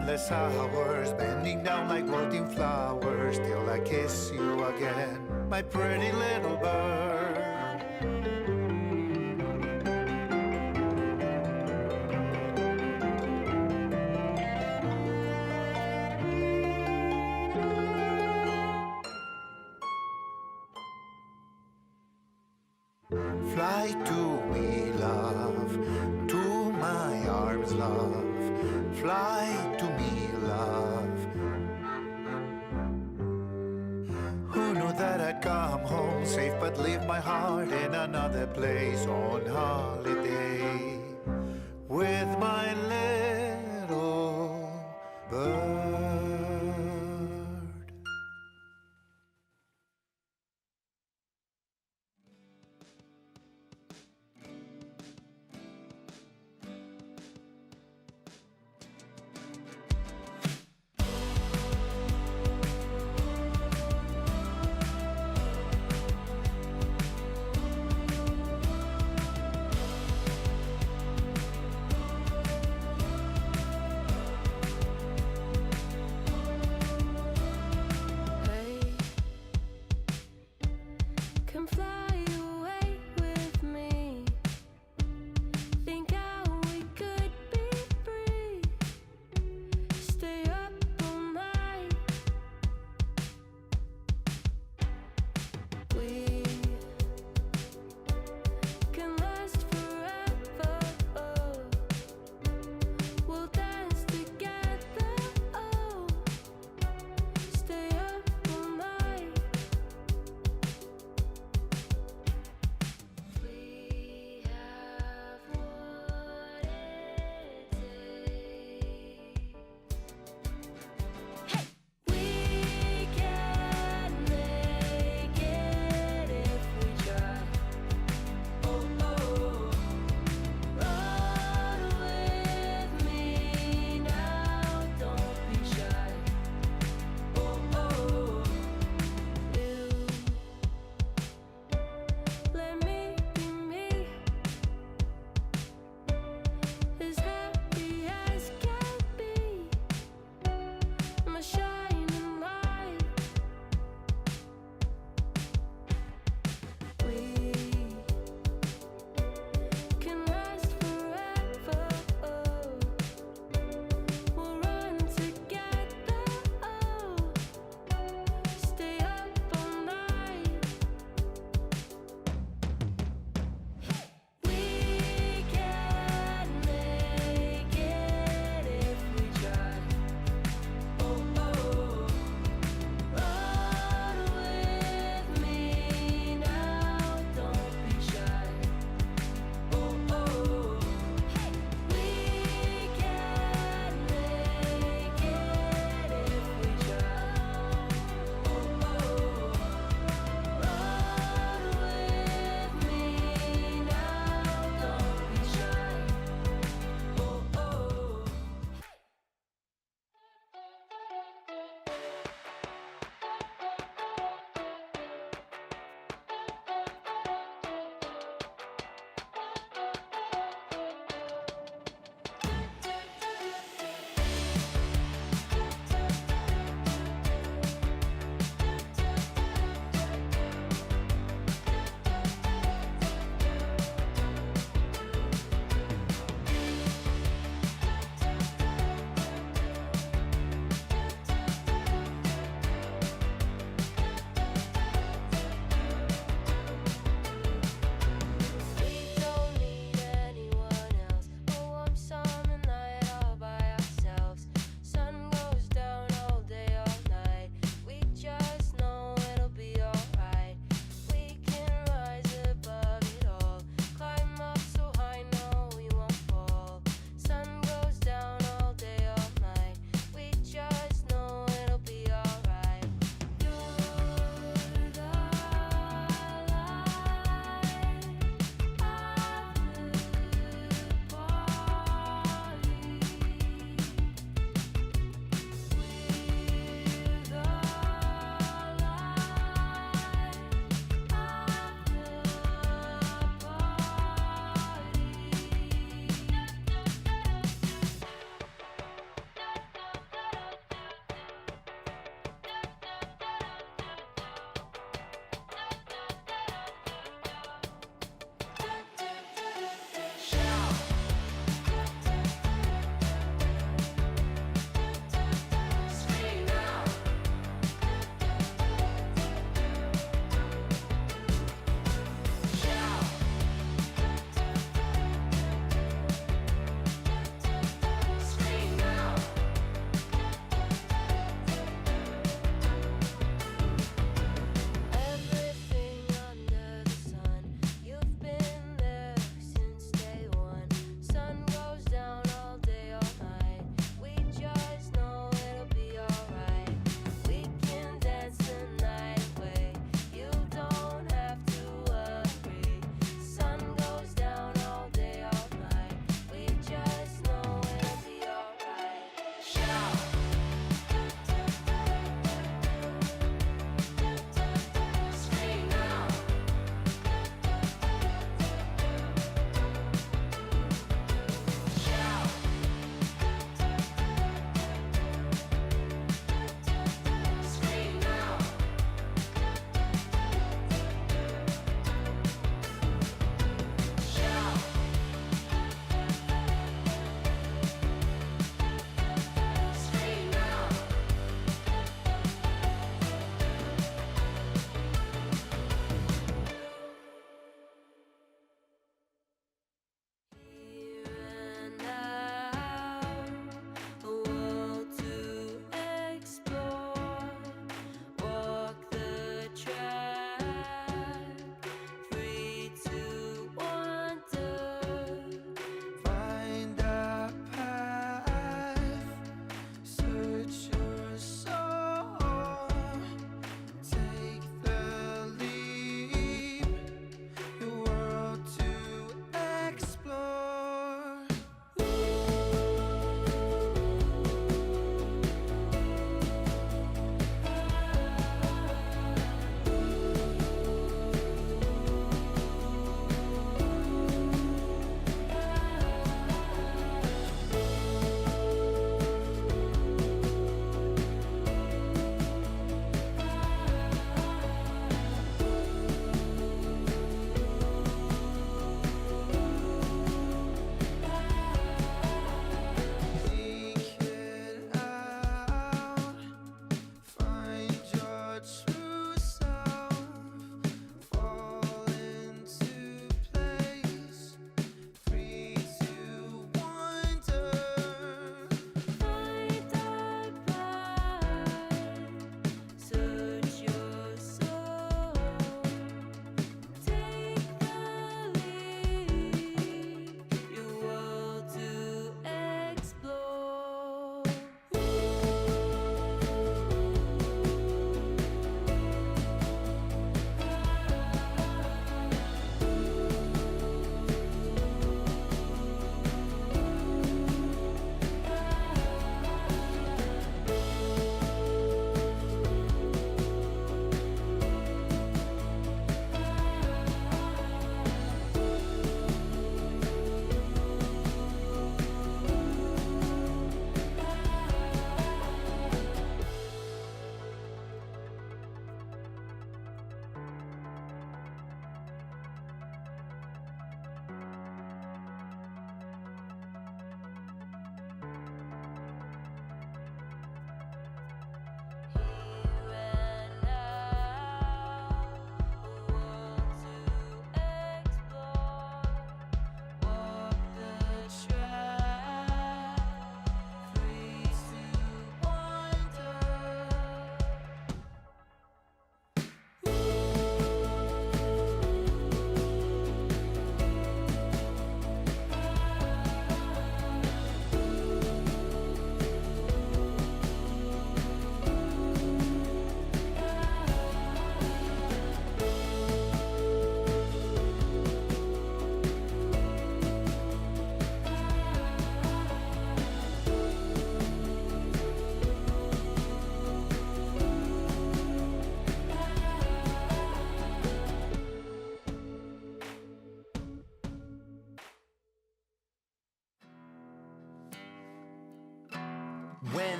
endless hours, bending down like wilting flowers, till I kiss you again, my pretty little bird. Fly to me, love, to my arms, love. Fly to me, love. Who knew that I'd come home safe but leave my heart in another place on holiday with my little bird.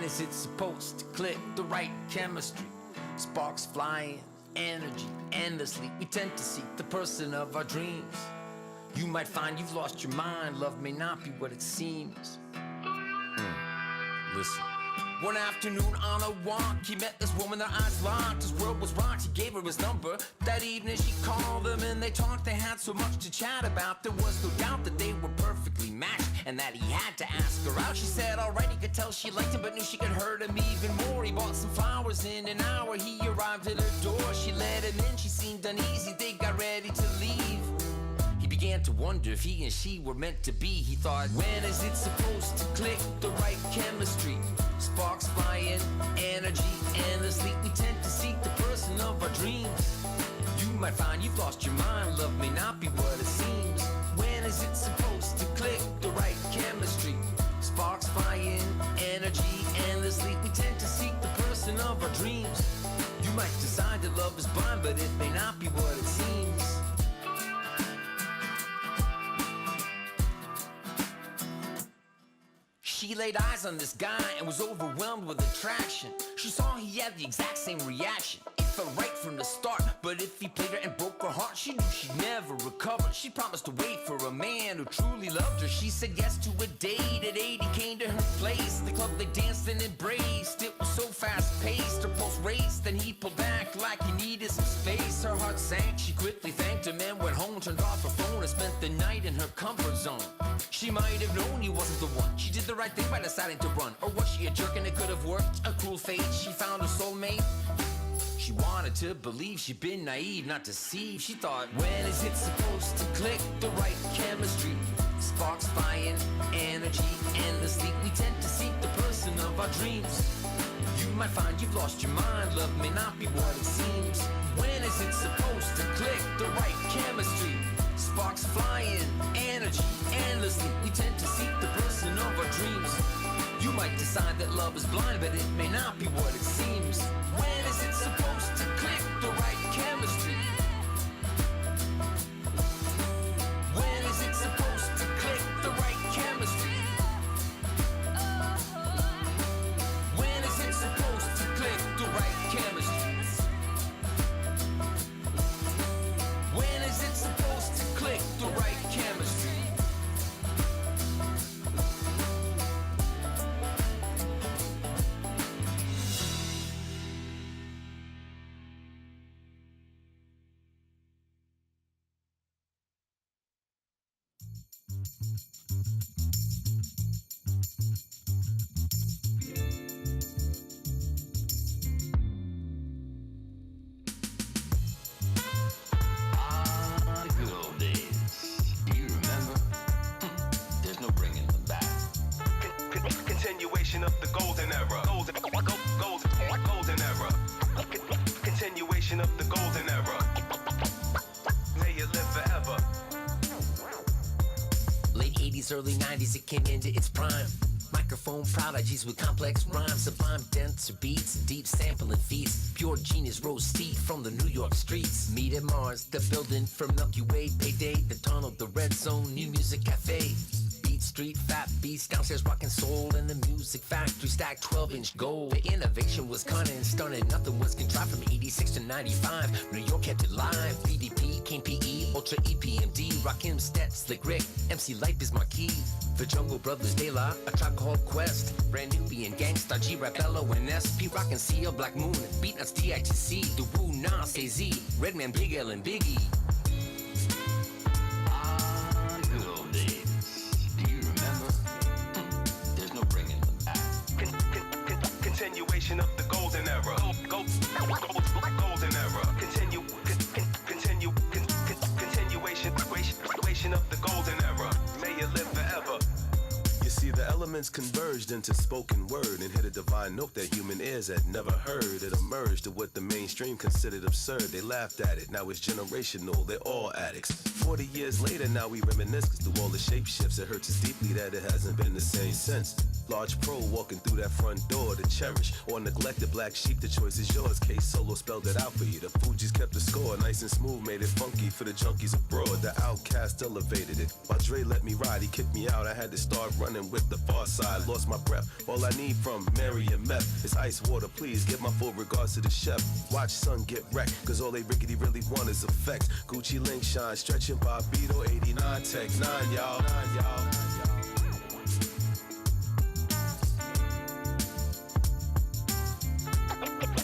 is it supposed to click? The right chemistry, sparks flying, energy endlessly. We tend to seek the person of our dreams. You might find you've lost your mind. Love may not be what it seems. Listen. One afternoon on a walk, he met this woman, their eyes locked. His world was rocked, he gave her his number. That evening she called him and they talked. They had so much to chat about. There was no doubt that they were perfectly matched and that he had to ask her out. She said alright, he could tell she liked him, but knew she could hurt him even more. He bought some flowers. In an hour he arrived at her door. She let him in, she seemed uneasy. They got ready to leave. He began to wonder if he and she were meant to be. He thought, when is it supposed to click? The right chemistry, sparks flying, energy endlessly. We tend to seek the person of our dreams. You might find you've lost your mind. Love may not be what it seems. When is it supposed to click? The right chemistry, sparks flying, energy endlessly. We tend to seek the person of our dreams. You might decide that love is blind, but it may not be what it seems. She laid eyes on this guy and was overwhelmed with attraction. She saw he had the exact same reaction. It felt right from the start, but if he played her and broke her heart, she knew she'd never recover. She promised to wait for a man who truly loved her. She said yes to a date. At 8 he came to her place. The club they danced and embraced. It was so fast-paced, her pulse raced. Then he pulled back like he needed some space. Her heart sank, she quickly thanked him and went home, turned off her phone and spent the night in her comfort zone. She might have known he wasn't the one. She did the right thing by deciding to run. Or was she a jerk and it could have worked? A cruel fate, she found her soulmate. She wanted to believe, she'd been naive, not deceived. She thought, when is it supposed to click? The right chemistry, sparks flying, energy endlessly. We tend to seek the person of our dreams. You might find you've lost your mind. Love may not be what it seems. When is it supposed to click? The right chemistry, sparks flying, energy endlessly. We tend to seek the person of our dreams. You might decide that love is blind, but it may not be what it seems. When is it supposed to click? The right chemistry. When is it supposed to click? The right chemistry. When is it supposed to click? The right chemistry. When is it supposed to click? The right chemistry. Continuation of the golden era. Golden era. Continuation of the golden era. May it live forever. Late 80s, early 90s, it came into its prime. Microphone prodigies with complex rhymes, sublime denser beats, deep sampling feats. Pure genius rose steep from the New York streets. Meet at Mars, the building for Milky Way. Payday, the tunnel, the red zone, new music cafe. Beat Street, fat beats, downstairs rockin' soul. In the music factory, stacked 12-inch gold. The innovation was cunning, stunning, nothing was contrived. From 86 to 95, New York kept it live. BDP, King PE, Ultra EPMD, Rakim, Stet, Slick Rick, MC Life is Marquis. The Jungle Brothers, De La, A Tribe Called Quest, Brand Nubian, Gangstar, G-Rap, LO, and SP, Rockin' CL, Black Moon, Beatnuts, TITC, The Woo, Nas, AZ, Redman, Big L, and Biggie. Good old days. Do you remember? There's no bringing them back. Continuation of the golden era. Golden era. Continuation of the golden era. May it live forever. You see, the elements converged into spoken word and hit a divine note that human ears had never heard. It emerged to what the mainstream considered absurd. They laughed at it, now it's generational, they're all addicts. 40 years later, now we reminisce, cause through all the shape shifts, it hurts us deeply that it hasn't been the same since. Large pro walking through that front door to cherish or neglect the black sheep, the choice is yours. Case Solo spelled it out for you. The Fugees kept the score, nice and smooth, made it funky for the junkies abroad. The Outcast elevated it, while Dre let me ride, he kicked me out. I had to start running with the the far side. Lost my breath. All I need from Mary and Meth is ice water. Please give my full regards to the chef. Watch son get wrecked, cause all they rickety really want is effects. Gucci link shine, stretching Bobito, 89 tech 9, y'all.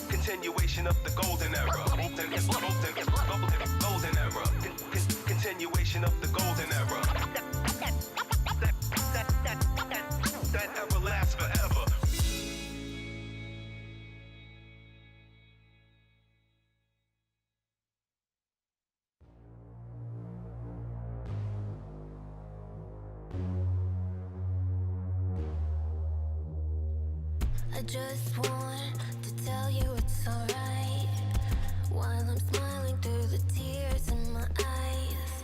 Continuation of the golden era. Golden era. Continuation of the golden era. That ever lasts forever. I just want to tell you it's alright, while I'm smiling through the tears in my eyes.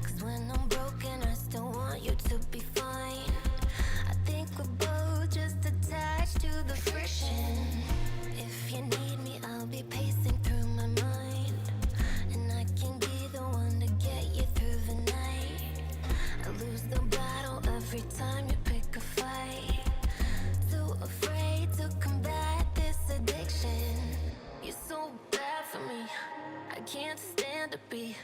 Cause when I'm broken I still want you to be fine. I think we're both just attached to the friction. If you need me I'll be pacing through my mind, and I can be the one to get you through the night. I lose the battle every time you pick a fight. Too afraid to combat this addiction. You're so bad for me, I can't stand to be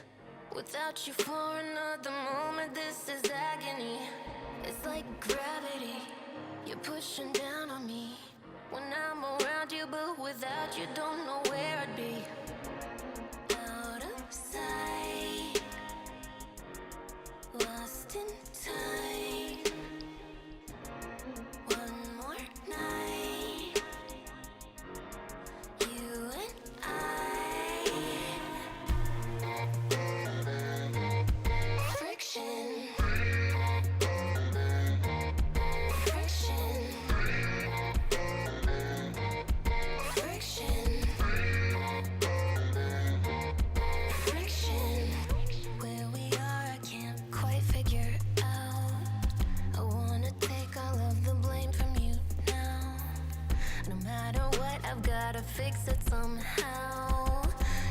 without you for another moment. This is agony. It's like gravity, you're pushing down on me when I'm around you, but without you don't know where I'd be. Out of sight, lost in time. One more night, you and I. Friction. Friction. Friction. Friction. Where we are, I can't quite figure out. I wanna take all of the blame from you now. No matter what, I've gotta fix it somehow.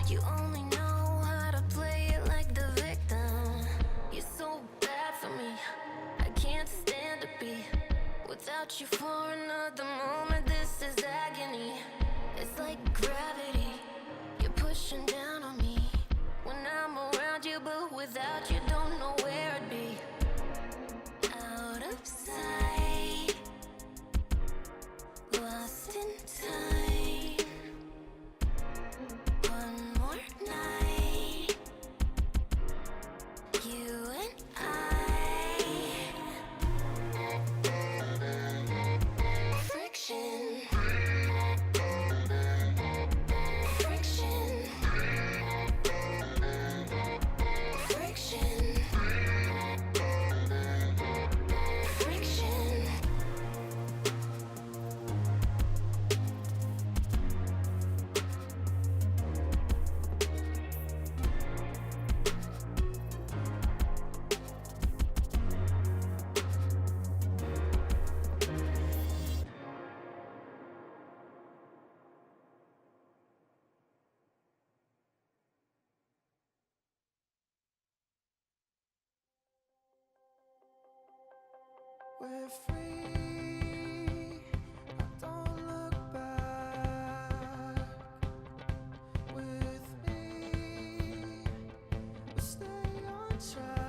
You only know how to play it like the victim. You're so bad for me, I can't stand to be without you for another moment. This is agony. It's like gravity, you're pushing down on me when I'm around you, but without you don't know where I'd be. Out of sight, lost in time. One more night, you and I. Friction. Friction. Friction. Friction. We're free, I don't look back. With me, we'll stay on track.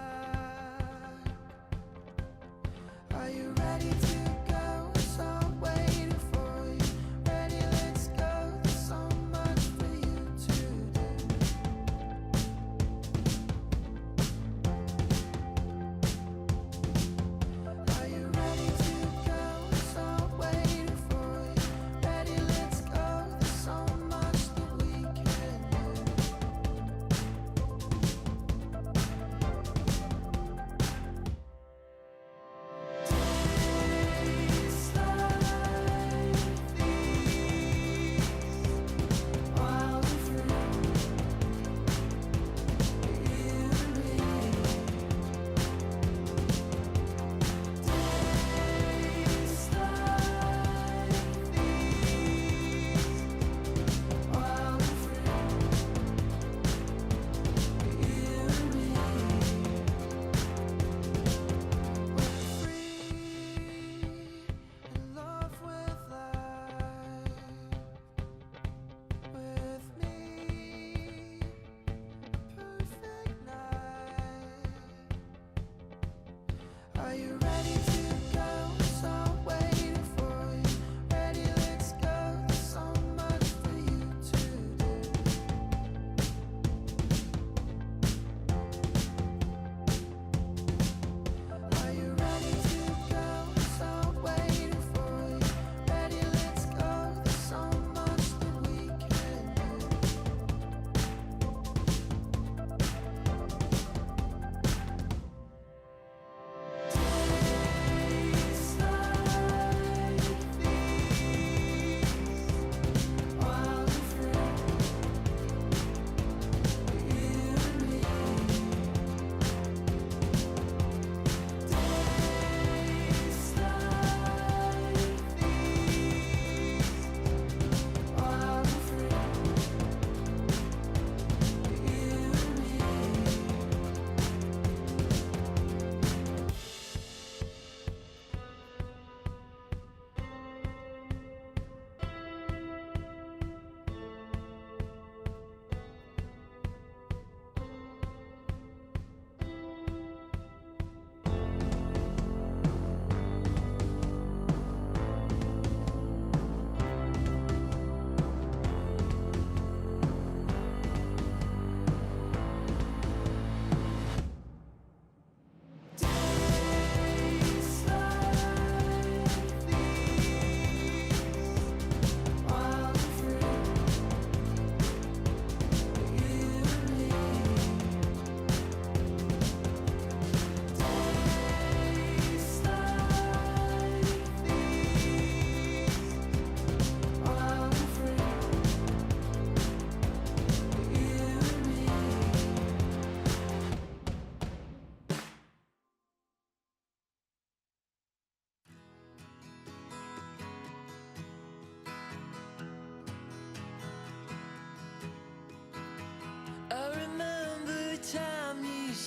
Are you ready to go? So I'm waiting for you. Ready, let's go. There's so much for you to do. Are you ready to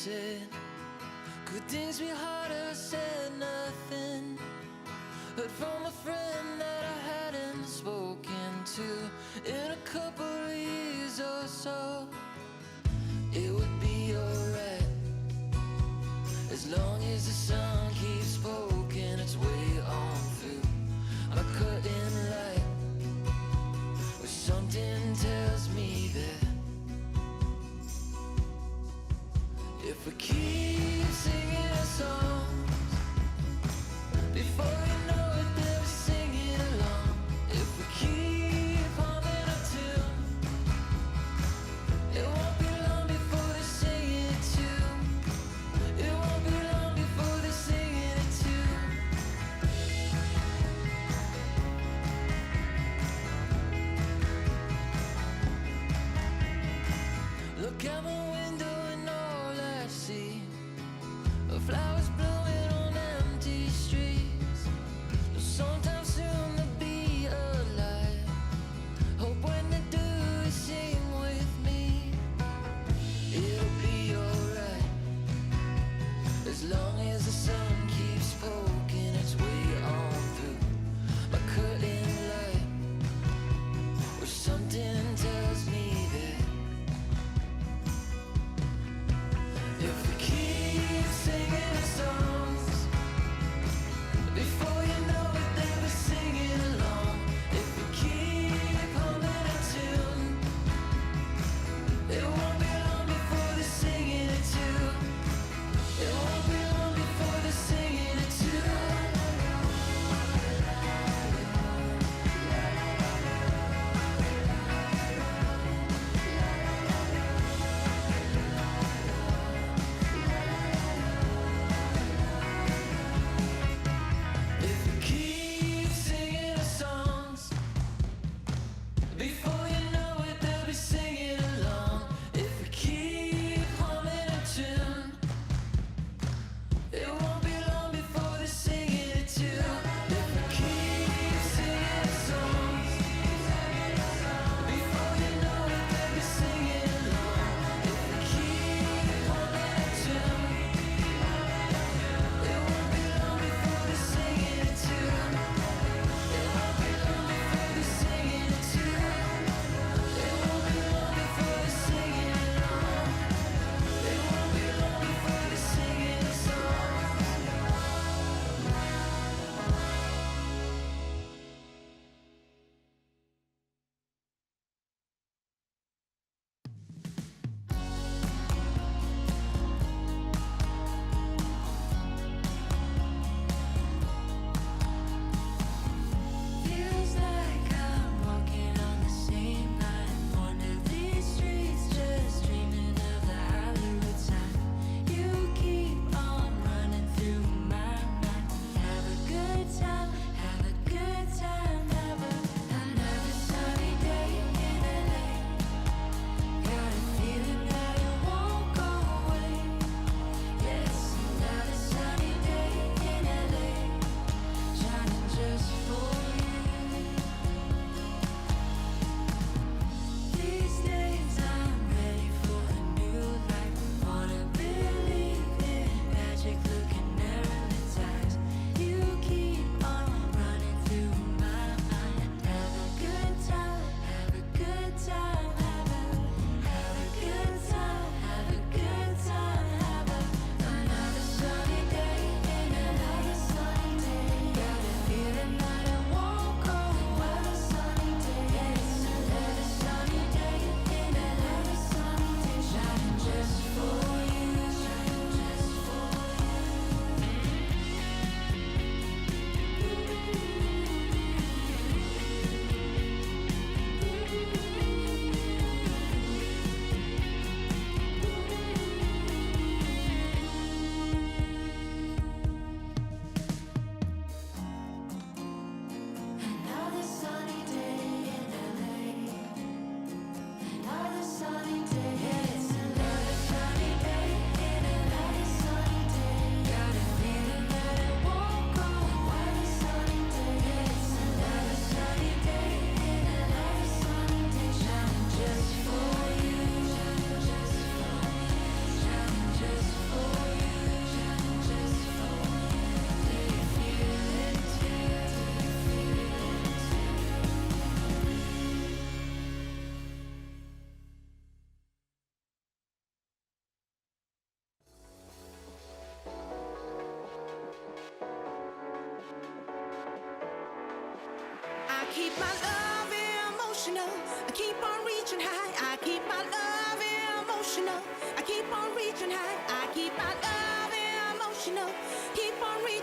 said, could things be harder? Said nothing. Heard from a friend that I hadn't spoken to in a couple of years or so. It would be alright as long as the sun keeps poking its way on through my curtain light. But something tells me that if we keep singing our songs, before you know it, they'll be singing along. If we keep humming a tune, it won't be long before they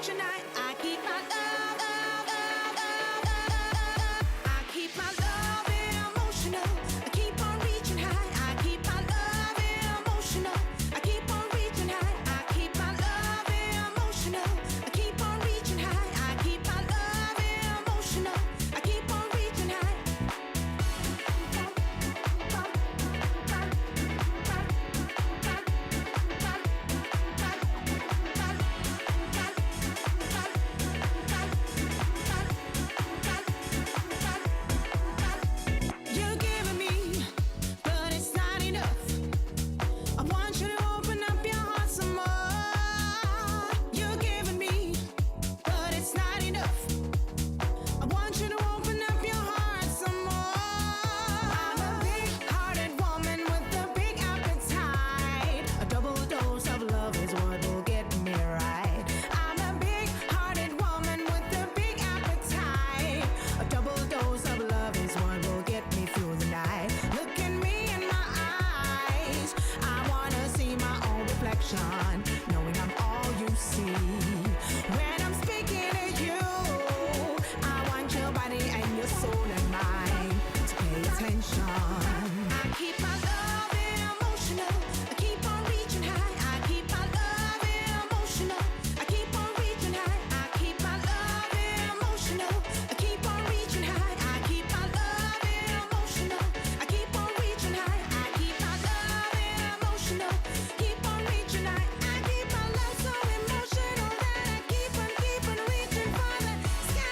reaching high. I keep my love. I keep my love emotional. I keep on reaching high. I keep my love emotional. I keep on reaching high. I keep my love emotional. I keep on reaching high. I keep my love emotional. I keep on reaching high. You're giving me, but it's not enough. I want you to open up your heart some more. You're giving me, but it's not enough. I want you to open up your heart some more. I'm a big-hearted woman with a big appetite. A double dose of love is what will get me right. I'm a big-hearted woman with a big appetite. A double dose of love is what will get me through the night. Look at me in my eyes. I wanna see my own reflection, knowing I'm all you see. When I'm speaking to you, I want your body and your soul and mind to pay attention. I keep my love emotional. I keep on reaching high. I keep my love emotional. I keep on reaching high. I keep my love emotional. I keep on reaching high. I keep my love emotional. I keep on reaching high. I keep my love emotional. Keep on reaching high. I keep my love so emotional that I keep on reaching for the sky.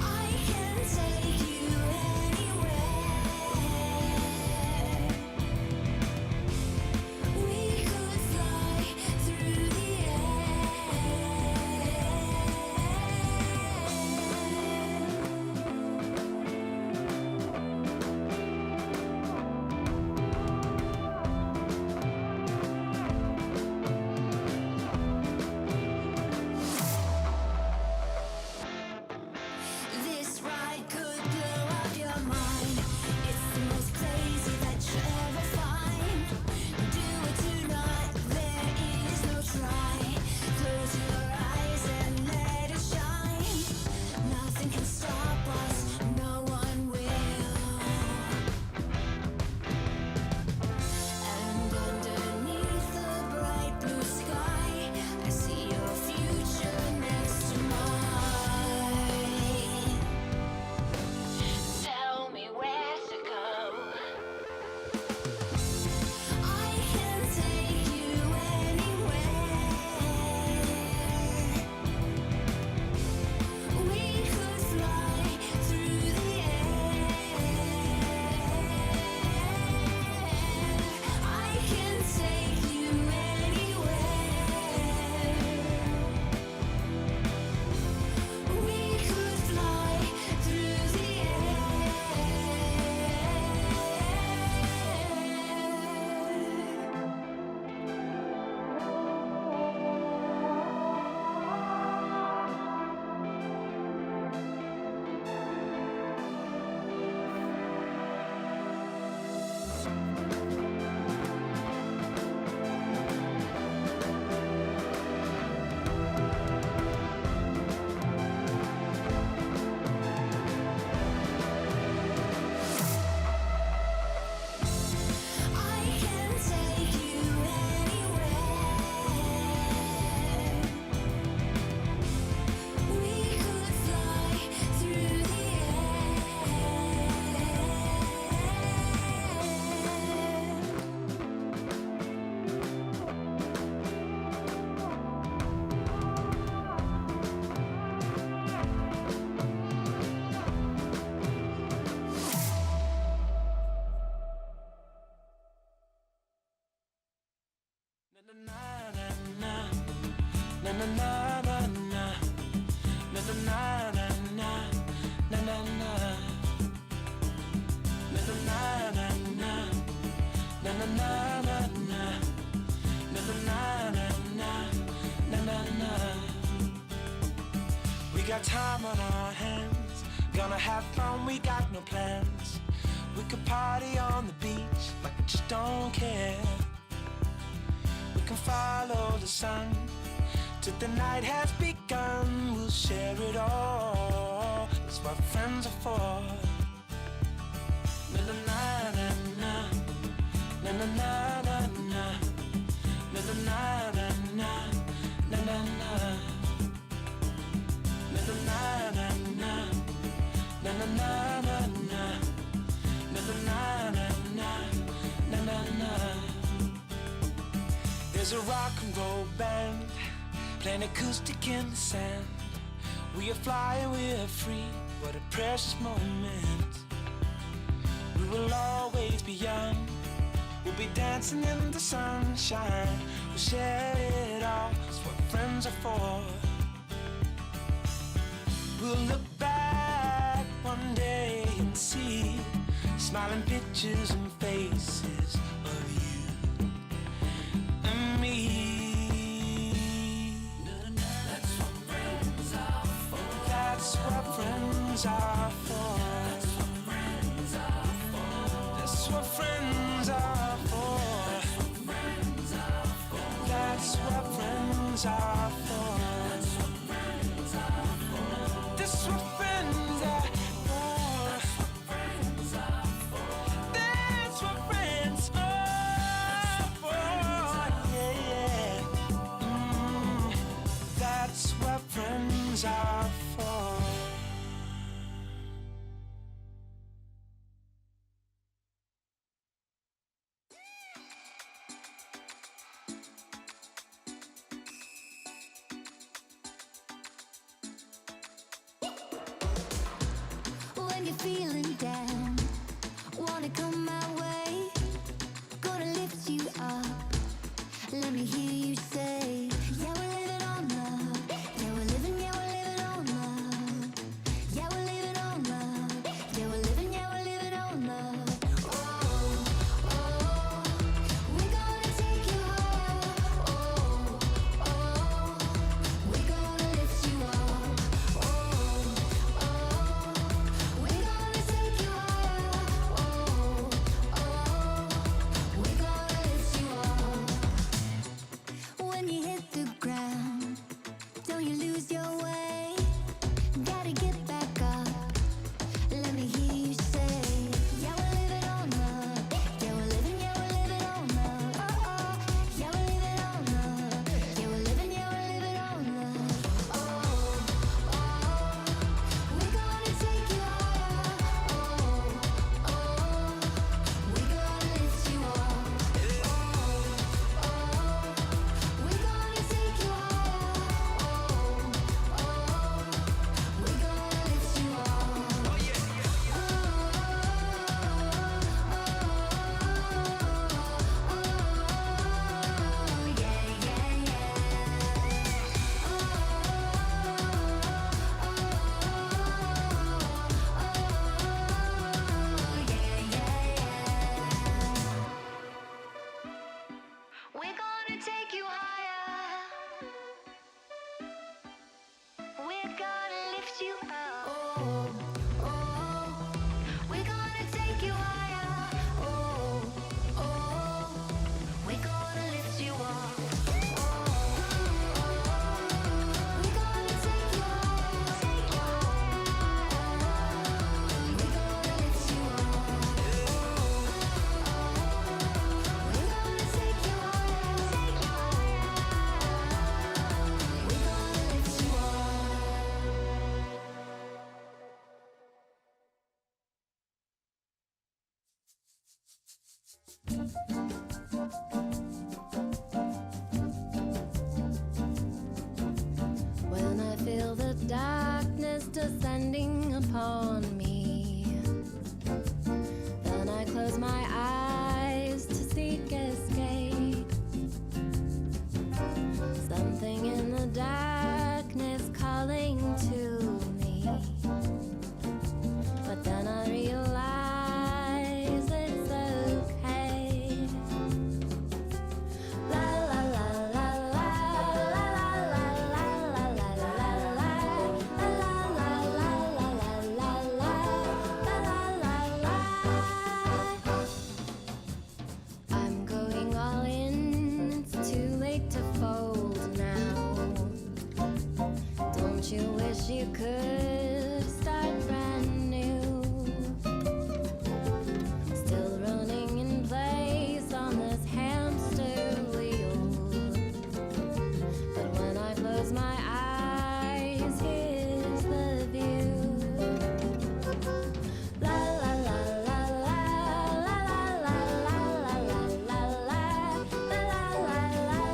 I can take you anywhere. We could fly through the This ride could blow out your mind. It's the most crazy that you ever find. Do it tonight, there is no try. Close your eyes and let it shine. Nothing can stop us, no one will. And underneath the bright blue sky, I see your future next to mine. Tell me where to go. I can take you anywhere. We could fly through the air. I can take you anywhere. We could fly through the air. I can take you anywhere. We could fly through the We got time on our hands, gonna have fun, we got no plans. We could party on the beach like we just don't care. We can follow the sun till the night has begun. We'll share it all, that's what friends are for. Na na na na na na na na na na na na na na na na na. There's a rock and roll band playing acoustic in the sand. We are flying, we are free, what a precious moment. We will always be young, we'll be dancing in the sunshine. We'll share it all, that's what friends are for. We'll look back one day and see smiling pictures and faces of you and me. That's what friends are for. That's what friends are for. That's what friends are for. That's what friends are for. That's what friends are for. That's what friends are for. Yeah, yeah. That's what friends are for. feeling down, wanna come my way, gonna lift you up. Let me hear you say, yeah, we're living on love. Yeah, we're living on love. Yeah, we're living on love. Yeah, we're living on love. Oh, oh, we're gonna take you higher. Oh, oh, we're gonna lift you up. Oh, oh, we're gonna take you higher. Oh, oh, we're gonna lift you up. When you hit the ground, don't you lose your way. Gotta get back up. Let me hear you say, yeah, we're living on love. Yeah, we're living on love. Oh, oh, yeah, we're living on love. Yeah, we're living on love. Oh, oh, we're gonna take you higher. Oh, oh, we're gonna lift you up. Oh, oh, we're gonna take you higher. Oh, oh, we're gonna lift you up. We're gonna take you higher. We're gonna lift you up. Oh, oh, we're gonna take you higher. Oh, oh, we're gonna lift you up. Oh, oh, we're gonna take you higher. Take you higher. We're gonna lift you up. We're gonna take you higher. Take you higher. We're gonna lift you up. When I feel the darkness descending upon me, then I close my eyes to seek escape. Something in the darkness calling to me, but then I realize it's okay. La la la la la la la la la la la la I'm going all in, it's too late to fold now. Don't you wish you could start brand new? Still running in place on this hamster wheel. But when I close my eyes, here's the view. La la la la la la la la la la la la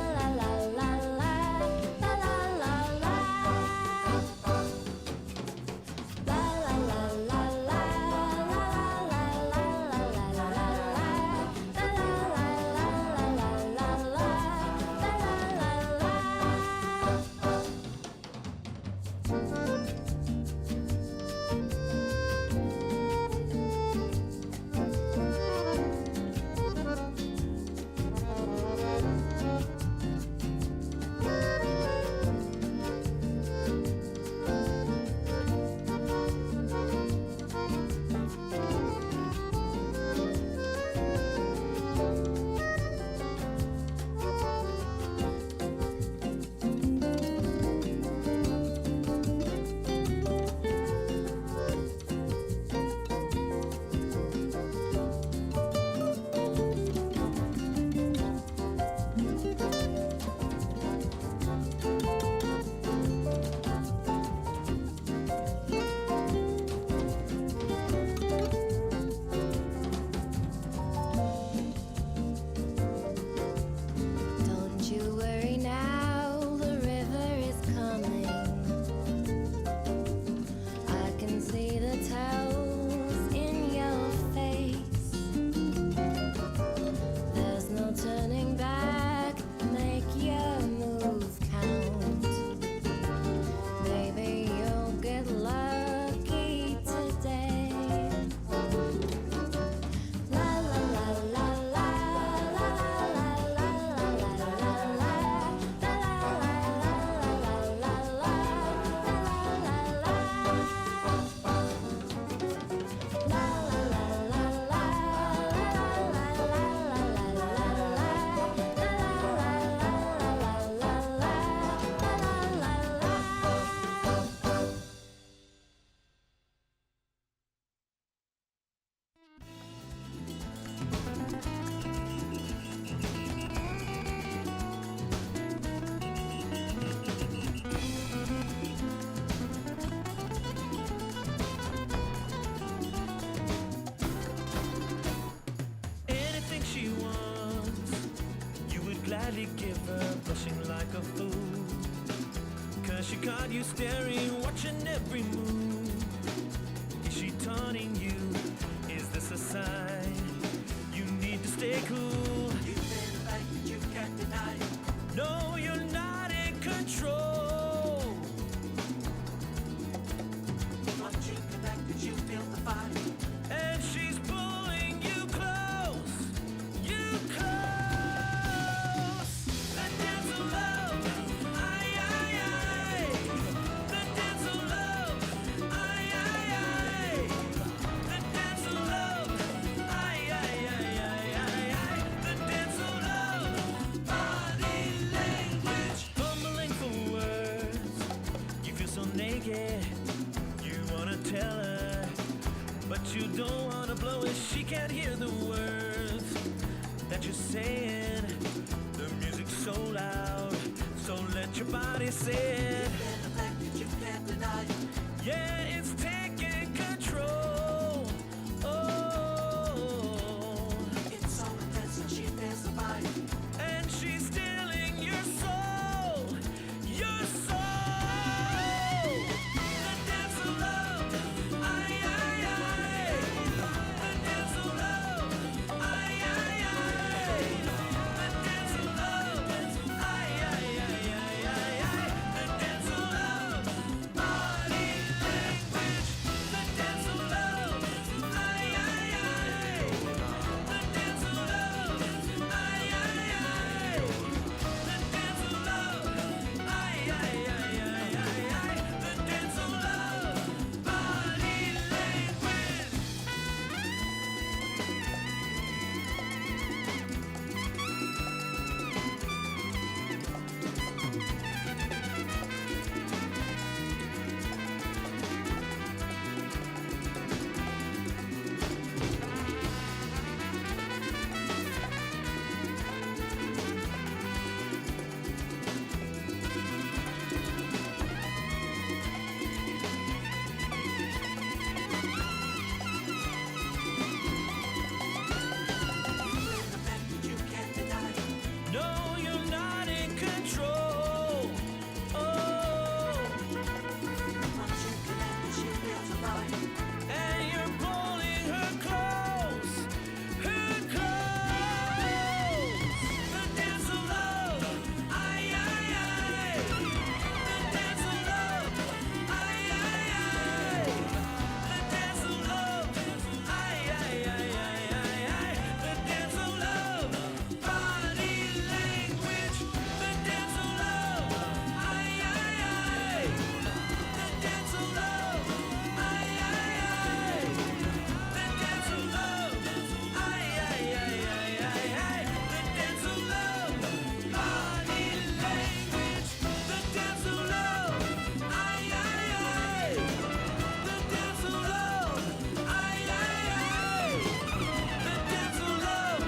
la la la la forgive her, blushing like a fool. Cause she caught you staring, watching every move. Is she taunting you? Is this a sign? You need to stay cool. You feel like you can't deny it. No, you're not in control. Once you connected, you feel the fire. And she's pulling you close. You close. The dance of love. Aye, aye, aye. The dance of love. Aye, aye, aye. The dance of love. Aye, aye, aye, aye, aye, aye. The dance of love. Body language. Fumbling for words. You feel so naked. You wanna tell her, but you don't wanna blow it. She can't hear the words that you're saying. The music's so loud, so let your body say it. The fact that you can't deny it. Yeah, it's taking control. Oh, it's so intense and she feels the fire. And she's stealing your soul, your soul. The dance of love. Aye, aye, aye. The dance of love. Aye, aye, aye. The dance of love. Aye, aye, aye, aye, aye, aye. The dance of love. Body language. The dance of love. Aye, aye, aye. The dance of love. Aye, aye, aye. The dance of love. Aye, aye, aye, aye, aye, aye. The dance of love. Body language. No, you're not in control. Oh, once you connect, she feels the fire. And you're pulling her close, her close. The dance of love. Aye, aye, aye. The dance of love. Aye, aye, aye. The dance of love. Aye, aye, aye, aye, aye, aye. The dance of love. Body language. The dance of love. Aye, aye, aye. The dance of love. Aye, aye, aye. The dance of love. Aye, aye, aye, aye, aye, aye. The dance of love. Body language. The dance of love. Aye, aye, aye. The dance of love. Aye, aye, aye. The dance of love.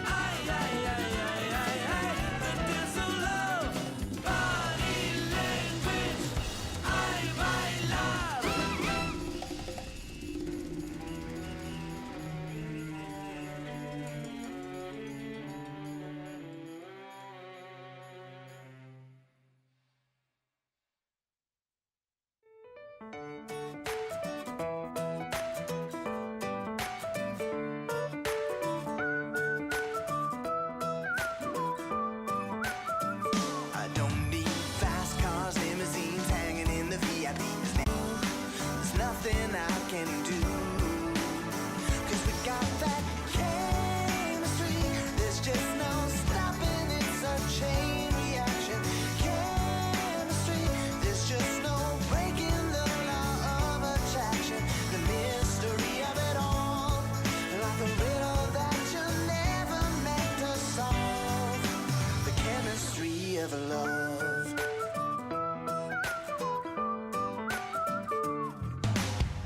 Aye, aye, aye, aye, aye, aye. The dance of love. Body language. Ay, bailar. I don't need fast cars, limousines, hanging in the VIPs now. There's nothing I can do, 'cause we got that chemistry. There's just no stopping, it's a chain reaction. Chemistry, there's just no breaking the law of attraction. The mystery of it all, like a riddle that you never meant to solve. The chemistry of love.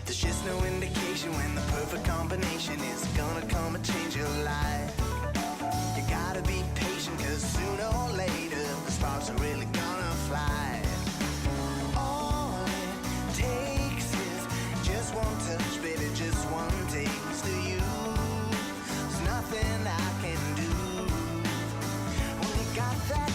There's just no indication when the perfect combination is gonna come and change your life. You gotta be patient, 'cause sooner or later the sparks are really gonna fly. All it takes is just one touch, baby, just one taste of you. There's nothing I can do when you got that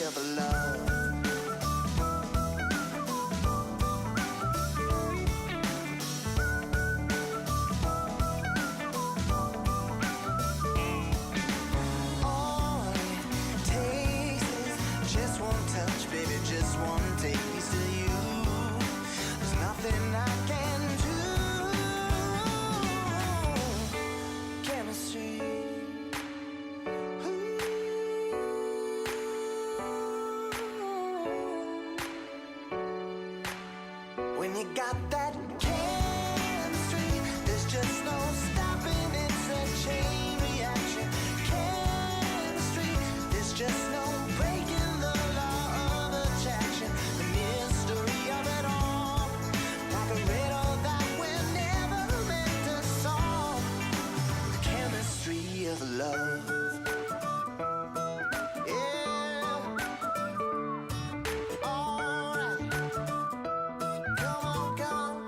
of love. All it takes is just one touch, baby, just one taste of you. There's nothing I can do. Chemistry. When you got that chemistry, there's just no stopping, it's a chain reaction. Chemistry, there's just no breaking the law of attraction. The mystery of it all, like a riddle that we're never meant to solve. The chemistry of love. Yeah. Alright. Come on, come on.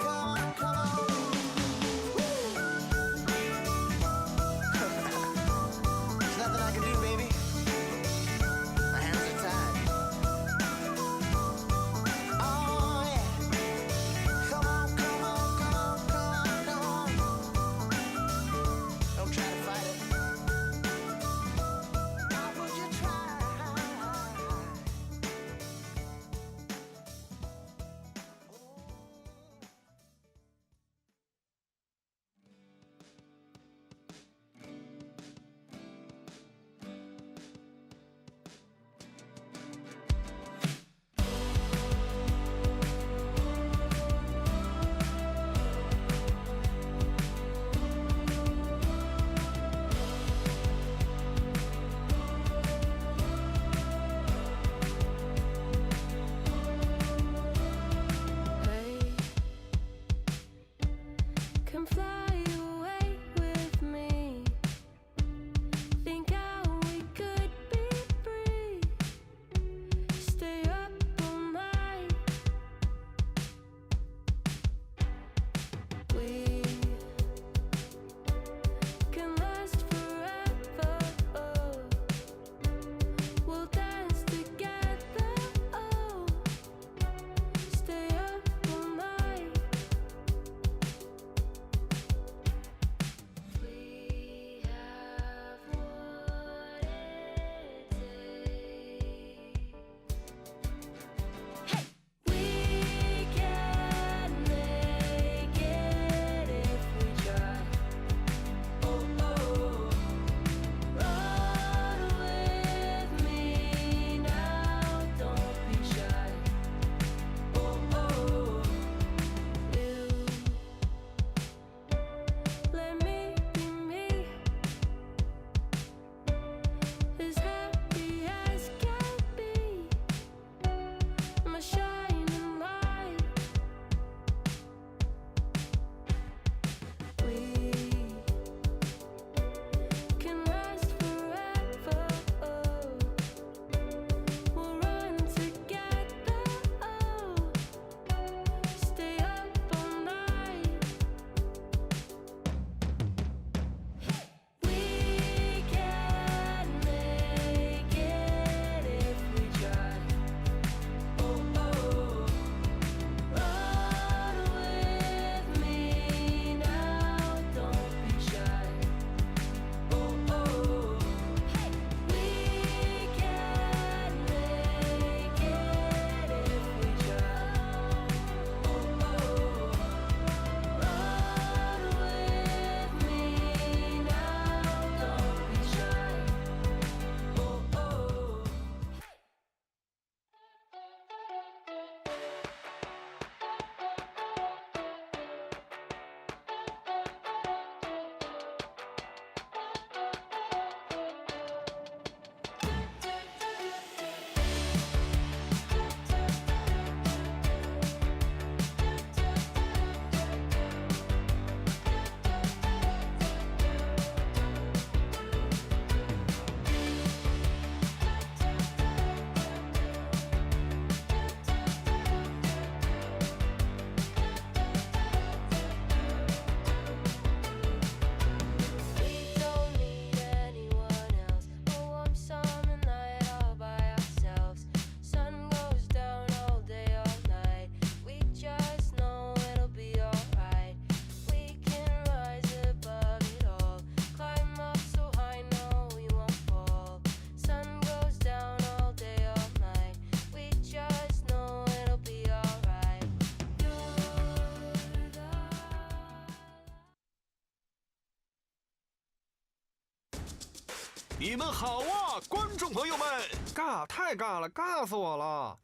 你们好啊，观众朋友们！尬太尬了，尬死我了。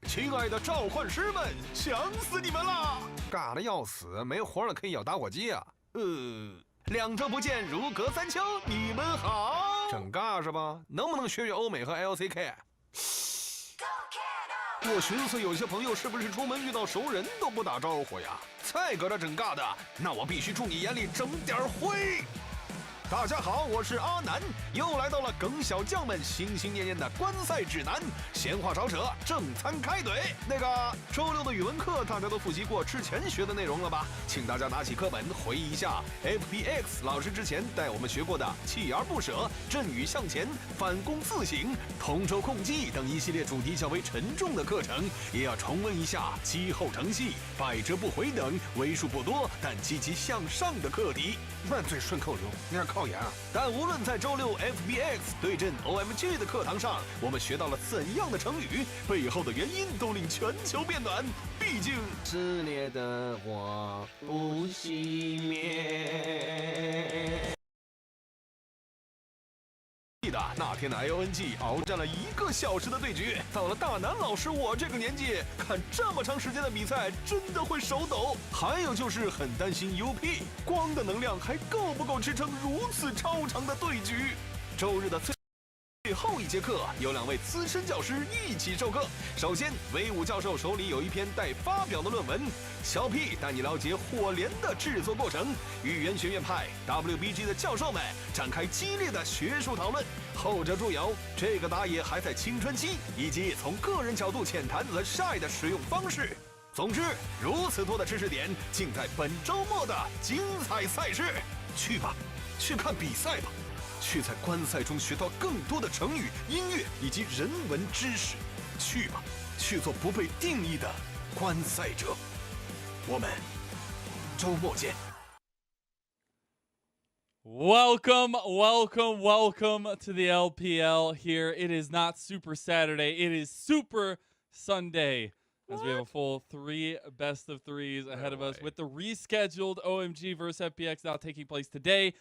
亲爱的召唤师们，想死你们了！尬的要死，没活了可以咬打火机啊。2周不见，如隔三秋，你们好。整尬是吧？能不能学学欧美和 LCK？ 我寻思有些朋友是不是出门遇到熟人都不打招呼呀？再搁这整尬的，那我必须冲你眼里整点灰。大家好，我是阿南，又来到了耿小将们心心念念的观赛指南。闲话少扯，正餐开怼。那个周6的语文课，大家都复习过之前学的内容了吧？请大家拿起课本回忆一下 FPX 老师之前带我们学过的锲而不舍、振羽向前、反攻自省、同舟共济等一系列主题较为沉重的课程，也要重温一下积后成器、百折不回等为数不多但积极向上的课题。慢嘴顺口溜，那样靠。但无论在周6 FPX 对阵 OMG 的课堂上，我们学到了怎样的成语，背后的原因都令全球变暖。毕竟炽烈的火不熄灭。记得那天的 OMG 鏖战了1个小时的对局，到了大南老师我这个年纪，看这么长时间的比赛真的会手抖。还有就是很担心 UP 光的能量还够不够支撑如此超长的对局。周日的最后一节课，有2位资深教师一起授课。首先，威武教授手里有一篇待发表的论文，小 P 带你了解火莲的制作过程。语言学院派 WBG 的教授们展开激烈的学术讨论。后者祝由这个打野还在青春期，以及从个人角度浅谈 The Shy 的使用方式。总之，如此多的知识点，尽在本周末的精彩赛事。去吧，去看比赛吧。去在观赛中学到更多的成语、音乐以及人文知识。去吧，去做不被定义的观赛者。我们周末见。Welcome to the LPL here. It is not Super Saturday. It is Super Sunday. As we have a full 3 best of 3s ahead of us with the rescheduled OMG versus FPX now taking place today.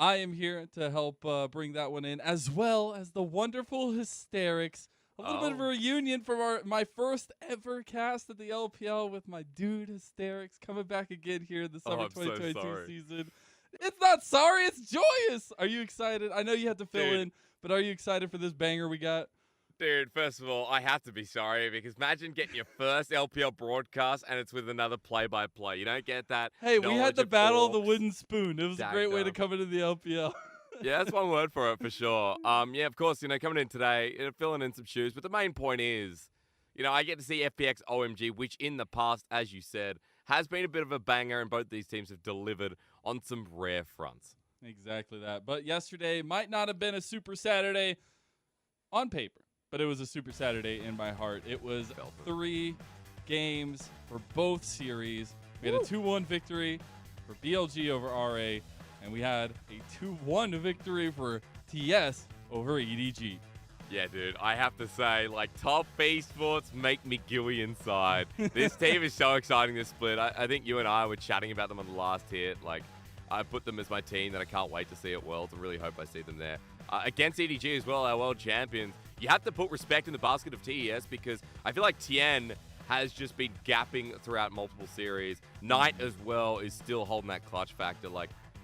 I am here to help bring that one in, as well as the wonderful Hysterics. A little bit of a reunion from my first ever cast at the LPL with my dude Hysterics coming back again here in the summer 2022 season. It's not sorry, it's joyous. Are you excited? I know you had to fill in, but are you excited for this banger we got? Dude, first of all, I have to be sorry because imagine getting your first LPL broadcast and it's with another play-by-play. You don't get that. Hey, we had the Battle of the Wooden Spoon. It was a great way to come into the LPL. Yeah, that's one word for it, for sure. Yeah, of course, coming in today, filling in some shoes. But the main point is, I get to see FPX OMG, which in the past, as you said, has been a bit of a banger, and both these teams have delivered on some rare fronts. Exactly that. But yesterday might not have been a Super Saturday on paper, but it was a Super Saturday in my heart. It was 3 games for both series. We had a 2-1 victory for BLG over RA, and we had a 2-1 victory for TS over EDG. Yeah, dude, I have to say, top esports make me gooey inside. This team is so exciting, this split. I think you and I were chatting about them on the last hit. I put them as my team that I can't wait to see at Worlds. I really hope I see them there. Against EDG as well, our world champions. You have to put respect in the basket of TES because I feel like Tien has just been gapping throughout multiple series. Knight as well is still holding that clutch factor.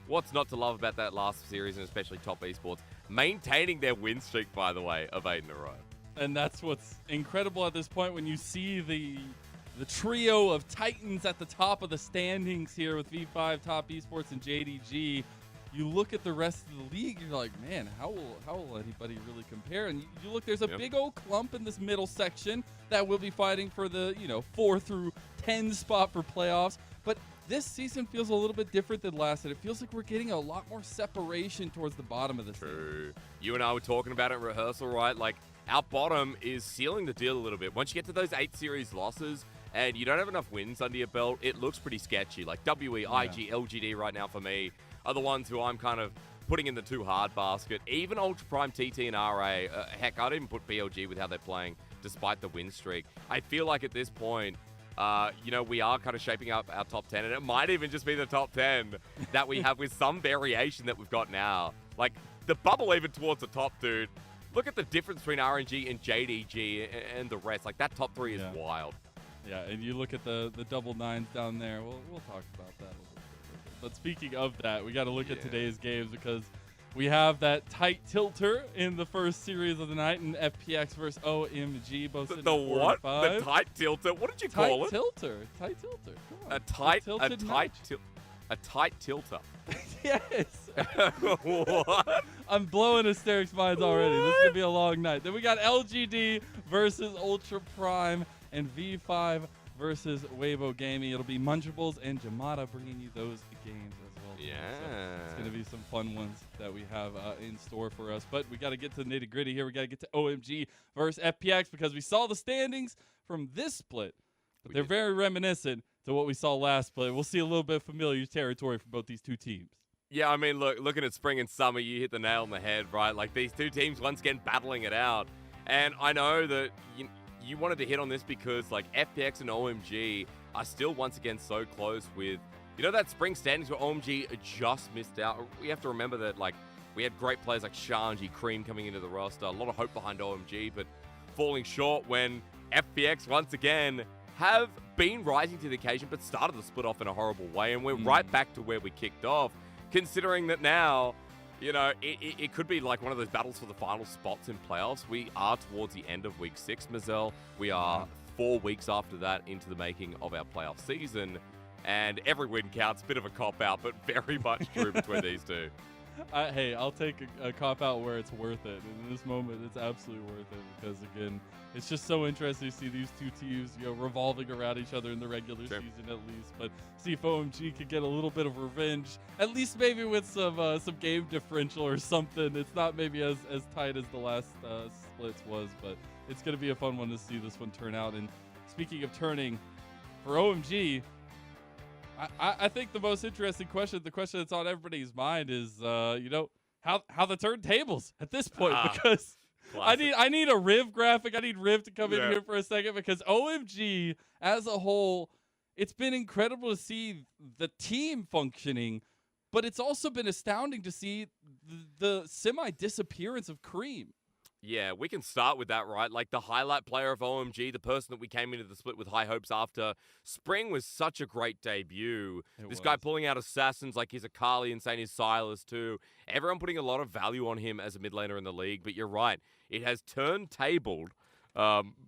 What's not to love about that last series, and especially top esports? Maintaining their win streak, by the way, of 8 in a row. And that's what's incredible at this point when you see the trio of titans at the top of the standings here with V5, Top Esports, and JDG. You look at the rest of the league, you're like, man, how will anybody really compare? And you look, there's a big old clump in this middle section that will be fighting for the 4 through 10 spot for playoffs. But this season feels a little bit different than last, and it feels like we're getting a lot more separation towards the bottom of the True. You and I were talking about it in rehearsal, right? Our bottom is sealing the deal a little bit. Once you get to those 8 series losses and you don't have enough wins under your belt, it looks pretty sketchy. WE, IG, LGD right now for me are the ones who I'm kind of putting in the too hard basket. Even Ultra Prime, TT, and RA, heck, I'd even put BLG with how they're playing despite the win streak. I feel like at this point, we are kind of shaping up our top 10, and it might even just be the top 10 that we have with some variation that we've got now. the bubble even towards the top, dude. Look at the difference between RNG and JDG and the rest. Like, that top 3 is wild. Yeah, and you look at the double nines down there. We'll talk about that a little bit. But speaking of that, we got to look at today's games because we have that tight tilter in the first series of the night in FPX versus OMG. Both The what? The tight tilter? What did you call it? Tight tilter. Come on. A tight tilter. Yes. What? I'm blowing Hysteric's minds already. This is going to be a long night. Then we got LGD versus Ultra Prime and V5 versus Weibo Gaming. It'll be Munchables and Jamada bringing you those games as well. Yeah. So it's going to be some fun ones that we have in store for us. But we got to get to the nitty gritty here. We got to get to OMG versus FPX because we saw the standings from this split. But they're very reminiscent to what we saw last split. We'll see a little bit of familiar territory for both these two teams. Yeah, I mean, looking at spring and summer, you hit the nail on the head, right? Like, these two teams once again battling it out. And I know that you wanted to hit on this because, like, FPX and OMG are still once again so close with, that spring standings where OMG just missed out. We have to remember that, like, we had great players like Shanji, Cream coming into the roster. A lot of hope behind OMG, but falling short when FPX once again have been rising to the occasion, but started the split off in a horrible way. And we're right back to where we kicked off. Considering that now, it could be like one of those battles for the final spots in playoffs. We are towards the end of week 6, Mazel. We are 4 weeks after that into the making of our playoff season. And every win counts. Bit of a cop-out, but very much true between these two. Hey, I'll take a cop-out where it's worth it. And in this moment, it's absolutely worth it because, again, it's just so interesting to see these two teams, revolving around each other in the regular season at least. But see if OMG could get a little bit of revenge, at least maybe with some game differential or something. It's not maybe as tight as the last splits was, but it's going to be a fun one to see this one turn out. And speaking of turning, for OMG, I think the most interesting question, the question that's on everybody's mind is, how the turntables at this point, because I need a Riv graphic. I need Riv to come in here for a second because OMG as a whole, it's been incredible to see the team functioning, but it's also been astounding to see the semi-disappearance of Cream. Yeah, we can start with that, right? Like, the highlight player of OMG, the person that we came into the split with high hopes after. Spring was such a great debut. This guy pulling out assassins like he's Akali and saying he's Silas too. Everyone putting a lot of value on him as a mid laner in the league. But you're right, it has turntabled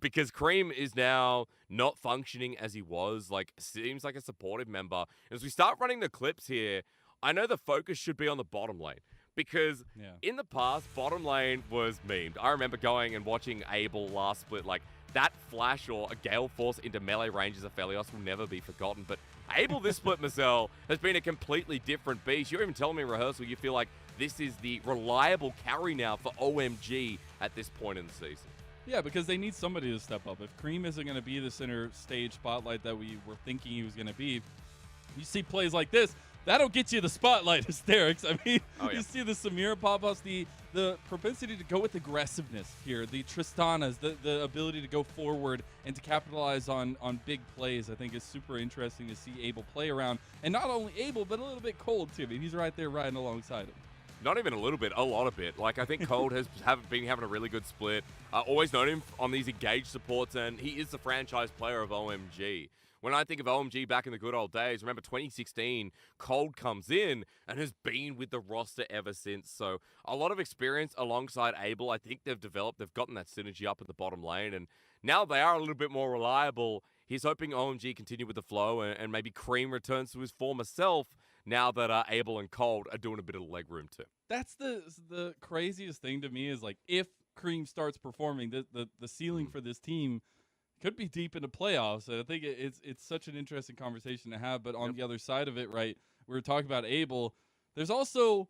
because Cream is now not functioning as he was. Like, seems like a supportive member. As we start running the clips here, I know the focus should be on the bottom lane. Because in the past, bottom lane was memed. I remember going and watching Abel last split. Like, that flash or a Gale Force into melee ranges of Felios will never be forgotten. But Abel this split, Mazel, has been a completely different beast. You're even telling me in rehearsal you feel like this is the reliable carry now for OMG at this point in the season. Yeah, because they need somebody to step up. If Cream isn't going to be the center stage spotlight that we were thinking he was going to be, you see plays like this, that'll get you the spotlight, Hysterics. I mean, you see the Samira pop-ups, the propensity to go with aggressiveness here, the Tristanas, the ability to go forward and to capitalize on big plays, I think is super interesting to see Abel play around. And not only Abel, but a little bit Cold, too. I mean, he's right there riding alongside him. Not even a little bit, a lot of it. Like, I think Cold has been having a really good split. Always known him on these engaged supports, and he is the franchise player of OMG. When I think of OMG back in the good old days, remember 2016, Cold comes in and has been with the roster ever since. So a lot of experience alongside Abel. I think they've developed. They've gotten that synergy up at the bottom lane. And now they are a little bit more reliable. He's hoping OMG continue with the flow and maybe Cream returns to his former self now that Abel and Cold are doing a bit of leg room too. That's the craziest thing to me is, like, if Cream starts performing, the ceiling for this team could be deep into playoffs. And I think it's such an interesting conversation to have. But on the other side of it, right, we were talking about Abel. There's also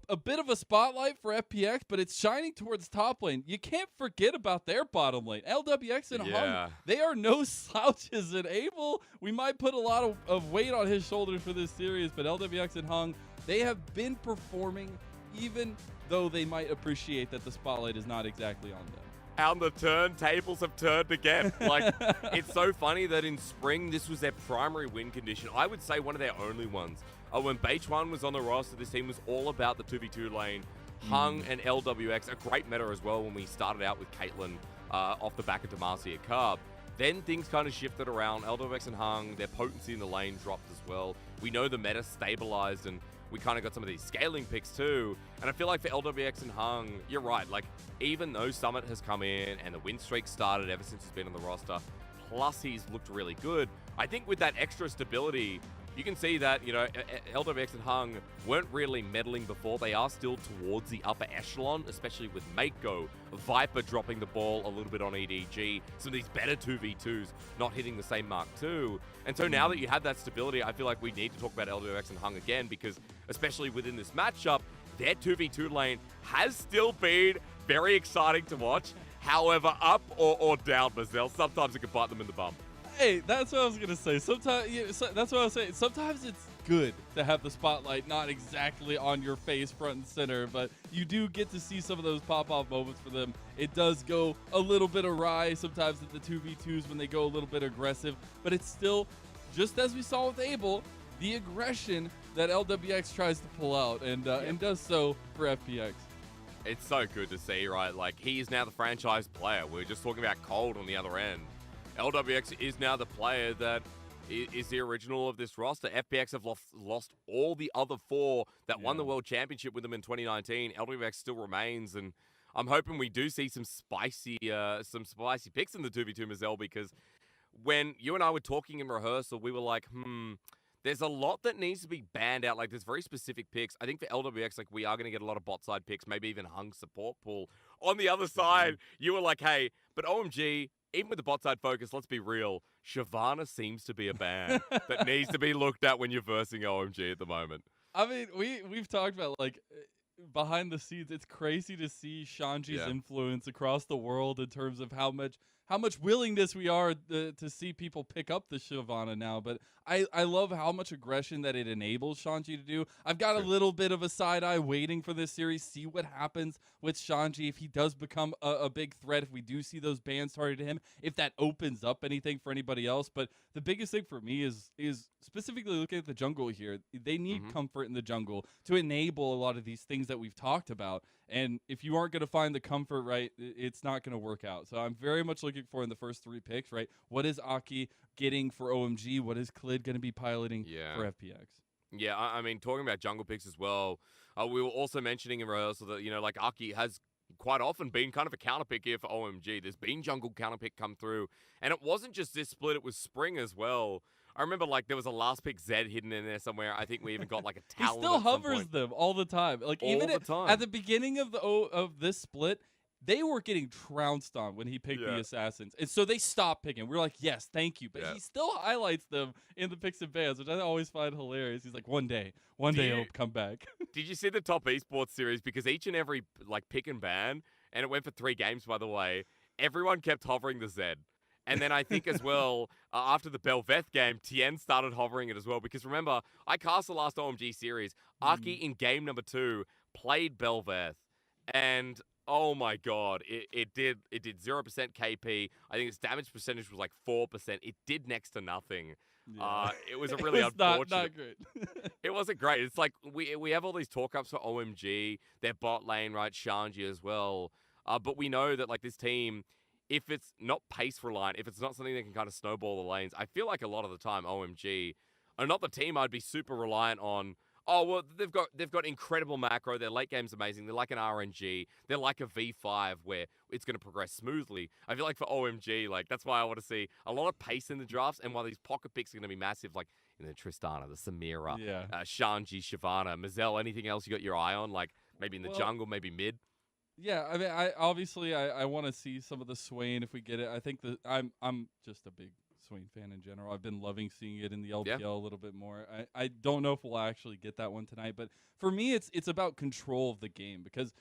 a bit of a spotlight for FPX, but it's shining towards top lane. You can't forget about their bottom lane. LWX and Hung, they are no slouches. And Abel, we might put a lot of weight on his shoulders for this series, but LWX and Hung, they have been performing even though they might appreciate that the spotlight is not exactly on them. And the turntables have turned again. Like, it's so funny that in spring, this was their primary win condition. I would say one of their only ones. When Beach One was on the roster, this team was all about the 2v2 lane, Hung and LWX, a great meta as well when we started out with Caitlyn off the back of Demacia Carb. Then things kind of shifted around. LWX and Hung, their potency in the lane dropped as well. We know the meta stabilized, and we kind of got some of these scaling picks too. And I feel like for LWX and Hung, you're right. Like, even though Summit has come in and the win streak started ever since he's been on the roster, plus he's looked really good, I think with that extra stability, you can see that, you know, LWX and Hung weren't really meddling before. They are still towards the upper echelon, especially with Mako, Viper dropping the ball a little bit on EDG, some of these better 2v2s not hitting the same mark too. And so now that you have that stability, I feel like we need to talk about LWX and Hung again, because especially within this matchup, their 2v2 lane has still been very exciting to watch. However, up or down, Mazel, sometimes it can bite them in the bum. Hey, that's what I was gonna say. Sometimes, that's what I was saying. Sometimes it's good to have the spotlight not exactly on your face, front and center, but you do get to see some of those pop-off moments for them. It does go a little bit awry sometimes at the 2v2s when they go a little bit aggressive, but it's still, just as we saw with Abel, the aggression that LWX tries to pull out and does so for FPX. It's so good to see, right? Like, he is now the franchise player. We were just talking about Cold on the other end. LWX is now the player that is the original of this roster. FPX have lost all the other four that won the World Championship with them in 2019. LWX still remains, and I'm hoping we do see some spicy picks in the 2v2 Mazel, because when you and I were talking in rehearsal, we were like, there's a lot that needs to be banned out. Like, there's very specific picks. I think for LWX, like, we are going to get a lot of bot side picks, maybe even Hung support pool. On the other side, you were like, hey, but OMG, even with the bot side focus, let's be real, Shyvana seems to be a ban that needs to be looked at when you're versing OMG at the moment. I mean, we've talked about, like, behind the scenes, it's crazy to see Shanji's influence across the world in terms of how much willingness we are to see people pick up the Shyvana now. But I love how much aggression that it enables Shanji to do. I've got a little bit of a side eye waiting for this series, see what happens with Shanji if he does become a big threat, if we do see those bans targeted to him, if that opens up anything for anybody else. But the biggest thing for me is specifically looking at the jungle here. They need comfort in the jungle to enable a lot of these things that we've talked about. And if you aren't going to find the comfort, right, it's not going to work out. So I'm very much looking for in the first three picks, right, what is Aki getting for OMG? What is Klid going to be piloting for FPX? Yeah, I mean, talking about jungle picks as well, we were also mentioning in rehearsal that, you know, like, Aki has quite often been kind of a counter pick here for OMG. There's been jungle counter pick come through, and it wasn't just this split, it was Spring as well. I remember, like, there was a last pick Zed hidden in there somewhere. I think we even got, like, a Talon. He still hovers them all the time. Like, even at the beginning of this split, they were getting trounced on when he picked the assassins. And so they stopped picking. We're like, yes, thank you. But he still highlights them in the picks and bans, which I always find hilarious. He's like, one day he'll come back. Did you see the top esports series? Because each and every, like, pick and ban, and it went for 3 games, by the way, everyone kept hovering the Zed. And then I think as well, after the Belveth game, Tien started hovering it as well. Because remember, I cast the last OMG series. Aki in game number 2 played Belveth. And oh my god, it did 0% KP. I think its damage percentage was like 4%. It did next to nothing. Yeah. It was a really unfortunate. Not great. It wasn't great. It's like we have all these talk ups for OMG, their bot lane, right? Shanji as well. But we know that, like, this team, if it's not pace reliant, if it's not something that can kind of snowball the lanes, I feel like a lot of the time OMG are not the team I'd be super reliant on. Oh, well, they've got incredible macro. Their late game's amazing. They're like an RNG. They're like a V5 where it's going to progress smoothly. I feel like for OMG, like, that's why I want to see a lot of pace in the drafts, and while these pocket picks are going to be massive, like, in the Tristana, the Samira, Shanji, Shyvana, Mazel, anything else you got your eye on? Like, maybe in the jungle, maybe mid? Yeah, I mean, I want to see some of the Swain if we get it. I think that I'm just a big Swain fan in general. I've been loving seeing it in the LPL a little bit more. I don't know if we'll actually get that one tonight, but for me, it's about control of the game, because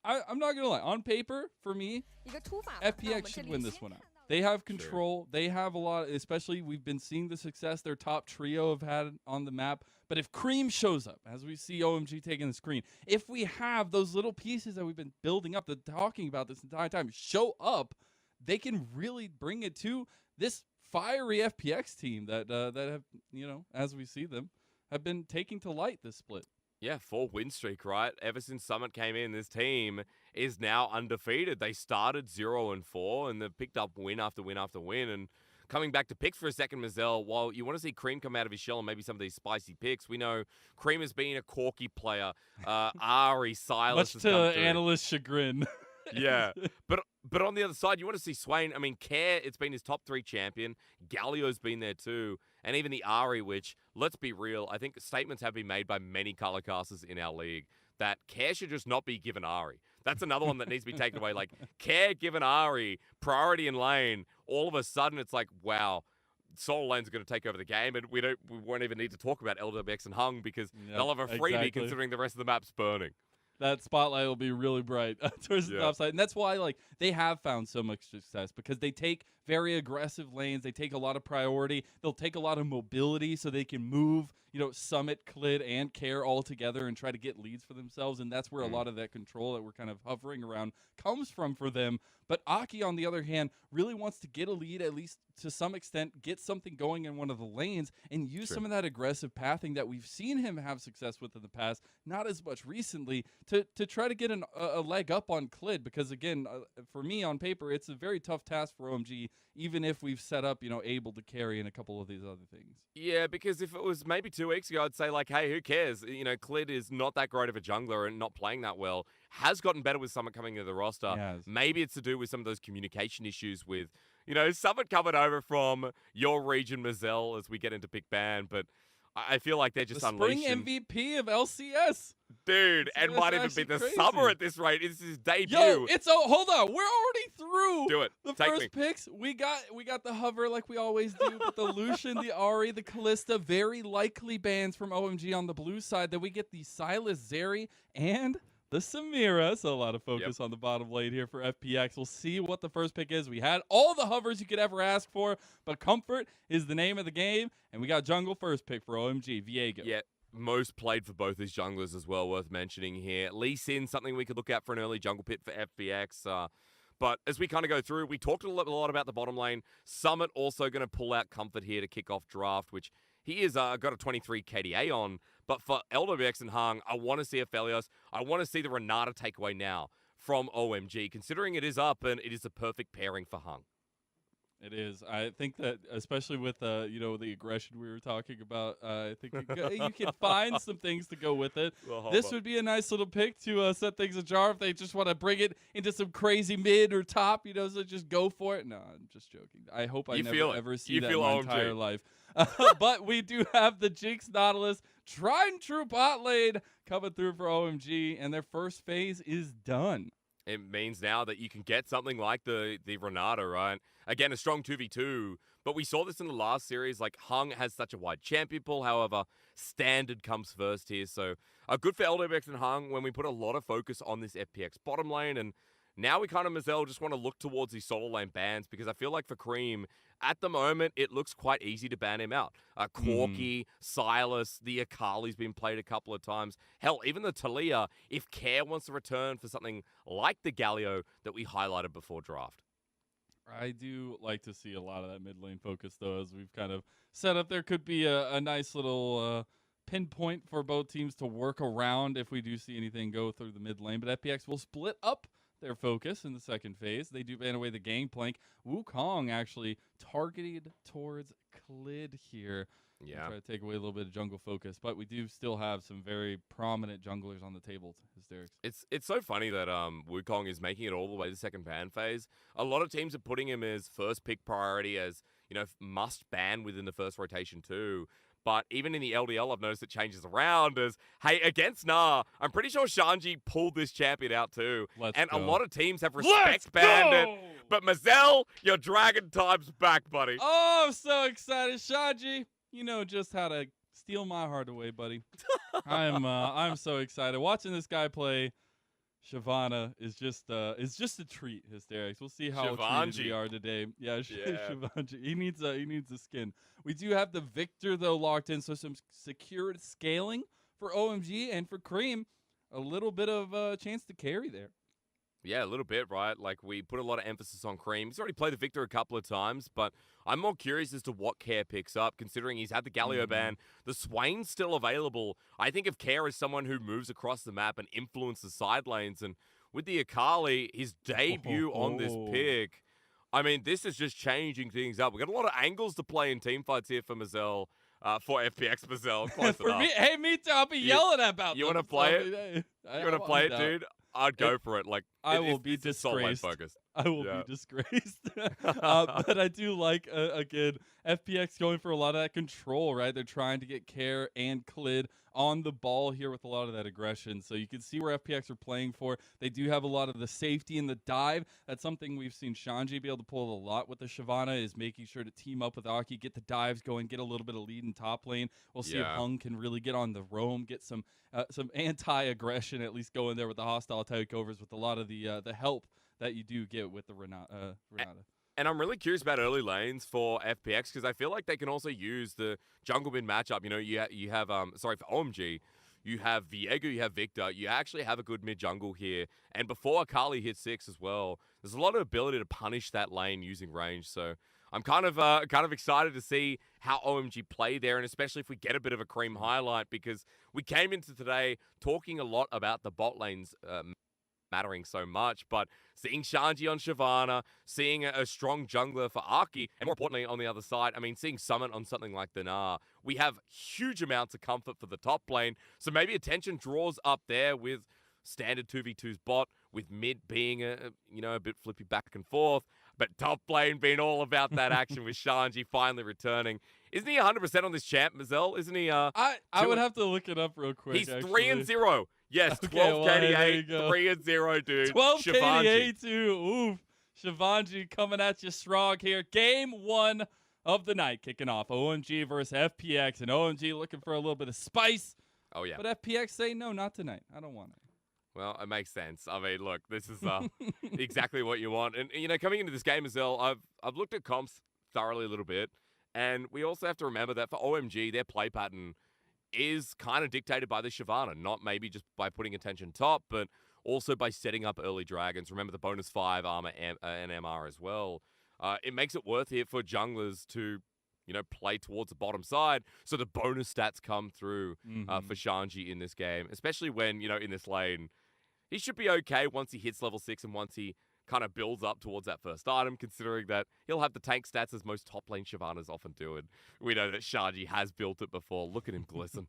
I'm not gonna lie. On paper, for me, FPX should win this one out. They have control. Sure. They have a lot, especially we've been seeing the success their top trio have had on the map. But if Cream shows up, as we see OMG taking the screen, if we have those little pieces that we've been building up, talking about this entire time, show up, they can really bring it to this fiery FPX team that have, you know, as we see them, have been taking to light this split. Yeah, 4-win streak, right? Ever since Summit came in, this team is now undefeated. They started 0-4 and they've picked up win after win after win. And coming back to picks for a second, Mazel, while you want to see Cream come out of his shell and maybe some of these spicy picks, we know Cream has been a Corky player. Ari, Silas Much has come to through. analyst chagrin. Yeah, but on the other side, you want to see Swain. I mean, Care, it's been his top 3 champion. Galio's been there too. And even the Ari, which, let's be real, I think statements have been made by many color casters in our league that Care should just not be given Ari. That's another one that needs to be taken away. Like, Care given Ari, priority in lane, all of a sudden it's like, wow, Solo lanes are going to take over the game, and we won't even need to talk about LWX and Hung because they'll have a freebie considering the rest of the map's burning. That spotlight will be really bright towards the top side. And that's why, like, they have found so much success because they take very aggressive lanes. They take a lot of priority. They'll take a lot of mobility so they can move, Summit, Clid, and Care all together and try to get leads for themselves. And that's where a lot of that control that we're kind of hovering around comes from for them. But Aki, on the other hand, really wants to get a lead, at least to some extent, get something going in one of the lanes and use some of that aggressive pathing that we've seen him have success with in the past, not as much recently, to try to get a leg up on Clid. Because, again, for me on paper, it's a very tough task for OMG, even if we've set up, able to carry in a couple of these other things. Yeah, because if it was maybe 2 weeks ago, I'd say, like, hey, who cares? Clid is not that great of a jungler and not playing that well. Has gotten better with Summit coming into the roster. Yes. Maybe it's to do with some of those communication issues with, Summit coming over from your region, Mazel, as we get into pick ban. But I feel like they're just the spring unleashing. MVP of LCS. Dude, and might even be the summer at this rate. It's his debut. Yo, hold on. We're already through Do it. the Take first me. picks. We got the hover like we always do, but the Lucian, the Ari, the Callista, very likely bans from OMG on the blue side. Then we get the Silas, Zeri, and the Samira. So a lot of focus on the bottom lane here for FPX. We'll see what the first pick is. We had all the hovers you could ever ask for, but comfort is the name of the game. And we got jungle first pick for OMG, Viego. Yeah. Most played for both these junglers as well, worth mentioning here. Lee Sin, something we could look at for an early jungle pit for FBX. But as we kind of go through, we talked a lot about the bottom lane. Summit also going to pull out Comfort here to kick off draft, which he is got a 23 KDA on. But for LWX and Hung, I want to see a Felios. I want to see the Renata takeaway now from OMG, considering it is up and it is a perfect pairing for Hung. It is. I think that, especially with the aggression we were talking about, I think you can find some things to go with it. This would be a nice little pick to set things ajar if they just want to bring it into some crazy mid or top, so just go for it. No, I'm just joking. I hope I never ever see that in my entire life. But we do have the Jinx Nautilus, tried and true bot lane coming through for OMG, and their first phase is done. It means now that you can get something like the Renata, right? Again, a strong 2v2, but we saw this in the last series. Like, Hung has such a wide champion pool. However, standard comes first here. So, good for LWX and Hung when we put a lot of focus on this FPX bottom lane. And now we kind of, Mazel, just want to look towards these solo lane bans because I feel like for Cream, at the moment, it looks quite easy to ban him out. Corky, Silas, the Akali's been played a couple of times. Hell, even the Talia, if Care wants to return for something like the Galio that we highlighted before draft. I do like to see a lot of that mid lane focus, though, as we've kind of set up. There could be a nice little pinpoint for both teams to work around if we do see anything go through the mid lane. But FPX will split up their focus in the second phase. They do ban away the Gangplank. Wukong actually targeted towards Clid here. Yeah. Try to take away a little bit of jungle focus, but we do still have some very prominent junglers on the table. Hysterics. It's so funny that Wukong is making it all the way to the second ban phase. A lot of teams are putting him as first pick priority, as must ban within the first rotation too. But even in the LDL, I've noticed it changes around as, hey, against Nah, I'm pretty sure Shanji pulled this champion out too. A lot of teams have respect banned it. But Mazel, your dragon time's back, buddy. Oh, I'm so excited. Shanji, you know just how to steal my heart away, buddy. I'm so excited. Watching this guy play Shyvana is just a treat. Hysterics. We'll see how treated we are today. Yeah, Shivanji. He needs a skin. We do have the Victor though locked in, so some secured scaling for OMG and for Cream. A little bit of a chance to carry there. Yeah, a little bit, right? Like, we put a lot of emphasis on Cream. He's already played the Victor a couple of times, but I'm more curious as to what Care picks up, considering he's had the Galio ban. The Swain's still available. I think of Care as someone who moves across the map and influences side lanes, and with the Akali, his debut on this pick, I mean, this is just changing things up. We got a lot of angles to play in teamfights here for Mazel. For FPX Mazel, close For enough. me, hey, me too. I'll be yelling about You them. want to play So, it? I You want to play it, dude? I'd go for it. Like, I will be it's so lane disgraced. focused. I will Yeah. be disgraced. But I do like, again, FPX going for a lot of that control, right? They're trying to get Care and Clid on the ball here with a lot of that aggression. So you can see where FPX are playing for. They do have a lot of the safety in the dive. That's something we've seen Shanji be able to pull a lot with the Shyvana, is making sure to team up with Aki, get the dives going, get a little bit of lead in top lane. We'll see if Hung can really get on the roam, get some anti-aggression, at least go in there with the hostile takeovers with a lot of the help that you do get with the Renata. And I'm really curious about early lanes for FPX because I feel like they can also use the jungle mid matchup. You know, you have for OMG, you have Viego, you have Victor. You actually have a good mid jungle here. And before Akali hits 6 as well, there's a lot of ability to punish that lane using range. So I'm kind of excited to see how OMG play there, and especially if we get a bit of a Cream highlight, because we came into today talking a lot about the bot lanes mattering so much, but seeing Shanji on Shyvana, seeing a strong jungler for Aki, and more importantly on the other side, I mean, seeing Summon on something like Dinar, we have huge amounts of comfort for the top lane. So maybe attention draws up there with standard 2v2's bot, with mid being a bit flippy back and forth, but top lane being all about that action with Shanji finally returning. Isn't he 100% on this champ, Mazel? Isn't he? I would have to look it up real quick. He's actually. 3-0. Yes, Okay, 12 well, there you KDA, go. 3-0, dude. 12 Shivanji. KDA too. Oof. Shivanji coming at you strong here. Game 1 of the night kicking off. OMG versus FPX, and OMG looking for a little bit of spice. Oh, yeah. But FPX say no, not tonight. I don't want it. Well, it makes sense. I mean, look, this is exactly what you want. And, coming into this game as well, I've looked at comps thoroughly a little bit. And we also have to remember that for OMG, their play pattern is kind of dictated by the Shyvana, not maybe just by putting attention top, but also by setting up early dragons. Remember the bonus 5 armor and MR as well. It makes it worth it for junglers to, play towards the bottom side, so the bonus stats come through for Shanji in this game, especially when, in this lane, he should be okay once he hits level 6 and once he kind of builds up towards that first item, considering that he'll have the tank stats as most top lane Shyvanas often do. And we know that Shanji has built it before. Look at him glisten.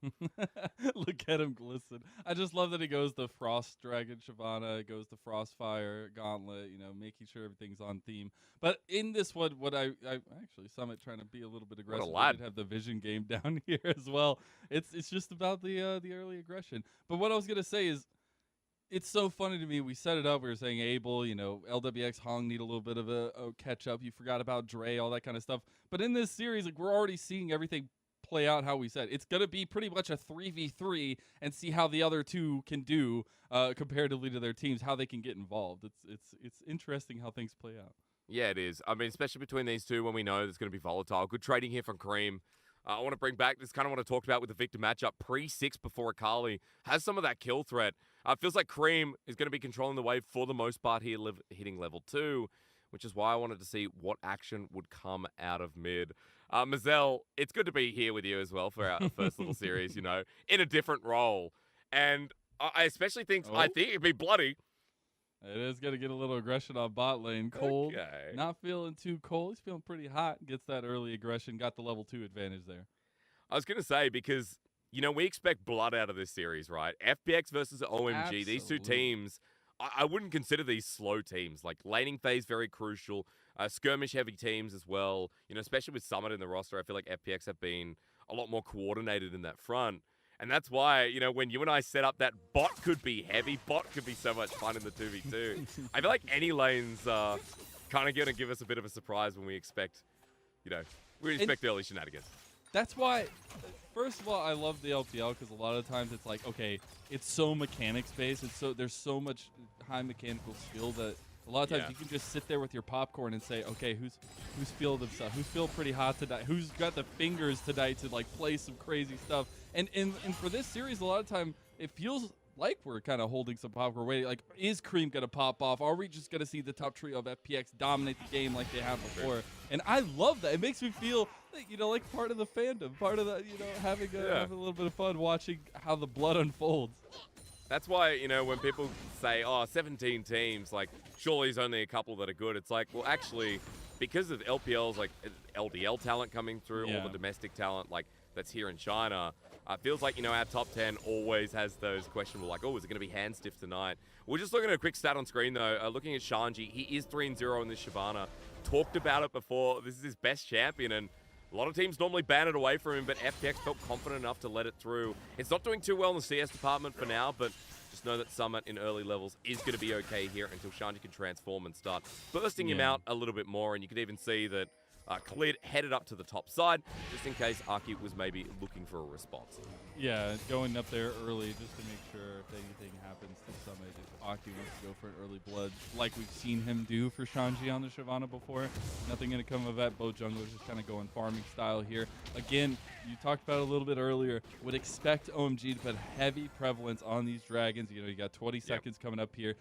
Look at him glisten. I just love that he goes the Frost Dragon Shyvana, goes the Frostfire Gauntlet, making sure everything's on theme. But in this one, what I actually, Summit trying to be a little bit aggressive. What a lad. We did have the vision game down here as well. It's just about the early aggression. But what I was going to say is, it's so funny to me. We set it up. We were saying Abel, LWX, Hong need a little bit of a catch up. You forgot about Dre, all that kind of stuff. But in this series, we're already seeing everything play out how we said. It's going to be pretty much a 3v3 and see how the other two can do comparatively to their teams, how they can get involved. It's interesting how things play out. Yeah, it is. I mean, especially between these two when we know it's going to be volatile. Good trading here from Cream. I want to bring back this kind of what I talked about with the Victor matchup. Pre-6 before Akali has some of that kill threat. Feels like Cream is going to be controlling the wave for the most part here, hitting level 2, which is why I wanted to see what action would come out of mid. Mazel, it's good to be here with you as well for our first little series, in a different role. And I especially think, I think it'd be bloody. It is going to get a little aggression on bot lane. Cold. Okay. Not feeling too cold. He's feeling pretty hot. Gets that early aggression. Got the level 2 advantage there. I was going to say, because, we expect blood out of this series, right? FPX versus OMG. Absolutely. These two teams, I wouldn't consider these slow teams. Like, laning phase, very crucial. Skirmish-heavy teams as well. Especially with Summit in the roster, I feel like FPX have been a lot more coordinated in that front. And that's why, when you and I set up that bot could be heavy, bot could be so much fun in the 2v2. I feel like any lanes are kind of going to give us a bit of a surprise when we expect, early shenanigans. That's why, first of all, I love the LPL because a lot of times it's like, okay, it's so mechanics-based. There's so much high mechanical skill that a lot of times you can just sit there with your popcorn and say, okay, who's feeling themselves? Who's feeling pretty hot tonight? Who's got the fingers tonight to, play some crazy stuff? And for this series, a lot of time, it feels like we're kind of holding some pop. We're waiting. Like, is Cream going to pop off? Are we just going to see the top trio of FPX dominate the game like they have before? And I love that. It makes me feel, like part of the fandom, part of the, having a little bit of fun watching how the blood unfolds. That's why, when people say, 17 teams, like, surely there's only a couple that are good. It's like, well, actually, because of LPL's, like, LDL talent coming through, all the domestic talent, like, that's here in China, feels like, our top 10 always has those questionable, like, is it going to be hand stiff tonight? We're just looking at a quick stat on screen, though. Looking at Shanji, he is 3-0 in this Shyvana. Talked about it before. This is his best champion, and a lot of teams normally ban it away from him, but FPX felt confident enough to let it through. It's not doing too well in the CS department for now, but just know that Summit in early levels is going to be okay here until Shanji can transform and start bursting him out a little bit more. And you could even see that Clid headed up to the top side, just in case Aki was maybe looking for a response. Yeah, going up there early just to make sure if anything happens to Summit, if Aki wants to go for an early blood, like we've seen him do for Shanji on the Shyvana before. Nothing going to come of that. Both junglers just kind of going farming style here. Again, you talked about it a little bit earlier, would expect OMG to put heavy prevalence on these dragons. You got 20 seconds coming up here.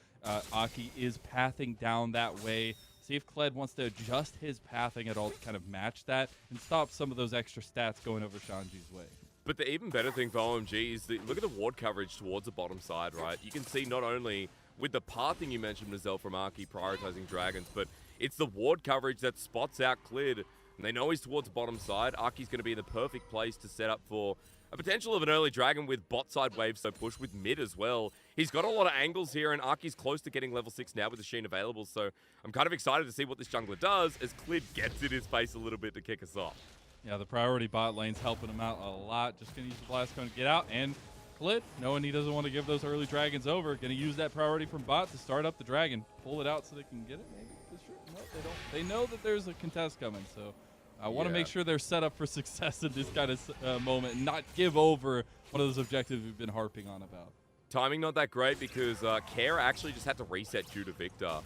Aki is pathing down that way. See if Kled wants to adjust his pathing at all to kind of match that and stop some of those extra stats going over Shanji's way. But the even better thing for OMG is that look at the ward coverage towards the bottom side, right? You can see not only with the pathing you mentioned, Mazel, from Aki prioritizing dragons, but it's the ward coverage that spots out Klid. And they know he's towards the bottom side. Aki's going to be in the perfect place to set up for a potential of an early dragon with bot side waves, so push with mid as well. He's got a lot of angles here, and Aki's close to getting level 6 now with the Sheen available, so I'm kind of excited to see what this jungler does as Klid gets in his face a little bit to kick us off. Yeah, the priority bot lane's helping him out a lot. Just going to use the blast cone to get out, and Klid, knowing he doesn't want to give those early dragons over, going to use that priority from bot to start up the dragon. Pull it out so they can get it, maybe? No, they don't. They know that there's a contest coming, so I want to make sure they're set up for success in this kind of moment and not give over one of those objectives we've been harping on about. Timing not that great because Kara actually just had to reset due to Victor.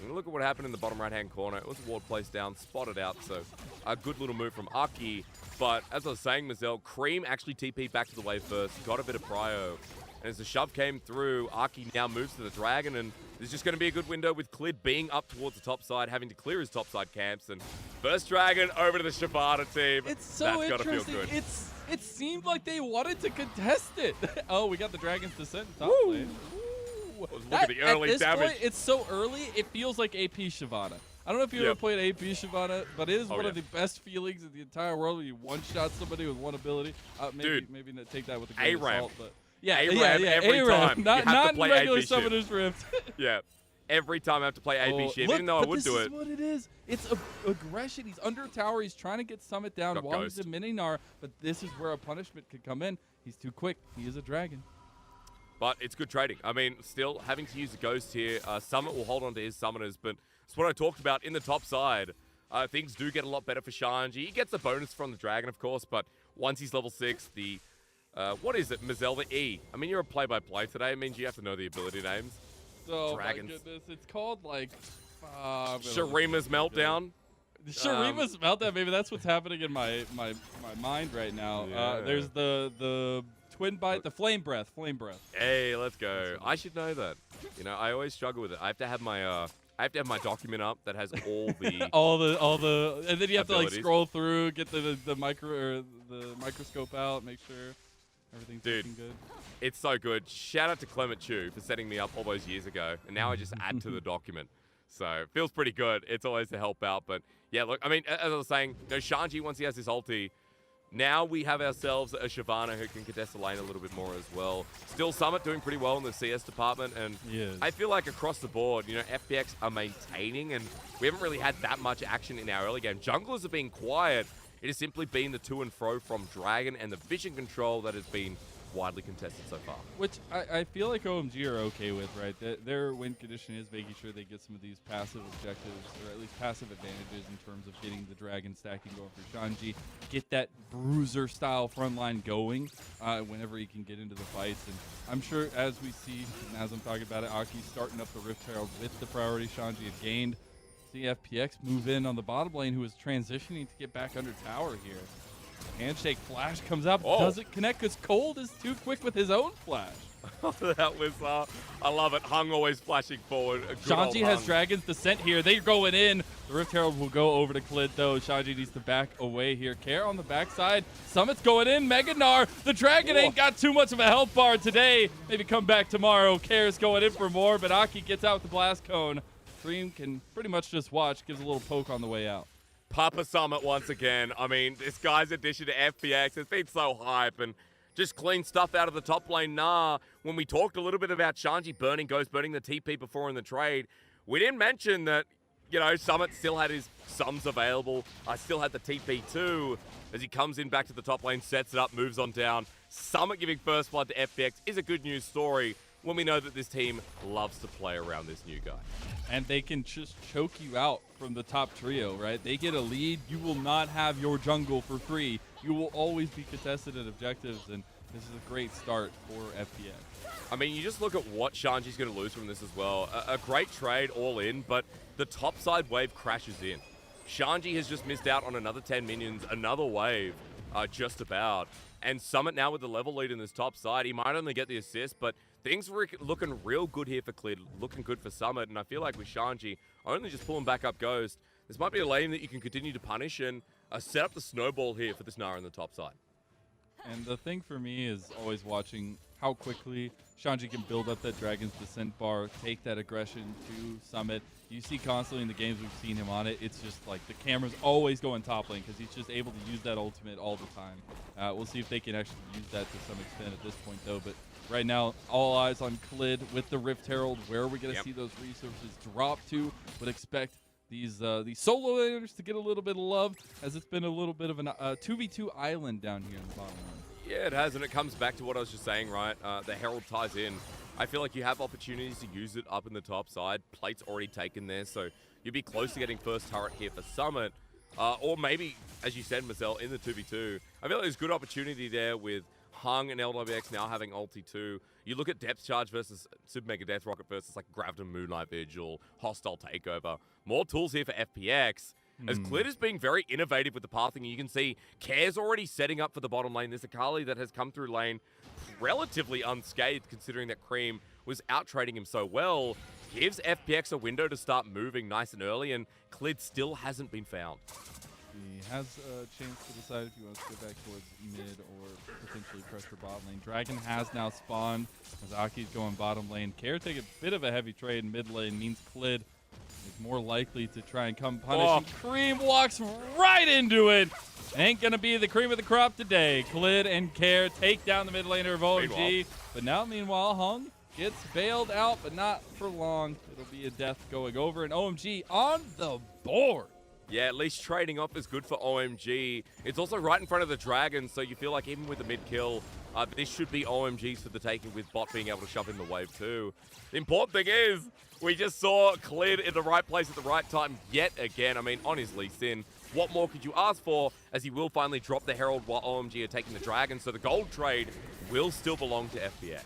Look at what happened in the bottom right-hand corner. It was a ward placed down, spotted out, so a good little move from Aki. But as I was saying, Mazel, Cream actually TP'd back to the wave first, got a bit of prio. And as the shove came through, Aki now moves to the dragon, and there's just going to be a good window with Klid being up towards the top side, having to clear his top side camps, and first dragon over to the Shyvana team. It's so That's interesting. Gotta feel good. It seemed like they wanted to contest it. Oh, we got the dragon's descent in top lane. Look at the early at this damage. Point, it's so early, it feels like AP Shyvana. I don't know if you ever played AP Shyvana, but it is one of the best feelings in the entire world when you one-shot somebody with one ability. Maybe not take that with a grain of salt, but every time. Not in regular AP Summoner's Rift. Yeah. Every time I have to play AP shift, even though I would do it. This is what it is. It's aggression. He's under tower. He's trying to get Summit down while he's in Mininar, but this is where a punishment could come in. He's too quick. He is a dragon. But it's good trading. I mean, still having to use a ghost here. Summit will hold on to his summoners, but it's what I talked about in the top side. Things do get a lot better for Shanji. He gets a bonus from the dragon, of course, but once he's level 6, the what is it, Mazel, the E? I mean, you're a play-by-play today. It means you have to know the ability names. Oh Dragons. my goodness, it's called like Shurima's Meltdown. Shurima's Meltdown. Maybe that's what's happening in my mind right now. There's the twin bite, the flame breath. Hey, let's go. I should know that. I always struggle with it. I have to have my document up that has all the all the, and then you have abilities. to like scroll through, get the microscope out, make sure everything's looking good. It's so good. Shout out to Clement Chu for setting me up all those years ago, and now I just add to the document. So it feels pretty good. It's always to help out, but yeah, look, I mean, as I was saying, Shanji, once he has his ulti, now we have ourselves a Shyvana who can contest the lane a little bit more as well. Still Summit doing pretty well in the CS department, and I feel like across the board, FPX are maintaining, and we haven't really had that much action in our early game. Junglers have been quiet. It has simply been the to and fro from Dragon and the vision control that has been widely contested so far. Which I feel like OMG are okay with, right? Their win condition is making sure they get some of these passive objectives, or at least passive advantages in terms of getting the dragon stacking going for Shanji, get that bruiser style front line going whenever he can get into the fights. And I'm sure as we see, and as I'm talking about it, Aki's starting up the Rift Herald with the priority Shanji had gained. See FPX move in on the bottom lane, who is transitioning to get back under tower here. Handshake flash comes up, Oh. doesn't connect because Cold is too quick with his own flash. That was, I love it. Hung always flashing forward. A good old Shanji has Hung. Dragon's Descent here. They're going in. The Rift Herald will go over to Klid, though. Shanji needs to back away here. Care on the backside. Summit's going in. Meganar. The Dragon ain't got too much of a health bar today. Maybe come back tomorrow. Care's going in for more, but Aki gets out the Blast Cone. Dream can pretty much just watch. Gives a little poke on the way out. Papa Summit once again. I mean, this guy's addition to FPX has been so hype and just clean stuff out of the top lane. Nah, when we talked a little bit about Shanji burning the TP before in the trade, we didn't mention that, you know, Summit still had his sums available. I still had the TP too. As he comes in back to the top lane, sets it up, moves on down. Summit giving first blood to FPX is a good news story when we know that this team loves to play around this new guy. And they can just choke you out from the top trio, right? They get a lead. You will not have your jungle for free. You will always be contested at objectives, and this is a great start for FPX. I mean, you just look at what Shanji's going to lose from this as well. A great trade all in, but the top side wave crashes in. Shanji has just missed out on another 10 minions, another wave, just about. And Summit now with the level lead in this top side. He might only get the assist, but things were looking real good here for Klid, looking good for Summit. And I feel like with Shanji only just pulling back up Ghost, this might be a lane that you can continue to punish and set up the snowball here for this Nara on the top side. And the thing for me is always watching how quickly Shanji can build up that Dragon's Descent bar, take that aggression to Summit. You see constantly in the games we've seen him on it, it's just like the camera's always going top lane because he's just able to use that ultimate all the time. We'll see if they can actually use that to some extent at this point, though. But right now, all eyes on Klid with the Rift Herald. Where are we going to see those resources drop to? Would expect these solo laners to get a little bit of love, as it's been a little bit of a 2v2 island down here in the bottom lane. Yeah, it has, and it comes back to what I was just saying, right? The Herald ties in. I feel like you have opportunities to use it up in the top side. Plate's already taken there, so you'll be close to getting first turret here for Summit. Or maybe, as you said, Marcel, in the 2v2. I feel like there's good opportunity there with Hung and LWX now having ulti too. You look at Depth Charge versus Super Mega Death Rocket versus like Graviton Moonlight Vigil, Hostile Takeover. More tools here for FPX. As Klid is being very innovative with the pathing, you can see Care's already setting up for the bottom lane. There's Akali that has come through lane relatively unscathed, considering that Cream was out-trading him so well. Gives FPX a window to start moving nice and early, and Klid still hasn't been found. He has a chance to decide if he wants to go back towards mid or potentially pressure bottom lane. Dragon has now spawned as Aki's going bottom lane. Care take a bit of a heavy trade in mid lane, means Klid is more likely to try and come punish. Oh. And Cream walks right into it. Ain't gonna be the cream of the crop today. Klid and Care take down the mid laner of OMG. But now, meanwhile, Hung gets bailed out, but not for long. It'll be a death going over, and OMG on the board. Yeah, at least trading off is good for OMG. It's also right in front of the Dragon, so you feel like even with the mid-kill, this should be OMG's for the taking, with Bot being able to shove in the wave too. The important thing is, we just saw Klid in the right place at the right time yet again. I mean, on his Lee Sin, what more could you ask for, as he will finally drop the Herald while OMG are taking the Dragon, so the gold trade will still belong to FPX.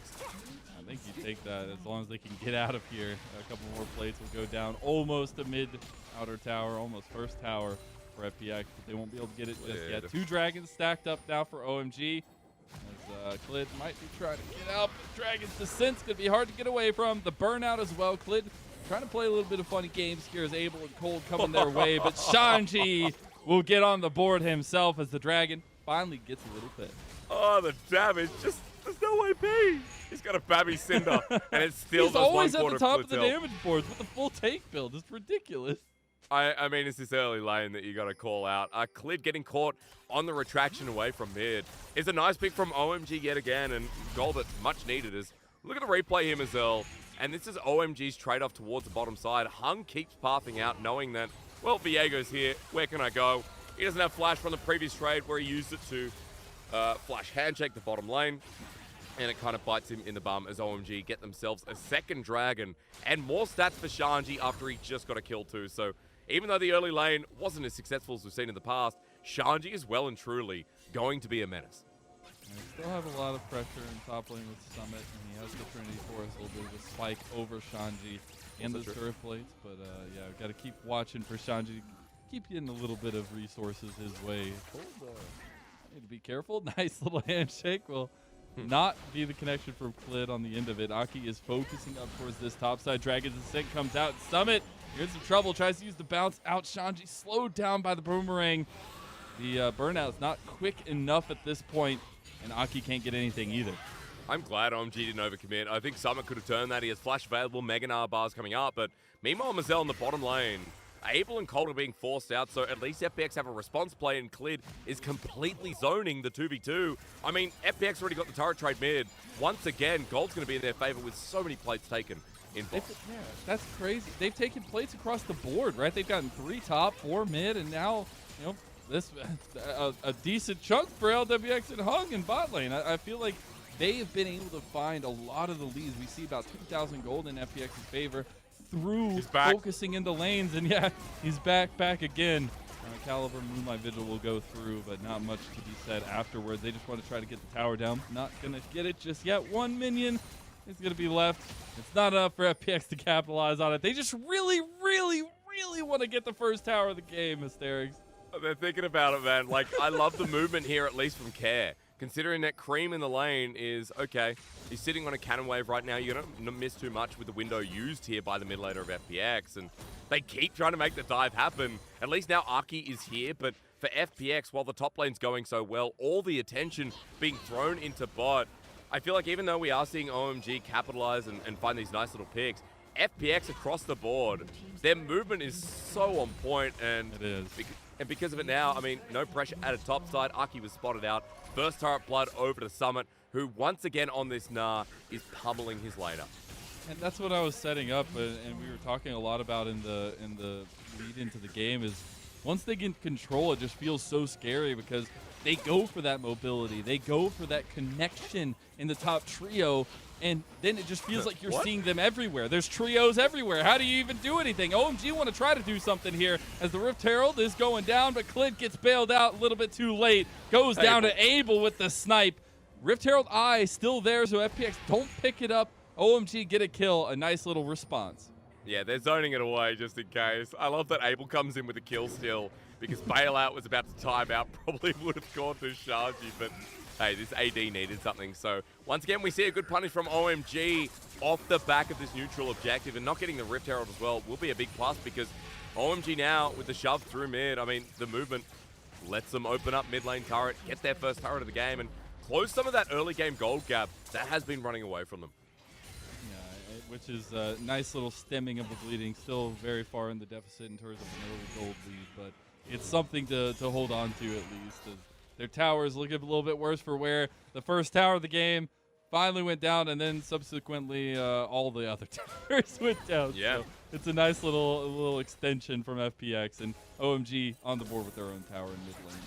I think you take that as long as they can get out of here. A couple more plates will go down. Almost a mid outer tower, almost first tower for FPX, but they won't be able to get it just yet. Two Dragons stacked up now for OMG. As Klid might be trying to get out, but Dragon's Descent's going to be hard to get away from. The burnout as well. Klid trying to play a little bit of funny games here as Abel and Cold coming their way, but Shanji will get on the board himself as the Dragon finally gets a little bit. Oh, the damage. Just, there's no way P. He's got a Babby Cinder, and it's still He's does always one at the quarter top of the Flitzel. damage boards with the full take build. It's ridiculous. I mean, it's this early lane that you got to call out. Klid getting caught on the retraction away from mid. It's a nice pick from OMG yet again, and goal that's much needed is, look at the replay here, Mazel. And this is OMG's trade-off towards the bottom side. Hung keeps pathing out, knowing that, well, Viego's here. Where can I go? He doesn't have flash from the previous trade where he used it to flash handshake the bottom lane. And it kind of bites him in the bum as OMG get themselves a second Dragon and more stats for Shanji after he just got a kill too. So even though the early lane wasn't as successful as we've seen in the past, Shanji is well and truly going to be a menace. And they still have a lot of pressure in top lane with Summit, and he has the Trinity Force, a little bit of a spike over Shanji and the turret plates. But yeah, we've got to keep watching for Shanji, keep getting a little bit of resources his way. Need to be careful. Nice little handshake will not be the connection from Klid on the end of it. Aki is focusing up towards this top side. Dragon's Ascent comes out. Summit, you're in some trouble. Tries to use the bounce out. Shanji slowed down by the boomerang. The burnout is not quick enough at this point, and Aki can't get anything either. I'm glad OMG didn't overcommit. I think Summit could have turned that. He has flash available, Meganar bars coming up, but meanwhile, Mazel in the bottom lane. Abel and Cold are being forced out, so at least FPX have a response play, and Klid is completely zoning the 2v2. I mean, FPX already got the turret trade mid. Once again, Gold's going to be in their favor with so many plates taken in bot. Yeah, that's crazy. They've taken plates across the board, right? They've gotten 3 top, 4 mid, and now, you know, this a decent chunk for LWX and Hung in bot lane. I feel like they have been able to find a lot of the leads. We see about 2,000 gold in FPX's favor through focusing into lanes, and yeah, he's back again. Caliber Moonlight Vigil will go through, but not much to be said afterwards. They just want to try to get the tower down. Not going to get it just yet. 1 minion is going to be left. It's not enough for FPX to capitalize on it. They just really want to get the first tower of the game, Hysterics. They're thinking about it, man. Like, I love the movement here, at least from Care. Considering that Cream in the lane is, okay, he's sitting on a cannon wave right now. You don't miss too much with the window used here by the mid laner of FPX. And they keep trying to make the dive happen. At least now Aki is here, but for FPX, while the top lane's going so well, all the attention being thrown into bot. I feel like even though we are seeing OMG capitalize and find these nice little picks, FPX across the board, their movement is so on point, and it is. And because of it now, I mean, no pressure at a top side. Aki was spotted out. First turret blood over to Summit, who once again on this Gnar is pummeling his laner. And that's what I was setting up, and we were talking a lot about in the lead into the game is once they get control, it just feels so scary because they go for that mobility. They go for that connection in the top trio, and then it just feels like you're seeing them everywhere. There's trios everywhere. How do you even do anything? OMG want to try to do something here as the Rift Herald is going down, but Klid gets bailed out a little bit too late. Goes down to Abel with the snipe. Rift Herald Eye still there, so FPX don't pick it up. OMG get a kill. A nice little response. Yeah, they're zoning it away just in case. I love that Abel comes in with a kill still because Bailout was about to time out. Probably would have gone to Sharji, but hey, this AD needed something. So once again, we see a good punish from OMG off the back of this neutral objective, and not getting the Rift Herald as well will be a big plus because OMG now with the shove through mid, I mean, the movement lets them open up mid lane turret, get their first turret of the game, and close some of that early game gold gap that has been running away from them. Yeah, which is a nice little stemming of the bleeding. Still very far in the deficit in terms of an early gold lead, but it's something to hold on to at least. Their towers look a little bit worse for wear. The first tower of the game finally went down, and then subsequently all the other towers went down. Yeah. So it's a nice little extension from FPX, and OMG on the board with their own tower in mid lane.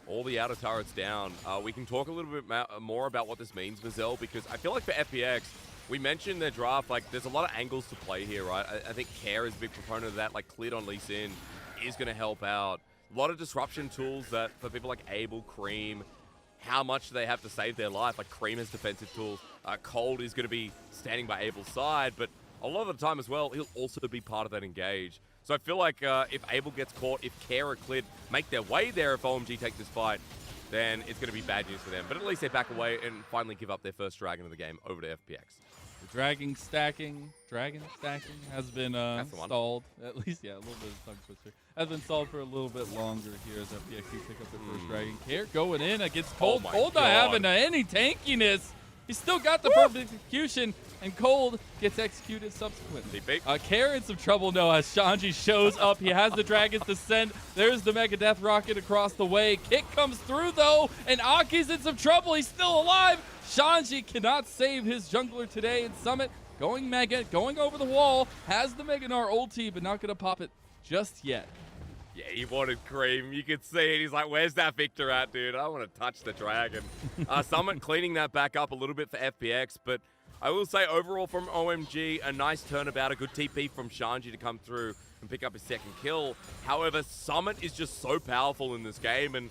All the outer turrets down. We can talk a little bit more about what this means, Mazel, because I feel like for FPX, we mentioned their draft, like there's a lot of angles to play here, right? I think Care is a big proponent of that, like Klid on Lee Sin is going to help out. A lot of disruption tools that for people like Abel, Cream, how much do they have to save their life? Like Cream has defensive tools. Cold is going to be standing by Abel's side, but a lot of the time as well, he'll also be part of that engage. So I feel like if Abel gets caught, if Care or Klid make their way there, if OMG take this fight, then it's going to be bad news for them. But at least they back away and finally give up their first dragon of the game over to FPX. The dragon stacking has been stalled. At least, yeah, a little bit of tongue twister. Has been stalled for a little bit longer here as FPX pick up their first dragon. Care going in against Cold. Cold not having any tankiness. He's still got the perfect execution, and Cold gets executed subsequently. Care in some trouble now as Shanji shows up. He has the Dragon's Descent. There's the Mega Death Rocket across the way. Kick comes through, though, and Aki's in some trouble. He's still alive. Shanji cannot save his jungler today, and Summit going Mega, going over the wall, has the Mega Gnar ulti, but not going to pop it just yet. Yeah, he wanted Cream. You could see it. He's like, where's that Victor at, dude? I want to touch the dragon. Summit cleaning that back up a little bit for FPX, but I will say overall from OMG, a nice turnabout, a good TP from Shanji to come through and pick up his second kill. However, Summit is just so powerful in this game, and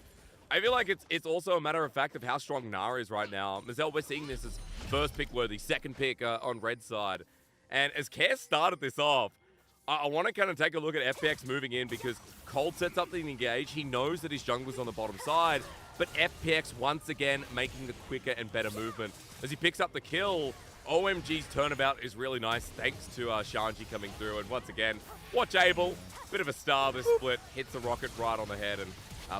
I feel like it's also a matter of fact of how strong Gnar is right now. Mazel, we're seeing this as first pick worthy, second pick on red side. And as Care started this off, I want to kind of take a look at FPX moving in because Cold sets up the engage. He knows that his jungler's on the bottom side. but FPX once again making the quicker and better movement. As he picks up the kill, OMG's turnabout is really nice thanks to Shanji coming through. And once again, watch Abel, bit of a star this split, hits a rocket right on the head, and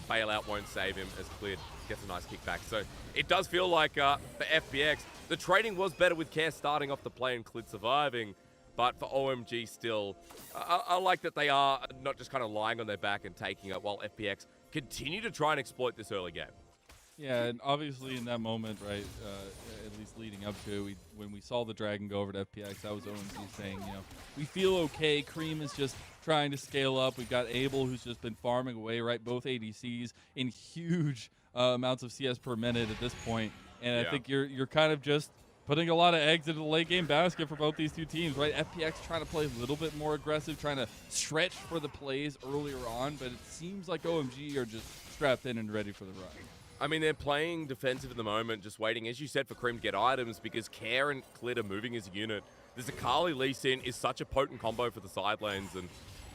bailout won't save him as Cleared gets a nice kickback. So it does feel like for FPX, the trading was better with Care starting off the play and Clid surviving. But for OMG still, I like that they are not just kind of lying on their back and taking it while FPX continue to try and exploit this early game. Yeah, and obviously in that moment, right, at least leading up to it, when we saw the Dragon go over to FPX, that was OMG saying, you know, we feel okay. Cream is just trying to scale up. We've got Abel, who's just been farming away, right, both ADCs in huge amounts of CS per minute at this point. And I think you're kind of just putting a lot of eggs into the late game basket for both these two teams, right? FPX trying to play a little bit more aggressive, trying to stretch for the plays earlier on, but it seems like OMG are just strapped in and ready for the run. I mean, they're playing defensive at the moment, just waiting, as you said, for Cream to get items because Care and Clit are moving as a unit. This Akali Lee Sin is such a potent combo for the side lanes, and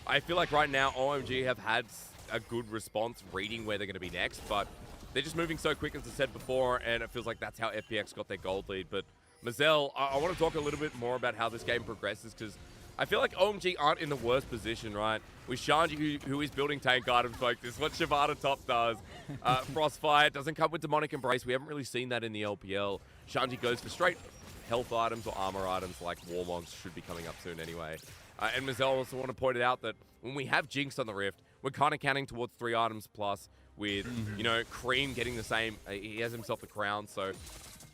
I feel like right now OMG have had a good response reading where they're going to be next, but they're just moving so quick, as I said before, and it feels like that's how FPX got their gold lead. But Mazel, I want to talk a little bit more about how this game progresses because I feel like OMG aren't in the worst position, right? With Shanji, who is building tank items like this, what Shavada top does. Frostfire doesn't come with Demonic Embrace. We haven't really seen that in the LPL. Shanji goes for straight health items or armor items like Warmogs should be coming up soon anyway. And Mazel also want to point it out that when we have Jinx on the Rift, we're kind of counting towards 3 items plus with, you know, Cream getting the same. He has himself the crown, so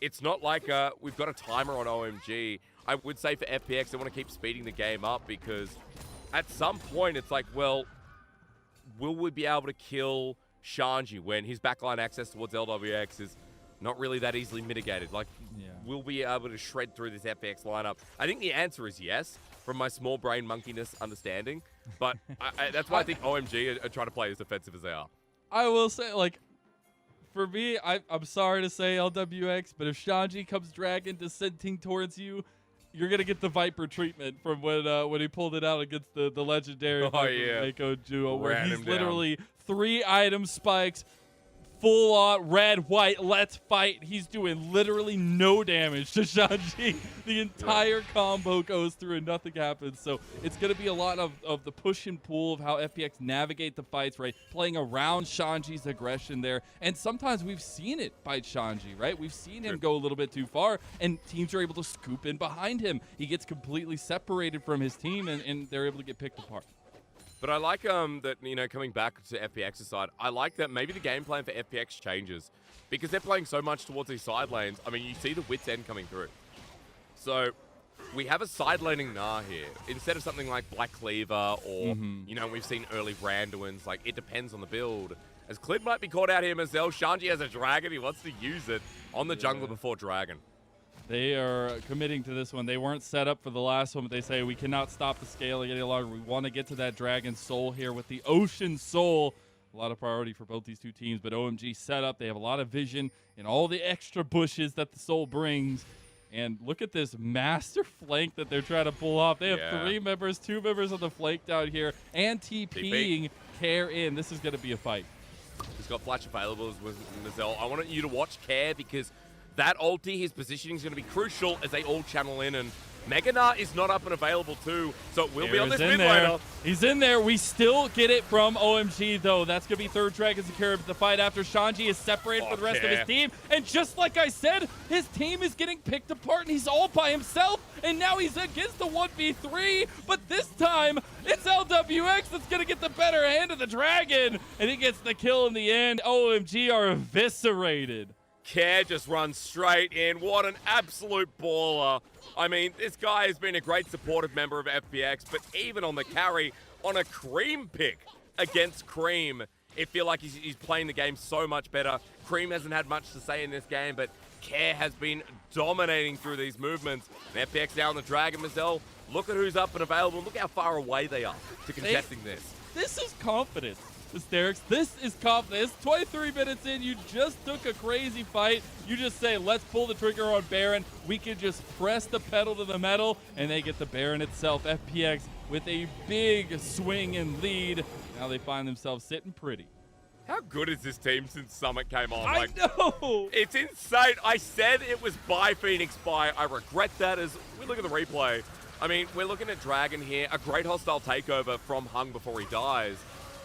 it's not like we've got a timer on OMG. I would say for FPX, they want to keep speeding the game up because at some point it's like, well, will we be able to kill Shanji when his backline access towards LWX is not really that easily mitigated? Like, will we be able to shred through this FPX lineup? I think the answer is yes, from my small brain monkeyness understanding. But that's why I think OMG are trying to play as defensive as they are. I will say, like, for me, I'm sorry to say LWX, but if Shanji comes dragging descending towards you, you're going to get the Viper treatment from when he pulled it out against the legendary Mako duo, where he's literally 3 item spikes, full on red, white, let's fight. He's doing literally no damage to Shanji. The entire combo goes through and nothing happens. So it's going to be a lot of the push and pull of how FPX navigate the fights, right? Playing around Shanji's aggression there. And sometimes we've seen it by Shanji, right? We've seen him go a little bit too far, and teams are able to scoop in behind him. He gets completely separated from his team, and they're able to get picked apart. But I like that, you know, coming back to FPX's side, I like that maybe the game plan for FPX changes because they're playing so much towards these side lanes. I mean, you see the Wit's End coming through. So we have a side laning Gnar here. Instead of something like Black Cleaver or, you know, we've seen early Randuins, like it depends on the build. As Clid might be caught out here, Mazel, Shanji has a Dragon. He wants to use it on the jungler before Dragon. They are committing to this one. They weren't set up for the last one, but they say we cannot stop the scaling any longer. We want to get to that Dragon Soul here with the Ocean Soul. A lot of priority for both these two teams, but OMG set up. They have a lot of vision and all the extra bushes that the Soul brings. And look at this master flank that they're trying to pull off. They have 3 members, 2 members on the flank down here, and TPing Care in. This is going to be a fight. He's got Flash available with Mazel. I want you to watch Care because that ulti, his positioning is going to be crucial as they all channel in, and Mega Gnar is not up and available too, so it will be on this mid laner. He's in there. We still get it from OMG, though. That's going to be 3rd Dragon secure the fight after Shanji is separated from the rest of his team. And just like I said, his team is getting picked apart, and he's all by himself. And now he's against the 1v3, but this time it's LWX that's going to get the better hand of the Dragon. And he gets the kill in the end. OMG are eviscerated. Care just runs straight in. What an absolute baller. I mean, this guy has been a great supportive member of FPX, but even on the carry, on a Cream pick against Cream, it feels like he's playing the game so much better. Cream hasn't had much to say in this game, but Care has been dominating through these movements. And FPX down the Dragon, Mazel. Look at who's up and available. Look how far away they are to contesting this. This is confidence. Hysterics. This is confidence. 23 minutes in, you just took a crazy fight. You just say, let's pull the trigger on Baron. We can just press the pedal to the metal, and they get the Baron itself. FPX with a big swing and lead. Now they find themselves sitting pretty. How good is this team since Summit came on? I know! It's insane. I said it was by Phoenix by. I regret that as we look at the replay. I mean, we're looking at Dragon here. A great hostile takeover from Hung before he dies.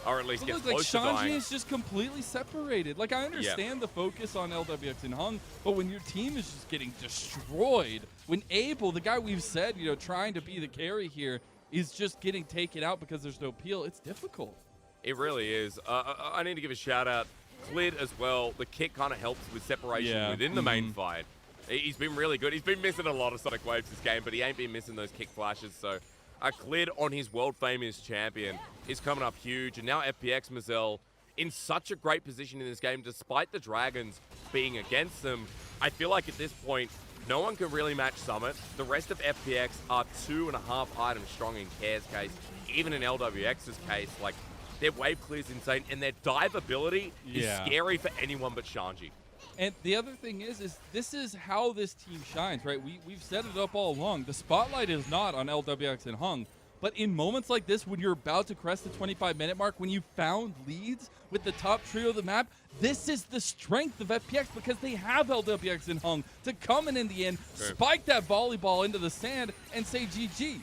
Or at least It gets looks close like to Shanji dying. is just completely separated. Like, I understand the focus on LWX and Hung, but when your team is just getting destroyed, when Abel, the guy we've said, you know, trying to be the carry here, is just getting taken out because there's no peel, it's difficult. It really is. I need to give a shout out. Clid as well. The kick kind of helps with separation within the main fight. He's been really good. He's been missing a lot of Sonic Waves this game, but he ain't been missing those kick flashes. So Clid on his world famous champion is coming up huge. And now FPX Mazel in such a great position in this game, despite the Dragons being against them. I feel like at this point, no one can really match Summit. The rest of FPX are 2.5 items strong in Care's case. Even in LWX's case, like, their wave clear is insane, and their dive ability is scary for anyone but Shanji. And the other thing is this is how this team shines, right? We've set it up all along. The spotlight is not on LWX and Hung, but in moments like this, when you're about to crest the 25-minute mark, when you found leads with the top trio of the map, this is the strength of FPX because they have LWX and Hung to come in the end, spike that volleyball into the sand, and say GG.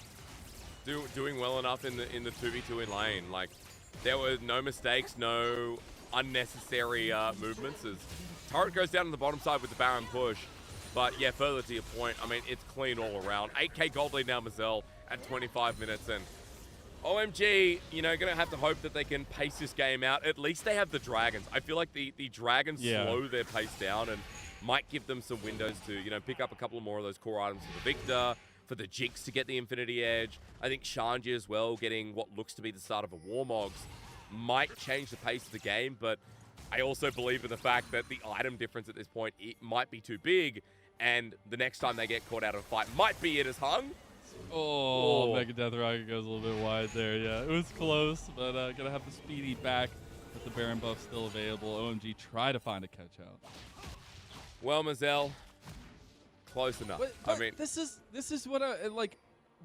Doing well enough in the 2v2 in lane. Like, there were no mistakes, no unnecessary movements as Turret goes down on the bottom side with the Baron push. But yeah, further to your point, I mean, it's clean all around. 8k gold lead now, Mazel, at 25 minutes. And OMG, you know, going to have to hope that they can pace this game out. At least they have the Dragons. I feel like the Dragons slow their pace down and might give them some windows to, you know, pick up a couple more of those core items for the Victor, for the Jinx to get the Infinity Edge. I think Shanji as well, getting what looks to be the start of a Warmogs, might change the pace of the game, but I also believe in the fact that the item difference at this point, it might be too big, and the next time they get caught out of a fight might be it as Hung. Oh, Mega Death Rocket goes a little bit wide there. Yeah, it was close, but gonna have the Speedy back with the Baron buff still available. OMG try to find a catch out. Well, Mazel, close enough. But I mean, this is what I like.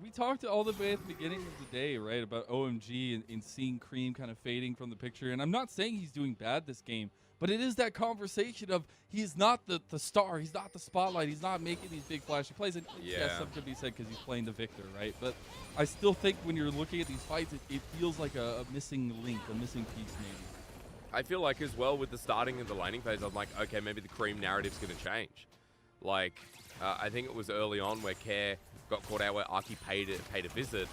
We talked all the way at the beginning of the day, right, about OMG and seeing Cream kind of fading from the picture. And I'm not saying he's doing bad this game, but it is that conversation of he's not the star, he's not the spotlight, he's not making these big flashy plays. And yes, something could be said because he's playing the Victor, right? But I still think when you're looking at these fights, it feels like a missing link, a missing piece maybe. I feel like as well with the starting of the laning phase, I'm like, okay, maybe the Cream narrative's going to change. Like, I think it was early on where Care got caught out where Aki paid a visit.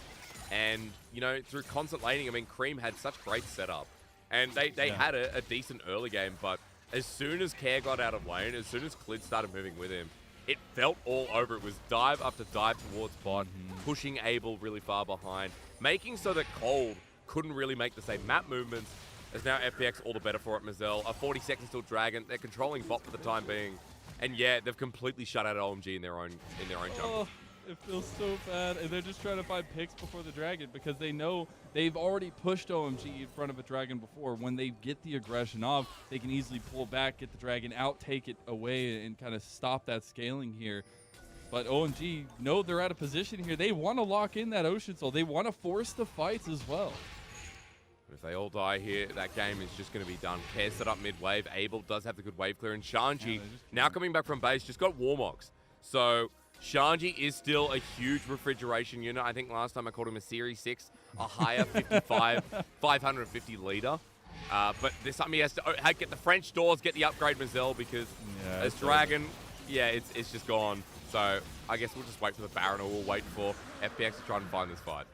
And, you know, through constant laning, I mean, Cream had such great setup. And they had a decent early game, but as soon as Care got out of lane, as soon as Clid started moving with him, it felt all over. It was dive after dive towards bot, pushing Abel really far behind, making so that Cold couldn't really make the same map movements. As now FPX all the better for it, Mazel. A 40 seconds till Dragon. They're controlling bot for the time being. And yeah, they've completely shut out OMG in their own jungle. It feels so bad, and they're just trying to find picks before the Dragon because they know they've already pushed OMG in front of a Dragon before. When they get the aggression off, they can easily pull back, get the Dragon out, take it away, and kind of stop that scaling here. But OMG know they're out of position here. They want to lock in that Ocean Soul. They want to force the fights as well. If they all die here, that game is just going to be done. Care set up mid-wave. Abel does have the good wave clear. And Shanji, now coming back from base, just got Warmogs. So Shanji is still a huge refrigeration unit. I think last time I called him a Series 6, a higher 550 leader. But this time he has to get the French doors, get the upgrade Mazel, because as Dragon, it's just gone. So I guess we'll just wait for the Baron, or we'll wait for FPX to try and find this fight.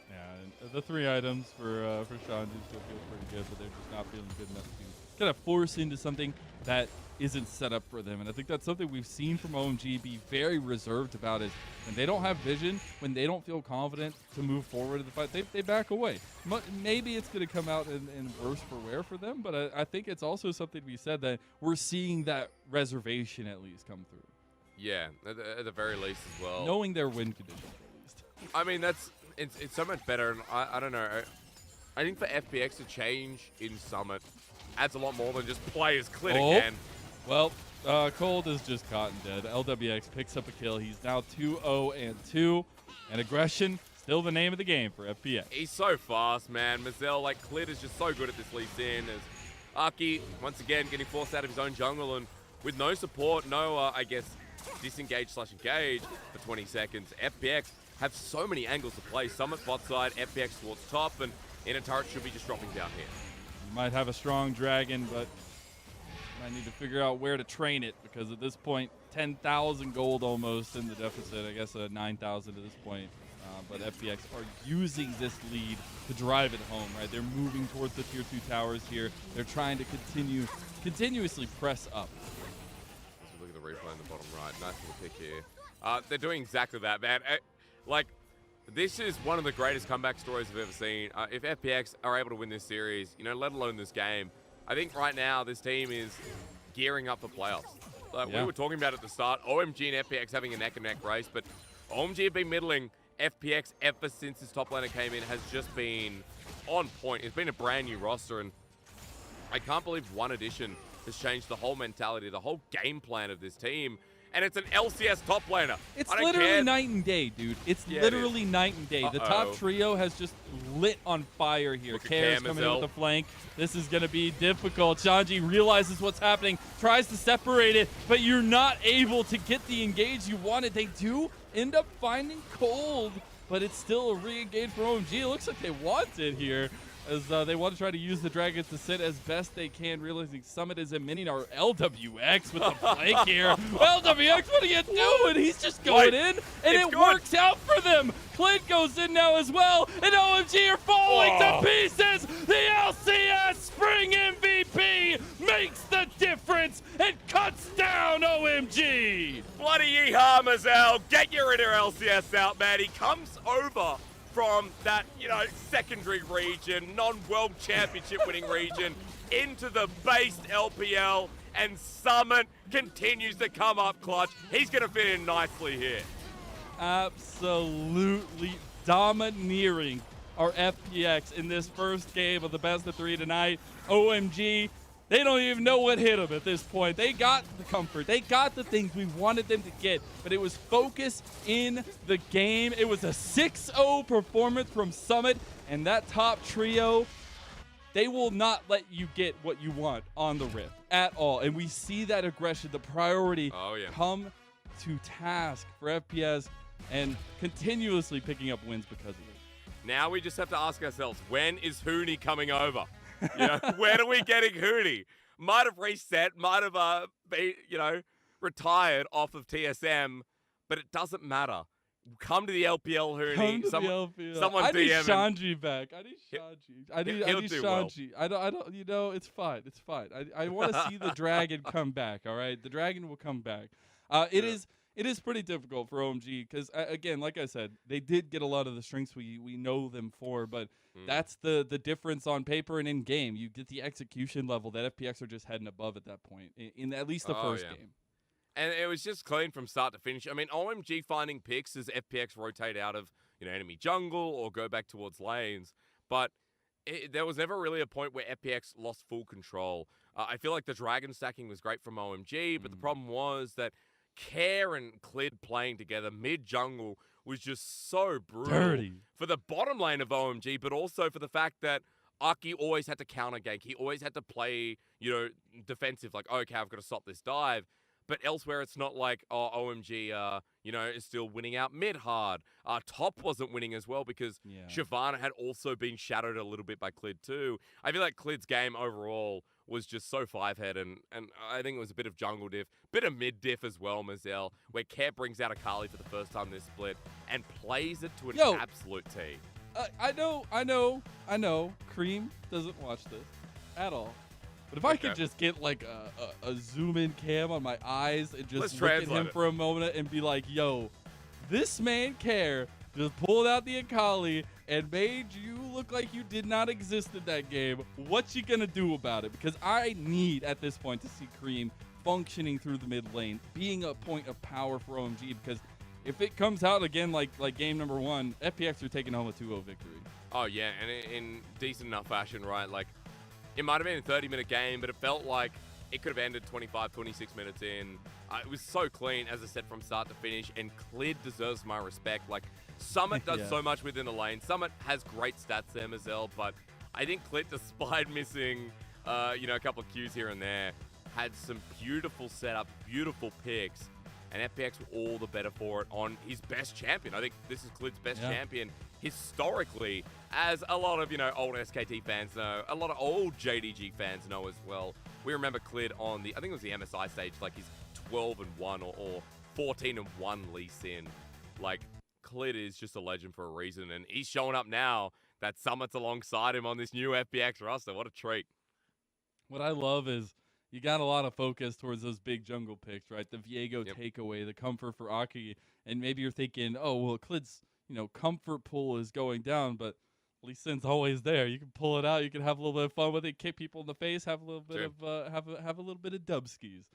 Yeah, the 3 items for Shanji still feel pretty good, but they're just not feeling good enough to kind of force into something that isn't set up for them. And I think that's something we've seen from OMG be very reserved about, is when they don't have vision, when they don't feel confident to move forward in the fight, they back away. Maybe it's going to come out in worse for wear for them, but I think it's also something we said that we're seeing that reservation at least come through. Yeah, at the very least as well. Knowing their win conditions at least. I mean, it's so much better, and I don't know. I think for FPX to change in Summit adds a lot more than just play as Clid again. Well, Cold is just caught and dead. LWX picks up a kill. He's now 2-0-2, and aggression still the name of the game for FPX. He's so fast, man. Mazel, like, Clid is just so good at this Lee Sin. As Aki, once again, getting forced out of his own jungle, and with no support, no, I guess, disengage/engage for 20 seconds. FPX have so many angles to play. Some at bot side, FPX towards top, and in a turret should be just dropping down here. You might have a strong dragon, but might need to figure out where to train it, because at this point, 10,000 gold almost in the deficit. I guess 9,000 at this point. But FPX are using this lead to drive it home, right? They're moving towards the tier 2 towers here. They're trying to continuously press up. Look at the replay in the bottom right. Nice little pick here. They're doing exactly that, man. This is one of the greatest comeback stories I've ever seen. If FPX are able to win this series, let alone this game, I think right now this team is gearing up for playoffs. We were talking about at the start, OMG and FPX having a neck-and-neck race, but OMG have been middling. FPX, ever since his top laner came in, has just been on point. It's been a brand new roster, and I can't believe one addition has changed the whole mentality, the whole game plan of this team. And it's an LCS top laner. It's literally night and day, dude. It's literally night and day. The top trio has just lit on fire here. Kair's coming in with the flank. This is going to be difficult. Shanji realizes what's happening, tries to separate it, but you're not able to get the engage you wanted. They do end up finding Cold, but it's still a re-engage for OMG. It looks like they want it here, as they want to try to use the dragons to sit as best they can, realizing Summit is emitting our LWX with the flank here. LWX, what are you doing? He's just going in, and it works out for them. Clint goes in now as well, and OMG are falling to pieces. The LCS Spring MVP makes the difference and cuts down OMG. Bloody yeehaw, Mazel. Get your inner LCS out, man. He comes over from that, secondary region, non-world championship winning region, into the based LPL, and Summit continues to come up clutch. He's going to fit in nicely here. Absolutely domineering our FPX in this first game of the best of 3 tonight. OMG, they don't even know what hit them at this point. They got the comfort. They got the things we wanted them to get, but it was focus in the game. It was a 6-0 performance from Summit, and that top trio, they will not let you get what you want on the Rift at all. And we see that aggression, the priority, come to task for FPS and continuously picking up wins because of it. Now we just have to ask ourselves, when is Hooney coming over? When are we getting Hooney? Might have reset, might have retired off of TSM, but it doesn't matter. Come to the LPL, Hooney. Come to the LPL. Someone I need DM Shanji back. I need Shanji. I need Shanji. Well. I don't. It's fine. It's fine. I want to see the dragon come back. All right, the dragon will come back. It is pretty difficult for OMG because, again, like I said, they did get a lot of the strengths we know them for, but that's the difference on paper and in game. You get the execution level that FPX are just heading above at that point in at least the first game. And it was just clean from start to finish. I mean, OMG finding picks as FPX rotate out of enemy jungle or go back towards lanes, but there was never really a point where FPX lost full control. I feel like the dragon stacking was great from OMG, but the problem was that Kair and Clid playing together mid-jungle was just so brutal. Dirty. For the bottom lane of OMG, but also for the fact that Aki always had to counter gank. He always had to play, defensive, like, okay, I've got to stop this dive. But elsewhere, it's not like, OMG, is still winning out mid hard. Top wasn't winning as well because Shyvana had also been shadowed a little bit by Clid too. I feel like Clid's game overall was just so five-head, and I think it was a bit of jungle diff, bit of mid diff as well, Mazel, where Care brings out Akali for the first time this split and plays it to an absolute T. I know. Cream doesn't watch this at all. But if I could just get like a zoom in cam on my eyes and just look at him for a moment and be like, yo, this man Care just pulled out the Akali and made you look like you did not exist in that game. What you gonna do about it? Because I need at this point to see Cream functioning through the mid lane, being a point of power for OMG, because if it comes out again like game number 1, FPX are taking home a 2-0 victory. Oh yeah, and in decent enough fashion, right? Like, it might have been a 30-minute game, but it felt like it could have ended 25, 26 minutes in. It was so clean, as I said, from start to finish, and Clid deserves my respect. Like, Summit does so much within the lane. Summit has great stats there, Mazel, but I think Clid, despite missing a couple of cues here and there. Had some beautiful setup, beautiful picks, and FPX were all the better for it on his best champion. I think this is Clid's best champion historically, as a lot of, old SKT fans know, a lot of old JDG fans know as well. We remember Clid on I think it was the MSI stage, like his 12-1 or 14-1 Lee Sin. Like, Clid is just a legend for a reason, and he's showing up now that Summit's alongside him on this new FPX roster. What a treat. What I love is you got a lot of focus towards those big jungle picks, right? The Viego takeaway, the comfort for Aki, and maybe you're thinking, oh, well, Clid's, comfort pool is going down, but Lee Sin's always there. You can pull it out. You can have a little bit of fun with it, kick people in the face, have a little bit of have a little bit of dub skis.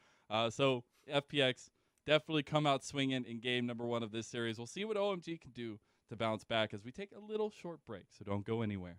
So FPX definitely come out swinging in game number 1 of this series. We'll see what OMG can do to bounce back as we take a little short break. So don't go anywhere.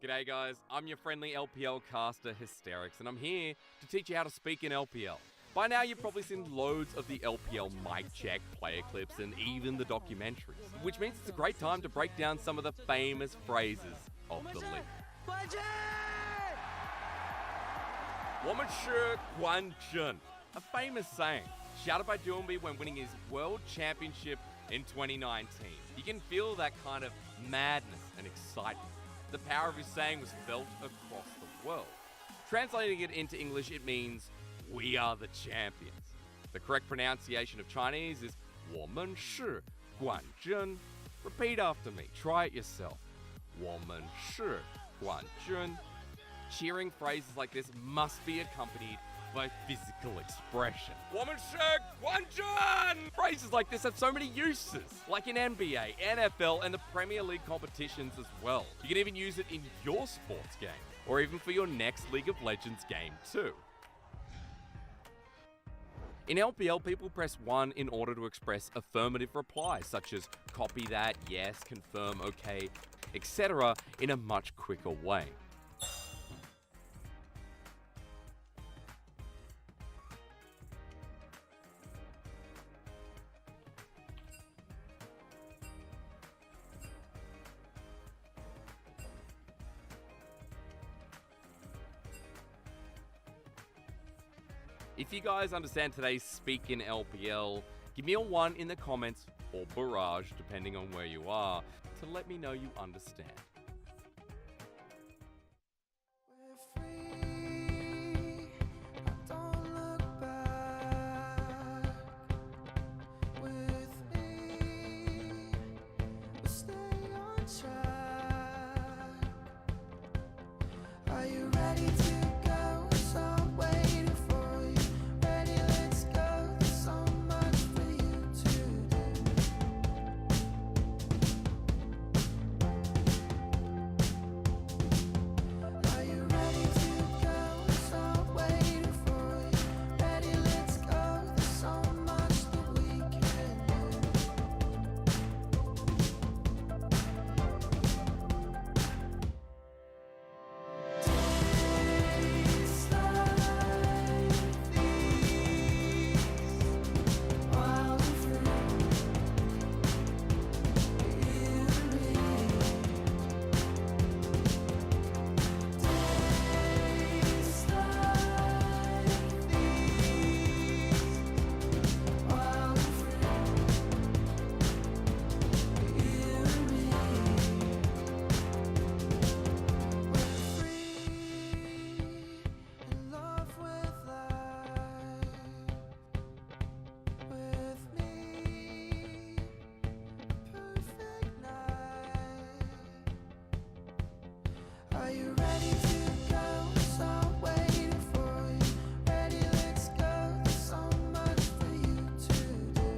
G'day guys, I'm your friendly LPL caster Hysterics, and I'm here to teach you how to speak in LPL. By now you've probably seen loads of the LPL mic check, player clips, and even the documentaries, which means it's a great time to break down some of the famous phrases of the league. 我们是冠军, a famous saying, shouted by Doomby when winning his World Championship in 2019. You can feel that kind of madness and excitement. The power of his saying was felt across the world. Translating it into English, it means, we are the champions. The correct pronunciation of Chinese is 我们是冠军. Repeat after me. Try it yourself. 我们是冠军. Cheering phrases like this must be accompanied by physical expression. 我们是冠军! Phrases like this have so many uses, like in NBA, NFL, and the Premier League competitions as well. You can even use it in your sports game, or even for your next League of Legends game too. In LPL, people press 1 in order to express affirmative replies, such as copy that, yes, confirm, okay, etc. in a much quicker way. If you guys understand today's speak in LPL, give me a 1 in the comments, or barrage, depending on where you are, to let me know you understand. Are you ready to go? So I'm waiting for you. Ready, let's go. There's so much for you to do. Are you ready to go? So I'm waiting for you. Ready, let's go. There's so much that we can do. Are you ready to go? So I'm waiting for you. Ready, let's go. There's so much for you to do.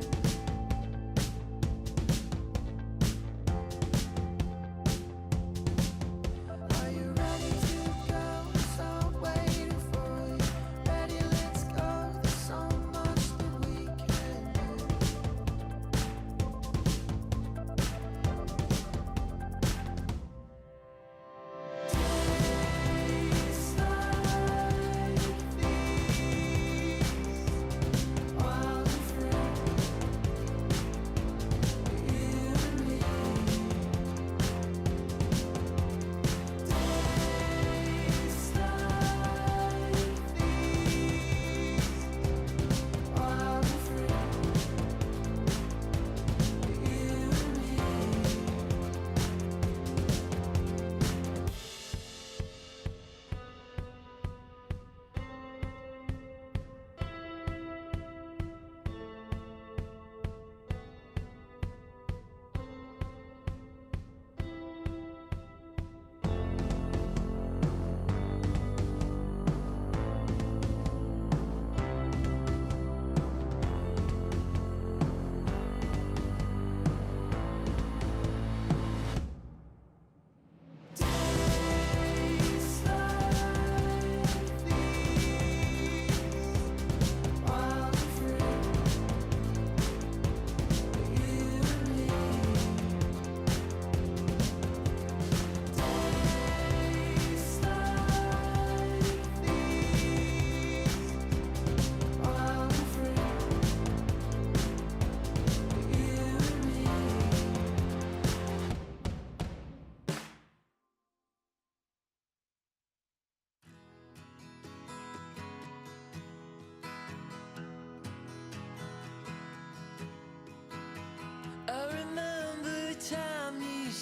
Are you ready to go? So I'm waiting for you. Ready, let's go. There's so much that we can do.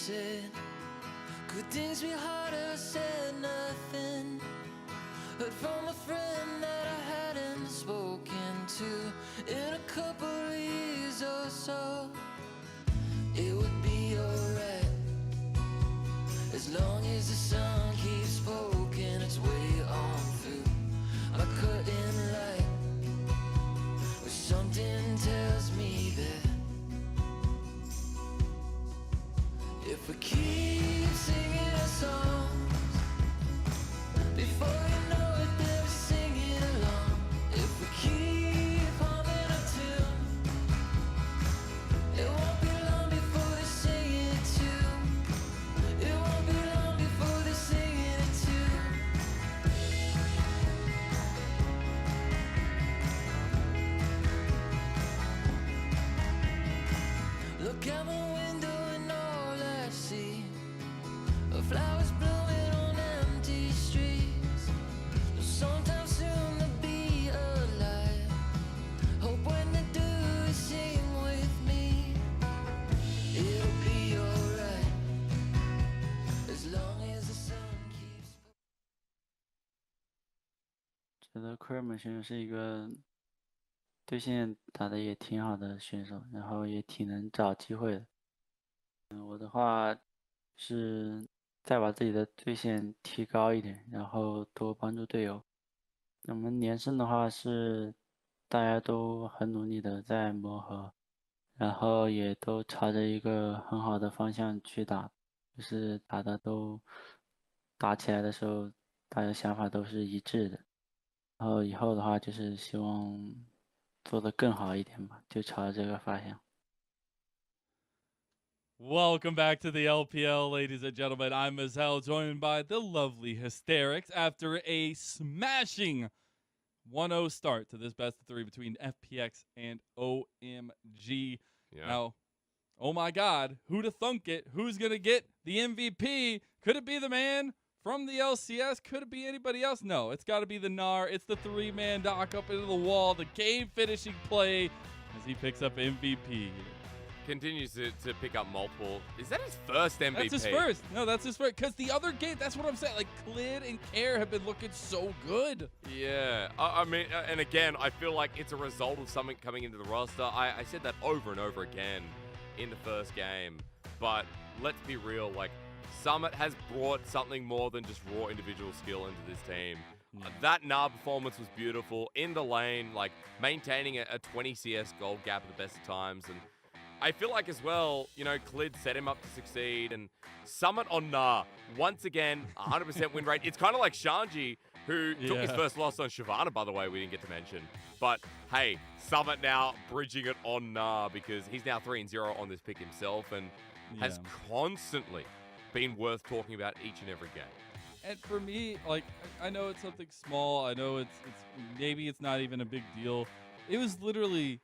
said, could things be harder? Said nothing. Heard from a friend that I hadn't spoken to in a couple of years or so. It would be alright as long as the sun keeps poking its way on through my curtain light. But something tells me that if we keep singing our songs, before you know it, they'll be singing along. If we keep humming a tune, it won't be long before they sing it too. It won't be long before they sing it too. Look out my window and all I see are flowers blooming on empty streets. Sometime soon they'll be alive. Hope when they do, they sing with me. It'll be alright as long as the sun keeps. 觉得科尔姆选手是一个对线打得也挺好的选手，然后也挺能找机会的。我的话是再把自己的对线提高一点，然后多帮助队友。我们连胜的话是大家都很努力的在磨合，然后也都朝着一个很好的方向去打，就是打起来的时候，大家想法都是一致的。然后以后的话就是希望做得更好一点吧，就朝着这个方向。Welcome back to the LPL, ladies and gentlemen. I'm Mazel, joined by the lovely Hysterics after a smashing 1-0 start to this best of three between FPX and OMG. Yeah. Now, oh my God, who'd have thunk it? Who's going to get the MVP? Could it be the man from the LCS? Could it be anybody else? No, it's got to be the Gnar. It's the three-man dock up into the wall, the game-finishing play as he picks up MVP. Continues to pick up multiple. Is that his first MVP? That's his first. No, that's his first. Because the other game, that's what I'm saying. Like, Clid and Care have been looking so good. Yeah. I mean, and again, I feel like it's a result of something coming into the roster. I said that over and over again in the first game. But let's be real. Like, Summit has brought something more than just raw individual skill into this team. That Gnar performance was beautiful. In the lane, like, maintaining a 20 CS gold gap at the best of times. And I feel like as well, you know, Clid set him up to succeed, and Summit on Gnar, once again, 100% win rate. It's kind of like Shanji, who took his first loss on Shyvana, by the way, we didn't get to mention. But hey, Summit now bridging it on Gnar because he's now 3-0 on this pick himself and has constantly been worth talking about each and every game. And for me, like, I know it's something small. I know it's maybe it's not even a big deal. It was literally,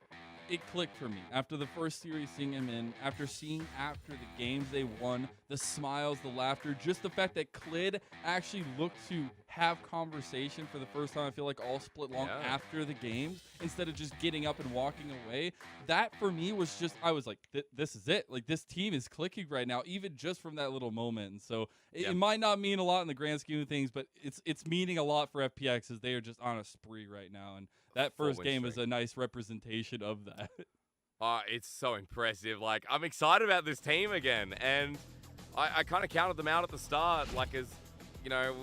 it clicked for me after the first series, seeing him in, after seeing after the games they won, the smiles, the laughter, just the fact that Clid actually looked to have conversation for the first time, I feel like all split long after the games, instead of just getting up and walking away. That for me was just, I was like, this is it. Like, this team is clicking right now, even just from that little moment. And so it might not mean a lot in the grand scheme of things, but it's meaning a lot for FPX as they are just on a spree right now. And that first game is a nice representation of that. It's so impressive. Like, I'm excited about this team again. And I kind of counted them out at the start, like, as, you know,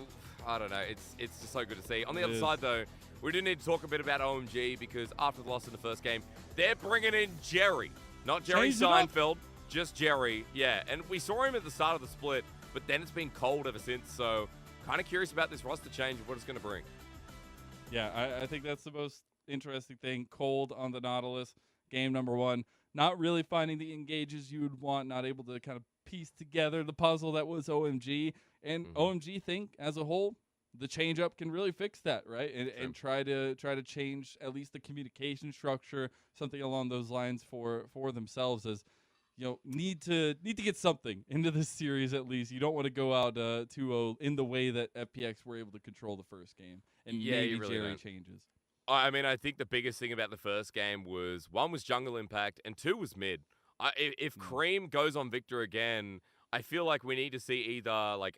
I don't know. It's just so good to see. On the other side, though, we do need to talk a bit about OMG because after the loss in the first game, they're bringing in Jerry. Not Jerry Seinfeld, just Jerry. Yeah, and we saw him at the start of the split, but then it's been cold ever since. So kind of curious about this roster change and what it's going to bring. Yeah, I think that's the most interesting thing. Cold on the Nautilus, game number one. Not really finding the engages you would want, not able to kind of piece together the puzzle that was OMG. And OMG think, as a whole, the change-up can really fix that, right? And try to change at least the communication structure, something along those lines for themselves, as you know, need to get something into this series at least. You don't want to go out 2-0 in the way that FPX were able to control the first game. And maybe really Jerry changes. I mean, I think the biggest thing about the first game was, one was jungle impact, and two was mid. If Cream goes on Victor again, I feel like we need to see either like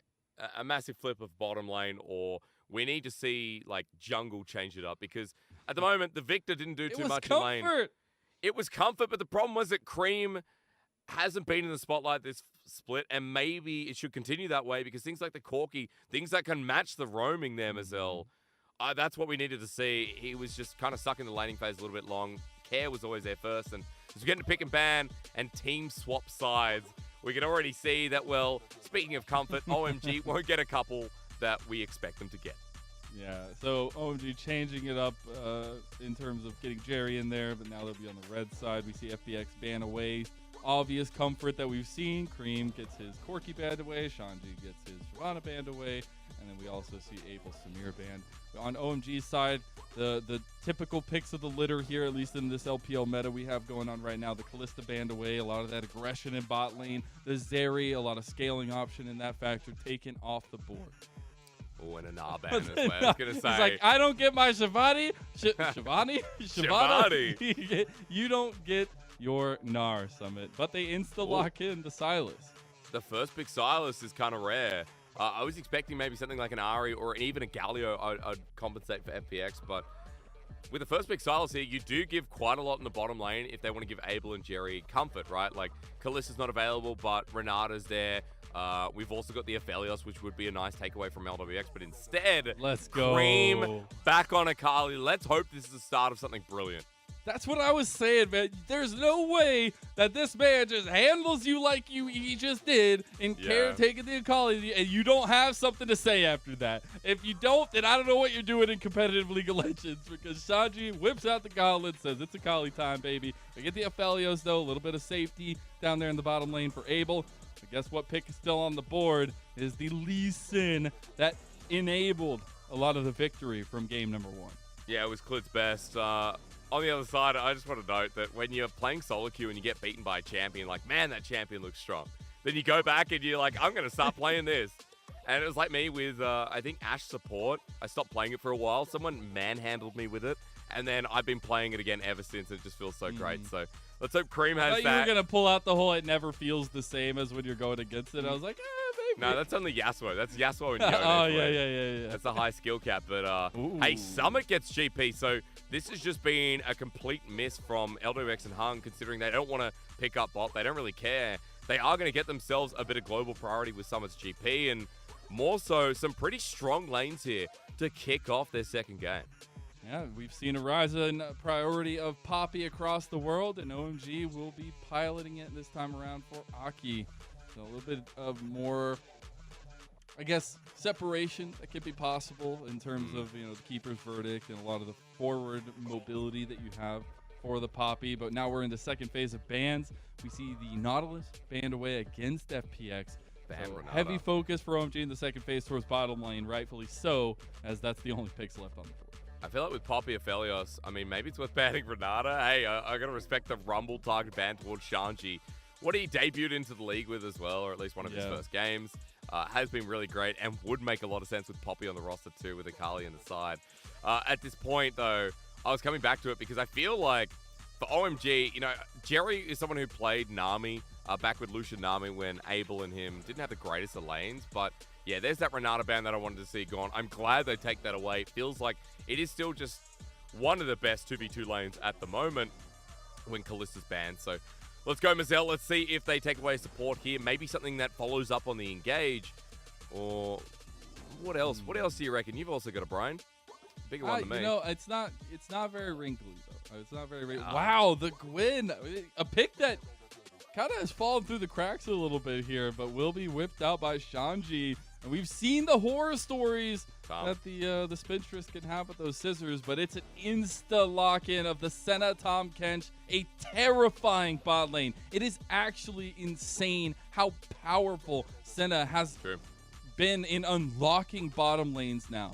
a massive flip of bottom lane, or we need to see like jungle change it up, because at the moment the Victor didn't do too much in lane. It was comfort, but the problem was that Cream hasn't been in the spotlight this split, and maybe it should continue that way, because things like the Corki, things that can match the roaming there, Mazel, that's what we needed to see. He was just kind of stuck in the laning phase a little bit long. Care was always there first, and as we get into pick and ban and team swap sides, we can already see that, well, speaking of comfort, OMG won't get a couple that we expect them to get. Yeah, so OMG changing it up in terms of getting Jerry in there, but now they'll be on the red side. We see FPX ban away. Obvious comfort that we've seen. Cream gets his Corki banned away. Shanji gets his Shyvana banned away. And then we also see Abel Samir banned. On OMG's side, the typical picks of the litter here, at least in this LPL meta we have going on right now. The Kalista banned away. A lot of that aggression in bot lane. The Zeri, a lot of scaling option in that factor, taken off the board. Oh, and a Nah ban as well. I was going to say. He's like, I don't get my Shivani. Shivani? Shivani. You don't get your Gnar, Summit. But they insta-lock in the Sylas. The first big Sylas is kind of rare. I was expecting maybe something like an Ari or even a Galio I'd compensate for FPX, but with the first big Sylas here, you do give quite a lot in the bottom lane if they want to give Abel and Jerry comfort, right? Like, Kalista's not available, but Renata's there. We've also got the Aphelios, which would be a nice takeaway from LWX, but instead, let's go. Cream back on Akali. Let's hope this is the start of something brilliant. That's what I was saying, man. There's no way that this man just handles you like he just did in taking the Akali, and you don't have something to say after that. If you don't, then I don't know what you're doing in competitive League of Legends, because Shanji whips out the gauntlet, says it's Akali time, baby. We get the Aphelios, though, a little bit of safety down there in the bottom lane for Abel. But guess what pick is still on the board is the Lee Sin that enabled a lot of the victory from game number 1. Yeah, it was Klid's best. On the other side, I just want to note that when you're playing solo queue and you get beaten by a champion, like, man, that champion looks strong. Then you go back and you're like, I'm going to start playing this. And it was like me with, I think, Ashe support. I stopped playing it for a while. Someone manhandled me with it. And then I've been playing it again ever since. It just feels so great. So let's hope Cream has that. You were going to pull out the whole it never feels the same as when you're going against it. I was like, maybe. No, that's only Yasuo. That's Yasuo and Yone. Oh, yeah. That's a high skill cap. But, hey, Summit gets GP. So this has just been a complete miss from LWX and Hung, considering they don't want to pick up bot. They don't really care. They are going to get themselves a bit of global priority with Summit's GP, and more so, some pretty strong lanes here to kick off their second game. Yeah, we've seen a rise in priority of Poppy across the world, and OMG will be piloting it this time around for Aki. So a little bit of more, I guess, separation that could be possible in terms of, the keeper's verdict and a lot of the forward mobility that you have for the Poppy. But now we're in the second phase of bans. We see the Nautilus banned away against FPX. So heavy focus for OMG in the second phase towards bottom lane, rightfully so, as that's the only picks left on the board. I feel like with Poppy Aphelios, I mean, maybe it's worth banning Renata. Hey, I got to respect the Rumble target ban towards Shanji. What he debuted into the league with as well, or at least one of his first games, has been really great and would make a lot of sense with Poppy on the roster too, with Akali on the side. At this point, though, I was coming back to it because I feel like for OMG, Jerry is someone who played Nami back with Lucian Nami when Abel and him didn't have the greatest of lanes, but yeah, there's that Renata ban that I wanted to see gone. I'm glad they take that away. It feels like it is still just one of the best 2v2 lanes at the moment when Kalista's banned. So let's go, Mazel. Let's see if they take away support here. Maybe something that follows up on the engage. Or what else? What else do you reckon? You've also got a brain. Bigger one than me. It's not very wrinkly, though. It's not very wrinkly. Wow, the Gwyn. A pick that kind of has fallen through the cracks a little bit here, but will be whipped out by Shanji. And we've seen the horror stories that the spinstress can have with those scissors, but it's an insta lock-in of the Senna Tahm Kench, a terrifying bot lane. It is actually insane how powerful Senna has been in unlocking bottom lanes now.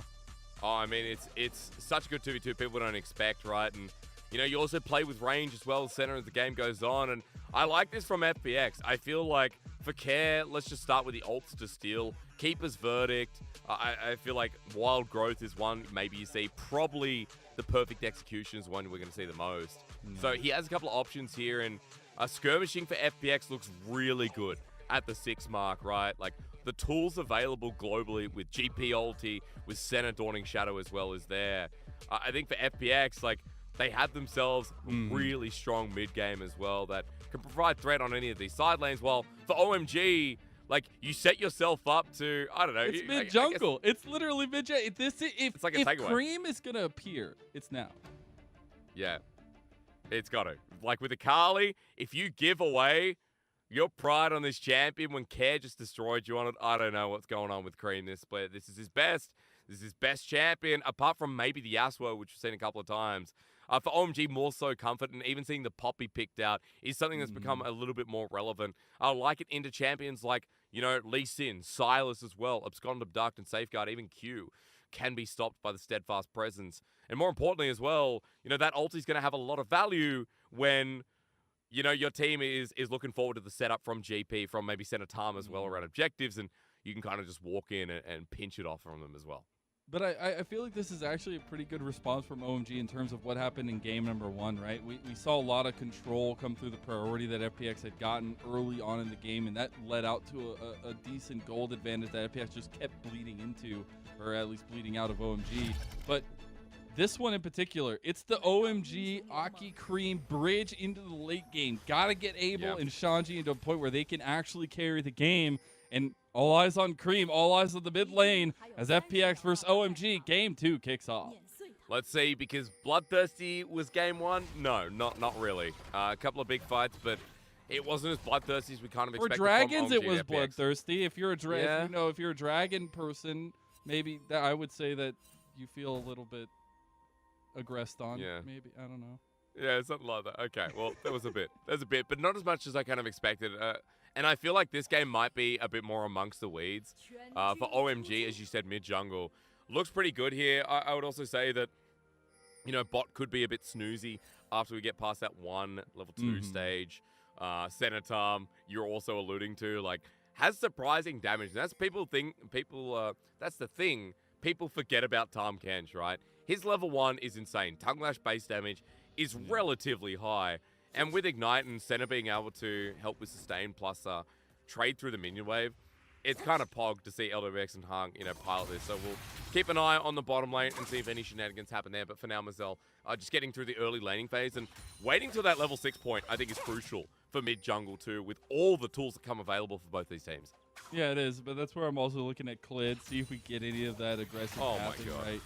Oh, I mean, it's such a good 2v2 people don't expect, right? And, you also play with range as well as center as the game goes on. And I like this from FPX. I feel like for Care, let's just start with the ults to steal. Keeper's verdict. I feel like Wild Growth is one maybe you see. Probably the perfect execution is one we're going to see the most. So he has a couple of options here. And skirmishing for FPX looks really good. at the 6 mark, right? Like, the tools available globally with GP ulti, with Senna Dawning Shadow as well is there. I think for FPX, like, they have themselves really strong mid-game as well that can provide threat on any of these side lanes, while for OMG, like, you set yourself up to, I don't know. It's mid-jungle. It's literally mid-jungle. It's like a takeaway. Cream is going to appear, it's now. Yeah. It's got to. Like, with Akali, if you give away your pride on this champion when Care just destroyed you on it, I don't know what's going on with Cream this split. This is his best. This is his best champion, apart from maybe the Yasuo, which we've seen a couple of times. For OMG, more so comfort, and even seeing the Poppy picked out is something that's become a little bit more relevant. I like it into champions like, you know, Lee Sin, Silas as well, Abscond, Abduct, and Safeguard, even Q can be stopped by the Steadfast presence. And more importantly as well, you know, that ulti's going to have a lot of value when, you know, your team is looking forward to the setup from GP, from maybe Senatam as well around objectives, and you can kind of just walk in and pinch it off from them as well. But I feel like this is actually a pretty good response from OMG in terms of what happened in game number 1, right? We saw a lot of control come through the priority that FPX had gotten early on in the game, and that led out to a decent gold advantage that FPX just kept bleeding into, or at least bleeding out of OMG. But this one in particular, it's the OMG Aki Cream bridge into the late game. Gotta get Abel and Shanji into a point where they can actually carry the game. And all eyes on Cream, all eyes on the mid lane as FPX versus OMG game 2 kicks off. Let's see, because Bloodthirsty was game 1? No, not really. A couple of big fights, but it wasn't as bloodthirsty as we kind of expected. For dragons, from OMG it was and FPX. bloodthirsty. If you're if you're a dragon person, maybe I would say that you feel a little bit aggressed on. Yeah. Maybe, I don't know. Yeah, something like that. Okay, well, there was a bit. There's a bit, but not as much as I kind of expected. And I feel like this game might be a bit more amongst the weeds. For OMG, as you said, mid-jungle. Looks pretty good here. I would also say that, you know, bot could be a bit snoozy after we get past that 1 level 2 stage. Senatum, you're also alluding to, like, has surprising damage. And that's that's the thing. People forget about Tahm Kench, right? His level 1 is insane. Tongue Lash base damage is relatively high. And with Ignite and Senna being able to help with sustain plus trade through the minion wave, it's kind of pog to see LWX and Hung, you know, pilot this. So we'll keep an eye on the bottom lane and see if any shenanigans happen there. But for now, Mazel, just getting through the early laning phase and waiting till that level 6 point, I think is crucial for mid-jungle too, with all the tools that come available for both these teams. Yeah, it is, but that's where I'm also looking at Clid, see if we get any of that aggressive pathing, right?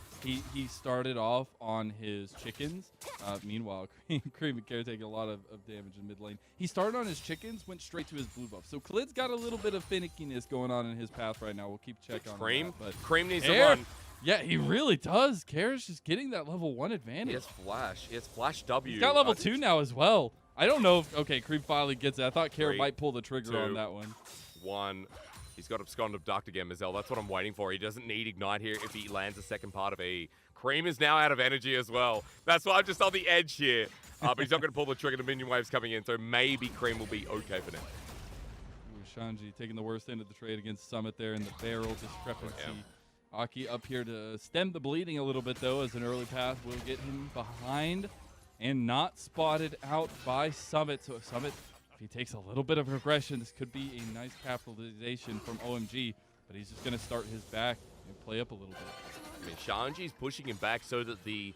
He started off on his chickens. Meanwhile, Cream and Care taking a lot of damage in mid lane. He started on his chickens, went straight to his blue buff. So Clid's got a little bit of finickiness going on in his path right now. We'll keep checking on Cream. that. But Cream needs to run. Yeah, he really does. Care's just getting that level 1 advantage. He has Flash. He has Flash W. He's got level 2 now as well. I don't know if, okay, Cream finally gets it. I thought Care might pull the trigger on that one. 1. He's got Abscond Abduct again, Mazel. That's what I'm waiting for. He doesn't need Ignite here if he lands the second part of E. Cream is now out of energy as well. That's why I'm just on the edge here. But he's not going to pull the trigger. The minion wave's coming in, so maybe Cream will be okay for now. Ooh, Shanji taking the worst end of the trade against Summit there in the barrel discrepancy. Aki up here to stem the bleeding a little bit, though, as an early path will get him behind and not spotted out by Summit. So Summit, if he takes a little bit of aggression, this could be a nice capitalization from OMG, but he's just going to start his back and play up a little bit. I mean, Shanji's pushing him back so that the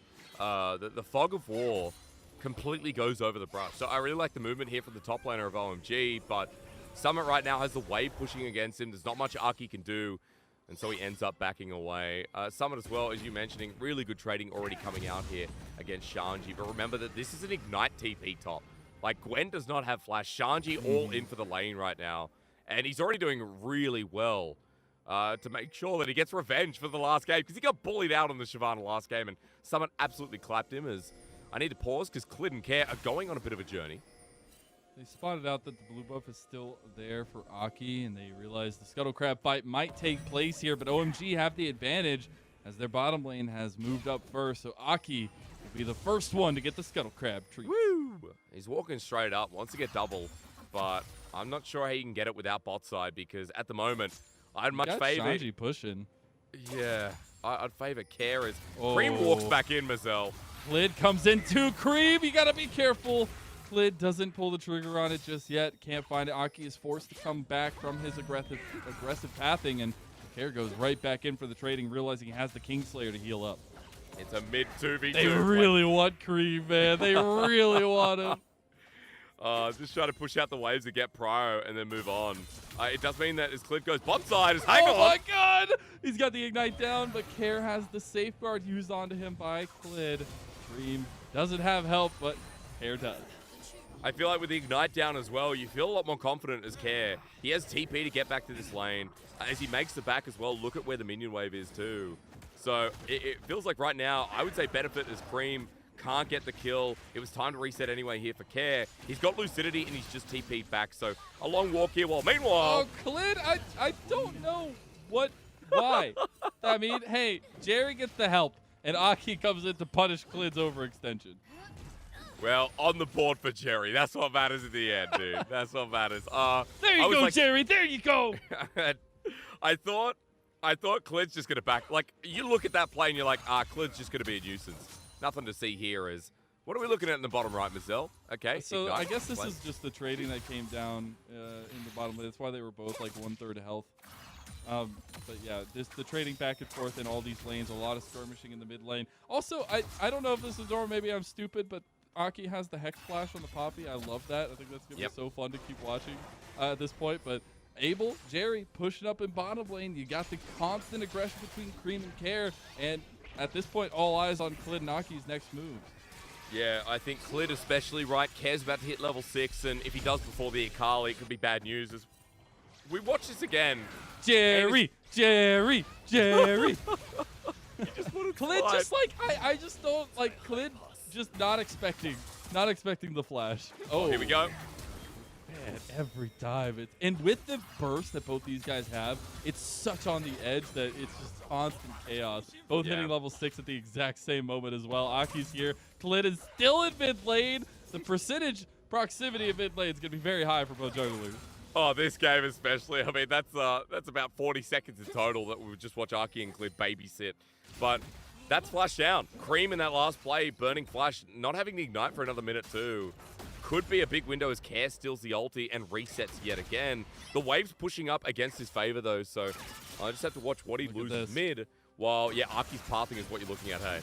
fog of war completely goes over the brush. So I really like the movement here from the top laner of OMG, but Summit right now has the wave pushing against him. There's not much Aki can do, and so he ends up backing away. Summit as well, as you mentioning, really good trading already coming out here against Shanji. But remember that this is an Ignite TP top. Like, Gwen does not have Flash. Shanji all in for the lane right now, and he's already doing really well to make sure that he gets revenge for the last game, because he got bullied out on the Shyvana last game, and Summit absolutely clapped him. As I need to pause because Clid and Care are going on a bit of a journey. They spotted out that the blue buff is still there for Aki, and they realize the Scuttle Crab fight might take place here, but OMG have the advantage as their bottom lane has moved up first. So Aki will be the first one to get the Scuttle Crab treat. Woo! He's walking straight up, wants to get double, but I'm not sure how he can get it without bot side, because at the moment, I'd much favor Shanji pushing. Yeah, I'd favor Care as Cream walks back in, Mazel. Lid comes in too. Cream, you gotta be careful. Clid doesn't pull the trigger on it just yet. Can't find it. Aki is forced to come back from his aggressive pathing, and Care goes right back in for the trading, realizing he has the Kingslayer to heal up. It's a mid 2v2. They really want Cream, man. They really want him. Just try to push out the waves to get Prio and then move on. It does mean that as Clid goes bot side, his hang on. Oh my god! He's got the Ignite down, but Care has the safeguard used onto him by Clid. Cream doesn't have help, but Care does. I feel like with the Ignite down as well, you feel a lot more confident as Care. He has TP to get back to this lane. As he makes the back as well, look at where the minion wave is too. So it feels like right now, I would say benefit as Cream can't get the kill. It was time to reset anyway here for Care. He's got Lucidity and he's just TP'd back. So a long walk here. Well, meanwhile... Oh, Clid, I don't know why. I mean, hey, Jerry gets the help and Aki comes in to punish Clid's overextension. Well, on the board for Jerry. That's what matters in the end, dude. That's what matters. There you go, Jerry. There you go. I thought Clid's just going to back. Like, you look at that play and you're like, Clid's just going to be a nuisance. Nothing to see here is... What are we looking at in the bottom right, Mazel? Okay. So Ignite. I guess this is just the trading that came down in the bottom lane. That's why they were both like 1/3 health. But yeah, the trading back and forth in all these lanes, a lot of skirmishing in the mid lane. Also, I don't know if this is normal, maybe I'm stupid, but Aki has the Hex Flash on the Poppy. I love that. I think that's going to be so fun to keep watching at this point. But Abel, Jerry pushing up in bottom lane. You got the constant aggression between Cream and Care. And at this point, all eyes on Clid and Aki's next moves. Yeah, I think Clid especially, right? Care's about to hit level 6, and if he does before the Akali, it could be bad news. As we watch this again. Jerry! Clid just like, I just don't, like, Clid just not expecting the flash. Oh, here we go. Man, every time. And with the burst that both these guys have, it's such on the edge that it's just constant chaos. Both hitting level 6 at the exact same moment as well. Aki's here. Clid is still in mid lane. The percentage proximity of mid lane is going to be very high for both jugglers. Oh, this game especially. I mean, that's about 40 seconds in total that we would just watch Aki and Clid babysit. But that's flash down. Cream in that last play, burning flash, not having the ignite for another minute too. Could be a big window as Care steals the ulti and resets yet again. The wave's pushing up against his favor though, so I just have to watch what he loses mid. While, yeah, Aki's pathing is what you're looking at, hey.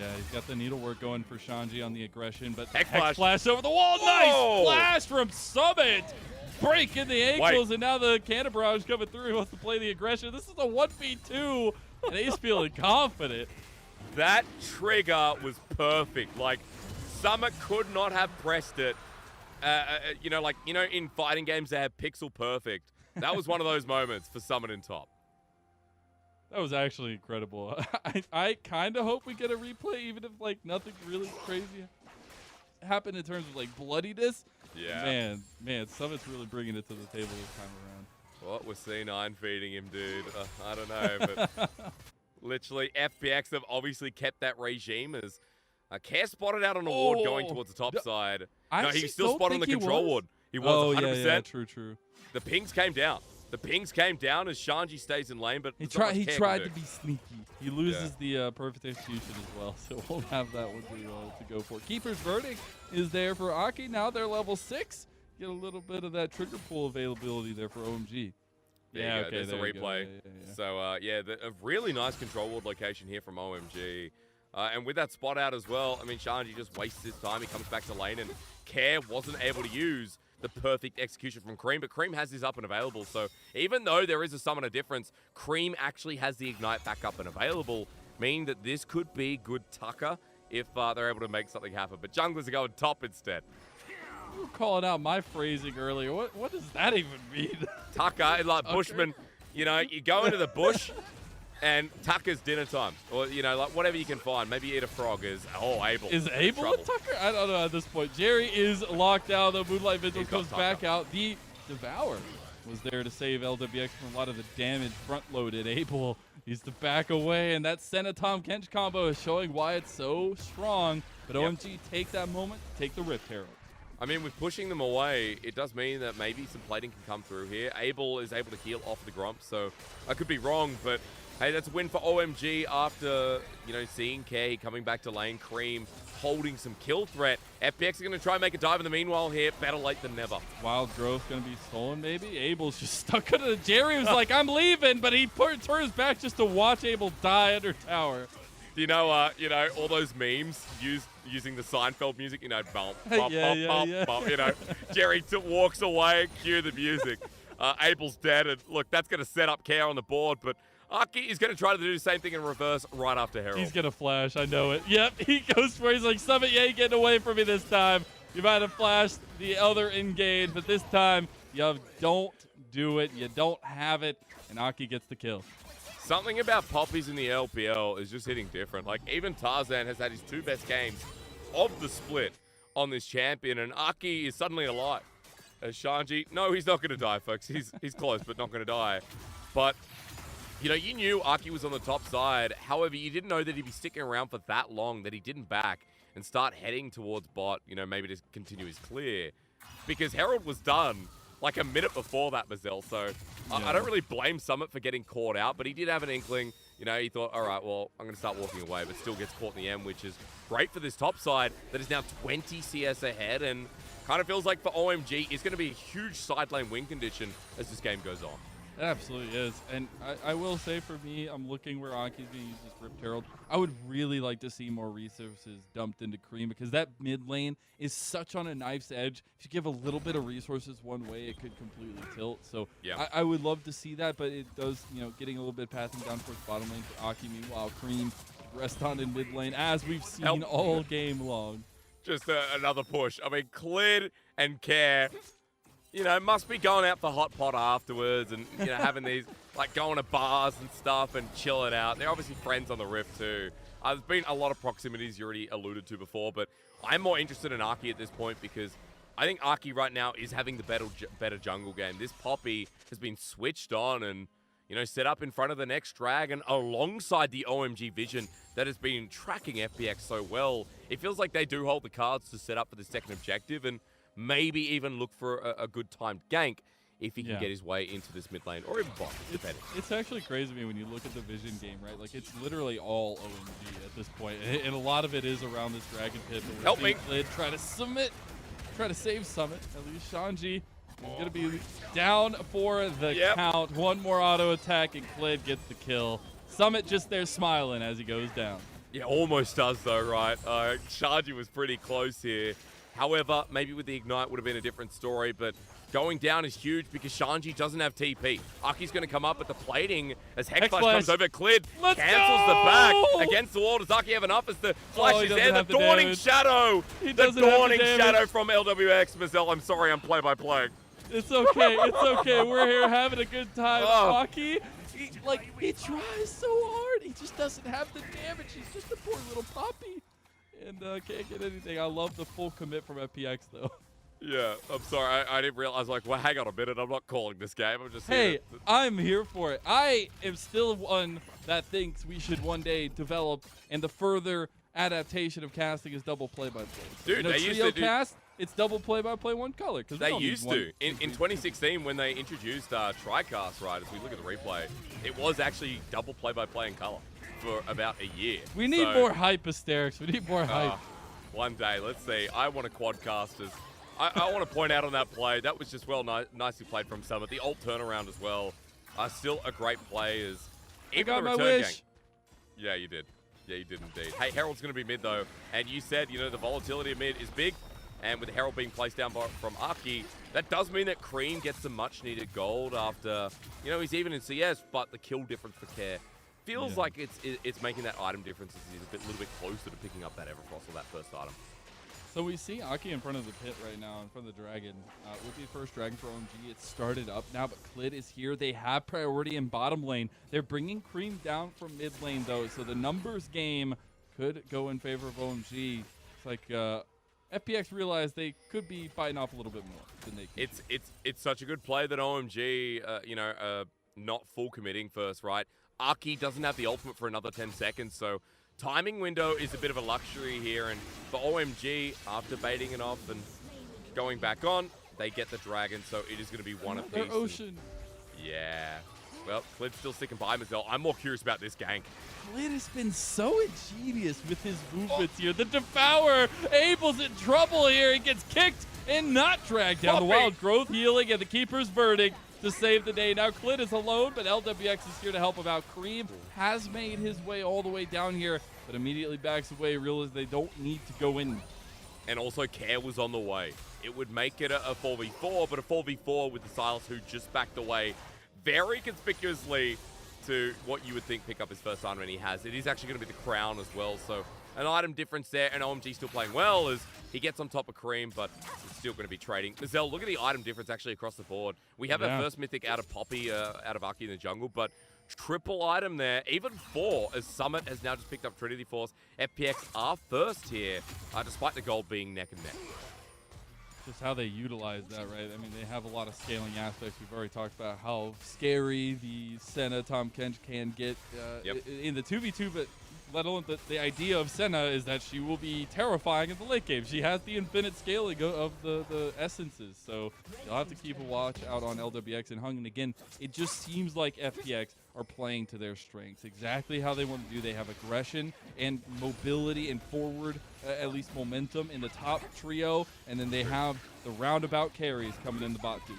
Yeah, he's got the needlework going for Shanji on the aggression, but Hex flash over the wall. Whoa! Nice flash from Summit. Breaking the ankles, and now the Cannon Barrage coming through. He wants to play the aggression. This is a 1v2, and he's feeling confident. That trigger was perfect. Like, Summit could not have pressed it. In fighting games they have pixel perfect. That was one of those moments for Summit in top. That was actually incredible. I kind of hope we get a replay, even if like nothing really crazy happened in terms of like bloodiness. Yeah. Man, Summit's really bringing it to the table this time around. What was C9 feeding him, dude? I don't know, but literally FPX have obviously kept that regime as Care spotted out on a ward going towards the top side. No, he still spotted on the control ward. He was 100%. Yeah, true. The pings came down. The pings came down as Shanji stays in lane, but he tried to be sneaky. He loses the perfect execution as well, so we'll have that one to go for. Keeper's Verdict is there for Aki. Now they're level 6. Get a little bit of that trigger pool availability there for OMG. Okay, there's a replay. Yeah. So, a really nice control ward location here from OMG. And with that spot out as well, I mean, Shanji just wastes his time. He comes back to lane, and Care wasn't able to use the perfect execution from Cream, but Cream has his up and available. So even though there is a summoner difference, Cream actually has the ignite back up and available, meaning that this could be good Tucker if they're able to make something happen. But junglers are going top instead. You were calling out my phrasing earlier. What does that even mean? Tucker, like Bushman, you go into the bush and Tucker's dinner time. Or, like whatever you can find. Maybe eat a frog Abel. Is Abel a Tucker? I don't know at this point. Jerry is locked out. The Moonlight Vigil comes back out. The Devour was there to save LWX from a lot of the damage front-loaded. Abel needs to back away, and that Senatom Kench combo is showing why it's so strong. But OMG take that moment, take the Rift Herald. I mean, with pushing them away, it does mean that maybe some plating can come through here. Abel is able to heal off the Grump, so I could be wrong, but Hey, that's a win for OMG after, seeing Care coming back to lane. Cream holding some kill threat. FPX are going to try and make a dive in the meanwhile here. Better late than never. Wild Growth going to be stolen, maybe? Abel's just stuck under the... Jerry was like, I'm leaving, but he turns back just to watch Abel die under tower. You know, all those memes using the Seinfeld music, bump, bump, Yeah, bump, yeah. bump, Jerry walks away, cue the music. Abel's dead, and look, that's going to set up Care on the board, but Aki is going to try to do the same thing in reverse right after Herald. He's going to flash, I know it. Yep, he goes for it. He's like, Summit, you ain't getting away from me this time. You might have flashed the other engage, but this time you don't do it. You don't have it, and Aki gets the kill. Something about Poppies in the LPL is just hitting different. Like, even Tarzan has had his 2 best games of the split on this champion, and Aki is suddenly alive. As Shanji, no, he's not going to die, folks. He's close, but not going to die. But, you knew Aki was on the top side. However, you didn't know that he'd be sticking around for that long, that he didn't back and start heading towards bot, maybe to continue his clear. Because Herald was done like a minute before that, Mazel. So I don't really blame Summit for getting caught out, but he did have an inkling. He thought, all right, well, I'm going to start walking away, but still gets caught in the end, which is great for this top side that is now 20 CS ahead, and kind of feels like for OMG, it's going to be a huge side lane win condition as this game goes on. It absolutely is. And I will say for me, I'm looking where Aki's going to use this Ripped Herald. I would really like to see more resources dumped into Cream because that mid lane is such on a knife's edge. If you give a little bit of resources one way, it could completely tilt. So yeah. I would love to see that, but it does, getting a little bit passing down towards bottom lane for Aki. Meanwhile, Cream rest on in mid lane as we've seen all game long. Just another push. I mean, Clid and Care, must be going out for hot pot afterwards and, having these, like, going to bars and stuff and chilling out. They're obviously friends on the Rift, too. There's been a lot of proximities you already alluded to before, but I'm more interested in Aki at this point because I think Aki right now is having the better jungle game. This Poppy has been switched on and, set up in front of the next dragon alongside the OMG vision that has been tracking FPX so well. It feels like they do hold the cards to set up for the second objective and maybe even look for a good timed gank if he can get his way into this mid lane or even bot, depending. It's actually crazy to me when you look at the vision game, right? Like, it's literally all OMG at this point, and a lot of it is around this dragon pit. But help me! Clid try to save Summit. At least Shanji is going to be down for the count. One more auto attack, and Clid gets the kill. Summit just there smiling as he goes down. Yeah, almost does though, right? Shanji was pretty close here. However, maybe with the Ignite would have been a different story, but going down is huge because Shanji doesn't have TP. Aki's going to come up at the plating as Hex Flash comes over. Clid cancels the back against the wall. Does Aki have enough as the flash is there? The Dawning Shadow! The Dawning Shadow from LWX. Mazel, I'm sorry, I'm play-by-play. It's okay, it's okay. We're here having a good time. Aki, he tries so hard. He just doesn't have the damage. He's just a poor little Poppy. And can't get anything. I love the full commit from FPX, though. Yeah, I'm sorry. I didn't realize, well, hang on a minute. I'm not calling this game. I'm just here. Hey, I'm here for it. I am still one that thinks we should one day develop, and the further adaptation of casting is double play-by-play. Dude, they used to cast, it's double play-by-play one color. They used to. In 2016, when they introduced TriCast, right, as we look at the replay, it was actually double play-by-play in color for about a year. We need more hype, Asterix. We need more hype. One day, let's see. I want to quadcasters. I want to point out on that play, that was just nicely played from Summit. The ult turnaround as well. Still a great play as even I got the my return wish. gang. Yeah, you did. Yeah, you did indeed. Hey, Herald's going to be mid though, and you said, the volatility of mid is big, and with Herald being placed down from Aki, that does mean that Cream gets some much needed gold after, he's even in CS, but the kill difference for Care feels like it's making that item difference. He's a little bit closer to picking up that Everfrost or that first item. So we see Aki in front of the pit right now, in front of the dragon. Would be first dragon for OMG. It's started up now, but Clid is here. They have priority in bottom lane. They're bringing Cream down from mid lane, though, so the numbers game could go in favor of OMG. It's like FPX realized they could be fighting off a little bit more than they can. It's such a good play that OMG, not full committing first, right? Aki doesn't have the ultimate for another 10 seconds, so timing window is a bit of a luxury here, and for OMG, after baiting it off and going back on, they get the dragon, so it is going to be one apiece. Their Ocean. Yeah. Well, Clid's still sticking by Mazel. I'm more curious about this gank. Clid has been so ingenious with his movements here. The Devourer, Abel's in trouble here. He gets kicked and not dragged down. The Wild Growth healing and the Keeper's verdict to save the day. Now Clid is alone, but LWX is here to help him out. Cream has made his way all the way down here, but immediately backs away, realizes they don't need to go in. And also Care was on the way. It would make it a 4v4, but a 4v4 with the Silas who just backed away very conspicuously to what you would think pick up his first item, and he has. It is actually going to be the crown as well, so an item difference there, and OMG still playing well as he gets on top of Kareem, but it's still going to be trading. Mazel, look at the item difference actually across the board. We have our first mythic out of Poppy, out of Aki in the jungle, but triple item there, even 4, as Summit has now just picked up Trinity Force. FPX are first here, despite the gold being neck and neck. Just how they utilize that, right? I mean, they have a lot of scaling aspects. We've already talked about how scary the Senna Tahm Kench can get in the 2v2, but let alone the idea of Senna is that she will be terrifying in the late game. She has the infinite scaling of the essences, so you'll have to keep a watch out on LWX and Hung. And again, it just seems like FPX are playing to their strengths, exactly how they want to do. They have aggression and mobility and forward, at least momentum in the top trio, and then they have the roundabout carries coming in the bot duo.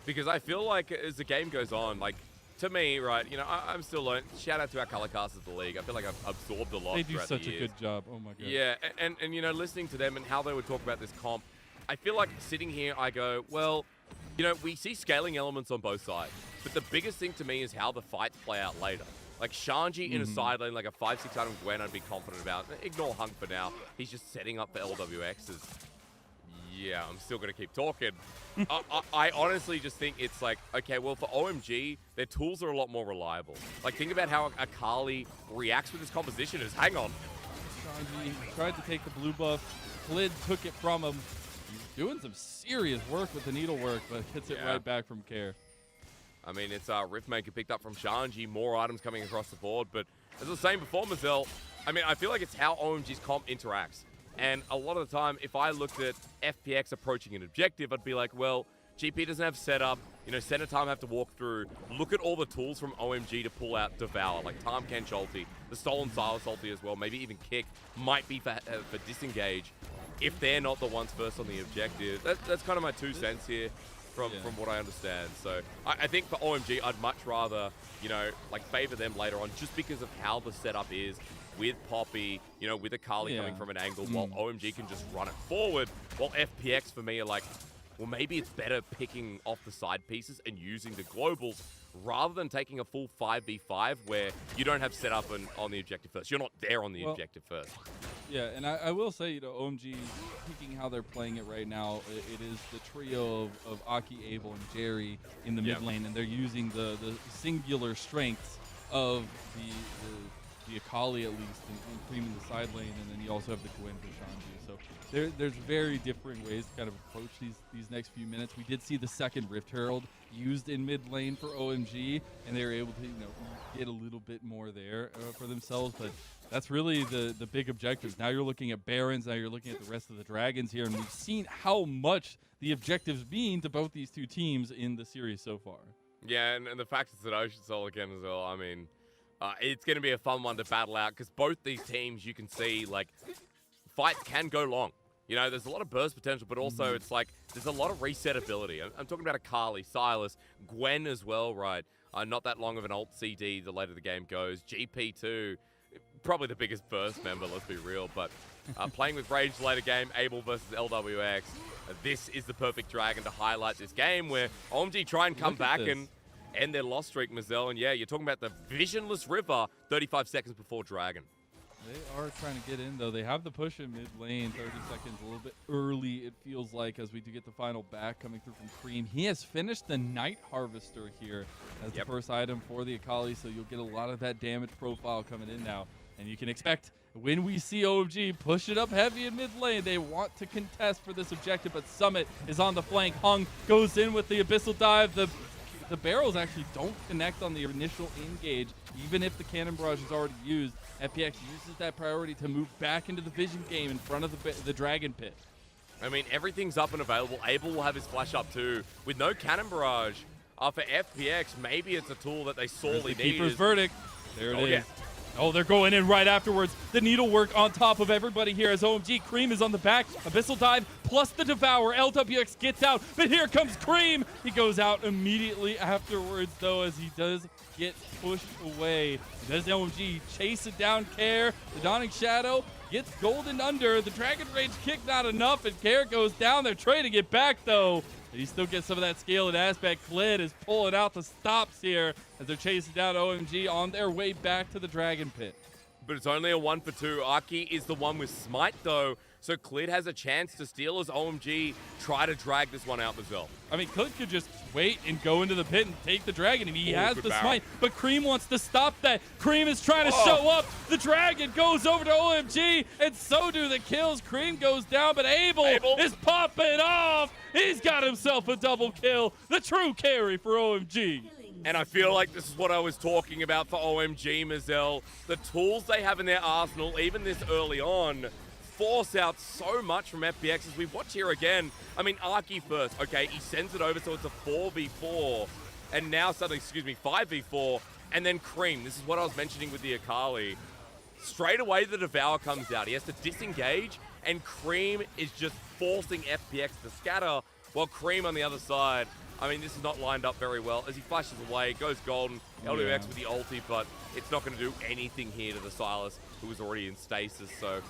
Because I feel like as the game goes on, like, to me, right, you know, I'm still learning. Shout out to our color casters of the league. I feel like I've absorbed a lot. They do throughout such the a years. good job. Oh my god. Yeah, and you know, listening to them and how they would talk about this comp, I feel like sitting here, I go, well, you know, we see scaling elements on both sides, but the biggest thing to me is how the fights play out later. Like Shanji in a side lane, like a 5-6 item Gwen, I'd be confident about. Ignore Hung for now. He's just setting up for LWXs. Yeah, I'm still going to keep talking. I honestly just think it's like, okay, well, for OMG, their tools are a lot more reliable. Like, think about how Akali reacts with his composition is, hang on. Shanji tried to take the blue buff. Clid took it from him. He's doing some serious work with the needlework, but gets it right back from Care. I mean, it's Riftmaker picked up from Shanji, more items coming across the board, but as I was saying before, Mazel, I mean, I feel like it's how OMG's comp interacts. And a lot of the time, if I looked at FPX approaching an objective, I'd be like, well, GP doesn't have setup. You know, center time have to walk through. Look at all the tools from OMG to pull out Devour, like Tahm Kench ulti, the Stolen Silas ulti as well, maybe even Kick might be for disengage if they're not the ones first on the objective. That's kind of my 2 cents here from what I understand. So I think for OMG, I'd much rather, you know, like favor them later on just because of how the setup is. With Poppy, you know, with Akali coming from an angle, while OMG can just run it forward, while FPX for me are like, well, maybe it's better picking off the side pieces and using the globals rather than taking a full 5v5 where you don't have setup on the objective first. You're not there on the objective first. Yeah, and I will say, you know, OMG, speaking how they're playing it right now, it is the trio of Aki, Abel, and Jerry in the mid lane, and they're using the singular strengths of the Akali at least, and creaming the side lane, and then you also have the Gwen for Shanji. So there's very different ways to kind of approach these next few minutes. We did see the second Rift Herald used in mid lane for OMG, and they were able to, you know, get a little bit more there for themselves, but that's really the big objectives. Now you're looking at Barons, now you're looking at the rest of the Dragons here, and we've seen how much the objectives mean to both these two teams in the series so far. Yeah, and the fact it's an Ocean Soul again as well, I mean, it's going to be a fun one to battle out because both these teams, you can see, like, fights can go long. You know, there's a lot of burst potential, but also it's like there's a lot of resetability. I'm talking about Akali, Silas, Gwen as well, right? Not that long of an ult CD the later the game goes. GP2, probably the biggest burst member, let's be real. But playing with Rage later game, Abel versus LWX, this is the perfect dragon to highlight this game where OMG try and come back and end their loss streak, Mazel. And yeah, you're talking about the Visionless River 35 seconds before Dragon. They are trying to get in, though. They have the push in mid lane, 30 seconds, a little bit early, it feels like, as we do get the final back coming through from Cream. He has finished the Night Harvester here as the first item for the Akali, so you'll get a lot of that damage profile coming in now. And you can expect, when we see OMG push it up heavy in mid lane, they want to contest for this objective, but Summit is on the flank. Hung goes in with the Abyssal Dive. The barrels actually don't connect on the initial engage, even if the Cannon Barrage is already used. FPX uses that priority to move back into the vision game in front of the Dragon Pit. I mean, everything's up and available. Abel will have his flash up too. With no Cannon Barrage, For FPX, maybe it's a tool that they sorely the need. keeper's verdict. There it is. Yeah. Oh, they're going in right afterwards. The needlework on top of everybody here as OMG. Cream is on the back. Abyssal dive plus the devour. LWX gets out, but here comes Cream. He goes out immediately afterwards, though, as he does get pushed away. Does OMG chase it down Care? The Dawning Shadow gets golden under. The Dragon Rage kick not enough, and Care goes down. They're trading it back, though. And he still gets some of that scale and aspect. Klid is pulling out the stops here as they're chasing down OMG on their way back to the Dragon Pit. But it's only a 1 for 2. Aki is the one with Smite, though, so Klid has a chance to steal as OMG try to drag this one out Mazel. I mean, Klid could just wait and go into the pit and take the Dragon. I mean, he has the Smite, but Cream wants to stop that. Cream is trying to show up. The Dragon goes over to OMG, and so do the kills. Cream goes down, but Abel is popping off. He's got himself a double kill. The true carry for OMG. And I feel like this is what I was talking about for OMG, Mazel. The tools they have in their arsenal, even this early on, force out so much from FPX as we watch here again. I mean, Arky first. Okay, he sends it over, so it's a 4v4. And now suddenly, 5v4. And then Cream. This is what I was mentioning with the Akali. Straight away, the Devour comes out. He has to disengage, and Cream is just forcing FPX to scatter, while Cream on the other side, I mean, this is not lined up very well. As he flashes away, goes golden, LWX with the ulti, but it's not going to do anything here to the Silas, who was already in stasis. So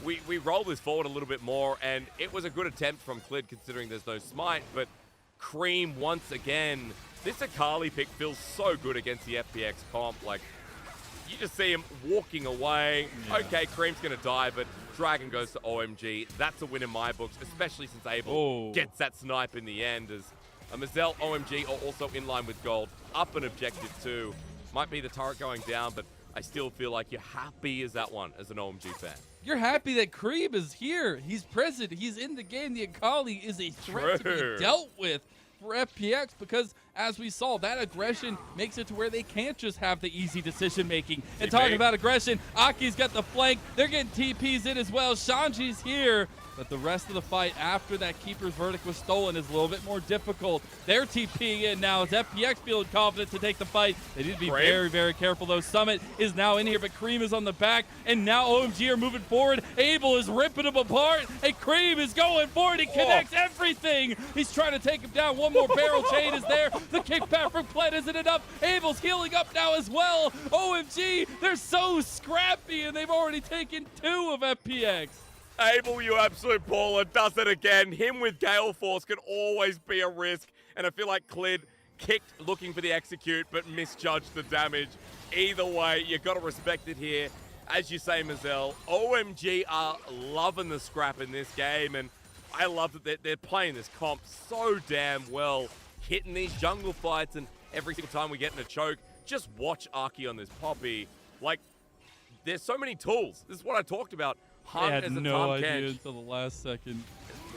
we roll this forward a little bit more, and it was a good attempt from Klid considering there's no smite, but Cream once again. This Akali pick feels so good against the FPX comp. Like, you just see him walking away. Yeah. Okay, Cream's going to die, but Dragon goes to OMG. That's a win in my books, especially since Abel gets that snipe in the end. As Mazel, OMG are also in line with gold. Up an objective too. Might be the turret going down, but I still feel like you're happy as that one as an OMG fan. You're happy that Cream is here. He's present. He's in the game. The Akali is a threat to be dealt with for FPX because, as we saw, that aggression makes it to where they can't just have the easy decision-making. And talking about aggression, Aki's got the flank. They're getting TPs in as well. Shanji's here. But the rest of the fight after that Keeper's Verdict was stolen is a little bit more difficult. They're TPing in now as FPX feeling confident to take the fight. They need to be very, very careful, though. Summit is now in here, but Cream is on the back, and now OMG are moving forward. Abel is ripping him apart, and Cream is going forward. He connects everything. He's trying to take him down. One more barrel chain is there. The kickback from Kled isn't enough. Abel's healing up now as well. OMG, they're so scrappy, and they've already taken 2 of FPX. Abel, you absolute baller, does it again. Him with Gale Force can always be a risk. And I feel like Klid kicked looking for the execute, but misjudged the damage. Either way, you got to respect it here. As you say, Mazel, OMG are loving the scrap in this game. And I love that they're playing this comp so damn well. Hitting these jungle fights, and every single time we get in a choke, just watch Aki on this Poppy. Like, there's so many tools. This is what I talked about. Hung I had as a no Tom idea Kench. until the last second.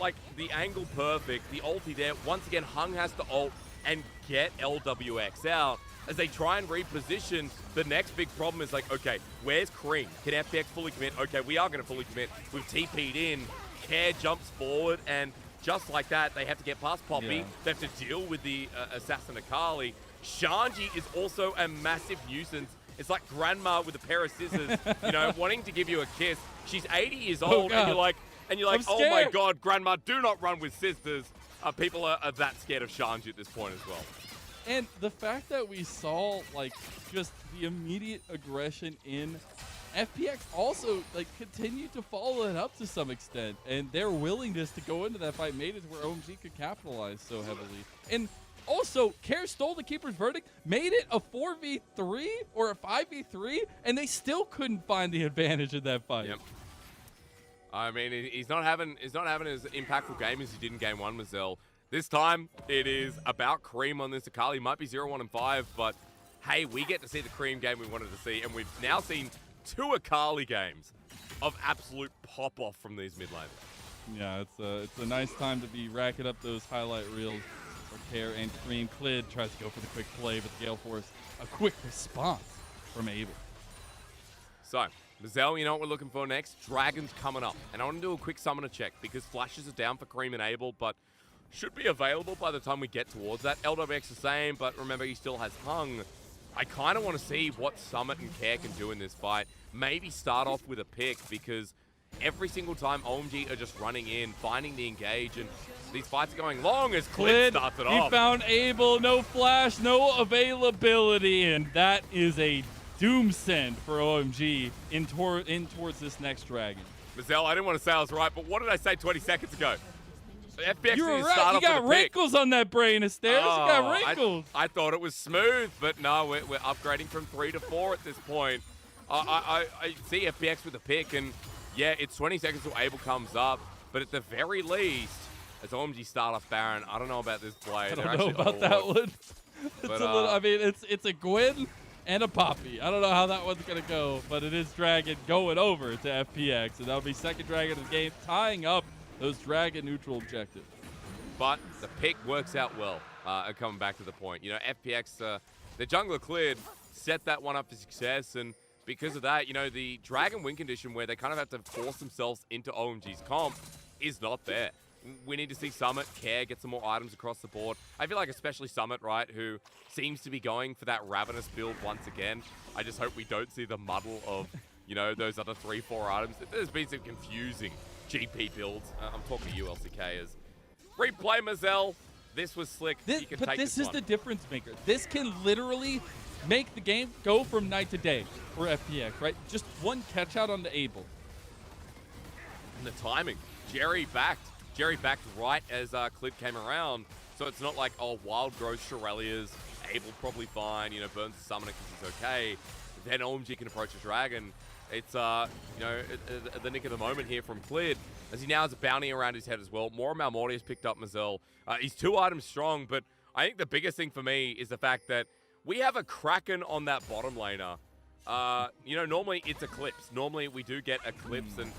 Like, the angle perfect, the ulti there. Once again, Hung has to ult and get LWX out as they try and reposition. The next big problem is like, okay, where's Cream? Can FPX fully commit? Okay, we are going to fully commit. We've TP'd in. Care jumps forward, and just like that, they have to get past Poppy. Yeah. They have to deal with the Assassin Akali. Shanji is also a massive nuisance. It's like grandma with a pair of scissors, you know, wanting to give you a kiss. She's 80 years old, and you're like, oh my God, grandma, do not run with sisters. People are that scared of Shanji at this point as well. And the fact that we saw, like, just the immediate aggression in FPX also, like, continued to follow it up to some extent. And their willingness to go into that fight made it where OMG could capitalize so heavily. And also, Care stole the Keeper's Verdict, made it a 4v3 or a 5v3, and they still couldn't find the advantage in that fight. Yep. I mean, he's not having as impactful game as he did in game 1, Mazel. This time, it is about Cream on this Akali. Might be 0-1-5, but hey, we get to see the Cream game we wanted to see, and we've now seen 2 Akali games of absolute pop-off from these mid laners. Yeah, it's a nice time to be racking up those highlight reels. Care and Cream. Klid tries to go for the quick play, but Gale Force, a quick response from Abel. So, Mazel, you know what we're looking for next? Dragon's coming up. And I want to do a quick summoner check because flashes are down for Cream and Abel, but should be available by the time we get towards that. LWX the same, but remember, he still has Hung. I kind of want to see what Summit and Care can do in this fight. Maybe start off with a pick, because every single time OMG are just running in, finding the engage, and these fights are going long as Clid starts it off. He found Abel, no flash, no availability, and that is a doom send for OMG in towards this next dragon. Mazel, I didn't want to say I was right, but what did I say 20 seconds ago? FPX You were needs to right. start You off got with a pick. wrinkles on that brain, Asteris. You got wrinkles. I thought it was smooth, but no, we're upgrading from 3 to 4 at this point. I see FPX with a pick, and yeah, it's 20 seconds till Abel comes up, but at the very least, as OMG start off Baron, I don't know about this play. I don't know about that one. It's But, a little. I mean, it's a Gwyn and a Poppy. I don't know how that one's gonna go, but it is Dragon going over to FPX, and that'll be second Dragon of the game, tying up those Dragon neutral objectives. But the pick works out well. Coming back to the point, you know, FPX, the jungler Clid set that one up for success, and because of that, you know, the Dragon win condition where they kind of have to force themselves into OMG's comp is not there. We need to see Summit, Care, get some more items across the board. I feel like especially Summit, right, who seems to be going for that Ravenous build once again. I just hope we don't see the muddle of, you know, those other 3-4 items. There's been some confusing GP builds. I'm talking to you, LCK, as replay Mazel. This was slick. You can But take this this is one. the difference maker. This can literally make the game go from night to day for FPX, right? Just one catch out on the Abel. And the timing. Jerry backed right as Clid came around. So it's not like, oh, Wild Growth, Shirelia's, Abel probably fine, you know, burns the summoner because he's okay. Then OMG can approach the dragon. It's, you know, the nick of the moment here from Clid, as he now has a bounty around his head as well. More Malmorty has picked up Mazel. He's 2 items strong, but I think the biggest thing for me is the fact that we have a Kraken on that bottom laner. You know, normally it's Eclipse. Normally we do get Eclipse, and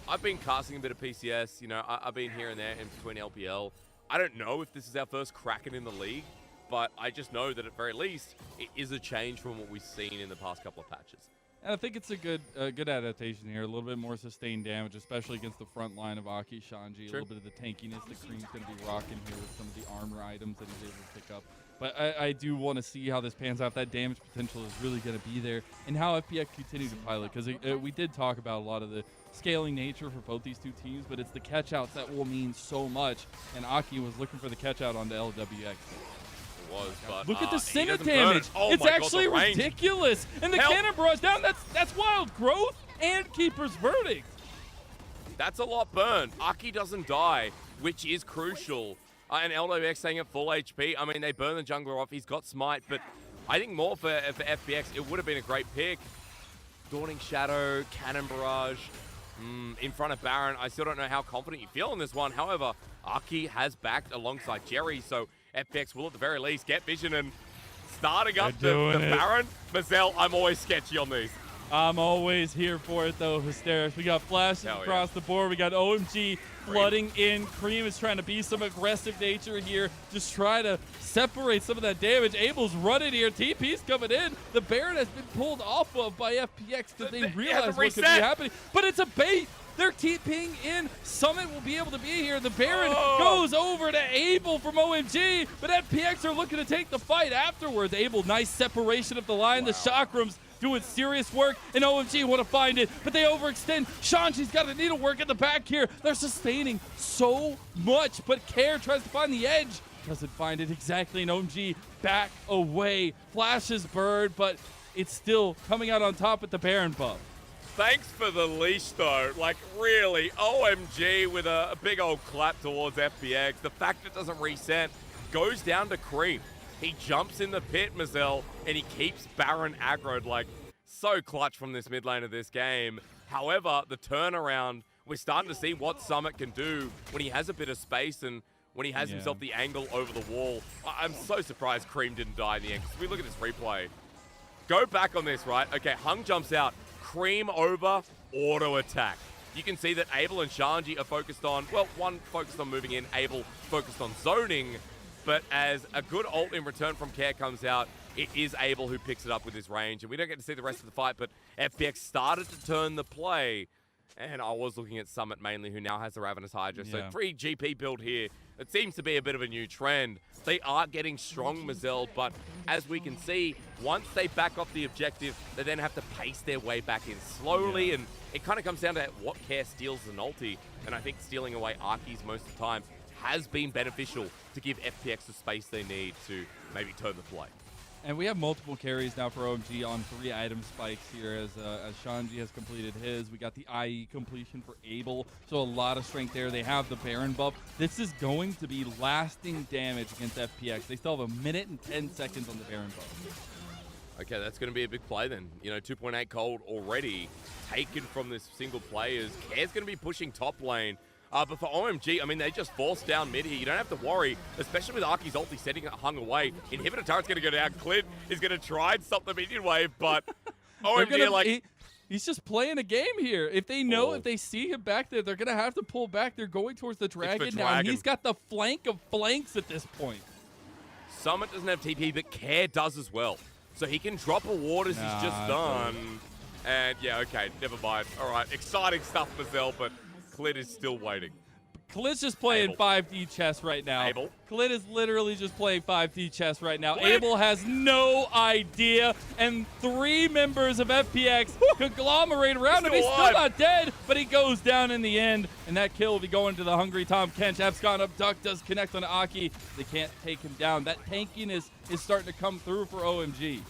I've been casting a bit of PCS. You know, I've been here and there in between LPL. I don't know if this is our first Kraken in the league, but I just know that at very least it is a change from what we've seen in the past couple of patches. And I think it's a good adaptation here. A little bit more sustained damage, especially against the front line of Aki, Shanji. A little bit of the tankiness that Cream's going to be rocking here with some of the armor items that he's able to pick up. But I do want to see how this pans out. That damage potential is really going to be there, and how FPX continue to pilot, because we did talk about a lot of the scaling nature for both these two teams, but it's the catch-outs that will mean so much, and Aki was looking for the catch-out on the LWX. Was, but look at the he Senate doesn't burn damage. it. Oh It's my God, actually the range. ridiculous. And the Help. cannon barrage down, that's Wild Growth and Keeper's Verdict. That's a lot burned. Aki doesn't die, which is crucial. And LWX staying at full HP. I mean, they burn the jungler off. He's got Smite, but I think more for FPX, it would have been a great pick. Dawning Shadow, Cannon Barrage, in front of Baron. I still don't know how confident you feel in this one. However, Aki has backed alongside Jerry, so FPX will at the very least get vision and starting up the Baron. Mazel, I'm always sketchy on these. I'm always here for it, though, Hysterics. We got flashes across the board. We got OMG flooding in. Cream is trying to be some aggressive nature here. Just try to separate some of that damage. Abel's running here. TP's coming in. The Baron has been pulled off of by FPX because they realize what could be happening. But it's a bait. They're TPing in. Summit will be able to be here. The Baron goes over to Abel from OMG, but FPX are looking to take the fight afterwards. Abel, nice separation of the line. The Chakrams doing serious work, and OMG want to find it, but they overextend. Shanji's got a needlework in the back here. They're sustaining so much, but Care tries to find the edge. Doesn't find it exactly, and OMG back away. Flashes bird, but it's still coming out on top with the Baron buff. Thanks for the leash, though. Like, really, OMG with a big old clap towards FPX. The fact it doesn't reset goes down to Cream. He jumps in the pit, Mazel, and he keeps Baron aggroed. Like, so clutch from this mid lane of this game. However, the turnaround, we're starting to see what Summit can do when he has a bit of space and when he has himself the angle over the wall. I'm so surprised Cream didn't die in the end, because if we look at this replay, go back on this, right? Okay, Hung jumps out. Cream over, auto attack. You can see that Abel and Shanji are focused on, well, one focused on moving in, Abel focused on zoning, but as a good ult in return from Care comes out, it is Abel who picks it up with his range, and we don't get to see the rest of the fight, but FPX started to turn the play, and I was looking at Summit mainly, who now has the Ravenous Hydra, so 3 GP build here. it seems to be a bit of a new trend. They are getting strong, Mazel, but as we can see, once they back off the objective, they then have to pace their way back in slowly, and it kind of comes down to what Care steals an ulti, and I think stealing away Arkies most of the time has been beneficial to give FPX the space they need to maybe turn the play. And we have multiple carries now for OMG on 3 item spikes here as Shanji has completed his. We got the IE completion for Abel, so a lot of strength there. They have the Baron buff. This is going to be lasting damage against FPX. They still have 1 minute and 10 seconds on the Baron buff. Okay, that's going to be a big play then. You know, 2.8 gold already taken from this single player. Care's going to be pushing top lane. But for OMG, I mean, they just force down mid here. You don't have to worry, especially with Arki's ulti setting it hung away. Inhibitor turret's going to go down. Clint is going to try and stop the minion wave, but OMG, he's just playing a game here. If they know, if they see him back there, they're going to have to pull back. They're going towards the dragon now, and he's got the flank of flanks at this point. Summit doesn't have TP, but Care does as well. So he can drop a ward as he's just done. And yeah, okay, never mind. All right, exciting stuff, Mazel, but Clint is still waiting. Clint's just playing 5D chess right now. Abel. Clint is literally just playing 5D chess right now. Clint. Abel has no idea, and 3 members of FPX conglomerate around him. He's still not dead, but he goes down in the end, and that kill will be going to the hungry Tom Kench. Epscon Abduct does connect on Aki. They can't take him down. That tankiness is starting to come through for OMG.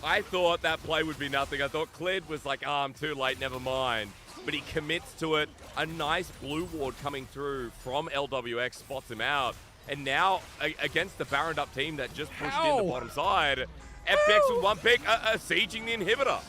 I thought that play would be nothing. I thought Clint was like, I'm too late, never mind. But he commits to it. A nice blue ward coming through from LWX spots him out. And now, against the Baroned up team that just pushed in the bottom side, FPX with 1 pick, sieging the inhibitor.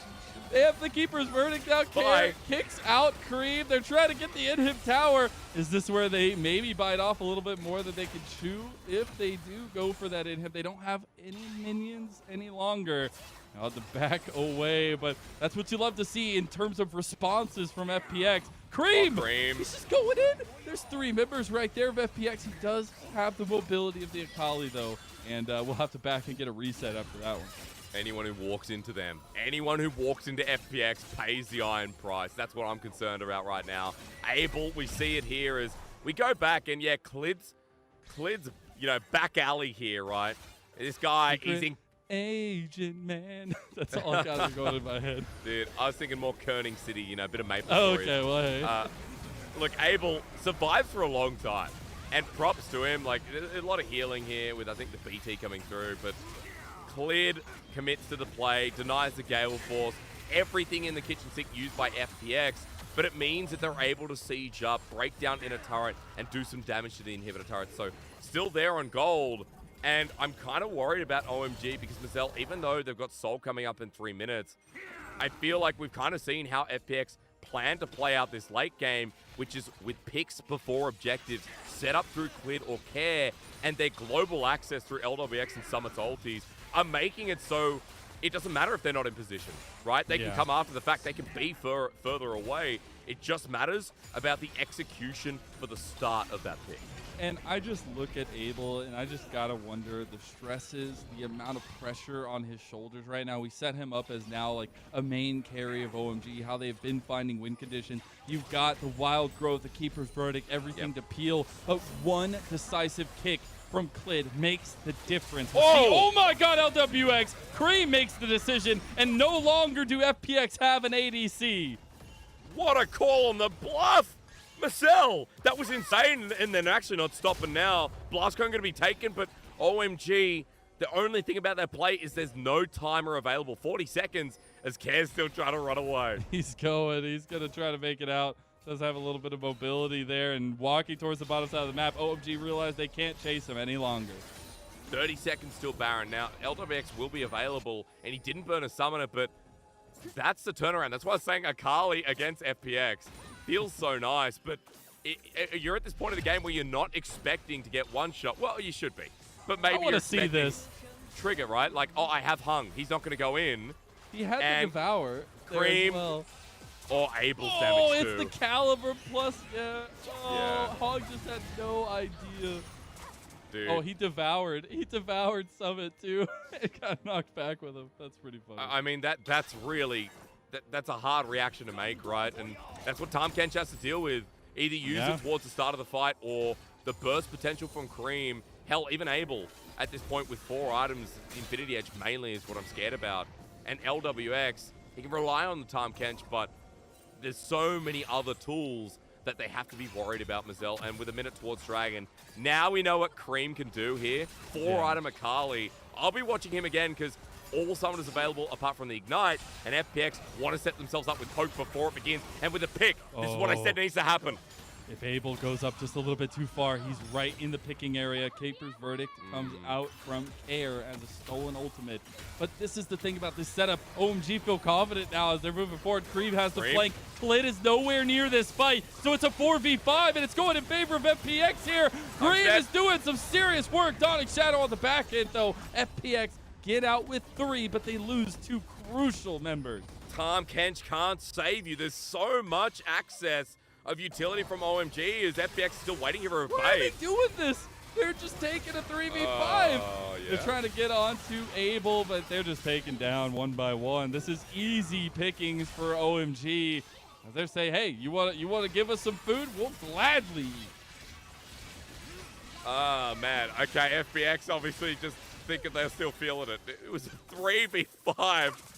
They have the Keeper's Verdict out. Care kicks out Cream. They're trying to get the inhib tower. Is this where they maybe bite off a little bit more than they can chew? If they do go for that inhib, they don't have any minions any longer. Now to back away, but that's what you love to see in terms of responses from FPX. Cream! He's just going in. There's 3 members right there of FPX. He does have the mobility of the Akali, though, and we'll have to back and get a reset after that one. Anyone who walks into them, anyone who walks into FPX pays the iron price. That's what I'm concerned about right now. Abel, we see it here as we go back, and yeah, Clid's back alley here, right? This guy, he's in Agent Man. That's all I got going in my head. Dude, I was thinking more Kerning City, a bit of Maple Stories. Okay, well, hey. Look, Abel survived for a long time, and props to him. Like, a lot of healing here with, I think, the BT coming through, but Cleared commits to the play, denies the Gale Force, everything in the kitchen sink used by FPX, but it means that they're able to siege up, break down inner turret, and do some damage to the inhibitor turret. So, still there on gold. And I'm kind of worried about OMG because Mazel, even though they've got Soul coming up in 3 minutes, I feel like we've kind of seen how FPX plan to play out this late game, which is with picks before objectives, set up through Clid or Care, and their global access through LWX and Summit's ultis are making it so it doesn't matter if they're not in position, right? They can come after the fact, they can be further away. It just matters about the execution for the start of that pick. And I just look at Abel, and I just gotta wonder the stresses, the amount of pressure on his shoulders right now. We set him up as now like a main carry of OMG, how they've been finding win conditions. You've got the wild growth, the Keeper's Verdict, everything to peel. But one decisive kick from Clid makes the difference. Oh my God, LWX! Cream makes the decision, and no longer do FPX have an ADC. What a call on the bluff! Marcel, that was insane, and then actually not stopping now. Blastcone going to be taken, but OMG, the only thing about that play is there's no timer available. 40 seconds as Care's still trying to run away. He's going to try to make it out. Does have a little bit of mobility there and walking towards the bottom side of the map. OMG realized they can't chase him any longer. 30 seconds still Baron. Now, LWX will be available, and he didn't burn a summoner, but that's the turnaround. That's why I was saying Akali against FPX. Feels so nice, but you're at this point of the game where you're not expecting to get one shot. Well, you should be, but maybe I want to see this trigger, right? Like, oh, I have hung. He's not going to go in. He had to devour Cream well. Or Abel's damage Oh, too. it's the caliber plus. Yeah. Oh, Hog just had no idea. Dude. Oh, he devoured Summit too. It got knocked back with him. That's pretty funny. I mean, that's really. That's a hard reaction to make, right? And that's what Tom Kench has to deal with. Either use it towards the start of the fight or the burst potential from Cream, hell, even Abel at this point with 4 items, Infinity Edge mainly is what I'm scared about. And LWX, he can rely on the Tahm Kench, but there's so many other tools that they have to be worried about Mazel. And with a minute towards Dragon, now we know what Cream can do here. 4-item Akali. I'll be watching him again because all summoners available apart from the Ignite, and FPX want to set themselves up with Poke before it begins. And with a pick, this is what I said needs to happen. If Abel goes up just a little bit too far, he's right in the picking area. Caper's Verdict comes out from Care as a stolen ultimate. But this is the thing about this setup. OMG feel confident now as they're moving forward. Cream has the flank. Klid is nowhere near this fight. So it's a 4v5, and it's going in favor of FPX here. Cream is doing some serious work. Dawning Shadow on the back end, though. FPX get out with 3, but they lose 2 crucial members. Tahm Kench can't save you. There's so much access of utility from OMG. Is FPX still waiting here for a Why are they fade? doing this? They're just taking a 3v5. Yeah. They're trying to get onto Abel, but they're just taken down one by one. This is easy pickings for OMG. As they say, hey, you want to give us some food? We'll gladly eat. Oh, man. Okay, FPX obviously just thinking they're still feeling it. It was a 3v5.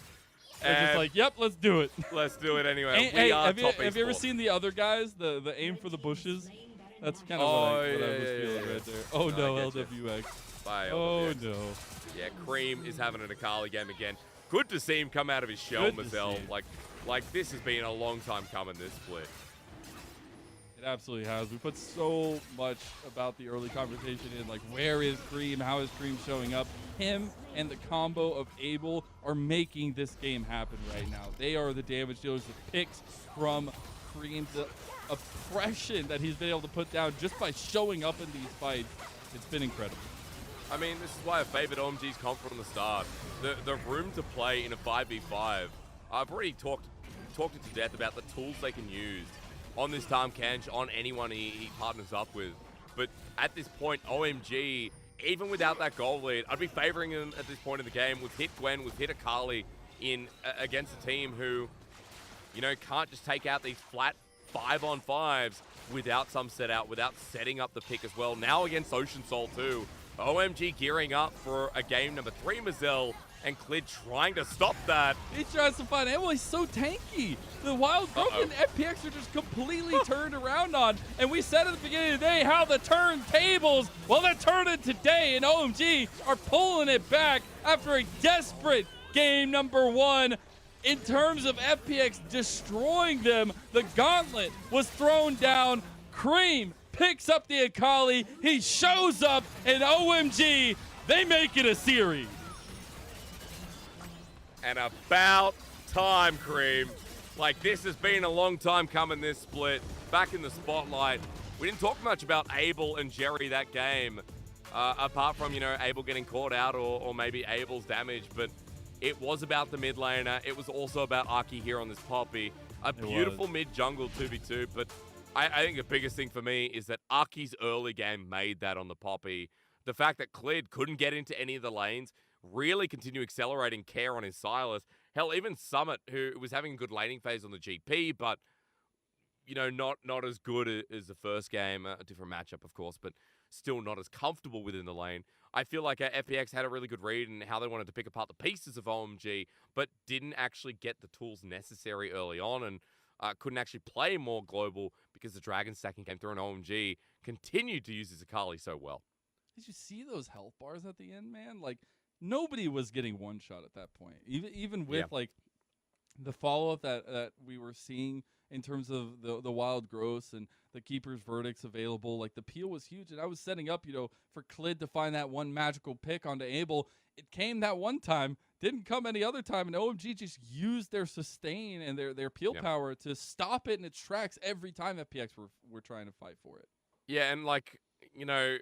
They're just like, yep, let's do it. Let's do it anyway. Have you ever seen the other guys, the aim for the bushes? That's kind of what I was feeling right there. Oh no, LWX. Bye, oh LWX. no. Yeah, Cream is having an Akali game again. Good to see him come out of his shell, Mazel. Like this has been a long time coming, this split. It absolutely has. We put so much about the early conversation in, like, where is Cream? How is Cream showing up? Him and the combo of Abel are making this game happen right now. They are the damage dealers, the picks from Cream, the oppression that he's been able to put down just by showing up in these fights. It's been incredible. I mean, this is why I favored OMG's comp from the start. The room to play in a 5v5. I've already talked it to death about the tools they can use on this Tahm Kench, on anyone he partners up with. But at this point, OMG, even without that goal lead, I'd be favoring him at this point in the game. We've hit Gwen, we've hit Akali against a team who, you know, can't just take out these flat 5-on-5s without some set out, without setting up the pick as well. Now against Ocean Soul too. OMG gearing up for a game number 3, Mazel, and Klid trying to stop that. He tries to find Emily. He's so tanky. The Wild Growth and FPX are just completely turned around on. And we said at the beginning of the day how the turntables, well, they're turning today, and OMG are pulling it back after a desperate game number 1. In terms of FPX destroying them, the gauntlet was thrown down. Cream picks up the Akali. He shows up, and OMG, they make it a series. And about time, Cream. Like, this has been a long time coming, this split. Back in the spotlight. We didn't talk much about Abel and Jerry that game, apart from, you know, Abel getting caught out or maybe Abel's damage, but it was about the mid laner. It was also about Aki here on this Poppy. A beautiful mid-jungle 2v2, but I think the biggest thing for me is that Aki's early game made that on the Poppy. The fact that Klid couldn't get into any of the lanes, really continue accelerating Care on his Silas. Hell, even Summit, who was having a good laning phase on the GP, but, you know, not as good as the first game. A different matchup, of course, but still not as comfortable within the lane. I feel like FPX had a really good read in how they wanted to pick apart the pieces of OMG, but didn't actually get the tools necessary early on and couldn't actually play more global because the Dragon stacking came through and OMG continued to use his Akali so well. Did you see those health bars at the end, man? Like, nobody was getting one shot at that point. Even with like the follow-up that we were seeing in terms of the Wild Growths and the Keeper's Verdicts available, like the peel was huge. And I was setting up, you know, for Klid to find that one magical pick onto Abel. It came that one time, didn't come any other time, and OMG just used their sustain and their peel power to stop it in its tracks every time FPX were trying to fight for it. Yeah, and like, you know,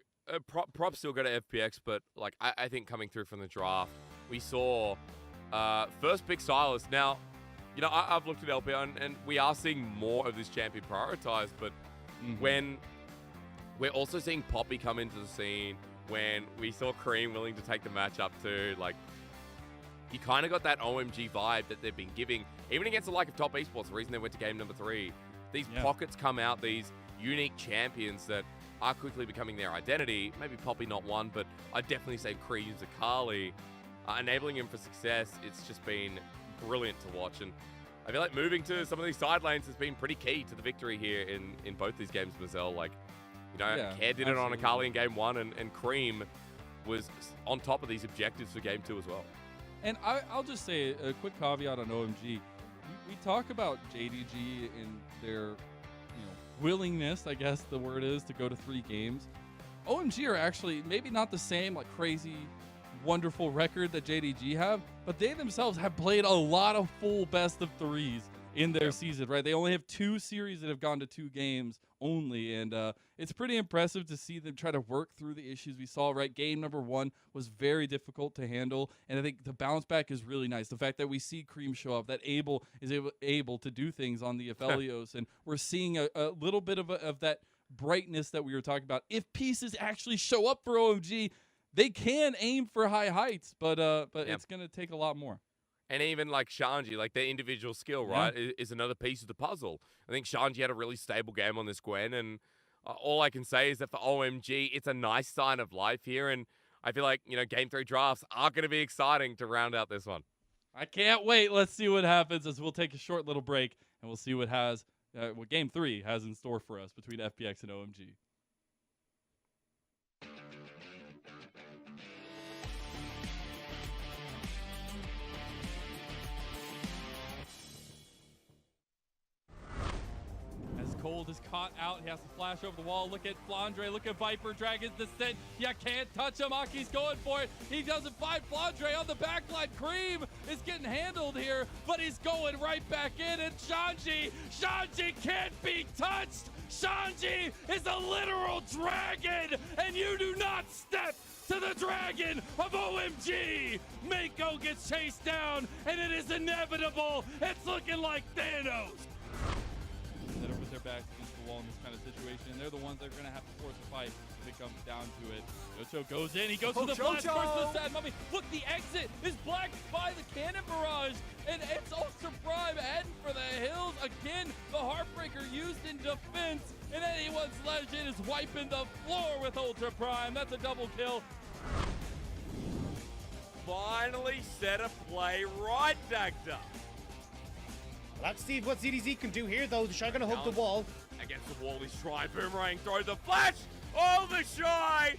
props still go to FPX, but like I think coming through from the draft, we saw first pick Silas. Now, you know, I've looked at LPL and we are seeing more of this champion prioritized, but when we're also seeing Poppy come into the scene, when we saw Cream willing to take the match up too, like, you kind of got that OMG vibe that they've been giving, even against the like of top esports, the reason they went to game number 3. These pockets come out, these unique champions that are quickly becoming their identity. Maybe Poppy not one, but I'd definitely say Cream Zakali, enabling him for success. It's just been brilliant to watch, and I feel like moving to some of these side lanes has been pretty key to the victory here in both these games, Mazel. Like, you know, Yeah, Care did it on absolutely. Akali in game 1, and Cream was on top of these objectives for game 2 as well. And I'll just say a quick caveat on OMG. We talk about JDG and their willingness, I guess the word is, to go to 3 games. OMG are actually maybe not the same like crazy, wonderful record that JDG have, but they themselves have played a lot of full best of 3s in their season, right? They only have 2 series that have gone to 2 games only, and it's pretty impressive to see them try to work through the issues we saw, right? Game number 1 was very difficult to handle, and I think the bounce back is really nice. The fact that we see Cream show up, that Abel is able to do things on the Aphelios, and we're seeing a little bit of that brightness that we were talking about. If pieces actually show up for OMG, they can aim for high heights, but it's going to take a lot more. And even like Shanji, like their individual skill, right, is another piece of the puzzle. I think Shanji had a really stable game on this Gwen, and all I can say is that for OMG, it's a nice sign of life here, and I feel like, Game 3 drafts are going to be exciting to round out this one. I can't wait. Let's see what happens as we'll take a short little break, and we'll see what Game 3 has in store for us between FPX and OMG. Cold is caught out. He has to flash over the wall. Look at Flandre. Look at Viper. Dragon's Descent. You can't touch him. Aki's going for it. He doesn't find Flandre on the backline. Cream is getting handled here, but he's going right back in. And Shanji can't be touched. Shanji is a literal dragon, and you do not step to the dragon of OMG. Mako gets chased down, and it is inevitable. It's looking like Thanos. That are with their backs against the wall in this kind of situation, and they're the ones that are going to have to force a fight if it comes down to it. Yocho goes in, he goes for the flash, first to the Sad Mummy. Look, the exit is blocked by the cannon barrage, and it's Ultra Prime heading for the hills. Again, the Heartbreaker used in defense, and anyone's legend is wiping the floor with Ultra Prime. That's a double kill. Finally set a play right, Dagda. Let's see what ZDZ can do here, though. Shy gonna hook the wall. Against the wall, he's trying. Boomerang throws the flash. Oh, the Shy.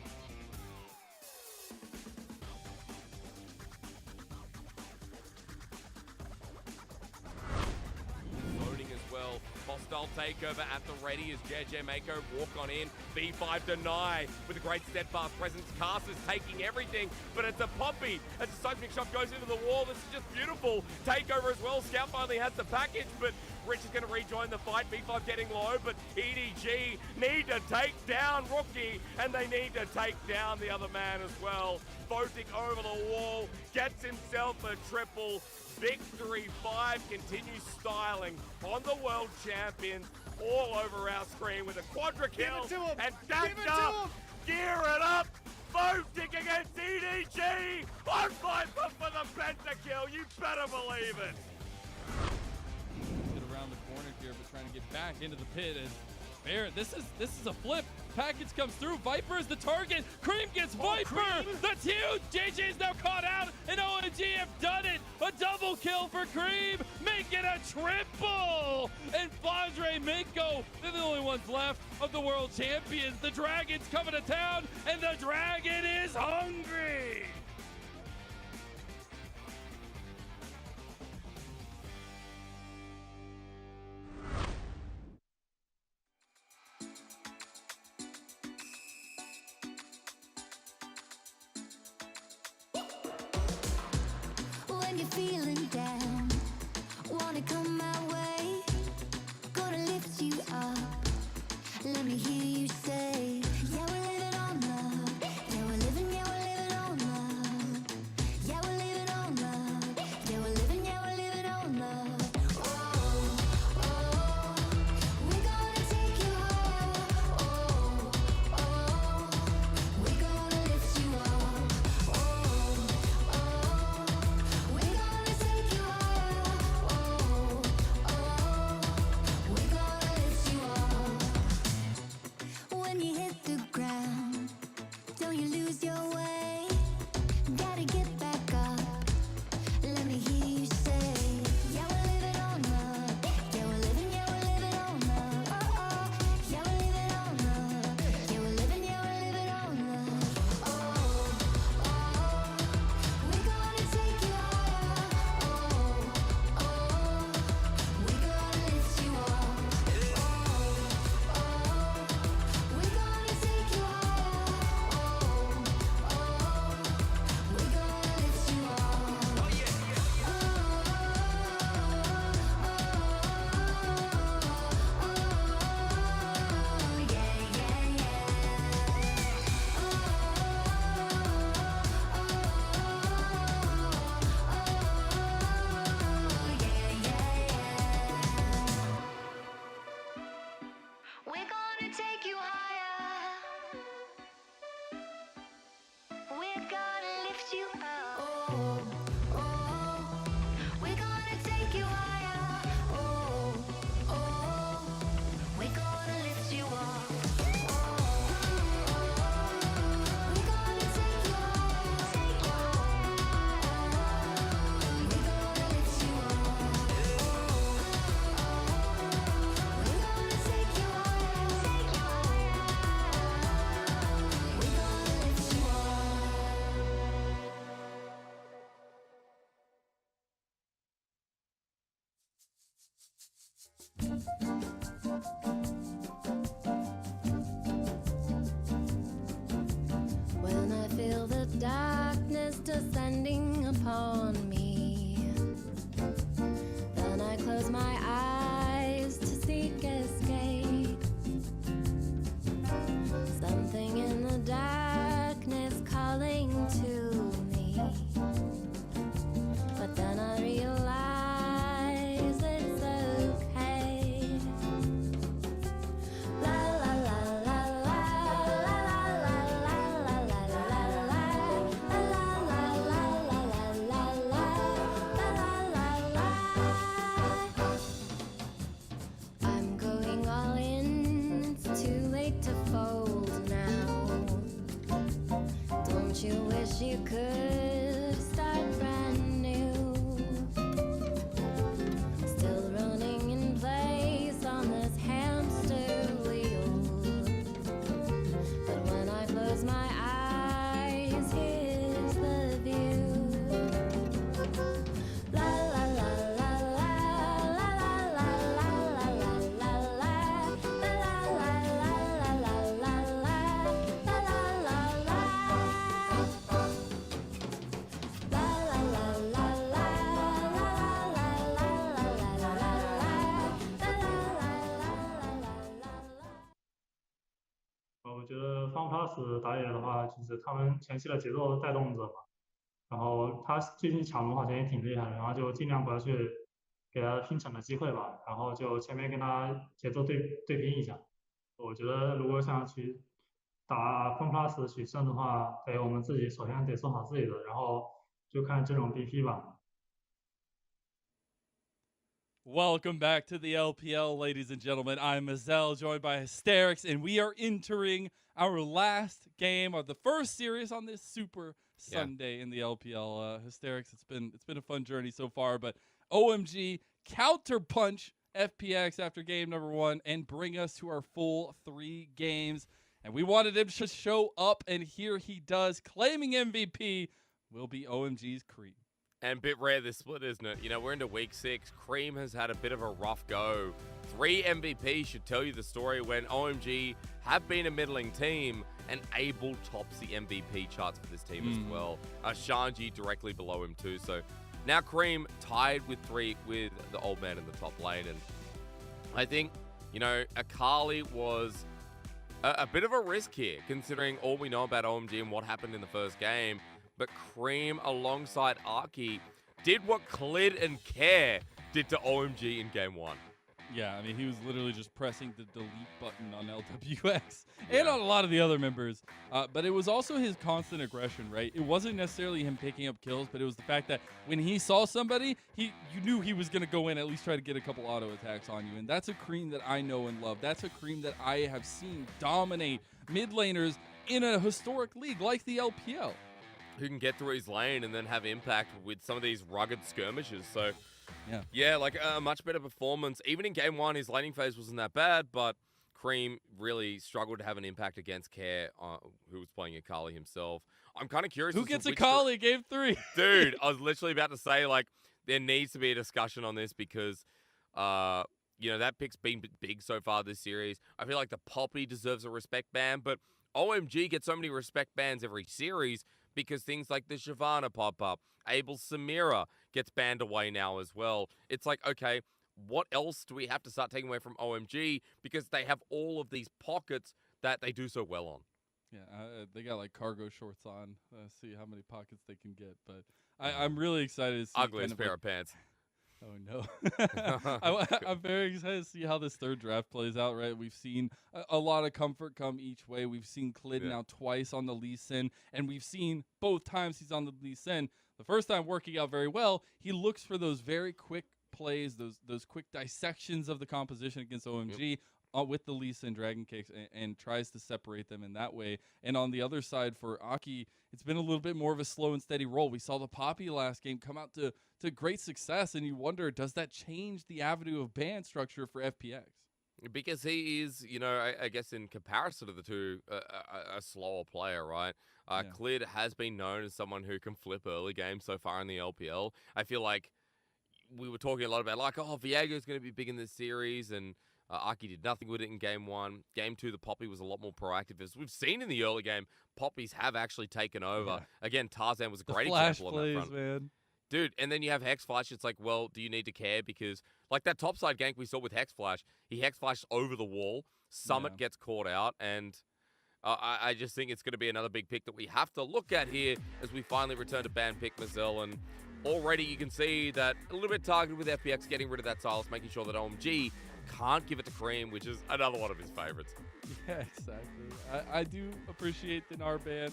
Loading as well. Hostile takeover at the ready as JJ Mako walk on in. B5 deny with a great steadfast presence. Cast is taking everything, but it's a Poppy. As the seismic shot goes into the wall, this is just beautiful. Takeover as well. Scout finally has the package, but Rich is going to rejoin the fight. B5 getting low, but EDG need to take down Rookie, and they need to take down the other man as well. Voting over the wall, gets himself a triple. Victory 5 continues styling on the world champions all over our screen with a quadra kill. And Dagda, gear it up. Voting against EDG on fight for the pentakill. You better believe it. Get around the corner here, but trying to get back into the pit. And Barrett, this is a flip. Package comes through. Viper is the target. Cream gets Viper. Cream. That's huge. JJ is now caught out, and OMG have done it. A double kill for Cream, make it a triple. And Flandre, Mako, they're the only ones left of the world champions. The Dragon's coming to town, and the Dragon is hungry. When you're feeling down, wanna come my way, gonna lift you up. Let me hear you say, yeah, we're living on love. Yeah, we're living on love. Yeah, we're living on love. Yeah, we're living on love. Oh, oh, we're gonna take you higher. Oh, oh, we're gonna lift you up. Oh, oh, we're gonna take you higher. Oh, oh, we're gonna lift you up. When you Oh, oh, we're gonna take you higher. Oh, oh, we're gonna lift you up. When I feel the darkness descending upon me, then I close my eyes to seek escape. Something in the darkness calling to me, but then I realize it's okay. La la la la la la la la la la I'm going all in, it's too late to fold now. Don't you wish you could start brand new? Still running in place on this hamster wheel. But when I close my eyes, here's the view. La la la la la la la la la la la la la我觉得FunPlus 打野的话，就是他们前期的节奏带动者嘛，然后他最近抢龙好像也挺厉害的，然后就尽量不要去给他拼抢的机会吧，然后就前面跟他节奏对拼一下。我觉得如果想去打FunPlus 取胜的话，我们自己首先得做好自己的，然后就看这种 BP 吧。Welcome back to the LPL, ladies and gentlemen. I'm Mazel, joined by Hysterics, and we are entering our last game of the first series on this Super Sunday in the LPL. Hysterics, it's been a fun journey so far, but OMG counterpunch FPX after game number 1 and bring us to our full 3 games. And we wanted him to show up, and here he does, claiming MVP will be OMG's Cream. And bit rare this split, isn't it? You know, we're into week 6. Cream has had a bit of a rough go. 3 MVPs should tell you the story when OMG have been a middling team, and Abel tops the MVP charts for this team as well. Shanji directly below him too. So now Cream tied with 3 with the old man in the top lane. And I think, you know, Akali was a bit of a risk here, considering all we know about OMG and what happened in the first game. But Cream, alongside Arky, did what Klid and Care did to OMG in game 1. Yeah, I mean, he was literally just pressing the delete button on LWX and on a lot of the other members. But it was also his constant aggression, right? It wasn't necessarily him picking up kills, but it was the fact that when he saw somebody, you knew he was going to go in, at least try to get a couple auto attacks on you. And that's a Cream that I know and love. That's a Cream that I have seen dominate mid laners in a historic league like the LPL. Who can get through his lane and then have impact with some of these rugged skirmishes. So, yeah, like a much better performance. Even in game 1, his laning phase wasn't that bad, but Cream really struggled to have an impact against Care, who was playing Akali himself. I'm kind of curious. Who gets Akali game 3? Dude, I was literally about to say, like, there needs to be a discussion on this because, you know, that pick's been big so far this series. I feel like the Poppy deserves a respect ban, but OMG gets so many respect bans every series because things like the Shyvana pop up. Abel Samira gets banned away now as well. It's like, okay, what else do we have to start taking away from OMG? Because they have all of these pockets that they do so well on. Yeah, they got like cargo shorts on. See how many pockets they can get. But I'm really excited to see. Ugliest pair of pants. Oh, no. I'm very excited to see how this third draft plays out, right? We've seen a lot of comfort come each way. We've seen Klid now twice on the Lee Sin, and we've seen both times he's on the Lee Sin, the first time working out very well. He looks for those very quick plays, those quick dissections of the composition against OMG. With the Lee Sin Dragon Kicks and tries to separate them in that way. And on the other side for Aki, it's been a little bit more of a slow and steady roll. We saw the Poppy last game come out to great success, and you wonder, does that change the avenue of ban structure for FPX? Because he is, you know, I guess in comparison to the two, a slower player, right? Clid has been known as someone who can flip early games so far in the LPL. I feel like we were talking a lot about, like, oh, Viego's going to be big in this series, and Aki did nothing with it in game 1. Game 2, the Poppy was a lot more proactive. As we've seen in the early game, Poppies have actually taken over. Yeah. Again, Tarzan was a great example on that front. Man. Dude, and then you have Hex Flash. It's like, well, do you need to care? Because, like that topside gank we saw with Hex Flash, he Hex Flashed over the wall. Summit gets caught out, and I just think it's going to be another big pick that we have to look at here as we finally return to ban pick Mazel. And already you can see that a little bit targeted with FPX, getting rid of that Silas, making sure that OMG can't give it to Cream, which is another one of his favorites. Yeah, exactly. I do appreciate the Nar ban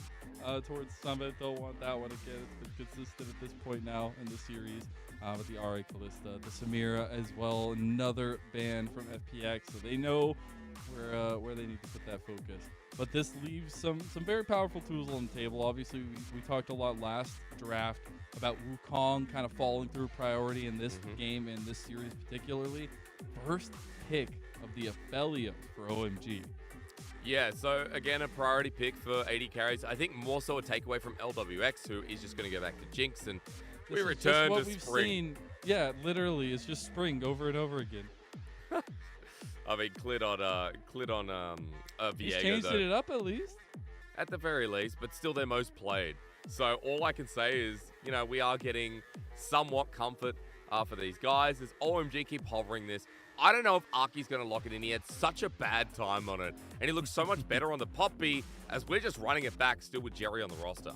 towards Summit. Don't want that one again. It's been consistent at this point now in the series. With the RA Callista, the Samira as well, another ban from FPX, so they know where they need to put that focus. But this leaves some very powerful tools on the table. Obviously, we talked a lot last draft about Wukong kind of falling through priority in this game, in this series particularly. First pick of the Aphelios for OMG. Yeah, so again, a priority pick for 80 carries. I think more so a takeaway from LWX, who is just going to go back to Jinx, and we return to Spring. Seen. Yeah, literally, it's just Spring over and over again. I mean, Clid on Viego, He's changed it up at least. At the very least, but still their most played. So all I can say is, you know, we are getting somewhat comfort for these guys as OMG keep hovering this. I don't know if Aki's going to lock it in. He had such a bad time on it, and he looks so much better on the Poppy as we're just running it back still with Jerry on the roster.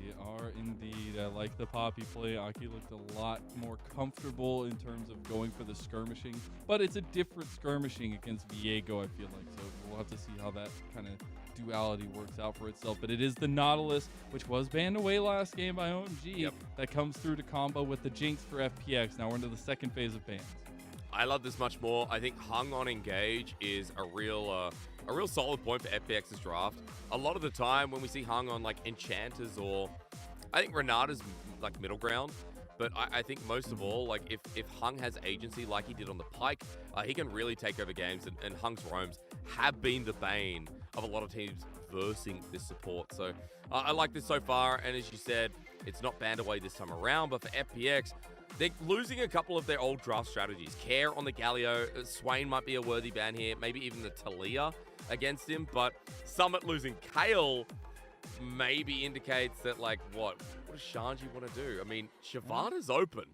We are indeed. I like the Poppy play. Aki looked a lot more comfortable in terms of going for the skirmishing, but it's a different skirmishing against Viego, I feel like. So we'll have to see how that kind of duality works out for itself. But it is the Nautilus, which was banned away last game by OMG, that comes through to combo with the Jinx for FPX. Now we're into the second phase of bans. I love this much more. I think Hung on Engage is a real solid point for FPX's draft. A lot of the time when we see Hung on like Enchanters, or I think Renata's like middle ground, but I think most of all, like if Hung has agency like he did on the Pike, he can really take over games, and Hung's roams have been the bane of a lot of teams versing this support. So I like this so far, and as you said, it's not banned away this time around, but for FPX, they're losing a couple of their old draft strategies. Care on the Galio. Swain might be a worthy ban here. Maybe even the Talia against him. But Summit losing Kale maybe indicates that, like, what does Shanji want to do? I mean, Shyvana's open.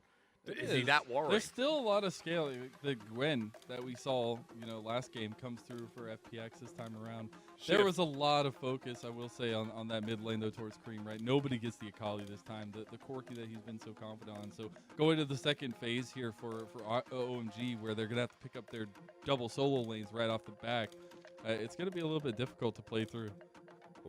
Is he that worried? There's still a lot of scale. The Gwen that we saw, last game comes through for FPX this time around. There was a lot of focus, I will say, on that mid lane, though, towards Cream, right? Nobody gets the Akali this time, the Corki that he's been so confident on. So going to the second phase here for OMG, where they're going to have to pick up their double solo lanes right off the back, it's going to be a little bit difficult to play through.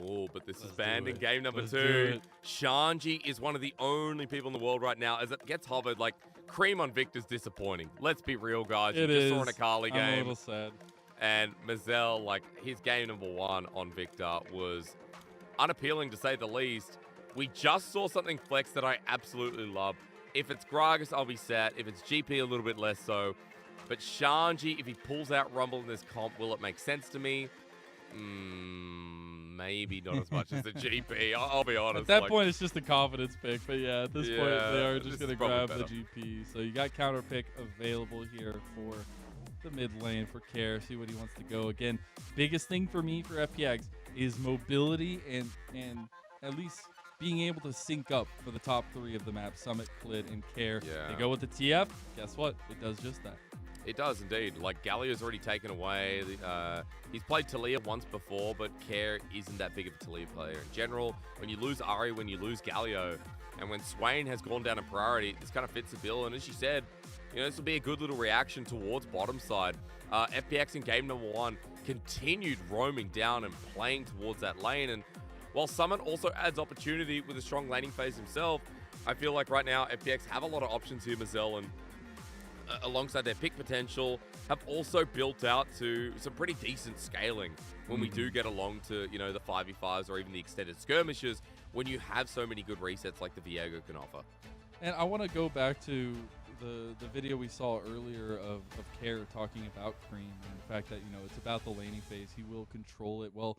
Oh, but this is banned in game number 2. Shanji is one of the only people in the world right now, as it gets hovered. Like, Cream on Victor's disappointing. Let's be real, guys. You just saw an Akali game. I'm a little sad. And Mazel, like, his game number 1 on Victor was unappealing, to say the least. We just saw something flex that I absolutely love. If it's Gragas, I'll be sad. If it's GP, a little bit less so. But Shanji, if he pulls out Rumble in this comp, will it make sense to me? Maybe not as much as the GP. I'll be honest. At that point, it's just a confidence pick. But yeah, at this point, they are just going to grab the GP. So you got counter pick available here for the mid lane for Care. See what he wants to go. Again, biggest thing for me for FPX is mobility and at least being able to sync up for the top 3 of the map, Summit, Clid, and Care. Yeah. They go with the TF. Guess what? It does just that. It does indeed. Like, Galio's already taken away. He's played Talia once before, but Care isn't that big of a Talia player. In general, when you lose Ari, when you lose Galio, and when Swain has gone down in priority, this kind of fits the bill. And as you said, this will be a good little reaction towards bottom side. FPX in game number 1 continued roaming down and playing towards that lane. And while Summit also adds opportunity with a strong laning phase himself, I feel like right now FPX have a lot of options here, Mazel, and alongside their pick potential, have also built out to some pretty decent scaling when we do get along to, you know, the 5v5s or even the extended skirmishes when you have so many good resets like the Viego can offer. And I want to go back to the video we saw earlier of Care talking about Cream and the fact that, you know, it's about the laning phase. He will control it. Well,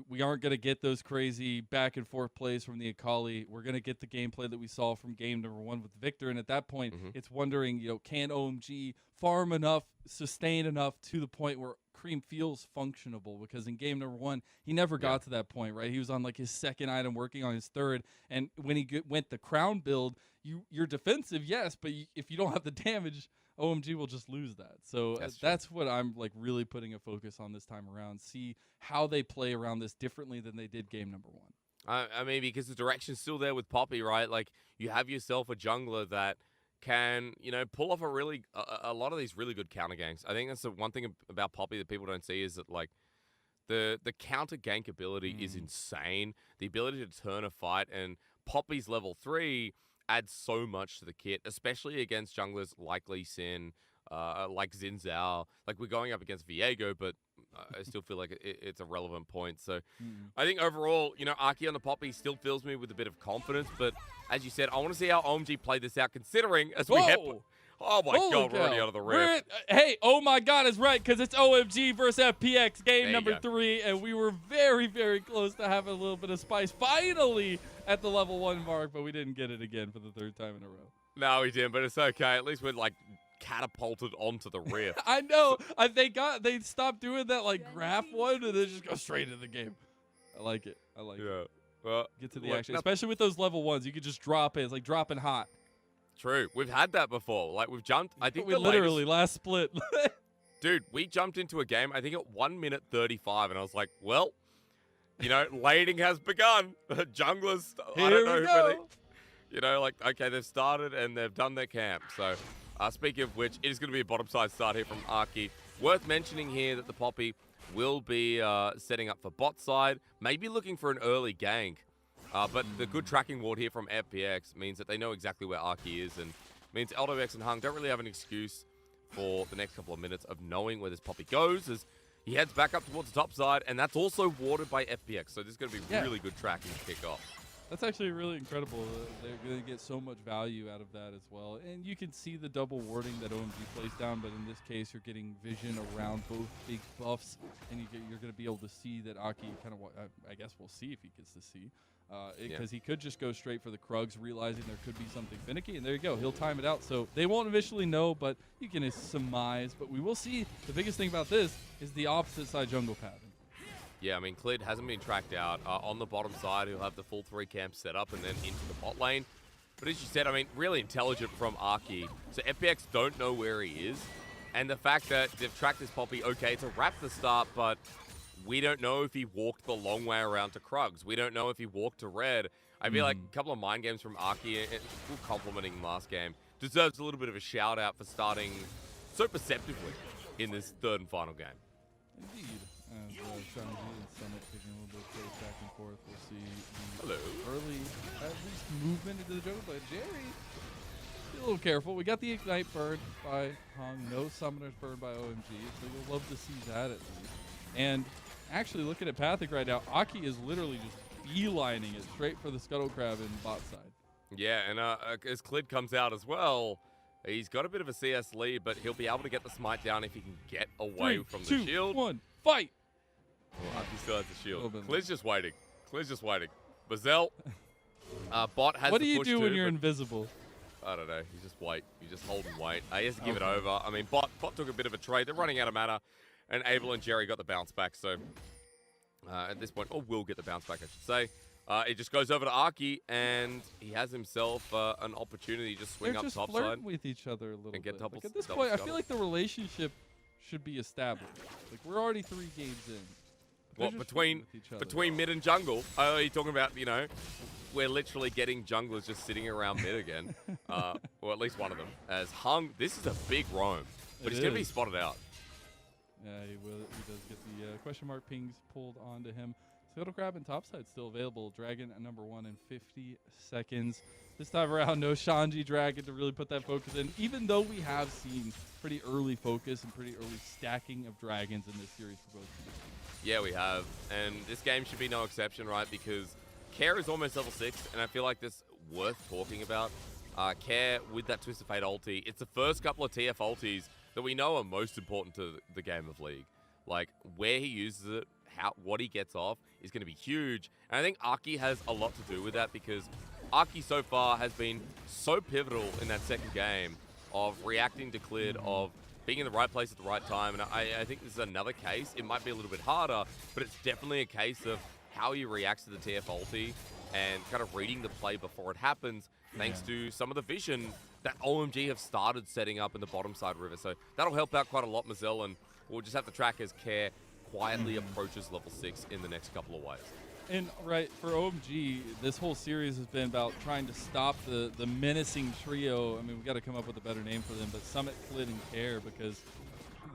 we aren't going to get those crazy back and forth plays from the Akali. We're going to get the gameplay that we saw from game number 1 with Victor. And at that point, it's wondering, you know, can OMG farm enough, sustain enough to the point where Cream feels functionable? Because in game number 1, he never got to that point, right? He was on like his 2nd item, working on his 3rd. And when he went the crown build, you're defensive, yes, but if you don't have the damage, OMG will just lose that. So that's what I'm like really putting a focus on this time around. See how they play around this differently than they did game number 1. I mean, because the direction's still there with Poppy, right? Like, you have yourself a jungler that can, you know, pull off a lot of these really good counter ganks. I think that's the one thing about Poppy that people don't see is that, like, the counter gank ability is insane. The ability to turn a fight, and Poppy's level 3 adds so much to the kit, especially against junglers like Lee Sin, like Xin Zhao. Like, we're going up against Viego, but I still feel like it's a relevant point. So I think overall, you know, Arky on the Poppy still fills me with a bit of confidence. But as you said, I want to see how OMG play this out, considering as we head... Oh my God, we're already out of the rift. Hey, oh my God is right, because it's OMG versus FPX game number 3, and we were very, very close to having a little bit of spice finally at the level 1 mark, but we didn't get it again for the 3rd time in a row. No, we didn't, but it's okay. At least we're like catapulted onto the rift. I know. They stopped doing that like graph one, and they just go straight into the game. I like it. I like it. Well, get to the action, especially with those level 1s. You could just drop it. It's like dropping hot. True. We've had that before. Like, we've jumped. I think we literally last split. Dude, we jumped into a game, I think at 1 minute 35, and I was like, well, you know, laning has begun. Junglers, I don't know where they, you know, like, okay, they've started and they've done their camp. So, speaking of which, it is going to be a bottom side start here from Arky. Worth mentioning here that the Poppy will be setting up for bot side, maybe looking for an early gank. But the good tracking ward here from FPX means that they know exactly where Arky is, and means LWX and Hung don't really have an excuse for the next couple of minutes of knowing where this Poppy goes, as he heads back up towards the top side, and that's also warded by FPX, so this is going to be really good tracking to kick off. That's actually really incredible. They're going to get so much value out of that as well. And you can see the double warding that OMG plays down, but in this case, you're getting vision around both big buffs, and you're going to be able to see that Aki kind of, I guess we'll see if he gets to see. Because he could just go straight for the Krugs, realizing there could be something finicky, and there you go. He'll time it out. So they won't initially know, but you can surmise. But we will see. The biggest thing about this is the opposite side jungle pattern. Yeah, I mean, Clid hasn't been tracked out. On the bottom side, he'll have the full 3 camps set up and then into the bot lane. But as you said, I mean, really intelligent from Arky. So FPX don't know where he is. And the fact that they've tracked this Poppy, okay, it's a wrap the start, but we don't know if he walked the long way around to Krugs. We don't know if he walked to red. I feel like a couple of mind games from Arky, and complimenting last game, deserves a little bit of a shout out for starting so perceptively in this 3rd and final game. Indeed. As Shanji and Summit giving a little bit of pace back and forth, we'll see the early, at least, movement into the jungle. But Jerry, be a little careful. We got the Ignite burned by Hung. No Summoners burned by OMG. So you'll love to see that at least. And actually, looking at Pathic right now, Aki is literally just beelining it straight for the Scuttle Crab in bot side. Yeah, and as Clid comes out as well, he's got a bit of a CS lead, but he'll be able to get the smite down if he can get away from the shield. 3, 2, 1, fight! Well, Aki still has the shield. Clid's just waiting. Clid's just waiting. Bazel, bot has What the do you push do too, when you're invisible? I don't know. You just wait. You just hold and wait. He has to give it over. I mean, bot took a bit of a trade. They're running out of mana. And Abel and Jerry got the bounce back, so at this point, or will get the bounce back, I should say. It just goes over to Arky, and he has himself an opportunity to just swing up topside. They're just flirting with each other a little bit. Like at this point, I feel like the relationship should be established. Like, we're already 3 games in. What, between mid and jungle? Oh, are you talking about, you know, we're literally getting junglers just sitting around mid again. Or at least one of them. As Hung, this is a big roam, but he's going to be spotted out. Yeah, he does get the question mark pings pulled onto him. Scuttle Crab and Topside still available. Dragon at number 1 in 50 seconds. This time around, no Shanji Dragon to really put that focus in, even though we have seen pretty early focus and pretty early stacking of dragons in this series for both teams. Yeah, we have. And this game should be no exception, right? Because Care is almost level 6, and I feel like this worth talking about. Care with that Twisted Fate ulti. It's the first couple of TF ultis that we know are most important to the game of League. Like, where he uses it, what he gets off is going to be huge. And I think Aki has a lot to do with that because Aki so far has been so pivotal in that second game of reacting to Clid, of being in the right place at the right time. And I think this is another case. It might be a little bit harder, but it's definitely a case of how he reacts to the TF ulti and kind of reading the play before it happens, thanks to some of the vision that OMG have started setting up in the bottom side river. So that'll help out quite a lot, Mazel, and we'll just have to track as Care quietly approaches level 6 in the next couple of waves. And right, for OMG, this whole series has been about trying to stop the menacing trio. I mean, we got to come up with a better name for them, but Summit, Clid, and Care, because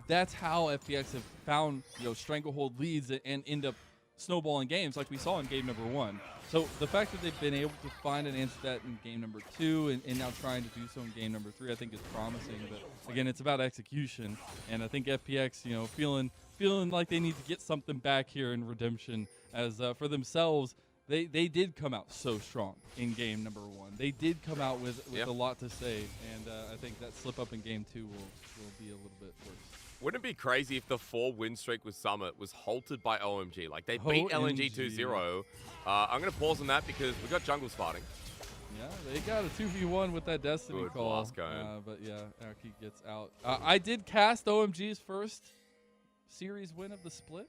that's how FPX have found, stranglehold leads and end up snowballing games like we saw in game number 1. So the fact that they've been able to find an answer to that in game number 2 and now trying to do so in game number 3, I think is promising. But again, it's about execution, and I think FPX, feeling like they need to get something back here in Redemption, as for themselves, they did come out so strong in game number 1. They did come out with a lot to say, and I think that slip up in game 2 will be a little bit worse. Wouldn't it be crazy if the 4-win streak with Summit was halted by OMG? Like, they beat LNG 2-0. I'm going to pause on that because we got jungles fighting. Yeah, they got a 2v1 with that Destiny Good call. blast going. But yeah, Aki gets out. I did cast OMG's first series win of the split.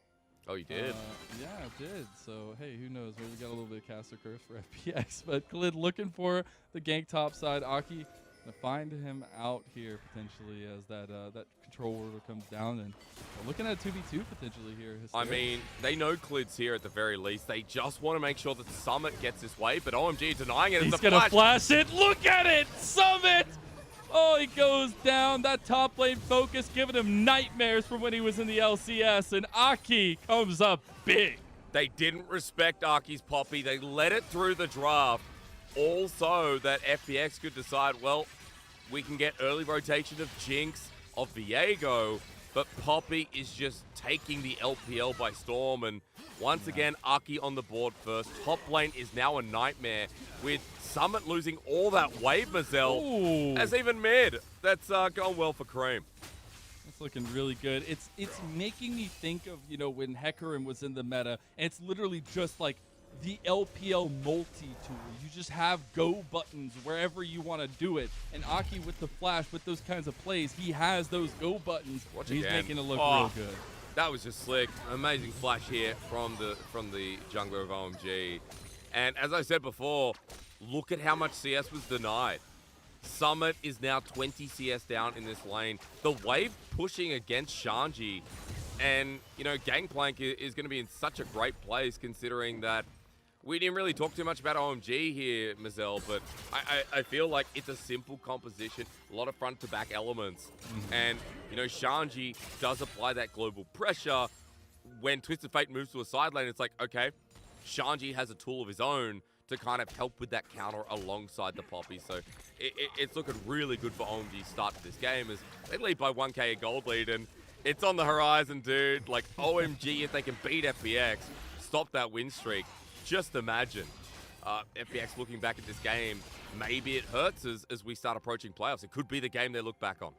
Oh, you did? Yeah, I did. So, hey, who knows? Maybe we got a little bit of caster curse for FPX. But Clid looking for the gank top side. Aki to find him out here potentially as that control order comes down, and looking at 2v2 potentially here. I mean, they know Clid's here at the very least. They just want to make sure that Summit gets this wave, but OMG denying it. He's gonna flash it. Look at it, Summit! Oh, he goes down. That top lane focus giving him nightmares from when he was in the LCS, and Aki comes up big. They didn't respect Aki's Poppy. They let it through the draft. Also, that FPX could decide, well, we can get early rotation of Jinx, of Viego, but Poppy is just taking the LPL by storm, and once again, Aki on the board first. Top lane is now a nightmare, with Summit losing all that wave, Mazel. That's even mid. That's going well for Cream. It's looking really good. It's making me think of, when Hecarim was in the meta, and it's literally just like the LPL multi-tool. You just have go buttons wherever you want to do it. And Aki with the flash, with those kinds of plays, he has those go buttons. He's making it look real good. That was just slick. Amazing flash here from the jungler of OMG. And as I said before, look at how much CS was denied. Summit is now 20 CS down in this lane. The wave pushing against Shanji. And, Gangplank is going to be in such a great place considering that we didn't really talk too much about OMG here, Mazel, but I feel like it's a simple composition, a lot of front-to-back elements. And, Shanji does apply that global pressure. When Twisted Fate moves to a side lane, it's like, okay, Shanji has a tool of his own to kind of help with that counter alongside the Poppy. So it's looking really good for OMG's start to this game as they lead by 1k a gold lead, and it's on the horizon, dude. Like, OMG, if they can beat FPX, stop that win streak. Just imagine FPX looking back at this game. Maybe it hurts as we start approaching playoffs. It could be the game they look back on.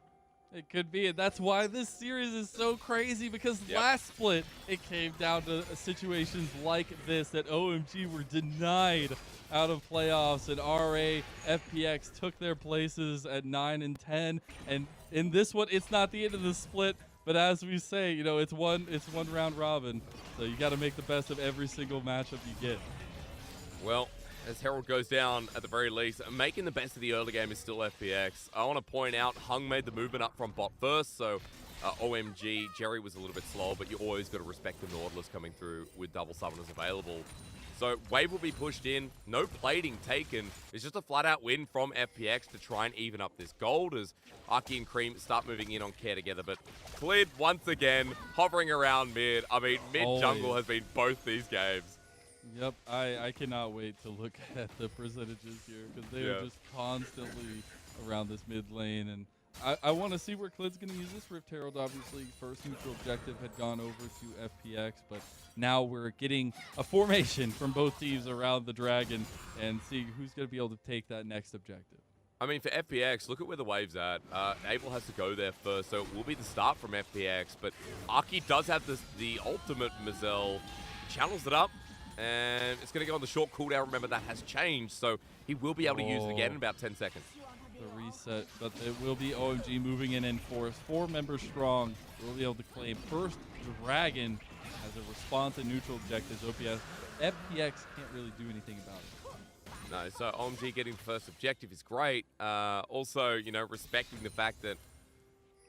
It could be, and that's why this series is so crazy, because last split, it came down to situations like this that OMG were denied out of playoffs, and RA, FPX took their places at 9 and 10, and in this one, it's not the end of the split, but as we say, it's one round robin, so you got to make the best of every single matchup you get. Well, as Herald goes down at the very least, making the best of the early game is still FPX. I want to point out Hung made the movement up from bot first, so OMG, Jerry was a little bit slow, but you always got to respect the Nautilus coming through with double summoners available. So wave will be pushed in, no plating taken. It's just a flat-out win from FPX to try and even up this gold as Aki and Cream start moving in on Care together. But Clid, once again, hovering around mid. I mean, mid-jungle has been both these games. Yep, I cannot wait to look at the percentages here because they are just constantly around this mid lane. And I want to see where Klid's going to use this. Rift Herald, obviously, first neutral objective had gone over to FPX, but now we're getting a formation from both teams around the Dragon and seeing who's going to be able to take that next objective. I mean, for FPX, look at where the wave's at. Abel has to go there first, so it will be the start from FPX, but Aki does have the ultimate Mazel, channels it up, and it's going to go on the short cooldown. Remember, that has changed, so he will be able to use it again in about 10 seconds. The reset, but it will be OMG moving in force. 4 members strong. We'll be able to claim first Dragon as a response to neutral objectives. OPS, FPX can't really do anything about it. No, so OMG getting the first objective is great. Also, you know, respecting the fact that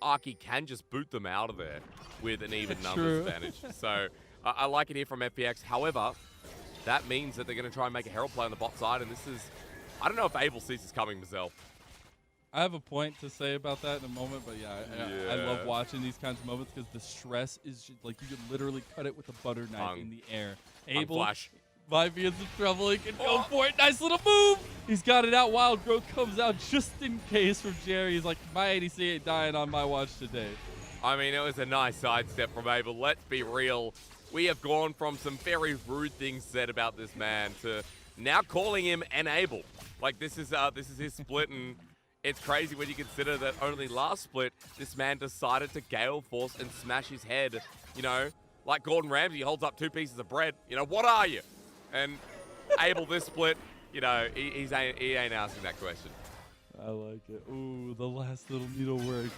Aki can just boot them out of there with an even numbers advantage. So I like it here from FPX. However, that means that they're going to try and make a Herald play on the bot side, and this is, I don't know if Abel sees this coming, Mazel. I have a point to say about that in a moment, but I love watching these kinds of moments because the stress is just, like, you could literally cut it with a butter knife in the air. Abel flash. might be in some trouble. He can go for it. Nice little move. He's got it out. Wild Growth comes out just in case from Jerry. He's like, my ADC ain't dying on my watch today. I mean, it was a nice sidestep from Abel. Let's be real. We have gone from some very rude things said about this man to now calling him an Abel. Like, this is his split, and it's crazy when you consider that only last split, this man decided to Gale Force and smash his head. You know, like Gordon Ramsay holds up 2 pieces of bread. You know, what are you? And Abel this split, you know, he ain't asking that question. I like it. Ooh, the last little needlework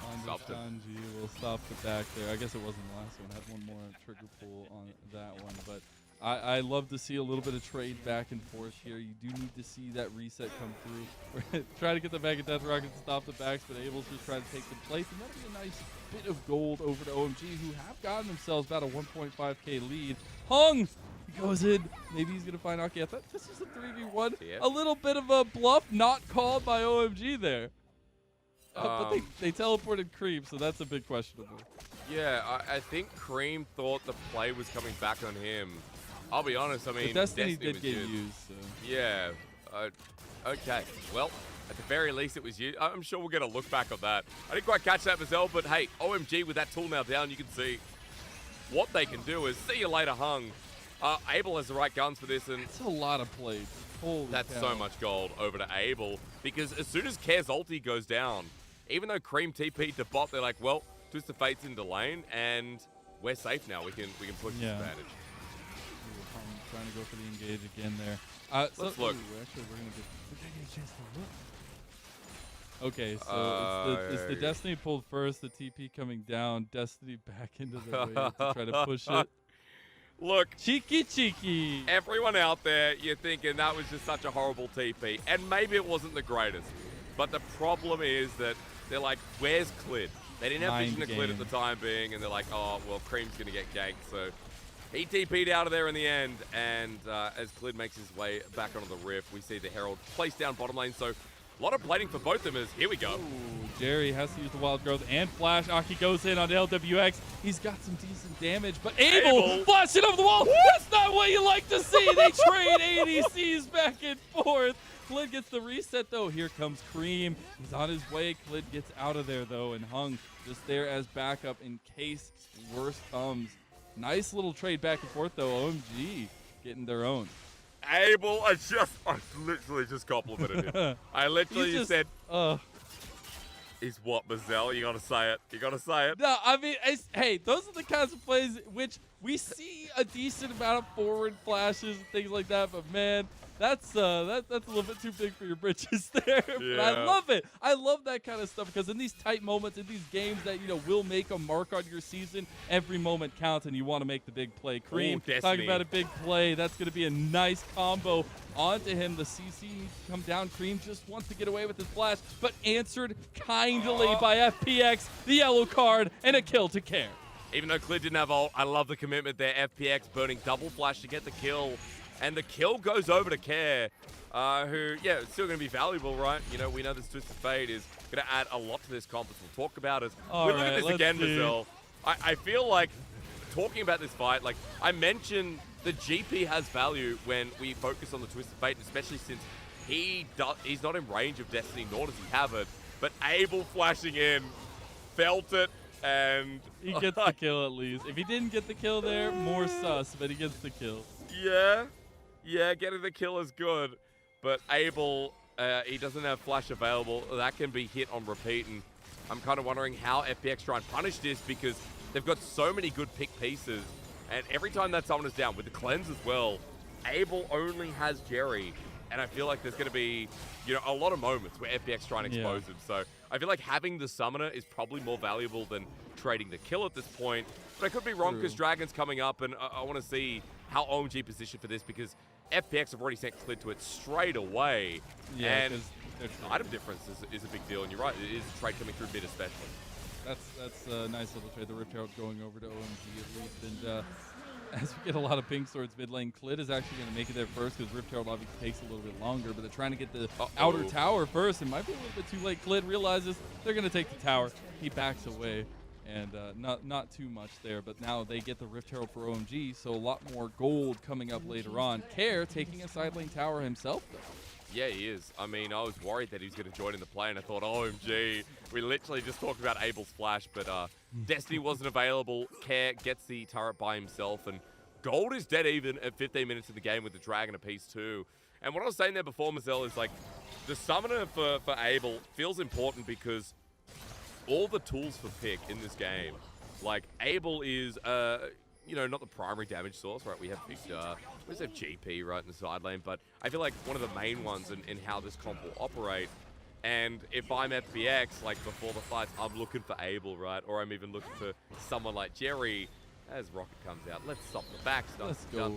on the Kanji will stop the back there. I guess it wasn't the last one. I had one more trigger pull on that one, but I love to see a little bit of trade back and forth here. You do need to see that reset come through. Try to get the Mega Death Rocket to stop the backs, but Abel's just trying to take the place. And that'll be a nice bit of gold over to OMG, who have gotten themselves about a 1.5k lead. Hung! He goes in. Maybe he's going to find Aki. I thought this was a 3v1. Yep. A little bit of a bluff not called by OMG there. But they teleported Cream, so that's a bit questionable. Yeah, I think Cream thought the play was coming back on him. I'll be honest, I mean, the Destiny did was get used. So. Yeah. Okay. Well, at the very least, it was used. I'm sure we'll get a look back on that. I didn't quite catch that myself, but hey, OMG with that tool now down, you can see what they can do is see you later, Hung. Abel has the right guns for this, and it's a lot of plays. Holy that's cow. so much gold over to Abel, because as soon as Care's ulti goes down, even though Cream TP'd to bot, they're like, well, Twist of Fate's into lane, and we're safe now. We can push this advantage. Trying to go for the engage again there. Let's look. Actually, we're gonna get a chance to look. Okay, so it's the Destiny pulled first, the TP coming down, Destiny back into the wave to try to push it. Look, cheeky. Everyone out there, you're thinking that was just such a horrible TP, and maybe it wasn't the greatest. But the problem is that they're like, where's Klid? They didn't have vision of Klid at the time being, and they're like, oh, well, Cream's gonna get ganked, so he TP'd out of there in the end, and as Klid makes his way back onto the Rift, we see the Herald placed down bottom lane, so a lot of plating for both of them. Here we go. Ooh, Jerry has to use the Wild Growth and Flash. Aki goes in on LWX. He's got some decent damage, but Abel flashing over the wall. That's not what you like to see. They trade ADCs back and forth. Klid gets the reset, though. Here comes Cream. He's on his way. Klid gets out of there, though, and Hung just there as backup in case worse comes. Nice little trade back and forth, though. OMG getting their own. Abel, I literally just complimented him. I literally said, is what, Mazel? You gotta say it. You gotta say it. No, I mean, hey, those are the kinds of plays which we see a decent amount of forward flashes and things like that, but man, that's a little bit too big for your britches there. Yeah. But I love it. I love that kind of stuff because in these tight moments, in these games that, you know, will make a mark on your season, every moment counts and you want to make the big play. Cream, talking about a big play. That's going to be a nice combo onto him. The CC needs to come down. Cream just wants to get away with his flash, but answered kindly by FPX, the yellow card, and a kill to Care. Even though Klid didn't have ult, I love the commitment there. FPX burning double flash to get the kill. And the kill goes over to Care, who, yeah, it's still going to be valuable, right? You know, we know this Twist of Fate is going to add a lot to this comp, as we'll talk about it. We'll look at this again, Mazel. I feel like talking about this fight, like, I mentioned the GP has value when we focus on the Twisted Fate, especially since he's not in range of Destiny, nor does he have it. But Abel flashing in, felt it, and he gets the kill at least. If he didn't get the kill there, more sus, but he gets the kill. Yeah, getting the kill is good. But Abel, he doesn't have flash available. That can be hit on repeat, and I'm kind of wondering how FPX try and punish this because they've got so many good pick pieces. And every time that summoner's down, with the cleanse as well, Abel only has Jerry. And I feel like there's going to be, a lot of moments where FPX try and expose him. So I feel like having the summoner is probably more valuable than trading the kill at this point. But I could be wrong because Dragon's coming up, and I want to see how OMG positioned for this because FPX have already sent Clid to it straight away. Yeah, and item difference is a big deal, and you're right, it is a trade coming through mid especially. That's a nice little trade. The Rift Herald going over to OMG at least. And as we get a lot of ping swords mid lane, Clid is actually going to make it there first because Rift Herald obviously takes a little bit longer, but they're trying to get the outer tower first. It might be a little bit too late. Clid realizes they're going to take the tower. He backs away, and not too much there, but now they get the Rift Herald for OMG, so a lot more gold coming up later on. Care taking a side lane tower himself, though. Yeah, he is. I mean, I was worried that he was going to join in the play, and I thought, OMG, we literally just talked about Abel's flash, but Destiny wasn't available. Care gets the turret by himself, and gold is dead even at 15 minutes in the game with the Dragon apiece too. And what I was saying there before, Mazel, is like, the summoner for Abel feels important because all the tools for pick in this game, like, Abel is, not the primary damage source, right? We have Victor, we have GP right in the side lane, but I feel like one of the main ones in how this comp will operate. And if I'm FPX, like before the fights, I'm looking for Abel, right? Or I'm even looking for someone like Jerry. As Rocket comes out, let's stop the backstop. Let's go.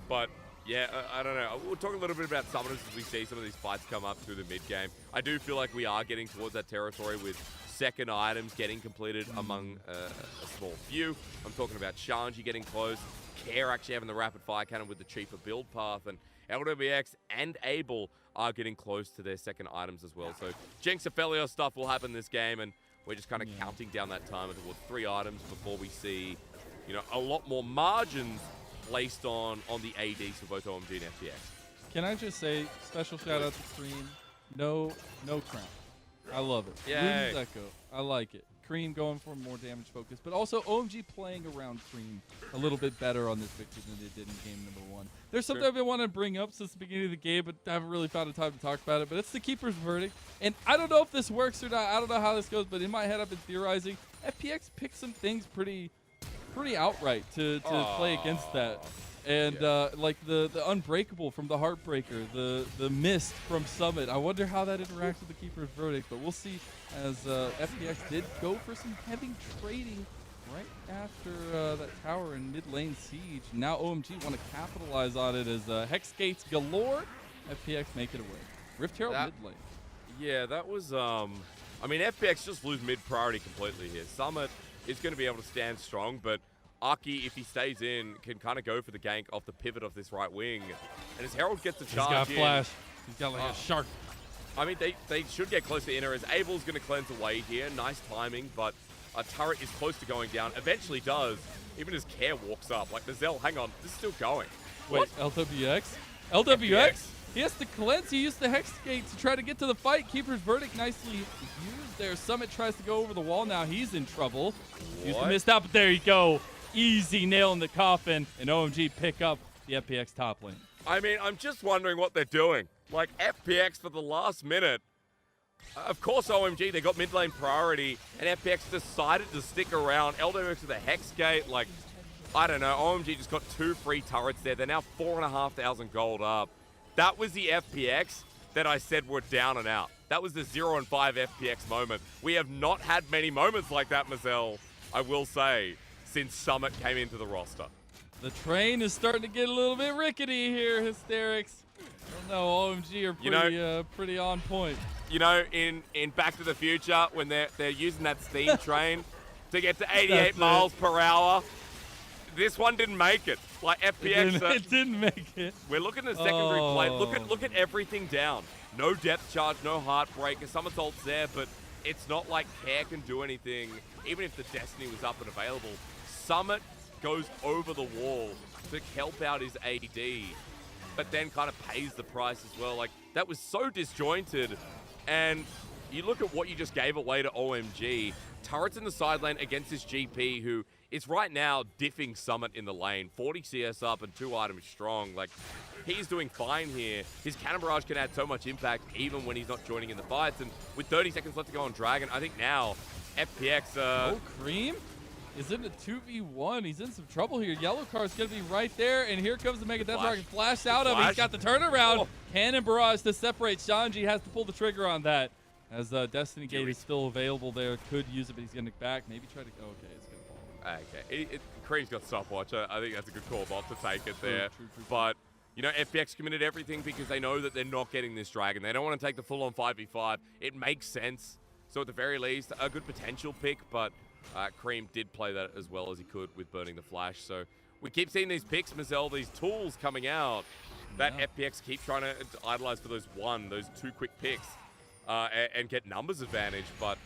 But yeah, I don't know. We'll talk a little bit about summoners as we see some of these fights come up through the mid game. I do feel like we are getting towards that territory with second items getting completed among a small few. I'm talking about Shanji getting close, Care actually having the rapid fire cannon with the cheaper build path, and LWBX and Abel are getting close to their second items as well. So Jinx Aphelios stuff will happen this game, and we're just kind of counting down that time towards 3 items before we see, a lot more margins placed on the ADs for both OMG and FPX. Can I just say, special shout out to Cream. No crown. I love it. Yeah. Luden's Echo. I like it. Cream going for more damage focus, but also OMG playing around Cream a little bit better on this victory than they did in game number 1. There's something I've been wanting to bring up since the beginning of the game, but I haven't really found the time to talk about it, but it's the Keeper's Verdict. And I don't know if this works or not. I don't know how this goes, but in my head I've been theorizing. FPX picked some things pretty outright to play against that. And like the Unbreakable from the Heartbreaker, the Mist from Summit. I wonder how that interacts with the Keeper's Verdict, but we'll see as FPX did go for some heavy trading right after that tower in mid lane siege. Now OMG want to capitalize on it as Hex Gates galore. FPX make it away. Rift Herald mid lane. Yeah, that was, I mean, FPX just lose mid priority completely here. Summit is going to be able to stand strong, but Aki, if he stays in, can kind of go for the gank off the pivot of this right wing. And as Herald gets a charge He's got flash. He's got like a shark. I mean, they should get close to inner as Abel's going to cleanse away here. Nice timing, but a turret is close to going down. Eventually does, even as Care walks up. Like, Mazel, hang on, this is still going. Wait, what? LWX? LWX? He has to cleanse. He used the Hex Gate to try to get to the fight. Keeper's Verdict nicely used there. Summit tries to go over the wall now. He's in trouble. Used the missed out, but there you go. Easy nail in the coffin, and OMG pick up the FPX top lane. I mean, I'm just wondering what they're doing. Like, FPX for the last minute. Of course, OMG, they got mid lane priority, and FPX decided to stick around. LWX with a Hex Gate, like, I don't know. OMG just got 2 free turrets there. They're now 4,500 gold up. That was the FPX that I said were down and out. That was the 0 and 5 FPX moment. We have not had many moments like that, Mazel, I will say, since Summit came into the roster. The train is starting to get a little bit rickety here, Hysterics. I don't know, OMG are pretty, pretty on point. You know, in Back to the Future, when they're using that steam train to get to 88 miles per hour, this one didn't make it. Like FPX, it didn't make it. We're looking at secondary play. Look at everything down. No depth charge, no heartbreaker. Summit's ult's there, but it's not like Care can do anything. Even if the Destiny was up and available, Summit goes over the wall to help out his AD, but then kind of pays the price as well. Like, that was so disjointed, and you look at what you just gave away to OMG. Turrets in the side lane against this GP who is right now diffing Summit in the lane. 40 CS up and 2 items strong. Like, he's doing fine here. His Cannon Barrage can add so much impact even when he's not joining in the fights. And with 30 seconds left to go on Dragon, I think now FPX... Oh, Cream is in a 2v1. He's in some trouble here. Yellow card's going to be right there. And here comes the Mega Death Dragon. Flash out of it. He's got the turnaround. Oh. Cannon Barrage to separate. Shanji has to pull the trigger on that. As Destiny Gate is still available there. Could use it, but he's going to back. Maybe try to... Oh, okay, it's going to fall. Okay. Cream's got stopwatch. I think that's a good call not to take it there. True. But, you know, FPX committed everything because they know that they're not getting this Dragon. They don't want to take the full-on 5v5. It makes sense. So at the very least, a good potential pick, but Cream did play that as well as he could with burning the flash. So we keep seeing these picks, Mazel, these tools coming out that FPX keep trying to idolize for those 2 quick picks. And get numbers advantage, but,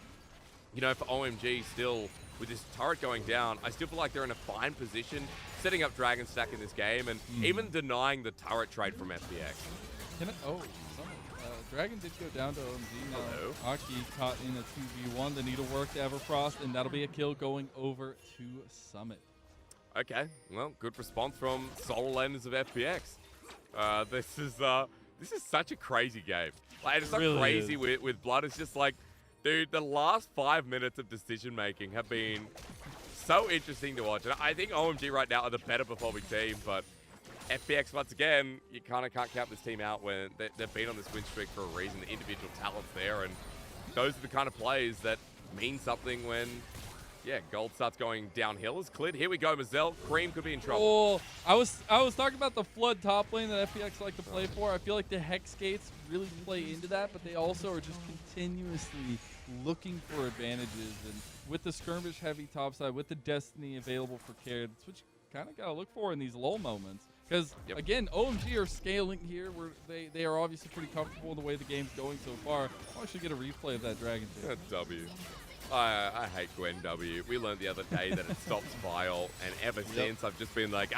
you know, for OMG still, with this turret going down, I still feel like they're in a fine position, setting up Dragon Stack in this game, and even denying the turret trade from FPX. Dragon did go down to OMG now. Aki caught in a 2v1, the needlework to Everfrost, and that'll be a kill going over to Summit. Okay, well, good response from solo laners of FPX. This is such a crazy game. Like, it's not really crazy with Blood. It's just like, dude, the last 5 minutes of decision-making have been so interesting to watch. And I think OMG right now are the better performing team, but FPX, once again, you kind of can't count this team out when they've been on this win streak for a reason. The individual talent's there, and those are the kind of plays that mean something when... Yeah, gold starts going downhill as Clid. Here we go, Mazel. Cream could be in trouble. Oh, I was talking about the Flood top lane that FPX like to play for. I feel like the Hex Gates really play into that, but they also are just continuously looking for advantages. And with the skirmish heavy topside, with the Destiny available for care, that's what you kind of got to look for in these lull moments. Because, again, OMG are scaling here. Where they are obviously pretty comfortable in the way the game's going so far. I'll actually get a replay of that Dragon Tail. W. I hate Gwen W. We learned the other day that it stops Vile, and ever since I've just been like,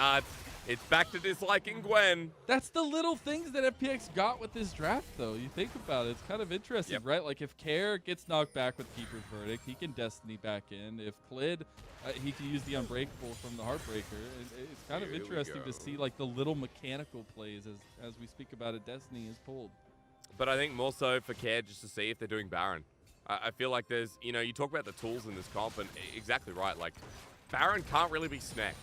it's back to disliking Gwen. That's the little things that FPX got with this draft, though. You think about it, it's kind of interesting, right? Like, if Care gets knocked back with Keeper's Verdict, he can Destiny back in. If Clid, he can use the Unbreakable from the Heartbreaker. It's kind of interesting to see, like, the little mechanical plays as we speak about it, Destiny is pulled. But I think more so for Care just to see if they're doing Baron. I feel like there's, you know, you talk about the tools in this comp, and exactly right. Like, Baron can't really be snoken.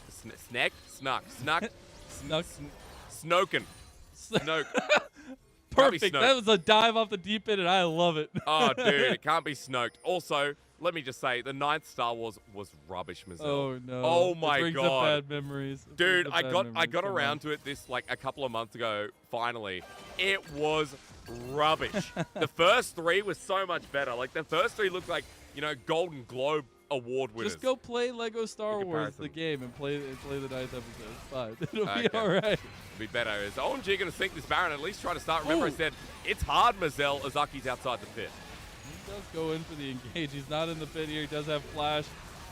Perfect. That was a dive off the deep end, and I love it. Oh, dude, it can't be snoked. Also, let me just say, the 9th Star Wars was rubbish, Mazel. Oh no! Oh my it brings god! Up bad memories. Dude, I got around to it this like a couple of months ago. Finally, it was rubbish. The first 3 was so much better. Like, the first 3 looked like, you know, Golden Globe award winners. Just go play Lego Star Wars, the game, and play the 9th episode. It's fine. It'll be all right. Be better. Is OMG going to sink this Baron? At least try to start. Remember, I said it's hard, Mazel. Azaki's outside the pit. He does go in for the engage. He's not in the pit here. He does have flash.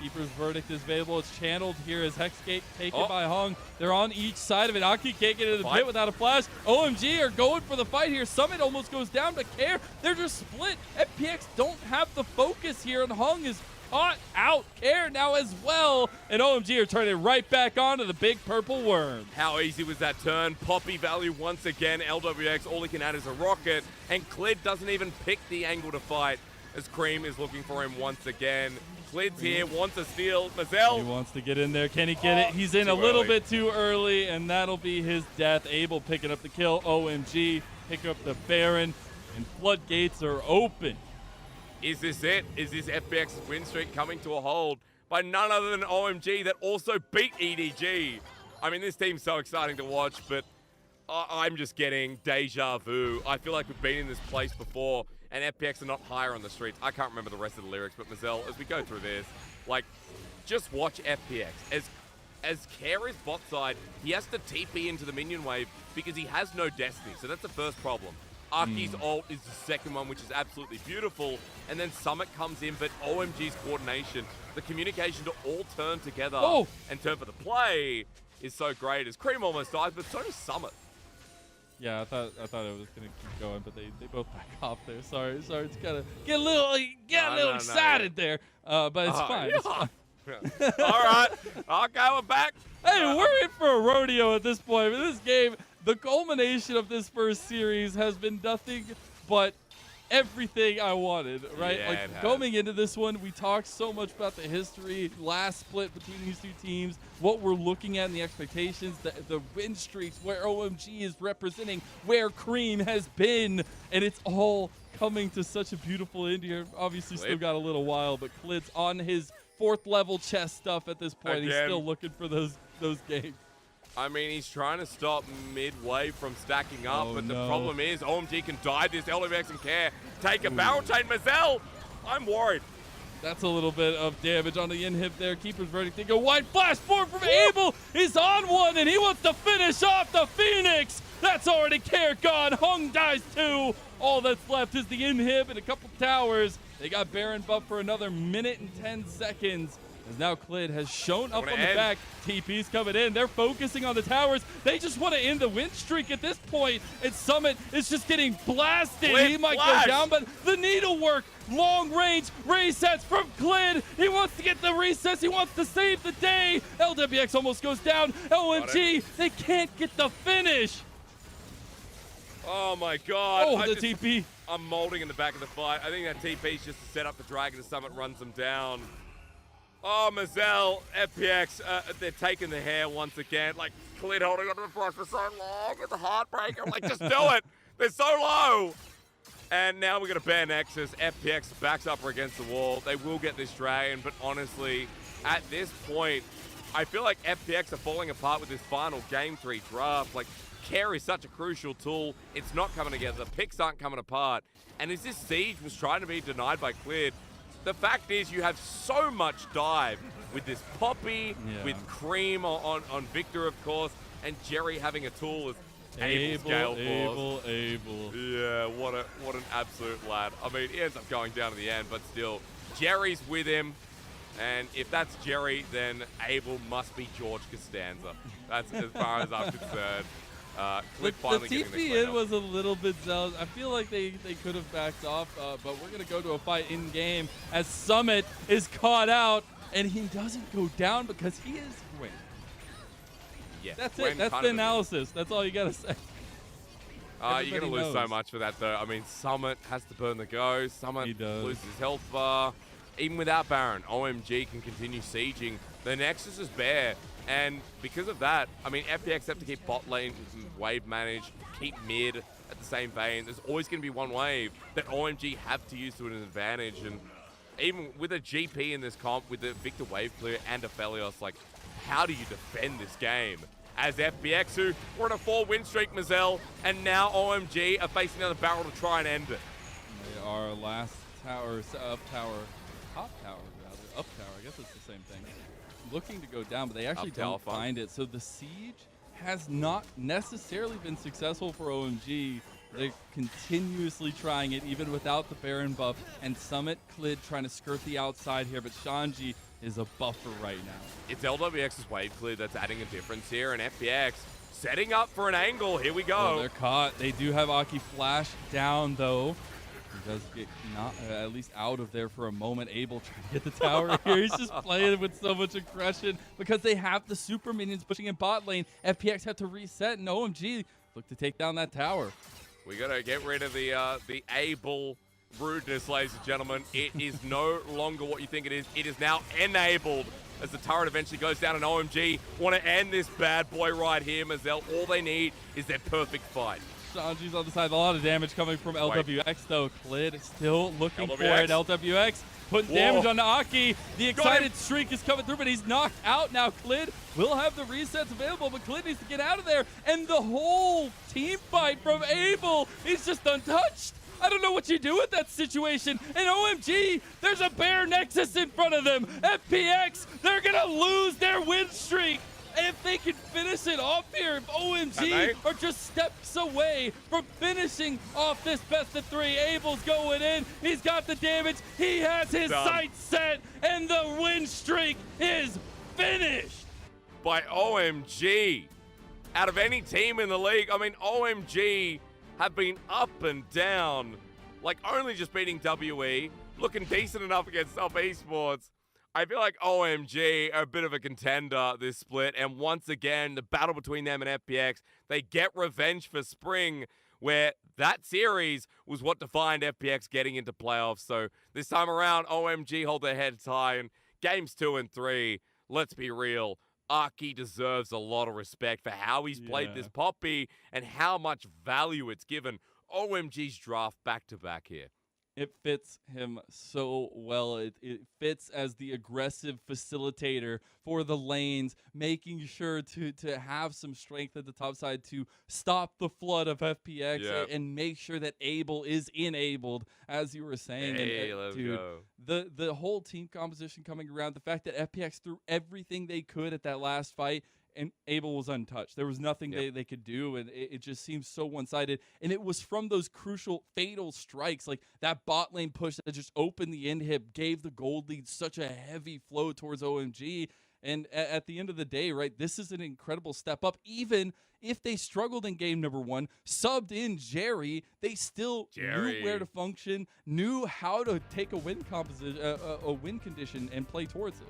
Keeper's Verdict is available. It's channeled here as Hexgate taken by Hung. They're on each side of it. Aki can't get into the pit without a flash. OMG are going for the fight here. Summit almost goes down, but Care, they're just split. FPX don't have the focus here, and Hung is caught out. Care now as well, and OMG are turning right back onto the big purple worm. How easy was that turn? Poppy value once again. LWX, all he can add is a rocket, and Clid doesn't even pick the angle to fight as Cream is looking for him once again. Clid's here, wants a steal. Mazel. He wants to get in there. Can he get it? He's in a little bit too early, and that'll be his death. Abel picking up the kill. OMG pick up the Baron, and floodgates are open. Is this it? Is this FPX win streak coming to a hold by none other than OMG that also beat EDG? I mean, this team's so exciting to watch, but I'm just getting deja vu. I feel like we've been in this place before, and FPX are not higher on the streets. I can't remember the rest of the lyrics, but Mazel, as we go through this, like, just watch FPX. As Care is bot side, he has to TP into the minion wave because he has no Destiny, so that's the first problem. Aki's ult is the second one, which is absolutely beautiful, and then Summit comes in, but OMG's coordination, the communication to all turn together and turn for the play, is so great. As Cream almost dies, but so does Summit. Yeah, I thought it was gonna keep going, but they both back off there. Sorry to kind of get a little excited there. But it's fine. It's fine. All right. Okay, we're back. Hey, we're in for a rodeo at this point. In this game, the culmination of this first series has been nothing but everything I wanted, right? Yeah, like it has. going into this one, we talked so much about the history, last split between these two teams, what we're looking at and the expectations, the win streaks, where OMG is representing, where Cream has been, and it's all coming to such a beautiful end here. Obviously, still got a little while, but Klid's on his 4th level chess stuff at this point. He's still looking for those games. I mean, he's trying to stop midway from stacking up, Oh, but the no. problem is OMG can dive this. LWX and care. Take a barrel chain. Mazel, I'm worried. That's a little bit of damage on the inhib there. Keeper's verdict. Think a wide flash forward from Abel. He's on one, and he wants to finish off the Phoenix. That's already care gone. Hung dies too. All that's left is the inhib and a couple towers. They got Baron buff for another minute and 10 seconds. As now Klid has shown up on the back. TP's coming in. They're focusing on the towers. They just want to end the win streak at this point. And Summit is just getting blasted. Klid he might flash. go down, but the needlework, long range resets from Klid. He wants to get the resets. He wants to save the day. LWX almost goes down. OMG, they can't get the finish. Oh my God. Oh, the TP. I'm molding in the back of the fight. I think that TP is just to set up the Dragon as Summit runs them down. Oh, Mazel, FPX, they're taking the hair once again. Like, Klid holding onto the flash for so long. It's a heartbreaker. I'm like, just do it. They're so low. And now we're going to ban Nexus. FPX backs up against the wall. They will get this Dragon, but honestly, at this point, I feel like FPX are falling apart with this final Game 3 draft. Like, care is such a crucial tool. It's not coming together. The picks aren't coming apart. And as this siege was trying to be denied by Klid, the fact is you have so much dive with this Poppy, with Cream on Victor, of course, and Jerry having a tool as Abel. Yeah, what an absolute lad. I mean, he ends up going down in the end, but still, Jerry's with him. And if that's Jerry, then Abel must be George Costanza. That's as far as I'm concerned. The TP in was a little bit zealous. I feel like they could have backed off, but we're going to go to a fight in-game as Summit is caught out, and he doesn't go down because he is Gwen. Yeah, That's Gwen it. That's kind the of analysis. That's all you got to say. You're going to lose so much for that, though. I mean, Summit has to burn the go. Summit loses his health bar. Even without Baron, OMG can continue sieging. The Nexus is bare. And because of that, I mean, FPX have to keep bot lane wave managed, keep mid at the same vein. There's always going to be one wave that OMG have to use to an advantage. And even with a GP in this comp, with the Victor wave clear and a Felios, like, how do you defend this game? As FPX, who were on a 4-win streak, Mazel, and now OMG are facing another barrel to try and end it. They are last tower, top tower, up tower. I guess it's the same thing. Looking to go down, but they actually don't find it. So the siege has not necessarily been successful for OMG. They're continuously trying it, even without the Baron buff. And Summit, Klid trying to skirt the outside here, but Shanji is a buffer right now. It's LWX's wave clear that's adding a difference here, and FPX setting up for an angle. Here we go. Oh, they're caught. They do have Aki flash down, though. He does get at least out of there for a moment. Abel trying to get the tower here. He's just playing with so much aggression because they have the super minions pushing in bot lane. FPX have to reset, and OMG look to take down that tower. We got to get rid of the Abel rudeness, ladies and gentlemen. It is no longer what you think it is. It is now enabled as the turret eventually goes down, and OMG want to end this bad boy right here. Mazel, all they need is their perfect fight. Shanji's on the side. A lot of damage coming from LWX, though. Klid still looking for LWX. it. LWX putting damage on Aki. The excited streak is coming through, but he's knocked out now. Klid will have the resets available, but Klid needs to get out of there. And the whole team fight from Abel is just untouched. I don't know what you do with that situation. And OMG, there's a bare Nexus in front of them. FPX, they're going to lose their win streak. And if they can finish it off here, if OMG are just steps away from finishing off this best of 3, Abel's going in. He's got the damage. He has his sights set, and the win streak is finished. by OMG. Out of any team in the league, I mean, OMG have been up and down. Like, only just beating WE, looking decent enough against Top Esports. I feel like OMG are a bit of a contender this split, and once again, the battle between them and FPX, they get revenge for spring, where that series was what defined FPX getting into playoffs. So this time around, OMG hold their heads high, and games 2 and 3, let's be real, Aki deserves a lot of respect for how he's played this Poppy and how much value it's given. OMG's draft back-to-back here. It fits him so well. It fits as the aggressive facilitator for the lanes, making sure to have some strength at the top side to stop the flood of FPX and make sure that Abel is enabled, as you were saying. Hey, and, let's dude, go. the whole team composition coming around, the fact that FPX threw everything they could at that last fight, and Abel was untouched. There was nothing they could do, and it just seems so one-sided. And it was from those crucial, fatal strikes, like that bot lane push that just opened the inhib, gave the gold lead such a heavy flow towards OMG. And at the end of the day, right, this is an incredible step up. Even if they struggled in game number 1, subbed in Jerry, they still knew where to function, knew how to take a win composition, a win condition, and play towards it.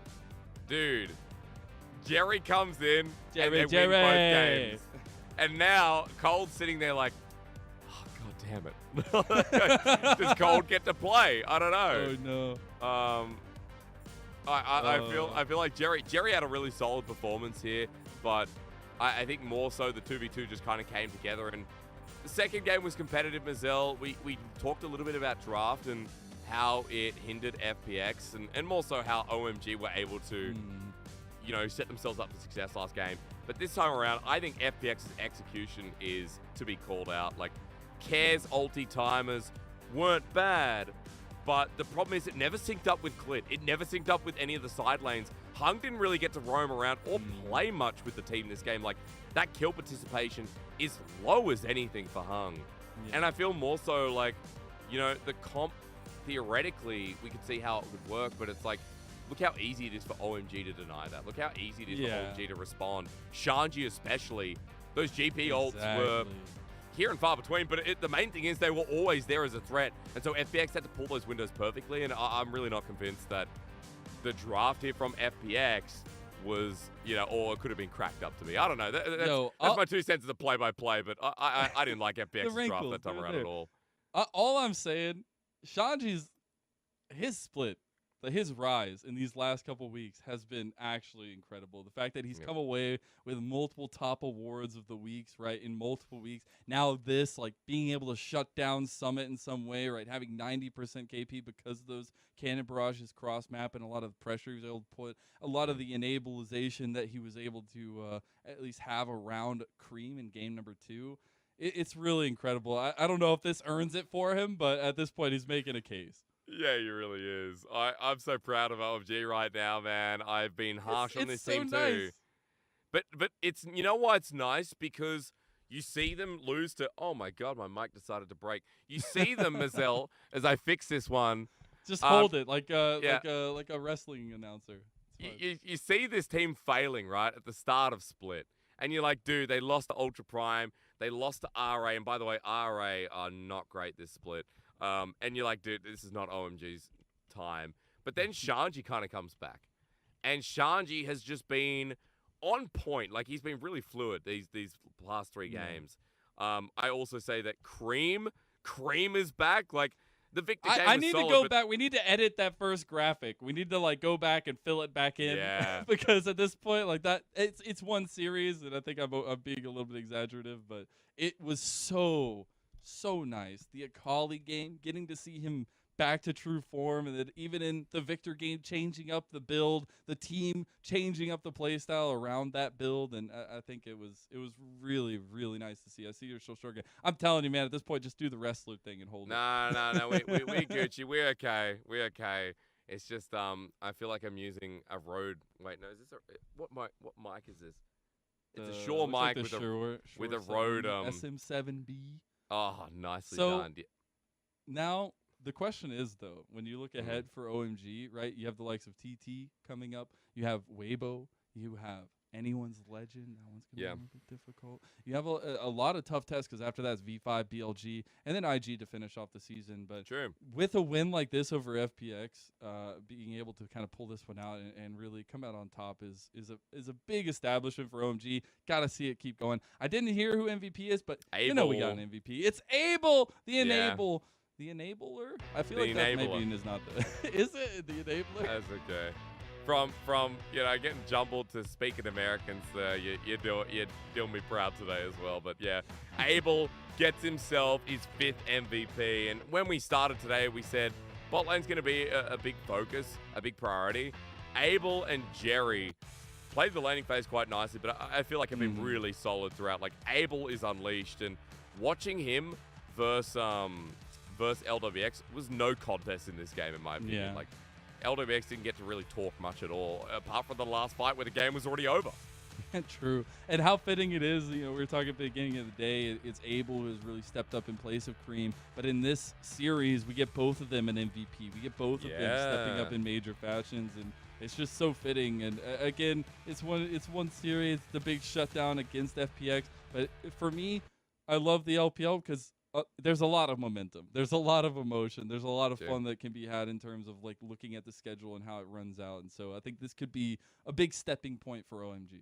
Dude. Jerry comes in and they Jerry. win both games. And now Cold's sitting there like, oh, God damn it. Does Cold get to play? I don't know. Oh, no. I feel like Jerry had a really solid performance here, but I think more so the 2v2 just kind of came together. And the second game was competitive, Mazel. We talked a little bit about draft and how it hindered FPX and more so how OMG were able to you know, set themselves up for success last game. But this time around, I think FPX's execution is to be called out. Like, Care's ulti timers weren't bad, but the problem is it never synced up with Clit. It never synced up with any of the side lanes. Hung didn't really get to roam around or play much with the team this game. Like, that kill participation is low as anything for Hung. And I feel more so like, you know, the comp, theoretically, we could see how it would work, but it's like, look how easy it is for OMG to deny that. Look how easy it is for OMG to respond. Shanji especially. Those GP ults were here and far between, but the main thing is they were always there as a threat. And so FPX had to pull those windows perfectly, and I'm really not convinced that the draft here from FPX was, you know, or it could have been cracked up to me. I don't know. That's my 2 cents as a play-by-play, but I didn't like FPX's draft that time around at all. All I'm saying, Shanji's, his split, his rise in these last couple weeks has been actually incredible. The fact that he's come away with multiple top awards of the weeks, right, in multiple weeks. Now this, like, being able to shut down Summit in some way, right, having 90% KP because of those cannon barrages cross-map and a lot of pressure he was able to put, a lot of the enableization that he was able to at least have around Cream in game number 2. It's really incredible. I don't know if this earns it for him, but at this point he's making a case. Yeah, he really is. I'm so proud of OMG right now, man. I've been harsh on this team too. But it's, you know why it's nice? Because you see them lose to, oh my God, my mic decided to break. You see them, Mazel, as I fix this one. Just hold it like a wrestling announcer. You see this team failing, right, at the start of Split. And you're like, dude, they lost to Ultra Prime. They lost to RA. And by the way, RA are not great this split. And you're like, dude, this is not OMG's time. But then Shanji kind of comes back. And Shanji has just been on point. Like, he's been really fluid these past 3 games. I also say that Cream is back. Like, the Victor game I was need solid, to go back. We need to edit that first graphic. We need to, like, go back and fill it back in. Yeah. Because at this point, like, that it's one series, and I think I'm being a little bit exaggerative, but it was so nice. The Akali game, getting to see him back to true form, and then even in the Victor game, changing up the build, the team changing up the playstyle around that build, and I think it was really, really nice to see. I see you're so short. I'm telling you, man, at this point, just do the wrestler thing and hold it. No, we Gucci. We're okay. It's just I feel like I'm using a Rode. Wait, no, is this what mic is this? It's a Shure mic like with a Rode SM7B. Oh, nicely done. Now the question is, though, when you look ahead for OMG, right? You have the likes of TT coming up. You have Weibo. You have Anyone's Legend. That one's going to be a little bit difficult. You have a lot of tough tests because after that is V5, BLG, and then IG to finish off the season. But with a win like this over FPX, being able to kind of pull this one out and really come out on top is a big establishment for OMG. Got to see it keep going. I didn't hear who MVP is, but you know we got an MVP. It's Abel, the Enable. The Enabler? I feel like that maybe is not the... Is it the Enabler? That's okay. From getting jumbled to speaking Americans, you're doing me proud today as well. But yeah, Abel gets himself his 5th MVP. And when we started today, we said bot lane's going to be a big focus, a big priority. Abel and Jerry played the laning phase quite nicely, but I feel like have been really solid throughout. Like, Abel is unleashed, and watching him versus LWX was no contest in this game, in my opinion. Yeah. Like, LWX didn't get to really talk much at all, apart from the last fight where the game was already over. True. And how fitting it is, we were talking at the beginning of the day, it's Abel who has really stepped up in place of Cream. But in this series, we get both of them an MVP. We get both of them stepping up in major fashions, and it's just so fitting. And again, it's one series, the big shutdown against FPX. But for me, I love the LPL because there's a lot of momentum. There's a lot of emotion. There's a lot of fun that can be had in terms of like looking at the schedule and how it runs out. And so I think this could be a big stepping point for OMG.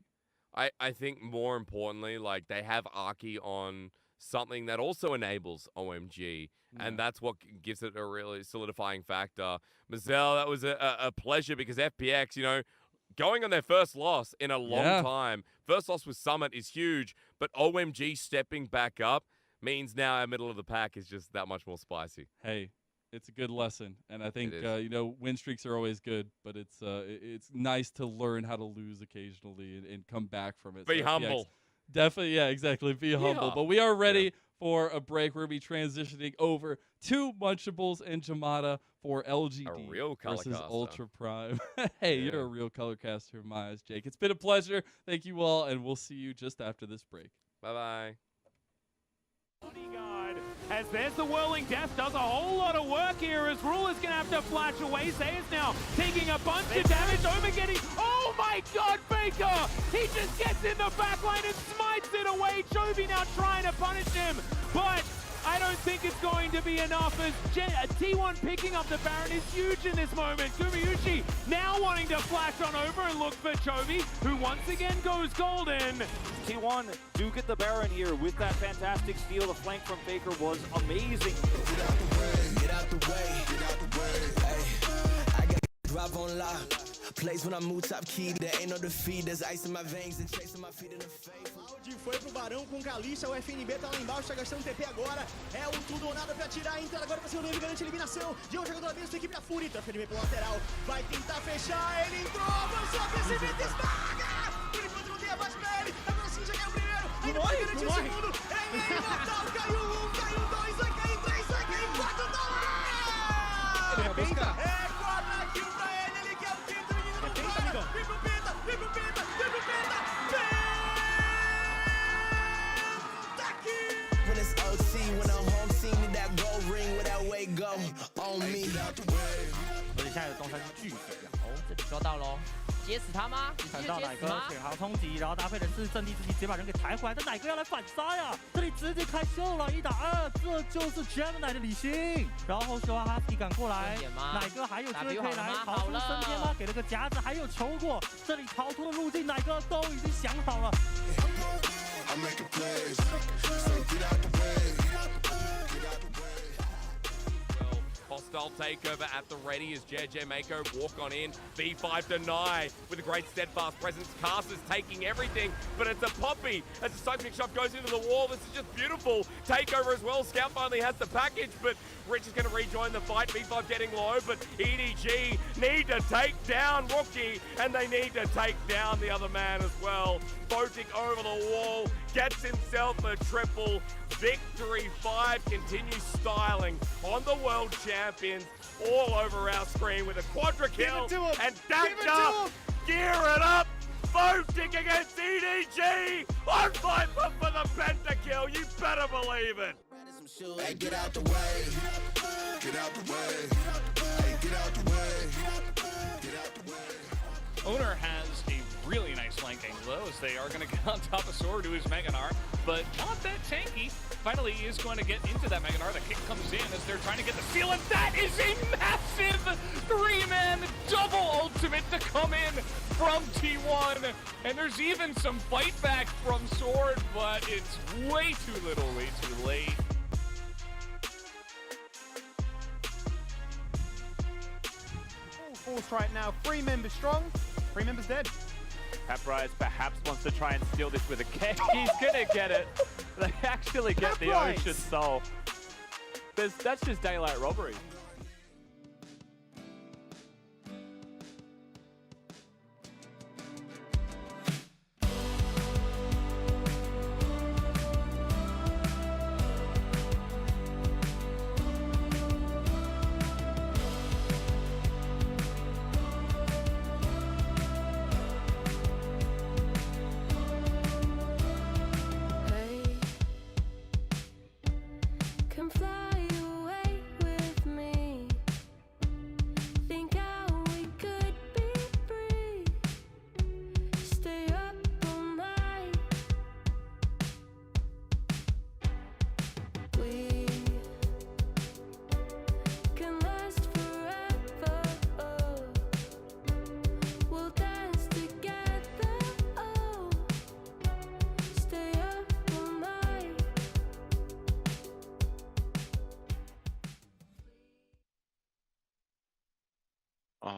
I think more importantly, like, they have Arki on something that also enables OMG, and that's what gives it a really solidifying factor. Mazel, that was a pleasure because FPX, going on their first loss in a long time. First loss with Summit is huge, but OMG stepping back up means now our middle of the pack is just that much more spicy. Hey, it's a good lesson, and I think win streaks are always good, but it's nice to learn how to lose occasionally and come back from it. Be humble. Definitely, yeah, exactly. Be humble. But we are ready for a break. We're going to be transitioning over to Munchables and Jamada for LGD a real color versus caster. Ultra Prime. Hey, you're a real color caster in my eyes, Jake. It's been a pleasure. Thank you all, and we'll see you just after this break. Bye-bye. As there's the Whirling Death, does a whole lot of work here as Ruler's gonna have to flash away. Sayers now taking a bunch of damage, over getting, oh my god, Faker! He just gets in the back line and smites it away. Chovy now trying to punish him, but I don't think it's going to be enough as T1 picking up the Baron is huge in this moment. Gumayushi now wanting to flash on over and look for Chovy, who once again goes golden. T1 do get the Baron here with that fantastic steal. The flank from Faker was amazing. Get out the way, get out the way, get out the way. Hey, I got drop on lock. Plays when I move top key, there ain't no defeat. There's ice in my veins and chasing my feet in the face. Foi pro Barão com Kalista, o FNB tá lá embaixo, tá gastando TP agora. É um tudo ou nada pra tirar, entra agora pra cima do garante eliminação. De um jogador mesmo, equipe da Fúria, então FNB pelo lateral. Vai tentar fechar, ele entrou, avançou, crescimento, esmaga! Por enquanto não tem abate pra ele, agora sim já caiu o primeiro. Ainda vai garantir o segundo. É imortal, caiu um, caiu dois, vai cair três, vai cair quatro, tá lá! É 4 kills pra ele, ele quer o quinto, o menino não para. Vem pro Penta, vem pro Penta, vem pro Penta, When it's OT, when I'm home team, need that gold ring where that way go on me. 而且现在的东山是巨肥啊！哦，这里抓到喽，接死他吗？看到奶哥血航冲击，然后搭配的是阵地自己直接把人给抬回来，但奶哥要来反杀呀！这里直接开秀了，1打2，这就是 Gemini 的理性。然后后续哈斯赶过来，奶哥还有机会可以来逃出升天吗？给了个夹子，还有球过，这里逃脱的路径奶哥都已经想好了。I'm making plays, so get out the way, get out the way. Hostile takeover at the ready as JJ Mako walk on in. B5 deny with a great steadfast presence. Casters taking everything, but it's a Poppy as the seismic shot goes into the wall. This is just beautiful. Takeover as well. Scout finally has the package, but Rich is going to rejoin the fight. B5 getting low, but EDG need to take down Rookie, and they need to take down the other man as well. Boating over the wall, gets himself a triple victory. 5 continues styling on the world champions all over our screen with a quadra kill, and Dacta gear it up. Voting against EDG on fight for the pentakill. You better believe it. Hey, get out the way, get out the way, hey, get out the way, get out the way. Owner has a really nice flank angle, though, as they are going to get on top of Sword to his Meganar, but not that tanky. Finally, he is going to get into that Meganar. The kick comes in as they're trying to get the steal, and that is a massive three-man double ultimate to come in from T1. And there's even some fight back from Sword, but it's way too little, way too late. Full force right now. 3 members strong. 3 members dead. Caprise perhaps wants to try and steal this with a kick. He's gonna get it. They actually get the Ocean Soul. That's just daylight robbery. Come fly away with me. Think how we could be free. Stay up all night. We can last forever. We'll dance together. Stay up all night.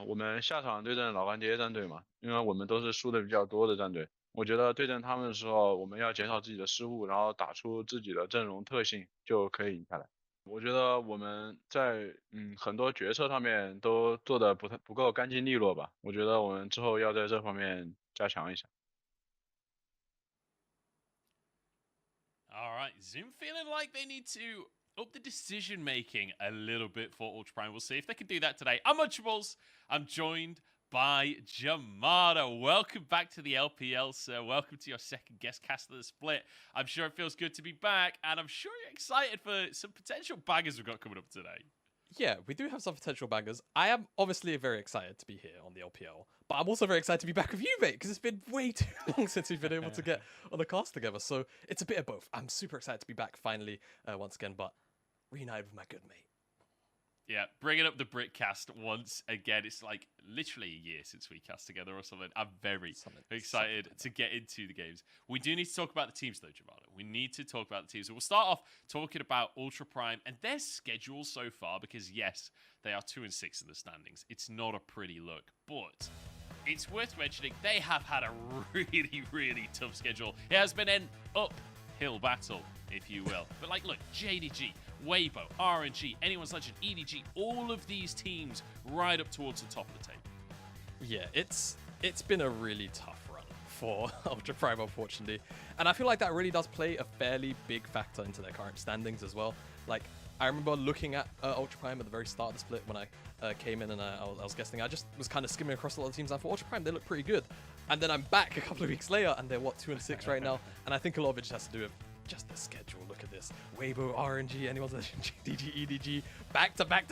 我们下场对阵老干爹战队嘛，因为我们都是输的比较多的战队。我觉得对阵他们的时候，我们要减少自己的失误，然后打出自己的阵容特性，就可以赢下来。我觉得我们在很多决策上面都做的不够干净利落吧。我觉得我们之后要在这方面加强一下。All right, Zoom feeling like they need to up the decision making a little bit for Ultra Prime. We'll see if they can do that today. I'm Untouchables. I'm joined by Jamada. Welcome back to the LPL, sir. Welcome to your second guest cast of the split. I'm sure it feels good to be back, and I'm sure you're excited for some potential bangers we've got coming up today. Yeah, we do have some potential bangers. I am obviously very excited to be here on the LPL, but I'm also very excited to be back with you, mate, because it's been way too long since we've been able to get on a cast together. So it's a bit of both. I'm super excited to be back finally once again, but reunited with my good mate. Yeah, bringing up the Britcast once again. It's like literally a year since we cast together or something. I'm very excited to get into the games. We do need to talk about the teams, though, Giovanna. We need to talk about the teams. So we'll start off talking about Ultra Prime and their schedule so far, because yes, they are 2-6 in the standings. It's not a pretty look, but it's worth mentioning they have had a really, really tough schedule. It has been an uphill battle, if you will. But like, look, JDG, Weibo, RNG, Anyone's Legend, EDG, all of these teams right up towards the top of the table. Yeah, it's been a really tough run for Ultra Prime, unfortunately. And I feel like that really does play a fairly big factor into their current standings as well. Like, I remember looking at Ultra Prime at the very start of the split when I came in and I was guessing. I just was kind of skimming across a lot of teams. I thought, Ultra Prime, they look pretty good. And then I'm back a couple of weeks later and they're, what, 2-6 right now? And I think a lot of it just has to do with just the schedule. Look at this. Weibo, RNG, Anyone's Legend, DG, EDG, back to back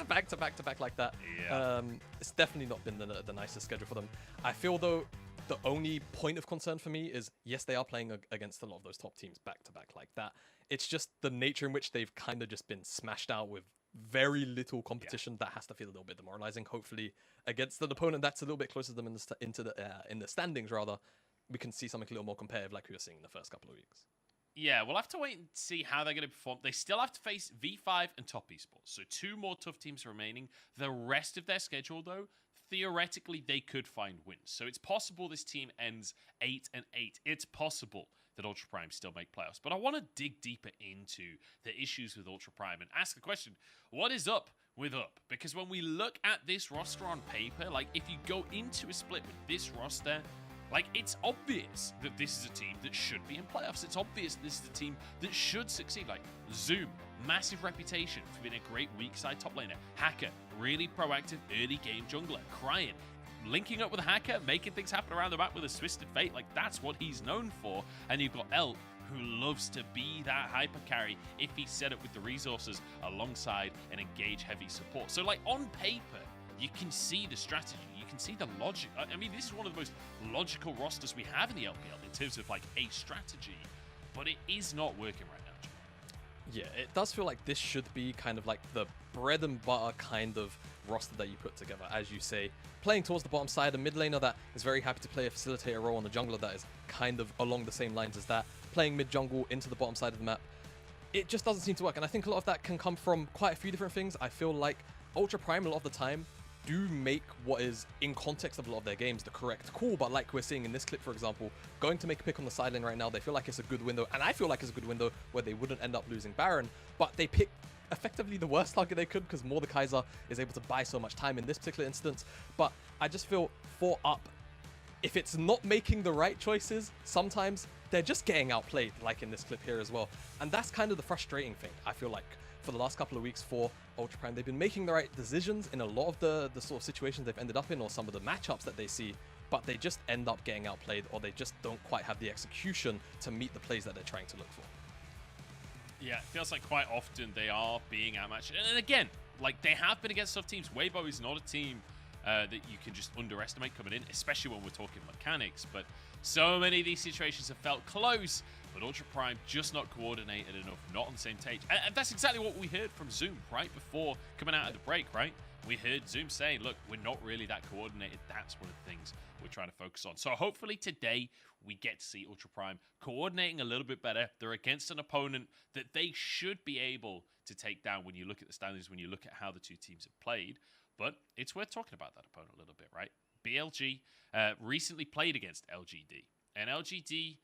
like that. Yeah. It's definitely not been the nicest schedule for them. I feel, though, the only point of concern for me is, yes, they are playing against a lot of those top teams back to back like that. It's just the nature in which they've kind of just been smashed out with very little competition. That has to feel a little bit demoralizing. Hopefully, against an opponent that's a little bit closer to them in the standings, rather, we can see something a little more competitive like we were seeing in the first couple of weeks. Yeah, we'll have to wait and see how they're going to perform. They still have to face V5 and Top Esports, so 2 more tough teams remaining. The rest of their schedule, though, theoretically, they could find wins. So it's possible this team ends 8-8. It's possible that Ultra Prime still make playoffs. But I want to dig deeper into the issues with Ultra Prime and ask the question, what is up with Up? Because when we look at this roster on paper, like, if you go into a split with this roster, like, it's obvious that this is a team that should be in playoffs. It's obvious that this is a team that should succeed. Like, Zoom, massive reputation for being a great weak side top laner. Hacker, really proactive early game jungler. Crying, linking up with Hacker, making things happen around the map with a Twisted Fate. Like, that's what he's known for. And you've got Elk, who loves to be that hyper carry if he's set up with the resources alongside an engage heavy support. So, like, on paper, you can see the strategy, you can see the logic. I mean, this is one of the most logical rosters we have in the LPL in terms of like a strategy, but it is not working right now, Jim. Yeah, it does feel like this should be kind of like the bread and butter kind of roster that you put together, as you say, playing towards the bottom side, a mid laner that is very happy to play a facilitator role, and a jungler that is kind of along the same lines as that, playing mid jungle into the bottom side of the map. It just doesn't seem to work, and I think a lot of that can come from quite a few different things. I feel like Ultra Prime a lot of the time do make what is, in context of a lot of their games, the correct call, but like we're seeing in this clip, for example, going to make a pick on the side lane right now, they feel like it's a good window, and I feel like it's a good window where they wouldn't end up losing Baron, but they pick effectively the worst target they could because Mordekaiser is able to buy so much time in this particular instance. But I just feel for Up, if it's not making the right choices, sometimes they're just getting outplayed, like in this clip here as well. And that's kind of the frustrating thing, I feel like, for the last couple of weeks for Ultra Prime. They've been making the right decisions in a lot of the sort of situations they've ended up in, or some of the matchups that they see, but they just end up getting outplayed, or they just don't quite have the execution to meet the plays that they're trying to look for. Yeah, it feels like quite often they are being outmatched. And again, like they have been against tough teams. Weibo is not a team that you can just underestimate coming in, especially when we're talking mechanics. But so many of these situations have felt close, but Ultra Prime just not coordinated enough, not on the same page. And that's exactly what we heard from Zoom right before coming out of the break, right? We heard Zoom saying, look, we're not really that coordinated. That's one of the things we're trying to focus on. So hopefully today we get to see Ultra Prime coordinating a little bit better. They're against an opponent that they should be able to take down when you look at the standings, when you look at how the two teams have played. But it's worth talking about that opponent a little bit, right? BLG recently played against LGD, and LGD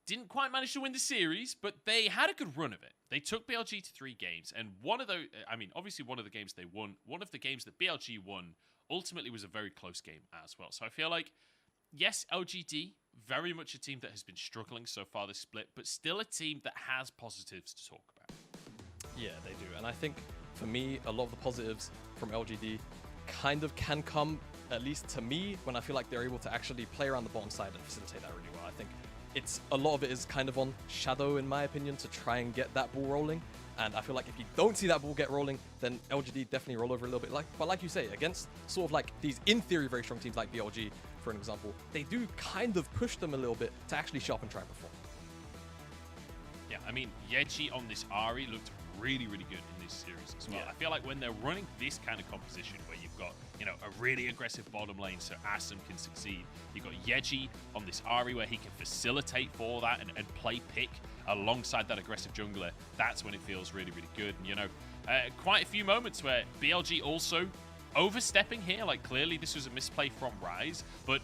didn't quite manage to win the series, but they had a good run of it. They took BLG to 3 games, and one of those, I mean, obviously one of the games they won, one of the games that BLG won ultimately was a very close game as well. So I feel like, yes, LGD, very much a team that has been struggling so far this split, but still a team that has positives to talk about. Yeah, they do. And I think, for me, a lot of the positives from LGD kind of can come, at least to me, when I feel like they're able to actually play around the bottom side and facilitate that really well. I think a lot of it is kind of on Shadow, in my opinion, to try and get that ball rolling. And I feel like if you don't see that ball get rolling, then LGD definitely roll over a little bit. But like you say, against sort of like these, in theory, very strong teams like BLG, for an example, they do kind of push them a little bit to actually sharpen try and perform. Yeah, I mean, Yeji on this Ahri looked really, really good in this series as well. Yeah. I feel like when they're running this kind of composition where you've got, you know, a really aggressive bottom lane so Asum can succeed, you've got Yeji on this Ahri where he can facilitate for that and play pick alongside that aggressive jungler, that's when it feels really, really good. And, you know, quite a few moments where BLG also overstepping here, like clearly this was a misplay from Rise, but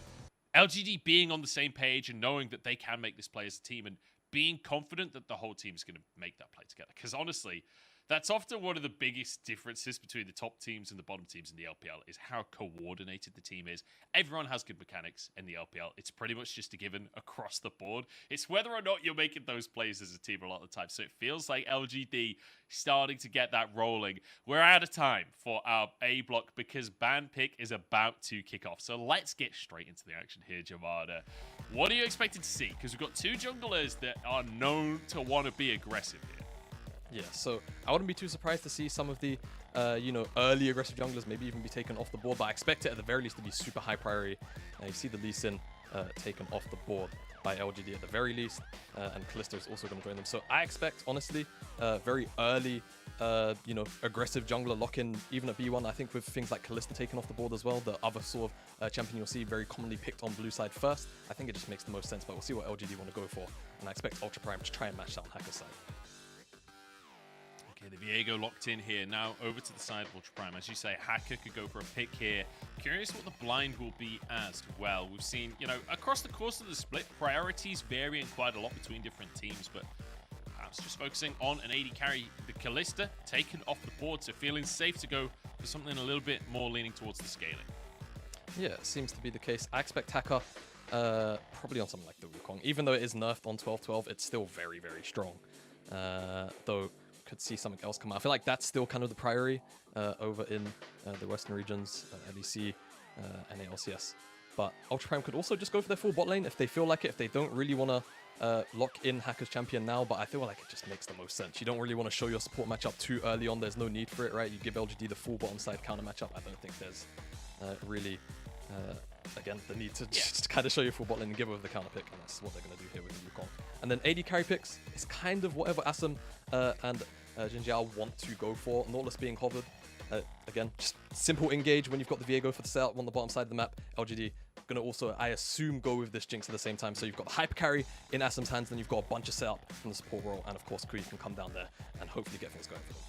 LGD being on the same page and knowing that they can make this play as a team and being confident that the whole team is going to make that play together. Because honestly, that's often one of the biggest differences between the top teams and the bottom teams in the LPL is how coordinated the team is. Everyone has good mechanics in the LPL. It's pretty much just a given across the board. It's whether or not you're making those plays as a team a lot of the time. So it feels like LGD starting to get that rolling. We're out of time for our A block because ban pick is about to kick off. So let's get straight into the action here, Jamada. What are you expecting to see? Because we've got 2 junglers that are known to want to be aggressive here. Yeah, so I wouldn't be too surprised to see some of the, you know, early aggressive junglers maybe even be taken off the board, but I expect it at the very least to be super high priority. You see the Lee Sin taken off the board by LGD at the very least, and Kalista is also going to join them. So I expect, honestly, very early, you know, aggressive jungler lock-in, even at B1. I think with things like Kalista taken off the board as well, the other sort of champion you'll see very commonly picked on blue side first, I think it just makes the most sense, but we'll see what LGD want to go for, and I expect Ultra Prime to try and match that on Hacker's side. Okay, the Viego locked in here. Now over to the side of Ultra Prime. As you say, Hacker could go for a pick here. Curious what the blind will be as well. We've seen, you know, across the course of the split, priorities varying quite a lot between different teams, but perhaps just focusing on an AD carry. The Kalista taken off the board, so feeling safe to go for something a little bit more leaning towards the scaling. Yeah, it seems to be the case. I expect Hacker probably on something like the Wukong. Even though it is nerfed on 12-12, it's still very, very strong. Though could see something else come out. I feel like that's still kind of the priority over in the Western regions, LEC, and ALCS. But Ultra Prime could also just go for their full bot lane if they feel like it, if they don't really want to lock in Hacker's champion now, but I feel like it just makes the most sense. You don't really want to show your support matchup too early on. There's no need for it, right? You give LGD the full bottom side counter matchup. I don't think there's really, again, the need to just kind of show your full bot lane and give over the counter pick, and that's what they're going to do here with the Wukong. And then AD carry picks is kind of whatever Assam and Jin Jiao want to go for. Nautilus being hovered. Again, just simple engage when you've got the Viego for the setup on the bottom side of the map. LGD gonna also, I assume, go with this Jinx at the same time. So you've got the hyper carry in Assam's hands, then you've got a bunch of setup from the support role, and of course Kui can come down there and hopefully get things going for them.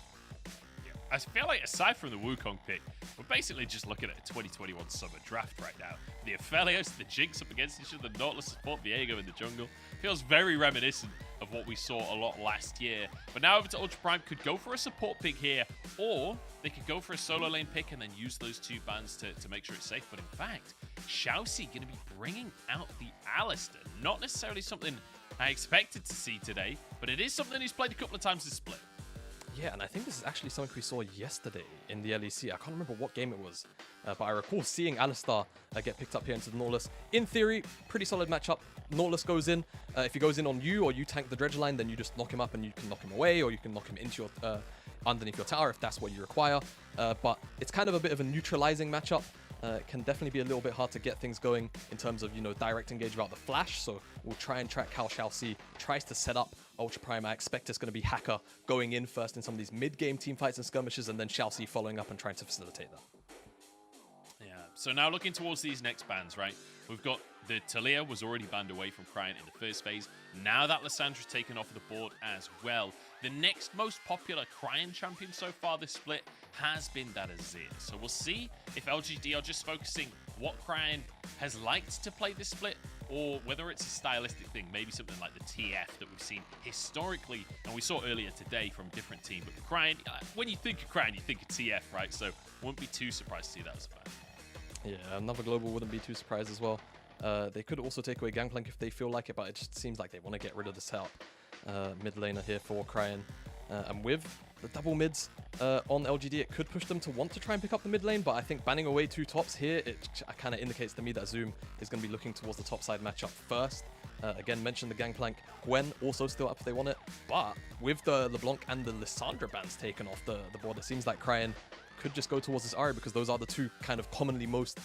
I feel like aside from the Wukong pick, we're basically just looking at a 2021 summer draft right now. The Aphelios, the Jinx up against each other, the Nautilus support, Viego in the jungle. Feels very reminiscent of what we saw a lot last year. But now over to Ultra Prime, could go for a support pick here, or they could go for a solo lane pick and then use those two bans to make sure it's safe. But in fact, Xiaoxi going to be bringing out the Alistar. Not necessarily something I expected to see today, but it is something he's played a couple of times this split. Yeah, and I think this is actually something we saw yesterday in the LEC. I can't remember what game it was, but I recall seeing Alistar get picked up here into the Nautilus. In theory, pretty solid matchup. Nautilus goes in. If he goes in on you or you tank the dredge line, then you just knock him up and you can knock him away, or you can knock him into your underneath your tower if that's what you require. But it's kind of a bit of a neutralizing matchup. It can definitely be a little bit hard to get things going in terms of, direct engage without the flash. So we'll try and track how Xiaoxi tries to set up Ultra Prime. I expect it's going to be Hacker going in first in some of these mid-game team fights and skirmishes, and then Xiaoxi following up and trying to facilitate that. Yeah, so now looking towards these next bans, right? We've got the Talia was already banned away from Cryan in the first phase. Now that Lissandra's taken off the board as well. The next most popular Cryan champion so far this split has been that Azir. So we'll see if LGD are just focusing what Cryan has liked to play this split, or whether it's a stylistic thing, maybe something like the TF that we've seen historically, and we saw earlier today from a different team. But Cryan, when you think of Cryan, you think of TF, right? So wouldn't be too surprised to see that as a ban. Yeah, another global wouldn't be too surprised as well. They could also take away Gangplank if they feel like it, but it just seems like they want to get rid of the setup. Mid laner here for Cryan. And with the double mids on LGD, it could push them to want to try and pick up the mid lane, but I think banning away two tops here, it kind of indicates to me that Zoom is going to be looking towards the top side matchup first. Again, mentioned the Gangplank. Gwen also still up if they want it, but with the LeBlanc and the Lissandra bans taken off the board, it seems like Cryan could just go towards this Ahri, because those are the two kind of commonly most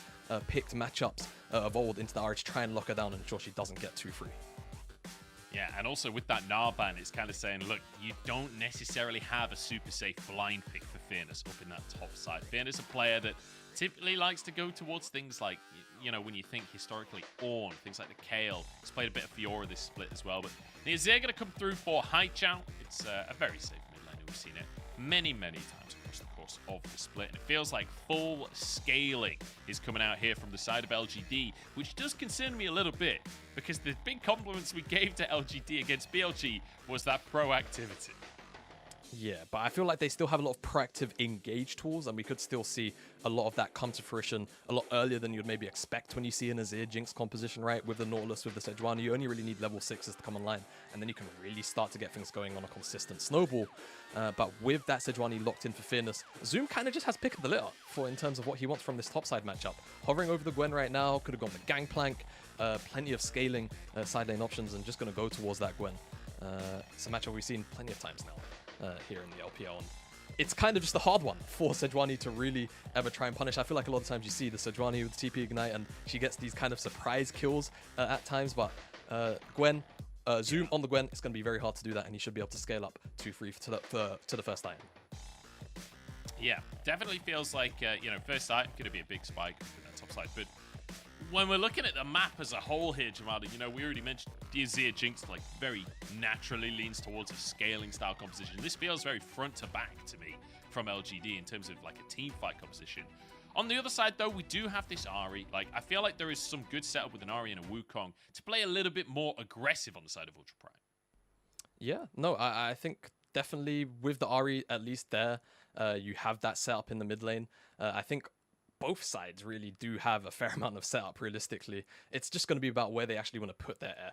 picked matchups of old into the Ahri to try and lock her down and ensure she doesn't get too free. Yeah, and also with that Gnar ban, it's kind of saying, look, you don't necessarily have a super safe blind pick for Fearness up in that top side. Fearness, a player that typically likes to go towards things like, when you think historically Ornn, things like the Kayle. He's played a bit of Fiora this split as well. But the Azir going to come through for Haichao. It's a very safe mid lane. We've seen it many, many times across the course of the split. And it feels like full scaling is coming out here from the side of LGD, which does concern me a little bit, because the big compliments we gave to LGD against BLG was that proactivity. Yeah, but I feel like they still have a lot of proactive engage tools, and we could still see a lot of that come to fruition a lot earlier than you'd maybe expect when you see an Azir Jinx composition, right? With the Nautilus, with the Sejuani, you only really need level 6s to come online, and then you can really start to get things going on a consistent snowball. But with that Sejuani locked in for Fearness, Zoom kind of just has pick of the litter in terms of what he wants from this topside matchup. Hovering over the Gwen right now, could have gone the Gangplank, plenty of scaling side lane options, and just going to go towards that Gwen. It's a matchup we've seen plenty of times now. Here in the LPL, and it's kind of just a hard one for Sejuani to really ever try and punish. I feel like a lot of times you see the Sejuani with TP Ignite and she gets these kind of surprise kills at times, but Gwen, Zoom on the Gwen, it's going to be very hard to do that, and he should be able to scale up 2-3 to the first item. Yeah, definitely feels like, first item could be a big spike with that top side, but when we're looking at the map as a whole here, Jamada, we already mentioned the Azir Jinx very naturally leans towards a scaling style composition. This feels very front to back to me from LGD in terms of a team fight composition. On the other side, though, we do have this Ahri. I feel like there is some good setup with an Ahri and a Wukong to play a little bit more aggressive on the side of Ultra Prime. Yeah, no, I think definitely with the Ahri, at least there, you have that setup in the mid lane. I think both sides really do have a fair amount of setup. Realistically, it's just going to be about where they actually want to put their,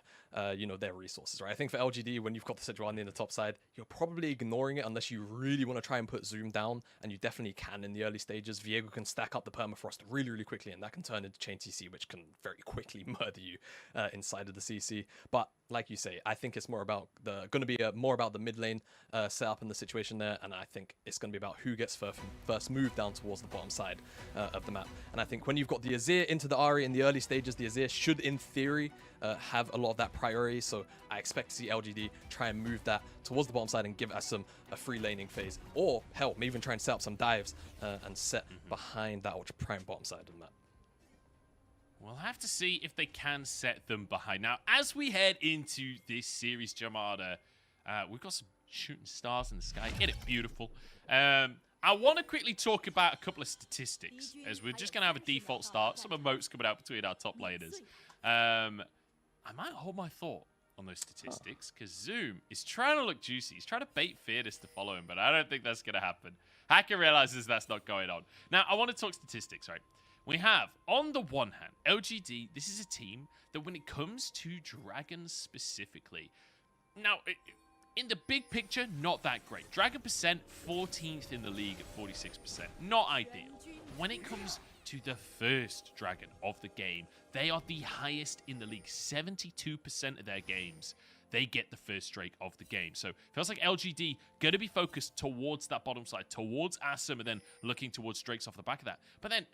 their resources, right? I think for LGD, when you've got the Sejuani in the top side, you're probably ignoring it unless you really want to try and put Zoom down, and you definitely can in the early stages. Viego can stack up the permafrost really, really quickly, and that can turn into chain TC, which can very quickly murder you inside of the CC. But like you say, I think it's more about more about the mid lane setup and the situation there, and I think it's going to be about who gets first move down towards the bottom side of the map. And I think when you've got the Azir into the Ahri in the early stages, the Azir should, in theory, have a lot of that priority. So I expect to see LGD try and move that towards the bottom side and give Assam a free laning phase, or hell, maybe even try and set up some dives and set behind that Ultra Prime bottom side of the map. We'll have to see if they can set them behind. Now, as we head into this series, Jamada, we've got some shooting stars in the sky. Get it beautiful. I want to quickly talk about a couple of statistics, as we're just going to have a default start. Some emotes coming out between our top laners. I might hold my thought on those statistics, because Zoom is trying to look juicy. He's trying to bait Fearless to follow him, but I don't think that's going to happen. Hacker realizes that's not going on. Now, I want to talk statistics, right? We have, on the one hand, LGD. This is a team that when it comes to Dragons specifically, now, in the big picture, not that great. Dragon percent, 14th in the league at 46%. Not ideal. When it comes to the first Dragon of the game, they are the highest in the league. 72% of their games, they get the first Drake of the game. So, feels like LGD going to be focused towards that bottom side, towards Assam, and then looking towards Drakes off the back of that. But then,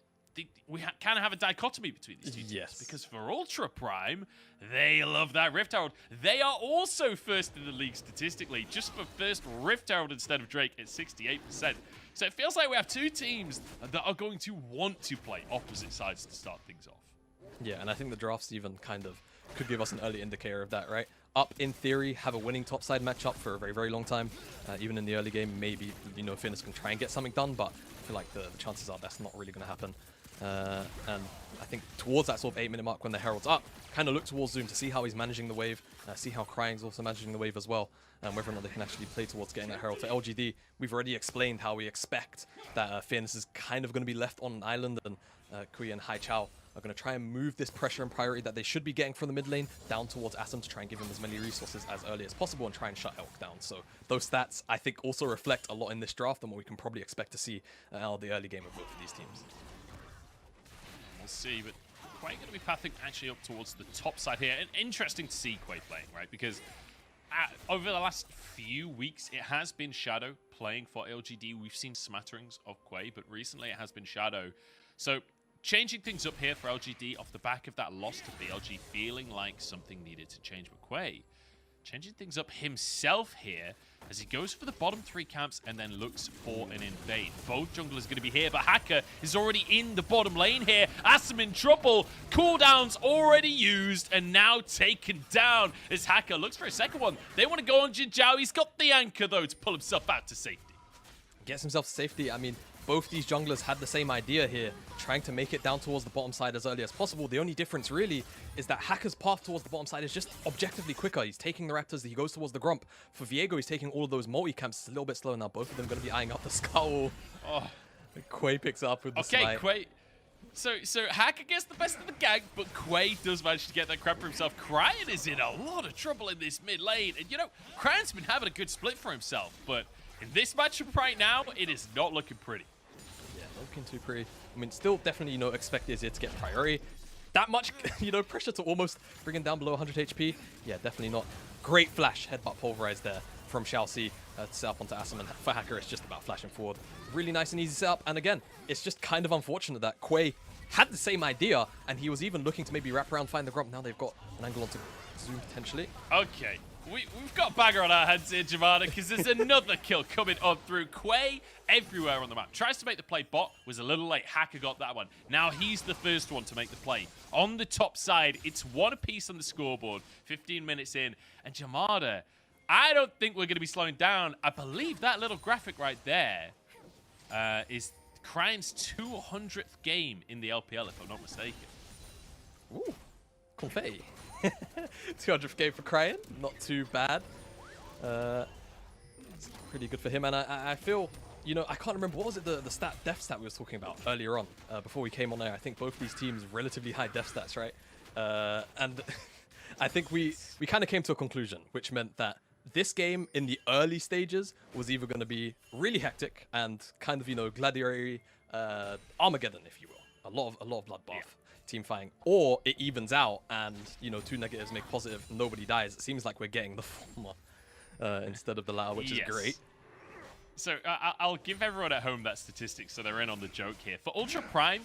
we kind of have a dichotomy between these two teams, because for Ultra Prime, they love that Rift Herald. They are also first in the league statistically, just for first Rift Herald instead of Drake at 68%. So it feels like we have two teams that are going to want to play opposite sides to start things off. Yeah, and I think the drafts even kind of could give us an early indicator of that, right? Up, in theory, have a winning topside matchup for a very, very long time. Even in the early game, maybe, Fitness can try and get something done, but I feel like the chances are that's not really going to happen. And I think towards that sort of 8-minute mark when the Herald's up, kind of look towards Zoom to see how he's managing the wave, see how Crying's also managing the wave as well, and whether or not they can actually play towards getting that Herald. For LGD, we've already explained how we expect that Fearless is kind of going to be left on an island, and Kui and Hai Chao are going to try and move this pressure and priority that they should be getting from the mid lane down towards Assam to try and give him as many resources as early as possible and try and shut Elk down. So those stats, I think, also reflect a lot in this draft and what we can probably expect to see out of the early game of both of these teams. We'll see, but Quay going to be pathing actually up towards the top side here. And interesting to see Quay playing, right? Because over the last few weeks, it has been Shadow playing for LGD. We've seen smatterings of Quay, but recently it has been Shadow. So changing things up here for LGD off the back of that loss to BLG, feeling like something needed to change. But Quay changing things up himself here as he goes for the bottom 3 camps and then looks for an invade. Both junglers going to be here, but Hacker is already in the bottom lane here. Assam in trouble. Cooldowns already used and now taken down as Hacker looks for a second one. They want to go on Jinjiao. He's got the anchor, though, to pull himself out to safety. Gets himself to safety. I mean, both these junglers had the same idea here, trying to make it down towards the bottom side as early as possible. The only difference really is that Hacker's path towards the bottom side is just objectively quicker. He's taking the Raptors, he goes towards the Grump. For Viego, he's taking all of those multi-camps. It's a little bit slower now. Both of them going to be eyeing up the Skull. Oh. Quay picks up with the smite. Quay. So Hacker gets the best of the gang, but Quay does manage to get that crap for himself. Cryan is in a lot of trouble in this mid lane. And, Cryan's been having a good split for himself, but in this matchup right now, it is not looking pretty. Looking too pretty. I mean, still definitely, expect Azir to get priority. That much, pressure to almost bring him down below 100 HP. Yeah, definitely not. Great flash, headbutt pulverized there from Xiaoxi to set up onto Assam. And for Hacker, it's just about flashing forward. Really nice and easy setup. And again, it's just kind of unfortunate that Quay had the same idea, and he was even looking to maybe wrap around, find the Grump. Now they've got an angle onto Zoom potentially. Okay. We've got bagger on our hands here, Jamada, because there's another kill coming on through. Quay everywhere on the map. Tries to make the play, bot was a little late. Hacker got that one. Now he's the first one to make the play. On the top side, it's one apiece on the scoreboard. 15 minutes in. And Jamada, I don't think we're going to be slowing down. I believe that little graphic right there is Cryan's 200th game in the LPL, if I'm not mistaken. Ooh, confetti. 200th game for Cryan, not too bad. It's pretty good for him, and I feel, you know, I can't remember, what was it, the death stat we were talking about earlier on, before we came on air. I think both these teams relatively high death stats, right? And I think we kind of came to a conclusion, which meant that this game in the early stages was either going to be really hectic and kind of, you know, gladiatory Armageddon, if you will. A lot of bloodbath, team fighting, or it evens out and, you know, 2 negatives make positive, nobody dies. It seems like we're getting the former instead of the latter, which is great. So I'll give everyone at home that statistic so they're in on the joke here. For Ultra Prime,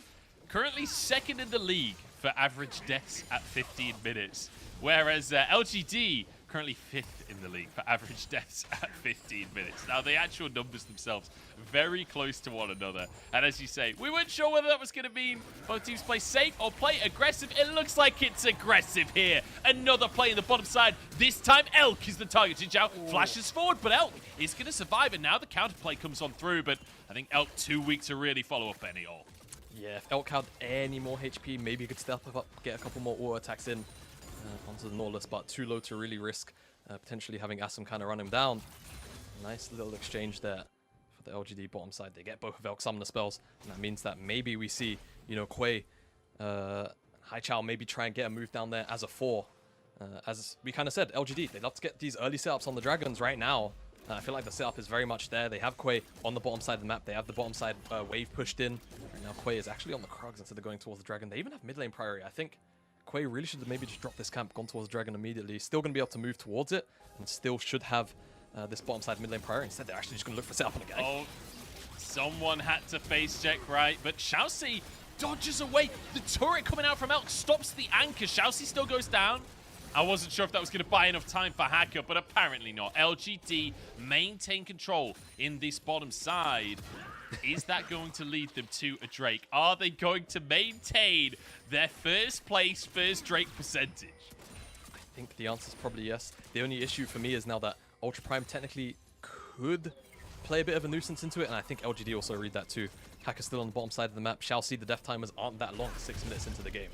currently 2nd in the league for average deaths at 15 minutes, whereas LGD currently 5th in the league for average deaths at 15 minutes. Now, the actual numbers themselves very close to one another. And as you say, we weren't sure whether that was going to mean both teams play safe or play aggressive. It looks like it's aggressive here. Another play in the bottom side. This time, Elk is the target. Jinzhao flashes forward, but Elk is going to survive. And now the counterplay comes on through. But I think Elk too weak to really follow up any all. Yeah, if Elk had any more HP, maybe he could step up, get a couple more auto attacks in onto the Nautilus, but too low to really risk potentially having Assam kind of run him down. Nice little exchange there for the LGD bottom side. They get both of Elk summoner spells, and that means that maybe we see, you know, Quay, Haichao maybe try and get a move down there as a 4. As we kind of said, LGD, they love to get these early setups on the Dragons right now. I feel like the setup is very much there. They have Quay on the bottom side of the map. They have the bottom side wave pushed in. Right now Quay is actually on the Krugs instead of going towards the Dragon. They even have mid lane priority. I think Quay really should have maybe just dropped this camp, gone towards the Dragon immediately. Still going to be able to move towards it, and still should have this bottom side mid lane priority. Instead, they're actually just going to look for setup on a guy. Oh, someone had to face check, right? But Xiaoxi dodges away. The turret coming out from Elk stops the anchor. Xiaoxi still goes down. I wasn't sure if that was going to buy enough time for Hacker, but apparently not. LGD maintain control in this bottom side. Is that going to lead them to a Drake? Are they going to maintain their first place, first Drake percentage? I think the answer is probably yes. The only issue for me is now that Ultra Prime technically could play a bit of a nuisance into it, and I think LGD also read that too. Hacker's still on the bottom side of the map. Shall see the death timers aren't that long, 6 minutes into the game.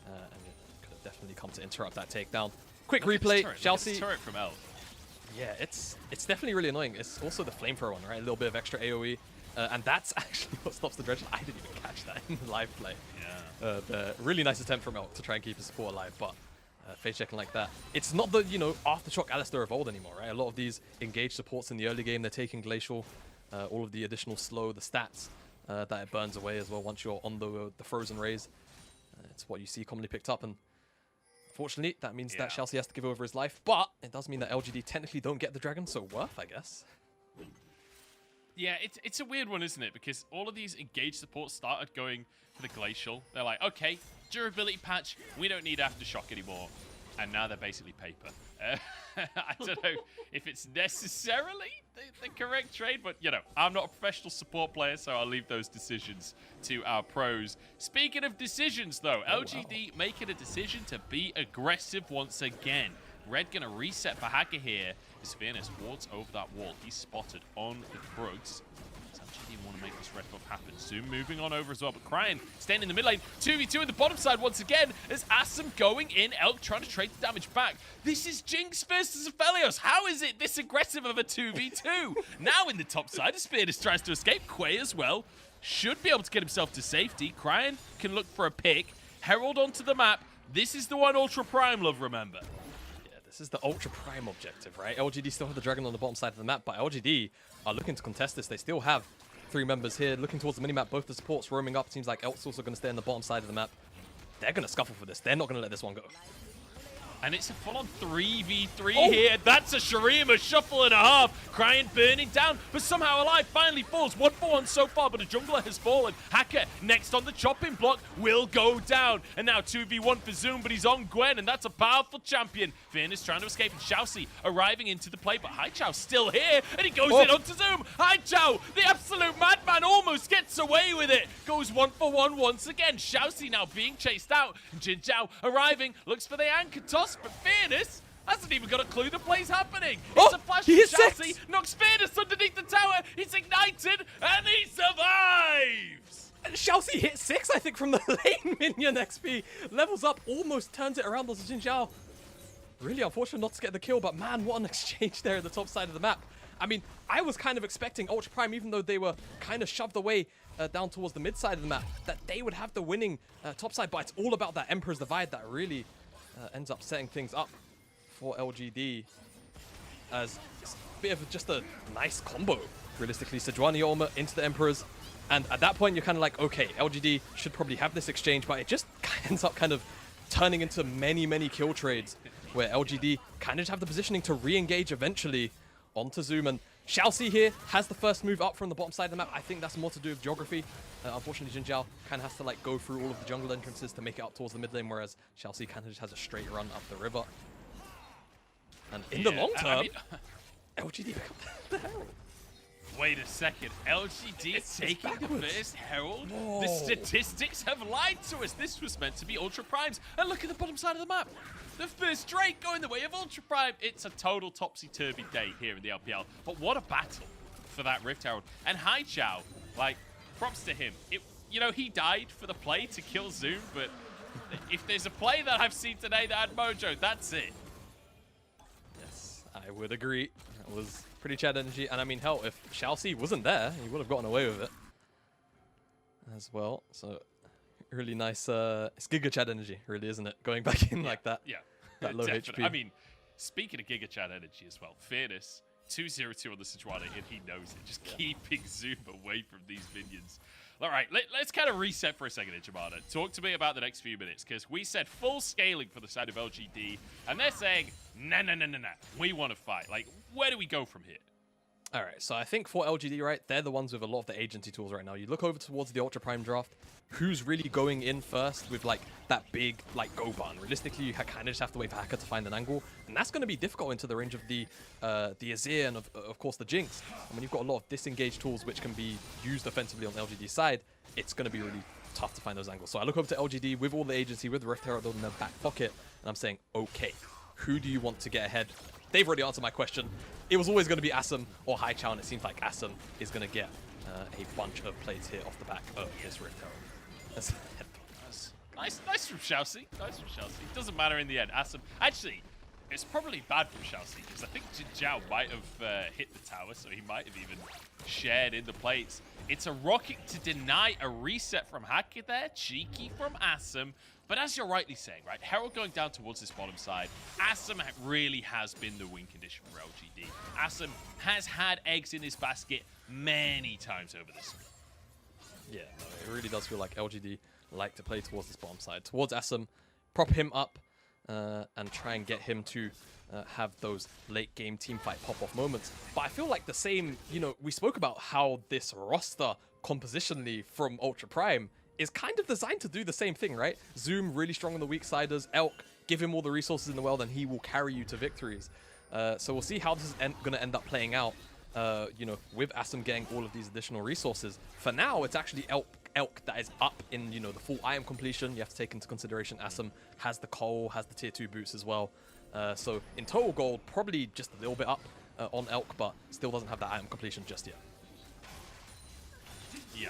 And it could have definitely come to interrupt that takedown. Quick replay, Shall see. Turret from Elk. Yeah, it's definitely really annoying. It's also the flamethrower one, right? A little bit of extra AoE. And that's actually what stops the Dredge. I didn't even catch that in the live play. Yeah. The really nice attempt from Elk to try and keep his support alive, but face checking like that. It's not the, you know, Aftershock Alistar of old anymore, right? A lot of these engaged supports in the early game, they're taking Glacial, all of the additional slow, the stats that it burns away as well once you're on the Frozen Rays. It's what you see commonly picked up, and unfortunately, that means that Chelsea has to give over his life, but it does mean that LGD technically don't get the Dragon, so worth, I guess. Yeah, it's a weird one, isn't it? Because all of these engaged supports started going for the Glacial. They're like, okay, durability patch, we don't need Aftershock anymore. And now they're basically paper. I don't know if it's necessarily the correct trade, but, you know, I'm not a professional support player, so I'll leave those decisions to our pros. Speaking of decisions, though, LGD making a decision to be aggressive once again. Red going to reset for Hacker here as Fairness wards over that wall. He's spotted on the Krugs. Does LGD want to make this red buff happen? Zoom moving on over as well, but Cryan staying in the mid lane. 2v2 in the bottom side once again as Assam going in. Elk trying to trade the damage back. This is Jinx versus Aphelios. How is it this aggressive of a 2v2? Now in the top side as Fairness tries to escape. Quay as well should be able to get himself to safety. Cryan can look for a pick. Herald onto the map. This is the one Ultra Prime love, remember. This is the Ultra Prime objective, right? LGD still have the Dragon on the bottom side of the map, but LGD are looking to contest this. They still have 3 members here looking towards the minimap. Both the supports roaming up. Seems like Elk's also going to stay on the bottom side of the map. They're going to scuffle for this. They're not going to let this one go. And it's a full-on 3v3 here. That's a Shurima shuffle and a half. Cryan burning down, but somehow alive. Finally falls. 1-for-1 so far, but a jungler has fallen. Hacker next on the chopping block will go down. And now 2v1 for Zoom, but he's on Gwen, and that's a powerful champion. Fairness trying to escape, and Xiaoxi arriving into the play, but Haichao's still here, and he goes in onto Zoom. Haichao, the absolute madman, almost gets away with it. Goes 1-for-1 once again. Xiaoxi now being chased out. Jinzhao arriving, looks for the anchor toss, but Fairness hasn't even got a clue the play's happening. It's a flash from Xiaoxi, knocks Fairness underneath the tower. He's ignited, and he survives. And Xiaoxi hit 6, I think, from the lane minion XP. Levels up, almost turns it around onto Jinzhao. Really unfortunate not to get the kill, but man, what an exchange there at the top side of the map. I mean, I was kind of expecting Ultra Prime, even though they were kind of shoved away down towards the mid side of the map, that they would have the winning top side, but it's all about that Emperor's Divide that really ends up setting things up for LGD as it's a bit of just a nice combo, realistically. Sejuani Ultimate into the Emperors, and at that point you're kind of like, okay, LGD should probably have this exchange, but it just ends up kind of turning into many kill trades where LGD kind of just have the positioning to re-engage eventually onto Zoom. And Xiaoxi here has the first move up from the bottom side of the map. I think that's more to do with geography. Unfortunately, Jin Zhao kind of has to like go through all of the jungle entrances to make it up towards the mid lane, whereas Xiaoxi kind of just has a straight run up the river. And in the long term, LGD become the Herald. Wait a second, LGD taking the first Herald? Whoa. The statistics have lied to us. This was meant to be Ultra Primes. And look at the bottom side of the map. The first Drake going the way of Ultra Prime. It's a total topsy-turvy day here in the LPL. But what a battle for that Rift Herald. And Hai Chao, like, props to him. You know, he died for the play to kill Zoom, but if there's a play that I've seen today that had mojo, that's it. Yes, I would agree. It was pretty Chad energy. And I mean, hell, if Xiaoxi wasn't there, he would have gotten away with it as well. So really nice. It's Giga Chad energy, really, isn't it? Going back in like that. Yeah. That low Definitely. HP. I mean, speaking of Giga Chad energy as well, Fairness, 2-0-2 on the Sejuani, and he knows it. Just keeping Zoom away from these minions. All right, let's kind of reset for a second, Ichabada. Talk to me about the next few minutes, because we said full scaling for the side of LGD, and they're saying, nah, we want to fight. Like, where do we go from here? All right, so I think for LGD, right, they're the ones with a lot of the agency tools right now. You look over towards the Ultra Prime draft, who's really going in first with, like, that big, like, go button? Realistically, you kind of just have to wait for Hacker to find an angle, and that's going to be difficult into the range of the Azir and, of course, the Jinx. And when you've got a lot of disengaged tools which can be used offensively on the LGD side, it's going to be really tough to find those angles. So I look over to LGD with all the agency, with Rift Herald in their back pocket, and I'm saying, okay, who do you want to get ahead? They've already answered my question. It was always going to be Assam or Hai Chao, and it seems like Assam is going to get a bunch of plays here off the back of this Rift Herald. Nice from Xiaoxi. Nice from Xiaoxi. Doesn't matter in the end. Assam. Actually, it's probably bad from Xiaoxi because I think Jin Zhao might have hit the tower, so he might have even shared in the plates. It's a rocket to deny a reset from Hacker there. Cheeky from Assam. But as you're rightly saying, right, Herald going down towards this bottom side, Assam really has been the win condition for LGD. Assam has had eggs in his basket many times over this week. Yeah, no, it really does feel like LGD like to play towards this bottom side, towards Assam, prop him up, and try and get him to have those late game team fight pop-off moments. But I feel like the same, you know, we spoke about how this roster compositionally from Ultra Prime is kind of designed to do the same thing, right? Zoom really strong on the weak siders, Elk, give him all the resources in the world and he will carry you to victories. So we'll see how this is going to end up playing out, you know, with Assam getting all of these additional resources. For now, it's actually Elk that is up in, you know, the full IM completion. You have to take into consideration Assam has the Cole, has the tier 2 boots as well. So in total gold, probably just a little bit up on Elk, but still doesn't have that IM completion just yet. Yeah.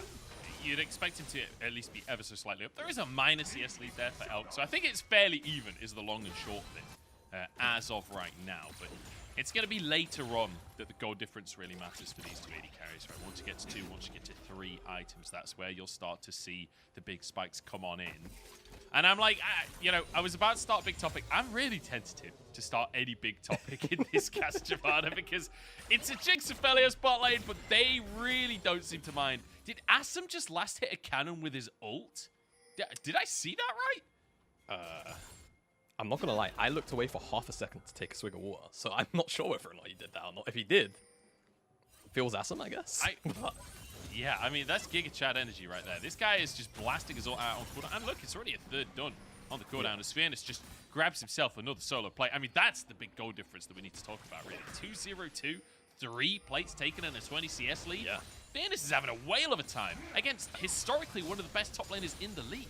You'd expect him to at least be ever so slightly up. There is a minor CS lead there for Elk, so I think it's fairly even is the long and short of it as of right now. But it's going to be later on that the goal difference really matters for these two AD carries. Right? Once you get to 2, once you get to 3 items, that's where you'll start to see the big spikes come on in. And I'm like, you know, I was about to start a big topic. I'm really tentative to start any big topic in this cast, Javada, because it's a Jinx and Felios bot lane, but they really don't seem to mind. Did Assam just last hit a cannon with his ult? Did I see that right? I'm not going to lie, I looked away for half a second to take a swig of water, so I'm not sure whether or not he did that or not. If he did, feels Assam, I guess. Yeah, I mean, that's Giga Chad energy right there. This guy is just blasting his ult out on cooldown. And look, it's already a third done on the cooldown. As Fairness just grabs himself another solo play. I mean, that's the big goal difference that we need to talk about, really. 2-0-2, 3 plates taken and a 20 CS lead. Yeah. Fairness is having a whale of a time against historically one of the best top laners in the league.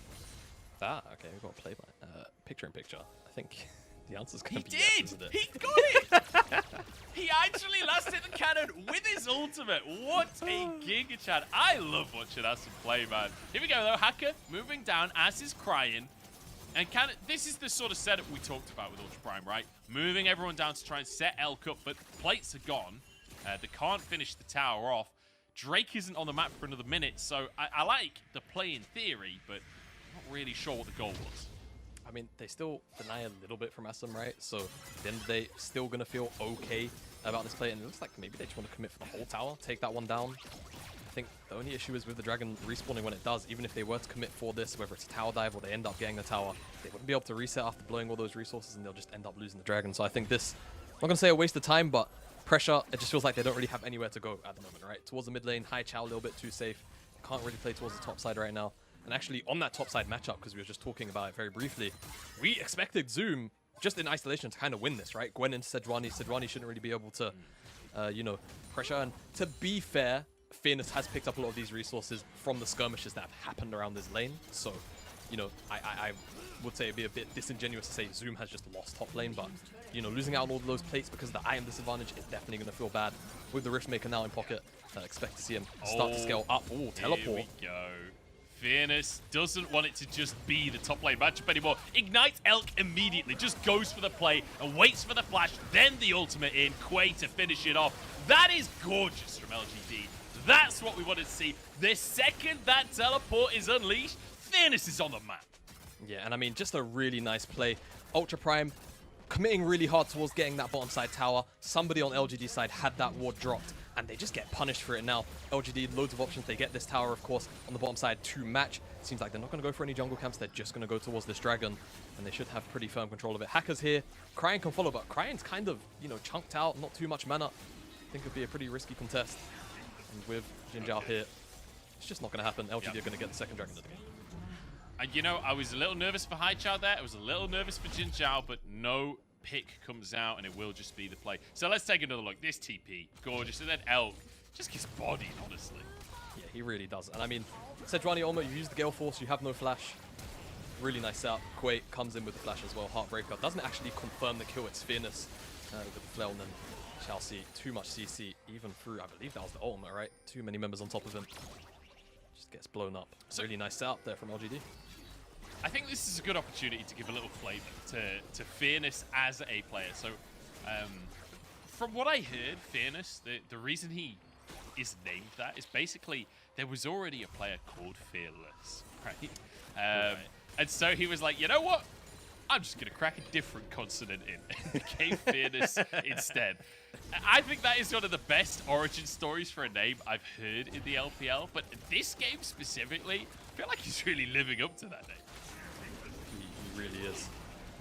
Ah, okay, we've got a play by picture in picture. I think the answer's going to be He yes, did! isn't it? He got it! He actually last hit the cannon with his ultimate. What a Giga Chad. I love watching Assam play, man. Here we go, though. Hacker moving down as is crying. And this is the sort of setup we talked about with Ultra Prime, right? Moving everyone down to try and set Elk up, but plates are gone. They can't finish the tower off. Drake isn't on the map for another minute, so I like the play in theory, but I'm not really sure what the goal was. I mean, they still deny a little bit from SM, right? So at the end of the day, still going to feel okay about this play. And it looks like maybe they just want to commit for the whole tower, take that one down. I think the only issue is with the Dragon respawning when it does. Even if they were to commit for this, whether it's a tower dive or they end up getting the tower, they wouldn't be able to reset after blowing all those resources, and they'll just end up losing the Dragon. So I think this, I'm not going to say a waste of time, but pressure, it just feels like they don't really have anywhere to go at the moment, right? Towards the mid lane, High Chow a little bit too safe. Can't really play towards the top side right now. And actually, on that top side matchup, because we were just talking about it very briefly, we expected Zoom, just in isolation, to kind of win this, right? Gwen into Sejuani. Sejuani shouldn't really be able to, you know, pressure. And to be fair, Fearness has picked up a lot of these resources from the skirmishes that have happened around this lane. So, you know, I would say it'd be a bit disingenuous to say Zoom has just lost top lane, but, you know, losing out on all of those plates because of the item disadvantage is definitely going to feel bad. With the Riftmaker now in pocket, expect to see him start to scale up. Oh, teleport. Here we go. Fearness doesn't want it to just be the top lane matchup anymore. Ignites Elk immediately, just goes for the play and waits for the flash, then the ultimate in, Quay to finish it off. That is gorgeous from LGD. That's what we wanted to see. The second that teleport is unleashed, Fearness is on the map. Yeah, and I mean, just a really nice play. Ultra Prime committing really hard towards getting that bottom side tower. Somebody on LGD side had that ward dropped, and they just get punished for it now. LGD, loads of options. They get this tower, of course, on the bottom side to match. Seems like they're not going to go for any jungle camps. They're just going to go towards this dragon, and they should have pretty firm control of it. Hackers here. Cryan can follow, but Cryan's kind of, you know, chunked out. Not too much mana. I think it'd be a pretty risky contest. And with Jin Zhao here, it's just not going to happen. LGD are going to get the second dragon of the game. You know, I was a little nervous for High Chow there. I was a little nervous for Jin Zhao, but no pick comes out, and it will just be the play. So let's take another look. This TP, gorgeous. And then Elk just gets bodied, honestly. Yeah, he really does. And I mean, Sejuani Ulma, you use the Gale Force, you have no flash. Really nice setup. Quay comes in with the flash as well. Heartbreaker doesn't actually confirm the kill. It's Fearness with the flail, and then shall see too much CC even through, I believe that was the Ulma, right? Too many members on top of him. Just gets blown up. So really nice setup there from LGD. I think this is a good opportunity to give a little flavor to Fearness as a player. So, from what I heard, Fearness, the reason he is named that is basically there was already a player called Fearless, right? And so he was like, you know what? I'm just going to crack a different consonant in and became Fearless instead. I think that is one of the best origin stories for a name I've heard in the LPL, but this game specifically, I feel like he's really living up to that name. He really is.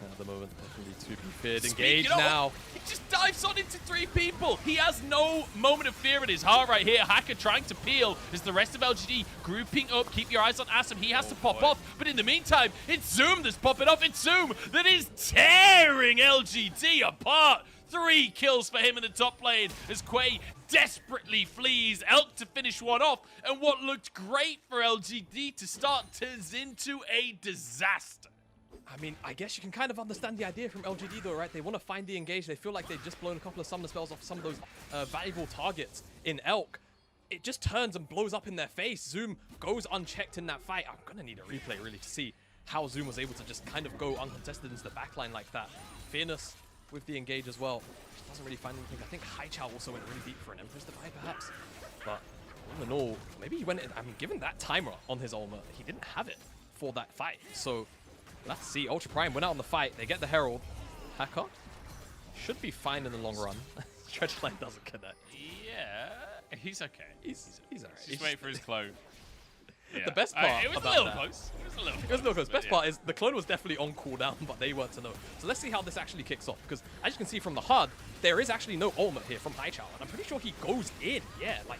At the moment, definitely to be feared. Engage now. He just dives on into 3 people. He has no moment of fear in his heart right here. Hacker trying to peel as the rest of LGD grouping up. Keep your eyes on Asim. He has to pop off. But in the meantime, it's Zoom that's popping off. It's Zoom that is tearing LGD apart. 3 kills for him in the top lane as Quay desperately flees Elk to finish one off. And what looked great for LGD to start turns into a disaster. I mean, I guess you can kind of understand the idea from LGD though, right? They want to find the engage. They feel like they've just blown a couple of summoner spells off some of those valuable targets in Elk. It just turns and blows up in their face. Zoom goes unchecked in that fight. I'm going to need a replay really to see how Zoom was able to just kind of go uncontested into the backline like that. Fearness with the engage as well. Just doesn't really find anything. I think High Chow also went really deep for an Empress Divide perhaps. But all in all, maybe he went in, I mean, given that timer on his Ulma, he didn't have it for that fight. So let's see. Ultra Prime went out on the fight. They get the Herald. Hacker should be fine in the long run. Stretch line doesn't connect. Yeah, he's okay. He's alright. Just wait for his clone. Yeah. The best part it was about a little that, close. It was a little close. Best part is the clone was definitely on cooldown, but they weren't to know. So let's see how this actually kicks off. Because as you can see from the HUD, there is actually no ultimate here from High Chow. And I'm pretty sure he goes in. Yeah, like,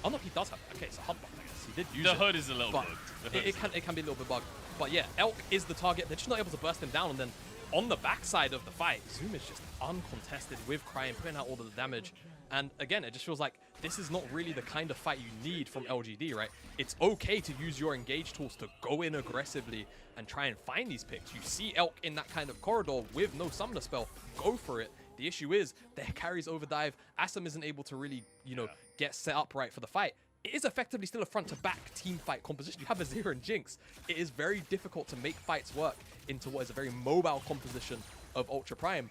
oh no, he does have. Okay, it's a HUD bug, I guess. He did use it. The HUD is a little bugged. It can be a little bit bugged. But yeah, Elk is the target. They're just not able to burst him down. And then on the backside of the fight, Zoom is just uncontested with Cryan, putting out all of the damage. And again, it just feels like this is not really the kind of fight you need from LGD, right? It's okay to use your engage tools to go in aggressively and try and find these picks. You see Elk in that kind of corridor with no summoner spell, go for it. The issue is their carries overdive. Asim isn't able to really, you know, get set up right for the fight. It is effectively still a front-to-back team fight composition. You have Azir and Jinx. It is very difficult to make fights work into what is a very mobile composition of Ultra Prime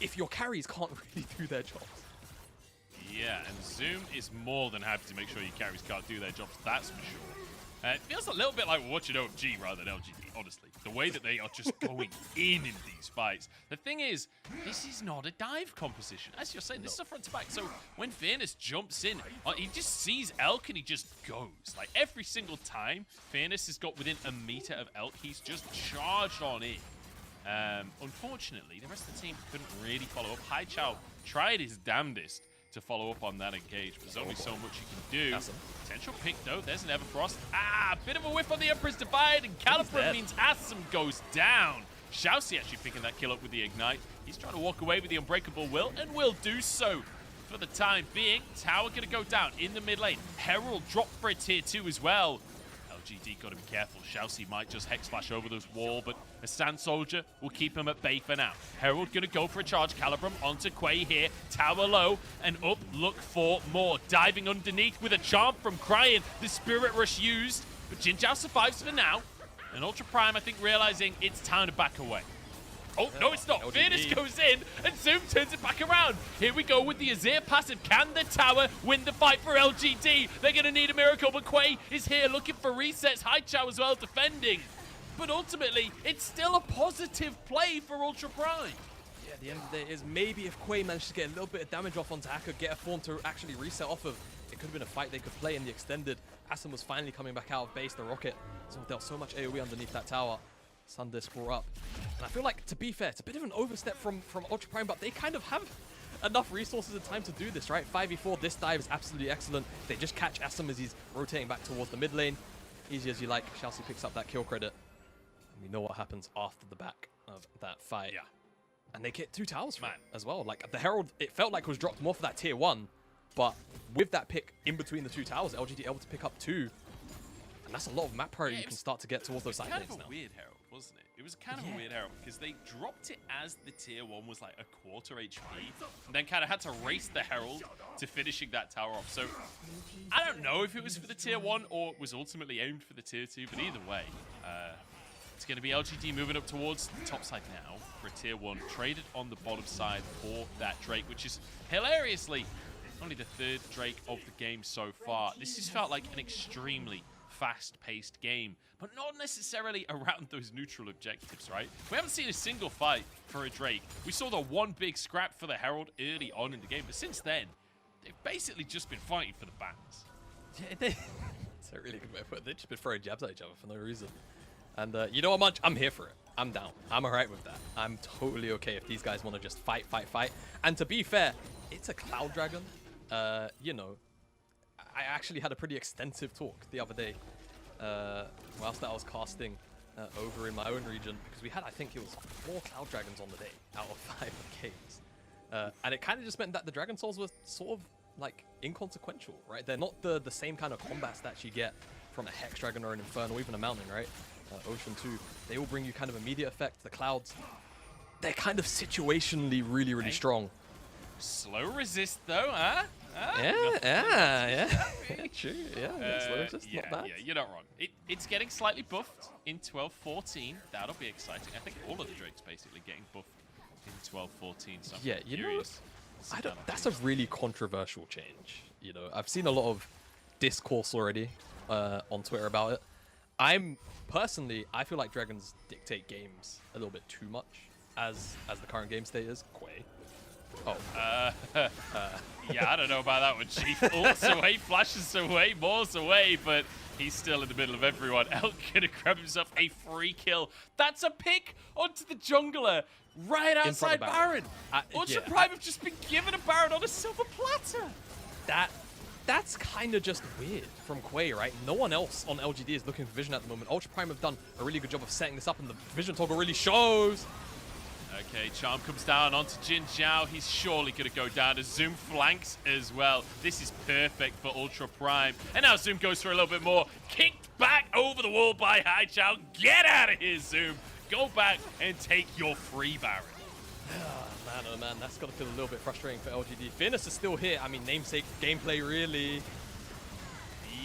if your carries can't really do their jobs. Yeah, and Zoom is more than happy to make sure your carries can't do their jobs, that's for sure. It feels a little bit like watching OMG rather than LGD, honestly. The way that they are just going in these fights. The thing is, this is not a dive composition. As you're saying, this is a front to back. So when Fairness jumps in, he just sees Elk and he just goes. Like every single time Fairness has got within a meter of Elk, he's just charged on in. Unfortunately, the rest of the team couldn't really follow up. Haichao tried his damnedest to follow up on that engage, but there's only so much you can do. Potential pick though, there's an Everfrost. Bit of a whiff on the Emperor's Divide, and Caliber means Assam goes down. Shousey actually picking that kill up with the Ignite. He's trying to walk away with the Unbreakable Will, and will do so. For the time being, Tower gonna go down in the mid lane. Herald dropped for a tier 2 as well. LGD gotta be careful. Shousey might just Hex Flash over this wall, but a Sand Soldier will keep him at bay for now. Herald gonna go for a charge. Calibrum onto Quay here. Tower low and up. Look for more. Diving underneath with a charm from Cryin. The Spirit Rush used, but Jinjiao survives for now. And Ultra Prime, I think, realizing it's time to back away. Oh, no, it's not. Fairness goes in, and Zoom turns it back around. Here we go with the Azir passive. Can the Tower win the fight for LGD? They're going to need a miracle, but Quay is here looking for resets. Haichao as well defending. But ultimately, it's still a positive play for Ultra Prime. Yeah, at the end of the day is maybe if Quay managed to get a little bit of damage off onto Akka, get a form to actually reset off of, it could have been a fight they could play in the extended. Assam was finally coming back out of base, the rocket. So dealt so much AoE underneath that tower. Sundisk brought up. And I feel like, to be fair, it's a bit of an overstep from Ultra Prime, but they kind of have enough resources and time to do this, right? 5v4, this dive is absolutely excellent. They just catch Assam as he's rotating back towards the mid lane. Easy as you like. Shousey picks up that kill credit. And we know what happens after the back of that fight. Yeah. And they get 2 towers from it as well. Like, the Herald, it felt like was dropped more for that tier 1, but with that pick in between the 2 towers, LGD able to pick up 2. And that's a lot of map priority you can start to get towards those side lanes now. Kind of a weird Herald, wasn't it? It was kind of a weird Herald because they dropped it as the tier 1 was like a quarter HP, and then kind of had to race the Herald to finishing that tower off. So I don't know if it was for the tier 1 or was ultimately aimed for the tier 2, but either way, it's going to be LGD moving up towards the top side now for a tier 1, traded on the bottom side for that Drake, which is hilariously only the 3rd Drake of the game so far. This has felt like an extremely fast-paced game, but not necessarily around those neutral objectives, right? We haven't seen a single fight for a Drake. We saw the one big scrap for the Herald early on in the game, but since then, they've basically just been fighting for the bans. Yeah, that's a really good way to put it. They've just been throwing jabs at each other for no reason. And you know what, Munch? I'm here for it. I'm down. I'm alright with that. I'm totally okay if these guys want to just fight. And to be fair, it's a Cloud Dragon. You know, I actually had a pretty extensive talk the other day whilst I was casting over in my own region, because we had, I think it was 4 Cloud Dragons on the day out of 5 games. And it kind of just meant that the Dragon Souls were sort of like inconsequential, right? They're not the same kind of combat stats you get from a Hex Dragon or an Inferno, even a Mountain, right? Ocean 2, they all bring you kind of immediate effect. The Clouds, they're kind of situationally really strong. Slow resist though, huh? Yeah, true. Yeah, slow resist, not bad. Yeah, you're not wrong. It's getting slightly buffed in 12-14. That'll be exciting. I think all of the Drakes basically getting buffed in 12-14. So yeah, you know, that's a really controversial change. You know, I've seen a lot of discourse already on Twitter about it. Personally, I feel like Dragons dictate games a little bit too much as the current game state is. Quay. Oh. Yeah, I don't know about that one, Chief. Ults away, flashes away, Maws away, but he's still in the middle of everyone. Elk gonna grab himself a free kill. That's a pick onto the jungler right outside Baron. Ultra Prime have just been given a Baron on a silver platter. That's kind of just weird from Quay, right? No one else on LGD is looking for vision at the moment. Ultra Prime have done a really good job of setting this up, and the vision toggle really shows. Okay, Charm comes down onto Jin Zhao. He's surely going to go down as Zoom flanks as well. This is perfect for Ultra Prime. And now Zoom goes for a little bit more. Kicked back over the wall by Haichao. Get out of here, Zoom. Go back and take your free Baron. Oh man, that's got to feel a little bit frustrating for LGD. Fairness is still here. I mean, namesake gameplay, really.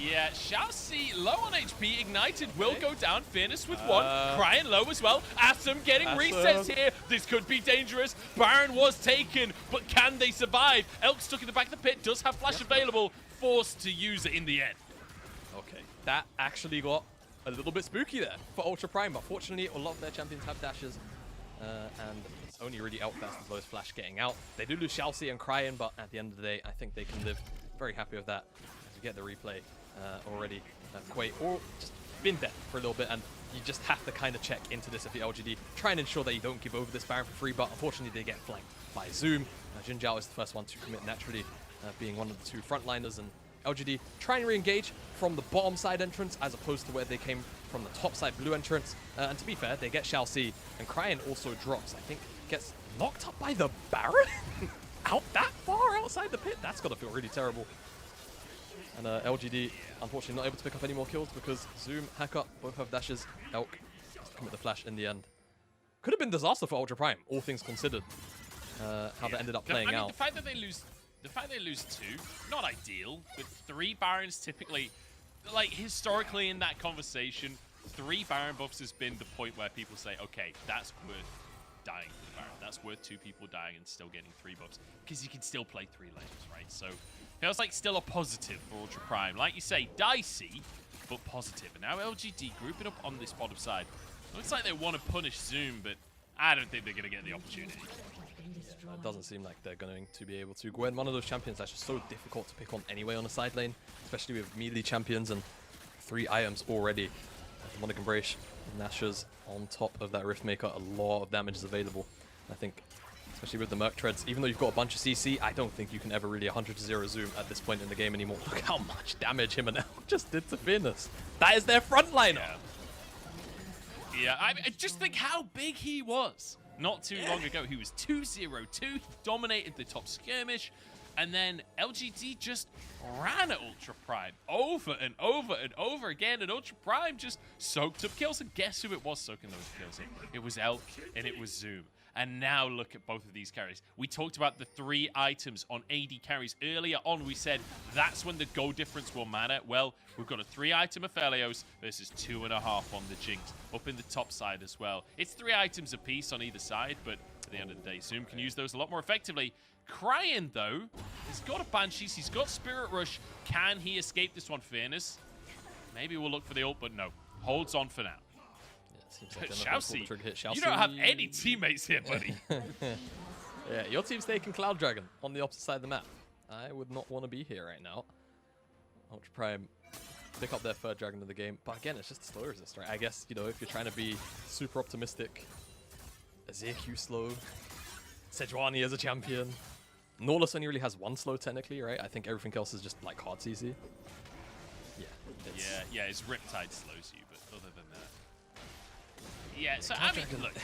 Yeah, Xiaoxi low on HP. Ignited will go down. Fairness with one. Crying low as well. Asim getting resets here. This could be dangerous. Baron was taken, but can they survive? Elk stuck in the back of the pit. Does have flash available. Forced to use it in the end. Okay, that actually got a little bit spooky there for Ultra Prime, but fortunately a lot of their champions have dashes, and it's only really Elk that's the lowest flash getting out. They do lose Xiaoxi and Cryin, but at the end of the day, I think they can live. Very happy with that. As you get the replay already, Quay all just been dead for a little bit, and you just have to kind of check into this if the LGD. Try and ensure that you don't give over this Baron for free, but unfortunately they get flanked by Zoom. Jin Zhao is the first one to commit naturally, being one of the two frontliners, and LGD try and re-engage from the bottom side entrance as opposed to where they came from the top side blue entrance. And to be fair, they get Xiaoxi, and Cryin also drops. I think gets knocked up by the Baron out that far outside the pit. That's got to feel really terrible. And LGD, unfortunately, not able to pick up any more kills because Zoom, Hacker, both have dashes. Elk commit the flash in the end. Could have been disaster for Ultra Prime, all things considered. How that ended up playing out. The fact that they lose 2, not ideal, but 3 Barons typically, like historically in that conversation, 3 Baron buffs has been the point where people say, okay, that's worth dying for the Baron. That's worth 2 people dying and still getting 3 buffs, because you can still play 3 lanes, right? So feels like still a positive for Ultra Prime. Like you say, dicey, but positive. And now LGD grouping up on this bottom side. Looks like they want to punish Zoom, but I don't think they're going to get the opportunity. It doesn't seem like they're going to be able to. Gwen, one of those champions that's just so difficult to pick on anyway on the side lane, especially with melee champions and 3 items already. Demonic Embrace, Nashers on top of that Riftmaker, a lot of damage is available. I think, especially with the Merc Treads, even though you've got a bunch of CC, I don't think you can ever really 100-0 Zoom at this point in the game anymore. Look how much damage him and Elk just did to Venus. That is their frontliner. Yeah, I mean, just think how big he was. Not too long ago, he was 2-0-2. He dominated the top skirmish. And then LGD just ran at Ultra Prime over and over and over again. And Ultra Prime just soaked up kills. And guess who it was soaking those kills in? It was Elk and it was Zoom. And now look at both of these carries. We talked about the 3 items on AD carries. Earlier on, we said that's when the goal difference will matter. Well, we've got a 3-item Aphelios versus 2.5 on the Jinx. Up in the top side as well. It's 3 items apiece on either side, but at the end of the day, Zoom can use those a lot more effectively. Cryin, though, he's got a Banshees, he's got Spirit Rush. Can he escape this one? Fairness. Maybe we'll look for the ult, but no. Holds on for now. Like Xiaoxi, you don't have any teammates here, buddy. Yeah, your team's taking Cloud Dragon on the opposite side of the map. I would not want to be here right now. Ultra Prime pick up their 3rd Dragon of the game. But again, it's just slow resist, right? I guess, you know, if you're trying to be super optimistic, Azir Q slow, Sejuani as a champion. Norless only really has 1 slow technically, right? I think everything else is just like hard CC. Yeah, his Riptide slows you, but other than that. Yeah, so I mean, look,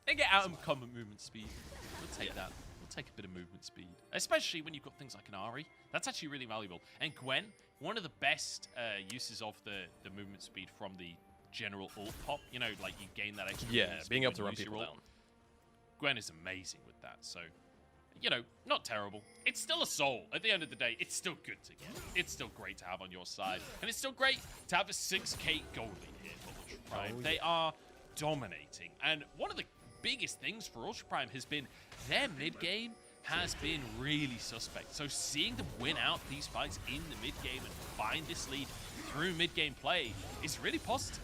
they get out of common movement speed. We'll take that. We'll take a bit of movement speed, especially when you've got things like an Ahri. That's actually really valuable. And Gwen, one of the best uses of the movement speed from the general ult pop. You know, like you gain that extra. Yeah, being able to run people down. Gwen is amazing with that. So, you know, not terrible. It's still a soul. At the end of the day, it's still good to get. It's still great to have on your side, and it's still great to have a 6K goalie here for Ultra Prime. They are dominating, and one of the biggest things for Ultra Prime has been their mid game has been really suspect. So seeing them win out these fights in the mid game and find this lead through mid game play is really positive.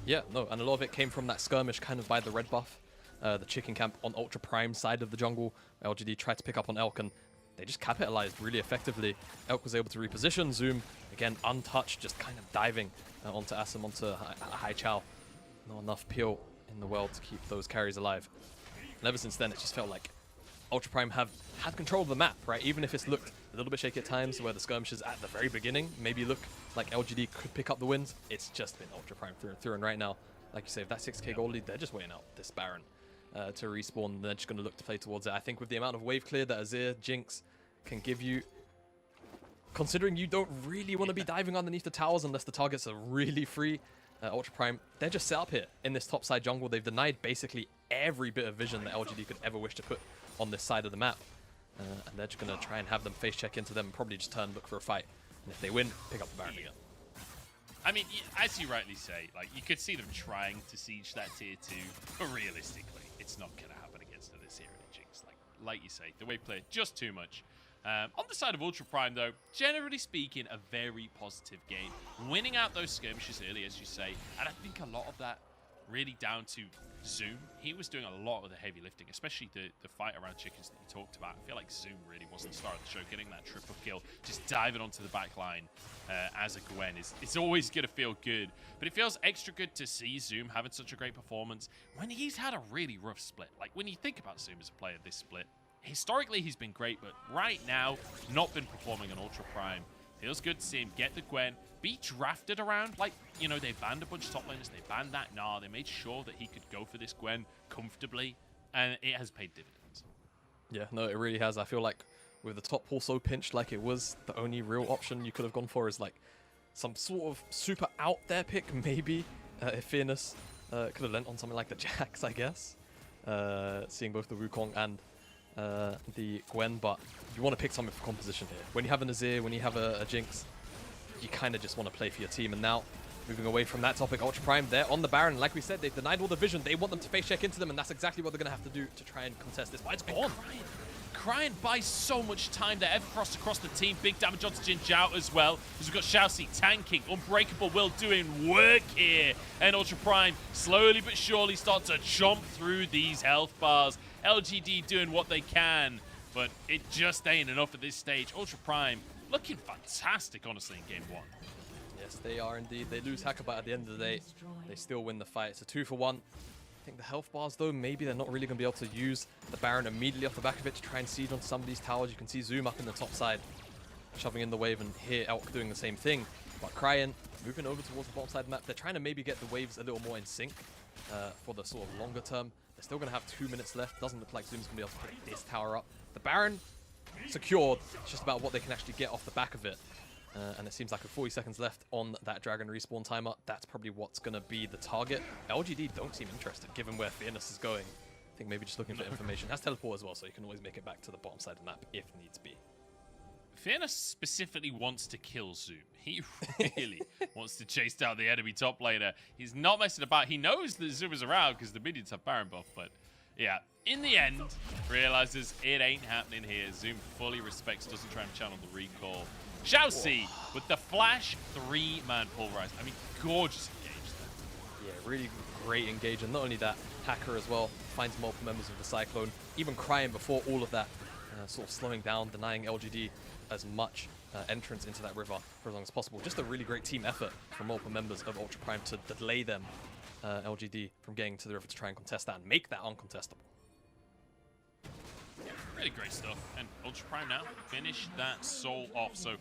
Yeah, no, and a lot of it came from that skirmish kind of by the red buff, the chicken camp on Ultra Prime side of the jungle. LGD tried to pick up on Elk and they just capitalized really effectively. Elk was able to reposition. Zoom, again, untouched, just kind of diving onto Asim, onto Hai Chao. Not enough peel in the world to keep those carries alive. And ever since then, it just felt like Ultra Prime have had control of the map, right? Even if it's looked a little bit shaky at times, where the skirmishes at the very beginning maybe look like LGD could pick up the wins, it's just been Ultra Prime through and through. And right now, like you say, if that 6K gold lead, they're just waiting out this Baron to respawn. They're just going to look to play towards it. I think with the amount of wave clear that Azir, Jinx can give you, considering you don't really want to be diving underneath the towers unless the targets are really free, Ultra Prime, they're just set up here in this top side jungle. They've denied basically every bit of vision that LGD could ever wish to put on this side of the map. And they're just going to try and have them face check into them and probably just turn, look for a fight. And if they win, pick up the Baron again. I mean, as you rightly say, like, you could see them trying to siege that tier 2, but realistically, it's not going to happen against this era of Jinx. Like you say, the wave play just too much. On the side of Ultra Prime, though, generally speaking, a very positive game. Winning out those skirmishes early, as you say, and I think a lot of that really down to Zoom. He was doing a lot of the heavy lifting, especially the fight around chickens that you talked about. I feel like Zoom really was the star of the show, getting that triple kill, just diving onto the back line as a Gwen. It's always going to feel good, but it feels extra good to see Zoom having such a great performance when he's had a really rough split. Like, when you think about Zoom as a player this split, historically he's been great, but right now, not been performing on Ultra Prime. Feels good to see him get the Gwen, be drafted around. Like, you know, they banned a bunch of top laners, they banned that Gnar, they made sure that he could go for this Gwen comfortably, and it has paid dividends. Yeah, no, it really has. I feel like with the top pool so pinched like it was, the only real option you could have gone for is like some sort of super out there pick, maybe, if Fairness could have lent on something like the Jax, I guess. Seeing both the Wukong and the Gwen, but you want to pick something for composition here. When you have an Azir, when you have a Jinx, you kind of just want to play for your team. And now, moving away from that topic, Ultra Prime, they're on the Baron. Like we said, they've denied all the vision. They want them to face check into them, and that's exactly what they're going to have to do to try and contest this. But it's gone. Crying buys so much time there. Evercross across the team. Big damage onto Jin Zhao as well. Because we've got Xiaoxi tanking. Unbreakable Will doing work here. And Ultra Prime slowly but surely start to chomp through these health bars. LGD doing what they can, but it just ain't enough at this stage. Ultra Prime looking fantastic, honestly, in game 1. Yes, they are indeed. They lose Hacker, but at the end of the day, they still win the fight. It's a 2-for-1. I think the health bars, though, maybe they're not really going to be able to use the Baron immediately off the back of it to try and siege onto some of these towers. You can see Zoom up in the top side, shoving in the wave, and here Elk doing the same thing. But Cryan moving over towards the bottom side of the map. They're trying to maybe get the waves a little more in sync for the sort of longer term. They're still going to have 2 minutes left. Doesn't look like Zoom's going to be able to pick this tower up. The Baron secured. It's just about what they can actually get off the back of it. And it seems like with 40 seconds left on that Dragon respawn timer, that's probably what's going to be the target. LGD don't seem interested, given where Fairness is going. I think maybe just looking for information. Has teleport as well, so you can always make it back to the bottom side of the map if needs be. Fairness specifically wants to kill Zoom. He really wants to chase down the enemy top laner. He's not messing about. He knows that Zoom is around because the minions have Baron buff, but yeah, in the end, realizes it ain't happening here. Zoom fully respects, doesn't try and channel the recall. Xiaoxi with the flash 3-man pulverize. I mean, gorgeous engage there. Yeah, really great engage, and not only that, Hacker as well finds multiple members of the Cyclone, even Crying before all of that, sort of slowing down, denying LGD as much entrance into that river for as long as possible. Just a really great team effort from multiple members of Ultra Prime to delay them, LGD, from getting to the river to try and contest that and make that uncontestable. Yeah, really great stuff. And Ultra Prime now finish that soul off. So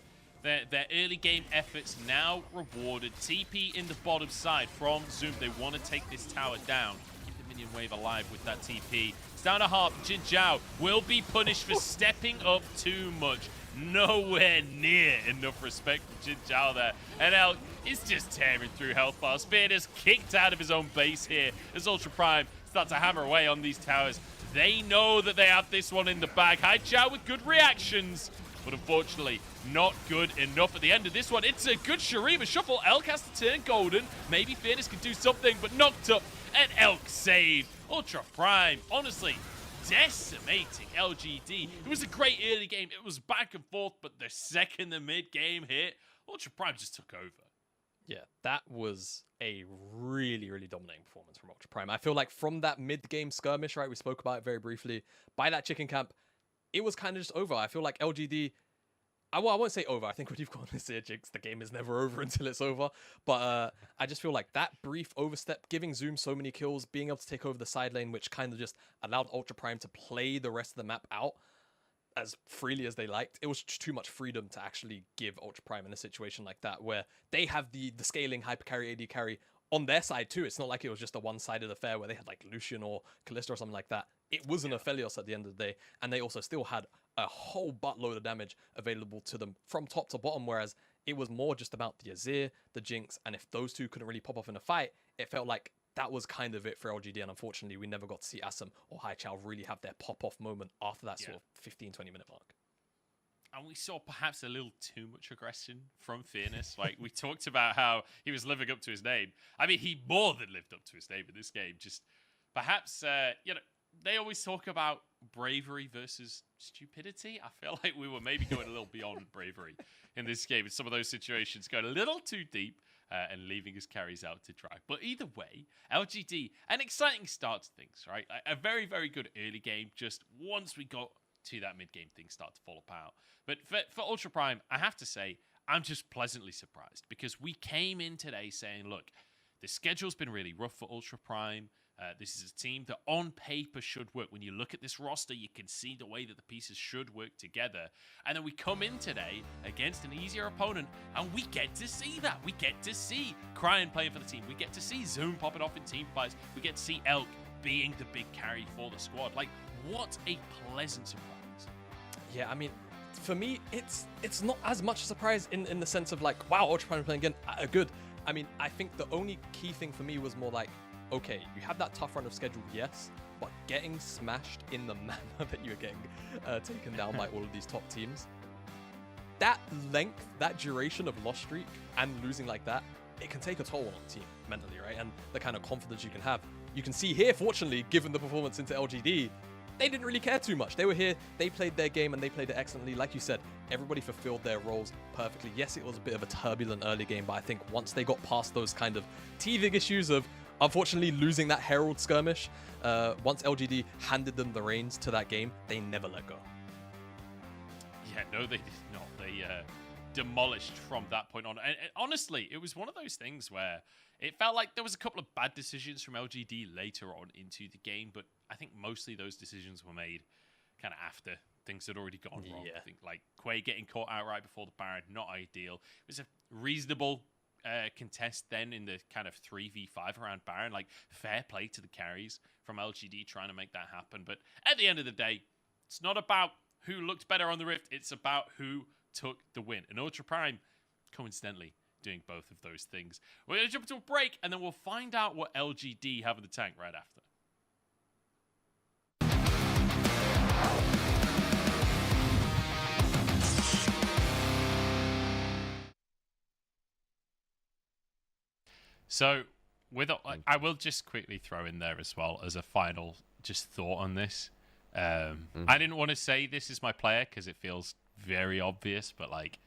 their early game efforts now rewarded. TP in the bottom side from Zoom. They want to take this tower down. Keep the minion wave alive with that TP. It's down to half. Jin Zhao will be punished for stepping up too much. Nowhere near enough respect for Jin Zhao there. And Elk is just tearing through health bars. Spear is kicked out of his own base here as Ultra Prime start to hammer away on these towers. They know that they have this one in the bag. Hai Chao with good reactions, but unfortunately not good enough at the end of this one. It's a good Shurima shuffle. Elk has to turn golden. Maybe Fairness can do something, but knocked up, and Elk saved. Ultra Prime, honestly, decimating LGD. It was a great early game. It was back and forth, but the second the mid-game hit, Ultra Prime just took over. Yeah, that was a really, really dominating performance from Ultra Prime. I feel like from that mid-game skirmish, right, we spoke about it very briefly, by that chicken camp, it was kind of just over. I feel like LGD, I won't say over. I think when you've gone this year, Jinx, the game is never over until it's over. But I just feel like that brief overstep, giving Zoom so many kills, being able to take over the side lane, which kind of just allowed Ultra Prime to play the rest of the map out as freely as they liked. It was just too much freedom to actually give Ultra Prime in a situation like that, where they have the scaling hyper carry, AD carry on their side too. It's not like it was just a one-sided affair where they had like Lucian or Kalista or something like that. It was an Aphelios at the end of the day, and they also still had a whole buttload of damage available to them from top to bottom, whereas it was more just about the Azir, the Jinx, and if those two couldn't really pop off in a fight, it felt like that was kind of it for LGD, and unfortunately we never got to see Assam or Hai Chao really have their pop-off moment after that sort of 15-20 minute mark. and we saw perhaps a little too much aggression from Fearness. Like, we talked about how he was living up to his name. I mean, he more than lived up to his name in this game. Just perhaps, they always talk about bravery versus stupidity. I feel like we were maybe going a little beyond bravery in this game in some of those situations, going a little too deep and leaving his carries out to dry. But either way, LGD, an exciting start to things, right? A very, very good early game. Just once we got to that mid-game, things start to fall apart. But for Ultra Prime, I have to say, I'm just pleasantly surprised because we came in today saying, look, the schedule's been really rough for Ultra Prime. This is a team that on paper should work. When you look at this roster, you can see the way that the pieces should work together. And then we come in today against an easier opponent, and we get to see that. We get to see Cryan playing for the team. We get to see Zoom popping off in team fights. We get to see Elk being the big carry for the squad. Like, what a pleasant surprise. Yeah, I mean, for me, it's not as much a surprise in the sense of like, wow, Ultra Prime playing again, good. I mean, I think the only key thing for me was more like, okay, you have that tough run of schedule, yes, but getting smashed in the manner that you're getting taken down by all of these top teams, that length, that duration of loss streak and losing like that, it can take a toll on the team mentally, right? And the kind of confidence you can have. You can see here, fortunately, given the performance into LGD, they didn't really care too much. They were here, they played their game, and they played it excellently. Like you said, everybody fulfilled their roles perfectly. Yes, it was a bit of a turbulent early game, but I think once they got past those kind of teething issues of, unfortunately, losing that Herald skirmish, once LGD handed them the reins to that game, they never let go. Yeah, no, they did not. They demolished from that point on. And honestly, it was one of those things where it felt like there was a couple of bad decisions from LGD later on into the game, but I think mostly those decisions were made kind of after things had already gone wrong. I think like Quay getting caught outright before the Baron, not ideal. It was a reasonable contest then in the kind of 3v5 around Baron. Like, fair play to the carries from LGD trying to make that happen. But at the end of the day, it's not about who looked better on the Rift. It's about who took the win. And Ultra Prime, coincidentally, doing both of those things. We're going to jump into a break, and then we'll find out what LGD have in the tank right after. So, I will just quickly throw in there as well as a final just thought on this. I didn't want to say this is my player because it feels very obvious, but like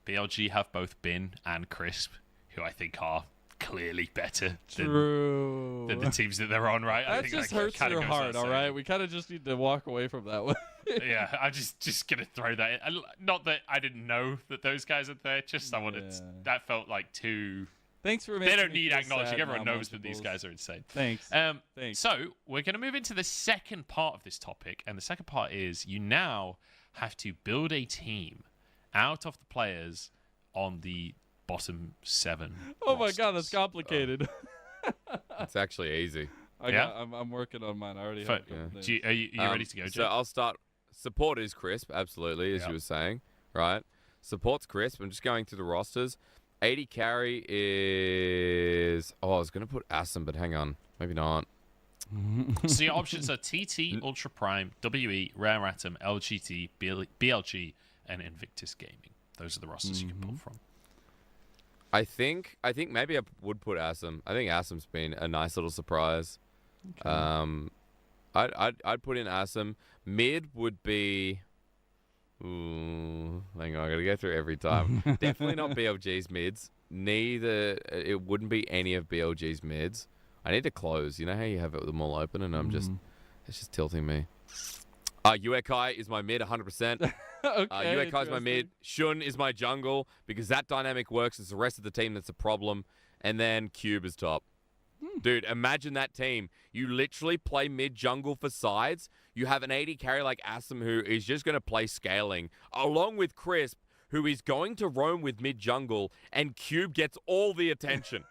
BLG have both Bin and Crisp, who I think are clearly better than the teams that they're on, right? That just hurts your heart, all right? We kind of just need to walk away from that one. Yeah, I'm just going to throw that in. Not that I didn't know that those guys are there, just someone that felt like too... Thanks for They don't need acknowledging. Everyone knows that these guys are insane. Thanks. So we're going to move into the second part of this topic, and the second part is you now have to build a team out of the players on the bottom 7. Oh my god, that's complicated. It's actually easy. I'm working on mine. I already have. Are you ready to go, Joe? So I'll start. Support is Crisp, absolutely, as you were saying, right? Support's Crisp. I'm just going through the rosters. 80 carry is... Oh, I was going to put Assam, but hang on. Maybe not. So your options are TT, Ultra Prime, WE, Rare Atom, LGT, BLG, and Invictus Gaming. Those are the rosters you can pull from. I think maybe I would put Assam. I think Assam's been a nice little surprise. Okay. I'd put in Assam. Mid would be... Ooh, hang on, I gotta go through every time. Definitely not BLG's mids. Neither, it wouldn't be any of BLG's mids. I need to close. You know how you have it with them all open, and it's just tilting me. Uekai is my mid, 100%. Uekai is my mid. Shun is my jungle because that dynamic works. It's the rest of the team that's a problem, and then Cube is top. Dude, imagine that team. You literally play mid jungle for sides. You have an 80 carry like Assam who is just going to play scaling, along with Crisp, who is going to roam with mid jungle, and Cube gets all the attention.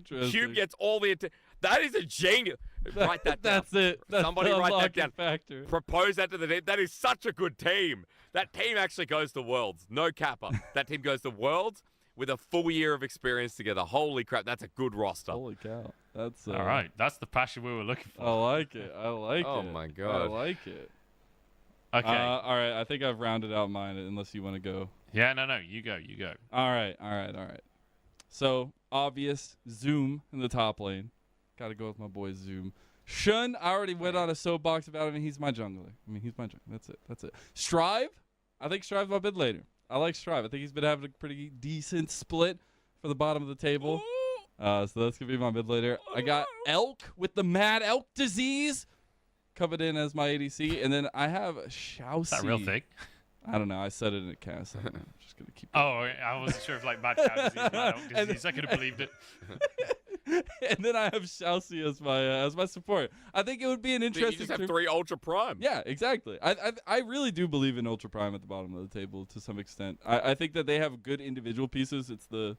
Cube gets all the attention. That is a genius. Write that down. That's it. That's Somebody write that down. Factor. Propose that to the team. That is such a good team. That team actually goes to Worlds. No kappa. That team goes to Worlds with a full year of experience together. Holy crap, that's a good roster. Holy cow. That's all right. That's the passion we were looking for. I like it. I like it. Oh my god. I like it. Okay. All right. I think I've rounded out mine. Unless you want to go. Yeah. No. You go. You go. All right. So obvious Zoom in the top lane. Got to go with my boy Zoom. Shun, I already went on a soapbox about him, and he's my jungler. That's it. Strive, I think Strive's my mid laner. I like Strive. I think he's been having a pretty decent split for the bottom of the table. So that's going to be my mid laner. I got Elk with the mad elk disease coming in as my ADC. And then I have Xiaoxi. Is that a real thing? I don't know. I said it in a cast. I don't know. I'm just going to keep it. Oh, I wasn't sure if like mad cow disease, mad elk disease. I could have believed it. And then I have Xiaoxi as my support. I think it would be an interesting. You just have 3 Ultra Prime. Yeah, exactly. I really do believe in Ultra Prime at the bottom of the table to some extent. I think that they have good individual pieces. It's the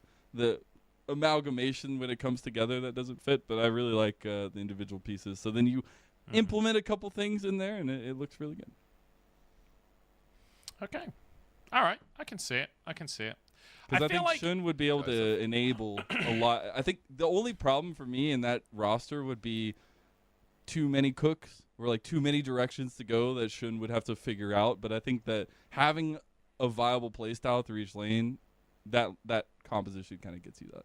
amalgamation when it comes together that doesn't fit. But I really like the individual pieces. So then you implement a couple things in there, and it looks really good. Okay. All right. I can see it. Because I think Shun would be able to enable a lot. I think the only problem for me in that roster would be too many cooks or like too many directions to go that Shun would have to figure out. But I think that having a viable playstyle through each lane, that composition kind of gets you that.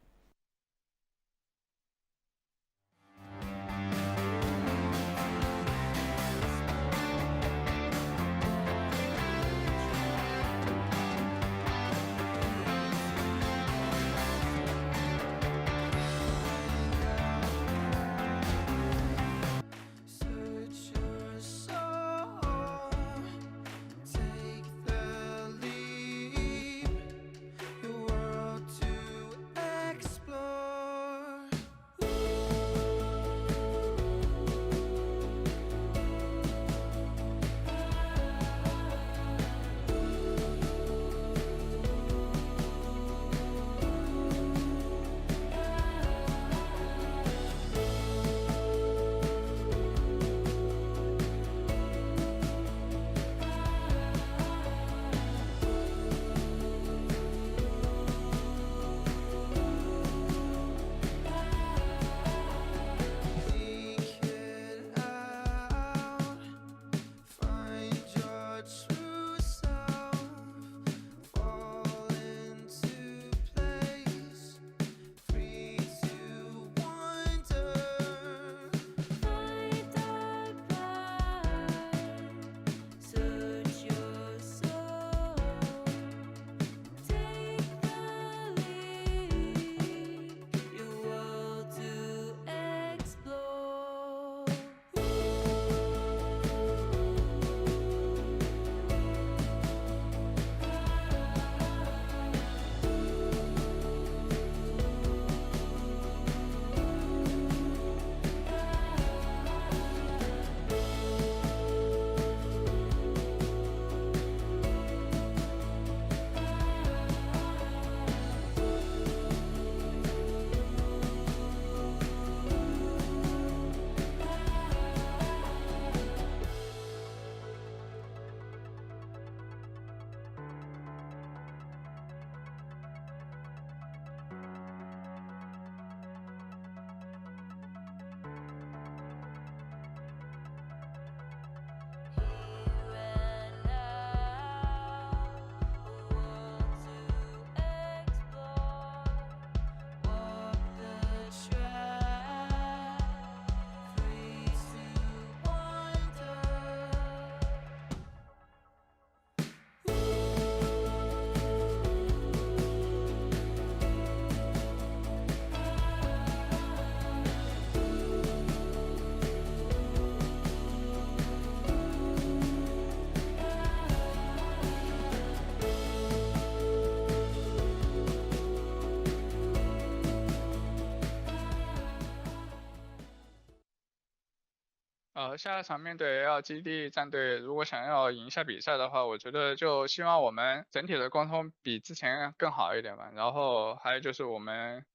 下一场面对 LGD 战队，如果想要赢下比赛的话，我觉得就希望我们整体的沟通比之前更好一点吧。然后还有就是我们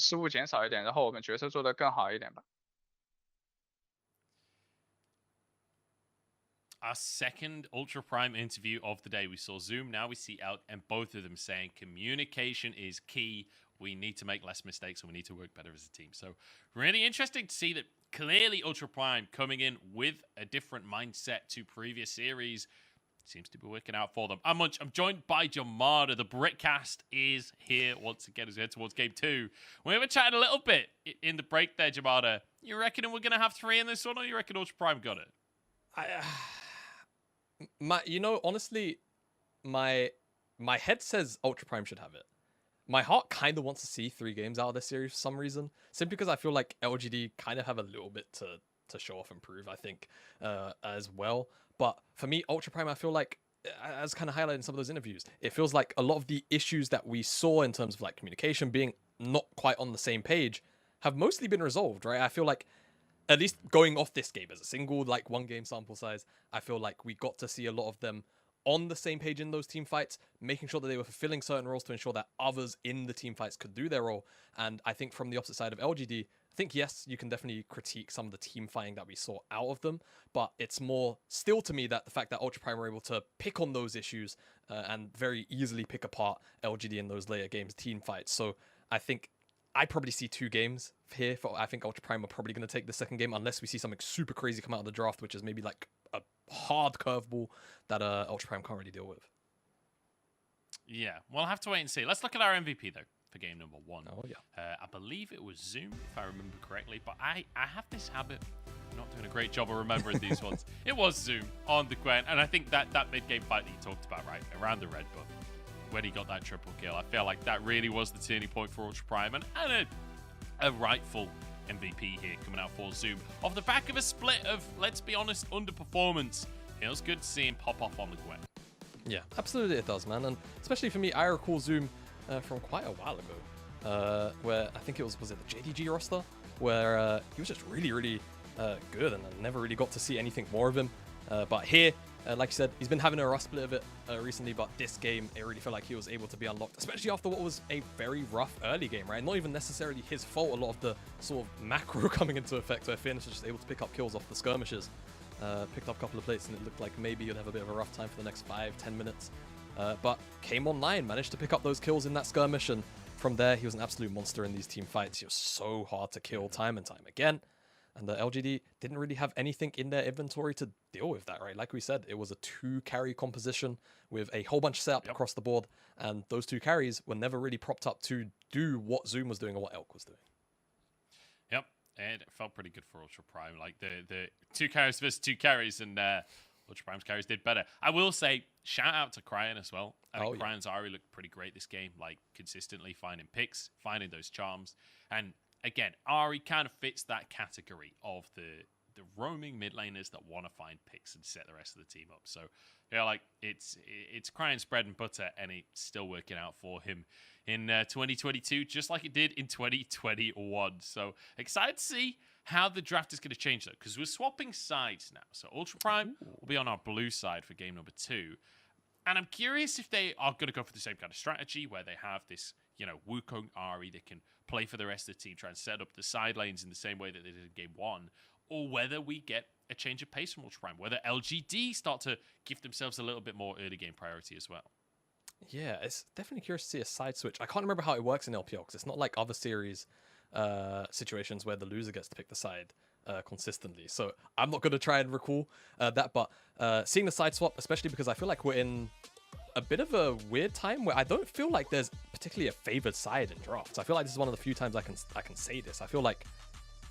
失误减少一点，然后我们角色做得更好一点吧。Our second Ultra Prime interview of the day, we saw Zoom, now we see Elk, and both of them saying communication is key. we need to make less mistakes and we need to work better as a team. So really interesting to see that clearly Ultra Prime coming in with a different mindset to previous series seems to be working out for them. I'm joined by Jamada. The Britcast is here once again as we head towards game 2. We were chatting a little bit in the break there, Jamada. You reckon we're going to have 3 in this one, or you reckon Ultra Prime got it? Honestly, my head says Ultra Prime should have it. My heart kind of wants to see 3 games out of this series for some reason, simply because I feel like LGD kind of have a little bit to show off and prove, I think, as well. But for me, Ultra Prime, I feel like, as kind of highlighted in some of those interviews, it feels like a lot of the issues that we saw in terms of like communication being not quite on the same page have mostly been resolved, right? I feel like, at least going off this game as a single, like 1 game sample size, I feel like we got to see a lot of them on the same page in those team fights, making sure that they were fulfilling certain roles to ensure that others in the team fights could do their role. And I think from the opposite side of LGD, I think, yes, you can definitely critique some of the team fighting that we saw out of them, but it's more still to me that the fact that Ultra Prime were able to pick on those issues and very easily pick apart LGD in those later games team fights. So I think I probably see 2 games here. I think Ultra Prime are probably going to take the second game unless we see something super crazy come out of the draft, which is maybe like a hard curveball that Ultra Prime can't really deal with. Yeah, we'll have to wait and see. Let's look at our MVP, though, for game number 1. Oh, yeah. I believe it was Zoom, if I remember correctly, but I have this habit of not doing a great job of remembering these ones. It was Zoom on the Gwen, and I think that mid-game fight that you talked about, right, around the red buff, when he got that triple kill, I feel like that really was the turning point for Ultra Prime, and a rightful MVP here coming out for Zoom. Off the back of a split of, let's be honest, underperformance, it was good to see him pop off on the Gwen. Yeah, absolutely it does, man. And especially for me, I recall Zoom from quite a while ago, where I think it was it the JDG roster, where he was just really, really good, and I never really got to see anything more of him. But here, like you said, he's been having a rough split of it recently, but this game, it really felt like he was able to be unlocked, especially after what was a very rough early game, right? Not even necessarily his fault, a lot of the sort of macro coming into effect, where Fierce was just able to pick up kills off the skirmishes. Picked up a couple of plates, and it looked like maybe you'd have a bit of a rough time for the next 5-10 minutes. But came online, managed to pick up those kills in that skirmish, and from there, he was an absolute monster in these team fights. He was so hard to kill time and time again. And the LGD didn't really have anything in their inventory to deal with that, right? Like we said, it was a 2-carry composition with a whole bunch set up across the board. And those 2 carries were never really propped up to do what Zoom was doing or what Elk was doing. Yep, and it felt pretty good for Ultra Prime. Like the 2 carries versus 2 carries, and Ultra Prime's carries did better. I will say, shout out to Cryan as well. I think Cryan Zari looked pretty great this game, like consistently finding picks, finding those charms. And again, Ari kind of fits that category of the roaming mid laners that want to find picks and set the rest of the team up. So, yeah, like it's Cryan's bread and butter, and it's still working out for him in 2022, just like it did in 2021. So excited to see how the draft is going to change, though, because we're swapping sides now. So Ultra Prime will be on our blue side for game number 2. And I'm curious if they are going to go for the same kind of strategy where they have this, Wukong Ari that can play for the rest of the team, try and set up the side lanes in the same way that they did in game 1, or whether we get a change of pace from Ultra Prime, whether LGD start to give themselves a little bit more early game priority as well. Yeah, it's definitely curious to see a side switch. I can't remember how it works in LPL, because it's not like other series situations where the loser gets to pick the side consistently. So I'm not going to try and recall that, but seeing the side swap, especially because I feel like we're in a bit of a weird time where I don't feel like there's particularly a favored side in drafts. I feel like this is one of the few times I can say this. I feel like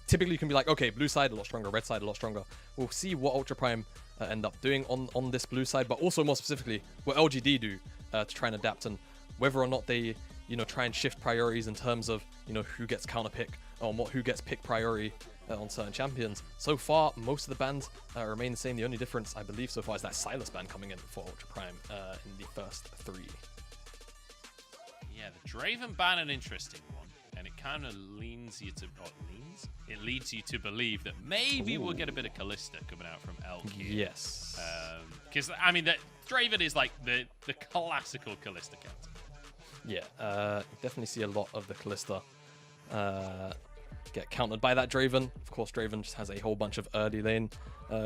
typically you can be like, okay, blue side a lot stronger, red side a lot stronger. We'll see what Ultra Prime end up doing on this blue side, but also more specifically what LGD do to try and adapt, and whether or not they try and shift priorities in terms of who gets counter pick or who gets pick priority on certain champions. So far, most of the bans remain the same. The only difference, I believe, so far is that Silas ban coming in for Ultra Prime in the first 3. Yeah, the Draven ban, an interesting one, and it kind of leads you to believe that maybe we'll get a bit of Callista coming out from Elk here. Yes. Because I mean, the Draven is like the classical Callista counter. Yeah, definitely see a lot of the Callista get countered by that Draven. Of course, Draven just has a whole bunch of early lane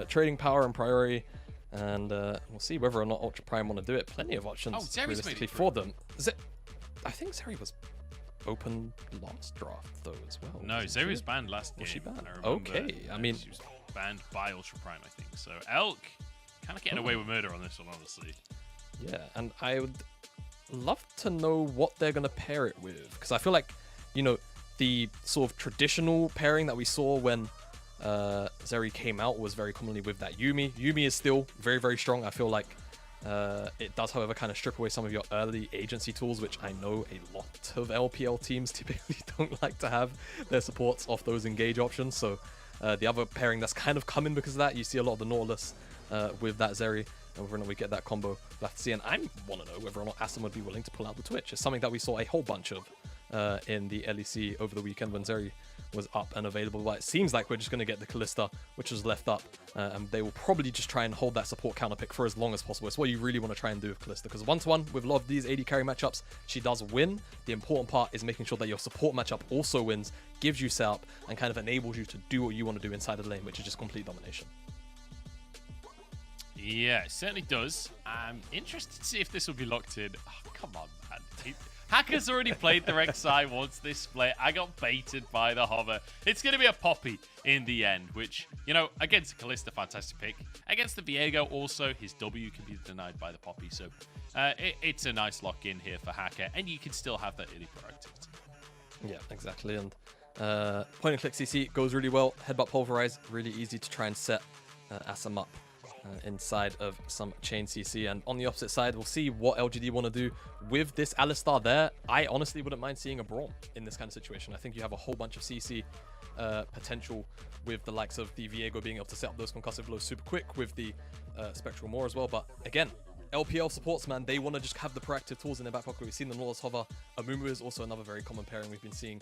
trading power and priority, and we'll see whether or not Ultra Prime want to do it. Plenty of options realistically for them. I think Zeri was open last draft though as well. No, wasn't Zeri was she? banned last game. Was she banned? I remember. Okay, I mean, she was banned by Ultra Prime, I think. So Elk kind of getting away with murder on this one, honestly. Yeah, and I would love to know what they're going to pair it with, because I feel like, you know, the sort of traditional pairing that we saw when Zeri came out was very commonly with that Yuumi. Yuumi is still very, very strong. I feel like it does, however, kind of strip away some of your early agency tools, which I know a lot of LPL teams typically don't like to have their supports off those engage options. So the other pairing that's kind of coming because of that, you see a lot of the Nautilus with that Zeri, and whether or not we get that combo, we'll have to see. And I want to know whether or not Aston would be willing to pull out the Twitch. It's something that we saw a whole bunch of in the LEC over the weekend when Zeri was up and available. But it seems like we're just going to get the Kalista, which is left up, and they will probably just try and hold that support counter pick for as long as possible. It's what you really want to try and do with Kalista, because 1-to-1 with a lot of these AD carry matchups, she does win. The important part is making sure that your support matchup also wins, gives you setup, and kind of enables you to do what you want to do inside of the lane, which is just complete domination. Yeah, it certainly does. I'm interested to see if this will be locked in. Oh, come on, man. Hacker's already played the Rek'Sai once this split. I got baited by the hover. It's going to be a Poppy in the end, which, you know, against the Kalista, fantastic pick. Against the Viego, also, his W can be denied by the Poppy. So it's a nice lock in here for Hacker, and you can still have that early productivity. Yeah, exactly. And point and click CC goes really well. Headbutt Pulverize, really easy to try and set Assam up inside of some chain CC. And on the opposite side, we'll see what LGD want to do with this Alistar there. I honestly wouldn't mind seeing a Braum in this kind of situation. I think you have a whole bunch of CC potential with the likes of the Viego being able to set up those concussive blows super quick with the Spectral Maw as well. But again, LPL supports, man, they want to just have the proactive tools in their back pocket. We've seen the Nautilus hover. Amumu is also another very common pairing we've been seeing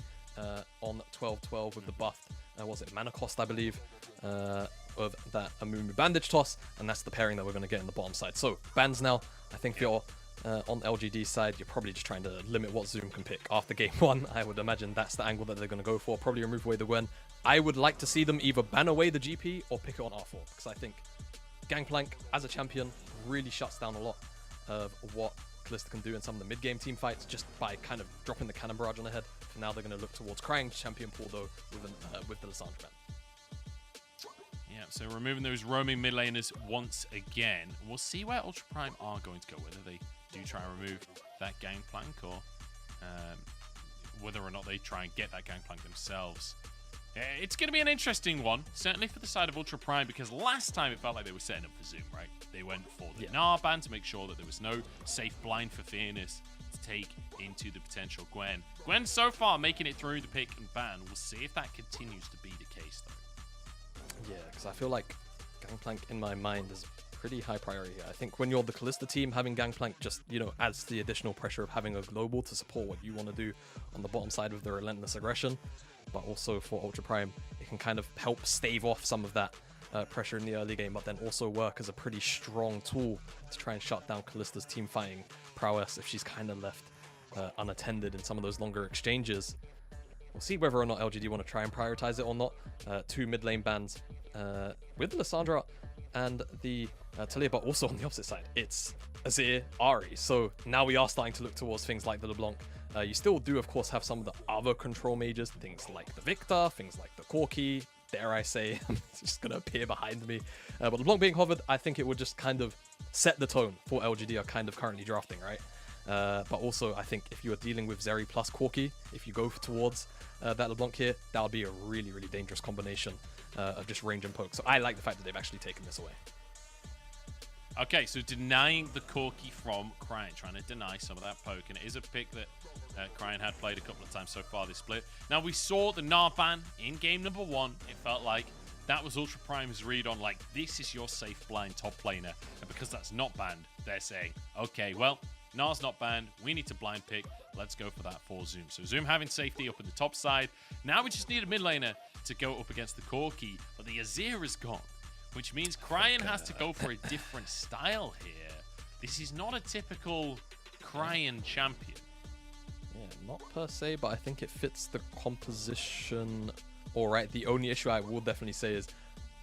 on 12-12 with the buff. Was it Mana Cost, I believe, of that Amumu bandage toss, and that's the pairing that we're going to get in the bottom side. So bans now. I think you're on LGD side, you're probably just trying to limit what Zoom can pick after game one. I would imagine that's the angle that they're going to go for. Probably remove away the Gwen. I would like to see them either ban away the GP or pick it on R4, because I think Gangplank as a champion really shuts down a lot of what Kalista can do in some of the mid-game team fights just by kind of dropping the cannon barrage on the head. For now, they're going to look towards Crying champion pool though with the Lissandra ban. Yeah, so removing those roaming mid laners once again. We'll see where Ultra Prime are going to go, whether they do try and remove that Gangplank or whether or not they try and get that Gangplank themselves. It's going to be an interesting one, certainly for the side of Ultra Prime, because last time it felt like they were setting up for Zoom, right? They went for the Gnar ban to make sure that there was no safe blind for Fearness to take into the potential Gwen. Gwen so far making it through the pick and ban. We'll see if that continues to be the case, though. Yeah, because I feel like Gangplank in my mind is pretty high priority here. I think when you're the Kalista team, having Gangplank just, you know, adds the additional pressure of having a global to support what you want to do on the bottom side with the relentless aggression. But also for Ultra Prime, it can kind of help stave off some of that pressure in the early game, but then also work as a pretty strong tool to try and shut down Kalista's team fighting prowess if she's kind of left unattended in some of those longer exchanges. We'll see whether or not LGD want to try and prioritize it or not. 2 mid lane bans with the Lissandra and the Talia, but also on the opposite side, it's Azir, Ahri. So now we are starting to look towards things like the LeBlanc. You still do, of course, have some of the other control mages, things like the Victor, things like the Corki, dare I say, it's just going to appear behind me. But LeBlanc being hovered, I think it would just kind of set the tone for LGD are kind of currently drafting, right? But also, I think if you are dealing with Zeri plus Corki, if you go towards that LeBlanc here, that would be a really, really dangerous combination of just range and poke. So I like the fact that they've actually taken this away. Okay, so denying the Corki from Crying, trying to deny some of that poke, and it is a pick that Crying had played a couple of times so far this split. Now, we saw the Gnar ban in game number 1. It felt like that was Ultra Prime's read on, like, this is your safe blind top laner, and because that's not banned, they're saying, okay, well, Gnar's not banned, we need to blind pick, let's go for that for Zoom. So Zoom having safety up in the top side. Now we just need a mid laner to go up against the Corki, but the Azir is gone, which means Crying has to go for a different style here. This is not a typical Crying champion. Yeah, not per se, but I think it fits the composition all right. The only issue I will definitely say is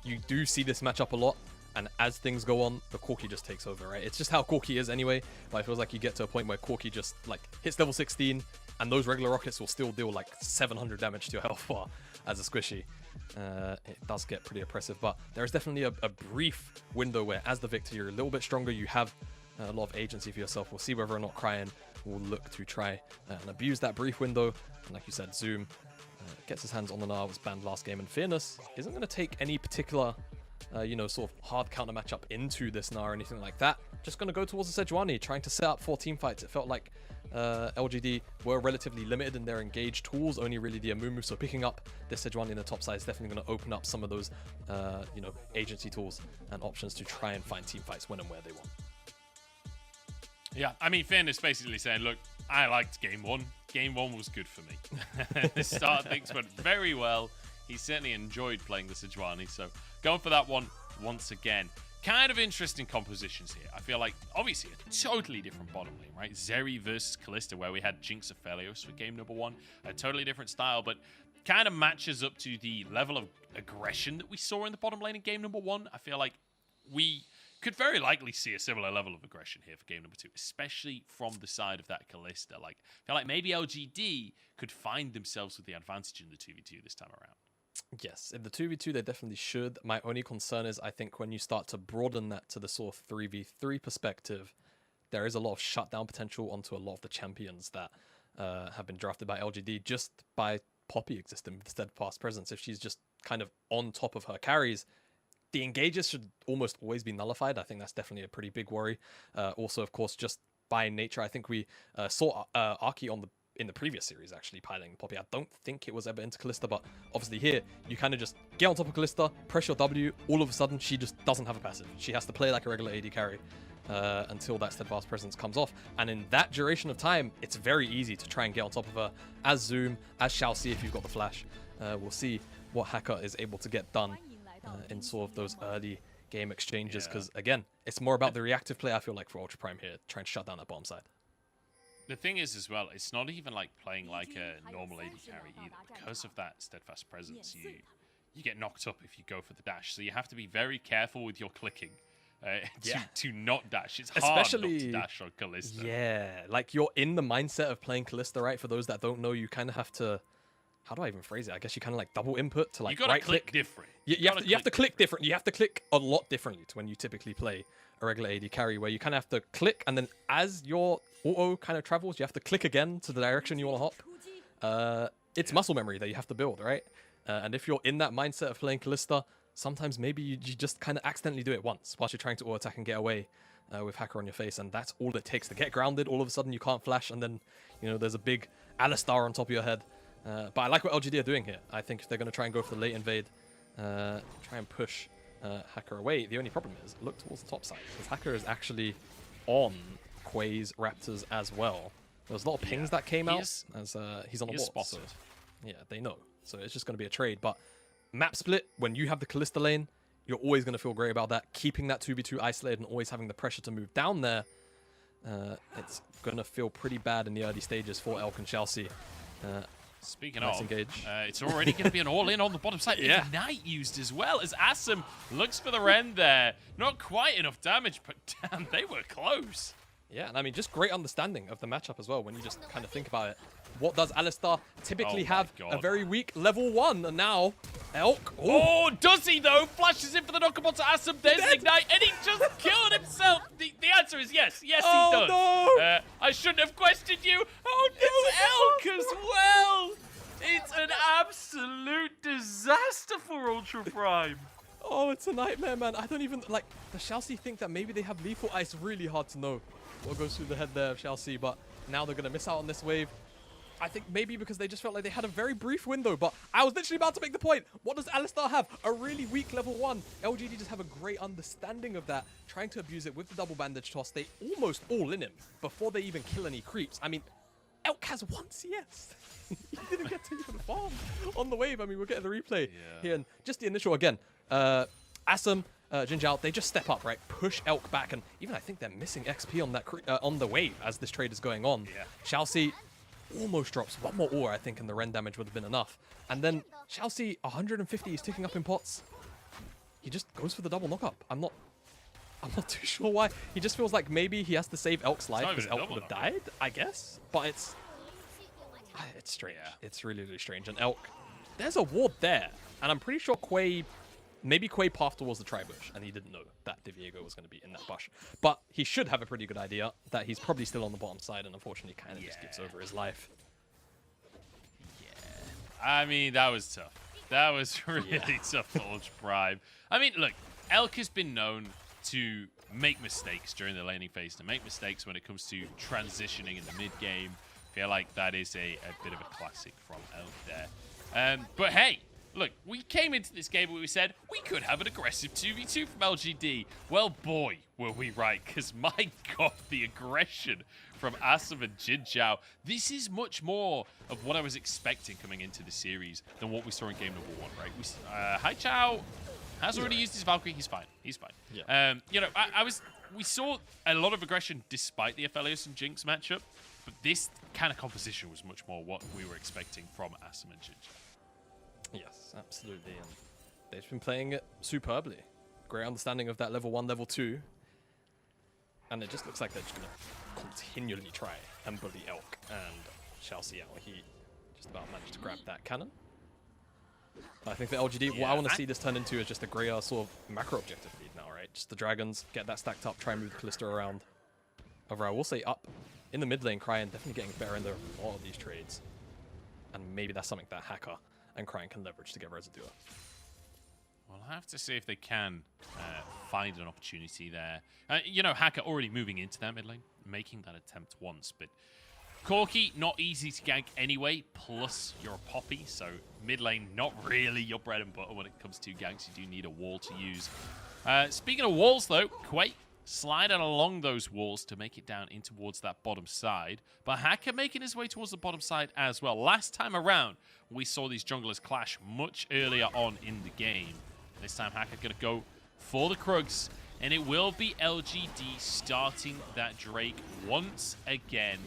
you do see this matchup a lot and as things go on, the Corki just takes over, right? It's just how Corki is anyway, but it feels like you get to a point where Corki just like hits level 16, and those regular rockets will still deal like 700 damage to your health bar as a squishy. It does get pretty oppressive, but there is definitely a brief window where as the Victor, you're a little bit stronger, you have a lot of agency for yourself. We'll see whether or not Cryan will look to try and abuse that brief window. And like you said, Zoom gets his hands on the Gnar, was banned last game, and Fearness isn't going to take any particular, you know, sort of hard counter matchup into this Gnar or anything like that. Just going to go towards the Sejuani, trying to set up for team fights. It felt like LGD were relatively limited in their engage tools, only really the Amumu, so picking up this Sejuani in the top side is definitely going to open up some of those, you know, agency tools and options to try and find team fights when and where they want. Yeah, I mean, Fairness basically saying, look, I liked game one. Game one was good for me. The start of things went very well. He certainly enjoyed playing the Sejuani, so going for that one once again. Kind of interesting compositions here. I feel like, obviously, a totally different bottom lane, right? Zeri versus Kalista, where we had Jinx of Felios for game number one. A totally different style, but kind of matches up to the level of aggression that we saw in the bottom lane in game number one. I feel like we could very likely see a similar level of aggression here for game number two, especially from the side of that Kalista. Like, I feel like maybe LGD could find themselves with the advantage in the 2v2 this time around. Yes, in the 2v2 they definitely should. My only concern is I think when you start to broaden that to the sort of 3v3 perspective, there is a lot of shutdown potential onto a lot of the champions that have been drafted by LGD just by Poppy existing with steadfast presence. If she's just kind of on top of her carries, the engages should almost always be nullified. I think that's definitely a pretty big worry. Also, of course, just by nature, I think we saw Arki in the previous series actually piloting Poppy. I don't think it was ever into Kalista, but obviously here, you kind of just get on top of Kalista, press your W, all of a sudden she just doesn't have a passive. She has to play like a regular AD carry until that steadfast presence comes off. And in that duration of time, it's very easy to try and get on top of her as Zoom, as Xiaoxi if you've got the flash. We'll see what Hacker is able to get done in sort of those early game exchanges, because again, it's more about the reactive play, I feel like, for Ultra Prime here, trying to shut down that bottom side. The thing is as well, it's not even like playing like a normal AD carry either. Because of that steadfast presence, you get knocked up if you go for the dash. So you have to be very careful with your clicking to not dash. It's hard not to dash on Kalista. Yeah, like you're in the mindset of playing Kalista, right? For those that don't know, you kind of have to, how do I even phrase it? I guess you kind of like double input to like right click. Different. You have to click different. You have to click a lot differently to when you typically play a regular AD carry, where you kind of have to click, and then as your auto kind of travels, you have to click again to the direction you want to hop. It's muscle memory that you have to build, right? And if you're in that mindset of playing Kalista, sometimes maybe you just kind of accidentally do it once whilst you're trying to auto attack and get away with Hacker on your face, and that's all it takes to get grounded. All of a sudden you can't flash, and then there's a big Alistar on top of your head. But I like what LGD are doing here. I think if they're going to try and go for the late invade, try and push Hacker away. The only problem is look towards the top side, because Hacker is actually on Quay's Raptors as well. There was a lot of pings that came out as he's on the wall. So, yeah, they know. So it's just going to be a trade. But map split, when you have the Kalista lane, you're always going to feel great about that. Keeping that 2v2 isolated and always having the pressure to move down there, it's going to feel pretty bad in the early stages for Elk and Xiaoxi. Speaking of, it's already going to be an all-in on the bottom side. Yeah. Ignite used as well as Assam looks for the Ren there. Not quite enough damage, but damn, they were close. Yeah, and I mean, just great understanding of the matchup as well when you just kind of think about it. What does Alistar typically have? A very weak level 1, and now Elk. Oh, does he though? Flashes in for the knockable to Assam. There's an Ignite, and he just killed himself. The answer is yes. Yes, he does. No. I shouldn't have questioned you. Oh, no, it's Elk as well. It's an absolute disaster for Ultra Prime. Oh, it's a nightmare, man. I don't even, like, does Xiaoxi think that maybe they have lethal ice? Really hard to know what goes through the head there of Xiaoxi, but now they're going to miss out on this wave. I think maybe because they just felt like they had a very brief window, but I was literally about to make the point. What does Alistar have? A really weak level 1. LGD just have a great understanding of that, trying to abuse it with the double bandage toss. They almost all in him before they even kill any creeps. I mean, Elk has 1 CS. He didn't get to even farm on the wave. I mean, we're getting the replay here, and just the initial again. Assam, Jinjiao, they just step up, right? Push Elk back, and even I think they're missing XP on that on the wave as this trade is going on. Xiaoxi almost drops 1 more ore, I think, and the Ren damage would have been enough. And then Xiaoxi, 150 is ticking up in pots. he just goes for the double knockup. I'm not too sure why. He just feels like maybe he has to save Elk's life because Elk would have died, I guess. But it's strange. Yeah. It's really, really strange. And Elk, there's a ward there. And I'm pretty sure maybe Quay pathed towards the tri-bush, and he didn't know that Diviego was going to be in that bush. But he should have a pretty good idea that he's probably still on the bottom side, and unfortunately kind of just gives over his life. I mean, that was tough. That was really tough for Ultra Prime. I mean, look, Elk has been known to make mistakes during the laning phase, to make mistakes when it comes to transitioning in the mid-game. I feel like that is a bit of a classic from Elk there. But hey, look, we came into this game where we said we could have an aggressive 2v2 from LGD. Well, boy, were we right, because my god, the aggression from Asum and Jinzhao. This is much more of what I was expecting coming into the series than what we saw in game number 1, right? Haichao has already used his Valkyrie. He's fine. He's fine. Yeah. You know, we saw a lot of aggression despite the Aphelios and Jinx matchup, but this kind of composition was much more what we were expecting from Asum and Jinzhao. Yes, absolutely. And they've been playing it superbly. Great understanding of that level 1, level 2. And it just looks like they're just going to continually try and bully Elk. And Xiaoxiao, he just about managed to grab that cannon. I think the LGD, what I want to see this turn into is just a greater sort of macro objective lead now, right? Just the dragons, get that stacked up, try and move the Callisto around. However, I will say up in the mid lane, Cryan definitely getting better in a lot of these trades. And maybe that's something that Hacker and Cryan can leverage together as a duo. Well, I'll have to see if they can find an opportunity there. You know, Hacker already moving into that mid lane, making that attempt once, but Corki, not easy to gank anyway, plus you're a Poppy, so mid lane, not really your bread and butter when it comes to ganks. You do need a wall to use. Speaking of walls, though, Quake sliding along those walls to make it down in towards that bottom side, but Hacker making his way towards the bottom side as well. Last time around, we saw these junglers clash much earlier on in the game. This time, Hacker going to go for the Krugs, and it will be LGD starting that Drake once again.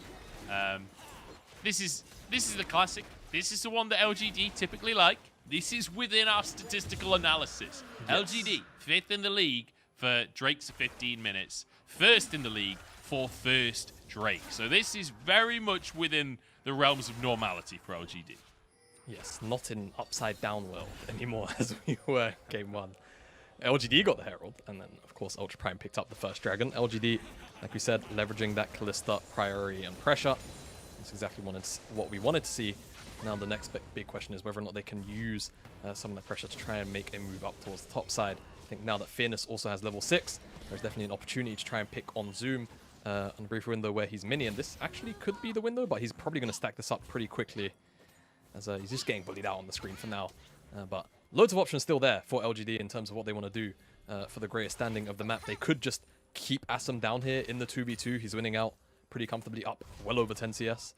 This is the classic. This is the one that LGD typically like. This is within our statistical analysis. Yes. LGD, 5th in the league for Drake's 15 minutes. 1st in the league for first Drake. So this is very much within the realms of normality for LGD. Yes, not in upside down world anymore as we were game 1. LGD got the Herald, and then of course Ultra Prime picked up the first dragon. LGD, like we said, leveraging that Callista priority and pressure. That's exactly what we wanted to see. Now the next big question is whether or not they can use some of that pressure to try and make a move up towards the top side. I think now that Fearness also has level 6, there's definitely an opportunity to try and pick on Zoom on a brief window where he's mini, and this actually could be the window, but he's probably going to stack this up pretty quickly as he's just getting bullied out on the screen for now. But loads of options still there for LGD in terms of what they want to do for the greater standing of the map. They could just keep Asum down here in the 2v2. He's winning out pretty comfortably, up well over 10 CS.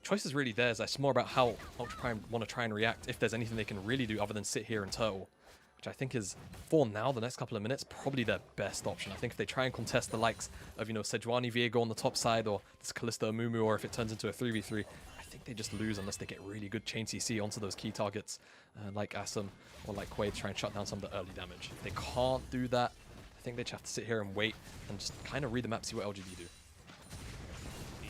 Choice is really theirs. It's more about how Ultra Prime want to try and react, if there's anything they can really do other than sit here and turtle, which I think is, for now, the next couple of minutes, probably their best option. I think if they try and contest the likes of, you know, Sejuani Viego on the top side, or this Callisto Amumu, or if it turns into a 3v3, I think they just lose unless they get really good chain CC onto those key targets, like Asum or like Quay, to try and shut down some of the early damage. If they can't do that, I think they just have to sit here and wait and just kind of read the map, see what LGD do.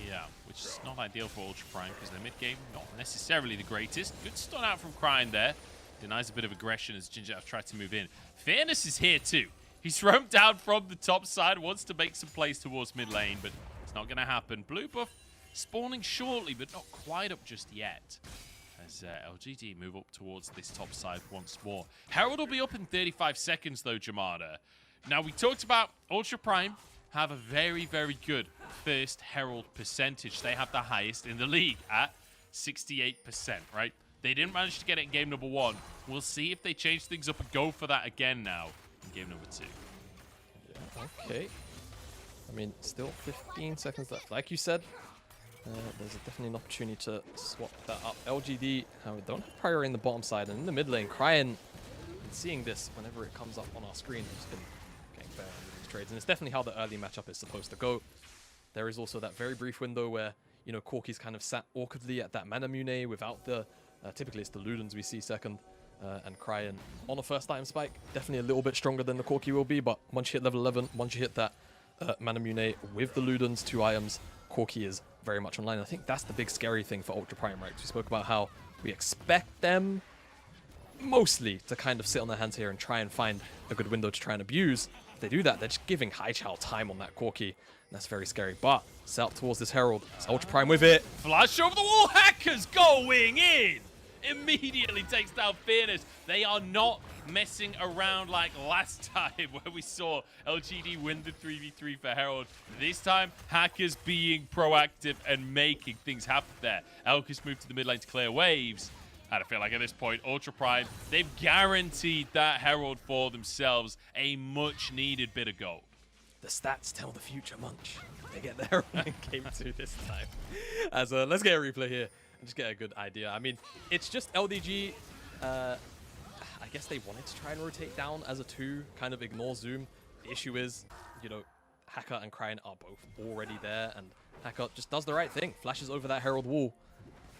Yeah, which is not ideal for Ultra Prime because their mid-game not necessarily the greatest. Good stun out from Cryan there. Denies a bit of aggression as Jinzhao tried to move in. Fairness is here too. He's roamed down from the top side, wants to make some plays towards mid lane, but it's not going to happen. Blue buff spawning shortly, but not quite up just yet. As LGD move up towards this top side once more. Herald will be up in 35 seconds though, Jamada. Now we talked about Ultra Prime have a very, very good first Herald percentage. They have the highest in the league at 68%, right? They didn't manage to get it in game number 1. We'll see if they change things up and go for that again now in game number 2. Yeah, okay. I mean, still 15 seconds left. Like you said, there's definitely an opportunity to swap that up. LGD don't have priority in the bottom side, and in the mid lane, Cryan, seeing this whenever it comes up on our screen, has been getting better with these trades, and it's definitely how the early matchup is supposed to go. There is also that very brief window where, you know, Corki's kind of sat awkwardly at that Manamune without the... typically it's the Ludens we see second. and Cryan on a first time spike. Definitely a little bit stronger than the Corki will be, but once you hit level 11, once you hit that Manamune with the Ludens, 2 items, Corki is very much online. I think that's the big scary thing for Ultra Prime, right? We spoke about how we expect them mostly to kind of sit on their hands here and try and find a good window to try and abuse. If they do that, they're just giving Haichao time on that Corki. That's very scary. But set up towards this Herald. It's Ultra Prime with it. Flash over the wall. Hackers going in. Immediately takes down Fearless. They are not messing around like last time where we saw LGD win the 3v3 for Herald. This time, Hackers being proactive and making things happen there. Elkis moved to the mid lane to clear waves. And I feel like at this point, Ultra Prime, they've guaranteed that Herald for themselves a much-needed bit of gold. The stats tell the future, Munch. They get the Herald in game 2 this time. As let's get a replay here and just get a good idea. I mean, it's just LDG. I guess they wanted to try and rotate down as a 2, kind of ignore Zoom. The issue is, you know, Hacker and Cryan are both already there, and Hacker just does the right thing. Flashes over that Herald wall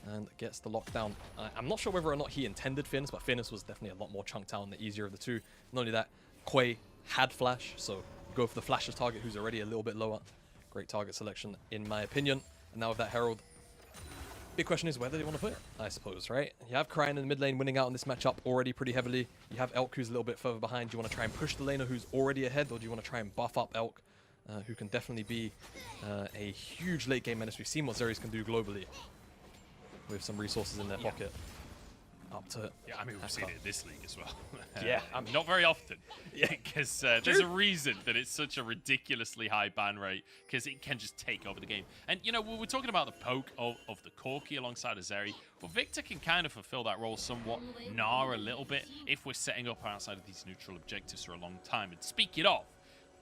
and gets the lockdown. I'm not sure whether or not he intended Fearless, but Fearless was definitely a lot more chunked out and the easier of the 2. Not only that, Quay had Flash, so go for the Flash's target, who's already a little bit lower. Great target selection, in my opinion. And now with that Herald, big question is where do they want to put it, I suppose, right? You have Cryan in the mid lane winning out in this matchup already pretty heavily. You have Elk, who's a little bit further behind. Do you want to try and push the laner who's already ahead, or do you want to try and buff up Elk, who can definitely be a huge late game menace? We've seen what Xerxes can do globally with some resources in their pocket. Up to I mean, we've seen it in this league as well. Yeah, not very often. Yeah, because there's a reason that it's such a ridiculously high ban rate, because it can just take over the game. And you know, we're talking about the poke of the Corki alongside Azeri. Well, Victor can kind of fulfill that role somewhat, Gnar a little bit, if we're setting up outside of these neutral objectives for a long time. And speaking of,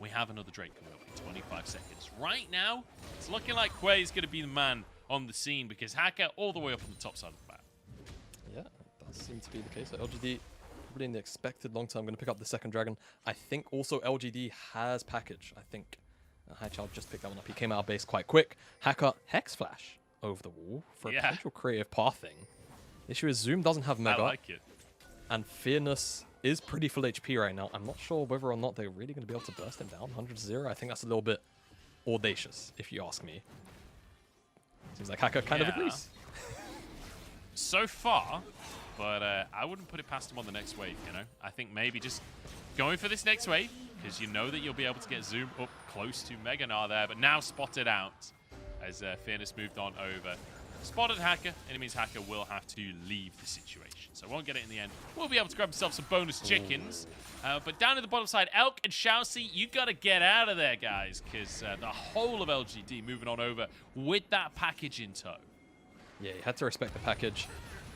we have another Drake coming up in 25 seconds. Right now, it's looking like Quay is going to be the man on the scene, because Hacker all the way up on the top side of the map. Yeah, that does seem to be the case. So LGD probably in the expected long term going to pick up the second dragon. I think also LGD has package. I think Haichao just picked that one up. He came out of base quite quick. Hacker Hex Flash over the wall for a potential creative pathing. The issue is Zoom doesn't have Mega. I like it. And Fearless is pretty full HP right now. I'm not sure whether or not they're really going to be able to burst him down 100-0. I think that's a little bit audacious, if you ask me. Seems like Hacker kind of agrees. So far, but I wouldn't put it past him on the next wave, you know? I think maybe just going for this next wave, because you know that you'll be able to get Zoom up close to Mega Gnar there, but now spotted out as Fearless moved on over. Spotted Hacker, and it means Hacker will have to leave the situation. So won't get it in the end. We'll be able to grab himself some bonus chickens. But down at the bottom side, Elk and Shousey, you got to get out of there, guys, because the whole of LGD moving on over with that package in tow. Yeah, you had to respect the package.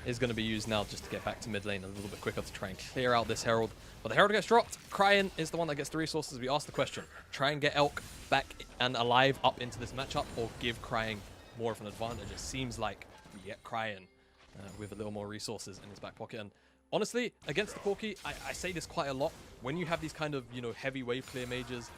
Is going to be used now just to get back to mid lane a little bit quicker to try and clear out this Herald. But the Herald gets dropped. Cryan is the one that gets the resources. We asked the question, try and get Elk back and alive up into this matchup, or give Cryan more of an advantage. It seems like we get Cryan with a little more resources in his back pocket. And honestly, against the Corki, I say this quite a lot. When you have these kind of, you know, heavy wave clear mages,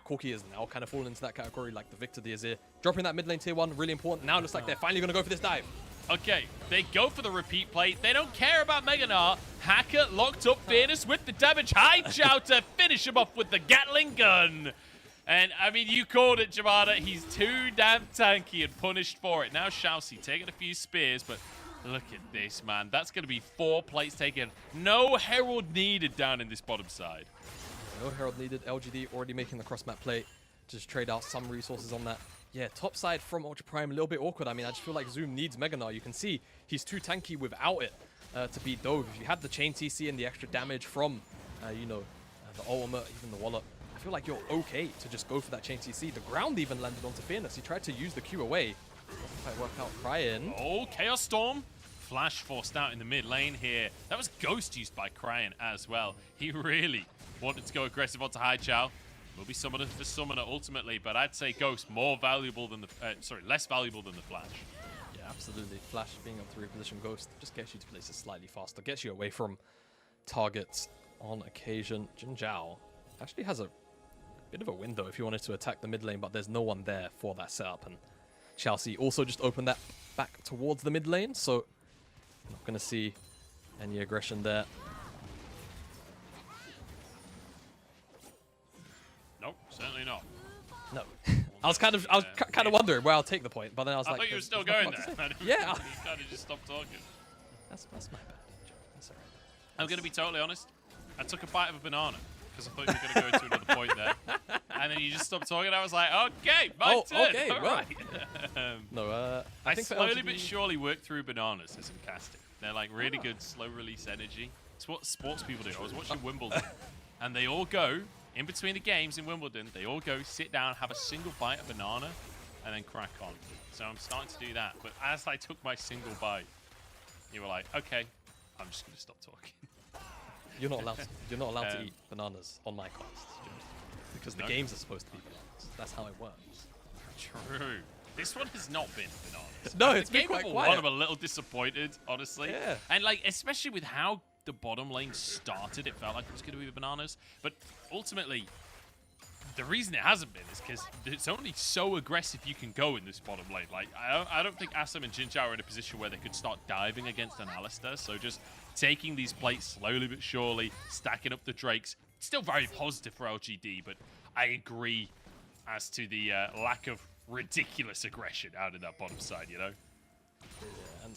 Corki is now kind of fallen into that category, like the Victor, the Azir. Dropping that mid lane tier 1, really important. Now it looks like they're finally going to go for this dive. Okay, they go for the repeat play. They don't care about Mega Gnar. Hacker locked up Fearless with the damage. Haichao to finish him off with the Gatling gun. And, I mean, you called it, Jamada. He's too damn tanky and punished for it. Now Shousey taking a few spears, but look at this, man. That's going to be 4 plates taken. No Herald needed down in this bottom side. No Herald needed. LGD already making the cross-map play. Just trade out some resources on that. Yeah, top side from Ultra Prime, a little bit awkward. I mean, I just feel like Zoom needs Mega Gnar. You can see he's too tanky without it to beat Dove. If you had the chain TC and the extra damage from, you know, the ultimate, even the wallet, I feel like you're okay to just go for that chain TC. The ground even landed onto Fearless. He tried to use the Q away. Doesn't quite work out. Cryan. Oh, Chaos Storm. Flash forced out in the mid lane here. That was Ghost used by Cryan as well. He really wanted to go aggressive onto Haichao. Will be Summoner for Summoner ultimately, but I'd say Ghost more valuable than the, less valuable than the Flash. Yeah, absolutely. Flash being able to reposition Ghost just gets you to places slightly faster, gets you away from targets on occasion. Jin Zhao actually has a bit of a window if you wanted to attack the mid lane, but there's no one there for that setup. And Chelsea also just opened that back towards the mid lane, so not going to see any aggression there. Certainly not. No. I was kind of wondering where I'll take the point, but then I was I like, thought you were there's still nothing going much to there. say. Yeah. You kind of just stopped talking. That's my bad. That's alright. I'm going to be totally honest. I took a bite of a banana because I thought you were going to go into another point there. And then you just stopped talking. I was like, okay, my turn. Okay, All well. right. No, I think for slowly LGD but surely worked through bananas as I'm casting. They're like really good slow release energy. It's what sports people do. I was watching Wimbledon and they all go in between the games in Wimbledon. They all go sit down, have a single bite of banana and then crack on. So I'm starting to do that. But as I took my single bite, you were like, okay, I'm just going to stop talking. You're not allowed to eat bananas on my cast, because the games are supposed to be bananas. That's how it works. True. This one has not been bananas. No, it's the been game quite number quiet. one, I'm a little disappointed, honestly. Yeah. And like, especially with how the bottom lane started, it felt like it was going to be the bananas. But ultimately, the reason it hasn't been is because it's only so aggressive you can go in this bottom lane. Like, I don't think Assam and Jinja are in a position where they could start diving against an Alistar. So just taking these plates slowly but surely, stacking up the Drakes. It's still very positive for LGD, but I agree as to the lack of ridiculous aggression out of that bottom side, you know? Yeah, and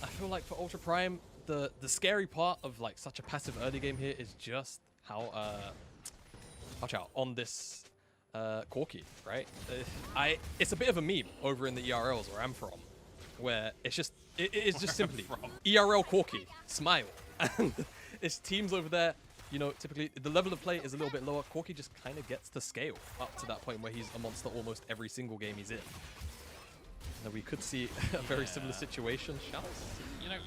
I feel like for Ultra Prime, the scary part of like such a passive early game here is just how watch out on this Corki, right? It's a bit of a meme over in the ERLs where I'm from, where it's just it is just simply ERL Corki, smile. And it's teams over there, you know, typically the level of play is a little bit lower. Corki just kind of gets to scale up to that point where he's a monster almost every single game he's in. Now we could see a very similar situation. You know,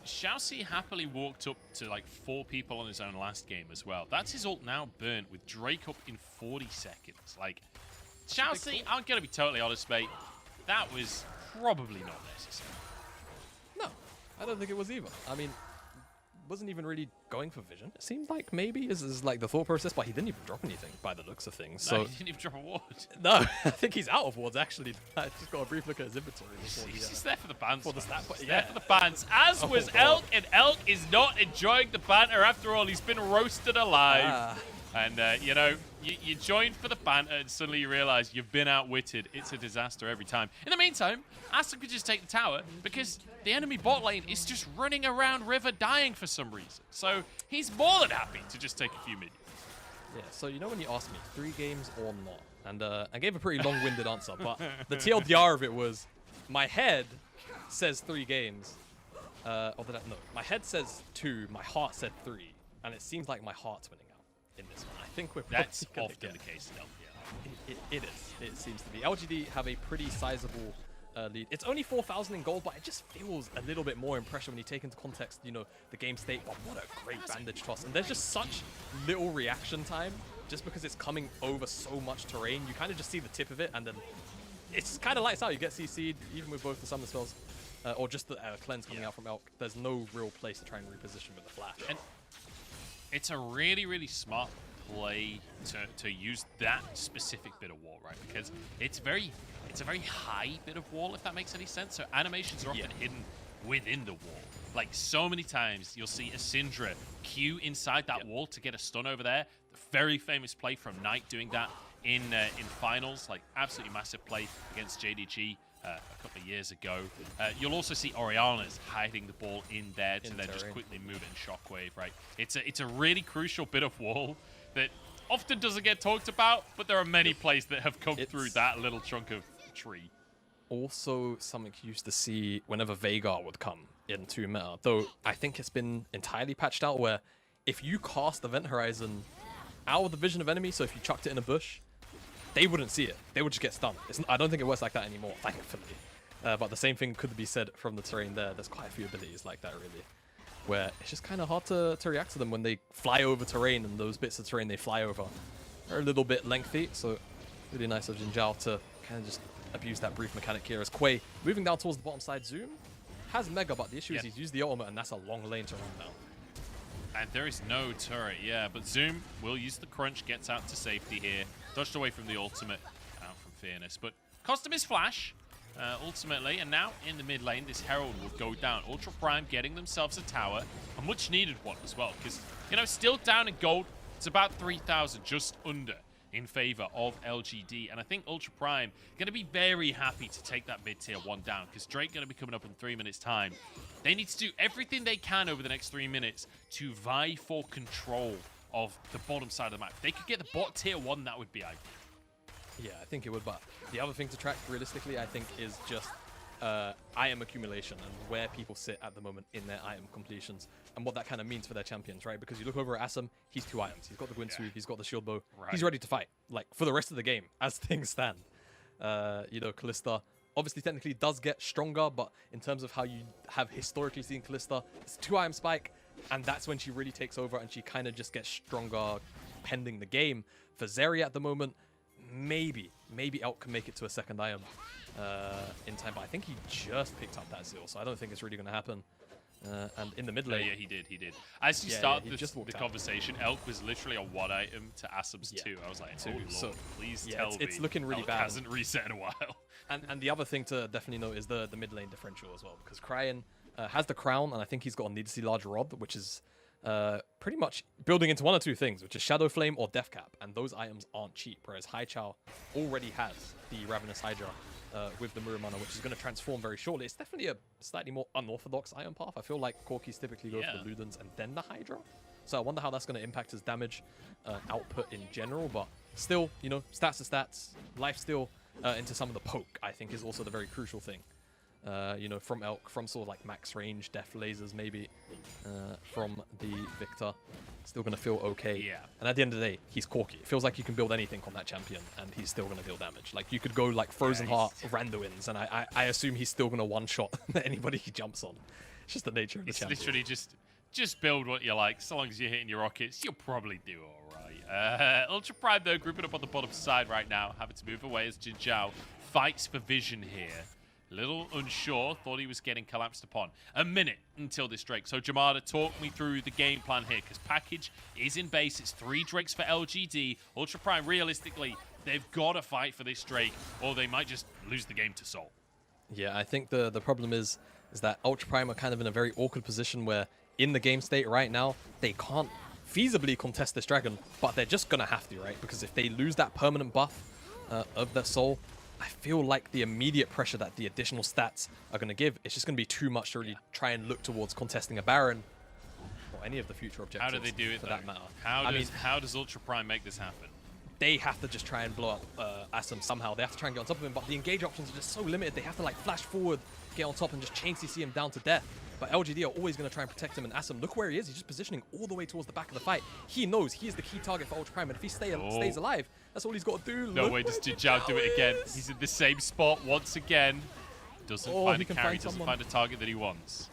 Xiaoxi happily walked up to like 4 people on his own last game as well. That's his ult now burnt with Drake up in 40 seconds. Like, Xiaoxi, I'm going to be totally honest, mate. That was probably not necessary. No, I don't think it was either. I mean, wasn't even really going for vision. It seemed like maybe this is like the thought process, but he didn't even drop anything by the looks of things. No, So he didn't even drop a ward. no, I think he's out of wards actually. I just got a brief look at his inventory. He's just there for the bans. For the stat, He's yeah. there for the bans. As Oh, was God. Elk, and Elk is not enjoying the banter. After all, he's been roasted alive. Ah. And, you know, you joined for the banter and suddenly you realize you've been outwitted. It's a disaster every time. In the meantime, Aston could just take the tower because the enemy bot lane is just running around river dying for some reason. So he's more than happy to just take a few minions. Yeah, so you know when you asked me 3 games or not, and I gave a pretty long-winded answer, but the TLDR of it was my head says 3 games. No, my head says 2, my heart said 3, and it seems like my heart's winning out in this one. I think we're That's probably often gonna the case in LPL. It is. It seems to be. LGD have a pretty sizable lead. It's only 4,000 in gold, but it just feels a little bit more impressive when you take into context, you know, the game state. But what a great bandage toss. And there's just such little reaction time just because it's coming over so much terrain. You kind of just see the tip of it, and then it's kind of lights out. You get CC'd, even with both the summon spells, or just the cleanse coming out from Elk. There's no real place to try and reposition with the flash. And it's a really, really smart play to use that specific bit of wall, right? Because it's a very high bit of wall, if that makes any sense. So animations are often hidden within the wall. Like, so many times you'll see a Syndra queue inside that wall to get a stun over there. Very famous play from Knight doing that in finals. Like, absolutely massive play against JDG a couple of years ago. You'll also see Oriana's hiding the ball in there to then just quickly move it in Shockwave, right? It's a really crucial bit of wall that often doesn't get talked about, but there are many plays that have come through that little chunk of tree. Also, something you used to see whenever Veigar would come into meta, though I think it's been entirely patched out, where if you cast Event Horizon out of the vision of enemy, so if you chucked it in a bush, they wouldn't see it. They would just get stunned. I don't think it works like that anymore, thankfully. But the same thing could be said from the terrain there. There's quite a few abilities like that, really, where it's just kind of hard to react to them when they fly over terrain, and those bits of terrain they fly over are a little bit lengthy. So really nice of Jinjiao to kind of just abuse that brief mechanic here, as Quay moving down towards the bottom side. Zoom has Mega, but the issue is he's used the ultimate, and that's a long lane to run down. And there is no turret, but Zoom will use the crunch, gets out to safety here. Dodged away from the ultimate, out from Fairness. But cost him his flash, ultimately. And now in the mid lane, this Herald will go down. Ultra Prime getting themselves a tower, a much needed one as well. Because, you know, still down in gold, it's about 3,000, just under in favor of LGD. And I think Ultra Prime going to be very happy to take that mid-tier 1 down, because Drake going to be coming up in 3 minutes' time. They need to do everything they can over the next 3 minutes to vie for control of the bottom side of the map. If they could get the bot tier 1, that would be ideal. Yeah, I think it would, but the other thing to track realistically, I think, is just item accumulation and where people sit at the moment in their item completions and what that kind of means for their champions, right? Because you look over at Assam, he's 2 items. He's got the Guinsoo, he's got the shield bow. Right. He's ready to fight, like, for the rest of the game as things stand. You know, Kalista obviously technically does get stronger, but in terms of how you have historically seen Kalista, it's 2 item spike, and that's when she really takes over and she kind of just gets stronger pending the game. For Zeri at the moment, maybe Elk can make it to a 2nd item in time, but I think he just picked up that Zil, so I don't think it's really going to happen. And in the mid lane... Yeah, he did. As you start the conversation, Elk was literally a 1 item to Asam's 2. I was like, oh Lord, so, please tell me it's looking really Elk bad. hasn't reset in a while. And the other thing to definitely note is the mid lane differential as well, because Cryan has the crown, and I think he's got a needlessly large rod, which is pretty much building into 1 or 2 things, which is Shadow Flame or Death Cap, and those items aren't cheap, whereas Haichao already has the Ravenous Hydra with the Muramana, which is going to transform very shortly. It's definitely a slightly more unorthodox item path. I feel like Corkis typically go for the Ludens and then the Hydra, so I wonder how that's going to impact his damage output in general, but still, you know, stats to stats, life steal into some of the poke, I think, is also the very crucial thing. You know, from Elk, from sort of like max range, death lasers maybe, from the Victor. Still going to feel okay. Yeah. And at the end of the day, he's Corki. It feels like you can build anything on that champion, and he's still going to deal damage. Like, you could go like Frozen Heart, Randuins, and I assume he's still going to one-shot anybody he jumps on. It's just the nature of the champion. It's literally just build what you like. So long as you're hitting your rockets, you'll probably do all right. Ultra Prime, though, grouping up on the bottom side right now, having to move away as Jin Zhao fights for vision here. Little unsure, thought he was getting collapsed upon. A minute until this Drake. So Jamada, talk me through the game plan here, because package is in base. It's 3 Drakes for LGD. Ultra Prime, realistically, they've got to fight for this Drake, or they might just lose the game to Soul. Yeah, I think the problem is that Ultra Prime are kind of in a very awkward position where in the game state right now, they can't feasibly contest this dragon, but they're just going to have to, right? Because if they lose that permanent buff of their Soul, I feel like the immediate pressure that the additional stats are going to give, it's just going to be too much to really try and look towards contesting a Baron or any of the future objectives. How do they do it, for though? that matter? How does Ultra Prime make this happen? They have to just try and blow up Assam somehow. They have to try and get on top of him, but the engage options are just so limited. They have to like flash forward, get on top, and just chain CC him down to death. But LGD are always going to try and protect him, and Assam, look where he is. He's just positioning all the way towards the back of the fight. He knows he is the key target for Ultra Prime, and if he stays alive, that's all he's got to do. No way does Jin Zhao do it again. He's in the same spot once again. Doesn't find a carry, doesn't find a target that he wants.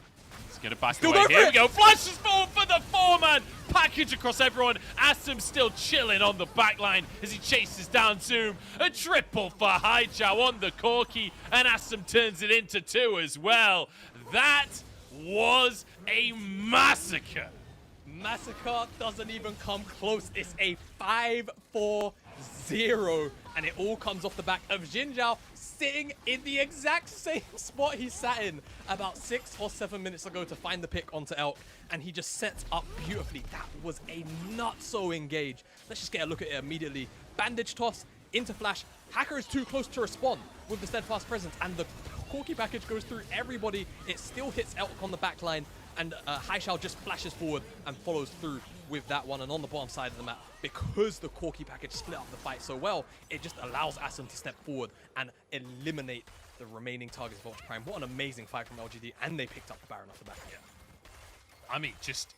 He's going to back away. Here we go. Flashes forward for the 4-man. Package across everyone. Assam still chilling on the backline as he chases down Zoom. A triple for Haichao on the Corki, and Assam turns it into 2 as well. That was a massacre. Massacre doesn't even come close. It's a 5-4-0, and it all comes off the back of Jin Zhao sitting in the exact same spot he sat in about 6 or 7 minutes ago to find the pick onto Elk, and he just sets up beautifully. That was a nutso engage. Let's just get a look at it immediately. Bandage toss into flash. Hacker is too close to respond with the steadfast presence, and the Corki package goes through everybody. It still hits Elk on the back line, and Haichao just flashes forward and follows through with that one. And on the bottom side of the map, because the Corki package split up the fight so well, it just allows Assam to step forward and eliminate the remaining targets of Ultra Prime. What an amazing fight from LGD, and they picked up the Baron off the back. Yeah. I mean, just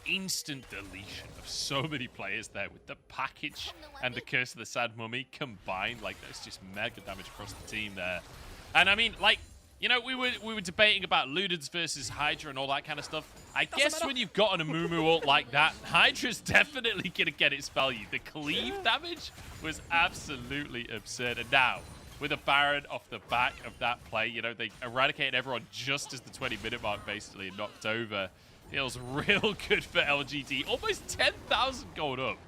instant deletion of so many players there with the package and the Curse of the Sad Mummy combined. Like, that's just mega damage across the team there. And I mean, like, you know, we were debating about Ludens versus Hydra and all that kind of stuff. I guess when you've got an Amumu ult like that, Hydra's definitely going to get its value. The cleave damage was absolutely absurd. And now, with a Baron off the back of that play, you know, they eradicated everyone just as the 20-minute mark basically knocked over. Feels real good for LGD. Almost 10,000 gold up.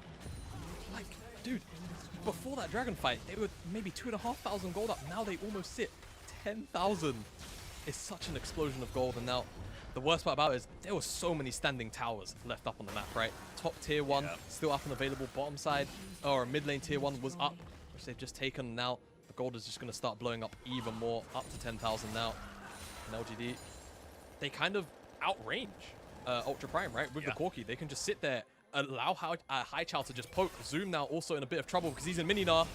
Like, dude, before that dragon fight, they were maybe 2,500 gold up. Now they almost sit 10,000. It's such an explosion of gold, and now the worst part about it is there were so many standing towers left up on the map, right? Top tier 1 still up and available. Bottom side, or mid lane tier 1 was up, which they've just taken. Now the gold is just going to start blowing up even more, up to 10,000 now. And LGD, they kind of outrange Ultra Prime, right? With the Corki, they can just sit there, allow Haichao to just poke. Zoom now also in a bit of trouble because he's in mini Gnar.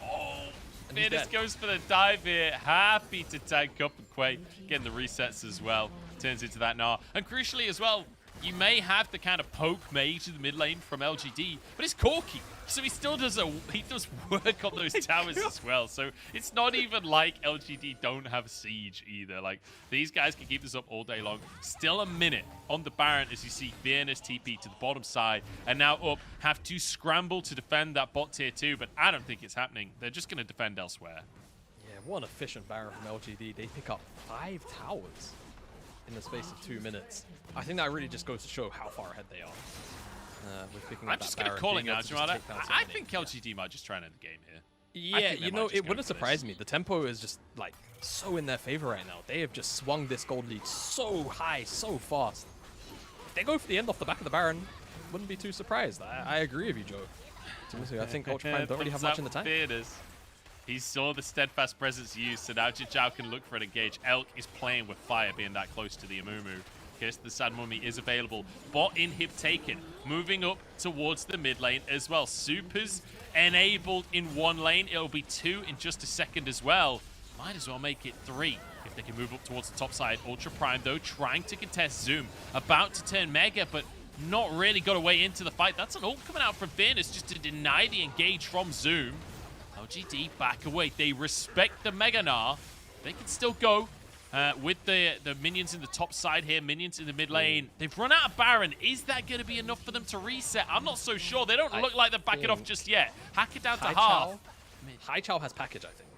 Oh, Fearless goes for the dive here. Happy to tank up and Quay, getting the resets as well. Turns into that Gnar. And crucially as well, you may have the kind of poke mage in the mid lane from LGD, but it's Corki. So he still does work on those towers as well. So it's not even like LGD don't have siege either. Like, these guys can keep this up all day long. Still a minute on the Baron as you see Fairness TP to the bottom side. And now up, have to scramble to defend that bot tier 2, but I don't think it's happening. They're just going to defend elsewhere. Yeah, what an efficient Baron from LGD. They pick up 5 towers in the space of 2 minutes. I think that really just goes to show how far ahead they are. I'm just going to call it now, Jamada. I think LGD might just try and end the game here. Yeah, you know, it wouldn't surprise me. The tempo is just, like, so in their favor right now. They have just swung this gold lead so high, so fast. If they go for the end off the back of the Baron, wouldn't be too surprised. I agree with you, Joe. I think Ultra Prime don't really have much in the tank. He saw the steadfast presence used, so now Jinzhao can look for an engage. Elk is playing with fire, being that close to the Amumu. Kiss, the Sad Mummy is available. Bot inhib taken. Moving up towards the mid lane as well. Supers enabled in 1 lane. It'll be 2 in just a second as well. Might as well make it 3 if they can move up towards the top side. Ultra Prime, though, trying to contest Zoom. About to turn Mega, but not really got a way into the fight. That's an ult coming out from Fairness just to deny the engage from Zoom. LGD back away. They respect the Mega Gnar. They can still go. With the minions in the top side here, minions in the mid lane. They've run out of Baron. Is that going to be enough for them to reset? I'm not so sure. They don't look like they're backing off just yet. Hack it down to half. Haichao has package, I think.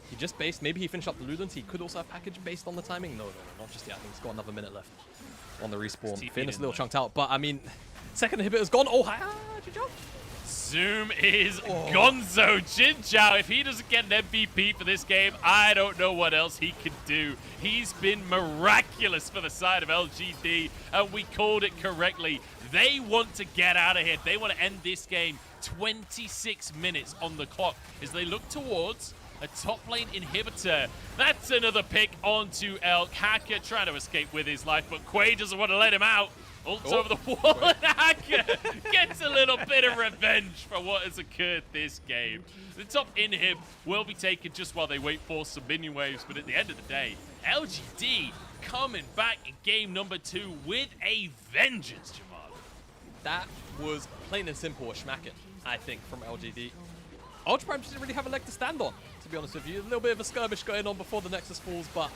He just based, maybe he finished up the Ludens. He could also have package based on the timing. No, not just yet. I think he's got another minute left on the respawn. Fairness a little chunked out, but I mean, second inhibitor's gone. Oh, hi, Jinzhao. Zoom is gonzo. Jinzhao, if he doesn't get an MVP for this game, I don't know what else he can do. He's been miraculous for the side of LGD, and we called it correctly. They want to get out of here. They want to end this game. 26 minutes on the clock as they look towards a top lane inhibitor. That's another pick onto Elk. Hacker trying to escape with his life, but Quay doesn't want to let him out. Ult over the wall, and Hacker gets a little bit of revenge for what has occurred this game. The top inhib will be taken just while they wait for some minion waves, but at the end of the day, LGD coming back in game number 2 with a vengeance, Jamal. That was plain and simple a schmacken, I think, from LGD. Ultra Prime didn't really have a leg to stand on, to be honest with you. A little bit of a skirmish going on before the Nexus falls, but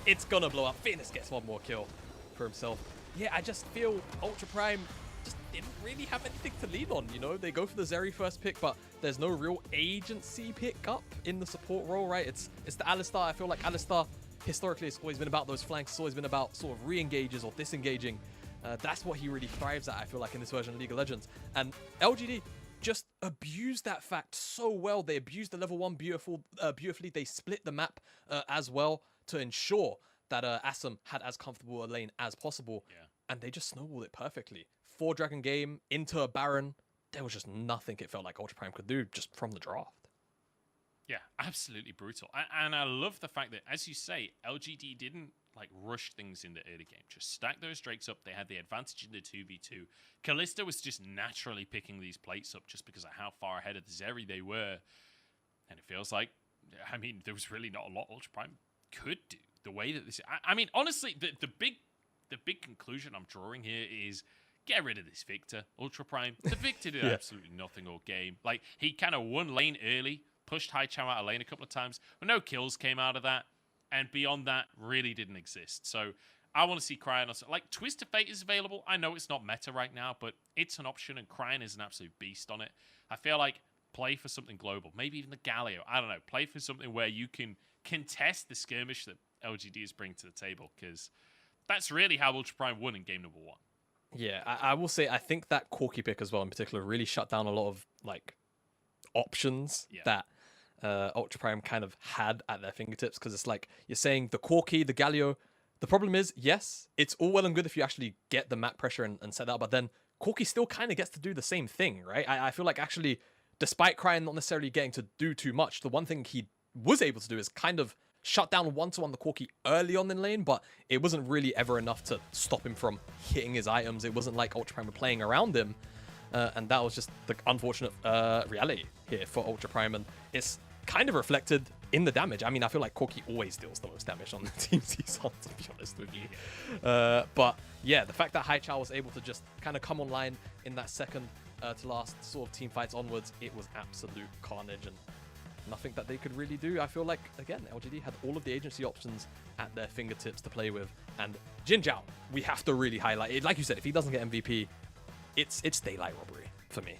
it's gonna blow up. Fairness gets one more kill for himself. Yeah, I just feel Ultra Prime just didn't really have anything to lean on, you know? They go for the Zeri first pick, but there's no real agency pick up in the support role, right? It's the Alistar. I feel like Alistar, historically, has always been about those flanks. It's always been about sort of re-engages or disengaging. That's what he really thrives at, I feel like, in this version of League of Legends. And LGD just abused that fact so well. They abused the level 1 beautifully. They split the map as well to ensure that Assam had as comfortable a lane as possible. Yeah. And they just snowballed it perfectly. 4 Dragon game into a Baron. There was just nothing it felt like Ultra Prime could do just from the draft. Yeah, absolutely brutal. And I love the fact that, as you say, LGD didn't like rush things in the early game. Just stack those Drakes up. They had the advantage in the 2v2. Kalista was just naturally picking these plates up just because of how far ahead of the Zeri they were. And it feels like, I mean, there was really not a lot Ultra Prime could do. The way that this, I mean, honestly, the big conclusion I'm drawing here is get rid of this Victor, Ultra Prime. The Victor did absolutely nothing all game. Like, he kind of won lane early, pushed Haichao out of lane a couple of times, but no kills came out of that. And beyond that, really didn't exist. So I want to see Cryon. Like, Twist of Fate is available. I know it's not meta right now, but it's an option, and Cryon is an absolute beast on it. I feel like play for something global, maybe even the Galio. I don't know. Play for something where you can contest the skirmish that LGD is bringing to the table, because that's really how Ultra Prime won in game number 1. Yeah, I will say I think that Corki pick as well in particular really shut down a lot of like options that Ultra Prime kind of had at their fingertips, because it's like you're saying the Corki, the Galio, The problem is, yes, it's all well and good if you actually get the map pressure and set that up, but then Corki still kind of gets to do the same thing, right? I feel like actually, despite Cryan not necessarily getting to do too much, the one thing he was able to do is kind of shut down one-to-one the Corki early on in lane, but it wasn't really ever enough to stop him from hitting his items. It wasn't like Ultra Prime were playing around him, and that was just the unfortunate reality here for Ultra Prime, and it's kind of reflected in the damage. I mean, I feel like Corki always deals the most damage on the teams he's on, to be honest with you. But yeah, the fact that Haichao was able to just kind of come online in that second to last sort of team fights onwards, it was absolute carnage and nothing that they could really do. I feel like, again, LGD had all of the agency options at their fingertips to play with. And Jin Zhao, we have to really highlight it. Like you said, if he doesn't get MVP, it's daylight robbery for me.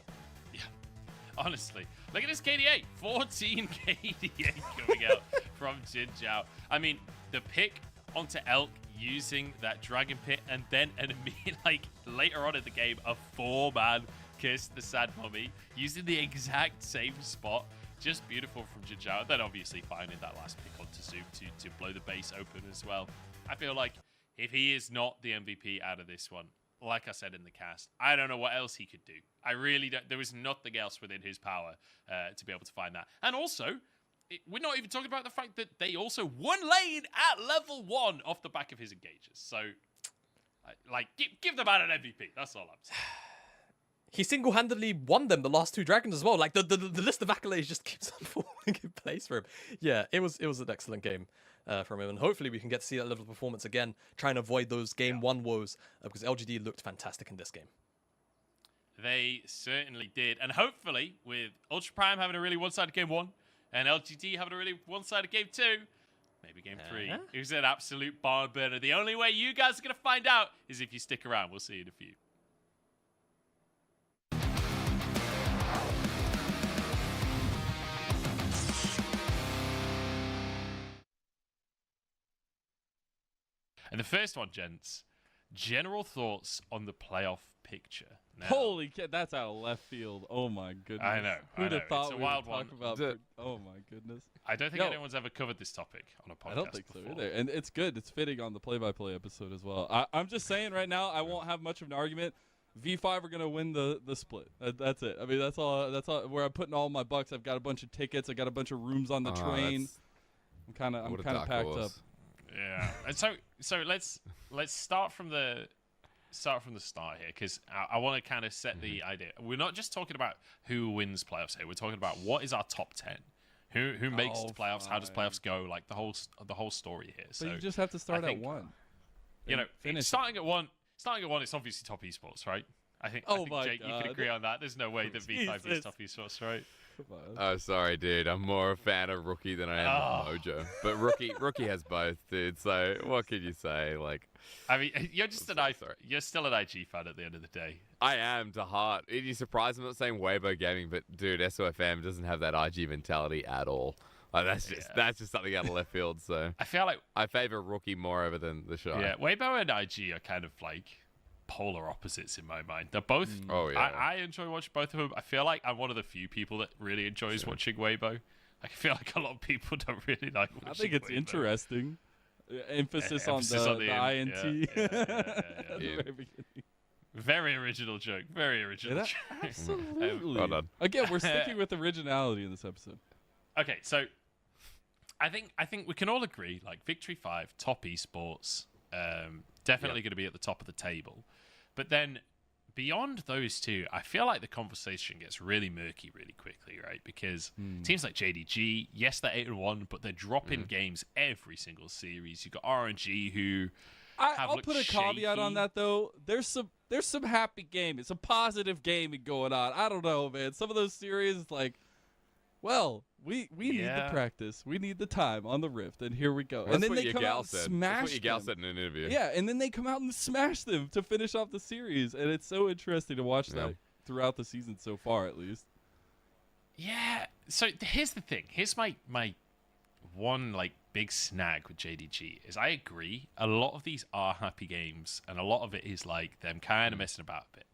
Yeah, honestly. Look at this KDA. 14 KDA coming out from Jin Zhao. I mean, the pick onto Elk using that Dragon Pit, and then an immediate, like, later on in the game, a 4-man kiss the Sad Mummy using the exact same spot. Just beautiful from Jin Zhao. Then obviously finding that last pick onto Zoom to blow the base open as well. I feel like if he is not the MVP out of this one, like I said in the cast, I don't know what else he could do. I really don't. There was nothing else within his power to be able to find that. And also, we're not even talking about the fact that they also won lane at level 1 off the back of his engages. So, like, give the man an MVP. That's all I'm saying. He single-handedly won them the last 2 dragons as well. Like, the list of accolades just keeps on falling in place for him. Yeah, it was an excellent game from him, and hopefully we can get to see that level of performance again, try and avoid those game 1 woes, because LGD looked fantastic in this game. They certainly did, and hopefully with Ultra Prime having a really one-sided game 1, and LGD having a really one-sided game 2, maybe game 3, it was an absolute barn burner. The only way you guys are going to find out is if you stick around. We'll see you in a few. And the first one, gents, general thoughts on the playoff picture. Now, holy shit, that's out of left field. Oh my goodness. I know. Who'd have thought it's a we wild would one. talk about? Oh my goodness. I don't think anyone's ever covered this topic on a podcast. I don't think before. so either. And it's good. It's fitting on the play-by-play episode as well. I'm just saying right now, I won't have much of an argument. V5 are gonna win the split. That's it. I mean, that's all. That's all. Where I'm putting all my bucks. I've got a bunch of tickets. I got a bunch of rooms on the train. I'm kind of packed up. Yeah, and so let's start from the start here, because I want to kind of set the idea. We're not just talking about who wins playoffs here. We're talking about what is our top 10, who makes the playoffs, how does playoffs go, like the whole story here. But so you just have to start at 1. You know, starting at one, it's obviously top esports, right? I think Jake, you can agree on that. There's no way that V5 is top esports, right? Oh, sorry, dude. I'm more a fan of Rookie than I am of Mojo. But Rookie has both, dude. So what can you say? Like, I mean, you're just you're still an IG fan at the end of the day. I am to heart. You're surprised I'm not saying Weibo Gaming, but dude, SOFM doesn't have that IG mentality at all. Like, that's just something out of left field. So I feel like I favor Rookie more over than the show. Yeah, Weibo and IG are kind of like polar opposites in my mind. They're both. Oh yeah. I enjoy watching both of them. I feel like I'm one of the few people that really enjoys watching Weibo. I feel like a lot of people don't really like watching I think it's Weibo. interesting. Emphasis on the INT. Yeah. Very original joke. Very original joke. Absolutely. Well done. Again, we're sticking with originality in this episode. Okay, so I think we can all agree, like, Victory 5, top esports, definitely going to be at the top of the table. But then beyond those two, I feel like the conversation gets really murky really quickly, right? Because teams like JDG, yes, they're 8-1, but they're dropping games every single series. You've got RNG who I'll put a caveat on that, though. There's some happy game. It's a positive gaming going on. I don't know, man. Some of those series, like, well, we need the practice. We need the time on the Rift, and here we go. That's and then what they your come gal out and said. smash That's what your gal them. said in an interview. Yeah, and then they come out and smash them to finish off the series, and it's so interesting to watch that throughout the season so far, at least. Yeah. So here's the thing. Here's my one, like, big snag with JDG is I agree. A lot of these are happy games, and a lot of it is like them kind of messing about a bit.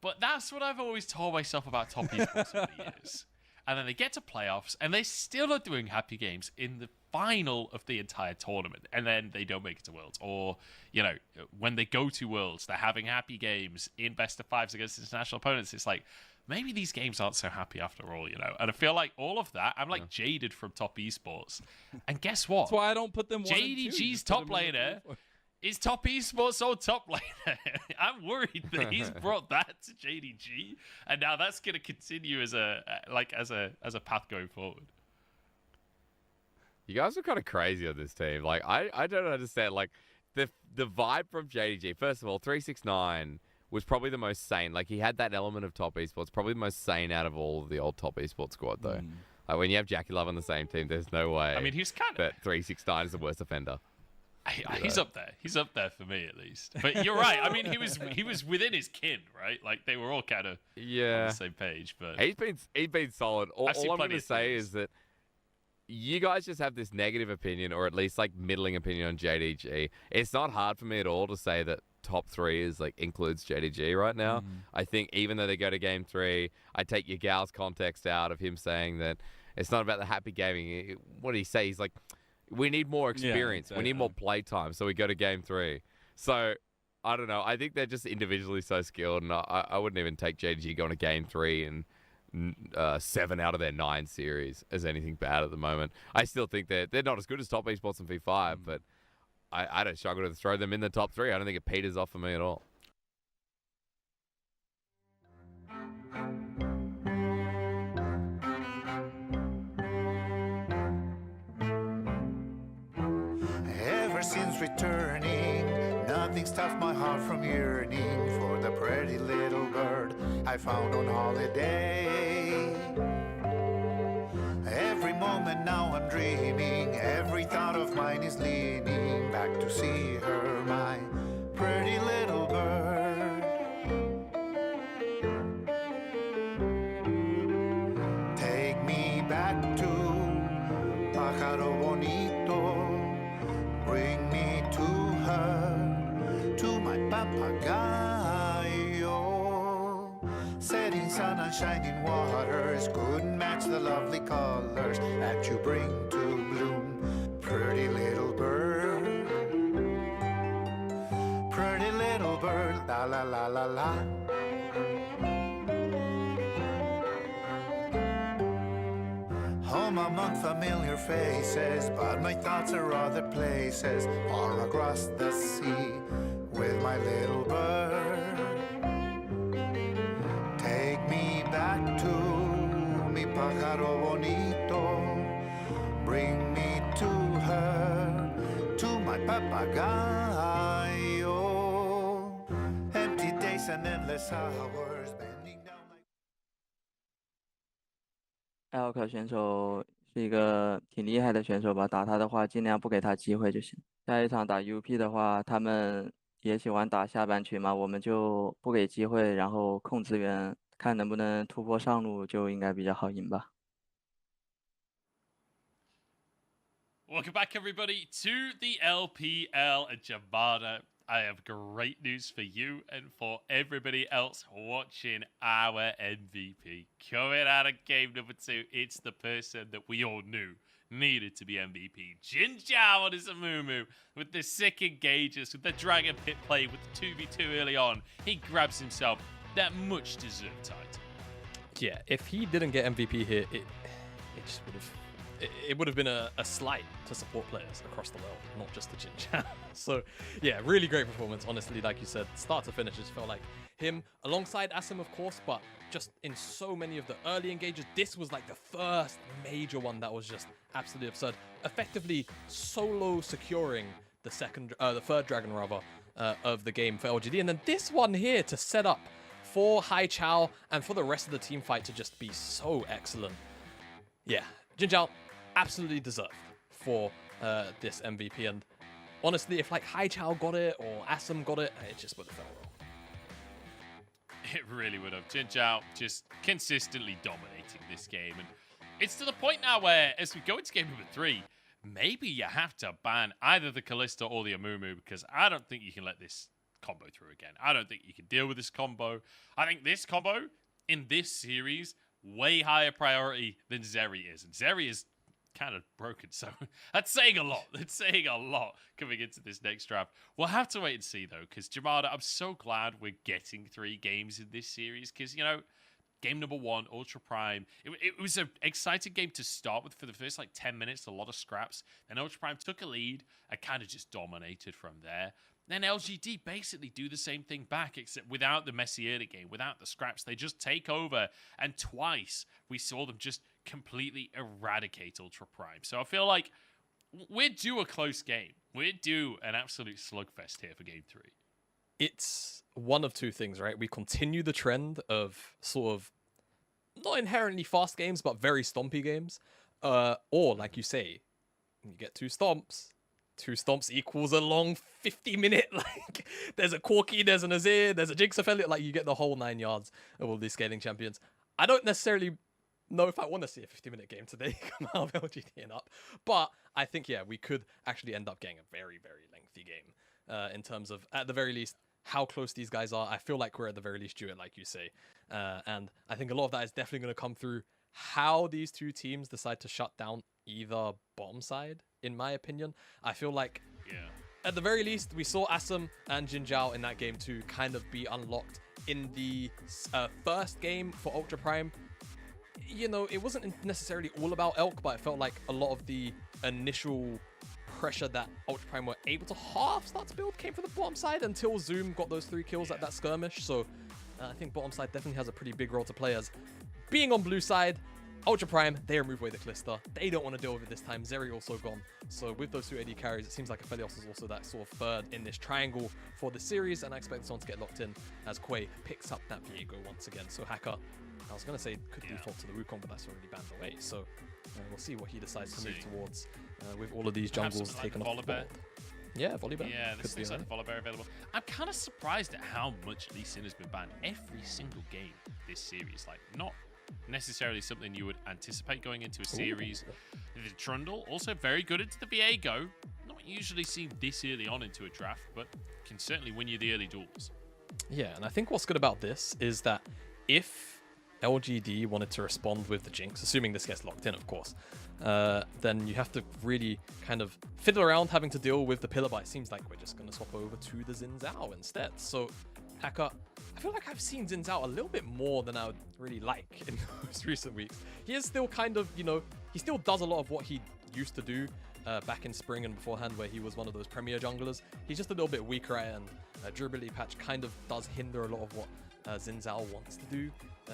But that's what I've always told myself about top esports over the years. And then they get to playoffs, and they still are doing happy games in the final of the entire tournament, and then they don't make it to Worlds. Or, you know, when they go to Worlds, they're having happy games in best of fives against international opponents. It's like, maybe these games aren't so happy after all, you know? And I feel like all of that, I'm like jaded from top esports. And guess what? That's why I don't put them 1 and 2. JDG's top laner is top esports or top laner. I'm worried that he's brought that to JDG, and now that's going to continue as a path going forward. You guys are kind of crazy on this team. Like, I don't understand. Like, the vibe from JDG. First of all, 369 was probably the most sane. Like, he had that element of top esports. Probably the most sane out of all of the old top esports squad, though. Like, when you have Jackie Love on the same team, there's no way. I mean, he's kind of that 369 is the worst offender. He's up there. He's up there for me, at least. But you're right. I mean, he was within his kin, right? Like, they were all kind of on the same page. But he's been solid. All I'm going to say is that you guys just have this negative opinion, or at least like middling opinion on JDG. It's not hard for me at all to say that top 3 is like includes JDG right now. I think even though they go to game 3, I take your gal's context out of him saying that it's not about the happy gaming. What did he say? He's like, we need more experience. We need more play time. So we go to game 3. So I don't know. I think they're just individually so skilled, and I wouldn't even take JDG going to game 3 and 7 out of their 9 series as anything bad at the moment. I still think they're not as good as top esports and V5, but I don't struggle to throw them in the top 3. I don't think it peters off for me at all. Ever since returning, nothing stopped my heart from yearning for the pretty little bird I found on holiday. Every moment now I'm dreaming, every thought of mine is leaning back to see her, my pretty little bird. Take me back to Pájaro Bonito, bring me to her, to my papagayo. Setting sun and shining waters couldn't match the lovely colors that you bring to bloom, pretty little bird. Pretty little bird, la la la la la. Home among familiar faces, but my thoughts are other places, far across the sea with my little bird. Take me back to mi pájaro bonito, bring me to her, to my papagayo. Empty days and endless hours bending down like LPL 选手是一个挺厉害的选手吧，打他的话尽量不给他机会就行。下一场打 UP 的话，他们也喜欢打下半区嘛，我们就不给机会，然后控资源，看能不能突破上路，就应该比较好赢吧。Welcome back, everybody, to the LPL Jamada. I have great news for you and for everybody else watching our MVP. Coming out of game number 2, it's the person that we all knew needed to be MVP. Jin Zhao on his Amumu with the sick engages, with the Dragon Pit play, with the 2v2 early on. He grabs himself that much-deserved title. Yeah, if he didn't get MVP here, it just would have... It would have been a slight to support players across the world, not just the Jin Zhao. So, yeah, really great performance. Honestly, like you said, start to finish, just felt like him alongside Asim, of course, but just in so many of the early engages, this was like the first major one that was just absolutely absurd. Effectively solo securing the third dragon rather of the game for LGD, and then this one here to set up for Hai Chao and for the rest of the team fight to just be so excellent. Yeah, Jin Zhao absolutely deserved for this MVP, and honestly, if like Hai Chao got it or Asim got it, it just would have felt wrong. It really would have. Jin Zhao just consistently dominating this game, and it's to the point now where, as we go into game number 3, maybe you have to ban either the Kalista or the Amumu, because I don't think you can let this combo through again. I don't think you can deal with this combo. I think this combo in this series way higher priority than Zeri is. And Zeri is kind of broken. So that's saying a lot. That's saying a lot coming into this next draft. We'll have to wait and see, though, because Jamada, I'm so glad we're getting 3 games in this series because, you know, game number 1, Ultra Prime, it was an exciting game to start with for the first, like, 10 minutes, a lot of scraps. Then Ultra Prime took a lead and kind of just dominated from there. Then LGD basically do the same thing back, except without the messy early game, without the scraps. They just take over, and twice we saw them just completely eradicate Ultra Prime. So I feel like we're due a close game. We're due an absolute slugfest here for Game 3. It's one of two things, right? We continue the trend of sort of not inherently fast games, but very stompy games. Or, like you say, you get 2 stomps. 2 stomps equals a long 50-minute, like, there's a Corki, there's an Azir, there's a Jinx affiliate, like, you get the whole 9 yards of all these scaling champions. I don't necessarily know if I want to see a 50-minute game today come out of LGD and up, but I think, yeah, we could actually end up getting a very, very lengthy game in terms of, at the very least, how close these guys are. I feel like we're at the very least due it, like you say. And I think a lot of that is definitely going to come through how these 2 teams decide to shut down either bottom side, in my opinion. I feel like, at the very least, we saw Asum and Jin Zhao in that game to kind of be unlocked in the first game for Ultra Prime. You know, it wasn't necessarily all about Elk, but it felt like a lot of the initial pressure that Ultra Prime were able to half start to build came from the bottom side until Zoom got those 3 kills at that skirmish. So I think bottom side definitely has a pretty big role to play, as being on blue side, Ultra Prime, they remove away the Clister. They don't want to deal with it this time. Zeri also gone. So with those 2 AD carries, it seems like Aphelios is also that sort of third in this triangle for the series, and I expect this one to get locked in as Quay picks up that Viego once again. So Hacker, I was going to say, could default to the Wukong, but that's already banned away. So we'll see what he decides to move towards with all of these jungles taken off the board. Yeah, Volibear. Yeah, this looks like the Volibear available. I'm kind of surprised at how much Lee Sin has been banned every single game this series. Like, not necessarily something you would anticipate going into a series. The Trundle, also very good into the Viego. Not usually seen this early on into a draft, but can certainly win you the early duels. Yeah, and I think what's good about this is that if LGD wanted to respond with the Jinx, assuming this gets locked in, of course, then you have to really kind of fiddle around having to deal with the pillar, but it seems like we're just going to swap over to the Xin Zhao instead. So, Hacker, I feel like I've seen Xin Zhao a little bit more than I would really like in those recent weeks. He is still kind of, you know, he still does a lot of what he used to do back in spring and beforehand, where he was one of those premier junglers. He's just a little bit weaker at it, and durability patch kind of does hinder a lot of what Xin Zhao wants to do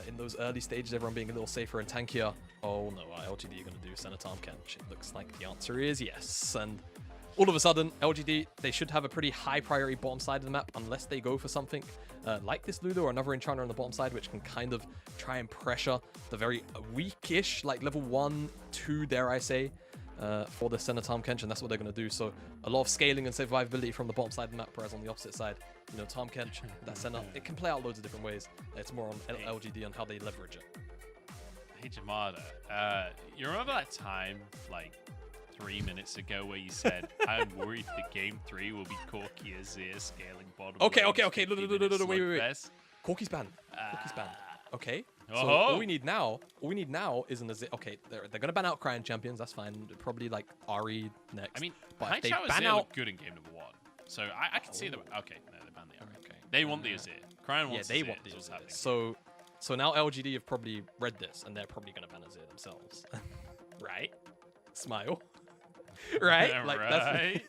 in those early stages, everyone being a little safer and tankier. Oh no, are LGD going to do Senator Kench? It looks like the answer is yes. And all of a sudden, LGD, they should have a pretty high priority bottom side of the map, unless they go for something like this Ludo or another Enchanter on the bottom side, which can kind of try and pressure the very weakish, like level 1, 2, dare I say, for the Senator Kench, and that's what they're going to do. So a lot of scaling and survivability from the bottom side of the map, whereas on the opposite side, you know, Tom Kench, that center, it can play out loads of different ways. It's more on LGD on how they leverage it. Hey, Jamada, you remember that time, like, 3 minutes ago where you said, I'm worried that Game 3 will be Corki Azir scaling bottom? Okay. Wait. Corki's banned. Corki's banned. Okay. So all we need now is an Azir. Okay, they're going to ban out Cryon champions. That's fine. Probably like Ari next. I mean, but Hai they Chao ban Azir out. looked good in game number 1. So I can see them. Okay, no, they banned the Ari. Okay. They want the Azir. Cryon wants they Azir. want the Azir. So now LGD have probably read this, and they're probably going to ban Azir themselves. Right? Smile. Right? Like, right.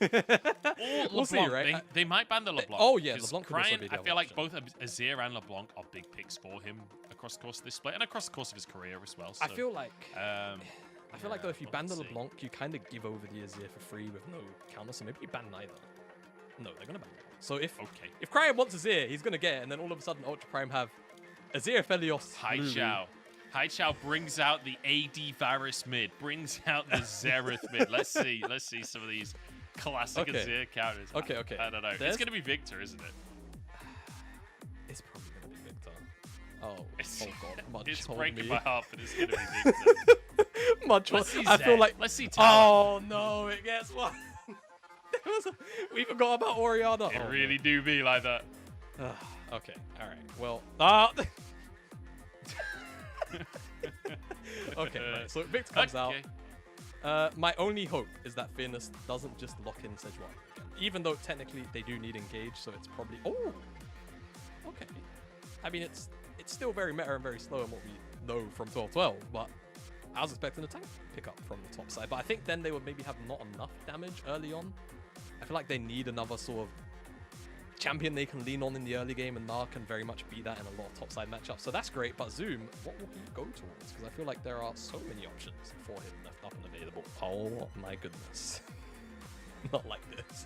We'll see, right? They might ban the LeBlanc. Oh, yeah, LeBlanc could also Cryon, be the I feel like option. both Azir and LeBlanc are big picks for him across the course of this split and across the course of his career as well. So, I feel like though if you ban the let's see. LeBlanc, you kind of give over the Azir for free with no counter. So maybe you ban neither. No, they're gonna ban LeBlanc. So if Cryon wants Azir, he's gonna get it, and then all of a sudden Ultra Prime have Azir, Aphelios, Lulu. Hai Chao brings out the AD Varus mid, brings out the Zereth mid. Let's see some of these classic Azir counters. Okay. I don't know. It's gonna be Victor, isn't it? It's probably gonna be Victor. Oh god, Much it's hold breaking me. my heart, but it's gonna be Victor. Much. Let's see I Zed. feel like. Let's see Talon. Oh no, it gets one. We forgot about Oriana. It really do be like that. Okay, all right. Well, okay. Right. So Victor comes out. My only hope is that Fairness doesn't just lock in Sejuani. Even though technically they do need engage, so it's probably... Oh! Okay. I mean, it's still very meta and very slow in what we know from 12-12, but I was expecting a tank pickup from the top side. But I think then they would maybe have not enough damage early on. I feel like they need another sort of champion they can lean on in the early game, and Na can very much be that in a lot of topside matchups. So that's great, but Zoom, what will he go towards? Because I feel like there are so many options for him left up and available. Oh my goodness. Not like this.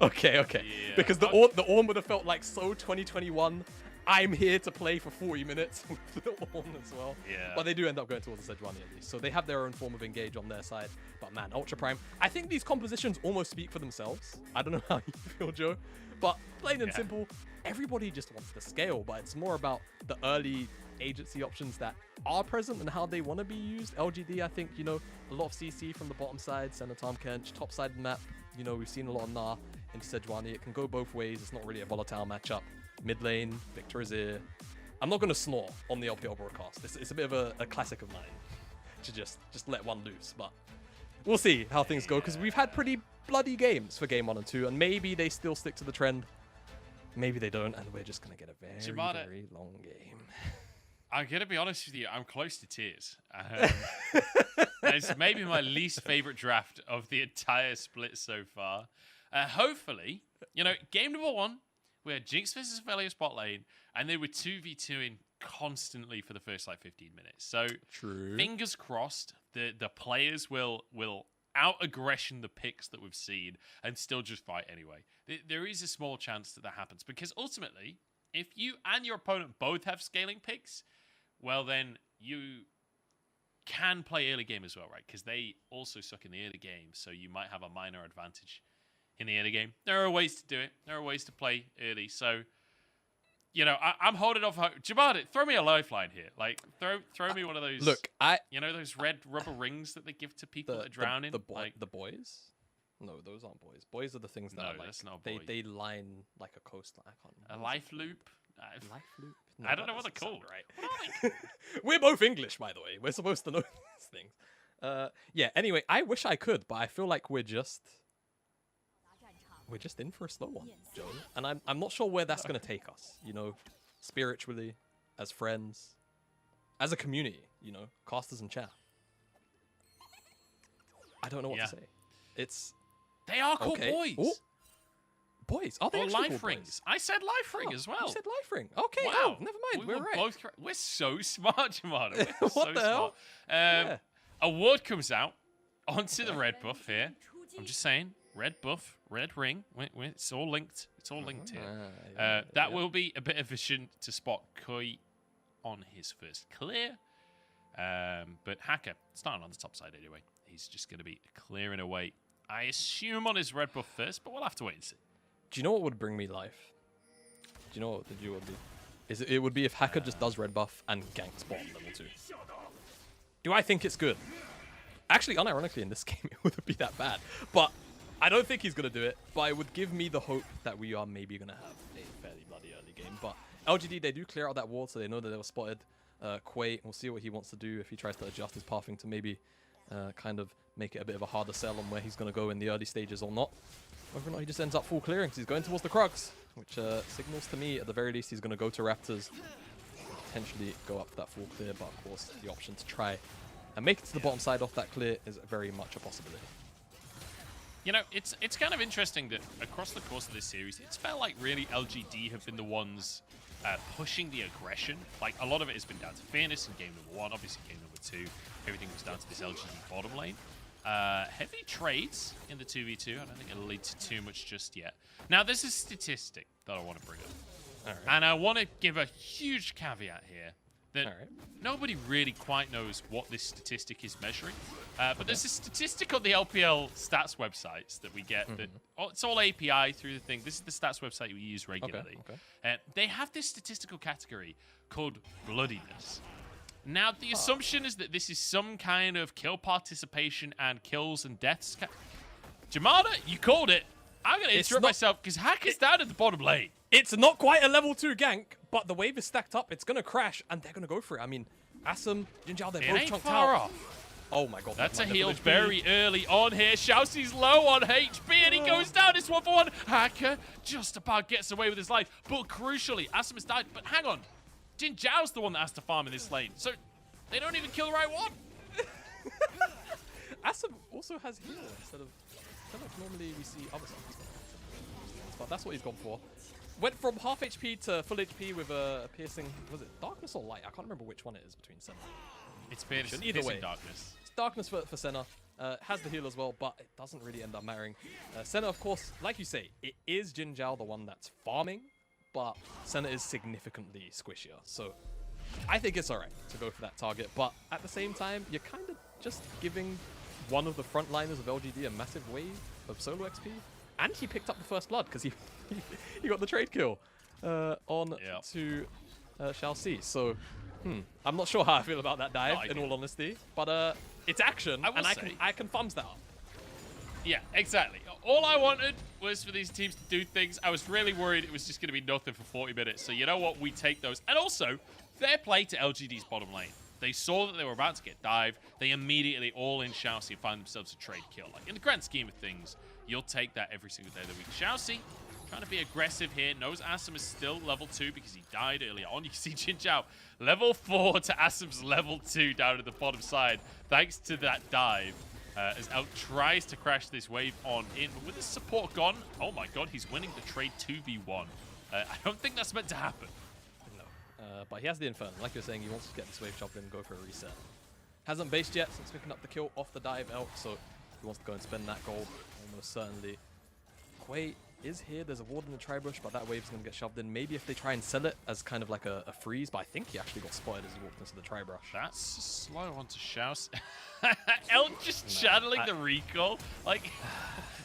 Okay. Yeah. Because the Ornn would have felt like so 2021. I'm here to play for 40 minutes with the Ornn as well. Yeah. But they do end up going towards the Sejuani at least. So they have their own form of engage on their side. But man, Ultra Prime, I think these compositions almost speak for themselves. I don't know how you feel, Joe. But plain and simple, everybody just wants to scale. But it's more about the early agency options that are present and how they want to be used. LGD, I think, a lot of CC from the bottom side, Center Tom Kench, top side map. We've seen a lot of Na into Sejuani. It can go both ways. It's not really a volatile matchup. Mid lane, Victor is here. I'm not going to snore on the LPL broadcast. It's a bit of a classic of mine to just let one loose. But we'll see how things go, because we've had pretty bloody games for game 1 and 2, and maybe they still stick to the trend. Maybe they don't, and we're just going to get a very long game. I'm going to be honest with you. I'm close to tears. It's maybe my least favorite draft of the entire split so far. Hopefully, game number 1, we had Jinx versus Aphelios bot lane, and they were 2v2ing constantly for the first 15 minutes. So true. Fingers crossed the players will out-aggression the picks that we've seen and still just fight anyway. There is a small chance that happens, because ultimately, if you and your opponent both have scaling picks, well then you can play early game as well, right? Because they also suck in the early game, so you might have a minor advantage in the early game. There are ways to do it. There are ways to play early. So, I'm holding off hope. Jabard, throw me a lifeline here. Throw me one of those. Look, those red rubber rings that they give to people that drown in. The boys? No, those aren't boys. Boys are the things that are that's not they line like a coastline. I can't remember. A life loop. Life loop? No, I don't know what they're called. Right. We're both English, by the way. We're supposed to know these things. Yeah. Anyway, I wish I could, but I feel like we're just in for a slow one, Joe. And I'm not sure where that's going to take us, spiritually, as friends, as a community, casters and chat. I don't know what to say. They are called boys. Ooh. Boys? Are they actually life called rings? boys? I said life ring as well. You said life ring. Okay. Wow. Oh, never mind. We We're were right. both we're so smart, Jamada. We're What so the hell? smart. A ward comes out onto the red buff here. I'm just saying, red buff, red ring. It's all linked. It's all linked here. That will be a bit efficient to spot Koi on his first clear. But Hacker, starting on the top side anyway. He's just going to be clearing away, I assume, on his red buff first, but we'll have to wait and see. Do you know what would bring me life? Do you know what the duo would be? It would be if Hacker just does red buff and ganks bottom level 2. Do I think it's good? Actually, unironically, in this game, it wouldn't be that bad. But I don't think he's going to do it. But it would give me the hope that we are maybe going to have a fairly bloody early game. But LGD, they do clear out that ward, so they know that they were spotted. Quay, we'll see what he wants to do if he tries to adjust his pathing to maybe kind of make it a bit of a harder sell on where he's going to go in the early stages or not. Whether or not he just ends up full clearing, because he's going towards the Krugs, which signals to me, at the very least, he's going to go to Raptors, potentially go up for that full clear, but of course, the option to try and make it to the bottom side off that clear is very much a possibility. It's kind of interesting that across the course of this series, it's felt like really LGD have been the ones pushing the aggression. Like, a lot of it has been down to fairness in game number 1, obviously game number 2, everything was down to this LGD bottom lane. Heavy trades in the 2v2. I don't think it'll lead to too much just yet. Now, there's a statistic that I want to bring up. All right. And I want to give a huge caveat here that nobody really quite knows what this statistic is measuring. But there's a statistic on the LPL stats websites that we get that it's all API through the thing. This is the stats website we use regularly. They have this statistical category called bloodiness. Now, the assumption is that this is some kind of kill participation and kills and deaths. Jamada, you called it. I'm going to interrupt myself because Hack is down at the bottom lane. It's not quite a level 2 gank, but the wave is stacked up. It's going to crash, and they're going to go for it. I mean, Assam, Jinjiao, they're both chunked out. Off. Oh my god. That's a my heal HP. very early on here. Xiaoxi's low on HP and he goes down. It's 1-for-1. Hacker just about gets away with his life. But crucially, Asim has died. But hang on. Jin Zhao's the one that has to farm in this lane. So they don't even kill the right one. Asim also has heal instead of normally we see other stuff. But that's what he's gone for. Went from half HP to full HP with a piercing. Was it darkness or light? I can't remember which one it is between Senna. It's piercing. Either way, darkness. It's darkness for Senna. Has the heal as well, but it doesn't really end up mattering. Senna, of course, like you say, it is Jin Zhao the one that's farming, but Senna is significantly squishier. So I think it's alright to go for that target, but at the same time, you're kind of just giving one of the frontliners of LGD a massive wave of solo XP, and he picked up the first blood because he got the trade kill on to Xiaoxi. So I'm not sure how I feel about that dive, in all honesty, but it's action, and I can thumbs that up. Yeah, exactly. All I wanted was for these teams to do things. I was really worried it was just going to be nothing for 40 minutes. So you know what? We take those. And also, fair play to LGD's bottom lane. They saw that they were about to get dived. They immediately all in Xiaoxi and find themselves a trade kill. Like, in the grand scheme of things, you'll take that every single day of the week. Xiaoxi trying to be aggressive here. Knows Asim is still level 2 because he died earlier on. You can see Jin Zhao level 4 to Asim's level 2 down at the bottom side. Thanks to that dive. As Elk tries to crash this wave on in. But with his support gone, oh my god, he's winning the trade 2v1. I don't think that's meant to happen. But he has the Inferno. Like you're saying, he wants to get this wave chopped in and go for a reset. Hasn't based yet since picking up the kill off the dive Elk, so he wants to go and spend that gold, almost certainly. Quay is here. There's a ward in the tri-brush, but that wave's going to get shoved in. Maybe if they try and sell it as kind of like a freeze, but I think he actually got spotted as he walked into the tri-brush. That's slow onto Xiaoxi. Elk just channeling the recall. Like,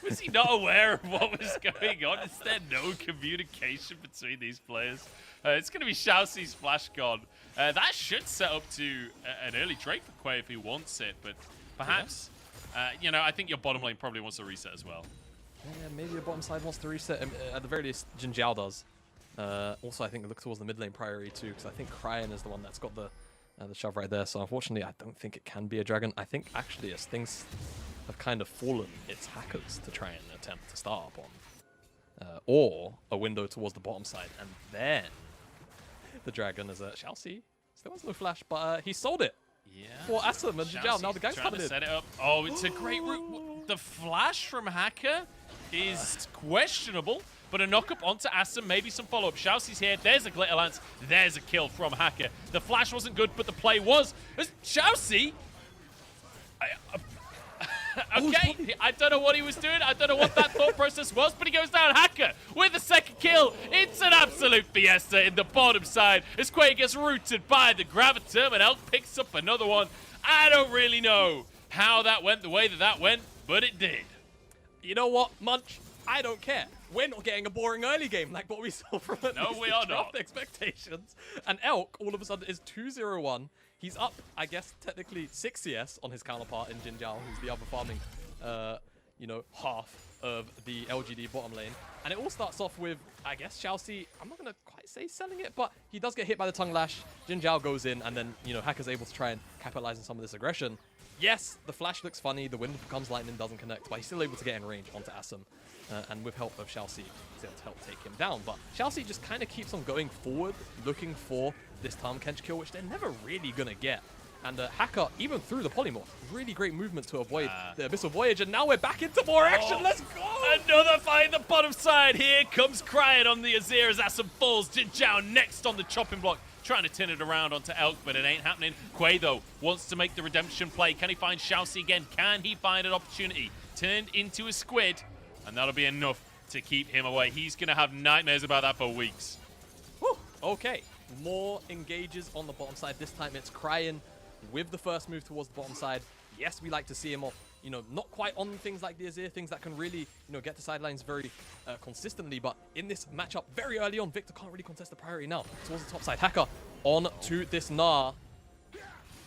was he not aware of what was going on? Is there no communication between these players? It's going to be Xiaoxi's flash gone. That should set up to an early trade for Quay if he wants it, but perhaps, you know, I think your bottom lane probably wants to reset as well. Yeah, maybe your bottom side wants to reset. At the very least, Jin Zhao does. Also, I think look towards the mid lane priority too, because I think Cryan is the one that's got the shove right there. So unfortunately, I don't think it can be a dragon. I think actually, as things have kind of fallen, it's hackers to try and attempt to start up on, or a window towards the bottom side, and then the dragon is a Xiaoxi. Still has no flash, but he sold it. Yeah. For Asim and Jin Zhao. Now the guy's coming in. Set it up. Oh, it's a great route. The flash from Hacker is questionable, but a knock-up onto Asim, maybe some follow-up. Xiaoxi's here. There's a Glitter Lance. There's a kill from Hacker. The flash wasn't good, but the play was. Xiaoxi... Okay, I don't know what he was doing. I don't know what that thought process was, but he goes down. Hacker with the second kill. It's an absolute fiesta in the bottom side as Quay gets rooted by the Gravitum and Elk picks up another one. I don't really know how that went the way that went, but it did. You know what, Munch? I don't care. We're not getting a boring early game like what we saw from it. No, we are not. Expectations. And Elk, all of a sudden, is 2-0-1. He's up, I guess, technically 6 CS on his counterpart in Jin Zhao, who's the other farming, you know, half of the LGD bottom lane. And it all starts off with, I guess, Xiaoxi, I'm not going to quite say selling it, but he does get hit by the tongue lash. Jin Zhao goes in, and then, you know, Hacker's able to try and capitalize on some of this aggression. Yes, the flash looks funny, the wind becomes lightning, doesn't connect, but he's still able to get in range onto Asim. And with help of Xiaoxi, he's able to help take him down. But Xiaoxi just kind of keeps on going forward, looking for this Tahm Kench kill, which they're never really going to get. And Hacker, even through the polymorph, really great movement to avoid the Abyssal Voyage. And now we're back into more action. Let's go! Another fight the bottom side. Here comes Cryan on the Azir as Asim falls. Jin Zhao next on the chopping block, trying to turn it around onto Elk, but it ain't happening. Quay, though, wants to make the redemption play. Can he find Xiaoxi again? Can he find an opportunity? Turned into a squid, and that'll be enough to keep him away. He's going to have nightmares about that for weeks. Whew. Okay, more engages on the bottom side. This time it's Cryan with the first move towards the bottom side. Yes, we like to see him off, you know, not quite on things like the Azir, things that can really, you know, get to sidelines very consistently. But in this matchup, very early on, Victor can't really contest the priority now. Towards the top side, Hacker on to this Gnar.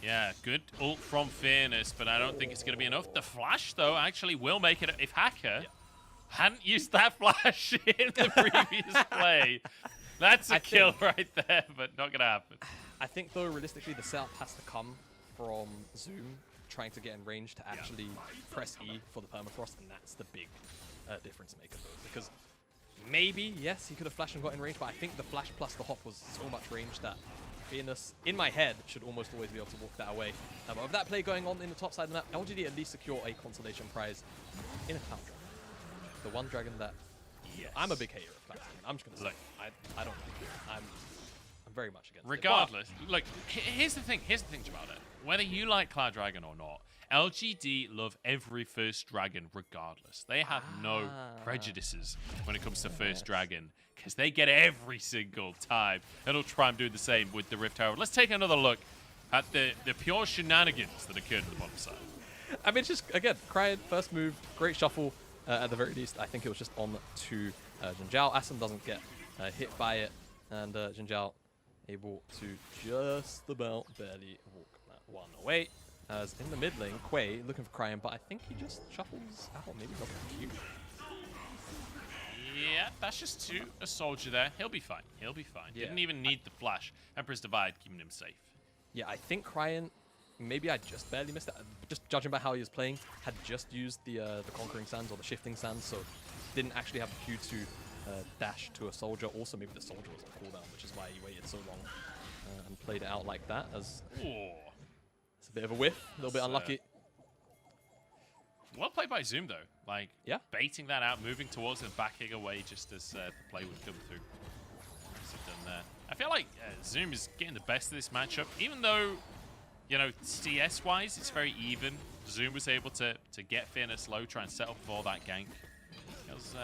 Yeah, good ult from Fairness, but I don't think it's going to be enough. The flash, though, actually will make it. If Hacker hadn't used that flash in the previous play, that's a kill right there, but not going to happen. I think, though, realistically, the setup has to come from Zoom trying to get in range to actually press E for the permafrost, and that's the big difference maker though. Because maybe, yes, he could have flashed and got in range, but I think the flash plus the hop was so much range that Fearless, in my head, should almost always be able to walk that away. But with that play going on in the top side of the map, LGD at least secure a consolation prize in a Cloud Dragon. The one dragon that I'm a big hater of Cloud Dragon. I'm just going to say, I don't like it. I'm very much against Regardless, look, here's the thing about it. Whether you like Cloud Dragon or not, LGD love every first dragon regardless. They have no prejudices when it comes to first dragon, because they get every single time. And they'll try and do the same with the Rift Herald. Let's take another look at the pure shenanigans that occurred on the bottom side. I mean, it's just, again, Cryan, first move, great shuffle. At the very least, I think it was just on to Jinjiao. Asim doesn't get hit by it, and Jinjiao able to just about barely walk that one away. As in the mid lane, Quay looking for Cryan, but I think he just shuffles out. Maybe doesn't Q. Yeah, that's just a soldier there. He'll be fine. He'll be fine. Yeah. Didn't even need the flash. Emperor's Divide keeping him safe. Yeah, I think Cryan, maybe I just barely missed it. Just judging by how he was playing, had just used the Conquering Sands or the Shifting Sands, so didn't actually have the Q to dash to a soldier. Also, maybe the soldier was on cooldown, which is why he waited so long and played it out like that. As it's a bit of a whiff, a little bit unlucky. Well played by Zoom, though. Like, baiting that out, moving towards and backing away just as the play would come through. Nicely done there. I feel like Zoom is getting the best of this matchup, even though, you know, CS-wise, it's very even. Zoom was able to get Fearless low, try and set up for that gank. It was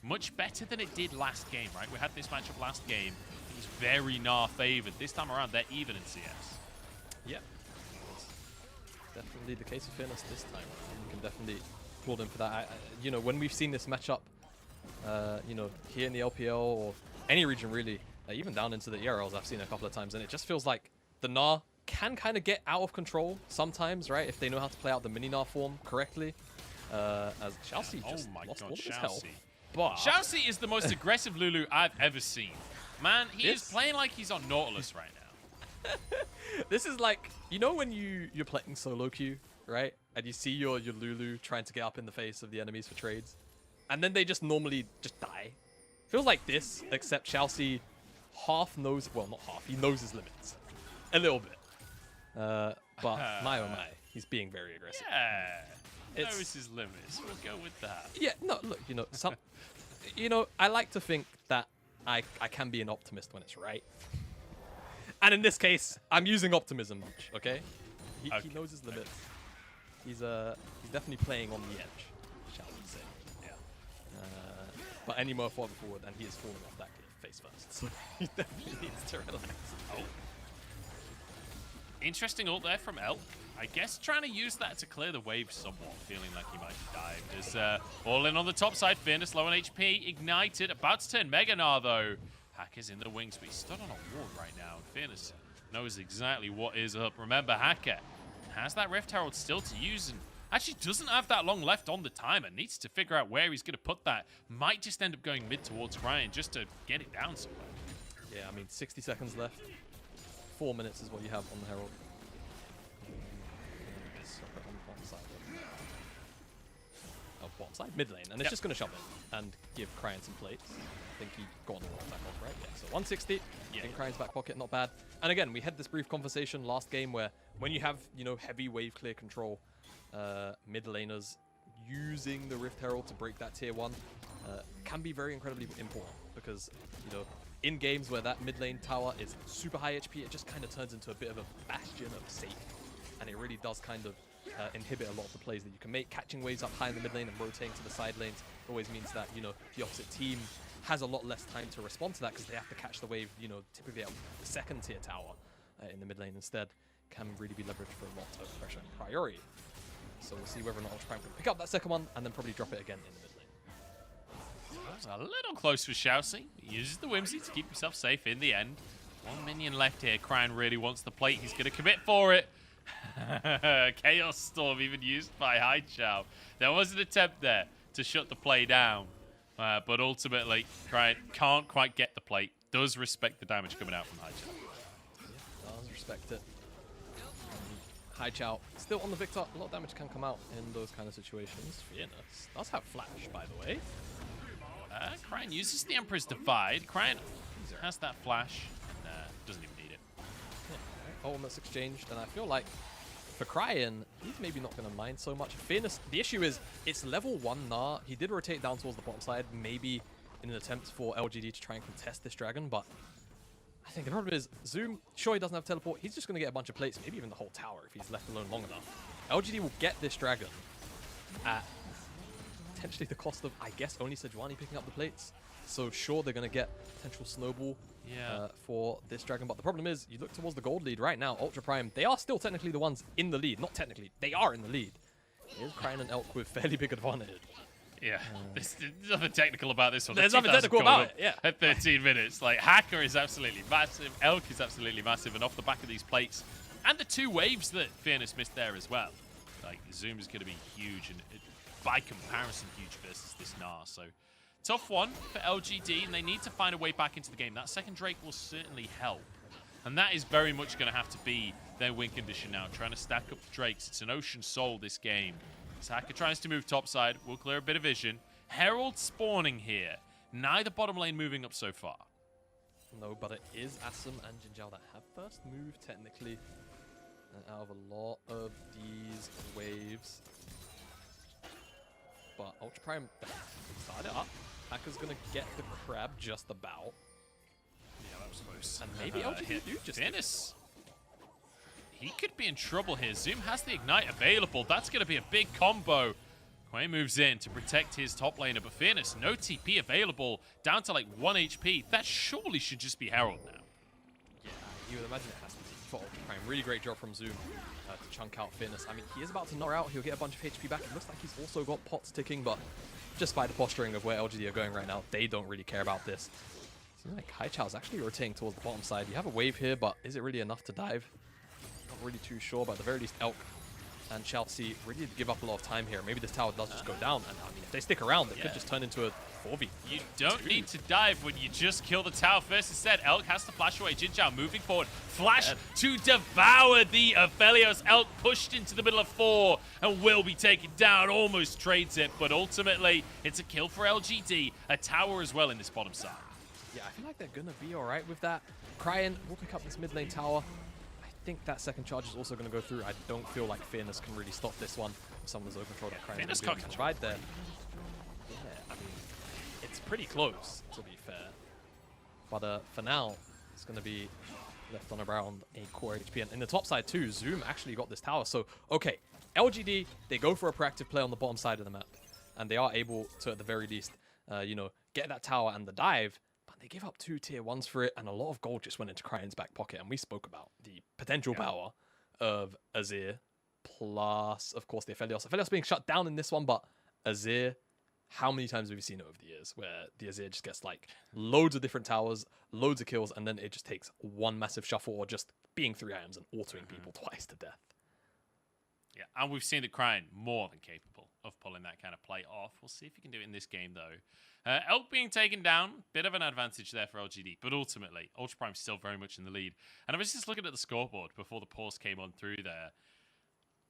much better than it did last game, right? We had this matchup last game. It was very Gnar favored. This time around, they're even in CS. Yeah. Definitely the case of Fearless this time. You can definitely applaud him for that. You know, when we've seen this matchup, you know, here in the LPL or any region really, even down into the ERLs, I've seen a couple of times, and it just feels like the Gnar can kind of get out of control sometimes, right? If they know how to play out the mini Gnar form correctly. As Xiaoxi just lost all of his health. But Xiaoxi is the most aggressive Lulu I've ever seen. Man, he is playing like he's on Nautilus right now. This is like, you know when you're playing solo queue, right? And you see your Lulu trying to get up in the face of the enemies for trades. And then they just normally just die. Feels like this, except Xiaoxi half knows, well, not half, he knows his limits. A little bit. But my oh my, he's being very aggressive. Yeah, knows his limits. We'll go with that. Yeah, no, look, you know, you know, I like to think that I can be an optimist when it's right. And in this case, I'm using optimism much, okay? He knows his limits. He's definitely playing on the edge, shall we say. Yeah. But any more further forward, and he is falling off that cliff face first. So he definitely needs to relax. Oh. Interesting ult there from Elk. I guess trying to use that to clear the wave somewhat, feeling like he might die. There's all in on the top side. Fearless low on HP, ignited, about to turn Mega Gnar though. Hacker's in the wings, but he's stood on a wall right now. And Fearless knows exactly what is up. Remember, Hacker has that Rift Herald still to use and actually doesn't have that long left on the timer. Needs to figure out where he's going to put that. Might just end up going mid towards Cryan just to get it down somewhere. Yeah, I mean, 60 seconds left. 4 minutes is what you have on the Herald. Bottom side, mid lane, and it's just going to shove in and give Cryan some plates. I think he got the wrong back off, right? Yeah, so 160 in Cryan's back pocket, not bad. And again, we had this brief conversation last game where when you have, you know, heavy wave clear control, mid laners using the Rift Herald to break that tier 1 can be very incredibly important because, you know, in games where that mid lane tower is super high HP, it just kind of turns into a bit of a bastion of safety. And it really does kind of inhibit a lot of the plays that you can make. Catching waves up high in the mid lane and rotating to the side lanes always means that, you know, the opposite team has a lot less time to respond to that because they have to catch the wave, you know, typically at the second tier tower in the mid lane instead. Can really be leveraged for a lot of pressure and priority. So we'll see whether or not Ultra Prime can pick up that second one and then probably drop it again in the mid lane. That was a little close for Xiaoxi. He uses the Whimsy to keep himself safe in the end. One minion left here. Cryan really wants the plate. He's going to commit for it. Chaos Storm even used by Haichao. There was an attempt there to shut the play down, but ultimately Cryan can't quite get the plate. Does respect the damage coming out from Haichao. Yeah, does respect it. Hai Chao still on the Victor. A lot of damage can come out in those kind of situations. Fearness does have flash, by the way. Cryan uses the Emperor's Divide. Cryan has that flash. Doesn't even need it. Yeah, ultimates exchanged, and I feel like for Cryan, he's maybe not going to mind so much. Fearness, the issue is it's level 1 Gnar. He did rotate down towards the bottom side, maybe in an attempt for LGD to try and contest this dragon, but I think the problem is Zoom, sure he doesn't have teleport, he's just going to get a bunch of plates, maybe even the whole tower if he's left alone long enough. LGD will get this dragon at potentially the cost of, I guess, only Sejuani picking up the plates. So sure, they're going to get potential snowball for this dragon, but the problem is, you look towards the gold lead right now, Ultra Prime, they are still technically the ones in the lead. Not technically, they are in the lead. Here's Cryan and Elk with fairly big advantage. Yeah, there's nothing technical about this one. There's nothing technical about it, yeah. At 13 minutes. Like, Hacker is absolutely massive, Elk is absolutely massive, and off the back of these plates, and the 2 waves that Fearness missed there as well. Like, Zoom is going to be huge, and by comparison, huge versus this Gnar. So, tough one for LGD, and they need to find a way back into the game. That second Drake will certainly help. And that is very much going to have to be their win condition now, trying to stack up the Drakes. It's an Ocean Soul, this game. Hacker tries to move topside, will clear a bit of vision. Herald spawning here. Neither bottom lane moving up so far. No, but it is Assam and Jinjiao that have first move, technically. And out of a lot of these waves. But Ultra Prime started up. Hacker's going to get the crab just about. Yeah, that was close. And maybe LGD do just... Fearness. He could be in trouble here. Zoom has the Ignite available. That's going to be a big combo. Quay moves in to protect his top laner, but Fearness, no TP available, down to like 1 HP. That surely should just be Herald now. Yeah, you would imagine it has to be for Ultra Prime. Really great job from Zoom to chunk out Fearness. I mean, he is about to knock out. He'll get a bunch of HP back. It looks like he's also got pots ticking, but just by the posturing of where LGD are going right now, they don't really care about this. Seems like Hai Chao's actually rotating towards the bottom side. You have a wave here, but is it really enough to dive? Not really too sure, but at the very least, Elk and Chelsea really give up a lot of time here. Maybe this tower does just go down, and I mean, if they stick around, it could just turn into a 4v. You don't need to dive when you just kill the tower first. Instead, Elk has to flash away. Jinjiao moving forward. Flash to devour the Aphelios. Elk pushed into the middle of 4 and will be taken down. Almost trades it, but ultimately, it's a kill for LGD. A tower as well in this bottom side. Yeah, I feel like they're going to be all right with that. Cryan will pick up this mid lane tower. I think that second charge is also going to go through. I don't feel like Fearness can really stop this one. Someone's low control that Cryan Fearness can can't provide there. Yeah, I mean, it's pretty close, to be fair. But for now, it's going to be left on around a core HP. And in the top side too, Zoom actually got this tower. So, okay, LGD, they go for a proactive play on the bottom side of the map. And they are able to, at the very least, you know, get that tower and the dive. They give up 2 tier 1s for it, and a lot of gold just went into Cryan's back pocket. And we spoke about the potential power of Azir, plus, of course, the Aphelios. Aphelios being shut down in this one, but Azir, how many times have we seen it over the years where the Azir just gets like loads of different towers, loads of kills, and then it just takes one massive shuffle or just being 3 items and autoing people twice to death. Yeah, and we've seen that Cryan more than capable of pulling that kind of play off. We'll see if he can do it in this game, though. Elk being taken down, bit of an advantage there for LGD, but ultimately, Ultra Prime's still very much in the lead. And I was just looking at the scoreboard before the pause came on through there.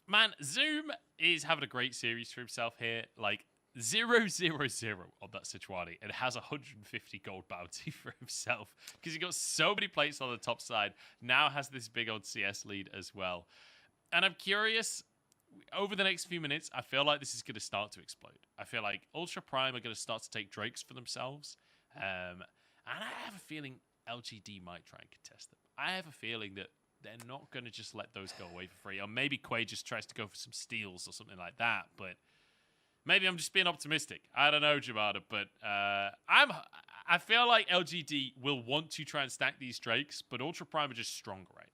Man, Zoom is having a great series for himself here. Like, 0-0-0 on that Sejuani, and has 150 gold bounty for himself because he got so many plates on the top side. Now has this big old CS lead as well. And I'm curious, over the next few minutes, I feel like this is going to start to explode. I feel like Ultra Prime are going to start to take Drakes for themselves. And I have a feeling LGD might try and contest them. I have a feeling that they're not going to just let those go away for free. Or maybe Quay just tries to go for some steals or something like that. But maybe I'm just being optimistic. I don't know, Jamada. But I feel like LGD will want to try and stack these Drakes. But Ultra Prime are just stronger right now.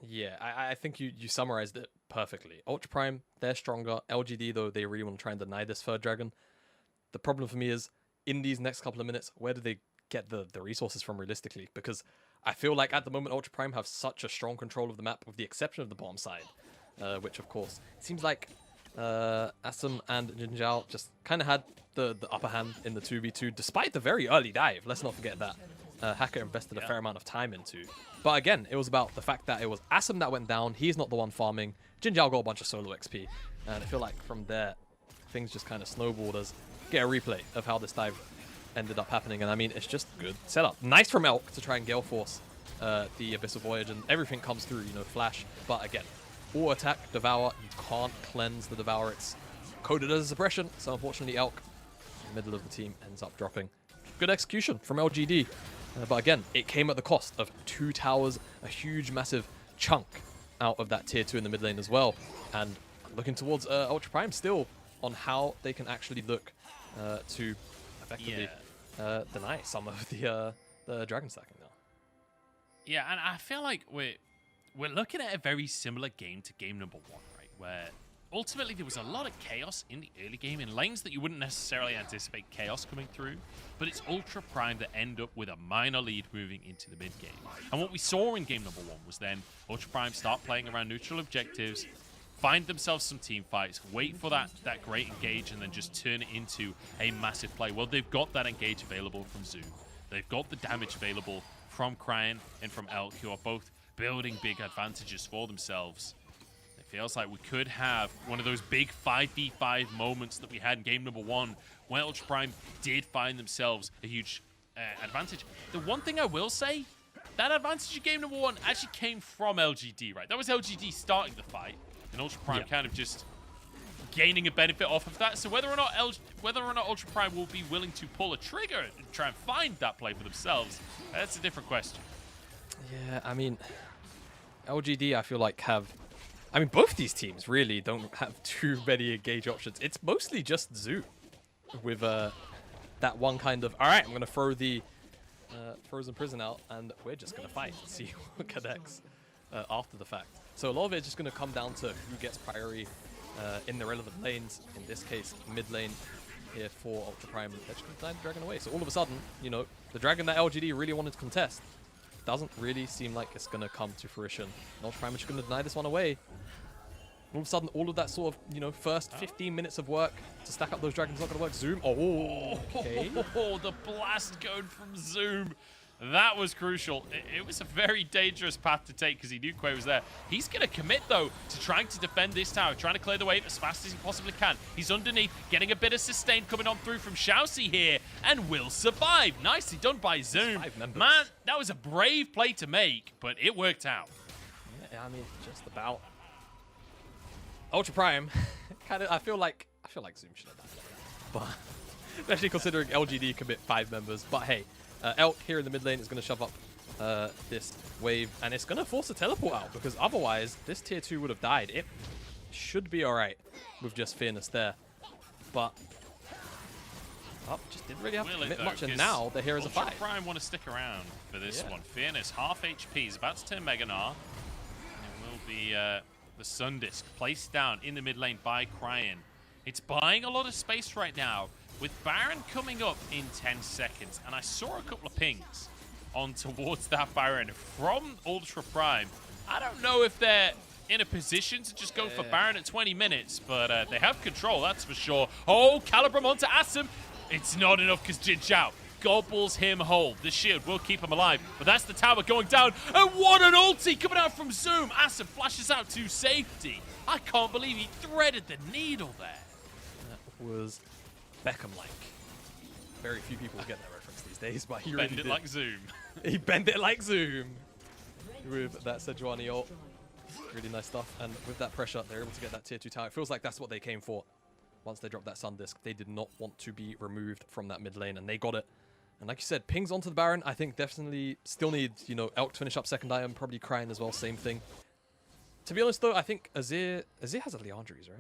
Yeah, I think you summarized it perfectly. Ultra Prime, they're stronger. LGD, though, they really want to try and deny this third dragon. The problem for me is, in these next couple of minutes, where do they get the resources from realistically? Because I feel like at the moment, Ultra Prime have such a strong control of the map, with the exception of the bottom side, which, of course, it seems like Assam and Jinjiao just kind of had the upper hand in the 2v2, despite the very early dive. Let's not forget that. Hacker invested a fair amount of time into. But again, it was about the fact that it was Asum that went down. He's not the one farming. Jin Zhao got a bunch of solo XP. And I feel like from there, things just kind of snowballed as get a replay of how this dive ended up happening. And I mean, it's just good setup. Nice from Elk to try and Gale Force the Abyssal Voyage, and everything comes through, you know, Flash. But again, auto attack, Devour, you can't cleanse the Devour. It's coded as a suppression. So unfortunately, Elk, in the middle of the team, ends up dropping. Good execution from LGD. But again, it came at the cost of 2 towers, a huge, massive chunk out of that tier 2 in the mid lane as well. And looking towards Ultra Prime still on how they can actually look to effectively deny some of the dragon stacking now. Yeah, and I feel like we're looking at a very similar game to game number 1, right? Where ultimately there was a lot of chaos in the early game in lanes that you wouldn't necessarily anticipate chaos coming through, but it's Ultra Prime that end up with a minor lead moving into the mid game. And what we saw in game number 1 was then Ultra Prime start playing around neutral objectives, find themselves some team fights, wait for that great engage, and then just turn it into a massive play. Well, they've got that engage available from Zoom. They've got the damage available from Cryan and from Elk, who are both building big advantages for themselves. It feels like we could have one of those big 5v5 moments that we had in game number 1, where Ultra Prime did find themselves a huge advantage. The one thing I will say, that advantage in game number 1 actually came from LGD, right? That was LGD starting the fight, and Ultra Prime kind of just gaining a benefit off of that. So whether or not Ultra Prime will be willing to pull a trigger and try and find that play for themselves, that's a different question. Yeah, I mean, LGD, I feel like both these teams really don't have too many engage options. It's mostly just Zoo with that one kind of, all right, I'm going to throw the Frozen Prison out, and we're just going to fight and see what connects after the fact. So a lot of it is just going to come down to who gets priority in the relevant lanes. In this case, mid lane here for Ultra Prime. They're just going to deny the dragon away. So all of a sudden, you know, the dragon that LGD really wanted to contest doesn't really seem like it's going to come to fruition. Ultra Prime is just going to deny this one away. All of a sudden, all of that sort of, you know, first 15 minutes of work to stack up those dragons not going to work. Zoom. Oh, okay. Oh, the blast code from Zoom. That was crucial. It was a very dangerous path to take because he knew Quay was there. He's going to commit, though, to trying to defend this tower, trying to clear the wave as fast as he possibly can. He's underneath, getting a bit of sustain coming on through from Shousey here, and will survive. Nicely done by Zoom. Man, that was a brave play to make, but it worked out. Yeah, I mean, just about. Ultra Prime, I feel like Zoom should have done it. But especially considering LGD commit 5 members. But hey, Elk here in the mid lane is going to shove up this wave, and it's going to force a teleport out, because otherwise this tier 2 would have died. It should be alright with just Fearness there. But just didn't really have to commit much, and now they're here as a 5. Ultra Prime want to stick around for this one. Fearness, half HP, is about to turn Mega Gnar. It will be the Sun Disc placed down in the mid lane by Cryan. It's buying a lot of space right now, with Baron coming up in 10 seconds. And I saw a couple of pings on towards that Baron from Ultra Prime. I don't know if they're in a position to just go for Baron at 20 minutes, but they have control, that's for sure. Oh, Calibrum onto Asum. It's not enough because Jin Zhao gobbles him whole. The shield will keep him alive, but that's the tower going down. And what an ulti coming out from Zoom. Asum flashes out to safety. I can't believe he threaded the needle there. That was Beckham-like. Very few people get that reference these days, but he bend really it did. like Zoom. He bent it like Zoom with that Sejuani ult. Really nice stuff. And with that pressure, they're able to get that tier 2 tower. It feels like that's what they came for. Once they dropped that Sun Disc, they did not want to be removed from that mid lane, and they got it. And like you said, pings onto the Baron. I think definitely still need, you know, Elk to finish up second item, probably Cryan as well, same thing. To be honest though, I think Azir has a Leandries, right?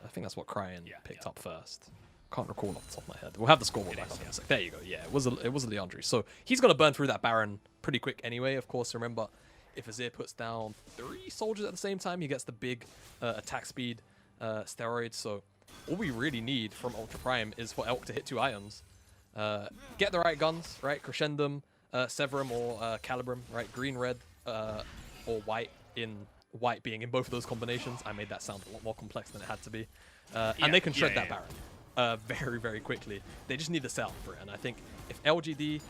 I think that's what Cryan picked up first. Can't recall off the top of my head. We'll have the scoreboard back up in a sec. There you go. Yeah, it was a Leandry. So he's gonna burn through that Baron pretty quick anyway. Of course, remember, if Azir puts down 3 soldiers at the same time, he gets the big attack speed steroids. So all we really need from Ultra Prime is for Elk to hit 2 items. Get the right guns, right? Crescendum, Severum, or Calibrum, right? Green, red, or white, in white being in both of those combinations. I made that sound a lot more complex than it had to be. And they can shred that Baron very, very quickly. They just need the setup for it. And I think if LGD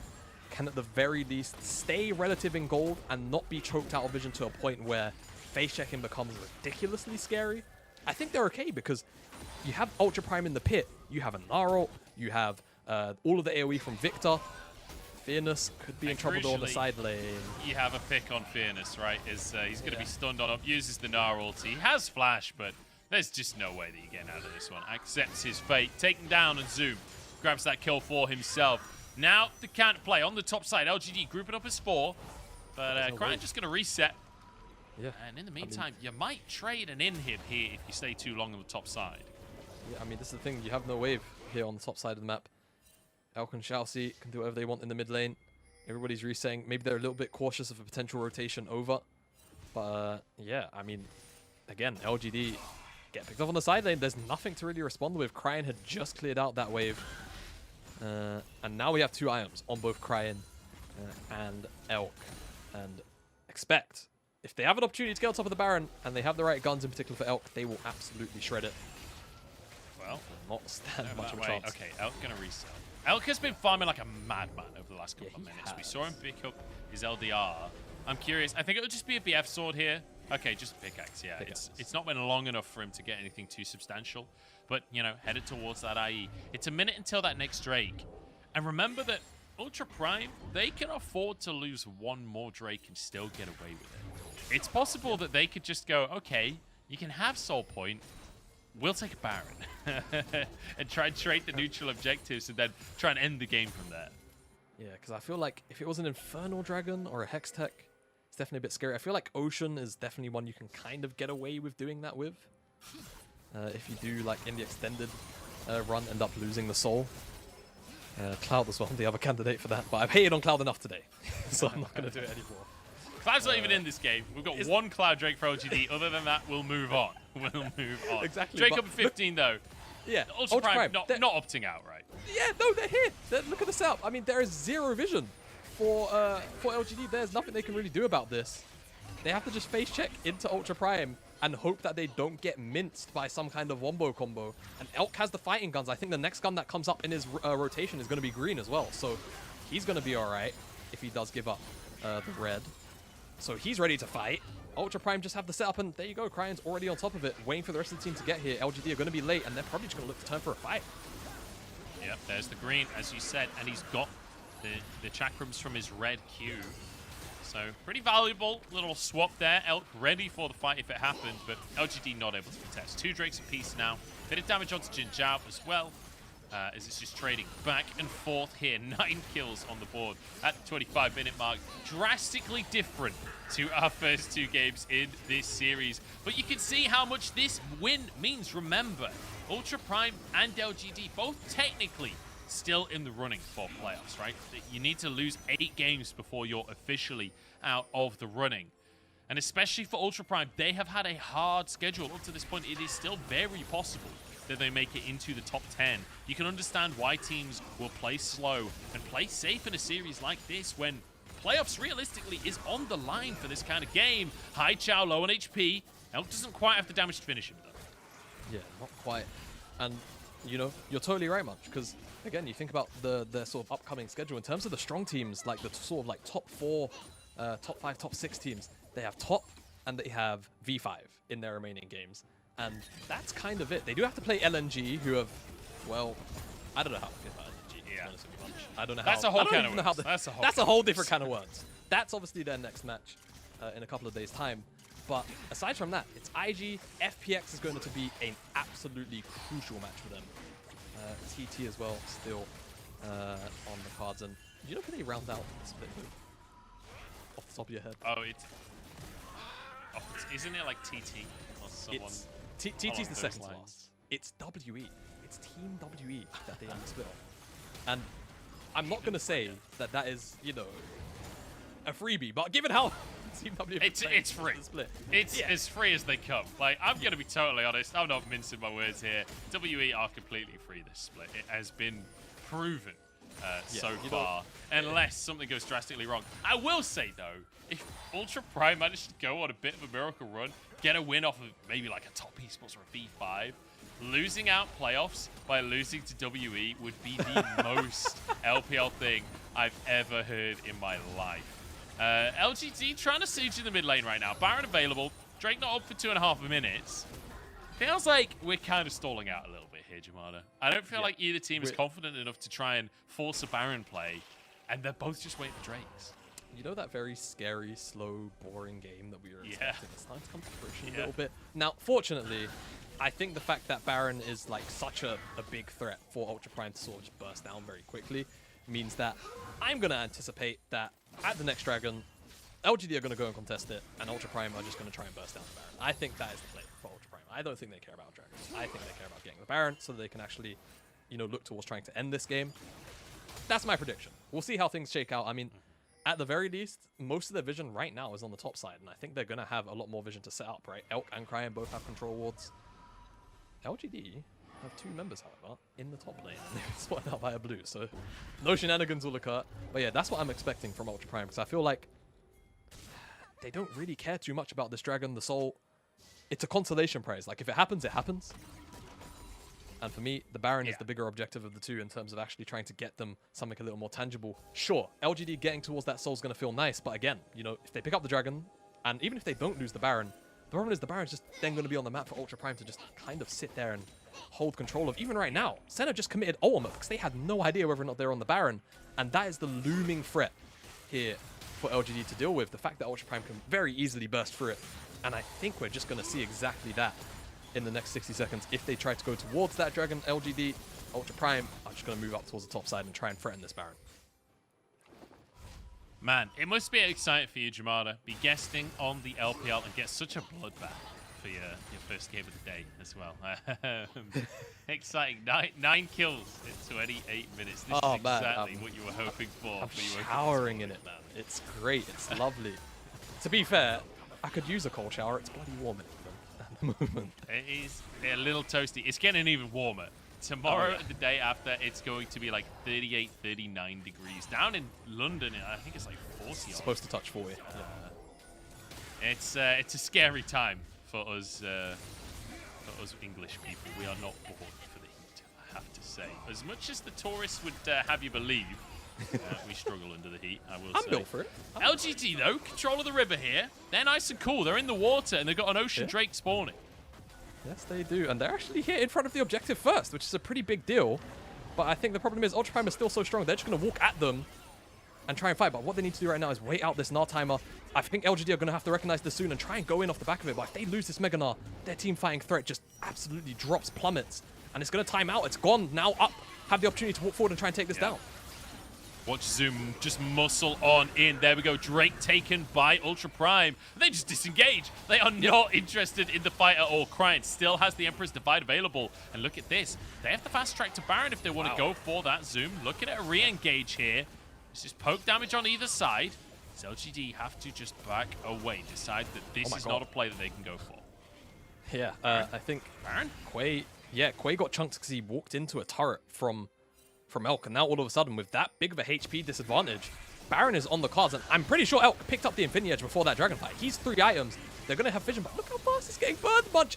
can at the very least stay relative in gold and not be choked out of vision to a point where face checking becomes ridiculously scary, I think they're okay because you have Ultra Prime in the pit, you have a Gnarl, you have all of the AoE from Victor. Fearness could be in trouble though on the side lane. You have a pick on Fearness, right? He's going to be stunned on up, uses the Gnar ulti. He has Flash, but there's just no way that you get out of this one. Accepts his fate, taken down and Zoom. Grabs that kill for himself. Now the counterplay on the top side. LGD grouping up as 4. But Cryan just going to reset. Yeah. And in the meantime, you might trade an inhib here if you stay too long on the top side. Yeah, I mean, this is the thing. You have no wave here on the top side of the map. Elk and Shalsey can do whatever they want in the mid lane. Everybody's resetting. Maybe they're a little bit cautious of a potential rotation over. But yeah, I mean, again, LGD get picked up on the side lane. There's nothing to really respond with. Cryan had just cleared out that wave. And now we have 2 Ions on both Cryan and Elk. And expect, if they have an opportunity to get on top of the Baron, and they have the right guns in particular for Elk, they will absolutely shred it. Well, not stand much of a chance. Okay, Elk going to resell. Elk has been farming like a madman over the last couple of minutes. We saw him pick up his LDR. I'm curious. I think it'll just be a BF sword here. Okay, just a pickaxe, yeah. It's not been long enough for him to get anything too substantial. But, you know, headed towards that IE. It's a minute until that next Drake. And remember that Ultra Prime, they can afford to lose 1 more Drake and still get away with it. It's possible that they could just go, okay, you can have Soul Point. We'll take a Baron and try and trade the neutral objectives and then try and end the game from there. Yeah, because I feel like if it was an Infernal Dragon or a Hex Tech, it's definitely a bit scary. I feel like Ocean is definitely one you can kind of get away with doing that with. If you do, like, in the extended run, end up losing the soul. Cloud as well, the other candidate for that. But I've hated on Cloud enough today, so I'm not going to do it anymore. Cloud's not even in this game. We've got 1 Cloud Drake for LGD. Other than that, we'll move on. We'll move on. Exactly. Drake up at 15, though. Yeah. Ultra Prime not opting out, right? Yeah, no, they're here. Look at the setup. I mean, there is 0 vision for LGD. There's nothing they can really do about this. They have to just face check into Ultra Prime and hope that they don't get minced by some kind of wombo combo. And Elk has the fighting guns. I think the next gun that comes up in his rotation is going to be green as well. So he's going to be all right if he does give up the red. So he's ready to fight. Ultra Prime just have the setup, and there you go. Cryan's already on top of it, waiting for the rest of the team to get here. LGD are going to be late, and they're probably just going to look to turn for a fight. Yep, there's the green, as you said, and he's got the chakrams from his red Q. So pretty valuable little swap there. Elk ready for the fight if it happened, but LGD not able to contest. 2 Drakes apiece now. Bit of damage onto Jin Zhao as well. As it's just trading back and forth here. 9 kills on the board at the 25-minute mark. Drastically different to our first 2 games in this series. But you can see how much this win means. Remember, Ultra Prime and LGD both technically still in the running for playoffs, right? You need to lose 8 games before you're officially out of the running. And especially for Ultra Prime, they have had a hard schedule. Up to this point, it is still very possible that they make it into the top 10. You can understand why teams will play slow and play safe in a series like this when playoffs realistically is on the line for this kind of game. High Chow low on HP. Elk doesn't quite have the damage to finish him though. Yeah, not quite. And, you know, you're totally right, Munch, because, again, you think about the sort of upcoming schedule. In terms of the strong teams, like the sort of like top 4, top 5, top 6 teams, they have top and they have V5 in their remaining games. And that's kind of it. They do have to play LNG, who have, well, I don't know how to feel about LNG. Yeah. I don't know how. That's a whole can of worms. That's a whole different kind of words. That's obviously their next match in a couple of days' time. But aside from that, it's IG. FPX is going to be an absolutely crucial match for them. TT as well, still on the cards. And do you know who they round out the split with? Off the top of your head. Oh, isn't it like TT or someone? TT's the second to last. It's WE. It's Team WE that they split off. And I'm not going to say that that is, you know, a freebie, but given how Team WE it's free. Split, it's as free as they come. Like, I'm going to be totally honest. I'm not mincing my words here. WE are completely free this split. It has been proven so far, unless something goes drastically wrong. I will say, though, if Ultra Prime managed to go on a bit of a miracle run, get a win off of maybe like a top esports or a V5, losing out playoffs by losing to WE would be the most LPL thing I've ever heard in my life. LGD trying to siege in the mid lane right now. Baron available. Drake not up for 2.5 minutes. Feels like we're kind of stalling out a little bit here, Jamada. I don't feel like either team is confident enough to try and force a Baron play, and they're both just waiting for Drakes. You know that very scary, slow, boring game that we were expecting? It's starting to come to fruition a little bit. Now, fortunately, I think the fact that Baron is like such a big threat for Ultra Prime to sort of just burst down very quickly means that I'm going to anticipate that at the next Dragon, LGD are going to go and contest it, and Ultra Prime are just going to try and burst down the Baron. I think that is the play for Ultra Prime. I don't think they care about Dragons. I think they care about getting the Baron so that they can actually, you know, look towards trying to end this game. That's my prediction. We'll see how things shake out. I mean, at the very least, most of their vision right now is on the top side, and I think they're going to have a lot more vision to set up, right? Elk and Cryan both have control wards. LGD have 2 members, however, in the top lane, and they've been spotted out by a blue, so no shenanigans will occur. But yeah, that's what I'm expecting from Ultra Prime, because I feel like they don't really care too much about this Dragon. The Soul, it's a consolation prize. Like, if it happens, it happens. And for me, the Baron is the bigger objective of the two in terms of actually trying to get them something a little more tangible. Sure, LGD getting towards that Soul is going to feel nice, but again, you know, if they pick up the Dragon, and even if they don't lose the Baron, the problem is the Baron's just then going to be on the map for Ultra Prime to just kind of sit there and hold control of. Even right now, Senna just committed ultimate because they had no idea whether or not they're on the Baron, and that is the looming threat here for LGD to deal with. The fact that Ultra Prime can very easily burst through it, and I think we're just going to see exactly that in the next 60 seconds. If they try to go towards that Dragon, LGD, Ultra Prime are just going to move up towards the top side and try and threaten this Baron. Man, it must be exciting for you, Jamada, be guesting on the LPL and get such a bloodbath for your first game of the day as well. Exciting. 9 kills in 28 minutes. This is exactly what you were hoping for. I'm showering in it, man. It's great. It's lovely. To be fair, I could use a cold shower. It's bloody warm at the moment. It is a little toasty. It's getting even warmer. Tomorrow and the day after, it's going to be like 38, 39 degrees. Down in London, I think it's like 40. It's supposed to touch 40. It's a scary time for us English people. We are not born for the heat, I have to say. As much as the tourists would have you believe, we struggle under the heat, I will say. I'm built for it. LGD, though, control of the river here. They're nice and cool. They're in the water, and they've got an Ocean Drake spawning. Yes, they do. And they're actually here in front of the objective first, which is a pretty big deal. But I think the problem is Ultra Prime is still so strong. They're just going to walk at them and try and fight. But what they need to do right now is wait out this Gnar timer. I think LGD are going to have to recognize this soon and try and go in off the back of it. But if they lose this Mega Gnar, their team fighting threat just absolutely drops, plummets. And it's going to time out. It's gone. Now up. Have the opportunity to walk forward and try and take this down. Watch Zoom just muscle on in. There we go. Drake taken by Ultra Prime. They just disengage. They are not interested in the fight at all. Cryan still has the Emperor's Divide available. And look at this. They have the fast track to Baron if they want to go for that Zoom. Looking at a re-engage here. This is poke damage on either side. So LGD have to just back away. Decide that this is not a play that they can go for. Yeah, I think Baron? Quay got chunked because he walked into a turret from Elk, and now all of a sudden with that big of a HP disadvantage, Baron is on the cards, and I'm pretty sure Elk picked up the Infinity Edge before that Dragon fight. He's 3 items. They're going to have vision, but look how fast it's getting burned.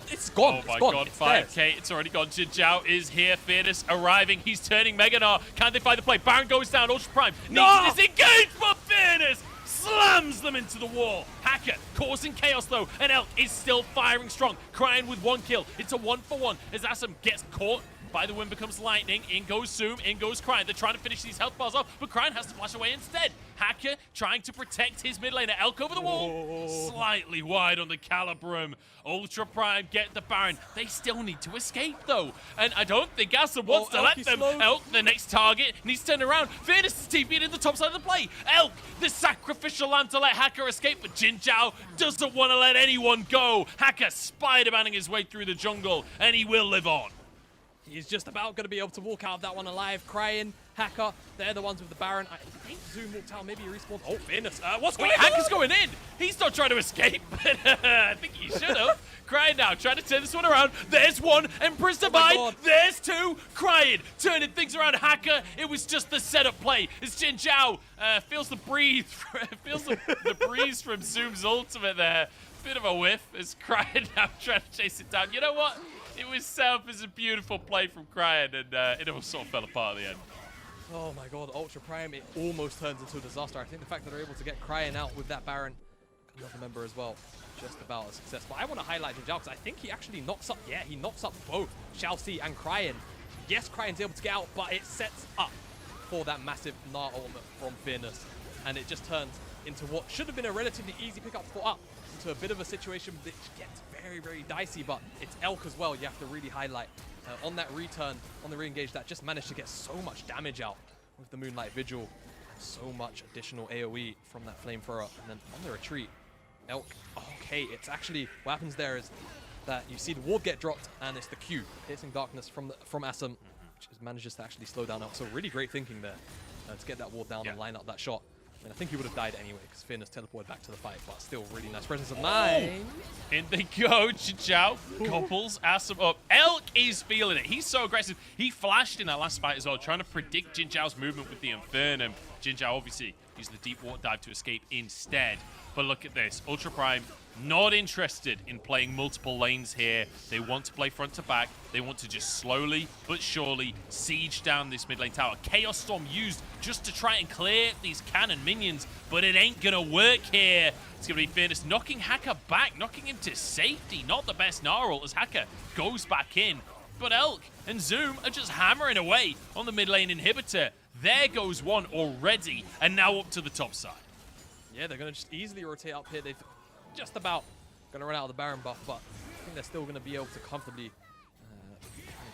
It's gone. Oh my god, 5k. It's already gone. Jin Zhao is here. Fearless arriving. He's turning Mega Gnar. Can they find the play? Baron goes down. Ultra Prime needs to disengage, but Fearless slams them into the wall. Hacker causing chaos though, and Elk is still firing strong. Cryan with 1 kill. It's a 1-for-1 as Asam gets caught by the wind becomes lightning. In goes Zoom, in goes Cryan. They're trying to finish these health bars off, but Cryan has to flash away instead. Hacker trying to protect his mid laner. Elk over the wall. Slightly wide on the Calibrum. Ultra Prime get the Baron. They still need to escape though. And I don't think Asam wants to let them. Elk, the next target, needs to turn around. Fearless is TP'd in the top side of the play. Elk, the sacrificial lamb to let Hacker escape, but Jin Zhao doesn't want to let anyone go. Hacker Spider-Manning his way through the jungle, and he will live on. He's just about going to be able to walk out of that one alive. Cryan, Hacker, they're the ones with the Baron. I think Zoom walked out, maybe he respawned. Oh, Fearless. What's going on? Hacker's going in. He's not trying to escape, but I think he should have. Cryan now trying to turn this one around. There's one. Emperor's Divide. There's 2. Cryan turning things around. Hacker, it was just the setup play. As Jin Zhao feels the breeze, the breeze from Zoom's ultimate there. Bit of a whiff as Cryan now trying to chase it down. You know what? It was set up as a beautiful play from Cryan, and it all sort of fell apart at the end. Oh my god, Ultra Prime, it almost turns into a disaster. I think the fact that they're able to get Cryan out with that Baron, another member as well, just about a success. But I want to highlight Jinjiao because I think he actually knocks up, he knocks up both Xiaoxi and Cryan. Yes, Cryan's able to get out, but it sets up for that massive Gnar ultimate from Fearness. And it just turns into what should have been a relatively easy pickup for Up, into a bit of a situation which gets very, very dicey, but it's Elk as well you have to really highlight. On that return, on the re-engage, that just managed to get so much damage out with the Moonlight Vigil. So much additional AoE from that Flamethrower. And then on the retreat, Elk, okay, it's actually, what happens there is that you see the ward get dropped, and it's the Q, Piercing Darkness from Assam, which manages to actually slow down Elk. So really great thinking there to get that ward down and line up that shot. And I think he would have died anyway because Fearness teleported back to the fight, but still really nice presence of 9. In they go, Jinjiao couples Assam up. Elk is feeling it. He's so aggressive. He flashed in that last fight as well, trying to predict Jinjiao's movement with the Infernum. Jinjiao obviously used the deep water dive to escape instead. But look at this. Ultra Prime not interested in playing multiple lanes here. They want to play front to back. They want to just slowly but surely siege down this mid lane tower. Chaos Storm used just to try and clear these cannon minions, but it ain't gonna work here. It's gonna be Fearness knocking Hacker back, knocking him to safety. Not the best Gnarl as Hacker goes back in. But Elk and Zoom are just hammering away on the mid lane inhibitor. There goes one already, and now up to the top side. Yeah, they're gonna just easily rotate up here. They've just about gonna run out of the Baron buff, but I think they're still gonna be able to comfortably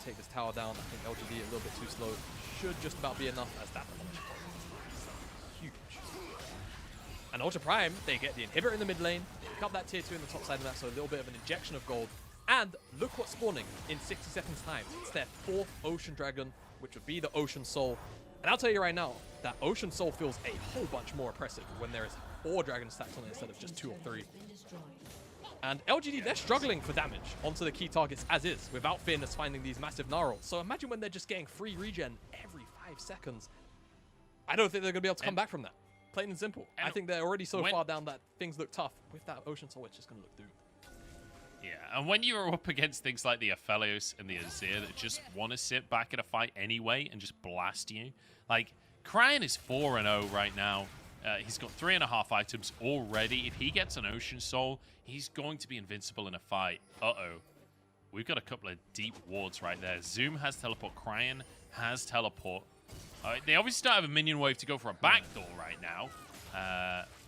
take this tower down. I think LGD a little bit too slow. Should just about be enough as that huge. And Ultra Prime, they get the inhibitor in the mid lane, they pick up that tier 2 in the top side of that, so a little bit of an injection of gold. And look what's spawning in 60 seconds time. It's their 4th Ocean Dragon, which would be the Ocean Soul. And I'll tell you right now, that Ocean Soul feels a whole bunch more oppressive when there is 4 dragon stacks on it instead of just 2 or 3. And LGD, they're struggling for damage onto the key targets as is, without Fearness finding these massive Gnarls. So imagine when they're just getting free regen every 5 seconds. I don't think they're going to be able to come back from that. Plain and simple. I think they're already so far down that things look tough. With that Ocean Soul, it's just going to look doomed. Yeah, and when you're up against things like the Aphelios and the Azir that just want to sit back in a fight anyway and just blast you, like, Cryan is 4-0 right now. He's got 3.5 items already. If he gets an Ocean Soul, he's going to be invincible in a fight. Uh-oh. We've got a couple of deep wards right there. Zoom has teleport. Cryan has teleport. They obviously don't have a minion wave to go for a backdoor right now.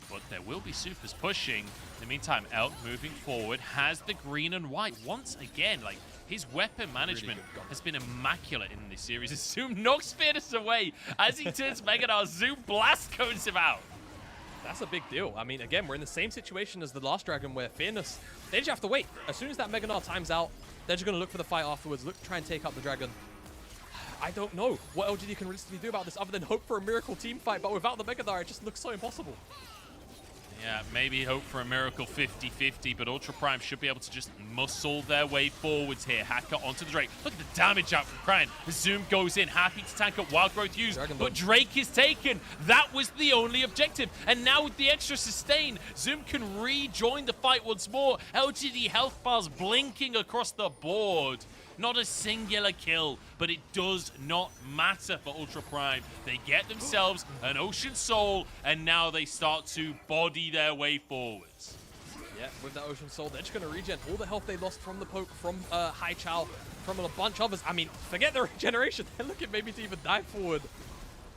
But there will be supers pushing. In the meantime, Elk moving forward has the green and white once again. Like, his weapon management has been immaculate in this series. As Zoom knocks Fearness away as he turns Mega Gnar. Zoom blast codes him out. That's a big deal. I mean, again, we're in the same situation as the last dragon where Fearness, they just have to wait. As soon as that Mega Gnar times out, they're just going to look for the fight afterwards, look to try and take out the dragon. I don't know what LGD can realistically do about this other than hope for a miracle team fight, but without the Mega Gnar, it just looks so impossible. Yeah, maybe hope for a miracle 50-50, but Ultra Prime should be able to just muscle their way forwards here. Hacker onto the Drake. Look at the damage out from Cryan. Zoom goes in, happy to tank up Wild Growth used, but Drake is taken. That was the only objective. And now with the extra sustain, Zoom can rejoin the fight once more. LGD health bars blinking across the board. Not a singular kill, but it does not matter for Ultra Prime. They get themselves an Ocean Soul, and now they start to body their way forwards. Yeah, with that Ocean Soul, they're just going to regen all the health they lost from the poke, from Hai Chao, from a bunch of others. I mean, forget the regeneration. They're looking maybe to even dive forward.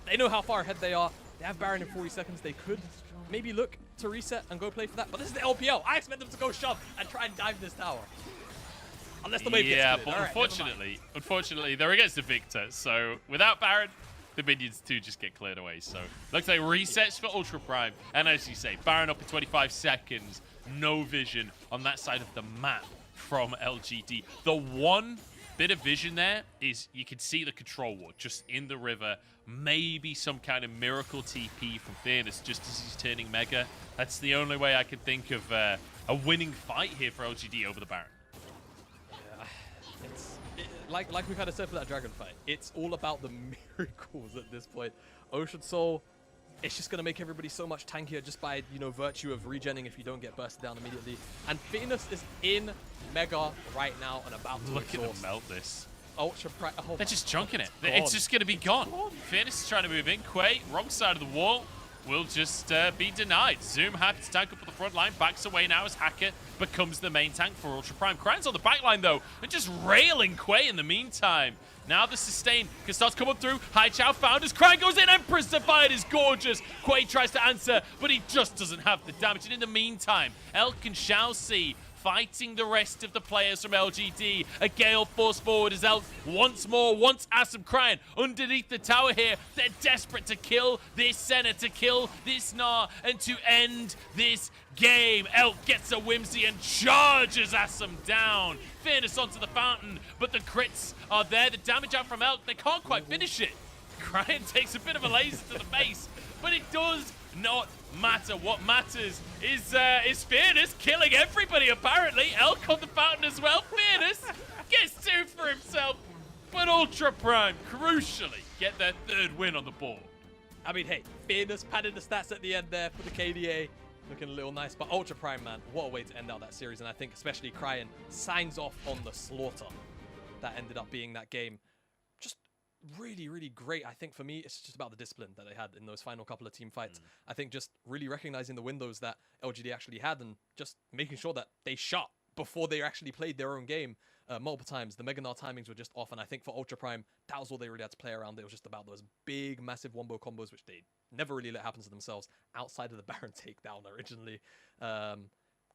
They know how far ahead they are. They have Baron in 40 seconds. They could maybe look to reset and go play for that. But this is the LPL. I expect them to go shove and try and dive this tower. Unless the wave gets but right, unfortunately, they're against the Victor. So without Baron, the minions too just get cleared away. So looks like resets for Ultra Prime. And as you say, Baron up in 25 seconds. No vision on that side of the map from LGD. The one bit of vision there is you can see the control ward just in the river. Maybe some kind of miracle TP from Fearness just as he's turning Mega. That's the only way I can think of a winning fight here for LGD over the Baron. Like we kind of said for that dragon fight, it's all about the miracles at this point. Ocean Soul, it's just going to make everybody so much tankier just by, you know, virtue of regenning if you don't get bursted down immediately. And Fearless is in Mega right now and about to Look at them exhaust. melt this. Ultra They're just chunking it. Gone. It's just going to be gone. Fearless is trying to move in. Quay, wrong side of the wall, will just be denied. Zoom happy to tank up at the front line, backs away now as Hacker becomes the main tank for Ultra Prime. Crying's on the back line though, and just railing Quay in the meantime. Now the sustain can start to come up through. Hai Chao found as Crying goes in. Empress Divide is gorgeous. Quay tries to answer, but he just doesn't have the damage. And in the meantime, Elk and Shao Si fighting the rest of the players from LGD. A gale force forward as Elk once more wants Asum Crying underneath the tower here. They're desperate to kill this Senna, to kill this Gnar, and to end this game. Elk gets a whimsy and charges Asum down. Fairness onto the fountain, but the crits are there. The damage out from Elk, they can't quite finish it. Crying takes a bit of a laser to the face, but it does not matter. What matters is Fearless killing everybody apparently. Elk on the fountain as well. Fearless gets 2 for himself, but Ultra Prime crucially get their 3rd win on the board. I mean, hey, Fearless padded the stats at the end there for the KDA. Looking a little nice, but Ultra Prime, man, what a way to end out that series. And I think especially Crying signs off on the slaughter that ended up being that game. Just really, really great. I think for me, it's just about the discipline that they had in those final couple of team fights. I think just really recognizing the windows that LGD actually had and just making sure that they shot before they actually played their own game multiple times. The Mega Gnar timings were just off, and I think for Ultra Prime, that was all they really had to play around. It was just about those big, massive wombo combos, which they never really let happen to themselves outside of the Baron takedown originally.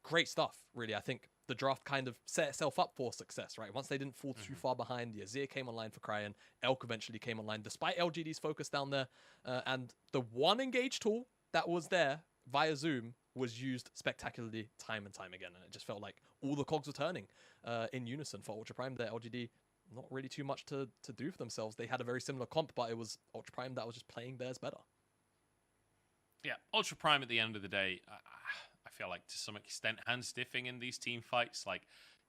Great stuff, really. I think the draft kind of set itself up for success, right? Once they didn't fall too far behind, the Azir came online for Crying, Elk eventually came online, despite LGD's focus down there, and the one engage tool that was there via Zoom was used spectacularly time and time again, and it just felt like all the cogs were turning in unison for Ultra Prime. There, LGD, not really too much to do for themselves. They had a very similar comp, but it was Ultra Prime that was just playing theirs better. Yeah, Ultra Prime at the end of the day, I feel like to some extent hand-stiffing in these team fights. Like,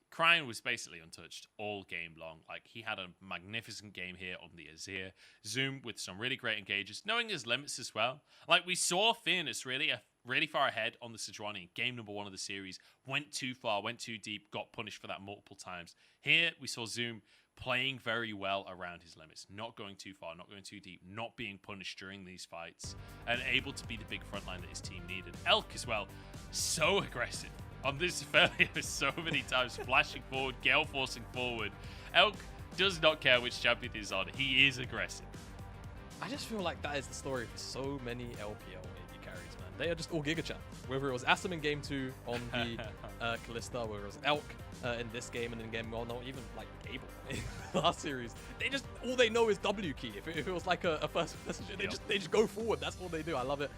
Crying was basically untouched all game long. Like, he had a magnificent game here on the Azir. Zoom with some really great engages, knowing his limits as well. Like, we saw Fearless really far ahead on the Sejuani. Game number 1 of the series. Went too far, went too deep, got punished for that multiple times. Here, we saw Zoom playing very well around his limits, not going too far, not going too deep, not being punished during these fights, and able to be the big frontline that his team needed. Elk as well, so aggressive on this failure so many times, flashing forward, gale forcing forward. Elk does not care which champion he's on, he is aggressive. I just feel like that is the story for so many LPL AD carries, man. They are just all Giga Champ. Whether it was Asum in game 2 on the Kalista, whether it was Elk in this game, and in game 1, not even like Gable in the last series. They just, all they know is W key. If it was like a first message, they just go forward. That's all they do. I love it.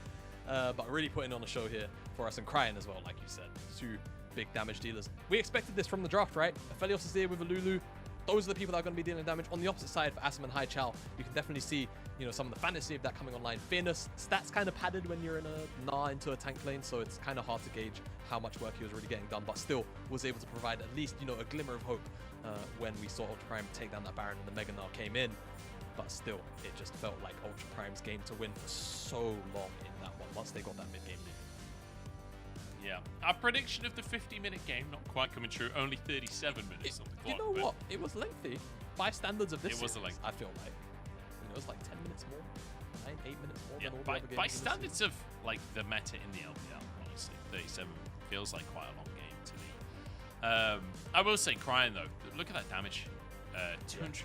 But really putting on a show here for us, and Crying as well, like you said. 2 big damage dealers. We expected this from the draft, right? Aphelios is here with a Lulu. Those are the people that are going to be dealing damage. On the opposite side, for Asum and Hai Chao, you can definitely see, you know, some of the fantasy of that coming online. Fairness, stats kind of padded when you're in a Gnar into a tank lane, so it's kind of hard to gauge how much work he was really getting done, but still was able to provide at least, you know, a glimmer of hope when we saw Ultra Prime take down that Baron and the Mega Gnar came in. But still, it just felt like Ultra Prime's game to win for so long in that one, once they got that mid-game lead. Yeah. Our prediction of the 50-minute game, not quite coming true. Only 37 minutes on the clock. You know what? It was lengthy. By standards of this It was series, lengthy. I feel like. You know, it was like 10 minutes more, 8 minutes more Yeah, than all by, the other games. by in this standards of like the meta in the LPL, honestly, 37 feels like quite a long game to me. I will say, Crying though, look at that damage, 250%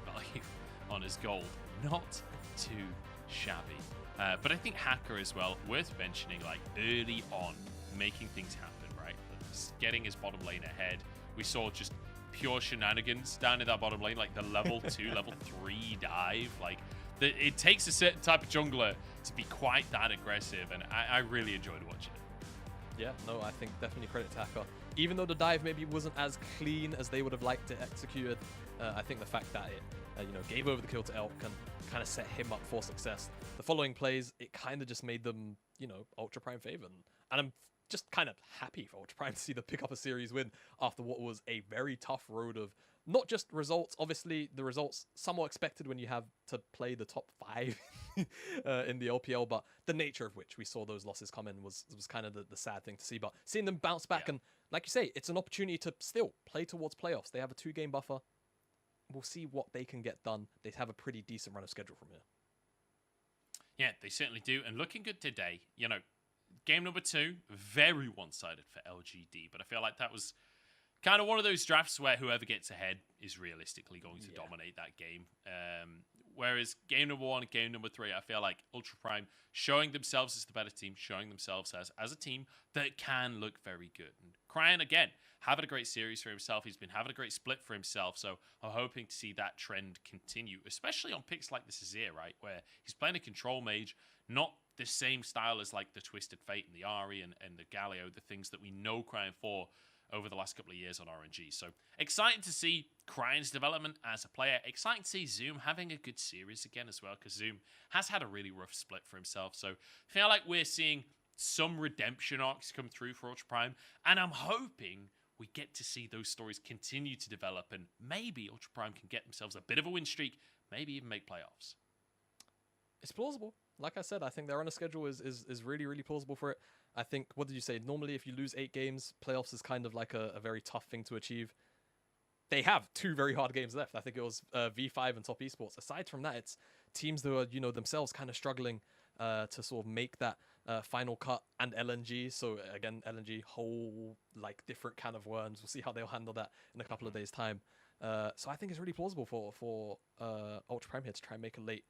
value on his gold, not too shabby. But I think Hacker as well, worth mentioning, like early on, making things happen, right? Just getting his bottom lane ahead. We saw just pure shenanigans down in that bottom lane, like the level 2, level 3 dive. Like, it takes a certain type of jungler to be quite that aggressive, and I really enjoyed watching it. Yeah, no, I think definitely credit to Hacker. Even though the dive maybe wasn't as clean as they would have liked to execute it, I think the fact that it you know, gave over the kill to Elk and kind of set him up for success. The following plays, it kind of just made them, you know, Ultra Prime favored. And I'm just kind of happy for Ultra Prime to see them pick up a series win after what was a very tough road of not just results. Obviously, the results somewhat expected when you have to play the top 5 in the LPL, but the nature of which we saw those losses come in was kind of the sad thing to see. But seeing them bounce back, and like you say, it's an opportunity to still play towards playoffs. They have a 2-game buffer. We'll see what they can get done. They have a pretty decent run of schedule from here. Yeah, they certainly do. And looking good today, you know, game number 2, very one-sided for LGD, but I feel like that was kind of one of those drafts where whoever gets ahead is realistically going to dominate that game. Whereas game number 1 and game number 3, I feel like Ultra Prime showing themselves as the better team, showing themselves as a team that can look very good. And Cryan, again, having a great series for himself. He's been having a great split for himself, so I'm hoping to see that trend continue, especially on picks like the Azir, right, where he's playing a control mage, not the same style as like the Twisted Fate and the Ahri and the Galio, the things that we know Cryan for over the last couple of years on RNG. So exciting to see Cryan's development as a player. Exciting to see Zoom having a good series again as well, because Zoom has had a really rough split for himself. So I feel like we're seeing some redemption arcs come through for Ultra Prime, and I'm hoping we get to see those stories continue to develop, and maybe Ultra Prime can get themselves a bit of a win streak, maybe even make playoffs. It's plausible. Like I said, I think their run of schedule is really, really plausible for it. I think, what did you say? Normally, if you lose 8 games, playoffs is kind of like a very tough thing to achieve. They have 2 very hard games left. I think it was V5 and Top Esports. Aside from that, it's teams that are, you know, themselves kind of struggling to sort of make that final cut, and LNG. So again, LNG, whole like different can of worms. We'll see how they'll handle that in a couple of days' time. So I think it's really plausible for Ultra Prime here to try and make a late,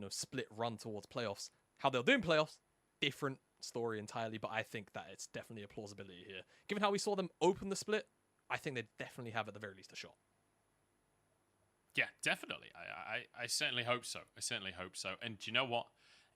split run towards playoffs. How they'll do in playoffs, different story entirely, but I think that it's definitely a plausibility here. Given how we saw them open the split, I think they definitely have at the very least a shot. Yeah, definitely. I certainly hope so. I certainly hope so. And do you know what?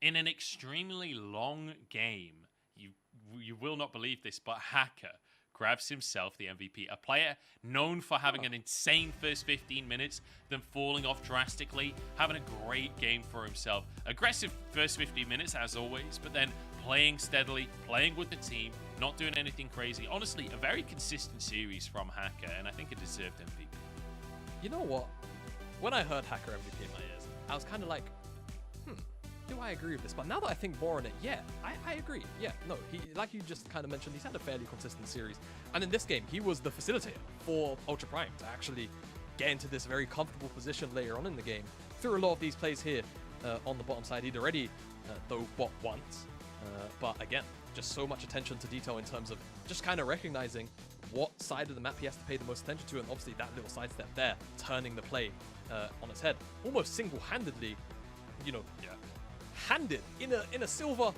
In an extremely long game, you will not believe this, but Hacker grabs himself the MVP. A player known for having an insane first 15 minutes, then falling off drastically, having a great game for himself. Aggressive first 15 minutes, as always, but then playing steadily, playing with the team, not doing anything crazy. Honestly, a very consistent series from Hacker, and I think it deserved MVP. You know what? When I heard Hacker MVP in my ears, I was kind of like, do I agree with this? But now that I think more on it, yeah, I agree. Yeah, no, he, like you just kind of mentioned, he's had a fairly consistent series. And in this game, he was the facilitator for Ultra Prime to actually get into this very comfortable position later on in the game. Through a lot of these plays here on the bottom side, he'd already, though, bot once. But again, just so much attention to detail in terms of just kind of recognizing what side of the map he has to pay the most attention to. And obviously that little sidestep there, turning the play on its head, almost single-handedly, handed on a silver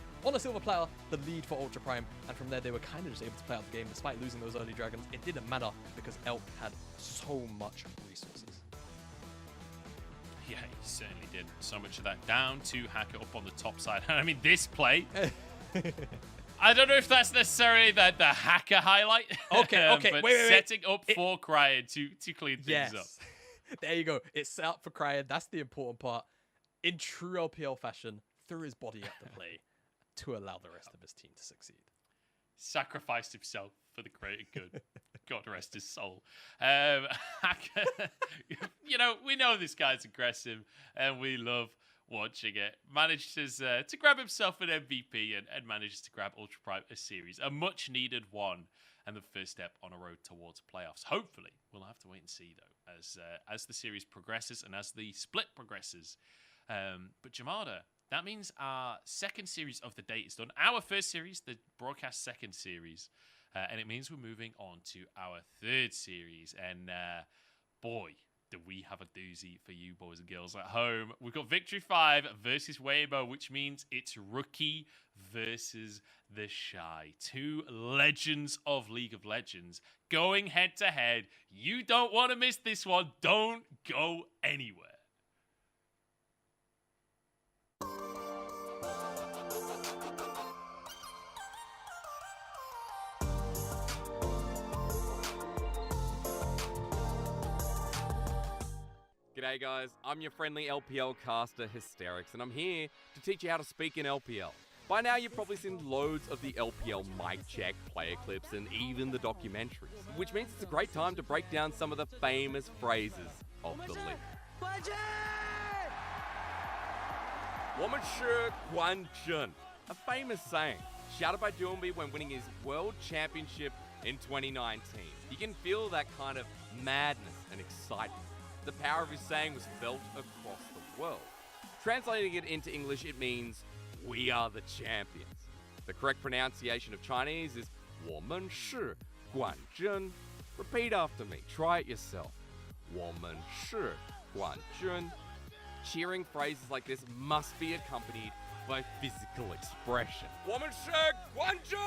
platter the lead for Ultra Prime, and from there they were kind of just able to play out the game despite losing those early dragons. It didn't matter because Elk had so much resources. Yeah, he certainly did. So much of that down to Hacker up on the top side. I mean, this play, I don't know if that's necessarily the Hacker highlight. Okay, but wait. Setting up for Cryan to clean things up. There you go. It's set up for Cryan. That's the important part. In true LPL fashion, threw his body at the play to allow the rest of his team to succeed. Sacrificed himself for the greater good. God rest his soul. Hacker, we know this guy's aggressive, and we love watching it. Manages to grab himself an MVP and manages to grab Ultra Prime a series. A much-needed one, and the first step on a road towards playoffs. Hopefully, we'll have to wait and see, though, as the series progresses and as the split progresses. But Jamada, that means our second series of the day is done. Our first series, the broadcast second series. And it means we're moving on to our third series. And boy, do we have a doozy for you boys and girls at home. We've got Victory 5 versus Weibo, which means it's Rookie versus the Shy. 2 legends of League of Legends going head to head. You don't want to miss this one. Don't go anywhere. G'day guys, I'm your friendly LPL caster Hysterics, and I'm here to teach you how to speak in LPL. By now, you've probably seen loads of the LPL mic check, player clips, and even the documentaries, which means it's a great time to break down some of the famous phrases of the league. 我们是冠军, a famous saying, shouted by Doomby when winning his World Championship in 2019. You can feel that kind of madness and excitement. The power of his saying was felt across the world. Translating it into English, it means, we are the champions. The correct pronunciation of Chinese is 我们是冠军. Repeat after me. Try it yourself. 我们是冠军. Cheering phrases like this must be accompanied by physical expression. 我们是冠军!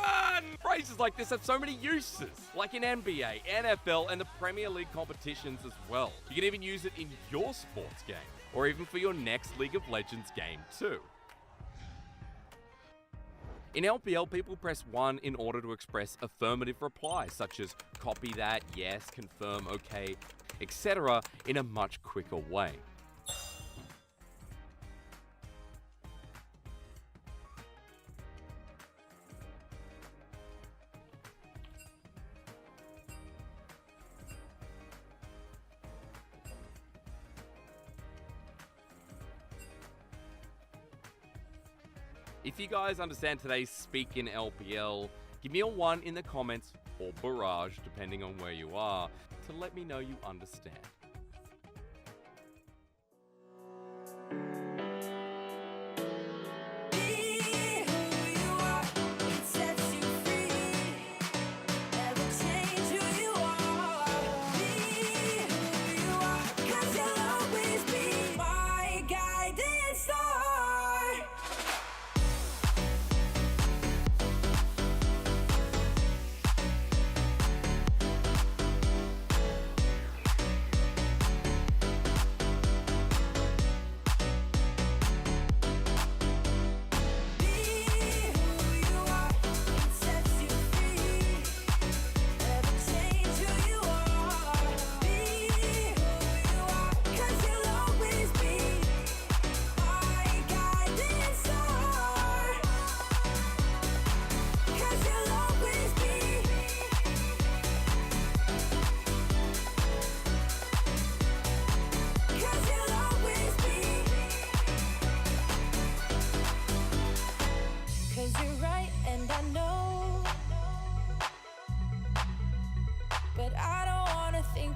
Phrases like this have so many uses, like in NBA, NFL, and the Premier League competitions as well. You can even use it in your sports game, or even for your next League of Legends game too. In LPL, people press 1 in order to express affirmative replies, such as copy that, yes, confirm, okay, etc., in a much quicker way. If you guys understand today's speak in LPL, give me a 1 in the comments, or barrage, depending on where you are, to let me know you understand.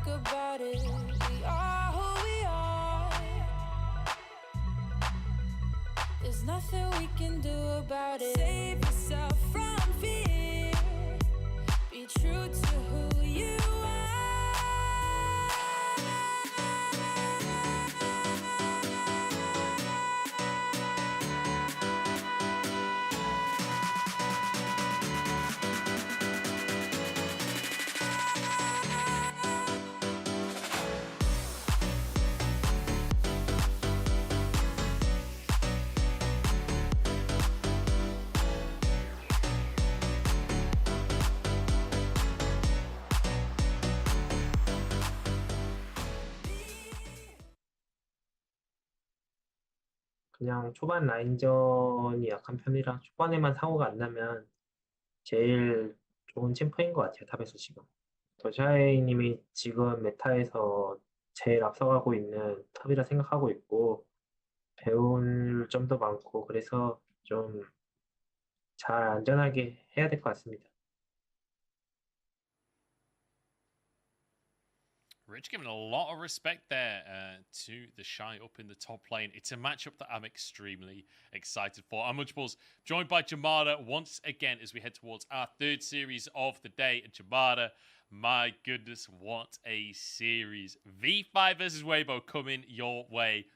About it, we are who we are. There's nothing we can do about it. Save yourself from fear. Be true to who you 그냥 초반 라인전이 약한 편이라 초반에만 사고가 안 나면 제일 좋은 챔프인 것 같아요, 탑에서 지금. 더샤이님이 지금 메타에서 제일 앞서가고 있는 탑이라 생각하고 있고 배울 점도 많고 그래서 좀 잘 안전하게 해야 될 것 같습니다. Rich giving a lot of respect there to the Shy up in the top lane. It's a matchup that I'm extremely excited for. I'm Munchables, joined by Jamada once again as we head towards our third series of the day. And Jamada, my goodness, what a series. V5 versus Weibo coming your way.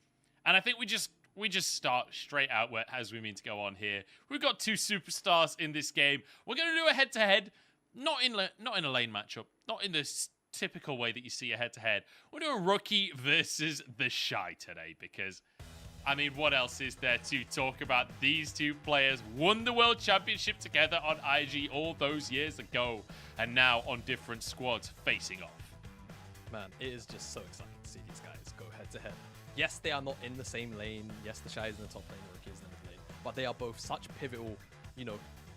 And I think we just start straight out as we mean to go on here. We've got two superstars in this game. We're going to do a head-to-head, not in a lane matchup, not in this typical way that you see a head-to-head. We're doing Rookie versus the Shy today because, I mean, what else is there to talk about? These two players won the World Championship together on IG all those years ago and now on different squads facing off. Man, it is just so exciting to see these guys go head-to-head. Yes, they are not in the same lane. Yes, the Shy is in the top lane, Rookie is in the mid lane. but they are both such pivotal,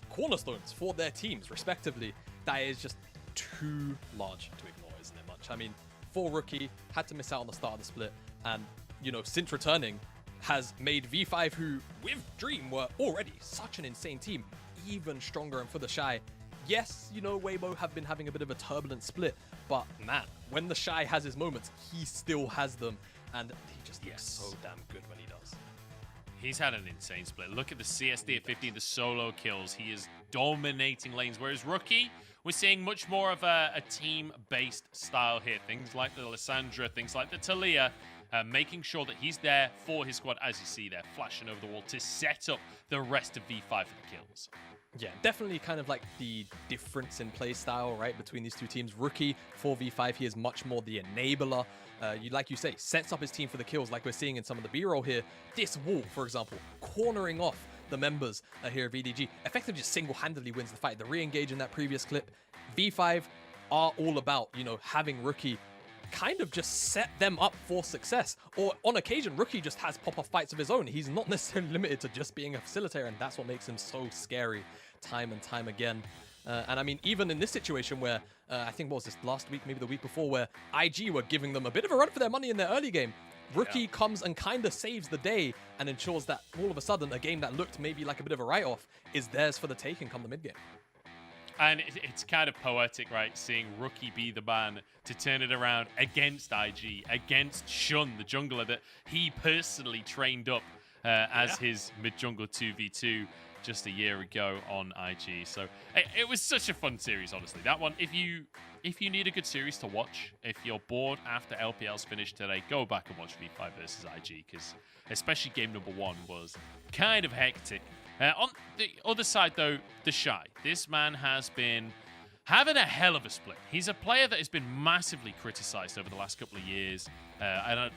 cornerstones for their teams, respectively, that is just too large to ignore, isn't it much? I mean, for Rookie, had to miss out on the start of the split, and, since returning, has made V5, who, with Dream, were already such an insane team, even stronger. And for the Shy, yes, Weibo have been having a bit of a turbulent split, but man, when the Shy has his moments, he still has them, and he just looks so damn good when he does. He's had an insane split. Look at the CSD at 15, the solo kills. He is dominating lanes, whereas Rookie, we're seeing much more of a team-based style here. Things like the Lissandra, things like the Talia, making sure that he's there for his squad, as you see there, flashing over the wall to set up the rest of V5 for the kills. Yeah, definitely kind of like the difference in play style, right, between these two teams. Rookie, for V5, he is much more the enabler. Like you say, sets up his team for the kills, like we're seeing in some of the B-roll here. This wall, for example, cornering off the members here at VDG, effectively just single-handedly wins the fight. The re-engage in that previous clip. V5 are all about, having Rookie kind of just set them up for success. Or on occasion, Rookie just has pop-off fights of his own. He's not necessarily limited to just being a facilitator, and that's what makes him so scary time and time again. And I mean, even in this situation where, I think, what was this, last week, maybe the week before, where IG were giving them a bit of a run for their money in their early game, Rookie comes and kind of saves the day and ensures that all of a sudden a game that looked maybe like a bit of a write-off is theirs for the taking come the mid-game. And it's kind of poetic, right? Seeing Rookie be the man to turn it around against IG, against Shun, the jungler that he personally trained up as his mid-jungle 2v2 just a year ago on IG. So it was such a fun series, honestly. That one, if you need a good series to watch, if you're bored after LPL's finished today, go back and watch V5 versus IG, because especially game number 1 was kind of hectic. On the other side, though, the Shy. This man has been having a hell of a split. He's a player that has been massively criticized over the last couple of years. And,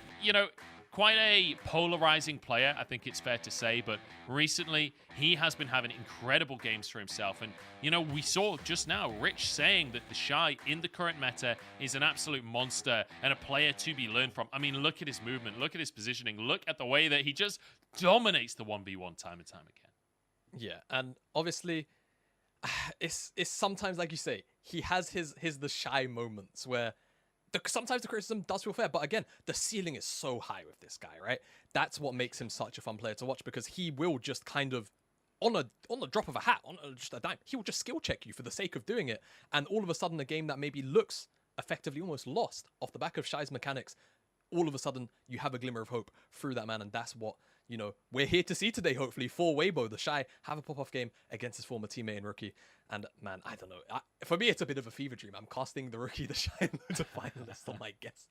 quite a polarizing player, I think it's fair to say. But recently, he has been having incredible games for himself. And, we saw just now Rich saying that the Shy in the current meta is an absolute monster and a player to be learned from. I mean, look at his movement. Look at his positioning. Look at the way that he just dominates the 1v1 time and time again. Yeah, and obviously, it's sometimes, like you say, he has his the Shy moments where sometimes the criticism does feel fair, but again, the ceiling is so high with this guy, right? That's what makes him such a fun player to watch, because he will just kind of, on a drop of a hat, on just a dime, he will just skill check you for the sake of doing it, and all of a sudden, a game that maybe looks effectively almost lost off the back of Shy's mechanics, all of a sudden, you have a glimmer of hope through that man, and that's what we're here to see today, hopefully, for Weibo. The Shy have a pop-off game against his former teammate and Rookie. And, man, I don't know. For me, it's a bit of a fever dream. I'm casting the Rookie, the Shy, and the finalists on my guest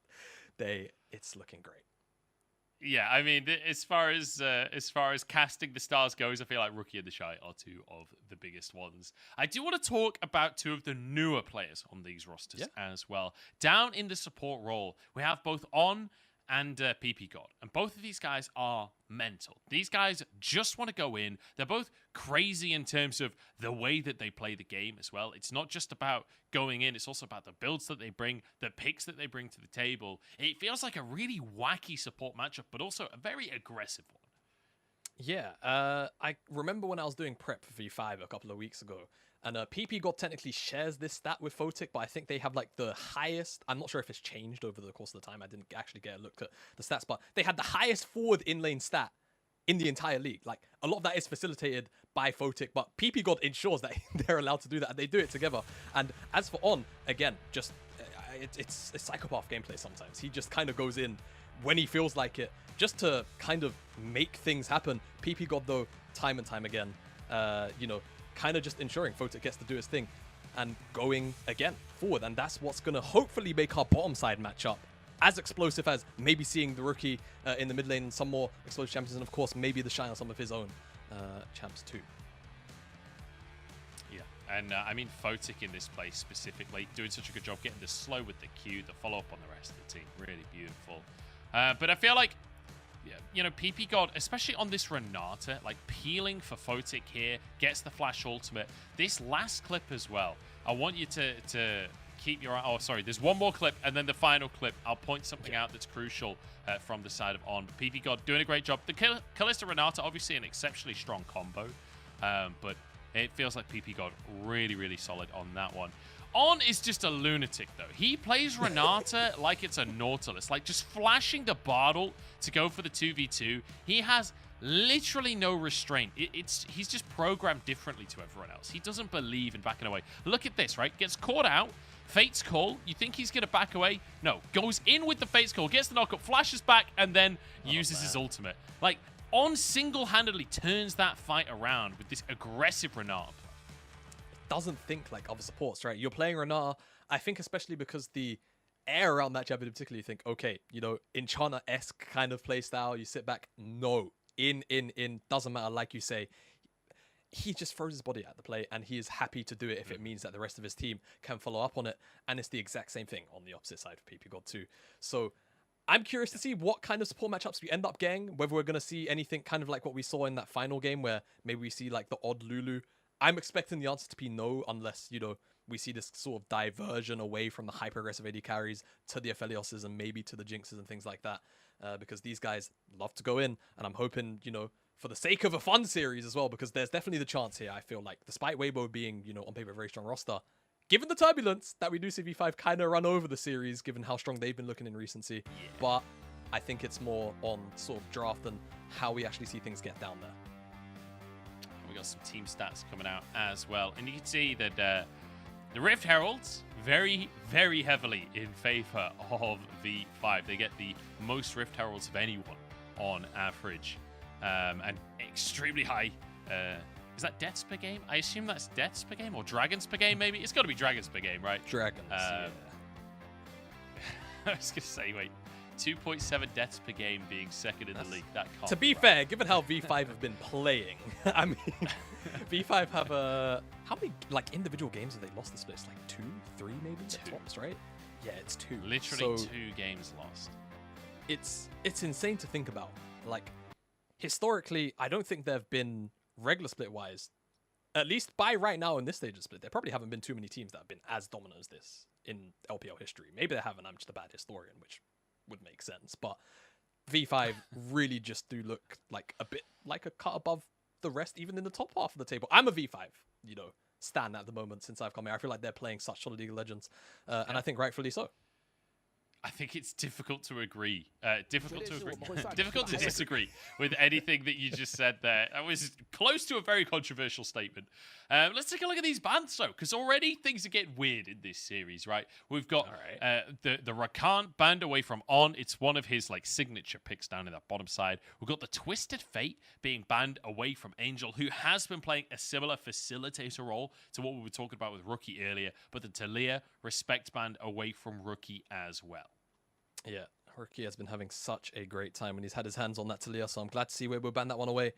day. It's looking great. Yeah, I mean, as far as casting the stars goes, I feel like Rookie and the Shy are two of the biggest ones. I do want to talk about two of the newer players on these rosters as well. Down in the support role, we have both On and PP God. And both of these guys are mental. These guys just want to go in. They're both crazy in terms of the way that they play the game as well. It's not just about going in. It's also about the builds that they bring, the picks that they bring to the table. It feels like a really wacky support matchup, but also a very aggressive one. Yeah, I remember when I was doing prep for V5 a couple of weeks ago, and PP God technically shares this stat with Photic, but I think they have like the highest, I'm not sure if it's changed over the course of the time, I didn't actually get a look at the stats, but they had the highest forward in-lane stat in the entire league. Like, a lot of that is facilitated by Photic, but PP God ensures that they're allowed to do that, and they do it together. And as for On, again, just, it's psychopath gameplay sometimes. He just kind of goes in when he feels like it, just to kind of make things happen. PP God, though, time and time again, kind of just ensuring Photic gets to do his thing and going again forward. And that's what's going to hopefully make our bottom side matchup as explosive as maybe seeing the Rookie in the mid lane and some more explosive champions, and of course maybe the Shine on some of his own champs too. Yeah, and I mean, Photic in this place specifically doing such a good job getting the slow with the Q, the follow up on the rest of the team, really beautiful. But I feel like, PP God, especially on this Renata, like peeling for Photic here, gets the flash ultimate. This last clip as well, I want you to keep your eye. Oh, sorry. There's one more clip, and then the final clip. I'll point something out that's crucial from the side of On. PP God doing a great job. The Kalista Renata, obviously an exceptionally strong combo, but it feels like PP God really, really solid on that one. On is just a lunatic, though. He plays Renata like it's a Nautilus, like just flashing the Bartle to go for the 2v2. He has literally no restraint. He's just programmed differently to everyone else. He doesn't believe in backing away. Look at this, right? Gets caught out. Fate's Call. You think he's going to back away? No. Goes in with the Fate's Call, gets the knockup, flashes back, and then uses his ultimate. Like, On single-handedly turns that fight around with this aggressive Renata. Doesn't think like other supports, right? You're playing Renata, I think especially because the air around that champion in particular, you think, okay, you know, Enchana-esque kind of playstyle, you sit back, no. In, doesn't matter, like you say. He just throws his body at the play, and he is happy to do it if it means that the rest of his team can follow up on it, and it's the exact same thing on the opposite side for PP God too. So I'm curious to see what kind of support matchups we end up getting, whether we're going to see anything kind of like what we saw in that final game, where maybe we see like the odd Lulu. I'm expecting the answer to be no, unless, you know, we see this sort of diversion away from the hyper-aggressive AD carries to the Aphelioses and maybe to the Jinxes and things like that, because these guys love to go in, and I'm hoping, you know, for the sake of a fun series as well, because there's definitely the chance here, I feel like, despite Weibo being, you know, on paper a very strong roster, given the turbulence that we do see V5 kind of run over the series, given how strong they've been looking in recency, but I think it's more on sort of draft and how we actually see things get down there. We got some team stats coming out as well, and you can see that the Rift Heralds very, very heavily in favor of V5. They get the most Rift Heralds of anyone on average, and extremely high. Is that deaths per game? I assume that's deaths per game or dragons per game. Maybe it's got to be dragons per game, right? Dragons. Yeah. I was gonna say, wait. 2.7 deaths per game being second in the league. That can't to be fair, given how V5 have been playing, I mean, V5 have how many like individual games have they lost this split? It's like 2, 3 maybe? Two. Tops, right? Yeah, it's 2. Literally so 2 games lost. It's insane to think about. Like, historically, I don't think there have been regular split-wise, at least by right now in this stage of split, there probably haven't been too many teams that have been as dominant as this in LPL history. Maybe they haven't, I'm just a bad historian, which would make sense, but V5 really just do look like a bit like a cut above the rest, even in the top half of the table. I'm a V5, you know, stan at the moment since I've come here. I feel like they're playing such solid League of Legends, and I think rightfully so. I think it's difficult to agree. Difficult to disagree with anything that you just said there. That was close to a very controversial statement. Let's take a look at these bans, though, because already things are getting weird in this series, right? We've got the Rakan banned away from On. It's one of his like signature picks down in that bottom side. We've got the Twisted Fate being banned away from Angel, who has been playing a similar facilitator role to what we were talking about with Rookie earlier. But the Talia Respect banned away from Rookie as well. Yeah, Rookie has been having such a great time when he's had his hands on that Talia, so I'm glad to see we'll ban that one away.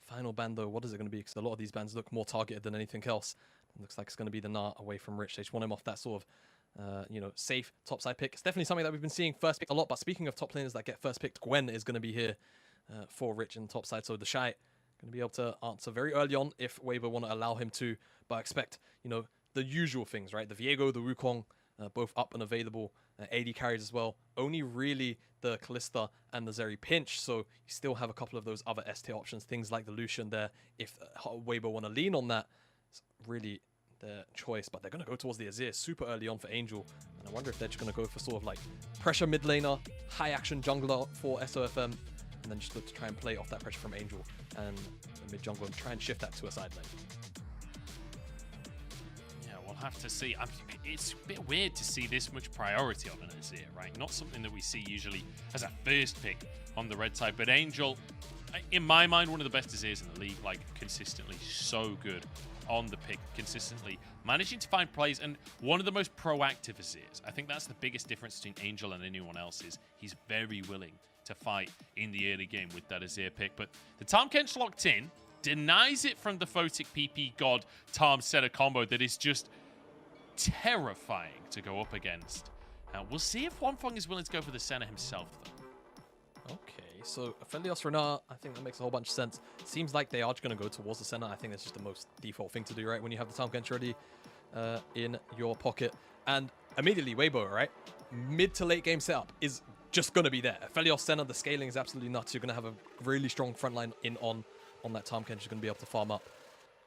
Final ban, though, what is it going to be? Because a lot of these bans look more targeted than anything else. It looks like it's going to be the Nart away from Rich. They just want him off that sort of, you know, safe topside pick. It's definitely something that we've been seeing first pick a lot, but speaking of top laners that get first picked, Gwen is going to be here for Rich in the top side, so the Shy going to be able to answer very early on if Weibo want to allow him to, but I expect, you know, the usual things, right? The Viego, the Wukong, both up and available. AD carries as well. Only really the Kalista and the Zeri pinch, so you still have a couple of those other ST options, things like the Lucian there. If Weibo want to lean on that, it's really their choice, but they're going to go towards the Azir super early on for Angel, and I wonder if they're just going to go for sort of like pressure mid laner, high action jungler for SOFM, and then just look to try and play off that pressure from Angel and the mid jungler and try and shift that to a side lane. We'll have to see. It's a bit weird to see this much priority on an Azir, right? Not something that we see usually as a first pick on the red side, but Angel, in my mind, one of the best Azirs in the league, like consistently so good on the pick, consistently managing to find plays, and one of the most proactive Azirs. I think that's the biggest difference between Angel and anyone else is he's very willing to fight in the early game with that Azir pick, but the Tahm Kench locked in, denies it from the Photic PP God Tahm Senna combo that is just terrifying to go up against. We'll see if Wanfeng is willing to go for the Senna himself, though. Okay, so Aphelios Renard, I think that makes a whole bunch of sense. Seems like they are just going to go towards the Senna. I think that's just the most default thing to do, right? When you have the Tahm Kench ready in your pocket. And immediately Weibo, right? Mid to late game setup is just going to be there. Aphelios center, the scaling is absolutely nuts. You're going to have a really strong front line on that Tahm Kench. You're going to be able to farm up.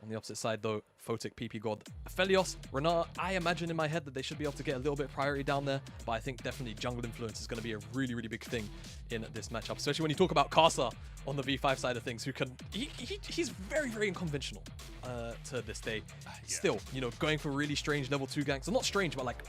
On the opposite side, though, Photic, PP God, Aphelios, Renata, I imagine in my head that they should be able to get a little bit of priority down there, but I think definitely jungle influence is going to be a really, really big thing in this matchup, especially when you talk about Karsa on the V5 side of things, who can, he's very, very unconventional to this day. Still, you know, going for really strange level 2 ganks, not strange, but like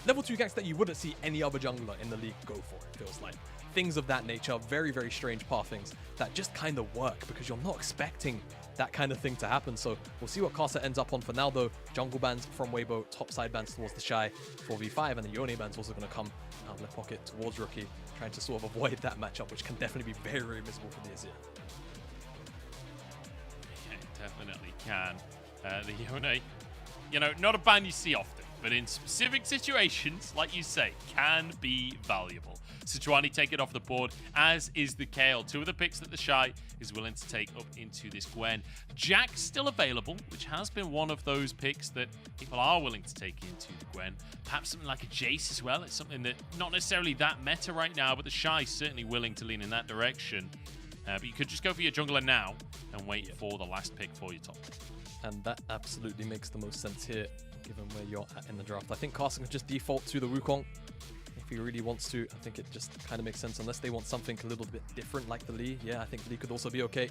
level 2 ganks that you wouldn't see any other jungler in the league go for, it feels like. Things of that nature, very, very strange pathings that just kind of work because you're not expecting that kind of thing to happen. So we'll see what Karsa ends up on. For now, though, jungle bans from Weibo, top side bans towards the Shy for V5, and the Yone ban's also going to come out of left pocket towards Rookie, trying to sort of avoid that matchup, which can definitely be very, very miserable for the Azir. Yeah, it definitely can. The Yone, you know, not a ban you see often, but in specific situations, like you say, can be valuable. Sejuani take it off the board, as is the Kale. Two of the picks that the Shy is willing to take up into this Gwen. Jack's still available, which has been one of those picks that people are willing to take into the Gwen. Perhaps something like a Jace as well. It's something that not necessarily that meta right now, but the Shy is certainly willing to lean in that direction. But you could just go for your jungler now and wait for the last pick for your top. And that absolutely makes the most sense here, given where you're at in the draft. I think Karsa can just default to the Wukong. If he really wants to, I think it just kind of makes sense, unless they want something a little bit different like the Lee. Yeah, I think Lee could also be okay.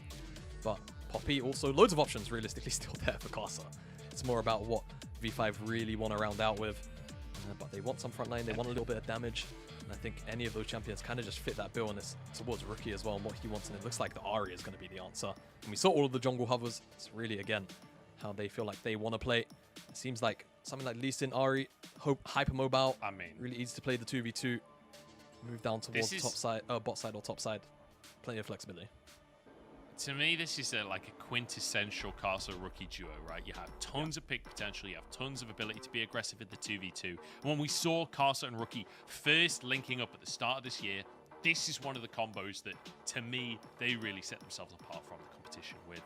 But Poppy, also loads of options realistically still there for Karsa. It's more about what V5 really want to round out with. But they want some front line, they want a little bit of damage. And I think any of those champions kind of just fit that bill, and it's towards Rookie as well, and what he wants. And it looks like the Ahri is going to be the answer. And we saw all of the jungle hovers. It's really, again, how they feel like they want to play. It seems like something like Lee Sin, Ahri, hypermobile, I mean, really easy to play the 2v2. Move down towards top side, bot side or top side. Plenty of flexibility. To me, this is like a quintessential Karsa Rookie duo, right? You have tons of pick potential, you have tons of ability to be aggressive in the 2v2. And when we saw Karsa and Rookie first linking up at the start of this year, this is one of the combos that, to me, they really set themselves apart from the competition with.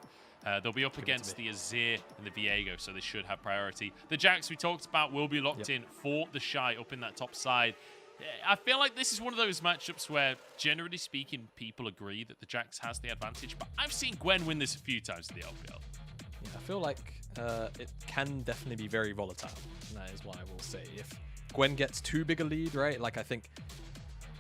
They'll be up against the Azir and the Viego, so they should have priority. The Jax we talked about will be locked in for the Shy up in that top side. I feel like this is one of those matchups where, generally speaking, people agree that the Jax has the advantage, but I've seen Gwen win this a few times in the LPL. Yeah, I feel like it can definitely be very volatile, and that is what I will say. If Gwen gets too big a lead, right, like I think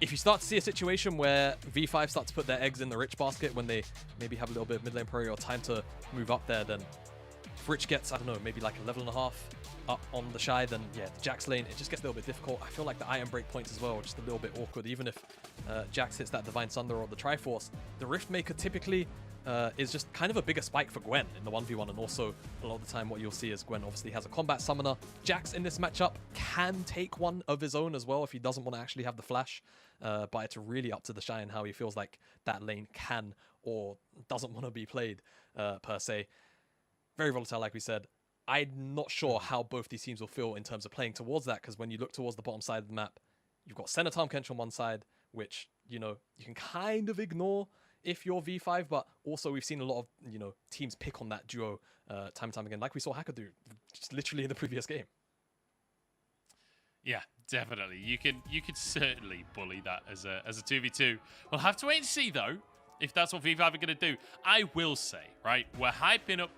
if you start to see a situation where V5 start to put their eggs in the Rich basket when they maybe have a little bit of mid lane priority or time to move up there, then if Rich gets, I don't know, maybe like a level and a half up on the Shy, then yeah, the Jax lane, it just gets a little bit difficult. I feel like the Iron Break points as well are just a little bit awkward. Even if Jax hits that Divine Sunder or the Triforce, the Rift Maker typically is just kind of a bigger spike for Gwen in the 1v1, and also a lot of the time what you'll see is Gwen obviously has a combat summoner. Jax in this matchup can take one of his own as well if he doesn't want to actually have the flash, but it's really up to the Shy and how he feels like that lane can or doesn't want to be played per se. Very volatile, like we said. I'm not sure how both these teams will feel in terms of playing towards that, because when you look towards the bottom side of the map, you've got Senna Tahm Kench on one side, which, you know, you can kind of ignore if you're V5, but also we've seen a lot of, you know, teams pick on that duo time and time again, like we saw Hacker do just literally in the previous game. Yeah, definitely. You could certainly bully that as a 2v2. We'll have to wait and see, though, if that's what V5 are going to do. I will say, right, we're hyping up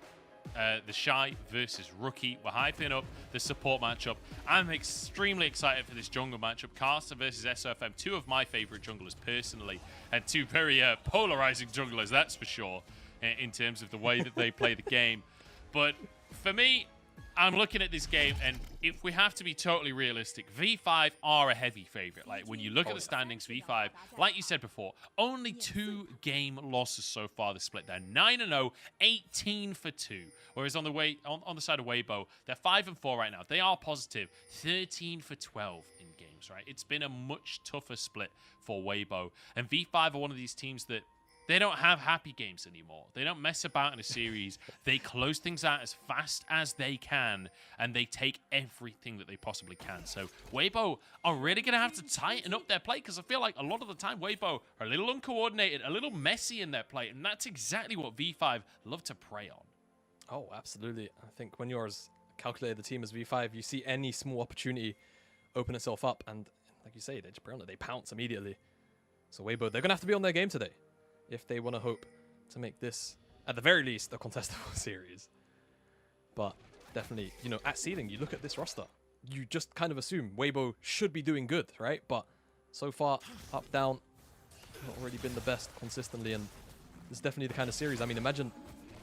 the Shy versus Rookie. We're hyping up the support matchup. I'm extremely excited for this jungle matchup. Karsa versus SOFM, two of my favorite junglers personally, and two very polarizing junglers, that's for sure, in terms of the way that they play the game. But for me, I'm looking at this game, and if we have to be totally realistic, V5 are a heavy favorite. Like, when you look at the standings, V5, like you said before, only 2 game losses so far this split. They're 9-0, 18-2. Whereas on the side of Weibo, they're 5-4 right now. They are positive, 13-12 in games, right? It's been a much tougher split for Weibo. And V5 are one of these teams that they don't have happy games anymore. They don't mess about in a series. They close things out as fast as they can, and they take everything that they possibly can. So Weibo are really going to have to tighten up their play, because I feel like a lot of the time Weibo are a little uncoordinated, a little messy in their play, and that's exactly what V5 love to prey on. Oh, absolutely. I think when you're as calculated the team as V5, you see any small opportunity open itself up, and like you say, they just they pounce immediately. So Weibo, they're gonna have to be on their game today if they want to hope to make this, at the very least, a contestable series. But definitely, you know, at seeding, you look at this roster, you just kind of assume Weibo should be doing good, right? But so far, up, down, not really been the best consistently, and it's definitely the kind of series. I mean, imagine,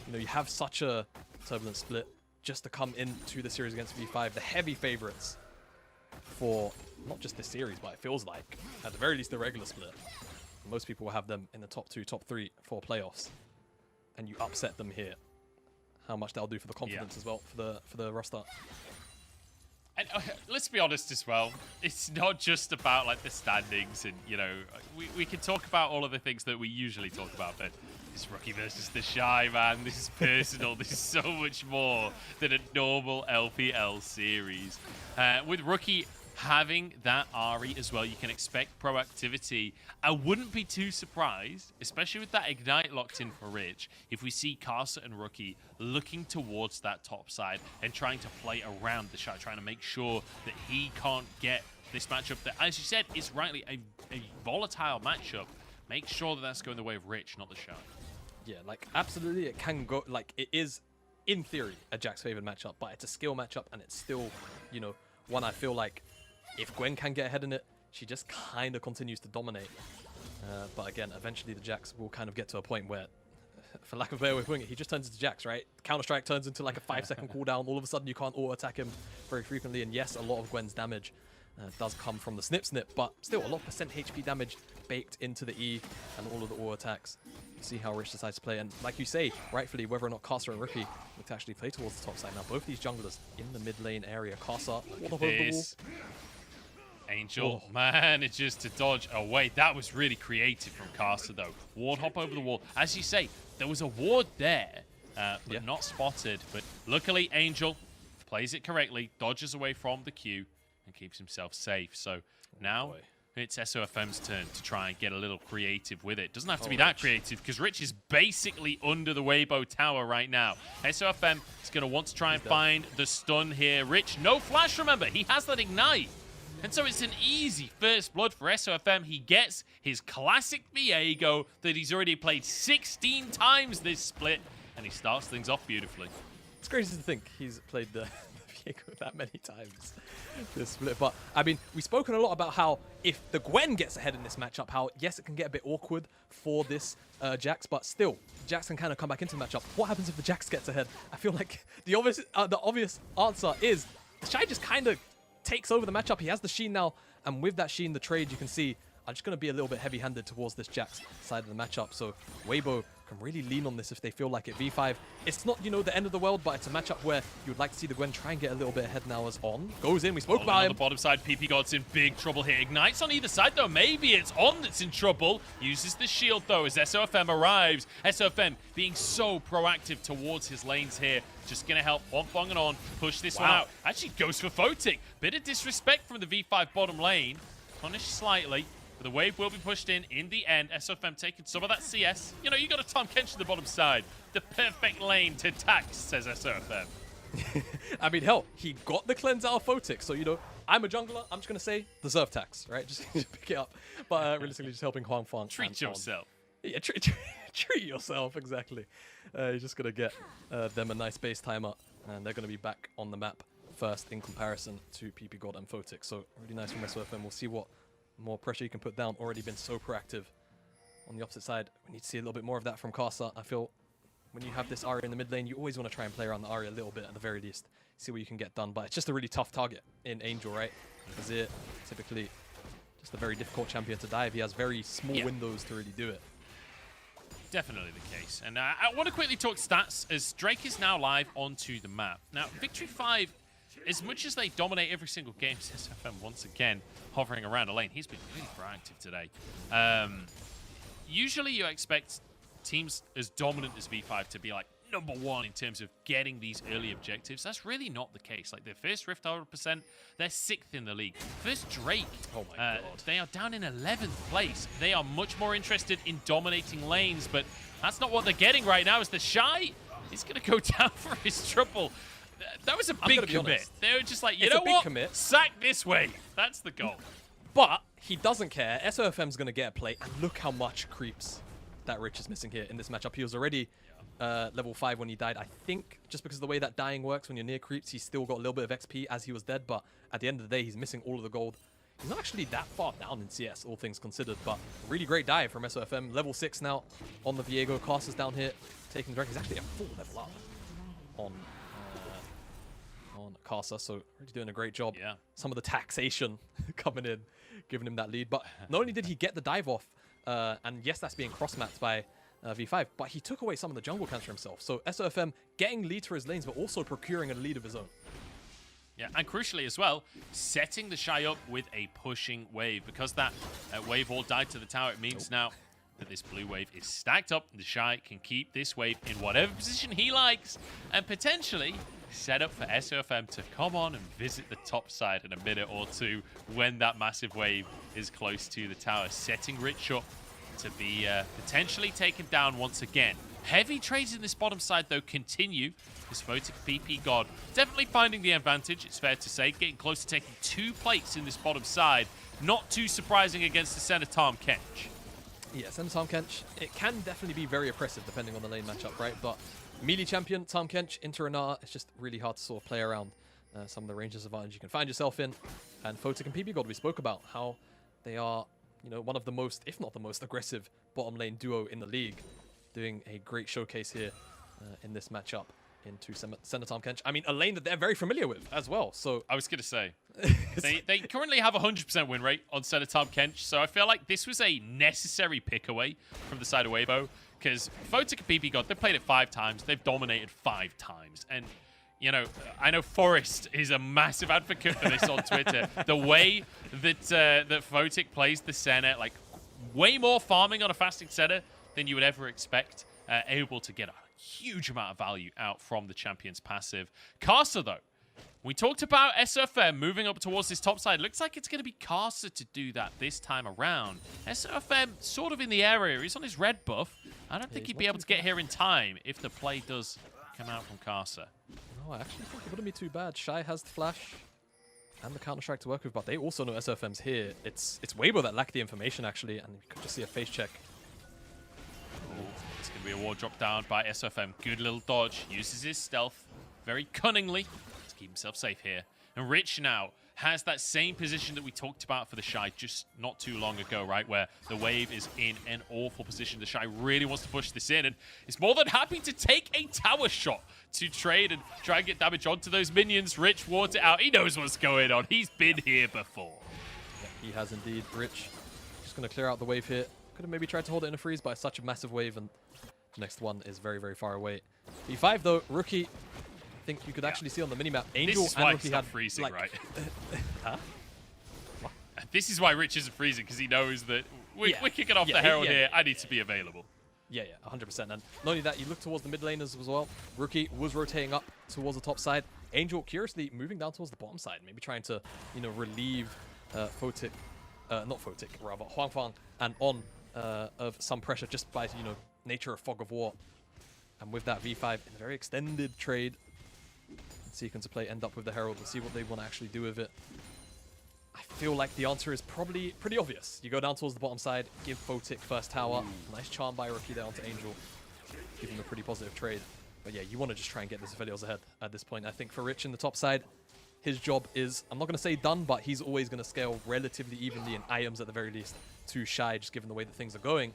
you know, you have such a turbulent split just to come into the series against V5, the heavy favorites for not just this series, but it feels like, at the very least, the regular split. Most people will have them in the top 2, top 3 for playoffs, and you upset them here. How much that'll do for the confidence as well for the roster. And let's be honest as well, it's not just about like the standings, and you know, we can talk about all of the things that we usually talk about, but it's Rookie versus the Shy, man. This is personal. This is so much more than a normal LPL series. With Rookie having that Ari as well, you can expect proactivity. I wouldn't be too surprised, especially with that Ignite locked in for Rich, if we see Karsa and Rookie looking towards that top side and trying to play around the Shy, trying to make sure that he can't get this matchup that, as you said, is rightly a volatile matchup. Make sure that that's going the way of Rich, not the Shy. Yeah, like, absolutely, it can go, like, it is, in theory, a Jack's favored matchup, but it's a skill matchup, and it's still, you know, one I feel like, if Gwen can get ahead in it, she just kind of continues to dominate. But again, eventually the Jax will kind of get to a point where, for lack of a better way of putting it, he just turns into Jax, right? Counter-Strike turns into like a 5-second cooldown. All of a sudden you can't auto-attack him very frequently. And yes, a lot of Gwen's damage does come from the snip, but still a lot of percent HP damage baked into the E and all of the auto-attacks. See how Rich decides to play. And like you say, rightfully, whether or not Karsa and Rookie look to actually play towards the top side. Now, both these junglers in the mid lane area. Karsa, what over the wall. Angel, man, it's just to dodge away. That was really creative from Karsa, though. Ward hop over the wall. As you say, there was a ward there, but not spotted. But luckily, Angel plays it correctly, dodges away from the Q, and keeps himself safe. So now it's SOFM's turn to try and get a little creative with it. Doesn't have to be that creative, because Rich is basically under the Weibo tower right now. SOFM is going to want to try and find the stun here. Rich, no flash, remember. He has that Ignite. And so it's an easy first blood for SOFM. He gets his classic Viego that he's already played 16 times this split, and he starts things off beautifully. It's crazy to think he's played the Viego that many times this split. But, I mean, we've spoken a lot about how if the Gwen gets ahead in this matchup, how, yes, it can get a bit awkward for this Jax, but still, Jax can kind of come back into the matchup. What happens if the Jax gets ahead? I feel like the obvious answer is Shy just kind of takes over the matchup. He has the Sheen now, and with that Sheen, the trade, you can see, I'm just going to be a little bit heavy-handed towards this Jax side of the matchup. So Weibo can really lean on this if they feel like it. V5, it's not, you know, the end of the world, but it's a matchup where you would like to see the Gwen try and get a little bit ahead now as On goes in. We spoke about him. On the bottom side, PP God's in big trouble here. Ignites on either side, though. Maybe it's On that's in trouble. Uses the shield, though, as SOFM arrives. SOFM being so proactive towards his lanes here. Just going to help Wonfong and On push this one out. Actually goes for Photic. Bit of disrespect from the V5 bottom lane. Punished slightly. But the wave will be pushed in the end. SOFM taking some of that CS. You know, you got a Tom Kench to the bottom side. The perfect lane to tax, says SOFM. I mean, hell, he got the cleanse out of Photic. So, you know, I'm a jungler. I'm just going to say deserve tax, right? Just pick it up. But realistically, just helping Huang Fang. Treat yourself. Yeah, treat yourself, exactly. You're just going to get them a nice base timer. And they're going to be back on the map first in comparison to PP God and Photic. So, really nice from SOFM. We'll see what more pressure you can put down. Already been so proactive. On the opposite side, we need to see a little bit more of that from Karsa. I feel when you have this Arya in the mid lane, you always want to try and play around the Arya a little bit at the very least. See what you can get done. But it's just a really tough target in Angel, right? Azir, typically just a very difficult champion to dive. He has very small windows to really do it. Definitely the case. And I want to quickly talk stats as Drake is now live onto the map. Now, Victory 5, as much as they dominate every single game, SFM once again hovering around a lane. He's been really proactive today. Usually you expect teams as dominant as V5 to be like #1 in terms of getting these early objectives. That's really not the case. Like their first Rift 100%, they're 6th in the league. First Drake, oh my God. They are down in 11th place. They are much more interested in dominating lanes, but that's not what they're getting right now. Is the Shy is going to go down for his triple. That was a I'm big gonna be commit. honest. They were just like, you It's know a big what? commit. Sack this wave. That's the goal. But he doesn't care. SOFM's going to get a play, and look how much creeps that Rich is missing here in this matchup. He was already level 5 when he died. I think just because of the way that dying works when you're near creeps, he's still got a little bit of XP as he was dead, but at the end of the day, he's missing all of the gold. He's not actually that far down in CS, all things considered, but really great dive from SOFM. Level 6 now on the Viego. Caster's down here, taking the drag. He's actually a full level up on Caster, so really doing a great job. Yeah. Some of the taxation coming in, giving him that lead. But not only did he get the dive off, and yes, that's being cross-mapped by V5, but he took away some of the jungle camps for himself. So SOFM getting lead to his lanes, but also procuring a lead of his own. Yeah, and crucially as well, setting the Shy up with a pushing wave. Because that wave all died to the tower, it means now that this blue wave is stacked up. The Shy can keep this wave in whatever position he likes and potentially set up for SOFM to come on and visit the top side in a minute or two when that massive wave is close to the tower, setting Rich up to be potentially taken down once again. Heavy trades in this bottom side, though, continue. This Photic PP God definitely finding the advantage, it's fair to say, getting close to taking 2 plates in this bottom side. Not too surprising against the center Tom Kench. Yeah, center Tom Kench, it can definitely be very oppressive depending on the lane matchup, right? But melee champion, Tom Kench, into Renata, it's just really hard to sort of play around some of the ranges advantage you can find yourself in. And Photic and PP God, we spoke about how they are, you know, one of the most, if not the most aggressive bottom lane duo in the league, doing a great showcase here in this matchup into center Tom Kench. I mean, a lane that they're very familiar with as well. So I was going to say, they currently have a 100% win rate on center Tom Kench, so I feel like this was a necessary pick away from the side of Weibo, because Photic and PP God, they've played it 5 times, they've dominated 5 times, and you know, I know Forrest is a massive advocate for this on Twitter. The way that that Photic plays the center, like way more farming on a fasting center than you would ever expect, able to get a huge amount of value out from the champion's passive. Caster, though, we talked about SOFM moving up towards this top side. Looks like it's going to be Caster to do that this time around. SOFM sort of in the area. He's on his red buff. I don't think he'd be able to get here in time if the play does come out from Caster. no, I actually think it wouldn't be too bad. Shy has the flash and the Counter-Strike to work with, but they also know SOFM's here. It's Weibo that lacked the information, actually, and you could just see a face check. It's going to be a ward drop down by SOFM. Good little dodge. Uses his stealth very cunningly to keep himself safe here. And Rich now has that same position that we talked about for the Shy just not too long ago, right? Where the wave is in an awful position. The Shy really wants to push this in and is more than happy to take a tower shot to trade and try and get damage onto those minions. Rich wards it out. He knows what's going on. He's been here before. Yeah, he has indeed. Rich just going to clear out the wave here. Could have maybe tried to hold it in a freeze, but it's such a massive wave, and the next one is very, very far away. B5, though, Rookie, I think you could actually see on the minimap, Angel this is and why Rookie he's not had freezing, like, right? Huh? This is why Rich isn't freezing, because he knows that we're kicking off the Herald here. I need to be available. Yeah, 100%. And not only that, you look towards the mid laners as well. Rookie was rotating up towards the top side. Angel, curiously, moving down towards the bottom side, maybe trying to, you know, relieve Photic, not Photic, rather, Huangfang and On of some pressure just by, you know, nature of Fog of War. And with that V5 in a very extended trade, sequence of play end up with the Herald. We'll see what they want to actually do with it. I feel like the answer is probably pretty obvious. You go down towards the bottom side, give Photic first tower. Nice charm by Rookie there onto Angel. Give him a pretty positive trade. But yeah, you want to just try and get this Aphelios ahead at this point. I think for Rich in the top side, his job is, I'm not going to say done, but he's always going to scale relatively evenly in items at the very least to Shy, just given the way that things are going.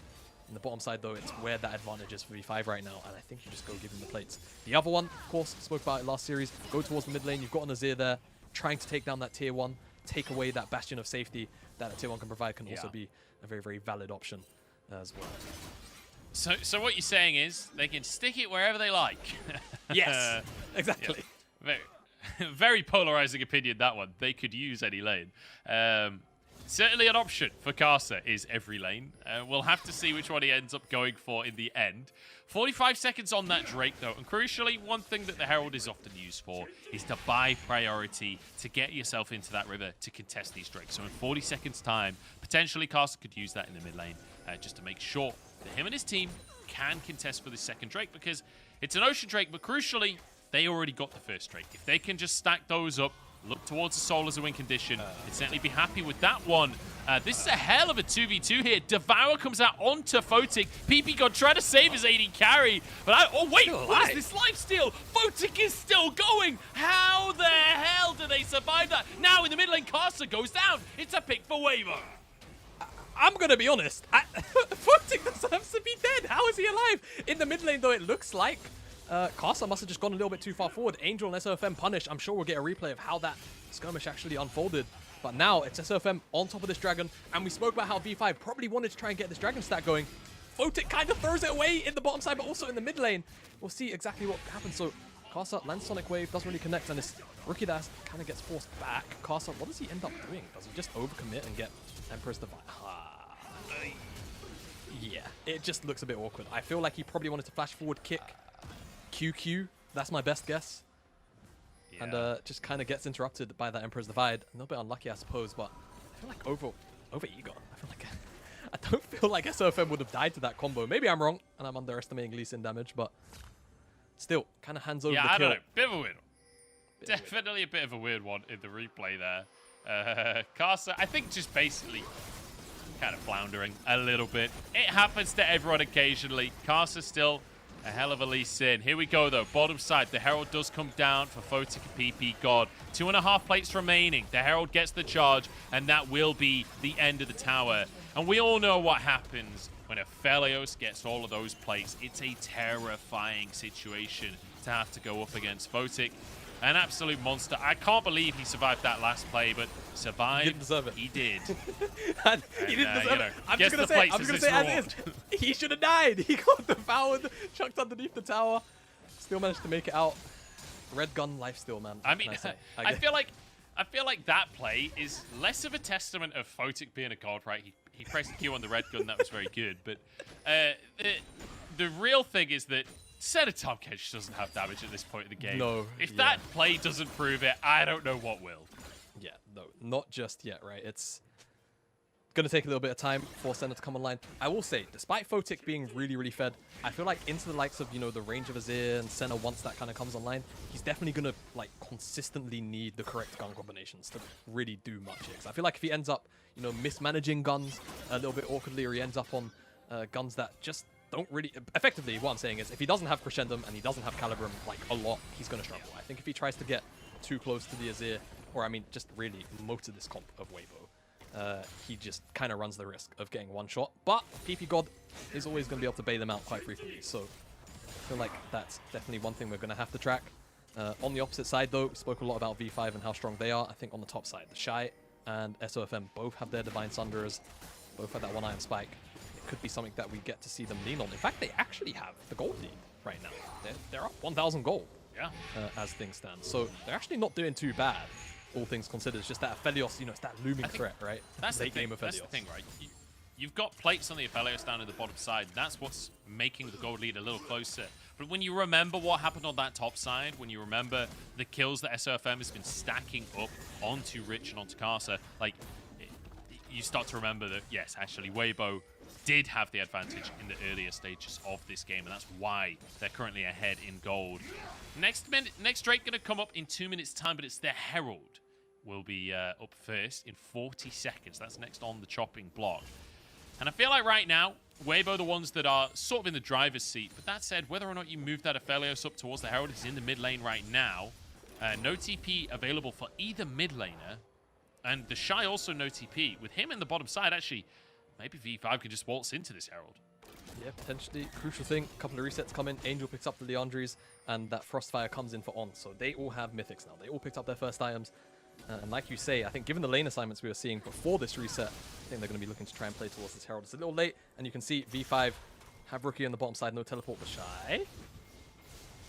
In the bottom side, though, it's where that advantage is for V5 right now, and I think you just go give him the plates. The other one, of course, spoke about it last series, go towards the mid lane. You've got an Azir there, trying to take down that tier 1, take away that bastion of safety that a tier 1 can provide, can also be a very, very valid option as well. So what you're saying is they can stick it wherever they like. Yes, exactly. Yeah. Very polarizing opinion, that one. They could use any lane. Certainly an option for Caster is every lane. We'll have to see which one he ends up going for in the end. 45 seconds on that Drake, though. And crucially, one thing that the Herald is often used for is to buy priority to get yourself into that river to contest these Drakes. So in 40 seconds' time, potentially Caster could use that in the mid lane just to make sure that him and his team can contest for this second Drake, because it's an Ocean Drake, but crucially, they already got the first straight. If they can just stack those up, look towards the Soul as a win condition, they'd certainly be happy with that one. This is a hell of a 2v2 here. Devour comes out onto Photic. PP God trying to save his AD carry. But oh wait, what is this lifesteal? Photic is still going. How the hell do they survive that? Now in the mid lane, Carcer goes down. It's a pick for Waver. I'm gonna be honest. Photic deserves to be dead. How is he alive? In the mid lane, though, it looks like Carcer must have just gone a little bit too far forward. Angel and SOFM punish. I'm sure we'll get a replay of how that skirmish actually unfolded. But now it's SOFM on top of this dragon, and we spoke about how V5 probably wanted to try and get this dragon stack going. Photic kind of throws it away in the bottom side, but also in the mid lane. We'll see exactly what happens. So Carcer lands Sonic Wave, doesn't really connect, and this Rookie that kind of gets forced back. Carcer, what does he end up doing? Does he just overcommit and get Emperor's Divine? Yeah, it just looks a bit awkward. I feel like he probably wanted to flash forward kick QQ. That's my best guess. Yeah. And just kind of gets interrupted by that Emperor's Divide. A little bit unlucky, I suppose, but I feel like over Egon. I feel like I don't feel like SOFM would have died to that combo. Maybe I'm wrong, and I'm underestimating Lee Sin damage, but still, kind of hands over the kill. Yeah, I don't know. Bit of a weird one. Definitely a bit of a weird one in the replay there. Carcer, I think just basically kind of floundering a little bit. It happens to everyone occasionally. Carcer still a hell of a Lee Sin. Here we go, though. Bottom side, the Herald does come down for Photic and PP God. 2.5 plates remaining. The Herald gets the charge, and that will be the end of the tower. And we all know what happens when Aphelios gets all of those plates. It's a terrifying situation to have to go up against Photic. An absolute monster. I can't believe he survived that last play, but survived. He didn't deserve it. He did. He didn't deserve it. I'm just gonna say as is. He should have died. He got devoured, chucked underneath the tower. Still managed to make it out. Red gun lifesteal, man. I mean, I feel like that play is less of a testament of Photic being a god, right? He pressed the Q on the red gun. That was very good. But the real thing is that Senator Tom Kedge doesn't have damage at this point in the game. No. If that play doesn't prove it, I don't know what will. Yeah, no, not just yet, right? It's going to take a little bit of time for Senna to come online. I will say, despite Photic being really, really fed, I feel like into the likes of, you know, the range of Azir and Senna, once that kind of comes online, he's definitely going to, like, consistently need the correct gun combinations to really do much here. Because I feel like if he ends up, you know, mismanaging guns a little bit awkwardly, or he ends up on guns that just don't really... Effectively, what I'm saying is, if he doesn't have Crescendum and he doesn't have Calibrum, like, a lot, he's going to struggle. I think if he tries to get too close to the Azir, or, I mean, just really most of this comp of Weibo, he just kind of runs the risk of getting one shot. But PP God is always going to be able to bail them out quite frequently, so I feel like that's definitely one thing we're going to have to track. On the opposite side, though, we spoke a lot about V5 and how strong they are. I think on the top side, the Shy and SOFM both have their Divine Sunderers, both have that one Iron Spike. It could be something that we get to see them lean on. In fact, they actually have the gold lead right now. They're up 1,000 gold as things stand. So they're actually not doing too bad, all things considered. It's just that Aphelios, you know, it's that looming threat, right? That's the thing, right? You've got plates on the Aphelios down in the bottom side. That's what's making the gold lead a little closer. But when you remember what happened on that top side, when you remember the kills that SOFM has been stacking up onto Rich and onto Carcer, like, you start to remember that, yes, actually, Weibo did have the advantage in the earlier stages of this game, and that's why they're currently ahead in gold. Next Drake gonna come up in 2 minutes' time, but it's the Herald will be up first in 40 seconds. That's next on the chopping block. And I feel like right now, Weibo the ones that are sort of in the driver's seat. But that said, whether or not you move that Aphelios up towards the Herald is in the mid lane right now. No TP available for either mid laner. And the Shy also no TP. With him in the bottom side, actually, maybe V5 can just waltz into this Herald. Yeah, potentially. Crucial thing, a couple of resets come in. Angel picks up the Leandries, and that Frostfire comes in for On. So they all have Mythics now. They all picked up their first items. And like you say, I think given the lane assignments we were seeing before this reset, I think they're going to be looking to try and play towards this Herald. It's a little late, and you can see V5 have Rookie on the bottom side, no teleport for Shy.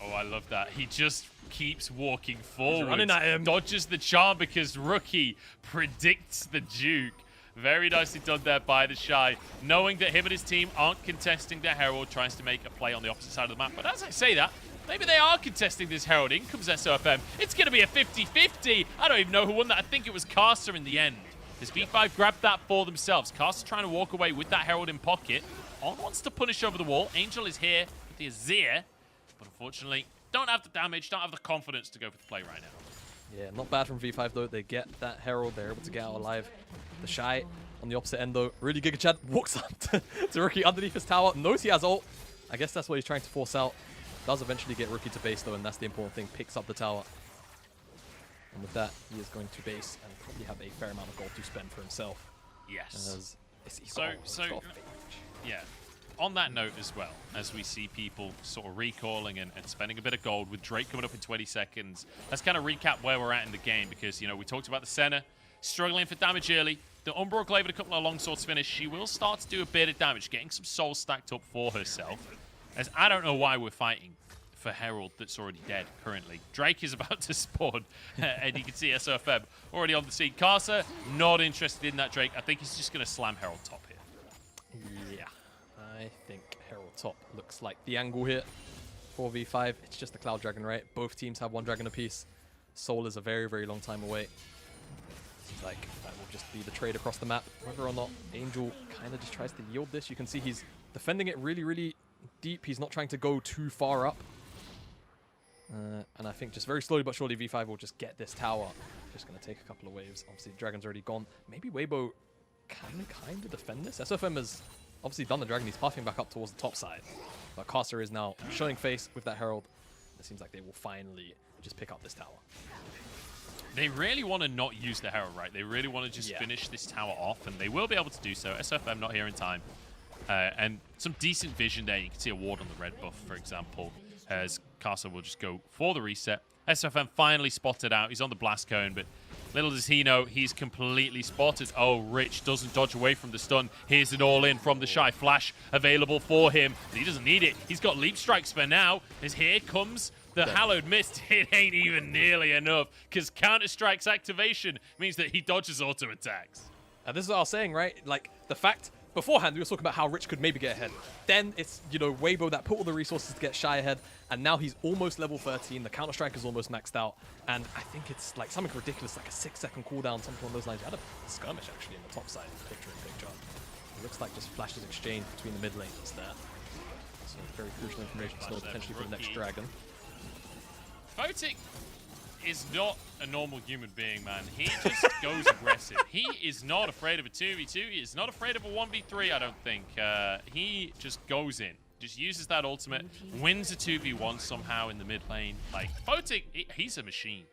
Oh, I love that. He just keeps walking forward. He's running at him. Dodges the charm because Rookie predicts the juke. Very nicely done there by the Shy. Knowing that him and his team aren't contesting the Herald, tries to make a play on the opposite side of the map. But as I say that, maybe they are contesting this Herald. In comes SOFM. It's going to be a 50-50. I don't even know who won that. I think it was Carcer in the end. As V5 grabbed that for themselves. Carcer trying to walk away with that Herald in pocket. On wants to punish over the wall. Angel is here with the Azir. But unfortunately, don't have the damage, don't have the confidence to go for the play right now. Yeah, not bad from V5 though. They get that Herald. They're able to get out alive. The Shy on the opposite end though. Really Giga Chad walks up to Rookie underneath his tower. Knows he has ult. I guess that's what he's trying to force out. Does eventually get Rookie to base though, and that's the important thing. Picks up the tower. And with that, he is going to base and probably have a fair amount of gold to spend for himself. Yes. So, yeah. On that note as well, as we see people sort of recalling and spending a bit of gold with Drake coming up in 20 seconds, let's kind of recap where we're at in the game because, you know, we talked about the Senna struggling for damage early. The Umbral Glaive with a couple of long swords finish. She will start to do a bit of damage, getting some souls stacked up for herself. As I don't know why we're fighting for Herald that's already dead currently. Drake is about to spawn, and you can see SOFM already on the scene. Karsa, not interested in that Drake. I think he's just going to slam Herald top here. Yeah. I think Herald top looks like the angle here for V5. It's just the Cloud Dragon, right? Both teams have one dragon apiece. Soul is a very, very long time away. Seems like that will just be the trade across the map. Whether or not Angel kind of just tries to yield this. You can see he's defending it really, really deep. He's not trying to go too far up. And I think just very slowly but surely V5 will just get this tower. Just going to take a couple of waves. Obviously, the dragon's already gone. Maybe Weibo can kind of defend this. SFM has obviously done the dragon. He's pathing back up towards the top side. But Caster is now showing face with that Herald. It seems like they will finally just pick up this tower. They really want to not use the Herald, right? They really want to just finish this tower off, and they will be able to do so. SFM not here in time. And some decent vision there. You can see a ward on the red buff, for example, as Castle will just go for the reset. SFM finally spotted out. He's on the blast cone, but little does he know, he's completely spotted. Oh, Rich doesn't dodge away from the stun. Here's an all-in from the Shy. Flash available for him. He doesn't need it. He's got leap strikes for now, as here comes the Hallowed Mist. It ain't even nearly enough, because Counter-Strike's activation means that he dodges auto attacks. And this is what I was saying, right? Like, the fact... Beforehand, we were talking about how Rich could maybe get ahead. Then it's, you know, Weibo that put all the resources to get Shy ahead, and now he's almost level 13. The Counter-Strike is almost maxed out, and I think it's like something ridiculous, like a 6-second cooldown, something along those lines. You had a skirmish actually in the top side, picture. It looks like just flashes exchange between the mid lanes there. So very crucial information still potentially for the next dragon. Photic is not a normal human being, man. He just goes aggressive. He is not afraid of a 2v2. He is not afraid of a 1v3, I don't think. He just goes in, just uses that ultimate, wins a 2v1 somehow in the mid lane. Like, Photic, he's a machine.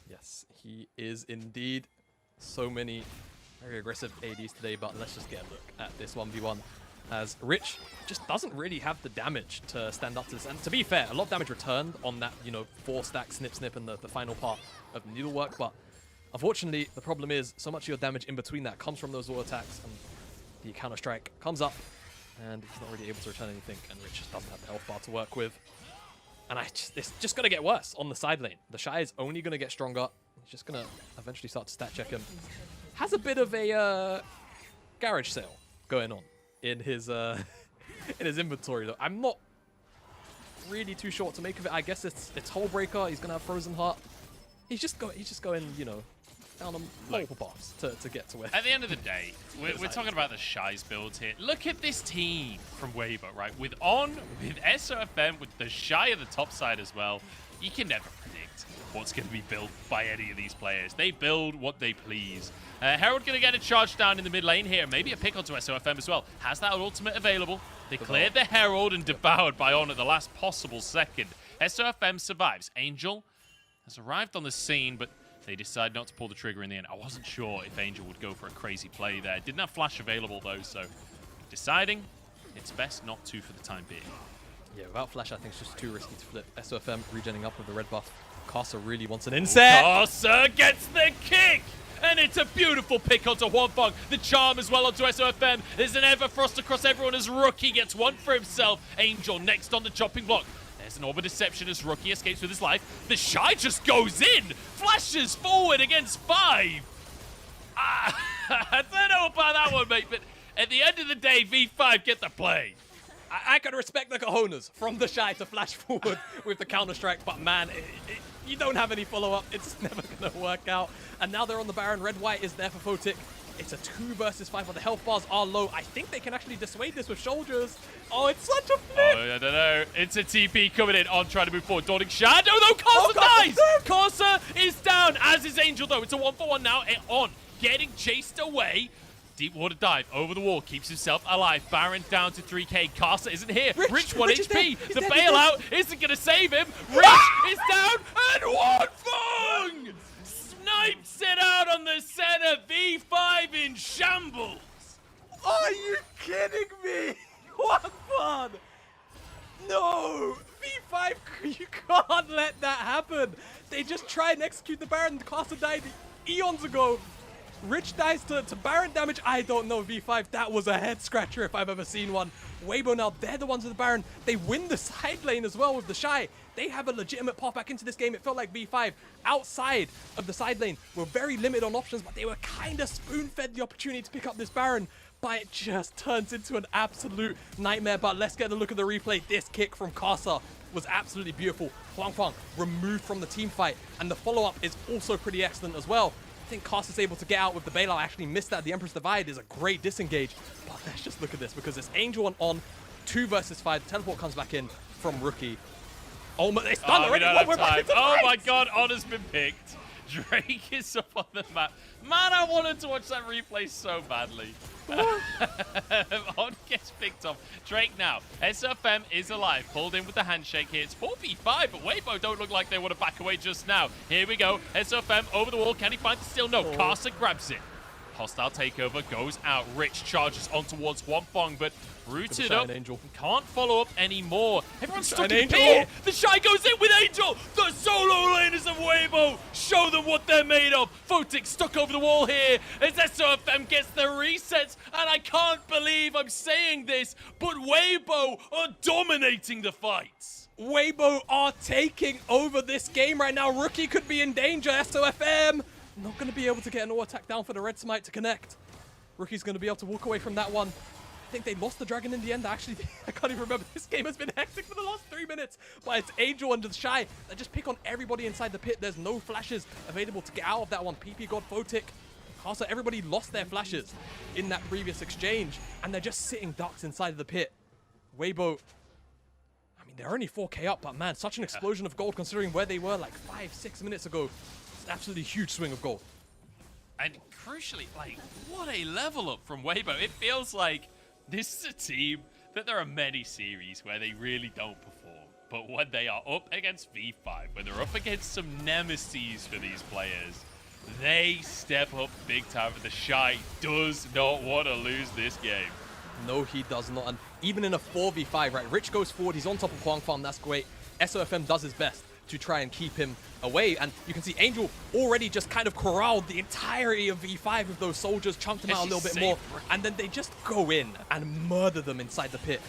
Yes, he is indeed. So many very aggressive ADs today, but let's just get a look at this 1v1. As Rich just doesn't really have the damage to stand up to this. And to be fair, a lot of damage returned on that, you know, 4-stack snip and the final part of the needlework. But unfortunately, the problem is so much of your damage in between that comes from those auto attacks. And the Counter-Strike comes up, and he's not really able to return anything. And Rich just doesn't have the health bar to work with. And it's just going to get worse on the side lane. The Shy is only going to get stronger. He's just going to eventually start to stat check him. Has a bit of a garage sale going on in his inventory though. I'm not really too sure what to make of it. I guess it's Hullbreaker. He's gonna have Frozen Heart. He's just going, you know, down on multiple paths to get to where. At the end of the day, we're talking about the Shy's builds here. Look at this team from Weibo, right? With SOFM, with the Shy at the top side as well. You can never predict what's going to be built by any of these players. They build what they please. Herald going to get a charge down in the mid lane here. Maybe a pick onto SOFM as well. Has that ultimate available. They cleared the Herald and devoured Bion at the last possible second. SOFM survives. Angel has arrived on the scene, but they decide not to pull the trigger in the end. I wasn't sure if Angel would go for a crazy play there. Didn't have flash available though, so deciding it's best not to for the time being. Yeah, without flash, I think it's just too risky to flip. SOFM regenning up with the red buff. Karsa really wants an inset. Karsa gets the kick! And it's a beautiful pick onto Huanfeng. The charm as well onto SOFM. There's an Everfrost across everyone as Rookie gets one for himself. Angel next on the chopping block. There's an Orb of Deception as Rookie escapes with his life. The Shy just goes in! Flashes forward against 5! I don't know about that one, mate, but at the end of the day, V5 get the play. I can respect the cojones from the Shy to flash forward with the Counter-Strike, but man, you don't have any follow-up. It's never going to work out. And now they're on the Baron. Red-White is there for Photic. It's a 2 versus 5, but the health bars are low. I think they can actually dissuade this with soldiers. Oh, it's such a flip. Oh, I don't know. It's a TP coming in on trying to move forward. Dawning Shadow, though. Corsa dies. Corsa is down, as is Angel, though. It's a 1-for-1 now. On. Getting chased away. Deep water dive over the wall. Keeps himself alive. Baron down to 3k. Corsa isn't here. Rich 1 HP. The bailout isn't going to save him. Rich is down. And Wonfong snipes it out on the center. V5 in shambles. Are you kidding me? What fun! No! V5, you can't let that happen. They just try and execute the Baron. Corsa died eons ago. Rich dies to Baron damage. I don't know, V5. That was a head scratcher if I've ever seen one. Weibo now, they're the ones with the Baron. They win the side lane as well with the Shy. They have a legitimate pop back into this game. It felt like V5 outside of the side lane were very limited on options, but they were kind of spoon-fed the opportunity to pick up this Baron. But it just turns into an absolute nightmare. But let's get a look at the replay. This kick from Corsa was absolutely beautiful. Wonfong removed from the team fight, and the follow-up is also pretty excellent as well. I think Corsa's able to get out with the bailout. I actually missed that. The Emperor's Divide is a great disengage. But let's just look at this, because it's Angel on 2 versus 5. The teleport comes back in from Rookie. Oh, my, it's done already. Oh my god, Honor's been picked. Drake is up on the map. Man, I wanted to watch that replay so badly. On gets picked off. Drake now. SFM is alive. Pulled in with the handshake here. It's 4v5, but Weibo don't look like they want to back away just now. Here we go. SFM over the wall. Can he find the steal? No. Corsa grabs it. Hostile takeover goes out. Rich charges on towards Wonfong, but rooted up. Angel. Can't follow up anymore. Everyone's stuck in here. The Shy goes in with Angel. The solo laners of Weibo show them what they're made of. Photic stuck over the wall here as SOFM gets the resets. And I can't believe I'm saying this, but Weibo are dominating the fights. Weibo are taking over this game right now. Rookie could be in danger. SOFM not going to be able to get an auto attack down for the Red Smite to connect. Rookie's going to be able to walk away from that one. I think they lost the dragon in the end. Actually, I can't even remember. This game has been hectic for the last 3 minutes. But it's Angel and the Shy that just pick on everybody inside the pit. There's no flashes available to get out of that one. PP God, Photic, Corsa, everybody lost their flashes in that previous exchange. And they're just sitting ducks inside of the pit. Weibo, I mean, they're only 4k up, but man, such an explosion of gold considering where they were like 5-6 minutes ago. It's an absolutely huge swing of gold. And crucially, like, what a level up from Weibo. It feels like this is a team that there are many series where they really don't perform. But when they are up against V5, when they're up against some nemesis for these players, they step up big time. The Shy does not want to lose this game. No, he does not. And even in a 4v5, right, Rich goes forward. He's on top of Wonfong. That's great. SOFM does his best to try and keep him away. And you can see Angel already just kind of corralled the entirety of V5 with those soldiers, chunked them out a little bit more. And then they just go in and murder them inside the pit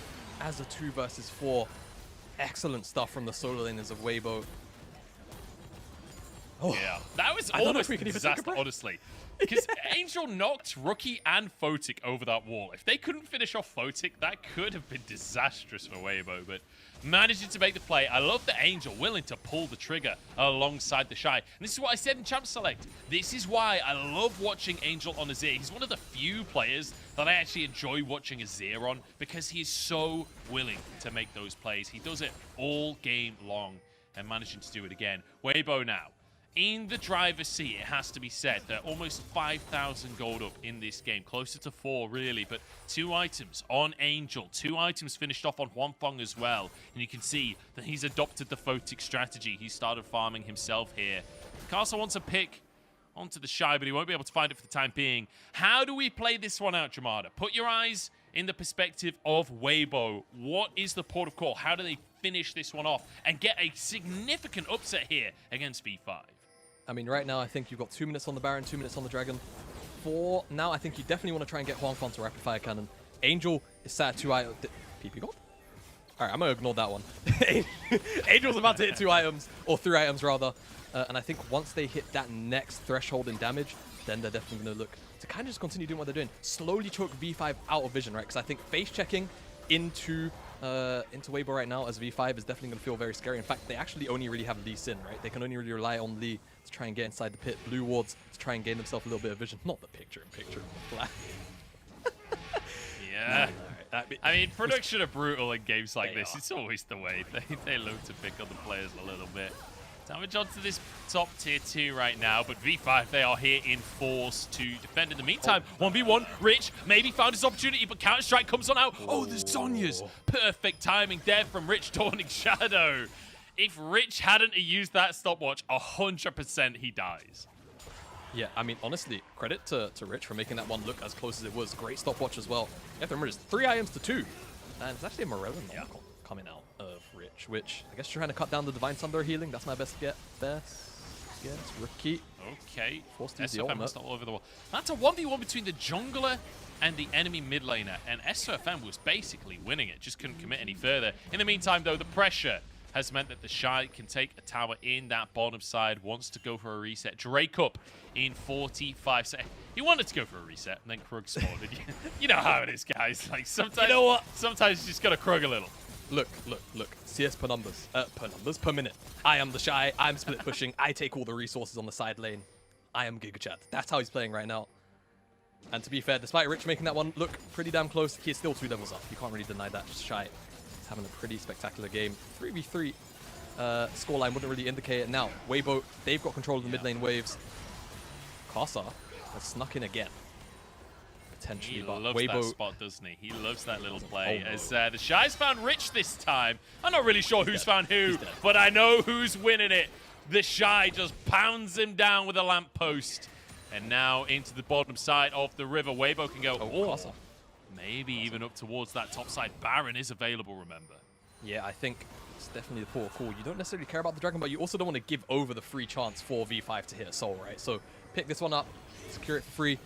as a 2 versus 4. Excellent stuff from the solo laners of Weibo. Oh, yeah, that was almost a disaster, honestly. Because Angel knocked Rookie and Photic over that wall. If they couldn't finish off Photic, that could have been disastrous for Weibo, but managing to make the play. I love the Angel willing to pull the trigger alongside the Shy. And this is what I said in Champ Select. This is why I love watching Angel on Azir. He's one of the few players that I actually enjoy watching Azir on because he's so willing to make those plays. He does it all game long and managing to do it again. Weibo now in the driver's seat, it has to be said. They're almost 5,000 gold up in this game. Closer to 4, really. But 2 items on Angel. 2 items finished off on Wonfong as well. And you can see that he's adopted the Photic strategy. He started farming himself here. Corsa wants a pick onto the Shy, but he won't be able to find it for the time being. How do we play this one out, Jamada? Put your eyes in the perspective of Weibo. What is the port of call? How do they finish this one off and get a significant upset here against V5? I mean, right now, I think you've got 2 minutes on the Baron, 2 minutes on the Dragon. 4, now I think you definitely want to try and get Wonfong to Rapid Fire Cannon. Angel is sat at 2 items. PP God? Alright, I'm going to ignore that one. Angel's about to hit 2 items, or 3 items rather. And I think once they hit that next threshold in damage, then they're definitely going to look to kind of just continue doing what they're doing. Slowly choke V5 out of vision, right? Because I think face checking into Weibo right now as V5 is definitely going to feel very scary. In fact, they actually only really have Lee Sin, right? They can only really rely on Lee to try and get inside the pit. Blue wards to try and gain themselves a little bit of vision. Not the picture-in-picture flag. Yeah. No. I mean, production are brutal in games like this. It's always the way. They love to pick on the players a little bit. Damage onto this top tier 2 right now, but V5, they are here in force to defend. In the meantime, 1v1, Rich maybe found his opportunity, but Counter-Strike comes on out. Oh, the Zhonya's. Perfect timing there from Rich Dawning Shadow. If Rich hadn't used that stopwatch, 100% he dies. Yeah, I mean, honestly, credit to Rich for making that one look as close as it was. Great stopwatch as well. You have to remember, it's 3 IMs to 2. And it's actually a Morello coming out of Rich, which I guess trying to cut down the Divine Thunder healing. That's my best guess. Rookie. Okay. Forced to use the SOFM was ultimate. all over the wall. That's a 1v1 between the jungler and the enemy mid laner, and SOFM was basically winning it, just couldn't commit any further. In the meantime, though, the pressure has meant that the Shy can take a tower in that bottom side, wants to go for a reset. Drake up in 45 seconds. He wanted to go for a reset, and then Krug spawned. You know how it is, guys. Like, sometimes, You know what? Sometimes you just got to Krug a little. Look. CS per minute. I am the Shy. I'm split pushing. I take all the resources on the side lane. I am Giga Chad. That's how he's playing right now. And to be fair, despite Rich making that one look pretty damn close, he's still 2 levels up. You can't really deny that. Just Shy. He's having a pretty spectacular game. 3v3 scoreline wouldn't really indicate it now. Weibo, they've got control of the mid lane waves. Kasa has snuck in again. Potentially, He but loves Weibo, that spot, doesn't he? He loves that little play. As the Shy's found Rich this time. I'm not really sure who's found who, but I know who's winning it. The Shy just pounds him down with a lamppost. And now into the bottom side of the river. Weibo can go, Kasa. Maybe even up towards that top side. Baron is available, remember. Yeah, I think it's definitely the poor call. You don't necessarily care about the Dragon, but you also don't want to give over the free chance for V5 to hit a soul, right? So pick this one up, secure it for free.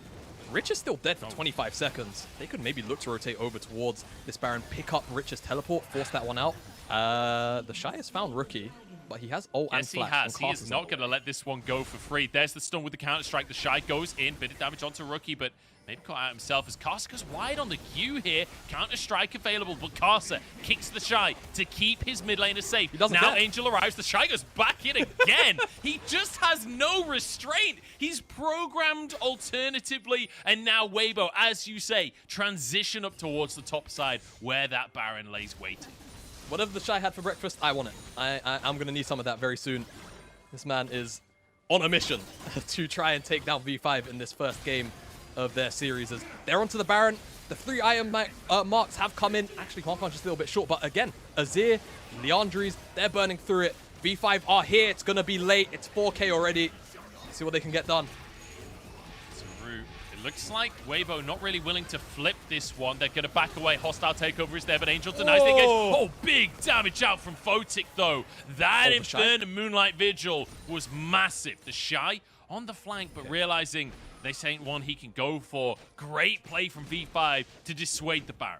Rich is still dead for 25 seconds. They could maybe look to rotate over towards this Baron, pick up Rich's teleport, force that one out. The Shy has found Rookie, but he has ult and Yes, he flash. has. He is not going to let this one go for free. There's the stun with the Counter-Strike. The Shy goes in, bit of damage onto Rookie, but maybe caught out himself as Karsa goes wide on the Q here. Counter-Strike available, but Karsa kicks the Shy to keep his mid laner safe. Now Angel arrives. The Shy goes back in again. He just has no restraint. He's programmed alternatively, and now Weibo, as you say, transition up towards the top side where that Baron lays waiting. Whatever the Shy had for breakfast, I want it. I'm going to need some of that very soon. This man is on a mission to try and take down V5 in this first game of their series. As they're onto the Baron. The 3 iron marks have come in. Actually, Kwan's just a little bit short, but again, Azir, Leandries, they're burning through it. V5 are here. It's going to be late. It's 4K already. Let's see what they can get done. It looks like Weibo not really willing to flip this one. They're going to back away. Hostile takeover is there, but Angel denies the engage. Oh, big damage out from Photic, though. That Inferno Moonlight Vigil was massive. The Shy on the flank, but realizing this ain't one he can go for. Great play from V5 to dissuade the Baron.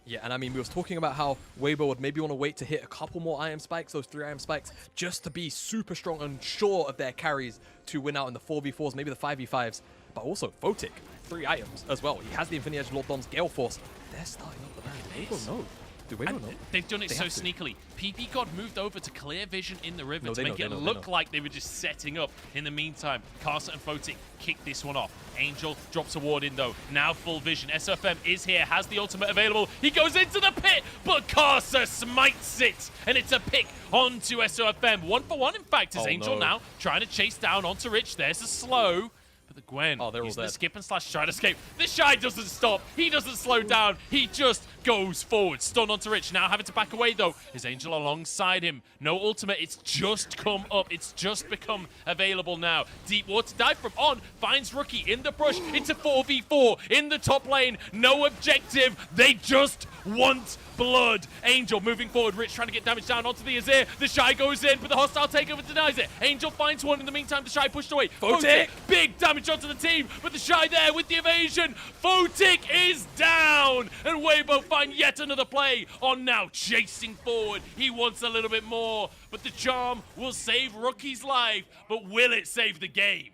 Yeah, and I mean, we was talking about how Weibo would maybe want to wait to hit a couple more IM spikes, those 3 IM spikes, just to be super strong and sure of their carries to win out in the 4v4s, maybe the 5v5s. But also, Photic, 3 items as well. He has the Infinity Edge, Lord Dom's Gale Force. They're starting up the Baron. Weibo know. Do Weibo know? They've done it so sneakily. PP God moved over to clear vision in the river to make it look like they were just setting up. In the meantime, Karsa and Photic kick this one off. Angel drops a ward in though. Now full vision. SOFM is here, has the ultimate available. He goes into the pit, but Karsa smites it. And it's a pick onto SOFM. 1 for 1, in fact, as Angel now trying to chase down onto Rich. There's a slow. The Gwen, using the skip and slash, try to escape. The Shy doesn't stop. He doesn't slow down. He just goes forward. Stun onto Rich. Now having to back away, though. Is Angel alongside him? No ultimate. It's just come up. It's just become available now. Deep water dive from On. Finds Rookie in the brush. It's a 4v4 in the top lane. No objective. They just want blood. Angel moving forward. Rich trying to get damage down onto the Azir. The Shy goes in, but the hostile takeover denies it. Angel finds one. In the meantime, the Shy pushed away. Photic, big damage onto the team, but the Shy there with the evasion. Photic is down, and Weibo find yet another play. On now, chasing forward. He wants a little bit more, but the charm will save Rookie's life, but will it save the game?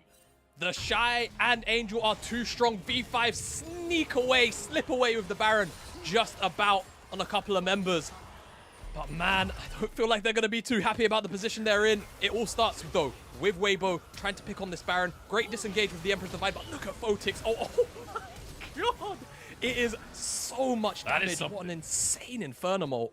The Shy and Angel are too strong. V5 sneak away, slip away with the Baron, just about on a couple of members. But man, I don't feel like they're going to be too happy about the position they're in. It all starts, though, with Weibo trying to pick on this Baron. Great disengage with the Emperor's Divide, but look at Photix. Oh my god! It is so much damage. What an insane Inferno.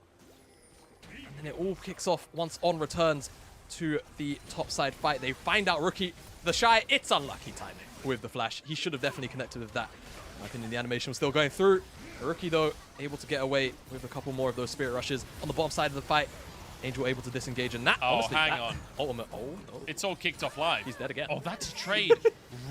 And then it all kicks off once On returns to the topside fight. They find out Rookie, the Shy. It's unlucky timing with the flash. He should have definitely connected with that. In my opinion, the animation was still going through. Rookie, though, able to get away with a couple more of those Spirit Rushes on the bottom side of the fight. Angel able to disengage, and that, honestly, hang on. Ultimate, oh no. It's all kicked off live. He's dead again. Oh, that's a trade.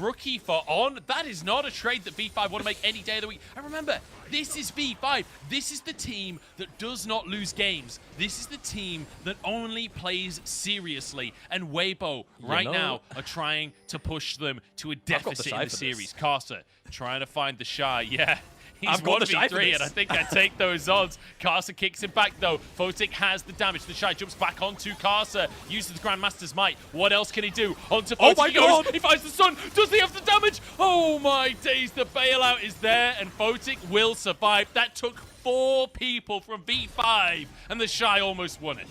Rookie for On. That is not a trade that V5 want to make any day of the week. And remember, this is V5. This is the team that does not lose games. This is the team that only plays seriously. And Weibo, right now, are trying to push them to a deficit in the series. Carcer trying to find the Shy. Yeah. He's 1v3, and I think I take those odds. Carcer kicks him back, though. Photic has the damage. The Shy jumps back onto Carcer, uses the Grandmaster's Might. What else can he do? Onto Photic. Oh my god! He finds the sun. Does he have the damage? Oh my days, the bailout is there, and Photic will survive. That took 4 people from V5, and the Shy almost won it.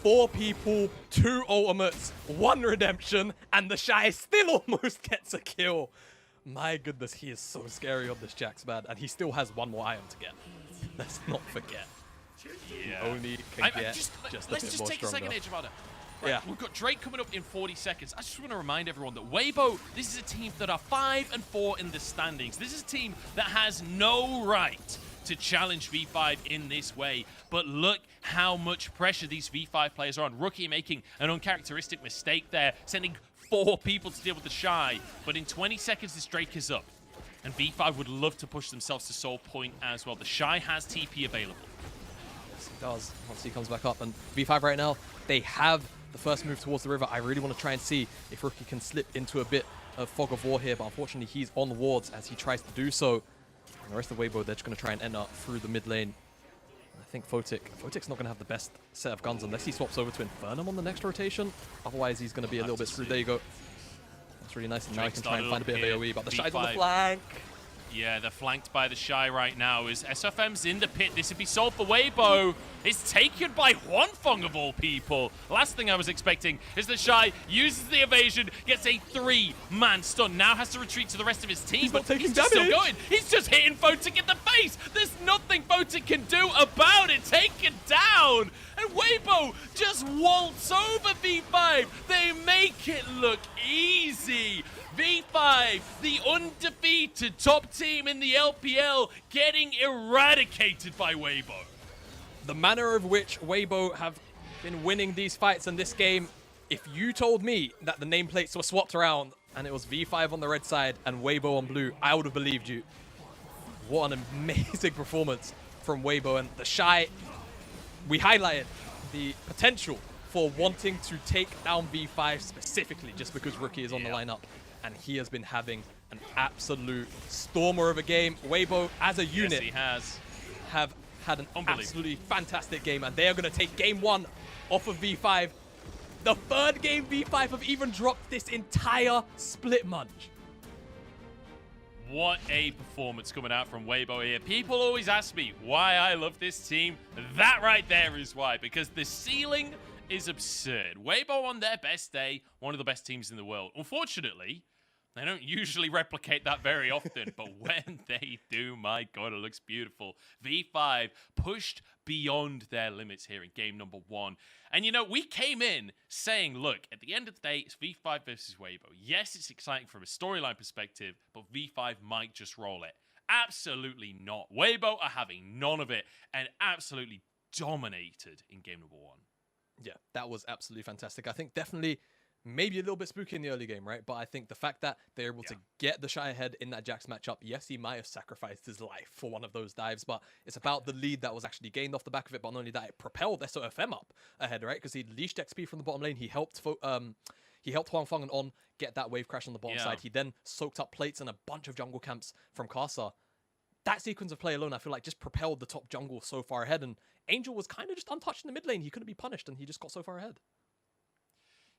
4 people, 2 ultimates, 1 redemption, and the Shy still almost gets a kill. My goodness, he is so scary on this Jax, man, and he still has 1 more item to get. Let's not forget. Yeah. Only can get just a let's bit just more take stronger. a second, Age of Honor. Right, Yeah. We've got Drake coming up in 40 seconds. I just want to remind everyone that Weibo, this is a team that are 5-4 in the standings. This is a team that has no right to challenge V5 in this way. But look how much pressure these V5 players are on. Rookie making an uncharacteristic mistake there, sending 4 people to deal with the Shy. But in 20 seconds, this Drake is up. And V5 would love to push themselves to Soul Point as well. The Shy has TP available. Yes, he does. Once he comes back up. And V5 right now, they have the first move towards the river. I really want to try and see if Rookie can slip into a bit of Fog of War here. But unfortunately, he's on the wards as he tries to do so. And the rest of Weibo, they're just going to try and enter through the mid lane. I think Photic's not going to have the best set of guns unless he swaps over to Infernum on the next rotation. Otherwise, he's going to be a little bit screwed. There you go. That's really nice. And now he can try and find a bit of AoE, but the Shy's on the flank. Yeah, they're flanked by the Shy right now. As SFM's in the pit, this would be solved for Weibo. It's taken by Huanfeng of all people. Last thing I was expecting is the Shy uses the evasion, gets a 3-man stun. Now has to retreat to the rest of his team, but he's just still going. He's just hitting Photic in the face. There's nothing Photic can do about it. Taken down. And Weibo just waltz over V5. They make it look easy. V5, the undefeated top team in the LPL, getting eradicated by Weibo. The manner of which Weibo have been winning these fights in this game, if you told me that the nameplates were swapped around and it was V5 on the red side and Weibo on blue, I would have believed you. What an amazing performance from Weibo. And the Shy, we highlighted the potential for wanting to take down V5 specifically just because Rookie is on the lineup. And he has been having an absolute stormer of a game. Weibo, as a unit, have had an absolutely fantastic game, and they are going to take game 1 off of V5. The 3rd game V5 have even dropped this entire split munch. What a performance coming out from Weibo here. People always ask me why I love this team. That right there is why, because the ceiling is absurd. Weibo on their best day, one of the best teams in the world. Unfortunately, they don't usually replicate that very often, but when they do, my God, it looks beautiful. V5 pushed beyond their limits here in game number 1. And, you know, we came in saying, look, at the end of the day, it's V5 versus Weibo. Yes, it's exciting from a storyline perspective, but V5 might just roll it. Absolutely not. Weibo are having none of it and absolutely dominated in game number 1. Yeah, that was absolutely fantastic. I think definitely maybe a little bit spooky in the early game, right? But I think the fact that they're able to get the Shy ahead in that Jax matchup, yes, he might have sacrificed his life for one of those dives, but it's about the lead that was actually gained off the back of it. But not only that, it propelled SOFM up ahead, right? Because he leashed XP from the bottom lane. He helped Huanfeng and On get that wave crash on the bottom side. He then soaked up plates and a bunch of jungle camps from Carcer. That sequence of play alone, I feel like, just propelled the top jungle so far ahead. And Angel was kind of just untouched in the mid lane. He couldn't be punished, and he just got so far ahead.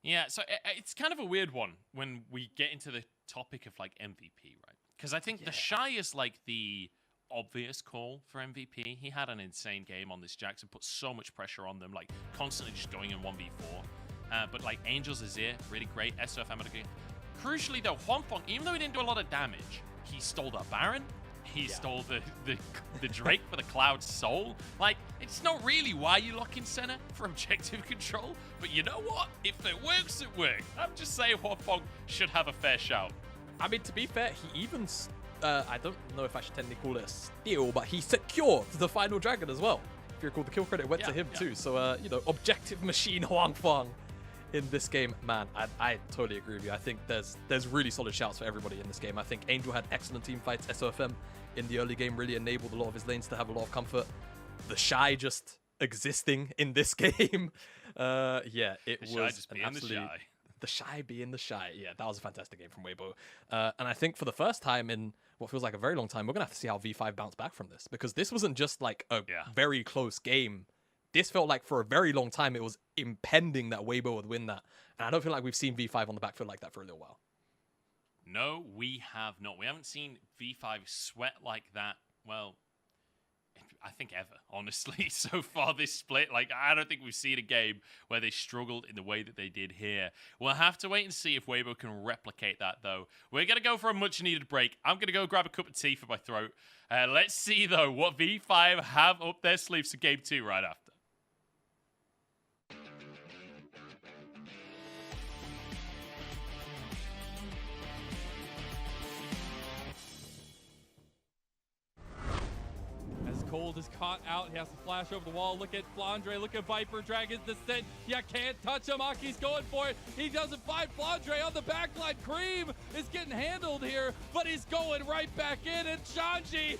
Yeah, so it's kind of a weird one when we get into the topic of, like, MVP, right? Because I think the Shy is, like, the obvious call for MVP. He had an insane game on this Jax and put so much pressure on them, like, constantly just going in 1v4. but like Angel's Azir, really great. SOF Amado. Crucially though, Huangfeng, even though he didn't do a lot of damage, he stole the Baron. He stole the Drake for the Cloud Soul. Like, it's not really why you lock in center for objective control, but you know what? If it works, it works. I'm just saying Huangfeng should have a fair shout. I mean, to be fair, he even, I don't know if I should technically call it a steal, but he secured the final dragon as well. If you recall, the kill credit went to him too. So, you know, objective machine Huangfeng in this game. Man, I totally agree with you. I think there's really solid shouts for everybody in this game. I think Angel had excellent team fights. SOFM in the early game really enabled a lot of his lanes to have a lot of comfort. The Shy just existing in this game. Yeah, it was an absolute... The Shy being the Shy. Yeah, that was a fantastic game from Weibo. And I think for the first time in what feels like a very long time, we're going to have to see how V5 bounce back from this. Because this wasn't just like a very close game. This felt like for a very long time it was impending that Weibo would win that. And I don't feel like we've seen V5 on the back foot like that for a little while. No, we have not. We haven't seen V5 sweat like that, well, I think ever, honestly, so far this split. Like, I don't think we've seen a game where they struggled in the way that they did here. We'll have to wait and see if Weibo can replicate that, though. We're going to go for a much-needed break. I'm going to go grab a cup of tea for my throat. Let's see, though, what V5 have up their sleeves for Game 2 right after. Cold is caught out. He has to flash over the wall. Look at Flandre. Look at Viper. Dragon's Descent. You can't touch him. Aki's going for it. He doesn't find Flandre on the backline. Cream is getting handled here, but he's going right back in. And Shanji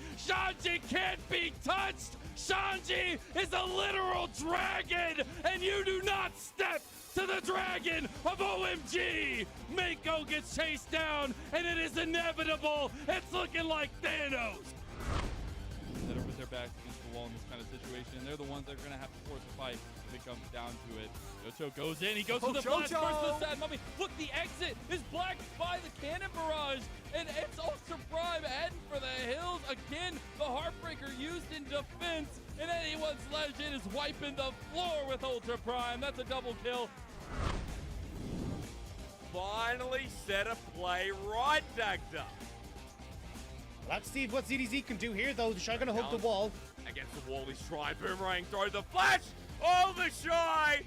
can't be touched. Shanji is a literal dragon, and you do not step to the dragon of OMG. Mako gets chased down, and it is inevitable. It's looking like Thanos. That are with their backs against the wall in this kind of situation. They're the ones that are going to have to force a fight if it comes down to it. Yocho goes in. He goes for the flash first to the Sad Mummy. Look, the exit is blocked by the cannon barrage. And it's Ultra Prime heading for the hills. Again, the Heartbreaker used in defense. And anyone's legend is wiping the floor with Ultra Prime. That's a double kill. Finally set a play right, Dagda. Let's see what ZDZ can do here, though. The Shy gonna hook the wall. Against the wall, he's trying. Boomerang, throw the flash. Oh, the Shy.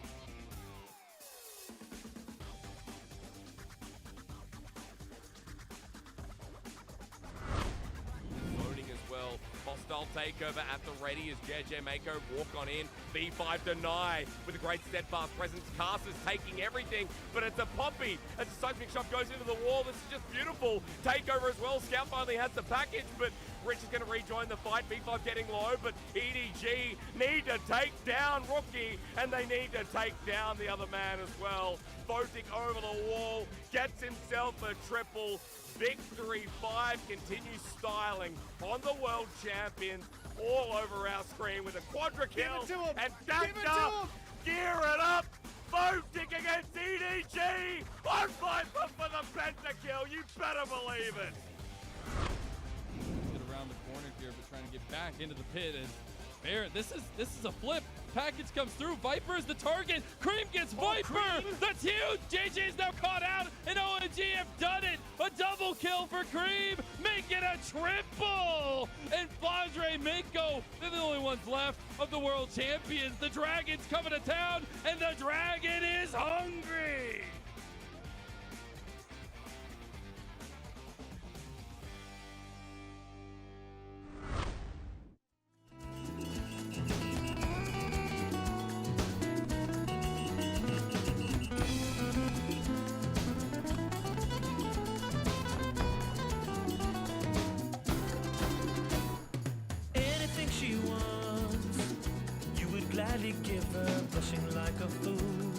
Loading as well. Hostile takeover at the ready as JJ Mako walk on in. V5 deny with a great steadfast presence. Casters taking everything, but it's a Poppy as the seismic shot goes into the wall. This is just beautiful. Takeover as well. Scout finally has the package, but Rich is going to rejoin the fight. V5 getting low, but EDG need to take down Rookie, and they need to take down the other man as well. Voting over the wall, gets himself a triple. Victory 5 continues styling on the world champions all over our screen with a quadra kill. And Dagda, gear it up. Voting against EDG. On fight for the pentakill. You better believe it. Get around the corner here, but trying to get back into the pit. And Barrett, this is a flip. Package comes through. Viper is the target. Cream gets Viper. That's huge. JJ is now caught out, and OMG have done it. A double kill for Cream. Make it a triple. And Flandre and Mako, they're the only ones left of the world champions. The Dragon's coming to town, and the Dragon is hungry. Give her blushing like a fool,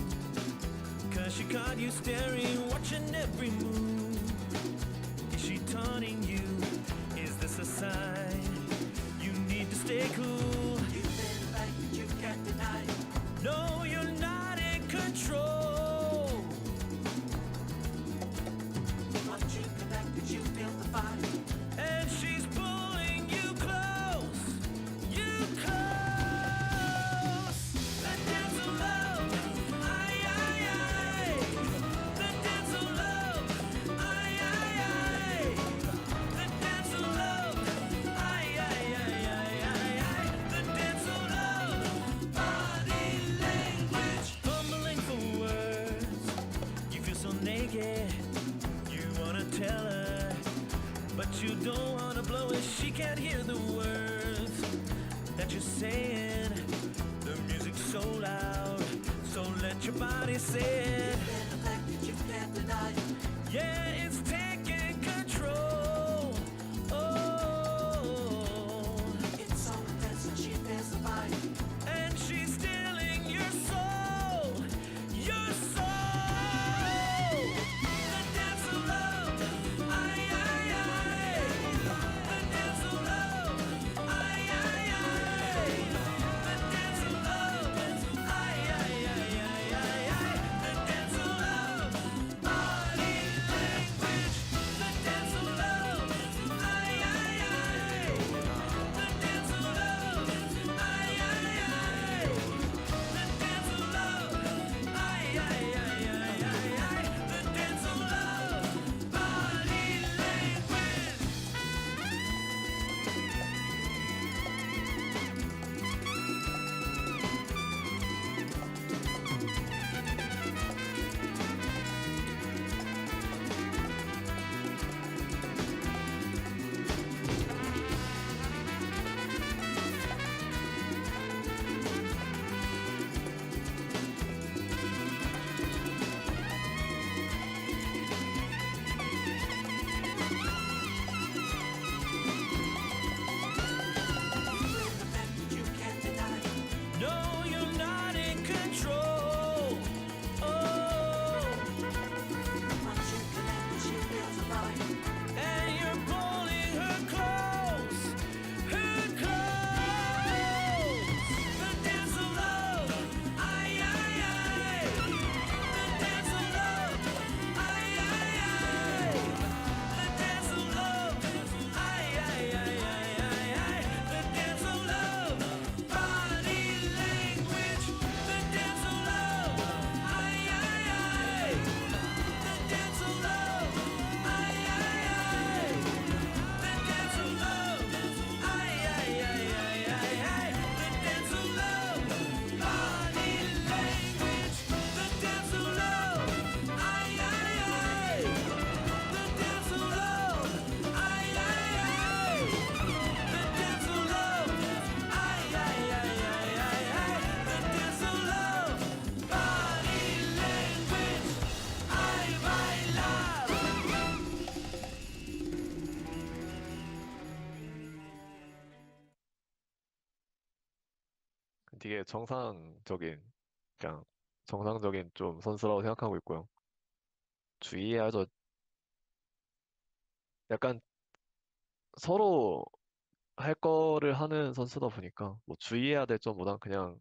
'cause she caught you staring, watching every move. Is she taunting you? Is this a sign? You need to stay cool. You better fight, but you can't deny. No, you're not in control. Once you connected, you feel the fire. And she's pulling you close. You close. That dance of love. Ay, ay, ay. tell her, but you don't wanna blow it. She can't hear the words that you're saying. The music's so loud, so let your body say it. The fact that you can't deny it. Yeah, it's taking control. Oh, it's so intense and she feels the vibe. And she's stealing your soul, your soul. The dance of love, aye, aye, aye. The dance of love, aye, aye, aye. The dance of love, aye, aye, aye, aye, aye, aye. The dance of love, body language. The dance of love, aye, aye, aye. The dance of love, aye, aye, aye. The dance of love, aye, aye, aye, aye, aye, aye. The dance of love, body language. No, you're not in control. Oh, once you connect, she feels a vibe, and you're pulling her close, her close. The dance of love, aye, aye, aye. The dance of love, aye, aye, aye. The dance of love, aye, aye, aye, aye, aye, aye. The dance of love, body language. The dance of love, aye, aye, aye. The dance of love, aye, aye, aye. The dance of love, aye, aye, aye, aye, aye, aye. The dance of love, body language. The dance of love, aye, aye, aye. The dance of love, aye, aye, aye. The dance of love, aye, aye, aye, aye, aye, aye. The dance of love, body language. I bailaba. 되게 그냥 정상적인 좀 선수라고 생각하고 있고요. 주의해야죠. 약간 서로 할 거를 하는 선수다 보니까 뭐 주의해야 될 점보단 그냥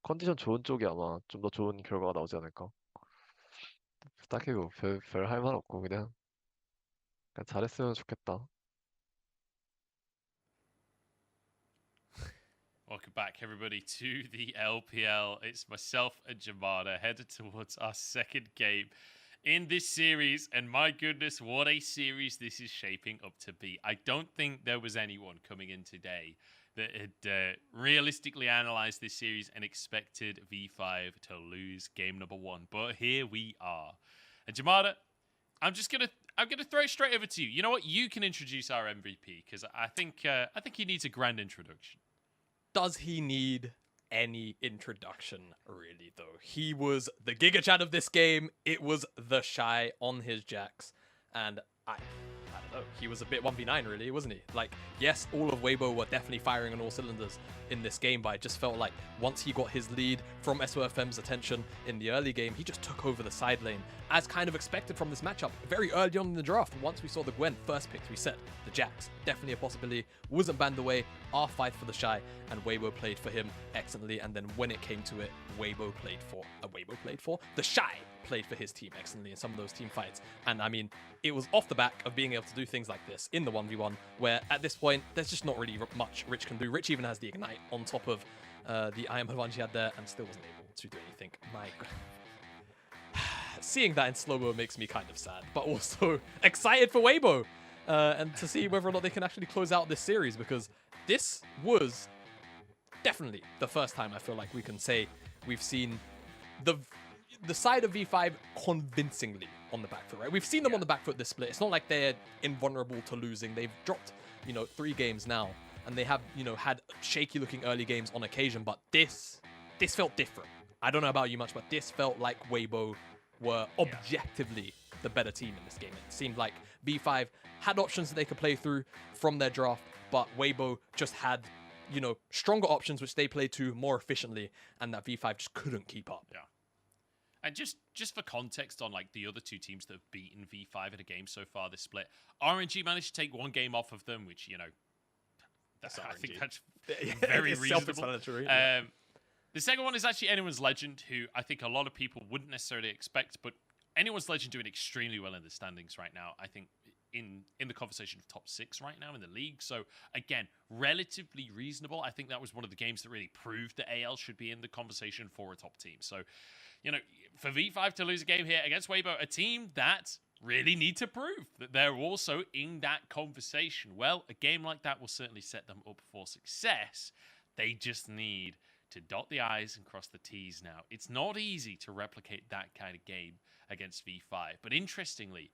컨디션 좋은 쪽이 아마 좀 더 좋은 결과가 나오지 않을까. 딱히 별 할 말 없고 그냥 잘했으면 좋겠다. Welcome back, everybody, to the LPL. It's myself and Jamada headed towards our second game in this series. And my goodness, what a series this is shaping up to be. I don't think there was anyone coming in today that had realistically analyzed this series and expected V5 to lose game number 1. But here we are. And Jamada, I'm gonna throw it straight over to you. You know what? You can introduce our MVP because I think he needs a grand introduction. Does he need any introduction, really, though? He was the Giga Chad of this game. It was the Shy on his jacks. And I don't know. He was a bit 1v9, really, wasn't he? Like, yes, all of Weibo were definitely firing on all cylinders in this game, but I just felt like once he got his lead from SOFM's attention in the early game, he just took over the side lane, as kind of expected from this matchup. Very early on in the draft, once we saw the Gwen first picked, we said the Jax, definitely a possibility, wasn't banned away, our fight for the Shy, and Weibo played for him excellently, and then when it came to it, the Shy played for his team excellently in some of those team fights. And I mean, it was off the back of being able to do things like this in the 1v1, where at this point, there's just not really much Rich can do. Rich even has the Ignite on top of the I Am Havanji had there, and still wasn't able to do anything. My God. Seeing that in slow-mo makes me kind of sad, but also excited for Weibo, and to see whether or not they can actually close out this series, because this was definitely the first time I feel like we can say we've seen the side of V5 convincingly on the back foot, right? We've seen them on the back foot this split. It's not like they're invulnerable to losing. They've dropped, 3 games now, and they have, had shaky looking early games on occasion, but this felt different. I don't know about you much, but this felt like Weibo were objectively the better team in this game. It seemed like V5 had options that they could play through from their draft, but Weibo just had, stronger options which they played to more efficiently, and that V5 just couldn't keep up. Yeah. And just for context on like the other 2 teams that have beaten V5 in a game so far this split, RNG managed to take 1 game off of them, which, I think that's very reasonable. The second one is actually Anyone's Legend, who I think a lot of people wouldn't necessarily expect, but Anyone's Legend doing extremely well in the standings right now. I think in the conversation of top 6 right now in the league. So again, relatively reasonable. I think that was one of the games that really proved that AL should be in the conversation for a top team. So, for V5 to lose a game here against Weibo, a team that really need to prove that they're also in that conversation. Well, a game like that will certainly set them up for success. They just need to dot the I's and cross the T's now. It's not easy to replicate that kind of game against V5. But interestingly,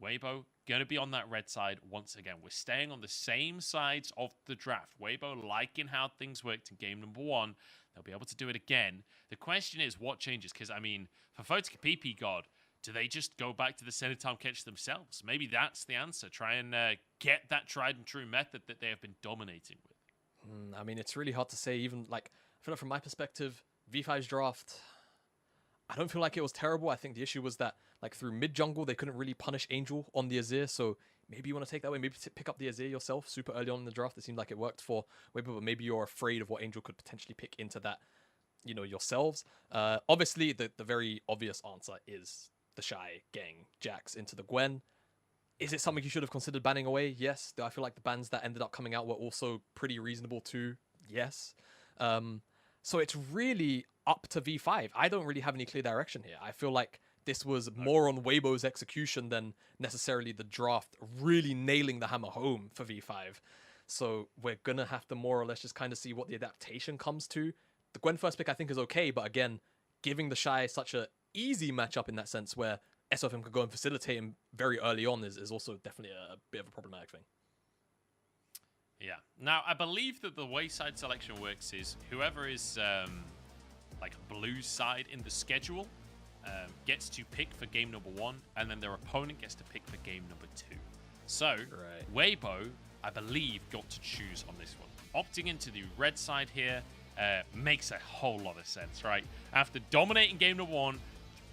Weibo going to be on that red side once again. We're staying on the same sides of the draft. Weibo liking how things worked in game number 1. They'll be able to do it again. The question is, what changes? Because, for Photic PP God, do they just go back to the center Tom catch themselves? Maybe that's the answer. Try and get that tried and true method that they have been dominating with. It's really hard to say. Even I feel like from my perspective, V5's draft, I don't feel like it was terrible. I think the issue was that through mid jungle, they couldn't really punish Angel on the Azir. So maybe you want to take that way. Maybe pick up the Azir yourself super early on in the draft. It seemed like it worked for Weibo, but maybe you're afraid of what Angel could potentially pick into that, yourselves. Obviously, the very obvious answer is the Shy gang Jax into the Gwen. Is it something you should have considered banning away? Yes. I feel like the bans that ended up coming out were also pretty reasonable too. Yes. So it's really up to V5. I don't really have any clear direction here. I feel like this was more on Weibo's execution than necessarily the draft really nailing the hammer home for V5. So we're going to have to more or less just kind of see what the adaptation comes to. The Gwen first pick I think is okay, but again, giving the Shy such a easy matchup in that sense where SOFM could go and facilitate him very early on is also definitely a bit of a problematic thing. Yeah. Now, I believe that the way side selection works is whoever is blue side in the schedule gets to pick for game number 1, and then their opponent gets to pick for game number 2. So, Weibo, I believe, got to choose on this one. Opting into the red side here makes a whole lot of sense, right? After dominating game number 1,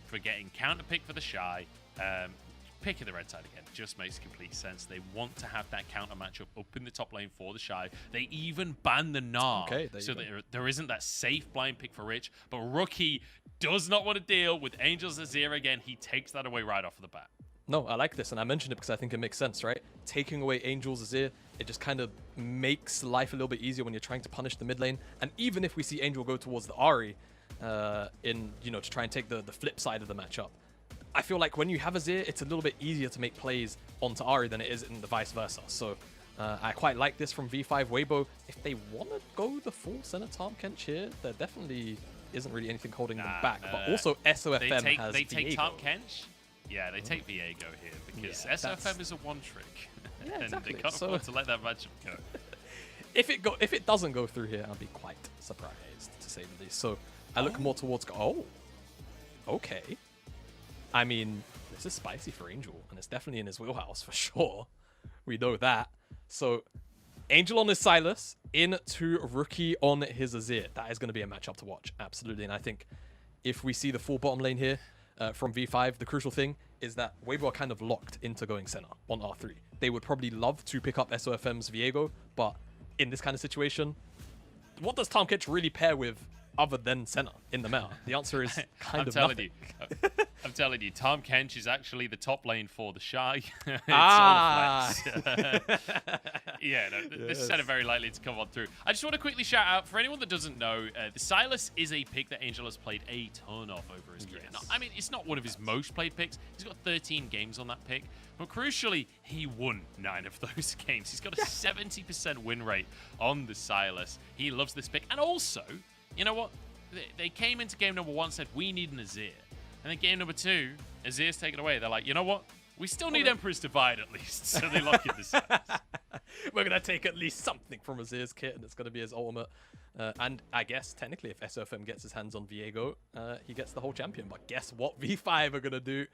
for getting counter pick for the Shy, picking the red side again just makes complete sense. They want to have that counter matchup up in the top lane for the Shy. They even ban the Gnar, so there isn't that safe blind pick for Rich. But Rookie does not want to deal with Angel's Azir again. He takes that away right off the bat. No, I like this, and I mentioned it because I think it makes sense, right? Taking away Angel's Azir, it just kind of makes life a little bit easier when you're trying to punish the mid lane. And even if we see Angel go towards the Ahri, to try and take the flip side of the matchup, I feel like when you have Azir, it's a little bit easier to make plays onto Ahri than it is in the vice versa. So I quite like this from V5 Weibo. If they want to go the full center Tahm Kench here, there definitely isn't really anything holding them back. But also SOFM has They take Viego. Tahm Kench? Yeah, they take Viego here because SOFM is a one trick. Yeah, exactly. And they can't afford to let that matchup go. If it doesn't go through here, I'll be quite surprised, to say the least. So I look more towards... Oh, okay. I mean, this is spicy for Angel, and it's definitely in his wheelhouse for sure. We know that. So Angel on his Sylas, into Rookie on his Azir. That is going to be a matchup to watch, absolutely. And I think if we see the full bottom lane here from V5, the crucial thing is that Weibo are kind of locked into going center on R3. They would probably love to pick up SOFM's Viego, but in this kind of situation, what does Tahm Kench really pair with other than center in the meta? The answer is kind of nothing. I'm telling you, Tahm Kench is actually the top lane for the Shy. It's all flex. Yeah, this is very likely to come on through. I just want to quickly shout out, for anyone that doesn't know, the Sylas is a pick that Angel has played a ton of over his career. Now, I mean, it's not one of his most played picks. He's got 13 games on that pick. But crucially, he won 9 of those games. He's got a 70% win rate on the Sylas. He loves this pick. And also, you know what? They came into game number 1 and said, we need an Azir. And then game number 2, Azir's taken away. They're like, you know what? We still need Emperor's Divide at least. So they lock in the sets. We're going to take at least something from Azir's kit, and it's going to be his ultimate. And I guess, technically, if SOFM gets his hands on Viego, he gets the whole champion. But guess what V5 are going to do?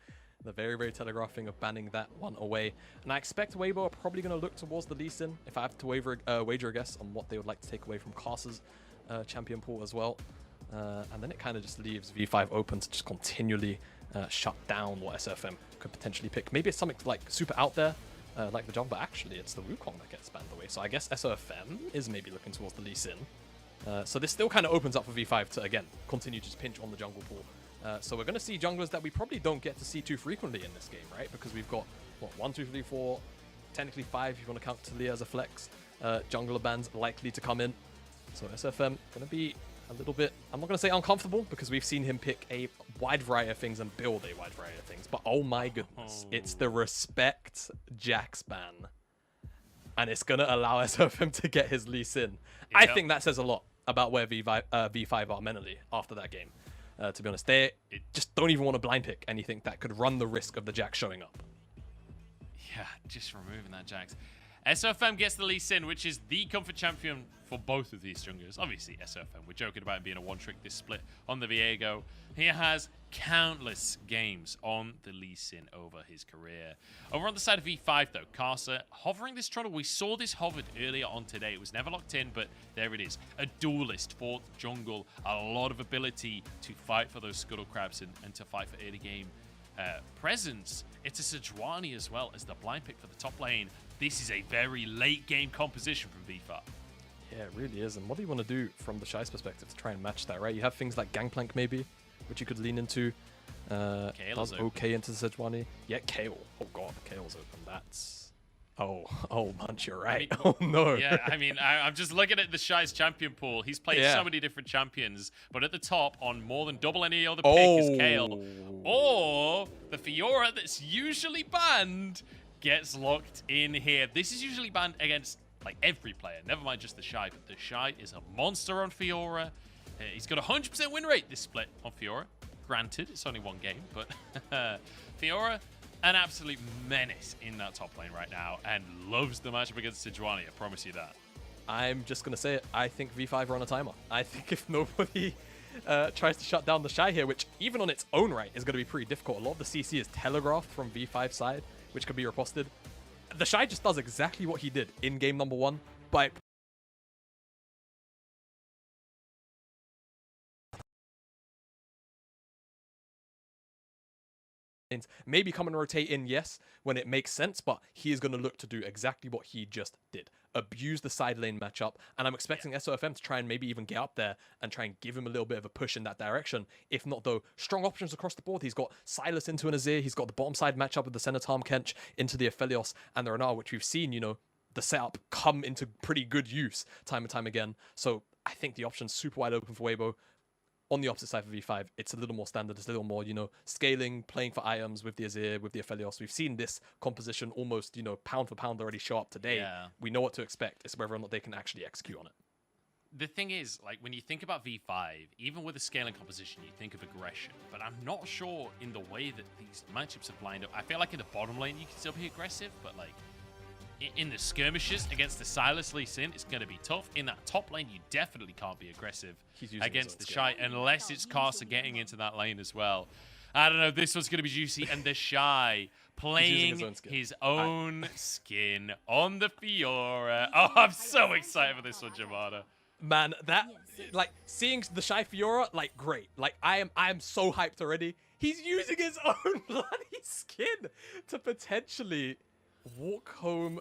They're very, very telegraphing of banning that one away. And I expect Weibo are probably going to look towards the Lee Sin, if I have to wager a guess on what they would like to take away from Karsa's champion pool as well. And then it kind of just leaves V5 open to just continually shut down what SFM could potentially pick. Maybe it's something like super out there, like the Jung, but actually it's the Wukong that gets banned away. So I guess SOFM is maybe looking towards the Lee Sin. So this still kind of opens up for V5 to, again, continue to just pinch on the jungle pool. So we're going to see junglers that we probably don't get to see too frequently in this game, right? Because we've got, what, 1, 2, 3, 4, technically 5 if you want to count Talia as a flex. Jungler bans likely to come in. So SFM going to be a little bit, I'm not going to say uncomfortable, because we've seen him pick a wide variety of things and build a wide variety of things. But oh my goodness, it's the Respect Jax ban. And it's going to allow SFM to get his Lee Sin. Yep. I think that says a lot about where V5 are mentally after that game. To be honest, they just don't even want to blind pick anything that could run the risk of the Jax showing up. Yeah, just removing that Jax. SOFM gets the Lee Sin, which is the comfort champion for both of these junglers. Obviously, SOFM, we're joking about him being a one-trick this split on the Viego. He has countless games on the Lee Sin over his career. Over on the side of V5, though, Karsa hovering this Trundle. We saw this hovered earlier on today. It was never locked in, but there it is. A duelist, 4th jungle, a lot of ability to fight for those Scuttle Crabs and to fight for early game presence. It's a Sejuani as well as the blind pick for the top lane. This is a very late game composition from V5. Yeah, it really is. And what do you want to do from the Shy's perspective to try and match that, right? You have things like Gangplank maybe, which you could lean into. Does okay into the Sejuani. Yeah, Kayle. Oh god, Kale's open. That's... Oh, Munch, you're right. I mean, oh no. Yeah, I mean, I'm just looking at the Shy's champion pool. He's played so many different champions, but at the top, on more than double any other pick, is Kayle. Or the Fiora that's usually banned gets locked in here. This is usually banned against like every player, never mind just the Shy, but the Shy is a monster on Fiora. He's got a 100% win rate this split on Fiora. Granted, it's only one game, but Fiora, an absolute menace in that top lane right now and loves the matchup against Sejuani, I promise you that. I'm just going to say it. I think V5 are on a timer. I think if nobody tries to shut down the Shy here, which even on its own right is going to be pretty difficult. A lot of the CC is telegraphed from V5's side, which could be riposted. The Shy just does exactly what he did in game number 1 by maybe come and rotate in, yes, when it makes sense, but he is going to look to do exactly what he just did. Abuse the side lane matchup, and I'm expecting SOFM to try and maybe even get up there and try and give him a little bit of a push in that direction. If not, though, strong options across the board. He's got Sylas into an Azir, he's got the bottom side matchup with the Senatarm Kench into the Aphelios and the Renar, which we've seen, you know, the setup come into pretty good use time and time again. So I think the option's super wide open for Weibo. On the opposite side of V5, it's a little more standard, it's a little more, you know, scaling, playing for items with the Azir, with the Aphelios. We've seen this composition almost, you know, pound for pound already show up today. Yeah. We know what to expect. It's whether or not they can actually execute on it. The thing is, like, when you think about V5, even with a scaling composition, you think of aggression. But I'm not sure in the way that these matchups have lined up. I feel like in the bottom lane, you can still be aggressive, but, like, in the skirmishes against the Sylas Lee Sin, it's going to be tough. In that top lane, you definitely can't be aggressive against the Shy unless it's Karsa getting into that lane as well. I don't know. This one's going to be juicy. And the Shy playing his own skin on the Fiora. Oh, I'm so excited for this one, Jamada. Man, that, like, seeing the Shy Fiora, like, great. Like, I am so hyped already. He's using his own bloody skin to potentially walk home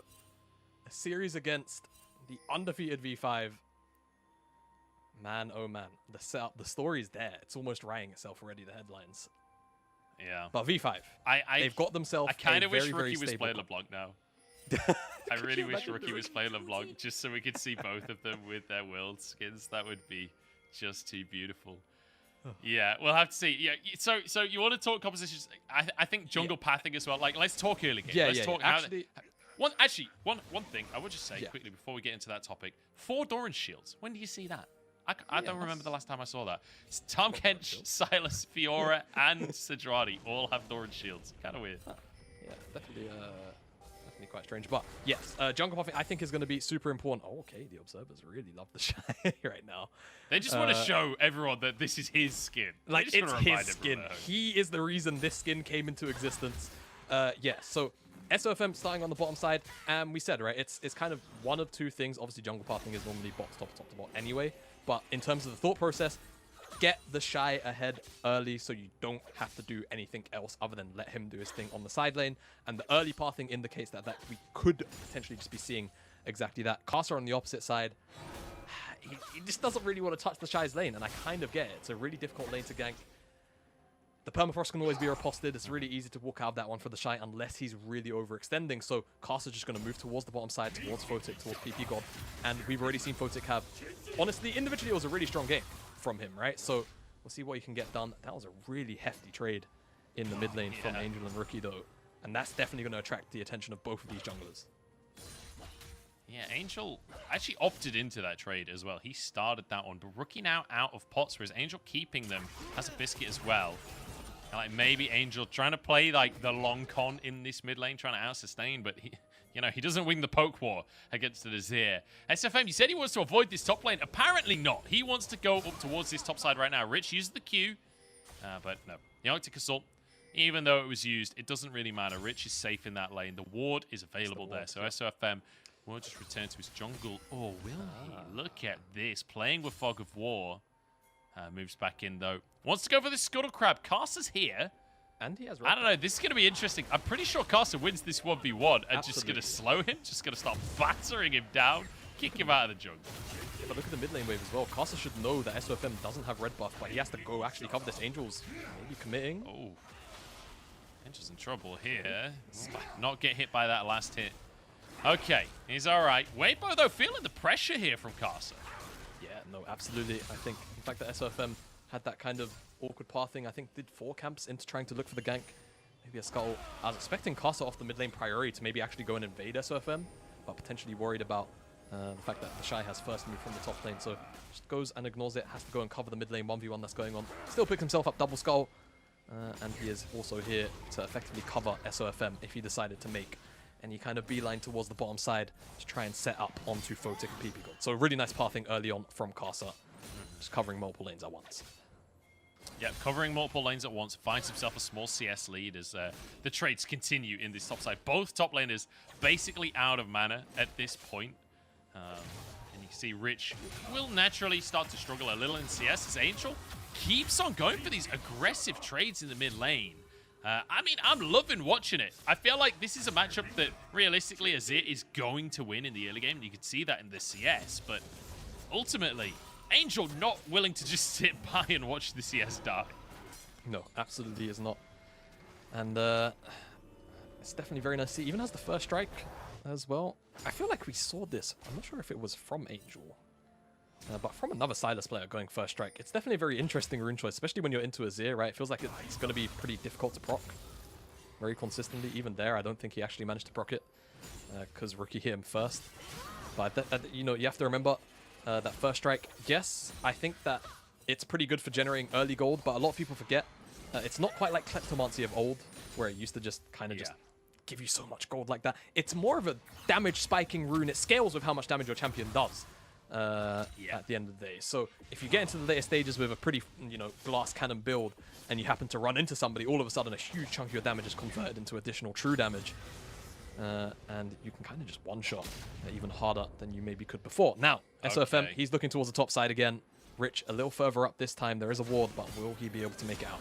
a series against the undefeated V5. Man, oh man, the setup, the story's there. It's almost writing itself already, the headlines. Yeah. But V5, they've got themselves I kind a of wish very, Rookie very was playing stable LeBlanc now. I really wish Rookie was playing LeBlanc just so we could see both of them with their world skins. That would be just too beautiful. Yeah, we'll have to see. Yeah, so you want to talk compositions? I think jungle pathing as well. Like, let's talk early game. Yeah, let's yeah. talk Actually, one thing I would just say quickly before we get into that topic: 4 Doran shields. When do you see that? I don't remember the last time I saw that. It's Tom Kench, Silas, Fiora, and Sidrani all have Thorin shields. Kind of weird. Yeah, definitely quite strange. But yes, jungle buffing I think is going to be super important. Oh, okay, the observers really love the Shy right now. They just want to show everyone that this is his skin. Like, it's his skin. He is the reason this skin came into existence. Yeah, so SOFM starting on the bottom side, and we said, right, it's kind of one of two things. Obviously, jungle pathing is normally bot top to bot anyway, but in terms of the thought process, get the Shy ahead early so you don't have to do anything else other than let him do his thing on the side lane. And the early pathing indicates that we could potentially just be seeing exactly that. Kasa on the opposite side, he just doesn't really want to touch the Shy's lane, and I kind of get it. It's a really difficult lane to gank. The permafrost can always be riposted. It's really easy to walk out of that one for the Shy unless he's really overextending. So Kasa's just going to move towards the bottom side, towards Photic, towards PP God. And we've already seen Photic have... Honestly, individually, it was a really strong game from him, right? So we'll see what he can get done. That was a really hefty trade in the mid lane from Angel and Rookie, though. And that's definitely going to attract the attention of both of these junglers. Yeah, Angel actually opted into that trade as well. He started that one, but Rookie now out of pots, whereas Angel keeping them has a biscuit as well. And like maybe Angel trying to play like the long con in this mid lane, trying to out-sustain, but he, you know, he doesn't win the poke war against the Nazir. SFM, you said he wants to avoid this top lane. Apparently not. He wants to go up towards this top side right now. Rich uses the Q, but no. The Arctic Assault, even though it was used, it doesn't really matter. Rich is safe in that lane. The ward is available there. So SOFM will just return to his jungle. Oh, will he? Look at this. Playing with Fog of War. Moves back in, though. Wants to go for the Scuttle Crab. Caster's here. And he has... I don't know. This is going to be interesting. I'm pretty sure Caster wins this 1v1 and just going to slow him. Just going to start battering him down. Kick him out of the jungle. Yeah, but look at the mid lane wave as well. Caster should know that SOFM doesn't have red buff, but he has to go actually cover this. Angel's maybe committing. Oh. Angel's in trouble here. Not get hit by that last hit. Okay. He's all right. Weibo, though, feeling the pressure here from Caster. Yeah, no, absolutely. I think the fact that SOFM had that kind of awkward pathing, I think did 4 camps into trying to look for the gank. Maybe a scuttle. I was expecting Casa off the mid lane priority to maybe actually go and invade SOFM, but potentially worried about the fact that the Shy has first move from the top lane. So just goes and ignores it, has to go and cover the mid lane 1v1 that's going on. Still picks himself up double skull, and he is also here to effectively cover SOFM if he decided to make any kind of beeline towards the bottom side to try and set up onto Photic and PP God. So really nice pathing early on from Casa, just covering multiple lanes at once. Yeah, covering multiple lanes at once, finds himself a small CS lead as the trades continue in this top side. Both top laners basically out of mana at this point. And you see Rich will naturally start to struggle a little in CS as Angel keeps on going for these aggressive trades in the mid lane. I mean, I'm loving watching it. I feel like this is a matchup that realistically Azir is going to win in the early game. You can see that in the CS, but ultimately, Angel not willing to just sit by and watch the CS die. No, absolutely is not. And it's definitely very nice to see. Even has the first strike as well. I feel like we saw this. I'm not sure if it was from Angel, but from another Silas player going first strike. It's definitely a very interesting rune choice, especially when you're into Azir, right? It feels like it's going to be pretty difficult to proc very consistently. Even there, I don't think he actually managed to proc it because Rookie hit him first. But, you know, you have to remember that first strike. Yes, I think that it's pretty good for generating early gold, but a lot of people forget it's not quite like Kleptomancy of old, where it used to just kind of just give you so much gold like that. It's more of a damage spiking rune. It scales with how much damage your champion does. At the end of the day. So if you get into the later stages with a pretty, you know, glass cannon build and you happen to run into somebody, all of a sudden a huge chunk of your damage is converted into additional true damage. And you can kind of just one-shot even harder than you maybe could before. Now, SOFM, he's looking towards the top side again. Rich a little further up this time. There is a ward, but will he be able to make it out?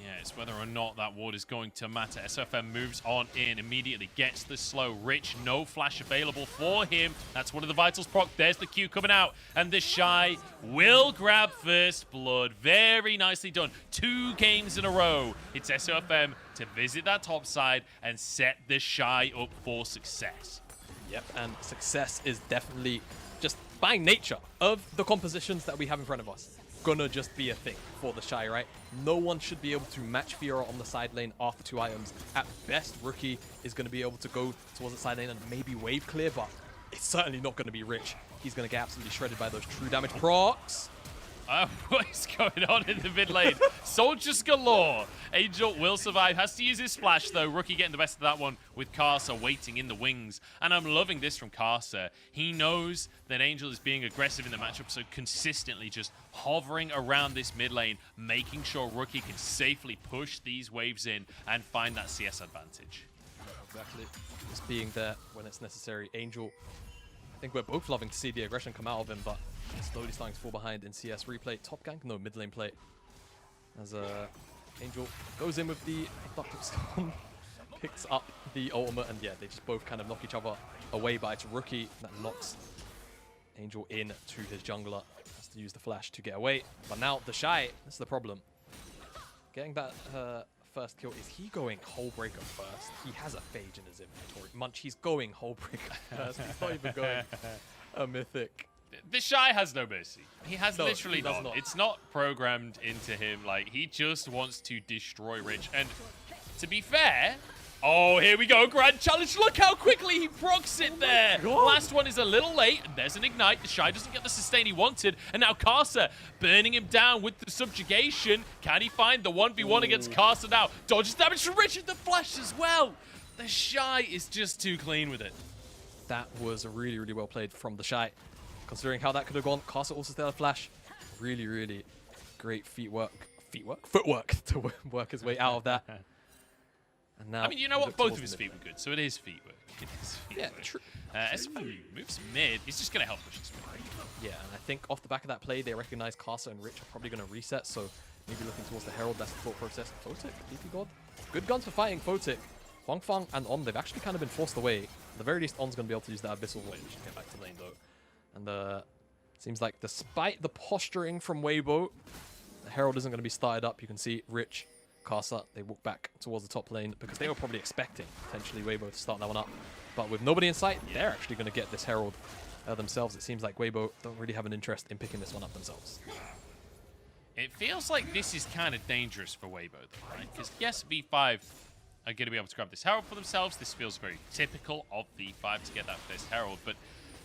Yeah, it's whether or not that ward is going to matter. SFM moves on in, immediately gets the slow. Rich, no flash available for him. That's one of the vitals proc. There's the Q coming out. And the Shy will grab first blood. Very nicely done. 2 games in a row. It's SOFM to visit that top side and set the Shy up for success. Yep, and success is definitely just by nature of the compositions that we have in front of us gonna just be a thing for the Shy, right? No one should be able to match Fiora on the side lane after 2 items. At best, Rookie is gonna be able to go towards the side lane and maybe wave clear, but it's certainly not going to be Rich. He's going to get absolutely shredded by those true damage procs. What is going on in the mid lane? Soldiers galore. Angel will survive. Has to use his splash, though. Rookie getting the best of that one with Karsa waiting in the wings. And I'm loving this from Karsa. He knows that Angel is being aggressive in the matchup, so consistently just hovering around this mid lane, making sure Rookie can safely push these waves in and find that CS advantage. Exactly. Just being there when it's necessary. Angel, I think we're both loving to see the aggression come out of him, but slowly starting to fall behind in CS replay. Top gank? No, mid lane play. As Angel goes in with the abductive storm, picks up the ultimate, and yeah, they just both kind of knock each other away, but it's Rookie that locks Angel in to his jungler. Has to use the flash to get away. But now the Shy, this is the problem. Getting that first kill. Is he going Hullbreaker first? He has a Phage in his inventory. Munch, he's going Hullbreaker first. He's not even going a Mythic. The Shy has no mercy. He has No, literally he does none. not. It's not programmed into him. Like, he just wants to destroy Rich. And to be fair, oh, here we go. Grand challenge. Look how quickly he procs it there. Last one is a little late. And there's an ignite. The Shy doesn't get the sustain he wanted. And now Karsa burning him down with the subjugation. Can he find the 1v1 against Karsa now? Dodges damage from Rich with the flash as well. The Shy is just too clean with it. That was really, really well played from the Shy. Considering how that could have gone, Karsa also still had flash. Really, really great footwork to work his way out of that. And now, I mean, you know what? Both of his feet were good, so it is feet work. It is feet Yeah, work. true. SFU moves mid. He's just going to help push his mid. Yeah, and I think off the back of that play, they recognize Karsa and Rich are probably going to reset, so maybe looking towards the Herald. That's the thought process. Photic, PP God. Good guns for fighting Photic. Huang Fang and On, they've actually kind of been forced away. At the very least, On's going to be able to use that Abyssal Void, which get back to lane, though. And seems like despite the posturing from Weibo, the Herald isn't going to be started up. You can see Rich, Karsa, they walk back towards the top lane because they were probably expecting potentially Weibo to start that one up. But with nobody in sight, they're actually going to get this Herald themselves. It seems like Weibo don't really have an interest in picking this one up themselves. It feels like this is kind of dangerous for Weibo, though, right? Because yes, V5 are going to be able to grab this Herald for themselves. This feels very typical of V5 to get that first Herald. But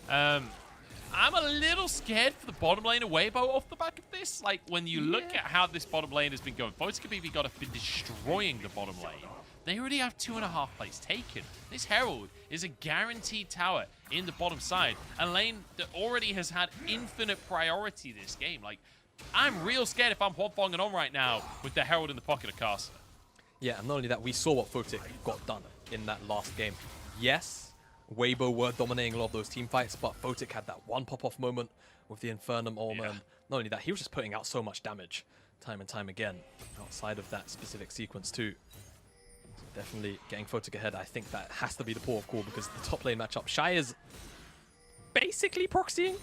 I'm a little scared for the bottom lane of Weibo off the back of this. Like, when you look at how this bottom lane has been going, Photic and BB God have been destroying the bottom lane. They already have 2.5 plays taken. This Herald is a guaranteed tower in the bottom side. A lane that already has had infinite priority this game. Like, I'm real scared if I'm Huang and On right now with the Herald in the pocket of Karsa. Yeah, and not only that, we saw what Photic got done in that last game. Yes, Weibo were dominating a lot of those team fights, but Photic had that one pop-off moment with the Infernum Ulm. Yeah. Not only that, he was just putting out so much damage time and time again outside of that specific sequence too. So definitely getting Photic ahead. I think that has to be the port of call because the top lane matchup, Shy is basically proxying.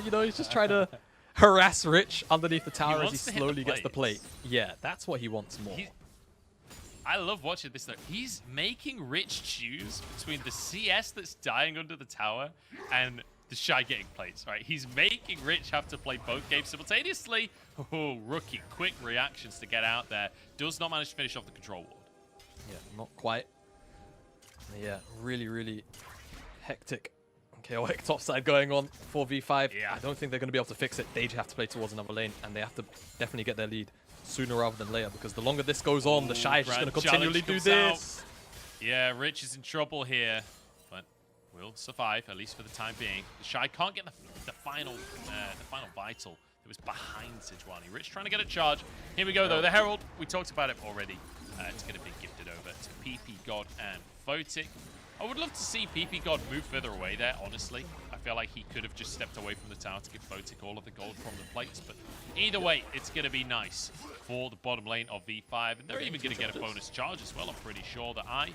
You know, he's just trying to harass Rich underneath the tower as he slowly gets the plate. Yeah, that's what he wants more. I love watching this though. He's making Rich choose between the CS that's dying under the tower and the Shy getting plates, right? He's making Rich have to play both games simultaneously. Oh, Rookie, quick reactions to get out there. Does not manage to finish off the control ward. Yeah, not quite. Yeah, really, really hectic, chaotic topside going on for V5. Yeah. I don't think they're going to be able to fix it. They have to play towards another lane, and they have to definitely get their lead sooner rather than later, because the longer this goes on, the Shy is just going to continually do this. Yeah, Rich is in trouble here, but will survive, at least for the time being. The Shy can't get the final vital that was behind Sejuani. Rich trying to get a charge. Here we go, though. The Herald, we talked about it already. It's going to be gifted over to PP God and Photic. I would love to see PP God move further away there, honestly. I feel like he could have just stepped away from the tower to give Photic all of the gold from the plates, but either way, it's going to be nice for the bottom lane of V5, and they're even going to get a bonus charge as well. I'm pretty sure the eye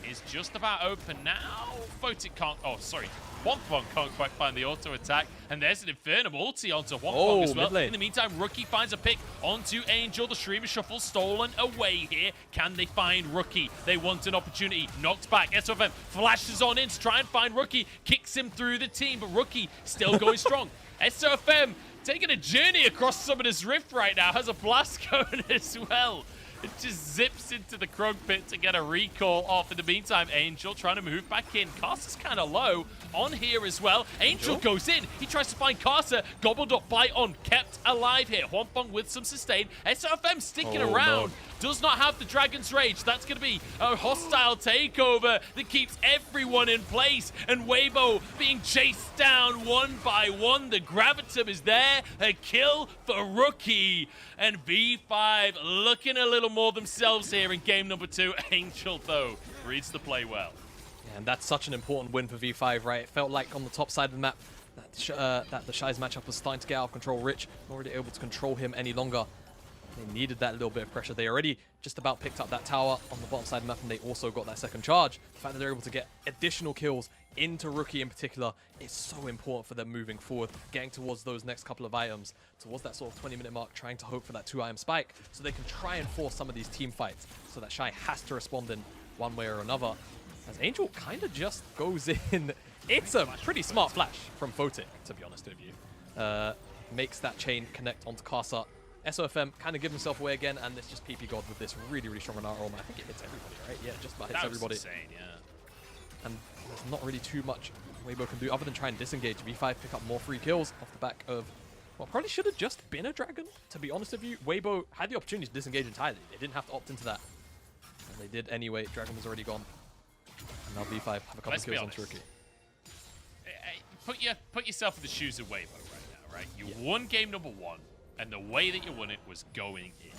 is just about open now. Photic can't, oh, sorry, Huang can't quite find the auto attack, and there's an Infernum ulti onto Huang as well. In the meantime, Rookie finds a pick onto Angel. The Streamer Shuffle stolen away here. Can they find Rookie? They want an opportunity. Knocked back. SFM flashes on in to try and find Rookie. Kicks him through the team, but Rookie still going strong. SOFM taking a journey across Summoner's Rift right now. Has a blast going as well. It just zips into the Krug pit to get a recall off. In the meantime, Angel trying to move back in. Carter's kind of low on here as well. Angel goes in. He tries to find Carter. Gobbled up by On. Kept alive here. Huanfeng with some sustain. SOFM sticking around. Does not have the Dragon's Rage. That's going to be a hostile takeover that keeps everyone in place. And Weibo being chased down one by one. The Gravitum is there. A kill for Rookie. And V5 looking a little more themselves here in game number 2. Angel, though, reads the play well. Yeah, and that's such an important win for V5, right? It felt like on the top side of the map that the Shy's matchup was starting to get out of control. Rich not really able to control him any longer. They needed that little bit of pressure. They already just about picked up that tower on the bottom side of the map, and they also got that second charge. The fact that they're able to get additional kills into Rookie in particular is so important for them moving forward, getting towards those next couple of items, towards that sort of 20-minute mark, trying to hope for that 2-item spike so they can try and force some of these team fights so that Shy has to respond in one way or another. As Angel kind of just goes in. It's a pretty smart flash from Photic, to be honest with you. Makes that chain connect onto Casa. SOFM kind of give himself away again, and it's just PP God with this really, really strong Renata armor. I think it hits everybody, right? Yeah, just about hits everybody. Insane, yeah. And there's not really too much Weibo can do other than try and disengage. V5 pick up more free kills off the back of what probably should have just been a dragon, to be honest with you. Weibo had the opportunity to disengage entirely. They didn't have to opt into that. And they did anyway. Dragon was already gone. And now V5 have a couple of kills on Turkey. Put yourself in the shoes of Weibo right now, right? You won game number 1, and the way that you won it was going in.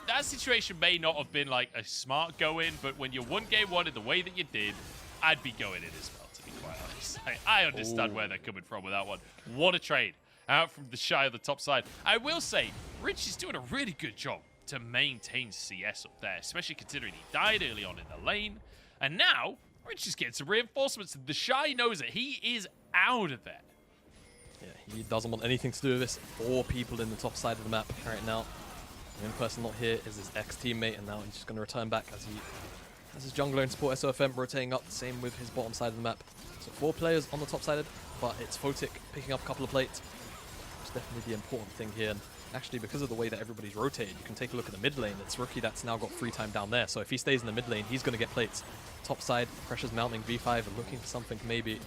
That situation may not have been like a smart go-in, but when you won game 1 in the way that you did, I'd be going in as well, to be quite honest. I understand where they're coming from with that one. What a trade out from the Shy of the top side. I will say, Rich is doing a really good job to maintain CS up there, especially considering he died early on in the lane. And now, Rich is getting some reinforcements. The Shy knows it. He is out of there. Yeah, he doesn't want anything to do with this. 4 people in the top side of the map right now. The only person not here is his ex-teammate, and now he's just going to return back as he has his jungler and support SOFM rotating up. Same with his bottom side of the map. So 4 players on the top side, but it's Photic picking up a couple of plates. Which is definitely the important thing here. And actually, because of the way that everybody's rotated, you can take a look at the mid lane. It's Rookie that's now got free time down there. So if he stays in the mid lane, he's going to get plates. Top side, pressure's mounting. V5 are looking for something maybe.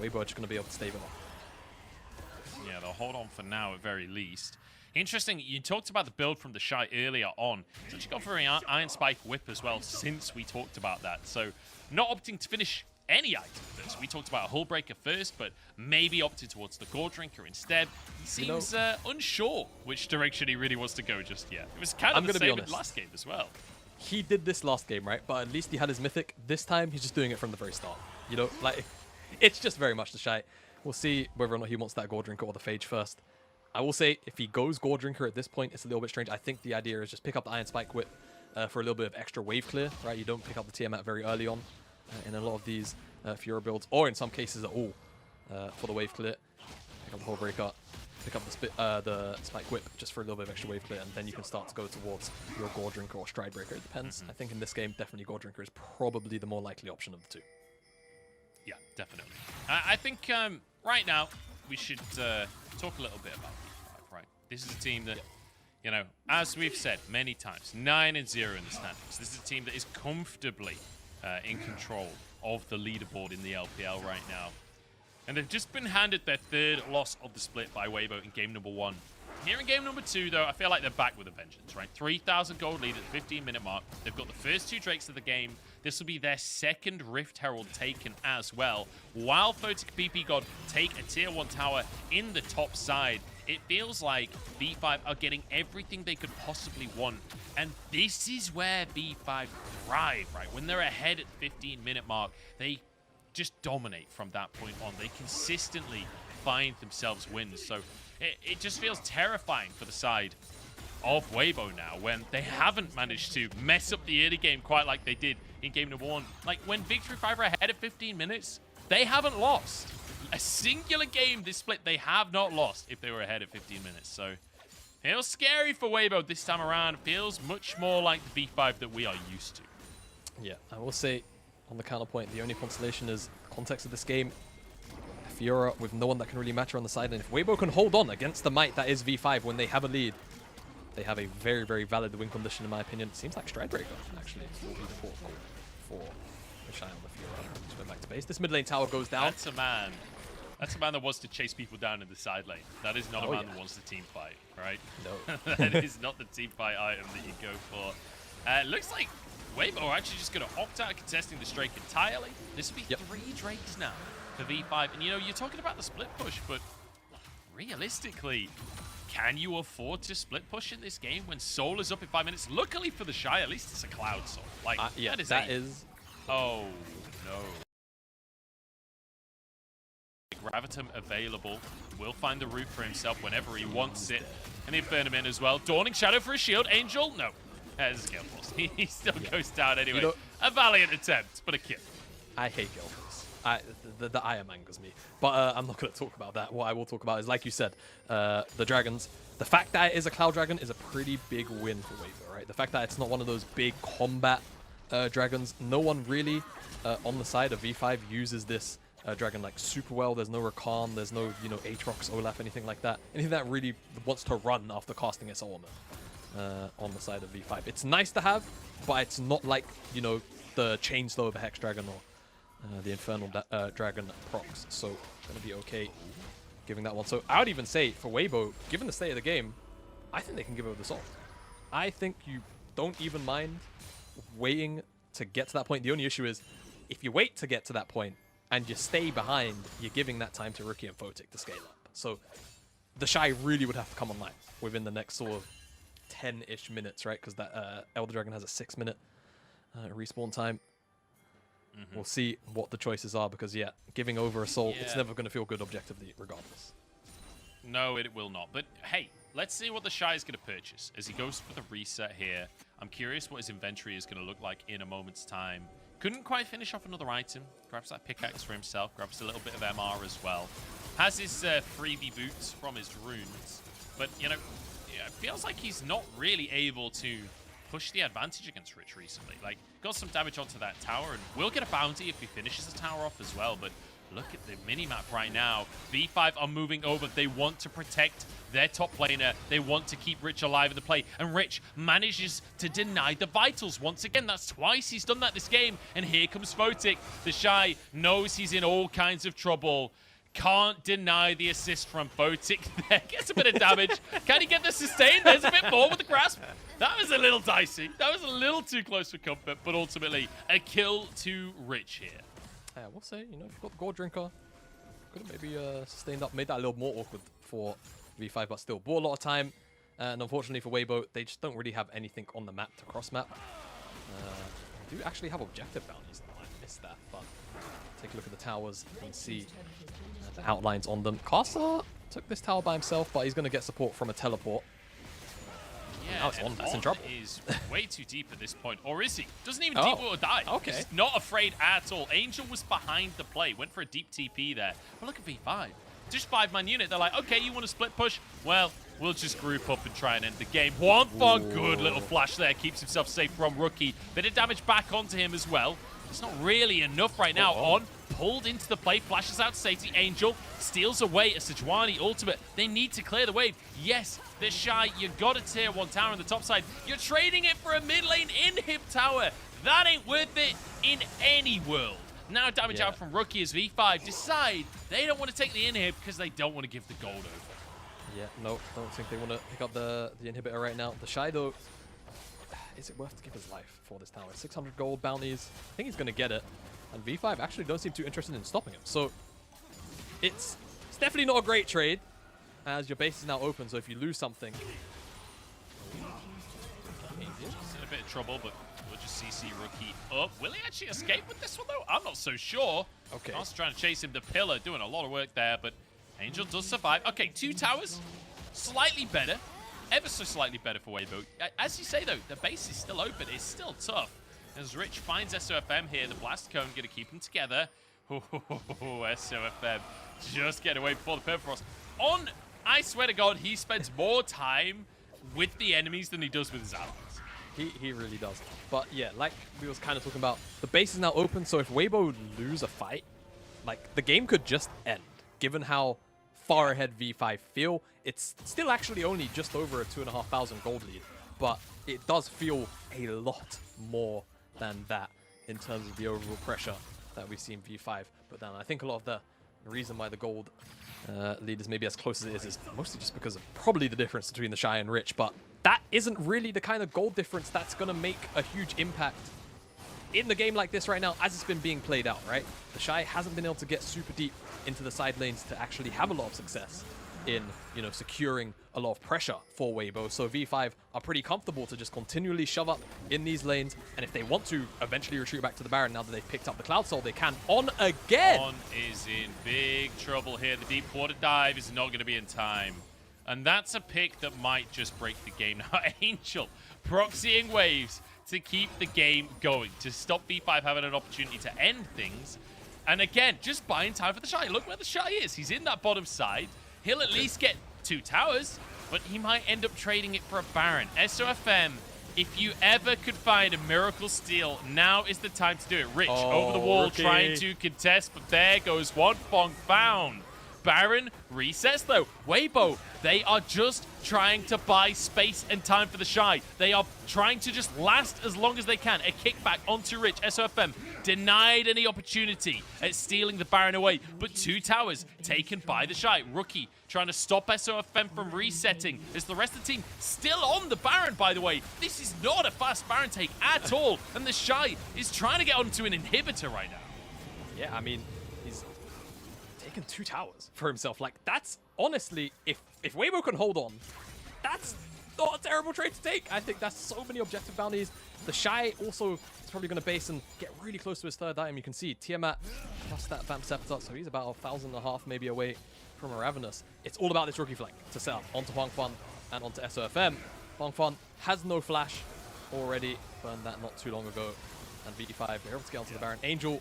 Weibo are just going to be able to stave it off. Yeah, they'll hold on for now at very least. Interesting, you talked about the build from the Shy earlier on. It's actually gone for an Iron Spike Whip as well since we talked about that. So not opting to finish any item first. We talked about a Hull Breaker first, but maybe opted towards the Gore Drinker instead. He seems unsure which direction he really wants to go just yet. It was kind of the same in last game as well. He did this last game, right? But at least he had his Mythic. This time, he's just doing it from the very start. You know, like, it's just very much the Shy. We'll see whether or not he wants that Gore Drinker or the Phage first. I will say, if he goes Gore Drinker at this point, it's a little bit strange. I think the idea is just pick up the Iron Spike Whip for a little bit of extra wave clear, right? You don't pick up the Tiamat very early on in a lot of these Fiora builds, or in some cases at all, for the wave clear. Pick up the Hull Breaker, pick up the Spike Whip just for a little bit of extra wave clear, and then you can start to go towards your Gore Drinker or Stride Breaker. It depends. I think in this game, definitely Gore Drinker is probably the more likely option of the 2. Yeah, definitely. I think right now we should talk a little bit about V5, right? This is a team that, you know, as we've said many times, 9-0 in the standings. This is a team that is comfortably in control of the leaderboard in the LPL right now. And they've just been handed their 3rd loss of the split by Weibo in game number 1. Here in game number 2, though, I feel like they're back with a vengeance, right? 3,000 gold lead at the 15-minute mark. They've got the first 2 Drakes of the game. This will be their 2nd Rift Herald taken as well. While Photic PP God take a tier 1 tower in the top side, it feels like V5 are getting everything they could possibly want. And this is where V5 thrive, right? When they're ahead at the 15-minute mark, they just dominate from that point on. They consistently find themselves wins. So it just feels terrifying for the side of Weibo now when they haven't managed to mess up the early game quite like they did in game number 1. Like when Victory 5 are ahead of 15 minutes, they haven't lost. A singular game this split they have not lost if they were ahead of 15 minutes. So feels scary for Weibo this time around. Feels much more like the V5 that we are used to. Yeah, I will say on the counterpoint, the only consolation is the context of this game. Fiora with no one that can really match her on the side, and if Weibo can hold on against the might that is V5 when they have a lead, They have a very, very valid win condition in my opinion. It seems like Stridebreaker actually will be the port call for the Shy on the Fiora. Just went back to base. This mid lane tower goes down. That's a man. That's a man that wants to chase people down in the side lane. That is not a man that wants to team fight, right? No. That is not the team fight item that you go for. Looks like Weibo are actually just going to opt out of contesting the Drake entirely. This will be 3 Drakes now for V5. And, you know, you're talking about the split push, but realistically, can you afford to split push in this game when Soul is up in 5 minutes? Luckily for the Shy, at least it's a Cloud Soul. Like, yeah, that is... Oh, no. Gravitum available. Will find the root for himself whenever he wants it. And he'll burn him in as well. Dawning Shadow for a shield. Angel? No. There's a Gale Force. He still goes down anyway. You know, a valiant attempt, but a kill. I hate Gale Force. The Aya angers me. But I'm not going to talk about that. What I will talk about is, like you said, the dragons. The fact that it is a Cloud Dragon is a pretty big win for Weibo, right? The fact that it's not one of those big combat dragons. No one really on the side of V5 uses this dragon like super well. There's no Rakan, there's no, you know, Aatrox, Olaf, anything like that. Anything that really wants to run after casting its armor on the side of V5. It's nice to have, but it's not like, you know, the Chainslaw of a Hex Dragon or the Infernal Dragon procs. So gonna be okay giving that one. So I would even say for Weibo, given the state of the game, I think they can give over the Soul. I think you don't even mind waiting to get to that point. The only issue is if you wait to get to that point and you stay behind, you're giving that time to Rookie and Photic to scale up. So the Shy really would have to come online within the next sort of 10-ish minutes, right? Because that Elder Dragon has a 6-minute respawn time. We'll see what the choices are because, yeah, giving over a Soul, it's never going to feel good objectively regardless. No, it will not. But hey, let's see what the Shy is going to purchase as he goes for the reset here. I'm curious what his inventory is going to look like in a moment's time. Couldn't quite finish off another item. Grabs that pickaxe for himself. Grabs a little bit of MR as well. Has his freebie boots from his runes. But, you know, it feels like he's not really able to push the advantage against Rich recently. Like, got some damage onto that tower and will get a bounty if he finishes the tower off as well. But look at the mini-map right now. V5 are moving over. They want to protect their top laner. They want to keep Rich alive in the play. And Rich manages to deny the vitals once again. That's twice he's done that this game. And here comes Photic. The Shy knows he's in all kinds of trouble. Can't deny the assist from Photic there. Gets a bit of damage. Can he get the sustain? There's a bit more with the grasp. That was a little dicey. That was a little too close for comfort. But ultimately, a kill to Rich here. I will say, you know, if you've got the Gold Drinker, could have maybe sustained up, made that a little more awkward for V5, but still bought a lot of time. And unfortunately for Weibo, they just don't really have anything on the map to cross-map. They do actually have objective bounties. I missed that, but take a look at the towers and see the outlines on them. Casa took this tower by himself, but he's going to get support from a teleport. Yeah, that's in trouble. Is way too deep at this point. Or is he? Doesn't even deep or die. Okay. He's not afraid at all. Angel was behind the play. Went for a deep TP there. But look at V5. Just 5-man unit. They're like, okay, you want to split push? Well, we'll just group up and try and end the game. One for good little flash there. Keeps himself safe from Rookie. Bit of damage back onto him as well. It's not really enough right now. On. Pulled into the play. Flashes out safety. Angel steals away a Sejuani ultimate. They need to clear the wave. Yes, they're Shy. You got a tier 1 tower on the top side. You're trading it for a mid lane inhib tower. That ain't worth it in any world. Now damage out from Rookie as V5 decide they don't want to take the inhib because they don't want to give the gold over. Yeah, no, don't think they want to pick up the inhibitor right now. The Shy, though, is it worth to give his life for this tower? 600 gold bounties. I think he's going to get it. And V5 actually don't seem too interested in stopping him. So it's definitely not a great trade as your base is now open. So if you lose something... He's in a bit of trouble, but we'll just CC Rookie up. Will he actually escape with this one, though? I'm not so sure. Okay. Also trying to chase him. The pillar doing a lot of work there, but Angel does survive. Okay, 2 towers. Slightly better. Ever so slightly better for Weibo. As you say, though, the base is still open. It's still tough. As Rich finds SOFM here, the Blast Cone going to keep them together. SOFM just get away before the Permafrost. I swear to God, he spends more time with the enemies than he does with his allies. He really does. But yeah, like we was kind of talking about, the base is now open, so if Weibo lose a fight, like the game could just end, given how far ahead V5 feel. It's still actually only just over a 2,500 gold lead, but it does feel a lot more than that in terms of the overall pressure that we see in V5. But then I think a lot of the reason why the gold lead is maybe as close as it is mostly just because of probably the difference between the Shy and Rich, but that isn't really the kind of gold difference that's going to make a huge impact in the game like this right now as it's been being played out, right? The Shy hasn't been able to get super deep into the side lanes to actually have a lot of success in, you know, securing a lot of pressure for Weibo. So V5 are pretty comfortable to just continually shove up in these lanes, and if they want to eventually retreat back to the Baron now that they've picked up the Cloud Soul, they can. On again! On is in big trouble here. The deep water dive is not going to be in time. And that's a pick that might just break the game. Now, Angel proxying waves to keep the game going, to stop V5 having an opportunity to end things. And again, just buying time for the Shy. Look where the Shy is. He's in that bottom side. He'll at least get 2 towers, but he might end up trading it for a Baron. SOFM, if you ever could find a miracle steal, now is the time to do it. Rich over the wall trying to contest, but there goes one Fong found. Baron resets though. Weibo, they are just trying to buy space and time for the Shy. They are trying to just last as long as they can. A kickback onto Rich. SOFM denied any opportunity at stealing the Baron away, but 2 towers taken by the Shy. Rookie trying to stop SOFM from resetting. Is the rest of the team still on the Baron, by the way? This is not a fast Baron take at all, and the Shy is trying to get onto an inhibitor right now. Yeah, I mean, he's taken 2 towers for himself. Like, that's honestly, if Weibo can hold on, that's not a terrible trade to take. I think that's so many objective bounties. The Shy also is probably going to base and get really close to his 3rd item. You can see Tiamat plus that Vamp Scepter, so he's about 1,500 maybe away from a Ravenous. It's all about this rookie flank to set up onto Huang Fan and onto SOFM. Huang Fan has no flash already, burned that not too long ago. And VD5, they're able to get onto the Baron. Angel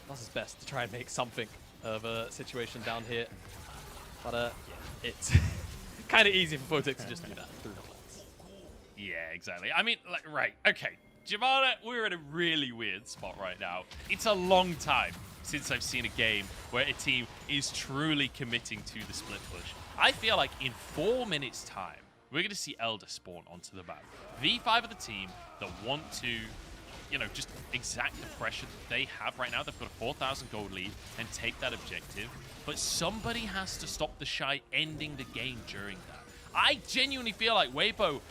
does his best to try and make something of a situation down here. But it's kind of easy for Photic to just do that through the plants. Yeah, exactly. I mean, like, right, okay. Jamana, we're in a really weird spot right now. It's a long time since I've seen a game where a team is truly committing to the split push. I feel like in 4 minutes' time, we're going to see Elder spawn onto the map. V5 are the team that want to, you know, just exact the pressure that they have right now. They've got a 4,000 gold lead and take that objective. But somebody has to stop the Shy ending the game during that. I genuinely feel like Weibo,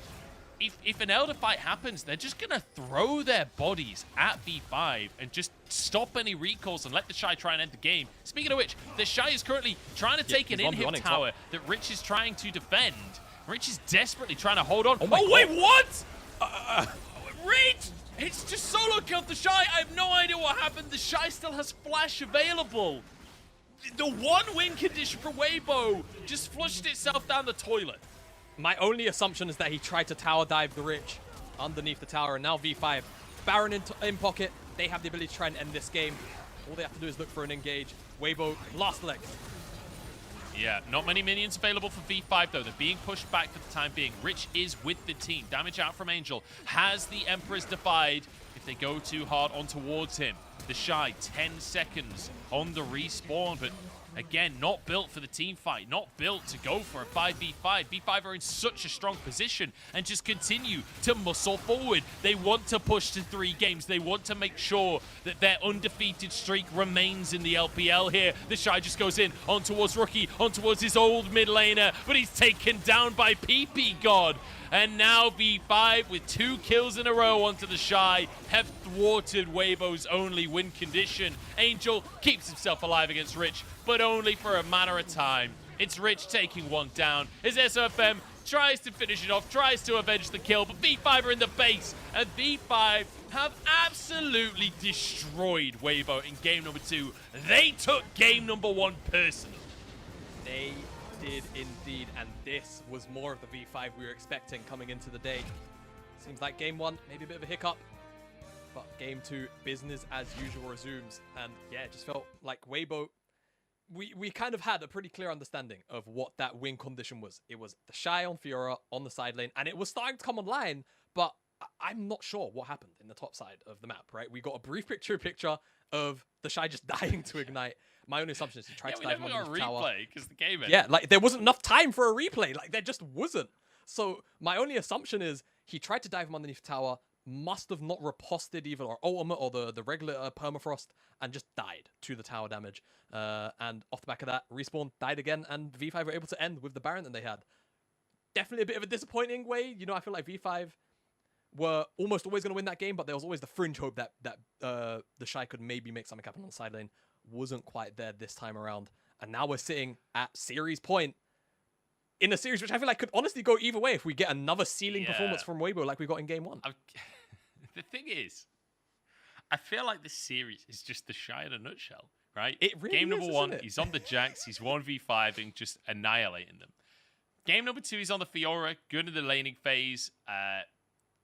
if an Elder fight happens, they're just going to throw their bodies at V5 and just stop any recalls and let the Shy try and end the game. Speaking of which, the Shy is currently trying to take an inhib tower that Rich is trying to defend. Rich is desperately trying to hold on. Oh wait, what? Rich! It's just solo killed the Shy. I have no idea what happened. The Shy still has flash available. The 1 win condition for Weibo just flushed itself down the toilet. My only assumption is that he tried to tower dive the Rich underneath the tower, and now V5, Baron in pocket. They have the ability to try and end this game. All they have to do is look for an engage. Weibo, last legs. Yeah, not many minions available for V5, though. They're being pushed back for the time being. Rich is with the team. Damage out from Angel. Has the Emperor's defied if they go too hard on towards him. The Shy, 10 seconds on the respawn, but again, not built for the team fight, not built to go for a 5v5. V5 are in such a strong position and just continue to muscle forward. They want to push to 3 games. They want to make sure that their undefeated streak remains in the LPL here. The Shy just goes in, on towards Rookie, on towards his old mid laner, but he's taken down by PP God. And now V5, with 2 kills in a row onto the Shy, have thwarted Weibo's only win condition. Angel keeps himself alive against Rich, but only for a matter of time. It's Rich taking 1 down as SOFM tries to finish it off, tries to avenge the kill, but V5 are in the base, and V5 have absolutely destroyed Weibo in game number 2. They took game number 1 personally. They did indeed, and this was more of the V5 we were expecting coming into the day. Seems like game 1, maybe a bit of a hiccup, but game 2, business as usual resumes. And yeah, it just felt like Weibo, we kind of had a pretty clear understanding of what that win condition was. It was the Shy on Fiora on the side lane, and it was starting to come online, but I'm not sure what happened in the top side of the map, right? We got a brief picture of the Shy just dying to Ignite, My only assumption is he tried to we dive never him got a underneath tower. replay because the game ended. Yeah, like there wasn't enough time for a replay. Like there just wasn't. So my only assumption is he tried to dive him underneath tower, must have not riposted either or ultimate or the regular permafrost, and just died to the tower damage. And off the back of that, respawn, died again, and V5 were able to end with the Baron that they had. Definitely a bit of a disappointing way. You know, I feel like V5 were almost always going to win that game, but there was always the fringe hope that the Shy could maybe make something happen on the side lane. Wasn't quite there this time around. And now we're sitting at series point in a series which I feel like could honestly go either way if we get another ceiling performance from Weibo like we got in game 1. The thing is, I feel like this series is just the Shy in a nutshell, right? It really Game is, number 1, isn't it? he's on the Jax, he's 1v5ing, just annihilating them. Game number 2, he's on the Fiora, good in the laning phase,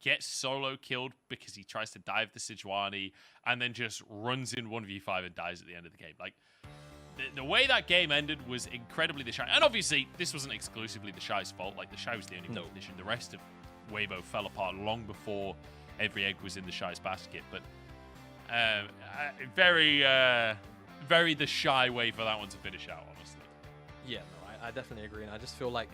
gets solo killed because he tries to dive the Sejuani, and then just runs in 1v5 and dies at the end of the game. Like, the way that game ended was incredibly the Shy. And obviously, this wasn't exclusively the Shy's fault. Like, the Shy was the only condition. The rest of Weibo fell apart long before every egg was in the Shy's basket. But very the Shy way for that one to finish out, honestly. Yeah, no, I definitely agree. And I just feel like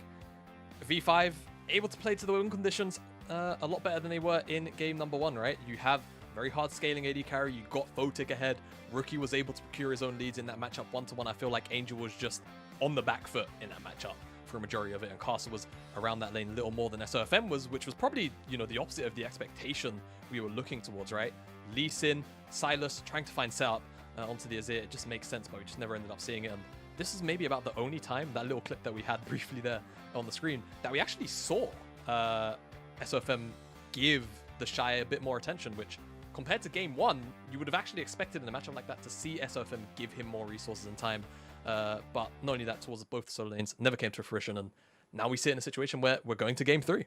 V5 able to play to the win conditions a lot better than they were in game number 1, right? You have very hard scaling AD carry. You got Photic ahead. Rookie was able to procure his own leads in that matchup 1-1. I feel like Angel was just on the back foot in that matchup for a majority of it, and Castle was around that lane a little more than SOFM was, which was probably, you know, the opposite of the expectation we were looking towards, right? Lee Sin, Silas trying to find setup onto the Azir. It just makes sense, but we just never ended up seeing it. And this is maybe about the only time, that little clip that we had briefly there on the screen, that we actually saw SOFM give the Shy a bit more attention, which compared to game 1, you would have actually expected in a matchup like that to see SOFM give him more resources and time. But not only that, towards both solo lanes, never came to fruition. And now we sit in a situation where we're going to game 3.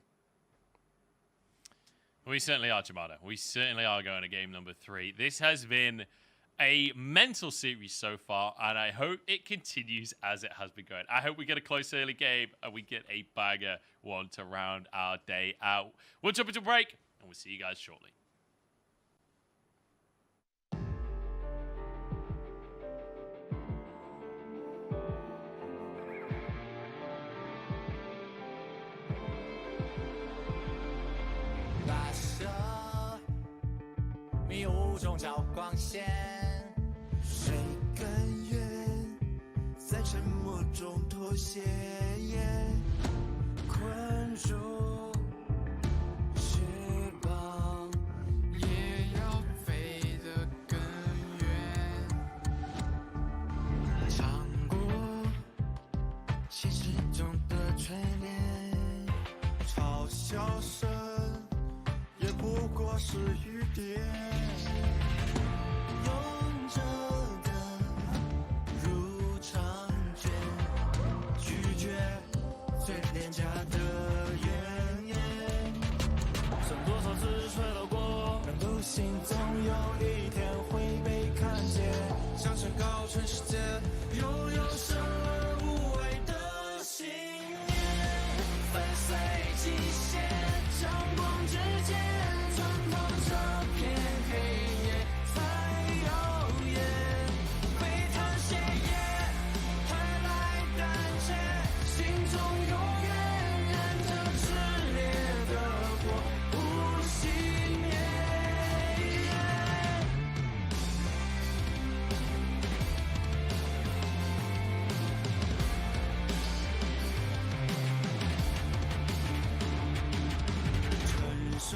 We certainly are, Jamada. We certainly are going to game number 3. This has been a mental series so far, and I hope it continues as it has been going. I hope we get a close early game and we get a bagger one to round our day out. We'll jump into break, and we'll see you guys shortly.迷雾中找光线，谁甘愿在沉默中妥协？困住翅膀，也要飞得更远。尝过现实中的锤炼，嘲笑声也不过是雨点。勇者的入场券，拒绝最廉价的怨言。剩多少次摔倒过，人都心总有一天会被看见。想宣告全世界，拥有生而无畏的信念，粉碎极限，阳光之间穿透这片黑夜。耀眼，沸腾血液，何来胆怯？心中永远燃着炽烈的火，不熄灭。承受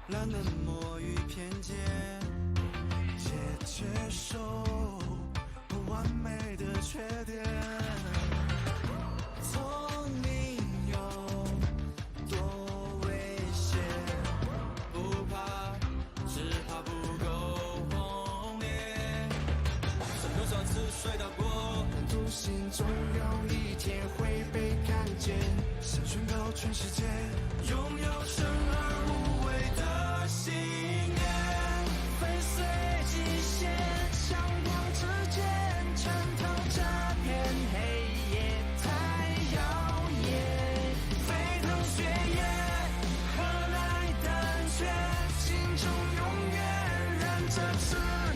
了冷漠与偏见。也接受不完美的缺点，聪明有多危险？不怕，只怕不够轰烈。剩多少次摔倒过，人都心中有一天会被看见。想宣告全世界，拥有生而无畏的信念。粉碎极限，阳光之间穿透这片黑夜，太耀眼，沸腾血液，何来胆怯？心中永远燃着炽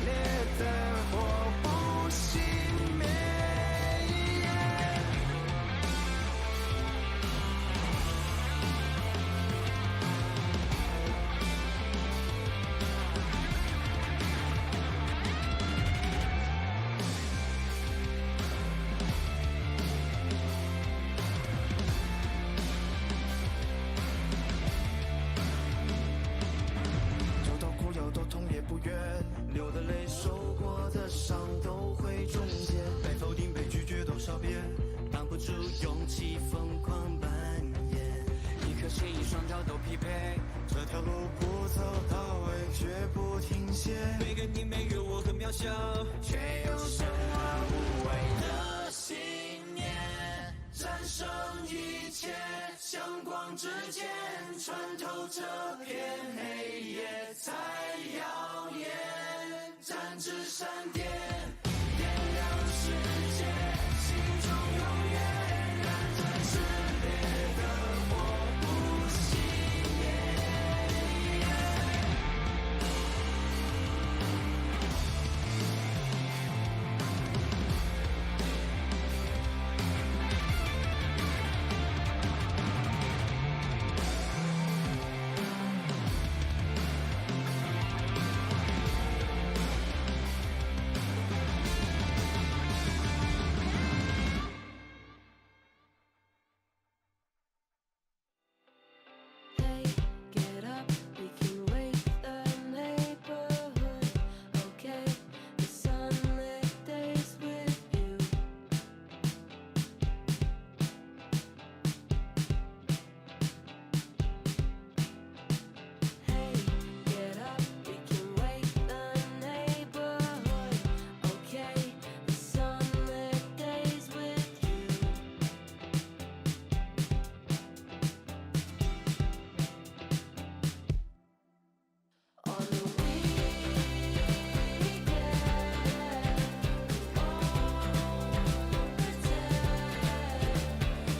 烈的火，不上都会终结。被否定被拒绝多少遍，挡不住勇气疯狂蔓延。一颗心一双脚都匹配，这条路不走到尾绝不停歇。每个你每个我很渺小，却有生而无畏的信念，战胜一切，向光之间穿透这片黑夜才耀眼，展翅闪电，点亮世界，心中永远燃着炽烈的火，不熄灭。Get up, we can wake the neighborhood. Okay, the sunlit days with you. Hey, get up, we can wake the neighborhood. Okay, the sunlit days with you. On the weekend,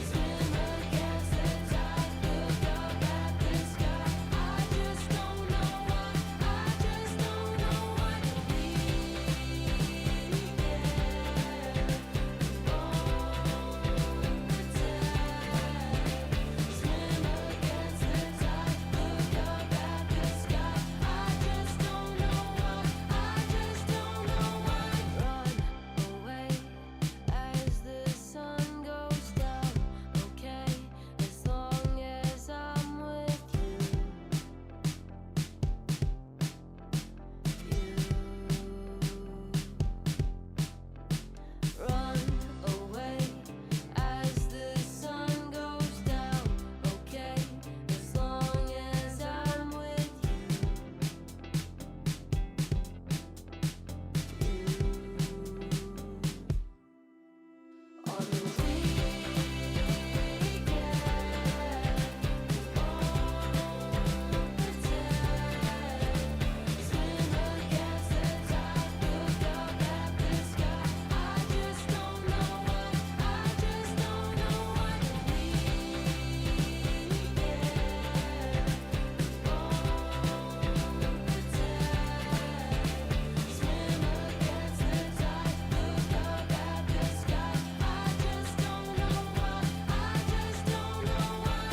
swim against the tide, look up at the sky. I just don't know why, I just don't know why. Swim against the tide, look up at the sky. I just don't know why, I just don't know why. Run away as the sun goes down. Okay, as long as I'm with you. Run away as the sun goes down. Okay, as long as I'm with you. On the swim against the tide, look up at the sky. I just don't know why, I just don't know why. Swim against the tide, look up at the sky. I just don't know why, I just don't know why.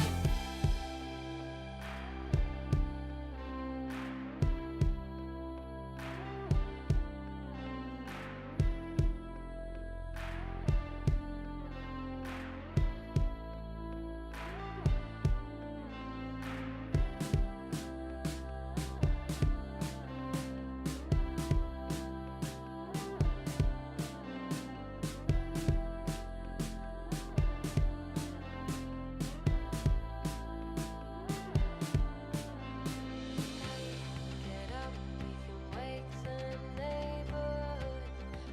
Get up, we can wake the neighborhood.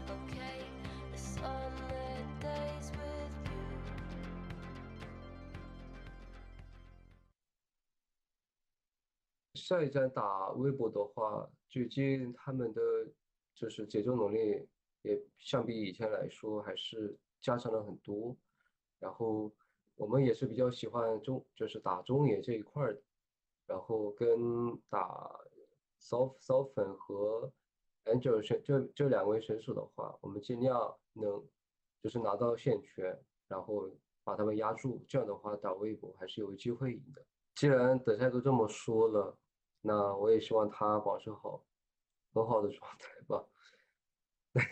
Okay, the sunlit days with you. 下一站打微博的话，最近他们的就是节奏能力也相比以前来说还是加强了很多。然后我们也是比较喜欢就是打中野这一块儿的。然后跟打骚粉和 Angel 这两位选手的话，我们尽量能就是拿到线权，然后把他们压住，这样的话打微博还是有机会赢的。既然德赛都这么说了，那我也希望他保持很好的状态吧。对，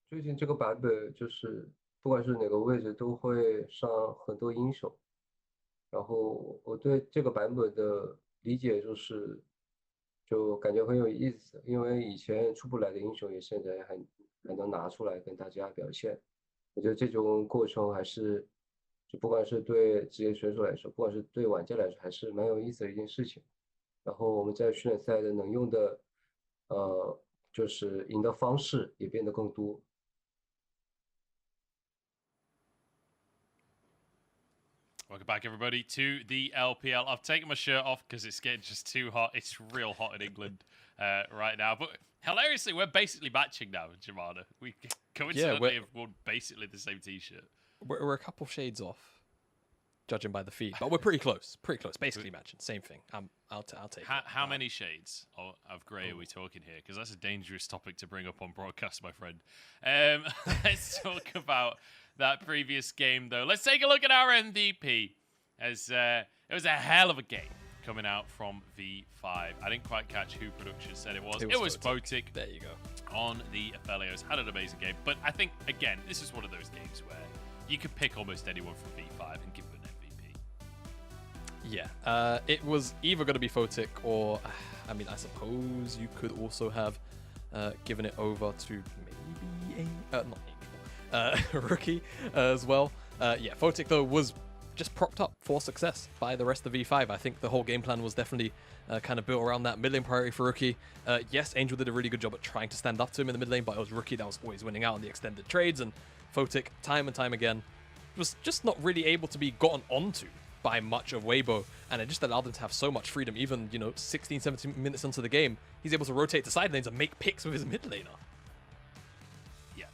最近这个版本就是不管是哪个位置都会上很多英雄，然后我对这个版本的理解就是就感觉很有意思，因为以前出不来的英雄也现在还能拿出来跟大家表现。我觉得这种过程还是，就不管是对职业选手来说，不管是对玩家来说，还是蛮有意思的一件事情。然后我们在训练赛的能用的，就是赢的方式也变得更多。Welcome back, everybody, to the LPL. I've taken my shirt off because it's getting just too hot. It's real hot in England right now. But hilariously, we're basically matching now, Jamana. We coincidentally have worn basically the same T-shirt. We're a couple shades off, judging by the feed, but we're pretty close. Pretty close. Basically matching. Same thing. I'll take it. How many shades of grey are we talking here? Because that's a dangerous topic to bring up on broadcast, my friend. Let's talk about that previous game, though. Let's take a look at our MVP, as it was a hell of a game coming out from V5. I didn't quite catch who production said it was. It was Photic. There you go. On the Aphelios. Had an amazing game. But I think, again, this is one of those games where you could pick almost anyone from V5 and give them an MVP. Yeah. It was either going to be Photic or, I mean, I suppose you could also have given it over to maybe not Rookie as well. Yeah, Photic though was just propped up for success by the rest of V5. I think the whole game plan was definitely kind of built around that mid lane priority for Rookie. Yes, Angel did a really good job at trying to stand up to him in the mid lane, but it was Rookie that was always winning out on the extended trades, and Photic, time and time again, was just not really able to be gotten onto by much of Weibo, and it just allowed them to have so much freedom. Even, 16, 17 minutes into the game, he's able to rotate to side lanes and make picks with his mid laner.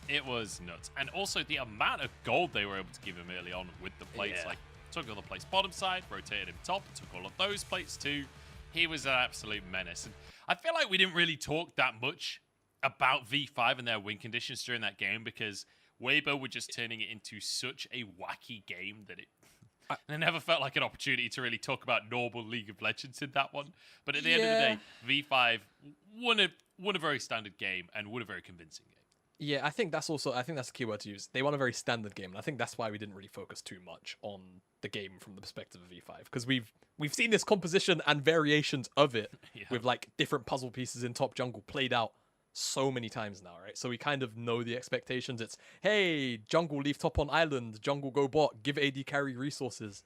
It was nuts. And also the amount of gold they were able to give him early on with the plates. Yeah. Like, took all the plates bottom side, rotated him top, took all of those plates too. He was an absolute menace. And I feel like we didn't really talk that much about V5 and their win conditions during that game because Weibo were just turning it into such a wacky game that it never felt like an opportunity to really talk about normal League of Legends in that one. But at the end of the day, V5 won a very standard game and won a very convincing game. Yeah, I think that's the key word to use. They won a very standard game, and I think that's why we didn't really focus too much on the game from the perspective of V5, because we've seen this composition and variations of it with like different puzzle pieces in top jungle played out so many times now, right? So we kind of know the expectations. It's, hey, jungle leave top on island, jungle go bot, give AD carry resources.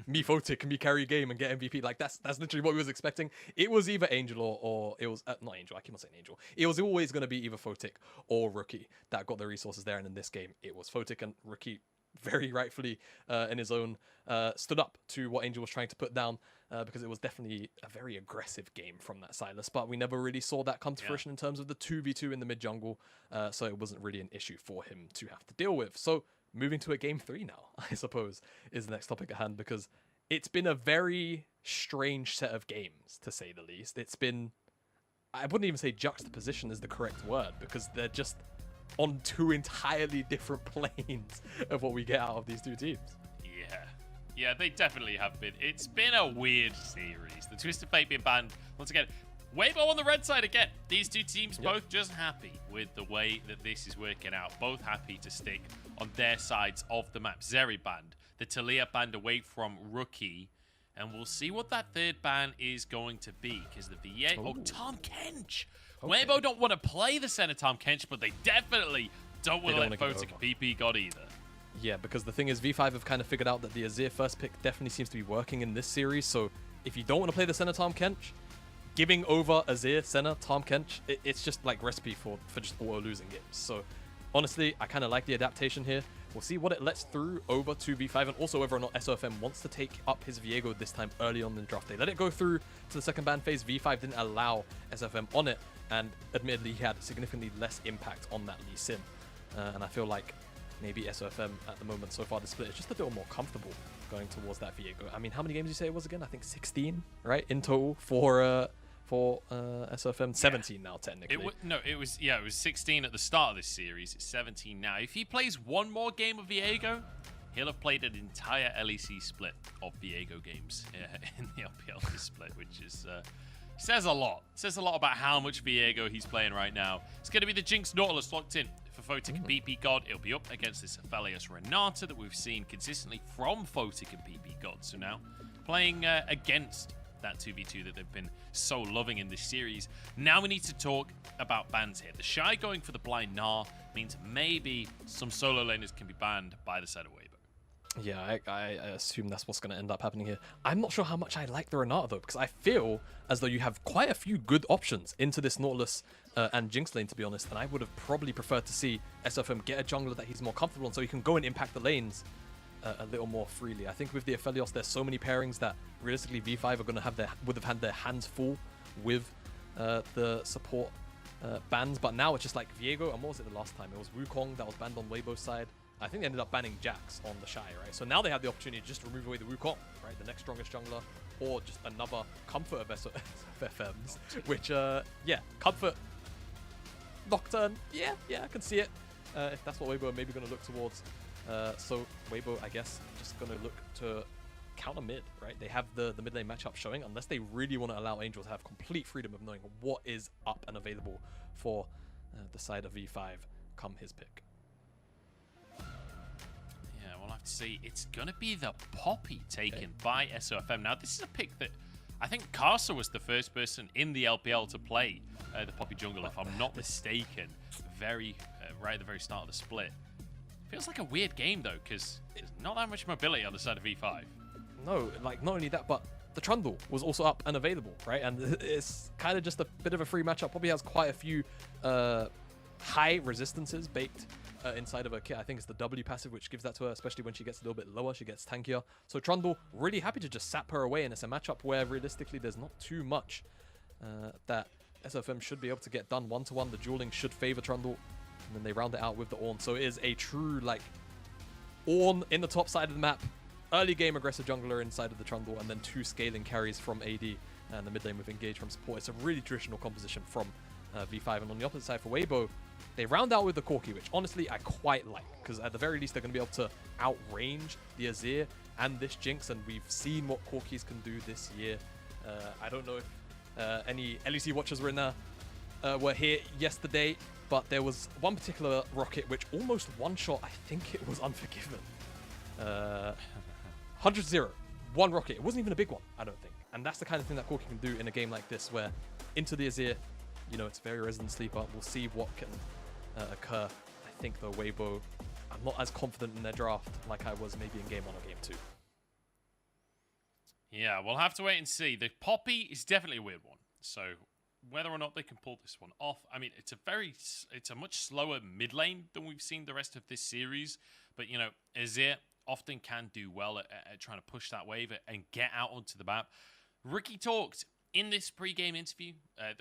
Me Photic, me carry game and get MVP. Like that's literally what we was expecting. It was either Angel or it was not Angel. I keep on saying Angel. It was always going to be either Photic or Rookie that got the resources there. And in this game, it was Photic, and Rookie very rightfully in his own stood up to what Angel was trying to put down because it was definitely a very aggressive game from that Silas. But we never really saw that come to fruition in terms of the 2v2 in the mid jungle. So it wasn't really an issue for him to have to deal with. So moving to a game 3 now, I suppose, is the next topic at hand, because it's been a very strange set of games, to say the least. It's been, I wouldn't even say juxtaposition is the correct word, because they're just on two entirely different planes of what we get out of these two teams. Yeah, they definitely have been. It's been a weird series. The Twisted Fate being banned, once again, Weibo on the red side again. These two teams both just happy with the way that this is working out. Both happy to stick on their sides of the map. Zeri banned, the Talia banned away from Rookie, and we'll see what that third ban is going to be, because the VA... Oh, Tom Kench! Okay. Weibo don't want to play the center Tom Kench, but they definitely don't want to let Photic and PP God either. Yeah, because the thing is, V5 have kind of figured out that the Azir first pick definitely seems to be working in this series, so if you don't want to play the center Tom Kench, giving over Azir, Senna, Tom Kench, it's just like recipe for just auto-losing games. So honestly, I kind of like the adaptation here. We'll see what it lets through over to V5, and also whether or not SOFM wants to take up his Viego this time early on in the draft. They let it go through to the second ban phase. V5 didn't allow SOFM on it, and admittedly he had significantly less impact on that Lee Sin. And I feel like maybe SOFM at the moment so far the split is just a little more comfortable going towards that Viego. I mean, how many games did you say it was again? I think 16, right, in total for SOFM. 17 now technically. It was 16 at the start of this series. It's 17 now. If he plays one more game of Viego, he'll have played an entire LEC split of Viego games in the LPL this split, which is says a lot. Says a lot about how much Viego he's playing right now. It's going to be the Jinx Nautilus locked in for Photic and PP God. It'll be up against this Aphelios Renata that we've seen consistently from Photic and PP God. So now playing against that 2v2 that they've been so loving in this series. Now we need to talk about bans here. The Shy going for the blind Gnar means maybe some solo laners can be banned by the side of Weibo. Yeah, I assume that's what's going to end up happening here. I'm not sure how much I like the Renata, though, because I feel as though you have quite a few good options into this Nautilus and Jinx lane, to be honest, and I would have probably preferred to see SFM get a jungler that he's more comfortable on so he can go and impact the lanes a little more freely. I think with the Aphelios, there's so many pairings that realistically V5 are going to would have had their hands full with the support bans, but now it's just like Viego, and what was it the last time? It was Wukong that was banned on Weibo's side. I think they ended up banning Jax on the Shy, right? So now they have the opportunity to just remove away the Wukong, right? The next strongest jungler, or just another Comfort of FMs, which, yeah, Comfort, Nocturne, yeah, I can see it. If that's what Weibo are maybe going to look towards. So Weibo, I guess, just going to look to counter mid, right? They have the mid lane matchup showing, unless they really want to allow Angel to have complete freedom of knowing what is up and available for the side of V5 come his pick. We'll have to see. It's going to be the Poppy taken by SOFM. Now, this is a pick that I think Carso was the first person in the LPL to play the Poppy jungle, if I'm not mistaken, right at the very start of the split. Feels like a weird game, though, because there's not that much mobility on the side of V5. No, like, not only that, but the Trundle was also up and available, right? And it's kind of just a bit of a free matchup. Poppy has quite a few high resistances baked inside of her kit. I think it's the W passive which gives that to her, especially when she gets a little bit lower, she gets tankier. So Trundle, really happy to just sap her away, and it's a matchup where realistically there's not too much that SFM should be able to get done one-to-one. The dueling should favor Trundle, and then they round it out with the Ornn. So it is a true, like, Ornn in the top side of the map, early game aggressive jungler inside of the Trundle, and then 2 scaling carries from AD, and the mid lane with Engage from support. It's a really traditional composition from V5, and on the opposite side for Weibo, they round out with the Corki, which honestly I quite like, because at the very least they're going to be able to outrange the Azir and this Jinx, and we've seen what Corkis can do this year. I don't know if any LEC watchers were here yesterday, but there was one particular rocket which almost one-shot, I think it was Unforgiven. 100-0, one rocket. It wasn't even a big one, I don't think. And that's the kind of thing that Corki can do in a game like this, where into the Azir, you know, it's very resident sleeper. We'll see what can occur. I think though Weibo, I'm not as confident in their draft like I was maybe in game 1 or game 2. Yeah, we'll have to wait and see. The Poppy is definitely a weird one. So whether or not they can pull this one off, I mean, it's a much slower mid lane than we've seen the rest of this series. But, you know, Azir often can do well at trying to push that wave and get out onto the map. Ricky talked in this pre-game interview,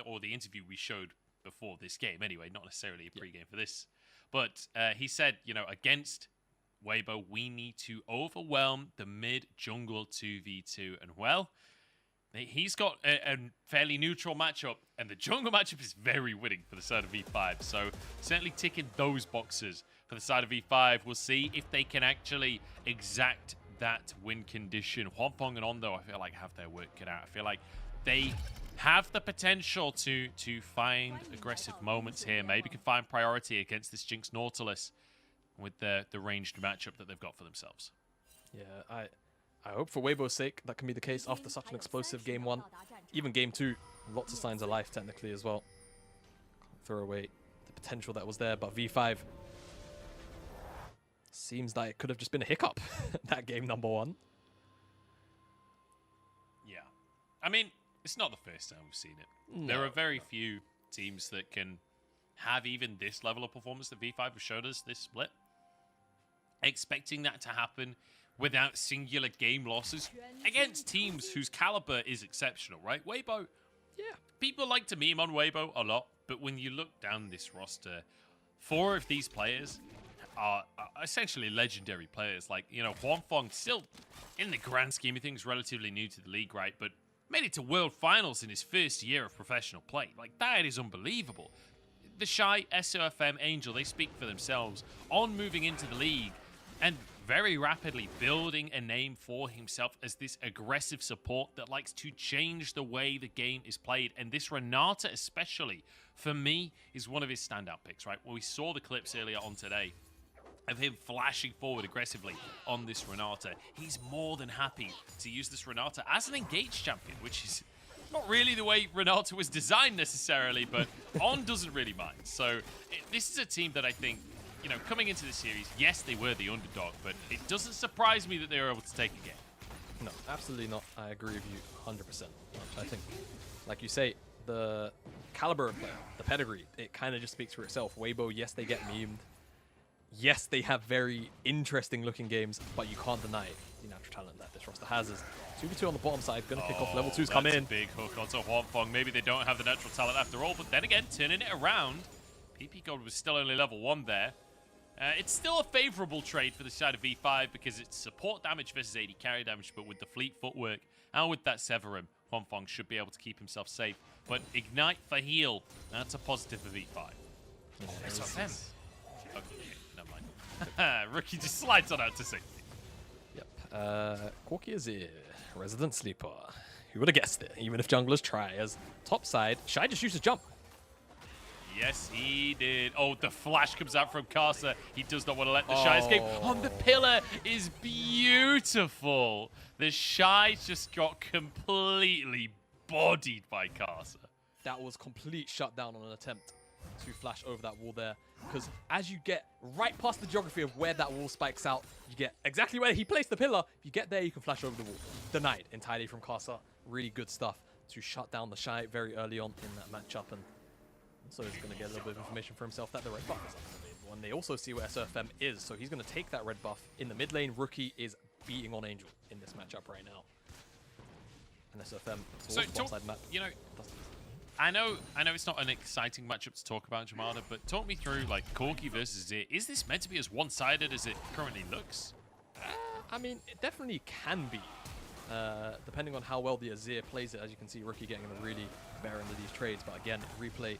or the interview we showed before this game anyway, not necessarily a pre-game for this, but he said, you know, against Weibo, we need to overwhelm the mid jungle 2v2, and well, he's got a fairly neutral matchup, and the jungle matchup is very winning for the side of V5, so certainly ticking those boxes for the side of V5. We'll see if they can actually exact that win condition. Hwangpong and Ondo, I feel like, have their work cut out. I feel like they have the potential to find aggressive moments here. Maybe can find priority against this Jinx Nautilus with the ranged matchup that they've got for themselves. Yeah, I hope for Weibo's sake that can be the case after such an explosive game 1. Even game 2, lots of signs of life technically as well. Can't throw away the potential that was there, but V5 seems like it could have just been a hiccup, that game number 1. Yeah. I mean, it's not the first time we've seen it. No, there are very few teams that can have even this level of performance that V5 have showed us this split. Expecting that to happen without singular game losses against teams whose caliber is exceptional, right? Weibo, yeah. People like to meme on Weibo a lot, but when you look down this roster, 4 of these players are essentially legendary players. Like, you know, Hwangpong, still in the grand scheme of things, relatively new to the league, right? But made it to World Finals in his first year of professional play. Like, that is unbelievable. The Shy, SOFM, Angel, they speak for themselves on moving into the league and very rapidly building a name for himself as this aggressive support that likes to change the way the game is played. And this Renata especially, for me, is one of his standout picks, right? Well, we saw the clips earlier on today. of him flashing forward aggressively on this Renata. He's more than happy to use this Renata as an engaged champion, which is not really the way Renata was designed necessarily, but On doesn't really mind. So this is a team that I think, you know, coming into the series, yes, they were the underdog, but it doesn't surprise me that they were able to take a game. No, absolutely not. I agree with you 100%. I think, like you say, the caliber of player, the pedigree, it kind of just speaks for itself. Weibo, yes, they get memed. Yes, they have very interesting looking games, but you can't deny the natural talent that this roster has. Is 2v2 on the bottom side, gonna kick off. Level 2's come in. Big hook onto Huanfeng. Maybe they don't have the natural talent after all, but then again, turning it around. PP God was still only level 1 there. It's still a favorable trade for the side of V5 because it's support damage versus AD carry damage, but with the fleet footwork and with that Severum, Huanfeng should be able to keep himself safe. But Ignite for heal, that's a positive for V5. SFM. Okay, never mind. Rookie just slides on out to safety. Yep. Corki is a resident sleeper. Who would have guessed it? Even if junglers try. As top side, Shy just uses jump. Yes, he did. Oh, the flash comes out from Karsa. He does not want to let the Shy escape. On the pillar is beautiful. The Shy just got completely bodied by Karsa. That was complete shutdown on an attempt to flash over that wall there. Because as you get right past the geography of where that wall spikes out, you get exactly where he placed the pillar. If you get there, you can flash over the wall. Denied entirely from Karsa. Really good stuff to shut down the Shy very early on in that matchup. And so he's going to get a little bit of information for himself that the red buff is unavailable. And they also see where SFM is, so he's going to take that red buff. In the mid lane, Rookie is beating on Angel in this matchup right now. And SFM, So, side map. you know, I know it's not an exciting matchup to talk about, Jamada, but talk me through, like, Corki versus Azir. Is this meant to be as one-sided as it currently looks? I mean, it definitely can be. Depending on how well the Azir plays it. As you can see, Rookie getting a really bear into these trades. But again, replay,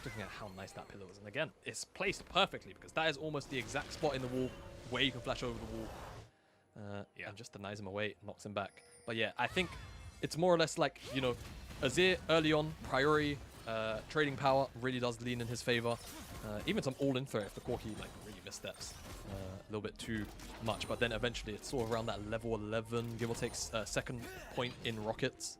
looking at how nice that pillar was. And again, it's placed perfectly because that is almost the exact spot in the wall where you can flash over the wall. And just denies him away, knocks him back. But yeah, I think it's more or less like, you know, Azir early on, priority, trading power really does lean in his favor. Even some all-in threat if the Corki like really missteps. A little bit too much, but then eventually it's sort of around that level 11, give or take, second point in rockets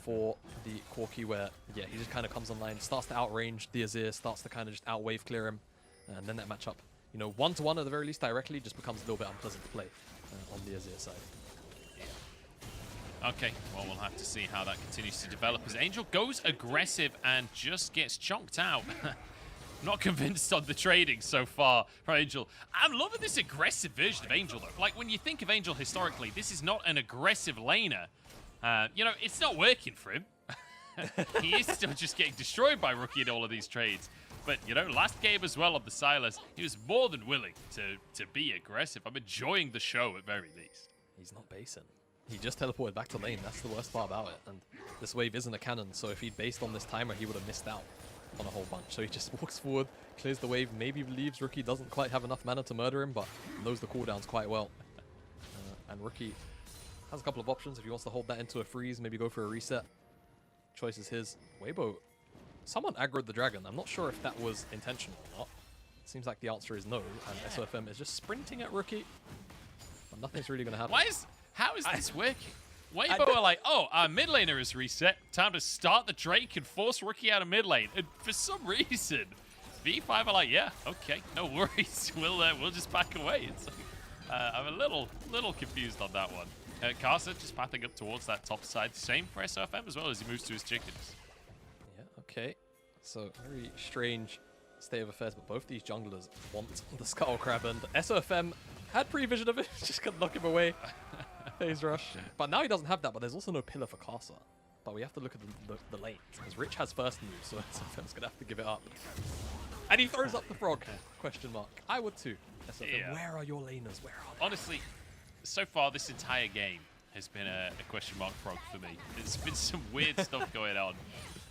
for the Corki, where yeah, he just kind of comes online, starts to outrange the Azir, starts to kind of just out-wave clear him, and then that matchup, you know, 1-to-1 at the very least directly just becomes a little bit unpleasant to play on the Azir side. Okay, well, we'll have to see how that continues to develop as Angel goes aggressive and just gets chonked out. Not convinced on the trading so far from Angel. I'm loving this aggressive version of Angel, though. Like, when you think of Angel historically, this is not an aggressive laner. You know, it's not working for him. He is still just getting destroyed by Rookie in all of these trades. But, you know, last game as well of the Silas, he was more than willing to be aggressive. I'm enjoying the show at very least. He's not basing. He just teleported back to lane. That's the worst part about it. And this wave isn't a cannon, so if he'd based on this timer, he would have missed out on a whole bunch. So he just walks forward, clears the wave, maybe believes Rookie doesn't quite have enough mana to murder him, but knows the cooldowns quite well. And Rookie has a couple of options if he wants to hold that into a freeze, maybe go for a reset. Choice is his. Weibo, someone aggroed the dragon. I'm not sure if that was intentional or not. Seems like the answer is no, and SOFM is just sprinting at Rookie, but nothing's really going to happen. How is this working? Weibo are like, oh, our mid laner is reset. Time to start the Drake and force Rookie out of mid lane. And for some reason, V5 are like, yeah, okay, no worries. We'll just back away. It's like, I'm a little confused on that one. Karsa just pathing up towards that top side. Same for SOFM as well as he moves to his chickens. Yeah, okay. So very strange state of affairs, but both these junglers want the Scuttle Crab, and SOFM had pre-vision of it, just couldn't knock him away. Phase rush. But now he doesn't have that, but there's also no pillar for Karsa. But we have to look at the lane, because Rich has first move, so SFM's going to have to give it up. And he throws up the frog, question mark. I would too. SFM, where are your laners? Where are they? Honestly, so far this entire game has been a question mark frog for me. There's been some weird stuff going on.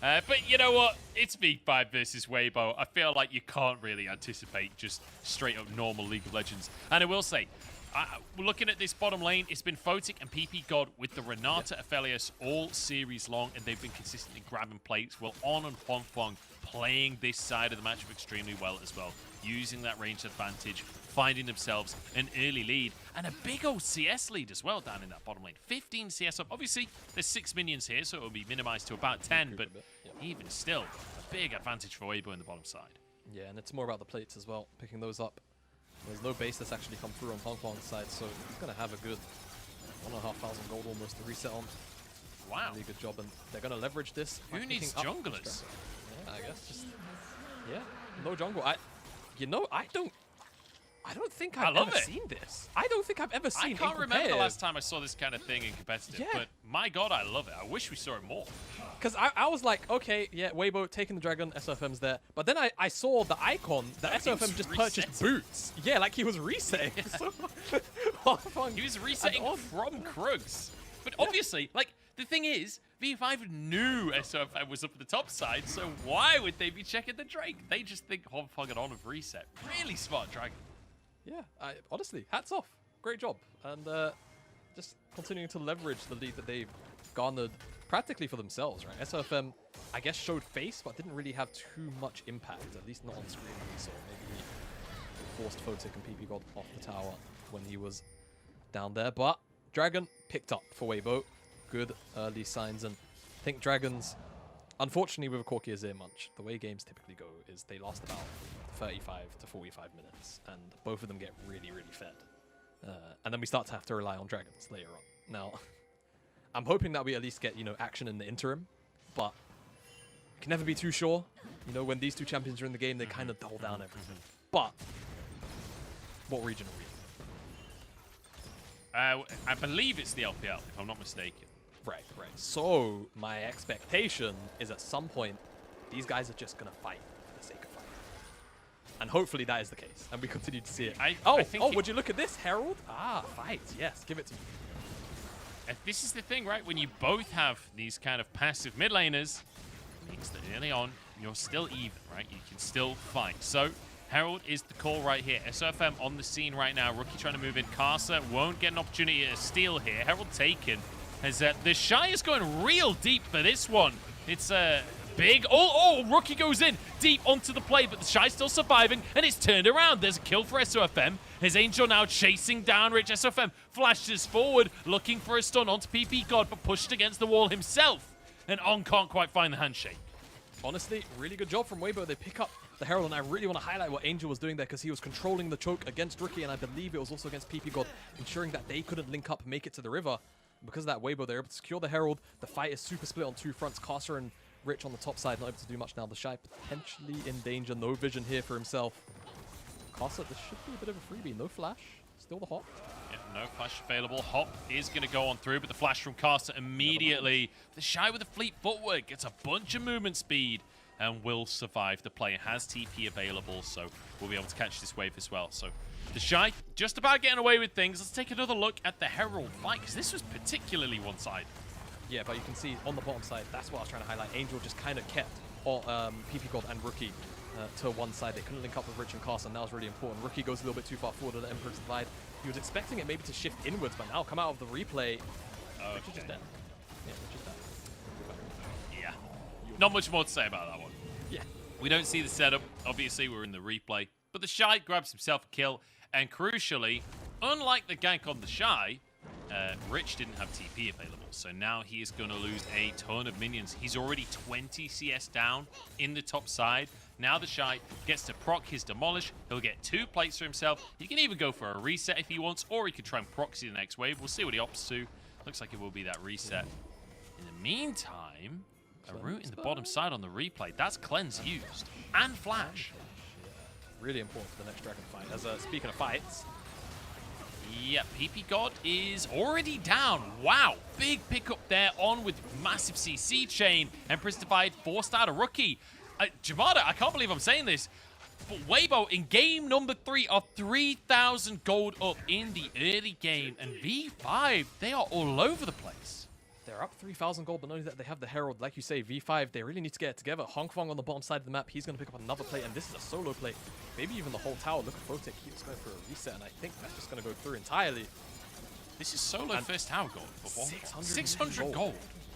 But you know what? It's V5 versus Weibo. I feel like you can't really anticipate just straight up normal League of Legends. And I will say, looking at this bottom lane, it's been Photic and PP God with the Renata Aphelios all series long, and they've been consistently grabbing plates. Well, On and Huanfeng playing this side of the matchup extremely well as well. using that range advantage, finding themselves an early lead, and a big old CS lead as well down in that bottom lane. 15 CS up. Obviously, there's 6 minions here, so it will be minimized to about 10, but even still, a big advantage for Weibo in the bottom side. Yeah, and it's more about the plates as well, picking those up. There's no base that's actually come through on Hong Kong's side, so he's going to have a good 1,500 gold almost to reset on. Wow. Really good job, and they're going to leverage this. Who needs junglers? Yeah, I guess just, yeah, no jungle. I don't think I've ever seen this. I don't think I've ever seen. I can't remember the last time I saw this kind of thing in competitive, but my god, I love it. I wish we saw it more. Because I was like, okay, yeah, Weibo taking the dragon, SOFM's there. But then I saw the icon that SOFM just purchased boots. Yeah, like he was resetting. Yeah. He was resetting from Krugs. But obviously, like, the thing is, V5 knew SOFM was up at the top side, so why would they be checking the Drake? They just think Hongfeng and On have reset. Really smart dragon. Yeah, honestly, hats off. Great job. And just continuing to leverage the lead that they've garnered practically for themselves, right? SOFM, I guess, showed face, but didn't really have too much impact, at least not on screen. So maybe he forced Photic and PP God off the tower when he was down there. But Dragon picked up for Weibo. Good early signs. And I think Dragons, unfortunately with a Corki Azir Munch, the way games typically go is they last about 35 to 45 minutes, and both of them get really, really fed. And then we start to have to rely on Dragons later on. Now, I'm hoping that we at least get, action in the interim, but you can never be too sure. When these two champions are in the game, they kind of dull down everything. But what region are we in? I believe it's the LPL, if I'm not mistaken. Right. So my expectation is at some point, these guys are just going to fight for the sake of fighting. And hopefully that is the case, and we continue to see it. Would you look at this, Herald? Fight, yes, give it to me. And this is the thing, right? When you both have these kind of passive mid laners, it means that early on, you're still even, right? You can still fight. So, Herald is the call right here. SOFM on the scene right now. Rookie trying to move in. Karsa won't get an opportunity to steal here. Herald taken. As the Shy is going real deep for this one. It's big. Rookie goes in deep onto the play, but the Shy's still surviving, and it's turned around. There's a kill for SOFM. His Angel now chasing down Rich. SOFM flashes forward, looking for a stun onto PP God, but pushed against the wall himself. And On can't quite find the handshake. Honestly, really good job from Weibo. They pick up the Herald, and I really want to highlight what Angel was doing there, because he was controlling the choke against Rookie, and I believe it was also against PP God, ensuring that they couldn't link up and make it to the river. Because of that, Weibo, they're able to secure the Herald. The fight is super split on two fronts. Karsa and Rich on the top side, not able to do much now. The Shy potentially in danger. No vision here for himself. Karsa, this should be a bit of a freebie. No flash. Still the hop. Yeah, no flash available. Hop is going to go on through, but the flash from Karsa immediately. The Shy with a fleet footwork gets a bunch of movement speed and will survive. The player has TP available, so we'll be able to catch this wave as well. So the Shy just about getting away with things. Let's take another look at the Herald fight, because this was particularly one-sided. Yeah, but you can see on the bottom side, that's what I was trying to highlight. Angel just kind of kept PP God and Rookie to one side. They couldn't link up with Rich and Karsa, and that was really important. Rookie goes a little bit too far forward to the Emperor's Divide. He was expecting it maybe to shift inwards, but now come out of the replay. Rich is just dead. Yeah, Rich is dead. Yeah. Not much more to say about that one. Yeah. We don't see the setup. Obviously, we're in the replay. But the Shy grabs himself a kill, and crucially, unlike the gank on the Shy, Rich didn't have TP available, so now he is going to lose a ton of minions. He's already 20 CS down in the top side. Now the Shy gets to proc his Demolish. He'll get 2 plates for himself. He can even go for a reset if he wants, or he could try and proxy the next wave. We'll see what he opts to. Looks like it will be that reset. In the meantime, a route in the bottom side on the replay. That's cleanse used. And flash. Really important for the next Dragon fight. As speaking of fights, yeah, PP God is already down. Wow, big pickup there on with massive CC chain. Empress Divide forced out a Rookie. Jamada, I can't believe I'm saying this, but Weibo in game number 3 are 3,000 gold up in the early game. And V5, they are all over the place. They're up 3,000 gold, but not only that, they have the Herald. Like you say, V5, they really need to get it together. Hongfeng on the bottom side of the map, he's going to pick up another plate, and this is a solo plate. Maybe even the whole tower. Look at Photic, he was going for a reset, and I think that's just going to go through entirely. This is solo and first tower gold before. 600 gold.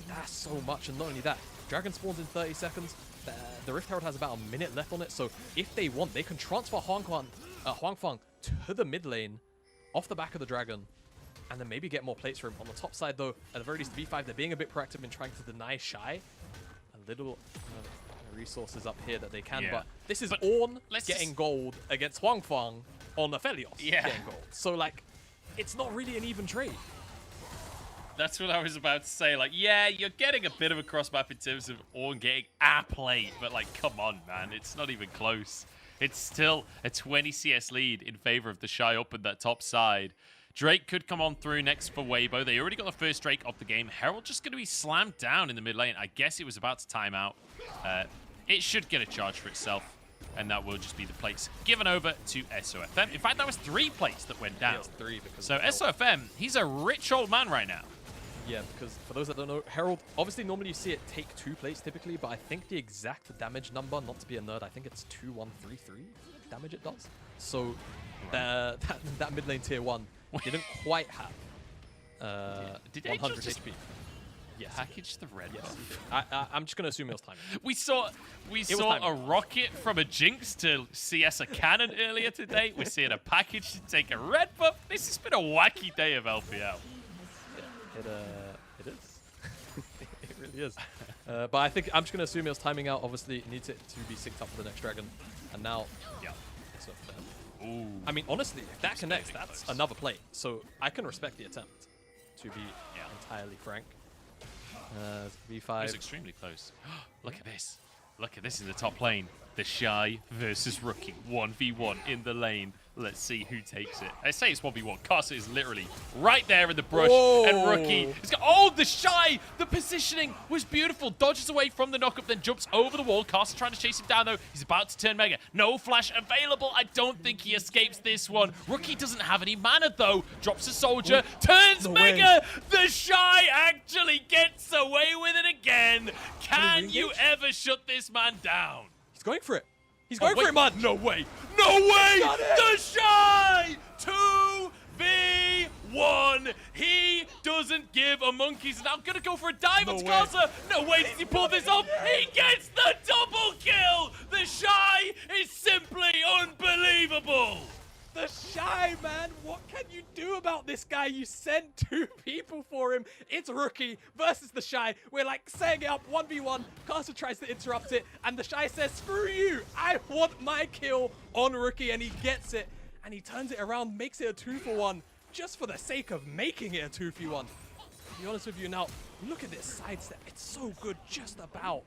That's so much, and not only that, Dragon spawns in 30 seconds. the Rift Herald has about a minute left on it, so if they want, they can transfer Huang Fang to the mid lane off the back of the dragon, and then maybe get more plates for him. On the top side, though, at the very least, V5, they're being a bit proactive in trying to deny Shy a little resources up here that they can, but this is Ornn getting gold against Huang Fang on Aphelios getting gold. So, like, it's not really an even trade. That's what I was about to say. Like, yeah, you're getting a bit of a cross map in terms of Ornn getting a plate, but like, come on, man, it's not even close. It's still a 20 CS lead in favor of the Shy up in that top side. Drake could come on through next for Weibo. They already got the first Drake of the game. Herald just going to be slammed down in the mid lane. I guess it was about to time out. It should get a charge for itself, and that will just be the plates given over to SOFM. In fact, that was 3 plates that went down. Yeah, it was 3 because so SOFM, he's a rich old man right now. Yeah, because for those that don't know, Herald, obviously normally you see it take 2 plates typically, but I think the exact damage number, not to be a nerd, I think it's 2133 damage it does. So that mid lane tier 1 didn't quite have 100 HP. Yes. Package the red buff. I'm just going to assume it was timing. We saw a rocket from a Jinx to CS a cannon earlier today. We're seeing a package to take a red buff. This has been a wacky day of LPL. It is. It really is. But I think I'm just going to assume it was timing out. Obviously, it needs it to be synced up for the next dragon. And now, so ooh. I mean, honestly, if that connects, that's another play. So I can respect the attempt, to be entirely frank. V5. It's extremely close. Look at this. Look at this in the top lane. The Shy versus Rookie. 1v1 in the lane. Let's see who takes it. I say it's 1v1. Carson is literally right there in the brush. Whoa. And Rookie is oh, the Shy! The positioning was beautiful. Dodges away from the knockup, then jumps over the wall. Carson trying to chase him down, though. He's about to turn Mega. No flash available. I don't think he escapes this one. Rookie doesn't have any mana, though. Drops a soldier. Turns Mega. The Shy actually gets away with it again. Can you ever shut this man down? He's going for it. He's going for it, man. No way. No way. The Shy 2v1. He doesn't give a monkey's. Now going to go for a dive on Skarsa. No way does he pull this off. He gets the double kill. The Shy is simply unbelievable. The Shy, man. What can you do about this guy? You sent 2 people for him. It's Rookie versus the Shy. We're like setting it up 1v1. Carson tries to interrupt it, and the Shy says, screw you. I want my kill on Rookie, and he gets it. And he turns it around, makes it a 2-for-1, just for the sake of making it a 2v1. To be honest with you now, look at this sidestep. It's so good, just about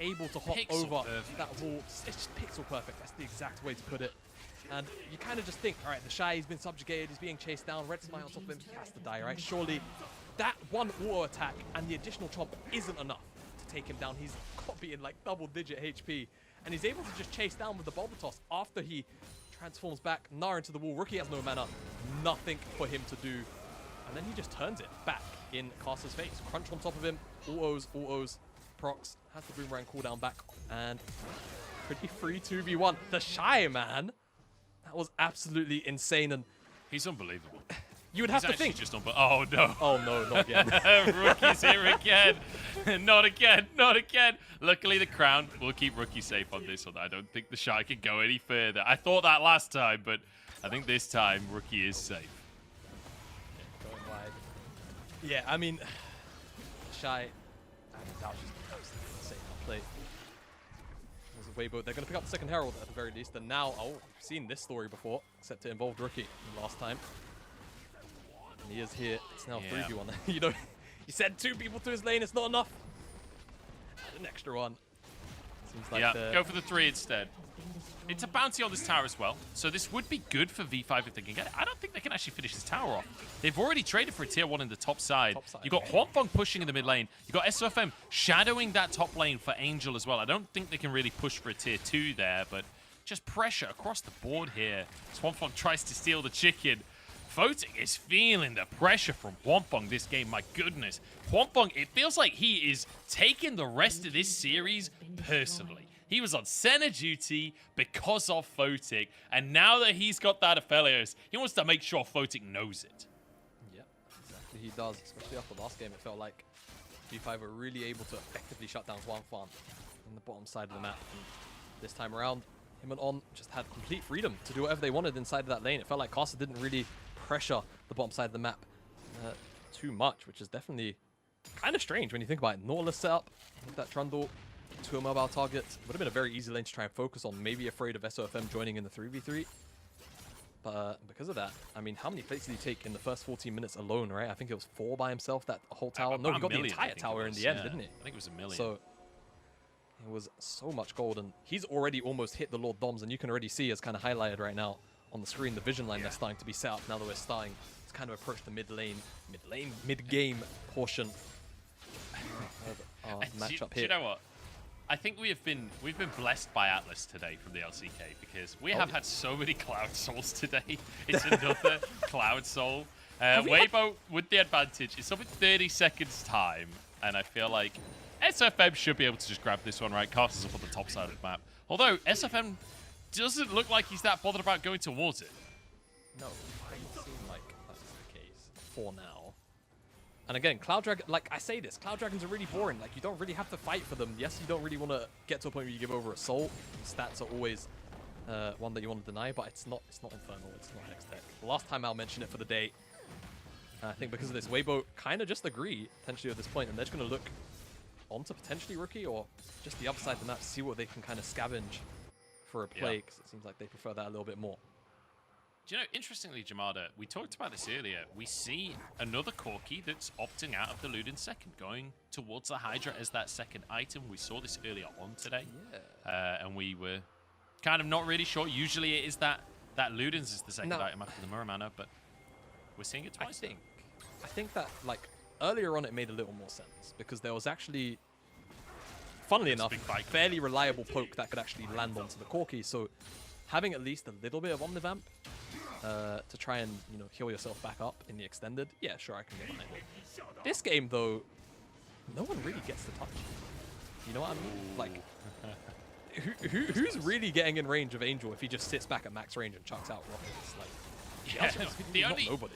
able to hop over that wall. It's just pixel perfect. That's the exact way to put it. And you kind of just think, all right, the Shy, he's been subjugated, he's being chased down, Red Smite on top of him, he has to die, right? Surely that one auto attack and the additional chomp isn't enough to take him down. He's got to be in like double-digit HP, and he's able to just chase down with the Bulba Toss after he transforms back Gnar into the wall. Rookie has no mana, nothing for him to do, and then he just turns it back in Caster's face. Crunch on top of him, autos, procs, has the boomerang cooldown back, and pretty free 2v1. The Shy, man. That was absolutely insane, and he's unbelievable. You would have to think. Just oh no! Oh no! Not again. Rookie's here again. Not again! Not again! Luckily, the crown will keep Rookie safe on this one. I don't think the Shy can go any further. I thought that last time, but I think this time Rookie is safe. Going wide. Yeah, I mean, Shy. That was just absolutely insane play. Weibo. They're going to pick up the second Herald at the very least. And now, we've seen this story before, except it involved Rookie last time. And he is here. It's now 3v1. You know, he sent 2 people to his lane. It's not enough. Add an extra one. Seems like go for the 3 instead. It's a bounty on this tower as well, so this would be good for V5 if they can get it. I don't think they can actually finish this tower off. They've already traded for a tier 1 in the top side. You've got Huang Fang pushing in the mid lane. You've got SOFM shadowing that top lane for Angel as well. I don't think they can really push for a tier 2 there, but just pressure across the board here. As Huang Fang tries to steal the chicken. Photic is feeling the pressure from Huang Fang this game, my goodness. Huang Fang, it feels like he is taking the rest of this series personally. He was on center duty because of Photic, and now that he's got that Aphelios, he wants to make sure Photic knows it. Yeah, exactly he does, especially after last game. It felt like V5 were really able to effectively shut down Huang Fang. in the bottom side of the map. And this time around, him and On just had complete freedom to do whatever they wanted inside of that lane. It felt like Caster didn't really pressure the bottom side of the map too much, which is definitely kind of strange when you think about it. Nautilus setup with that Trundle to a mobile target. Would have been a very easy lane to try and focus on. Maybe afraid of SOFM joining in the 3v3. But because of that, I mean, how many plates did he take in the first 14 minutes alone, right? I think it was 4 by himself, that whole tower. No, he got the entire tower in the end, didn't he? I think it was a million. So it was so much gold, and he's already almost hit the Lord Doms, and you can already see, as kind of highlighted right now on the screen, the vision line that's starting to be set up now that we're starting to kind of approach the mid-game portion of our matchup here. Do you know what? I think we've been blessed by Atlas today from the LCK, because we have had so many Cloud Souls today. It's another Cloud Soul. Weibo with the advantage. It's up in 30 seconds time, and I feel like SFM should be able to just grab this one, right? Caster's up on the top side of the map. Although SFM doesn't look like he's that bothered about going towards it. No, it doesn't seem like that's the case for now. And again, Cloud Dragon, like I say this, Cloud Dragons are really boring. Like, you don't really have to fight for them. Yes, you don't really want to get to a point where you give over a soul. Stats are always one that you want to deny, but it's not Infernal, it's not Hextech. The last time I'll mention it for the day, I think because of this, Weibo kind of just agree, potentially at this point, and they're just going to look onto potentially Rookie or just the other side of the map to see what they can kind of scavenge for a play, because it seems like they prefer that a little bit more. Do you know, interestingly, Jamada, we talked about this earlier. We see another Corki that's opting out of the Ludin second, going towards the Hydra as that second item. We saw this earlier on today, and we were kind of not really sure. Usually it is that Ludin's is the second item after the Muramana, but we're seeing it twice. I think that, like, earlier on it made a little more sense, because there was actually, funnily enough, a fairly reliable poke that could actually land onto the Corki, so having at least a little bit of Omnivamp to try and, you know, heal yourself back up in the extended, yeah, sure, I can get behind it. This game, though, no one really gets the touch. You know what I mean? Like, who's really getting in range of Angel if he just sits back at max range and chucks out rockets? Like, nobody.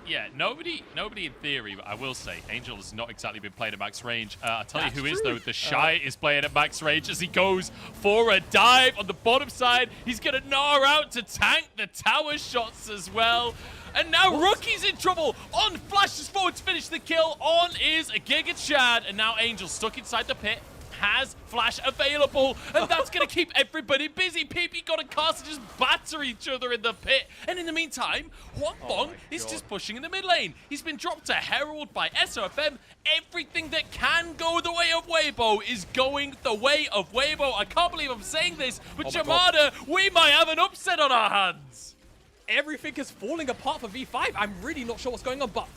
Yeah, nobody in theory, but I will say, Angel has not exactly been playing at max range. I'll tell you who is, though. The Shy is playing at max range as he goes for a dive on the bottom side. He's going to gnaw out to tank the tower shots as well. And now Rookie's in trouble. On flashes forward to finish the kill. On is a Giga Chad. And now Angel stuck inside the pit. Has flash available, and that's going to keep everybody busy. PP got a Caster just batter each other in the pit, and in the meantime, Huang Bong is just pushing in the mid lane. He's been dropped to Herald by SOFM. Everything that can go the way of Weibo is going the way of Weibo. I can't believe I'm saying this, but Jamada, we might have an upset on our hands. Everything is falling apart for V5. I'm really not sure what's going on, but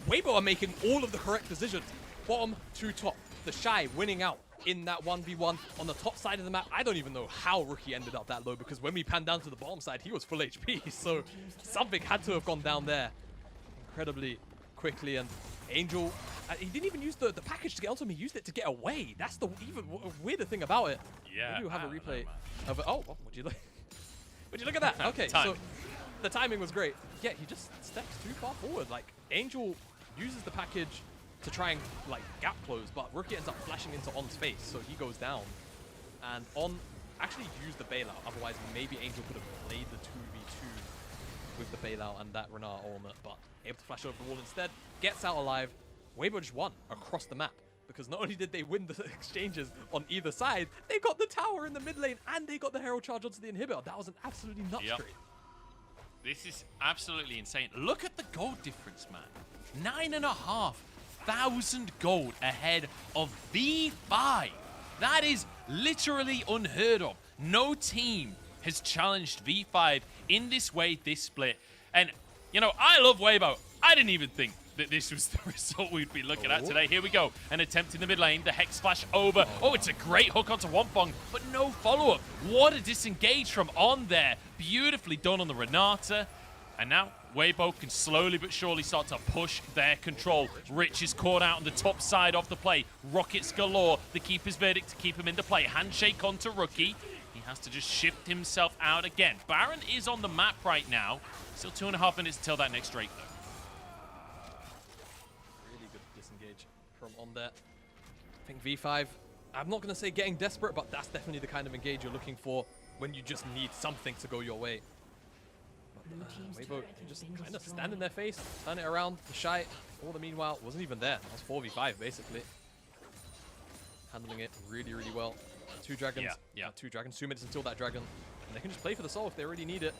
Weibo are making all of the correct decisions. Bottom to top. The Shy winning out in that 1v1 on the top side of the map. I don't even know how Rookie ended up that low, because when we panned down to the bottom side, he was full HP. So something had to have gone down there incredibly quickly. And Angel, he didn't even use the package to get onto him. He used it to get away. That's the even weirder thing about it. Yeah. Maybe we'll have a replay of it. Oh, would you look? Would you look at that? Okay, so the timing was great. Yeah, he just steps too far forward. Like, Angel uses the package to try and, like, gap close, but Rookie ends up flashing into On's face, so he goes down. And On actually used the bailout, otherwise maybe Angel could have played the 2v2 with the bailout and that Renard ultimate, but able to flash over the wall instead, gets out alive. Weibo just won across the map, because not only did they win the exchanges on either side, they got the tower in the mid lane, and they got the Herald charge onto the inhibitor. That was an absolutely nuts trade. This is absolutely insane. Look at the gold difference, man. 9,500 gold ahead of V5. That is literally unheard of. No team has challenged V5 in this way, this split. And, you know, I love Weibo. I didn't even think that this was the result we'd be looking at today. Here we go. An attempt in the mid lane. The Hex Flash over. Oh, it's a great hook onto Wampong, but no follow-up. What a disengage from On there. Beautifully done on the Renata. And now Weibo can slowly but surely start to push their control. Rich is caught out on the top side of the play. Rockets galore. The keeper's verdict to keep him into play. Handshake onto Rookie. He has to just shift himself out again. Baron is on the map right now. Still 2.5 minutes until that next Drake, though. Really good disengage from On there. I think V5, I'm not going to say getting desperate, but that's definitely the kind of engage you're looking for when you just need something to go your way. Weibo just kind of stand in their face, turn it around. The Shy, all the meanwhile, wasn't even there. That was 4v5 basically. Handling it really, really well. 2 dragons. Yeah. 2 dragons. 2 minutes until that dragon. And they can just play for the soul if they really need it.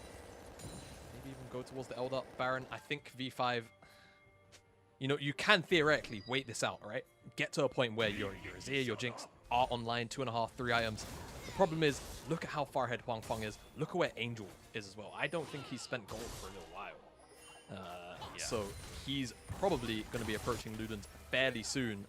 Maybe even go towards the Elder. Baron, I think V5. You know, you can theoretically wait this out, right? Get to a point where your Azir, your Jinx are online, 2.5, 3 items. The problem is, look at how far ahead Huang Feng is. Look at where Angel is as well. I don't think he's spent gold for a little while. So he's probably going to be approaching Ludens fairly soon.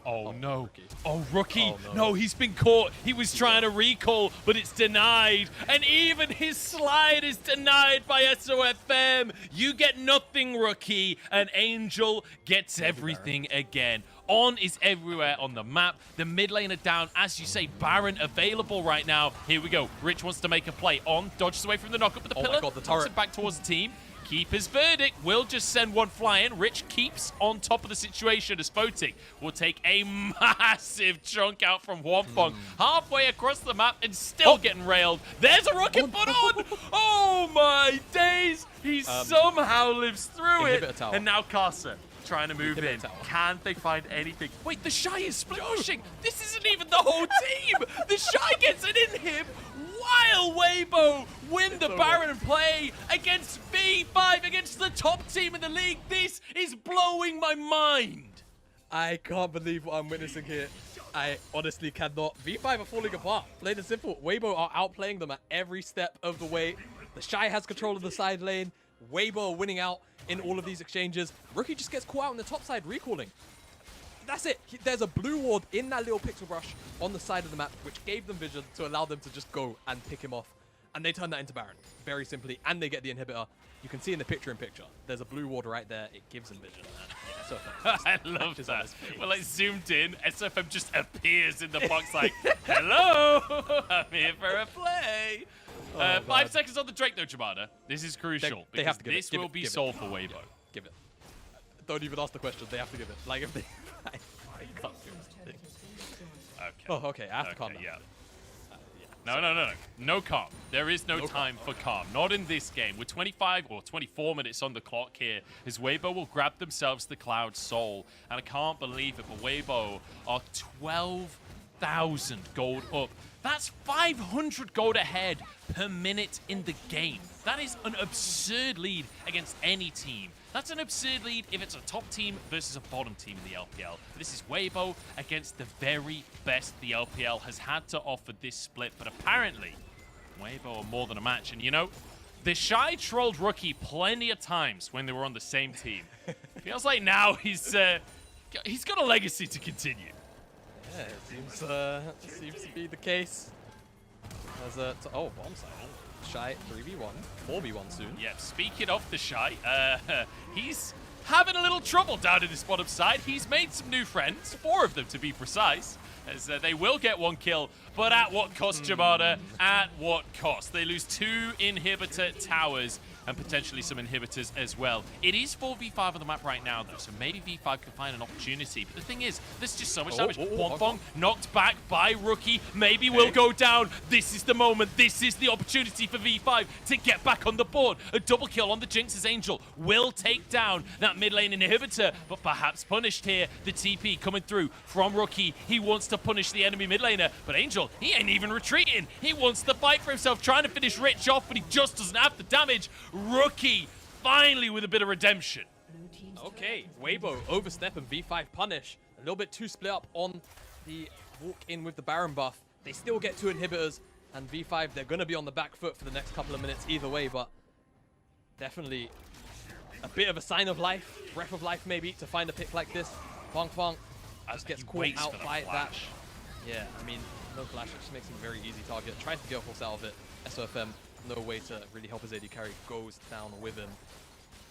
Oh, no. Rookie. Oh, Rookie. Oh, no, he's been caught. He was trying to recall, but it's denied. And even his slide is denied by SOFM. You get nothing, Rookie. And Angel gets everything again. On is everywhere on the map. The mid laner down. As you say, Baron available right now. Here we go. Rich wants to make a play. On dodges away from the knockup with the pillar. My God, the turret. Knocks it back towards the team. Keeper's verdict will just send one flying. Rich keeps on top of the situation as Photic will take a massive chunk out from Huang Feng. Halfway across the map and still getting railed. There's a rocket put on! Oh my days! He somehow lives through it. Tower. And now Casa trying to move in. Tower. Can they find anything? Wait, the Shy is splashing! This isn't even the whole team! The Shy gets an inhib while Weibo win the Baron play against V5, against the top team in the league. This is blowing my mind. I can't believe what I'm witnessing here. I honestly cannot. V5 are falling apart. Plain and simple. Weibo are outplaying them at every step of the way. The Shy has control of the side lane. Weibo are winning out in all of these exchanges. Rookie just gets caught out on the top side recalling. That's it. There's a blue ward in that little pixel brush on the side of the map, which gave them vision to allow them to just go and pick him off. And they turn that into Baron, very simply, and they get the inhibitor. You can see in the picture-in-picture, there's a blue ward right there. It gives them vision. And yeah, I love that. Well, like zoomed in, SFM just appears in the box like, hello, I'm here for a play. 5 seconds on the Drake though, Jabada. This is crucial. They have to give this it. will be sold for Weibo. Give it. Don't even ask the question. They have to give it. Like if they... Okay. Oh, okay. I have to calm down. Yeah. No calm. There is no time for calm. Not in this game. We're 25 or 24 minutes on the clock here as Weibo will grab themselves the Cloud Soul. And I can't believe it, but Weibo are 12,000 gold up. That's 500 gold ahead per minute in the game. That is an absurd lead against any team. That's an absurd lead if it's a top team versus a bottom team in the LPL. This is Weibo against the very best the LPL has had to offer this split, but apparently Weibo are more than a match. And you know, the Shy trolled Rookie plenty of times when they were on the same team. Feels like now he's got a legacy to continue. Yeah, it seems to be the case. There's a bomb side. Shy 3v1, 4v1 soon. Yeah, speaking of the Shy, he's having a little trouble down in his bottom side. He's made some new friends, 4 of them to be precise, as they will get 1 kill, but at what cost, Jamada? At what cost? They lose 2 inhibitor towers and potentially some inhibitors as well. It is 4v5 on the map right now, though, so maybe V5 can find an opportunity. But the thing is, there's just so much damage. Huang Feng knocked back by Rookie. Maybe will go down. This is the moment. This is the opportunity for V5 to get back on the board. A double kill on the Jinx's Angel will take down that mid lane inhibitor, but perhaps punished here. The TP coming through from Rookie. He wants to punish the enemy mid laner, but Angel, he ain't even retreating. He wants to fight for himself, trying to finish Rich off, but he just doesn't have the damage. Rookie finally with a bit of redemption. Okay, Weibo overstep and V5 punish. A little bit too split up on the walk in with the Baron buff. They still get 2 inhibitors, and V5, they're going to be on the back foot for the next couple of minutes either way, but definitely a bit of a sign of life, breath of life maybe, to find a pick like this. Huang Feng just gets caught out by that. Yeah, I mean, no flash, it just makes him a very easy target. Tries to get a force out of it. SOFM, no way to really help his AD carry, goes down with him.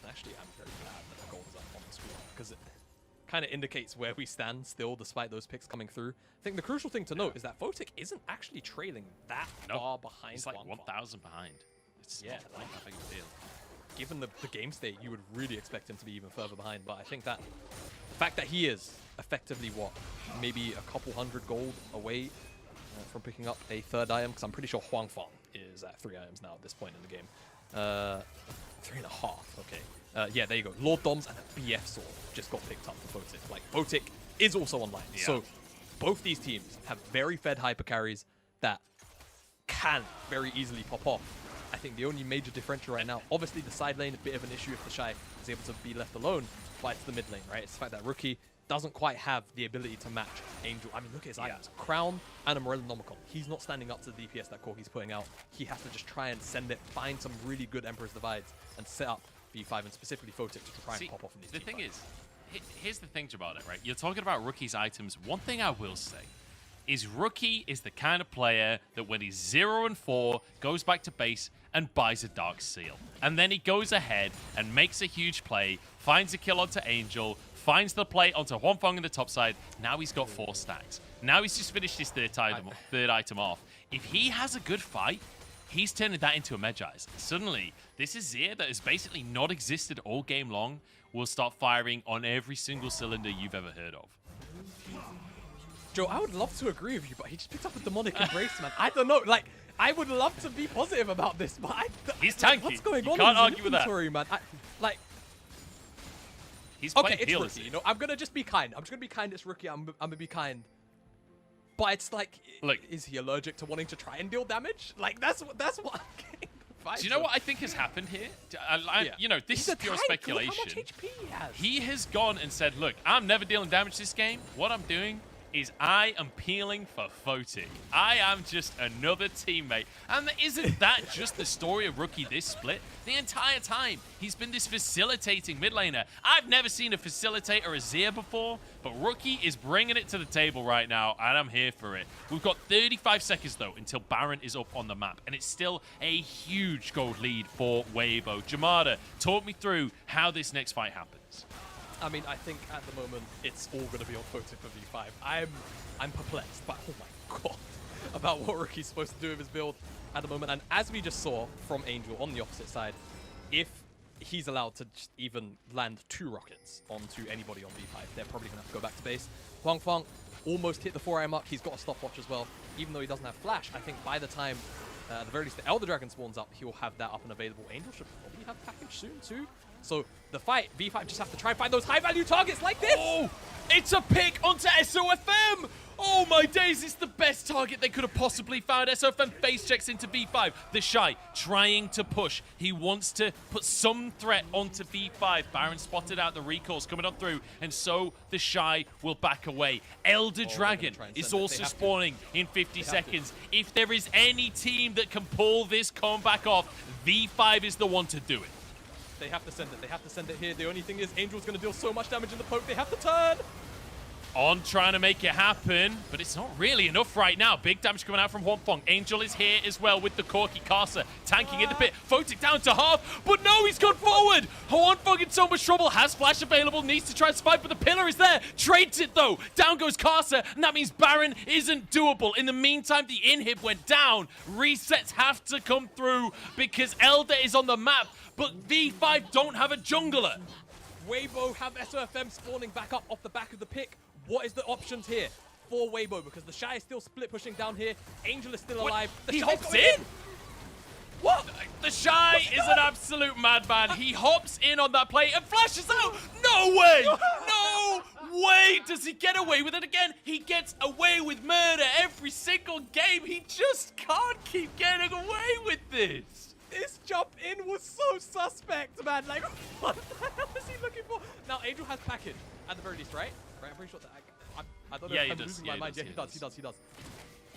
And actually, I'm very glad that the gold is up on the screen, because it kind of indicates where we stand still, despite those picks coming through. I think the crucial thing to note is that Photic isn't actually trailing that far behind. He's like 1,000 behind. It's not like that big a deal. Given the game state, you would really expect him to be even further behind, but I think that the fact that he is effectively, what, maybe a couple hundred gold away from picking up a third item, because I'm pretty sure Huang Fang is at 3 items now at this point in the game. 3.5, okay. Yeah, there you go. Lord Doms and a BF Sword just got picked up for Photic. Like, Photic is also online. Yeah. So both these teams have very fed hyper carries that can very easily pop off. I think the only major differential right now, obviously the side lane, a bit of an issue if the Shy is able to be left alone, but it's the mid lane, right? It's the fact that Rookie doesn't quite have the ability to match Angel. I mean, look at his items. Crown and a Morellonomicon. He's not standing up to the DPS that Corki's putting out. He has to just try and send it, find some really good Emperor's Divides, and set up V5 and specifically Photic to try and pop off in these The thing is, here's the thing about it, right? You're talking about Rookie's items. One thing I will say is Rookie is the kind of player that when he's 0-4, goes back to base and buys a Dark Seal. And then he goes ahead and makes a huge play, finds a kill onto Angel, finds the play onto Huang Fang in the top side. Now he's got 4 stacks. Now he's just finished his third item off. If he has a good fight, he's turning that into a Medjai's. Suddenly, this Azir that has basically not existed all game long will start firing on every single cylinder you've ever heard of. Joe, I would love to agree with you, but he just picked up a Demonic Embrace, man. I don't know, like, I would love to be positive about this, but he's tanky. What's going you on can't in his argue with that. inventory, man? He's okay, it's healers. Rookie, you know, I'm gonna just be kind. I'm just gonna be kind, it's Rookie, I'm gonna be kind. But it's like, look, is he allergic to wanting to try and deal damage? Like, that's what I'm getting. Do you know what I think has happened here? You know, this is pure speculation. Look how much HP he has. He has gone and said, look, I'm never dealing damage this game. What I'm doing is I am peeling for Photic. I am just another teammate. And isn't that just the story of Rookie this split? The entire time, he's been this facilitating mid laner. I've never seen a facilitator Azir before, but Rookie is bringing it to the table right now, and I'm here for it. We've got 35 seconds, though, until Baron is up on the map, and it's still a huge gold lead for Weibo. Jamada, talk me through how this next fight happens. I mean, I think at the moment, it's all going to be on Photic for V5. I'm perplexed, but oh my god, about what Rookie's supposed to do with his build at the moment. And as we just saw from Angel on the opposite side, if he's allowed to just even land 2 rockets onto anybody on V5, they're probably going to have to go back to base. Huang Fang almost hit the 4-hour mark. He's got a stopwatch as well. Even though he doesn't have flash, I think by the time, at the very least, the Elder Dragon spawns up, he'll have that up and available. Angel should probably have package soon too. So the fight, V5 just have to try and find those high-value targets like this. Oh, it's a pick onto SOFM. Oh my days, it's the best target they could have possibly found. SOFM face checks into V5. The Shy trying to push. He wants to put some threat onto V5. Baron spotted out the recalls coming on through, and so the Shy will back away. Elder Dragon is also spawning in 50 seconds. If there is any team that can pull this comeback off, V5 is the one to do it. They have to send it. They have to send it here. The only thing is Angel's going to deal so much damage in the poke. They have to turn. On trying to make it happen, but it's not really enough right now. Big damage coming out from Huang Fang. Angel is here as well with the Corki Casa tanking in the pit. Photic down to half, but no, he's gone forward. Huang Fang in so much trouble. Has flash available, needs to try and survive, but the pillar is there. Trades it though. Down goes Casa, and that means Baron isn't doable. In the meantime, the inhib went down. Resets have to come through because Elder is on the map, but V5 don't have a jungler. Weibo have SOFM spawning back up off the back of the pick. What is the options here for Weibo? Because the Shy is still split pushing down here. Angel is still alive. He hops in? What? The Shy is an absolute madman. He hops in on that play and flashes out. No way! No way does he get away with it again. He gets away with murder every single game. He just can't keep getting away with this. This jump in was so suspect, man. Like, what the hell is he looking for? Now, Angel has package at the very least, right? I'm pretty sure that I don't know if I'm losing my mind. Yeah, he does.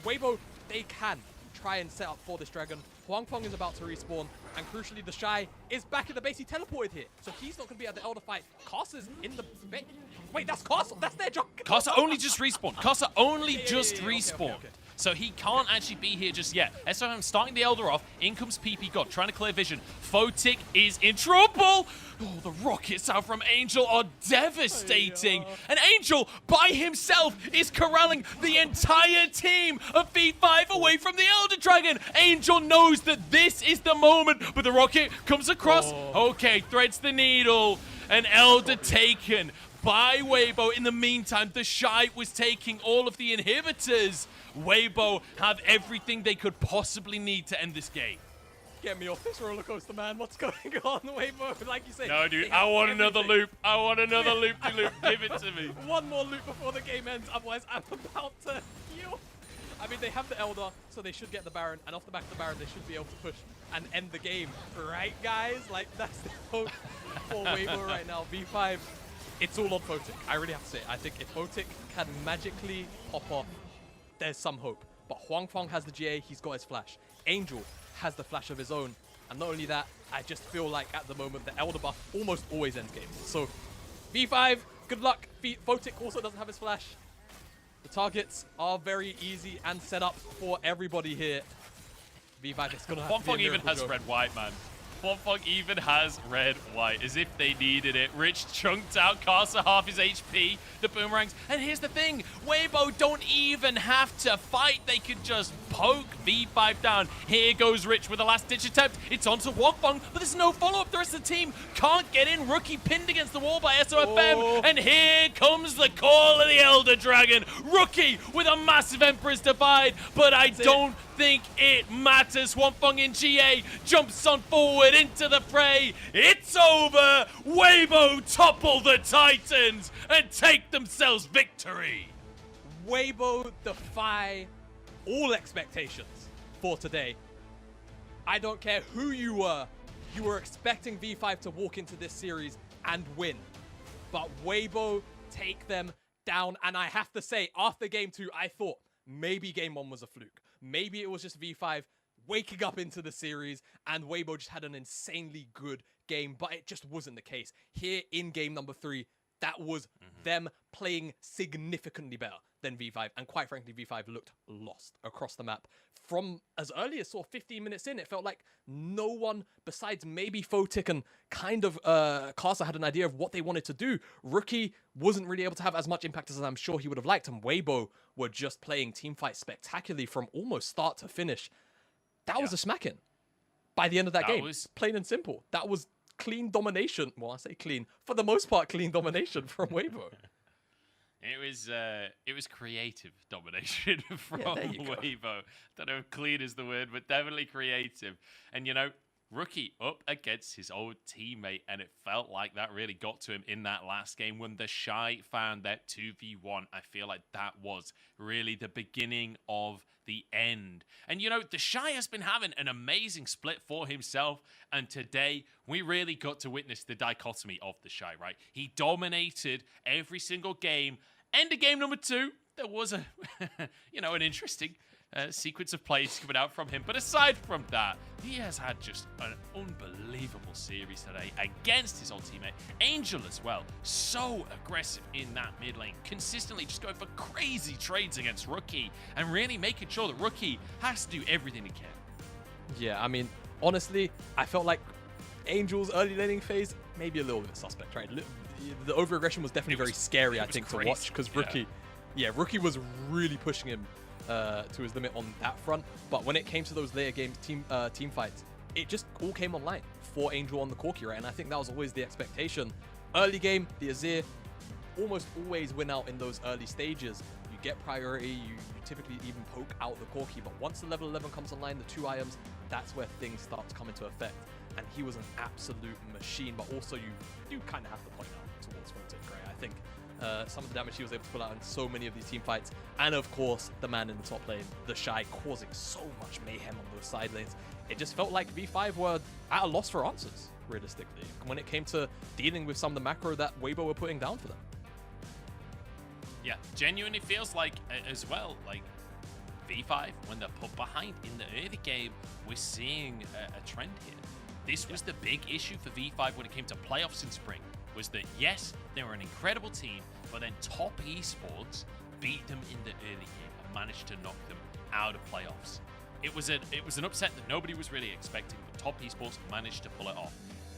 Weibo, they can try and set up for this dragon. Huang Fang is about to respawn, and crucially, the Shy is back in the base. He teleported here, so he's not going to be at the Elder fight. Casa's in the base. Wait, that's Casa. That's their job. Casa only just respawned. Casa only just respawned. Okay. So he can't actually be here just yet. SOM starting the Elder off. In comes PP God, trying to clear vision. Photic is in trouble. Oh, the rockets out from Angel are devastating. And Angel, by himself, is corralling the entire team of V5 away from the Elder Dragon. Angel knows that this is the moment, but the rocket comes across. Okay, threads the needle. An Elder taken. by Weibo. In the meantime, the Shy was taking all of the inhibitors. Weibo have everything they could possibly need to end this game. Get me off this roller coaster, man. What's going on, Weibo? Like you say. No, dude, I want another loop. I want another loop-de-loop. Give it to me. One more loop before the game ends. Otherwise, I'm about to heal. I mean, they have the Elder, so they should get the Baron. And off the back of the Baron, they should be able to push and end the game. Right, guys? Like, that's the hope for Weibo right now. V5, it's all on Photic. I really have to say. I think if Photic can magically pop off, there's some hope. But Huang Feng has the GA. He's got his flash. Angel has the flash of his own. And not only that, I just feel like at the moment, the Elder buff almost always ends games. So, V5, good luck. Photic also doesn't have his flash. The targets are very easy and set up for everybody here. V5 is going to have to be a even has job. red-white, man. Bonfong even has red-white, as if they needed it. Rich chunked out Casa half his HP, the boomerangs. And here's the thing, Weibo don't even have to fight. They could just poke V5 down. Here goes Rich with a last-ditch attempt. It's onto Bonfong, but there's no follow-up. The rest of the team can't get in. Rookie pinned against the wall by SOFM. And here comes the call of the Elder Dragon. Rookie with a massive Emperor's Divide, but I don't think it matters. Wanfeng in GA jumps on forward into the fray. It's over. Weibo topple the Titans and take themselves victory. Weibo defy all expectations for today. I don't care who you were expecting V5 to walk into this series and win. But Weibo take them down. And I have to say, after game 2, I thought maybe game 1 was a fluke. Maybe it was just V5 waking up into the series and Weibo just had an insanely good game, but it just wasn't the case. Here in game number 3, that was them playing significantly better than V5. And quite frankly, V5 looked lost across the map. From as early as sort of 15 minutes in, it felt like no one besides maybe Photic and kind of Casa had an idea of what they wanted to do. Rookie wasn't really able to have as much impact as I'm sure he would have liked. And Weibo were just playing teamfight spectacularly from almost start to finish. That was a smacking by the end of that game. Plain and simple. That was clean domination. Well, I say clean. For the most part, clean domination from Weibo. It was creative domination from there you go. Weibo. Don't know if clean is the word, but definitely creative. And you know, Rookie up against his old teammate, and it felt like that really got to him in that last game when the Shy found that 2v1. I feel like that was really the beginning of the end. And you know, the Shy has been having an amazing split for himself, and today we really got to witness the dichotomy of the Shy, right? He dominated every single game. End of game number 2, there was a, you know, an interesting sequence of plays coming out from him. But aside from that, he has had just an unbelievable series today against his old teammate. Angel as well. So aggressive in that mid lane. Consistently just going for crazy trades against Rookie and really making sure that Rookie has to do everything he can. Yeah, I mean, honestly, I felt like Angel's early laning phase, maybe a little bit suspect, right? The over-aggression was definitely very scary, I think, to watch, because Rookie, Rookie was really pushing him to his limit on that front. But when it came to those later games, team fights, it just all came online for Angel on the Corki, right? And I think that was always the expectation. Early game, the Azir almost always win out in those early stages. You get priority, you typically even poke out the Corki, but once the level 11 comes online, the 2 items, that's where things start to come into effect. And he was an absolute machine, but also you kind of have to point out towards Photic, right? I think some of the damage he was able to pull out in so many of these team fights, and of course the man in the top lane, the Shy, causing so much mayhem on those side lanes. It just felt like V5 were at a loss for answers, realistically, when it came to dealing with some of the macro that Weibo were putting down for them. Yeah, genuinely feels like as well, like V5, when they're put behind in the early game, we're seeing a trend here. This was the big issue for V5 when it came to playoffs in spring, was that yes, they were an incredible team, but then Top Esports beat them in the early game and managed to knock them out of playoffs. It was an upset that nobody was really expecting, but Top Esports managed to pull it off.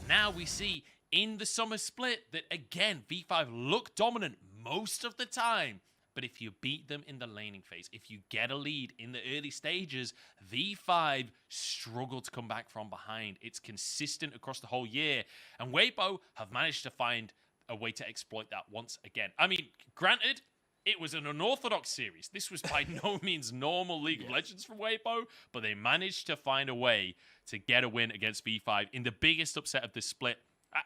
Now we see in the summer split that again, V5 look dominant most of the time, but if you beat them in the laning phase, if you get a lead in the early stages, V5 struggle to come back from behind. It's consistent across the whole year. And Weibo have managed to find a way to exploit that once again. I mean, granted, it was an unorthodox series. This was by no means normal League of Legends from Weibo, but they managed to find a way to get a win against V5 in the biggest upset of the split.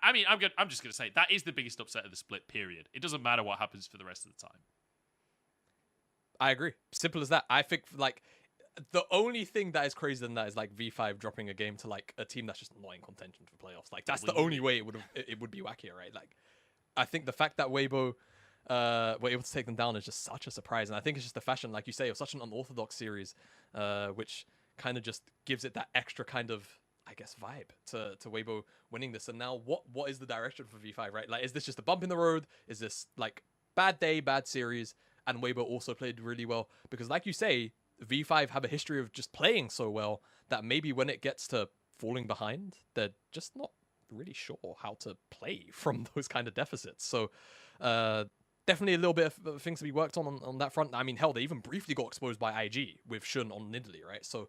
I mean, I'm just going to say that is the biggest upset of the split, period. It doesn't matter what happens for the rest of the time. I agree. Simple as that. I think, like, the only thing that is crazier than that is, like, V5 dropping a game to, like, a team that's just not in contention for playoffs. Like, that's the only way it would be wackier, right? Like, I think the fact that Weibo were able to take them down is just such a surprise. And I think it's just the fashion, like you say, of such an unorthodox series, which kind of just gives it that extra kind of, I guess, vibe to Weibo winning this. And now what is the direction for V5, right? Like, is this just a bump in the road? Is this, like, bad day, bad series? And Weibo also played really well. Because like you say, V5 have a history of just playing so well that maybe when it gets to falling behind, they're just not really sure how to play from those kind of deficits. So definitely a little bit of things to be worked on that front. I mean, hell, they even briefly got exposed by IG with Shun on Nidalee, right? So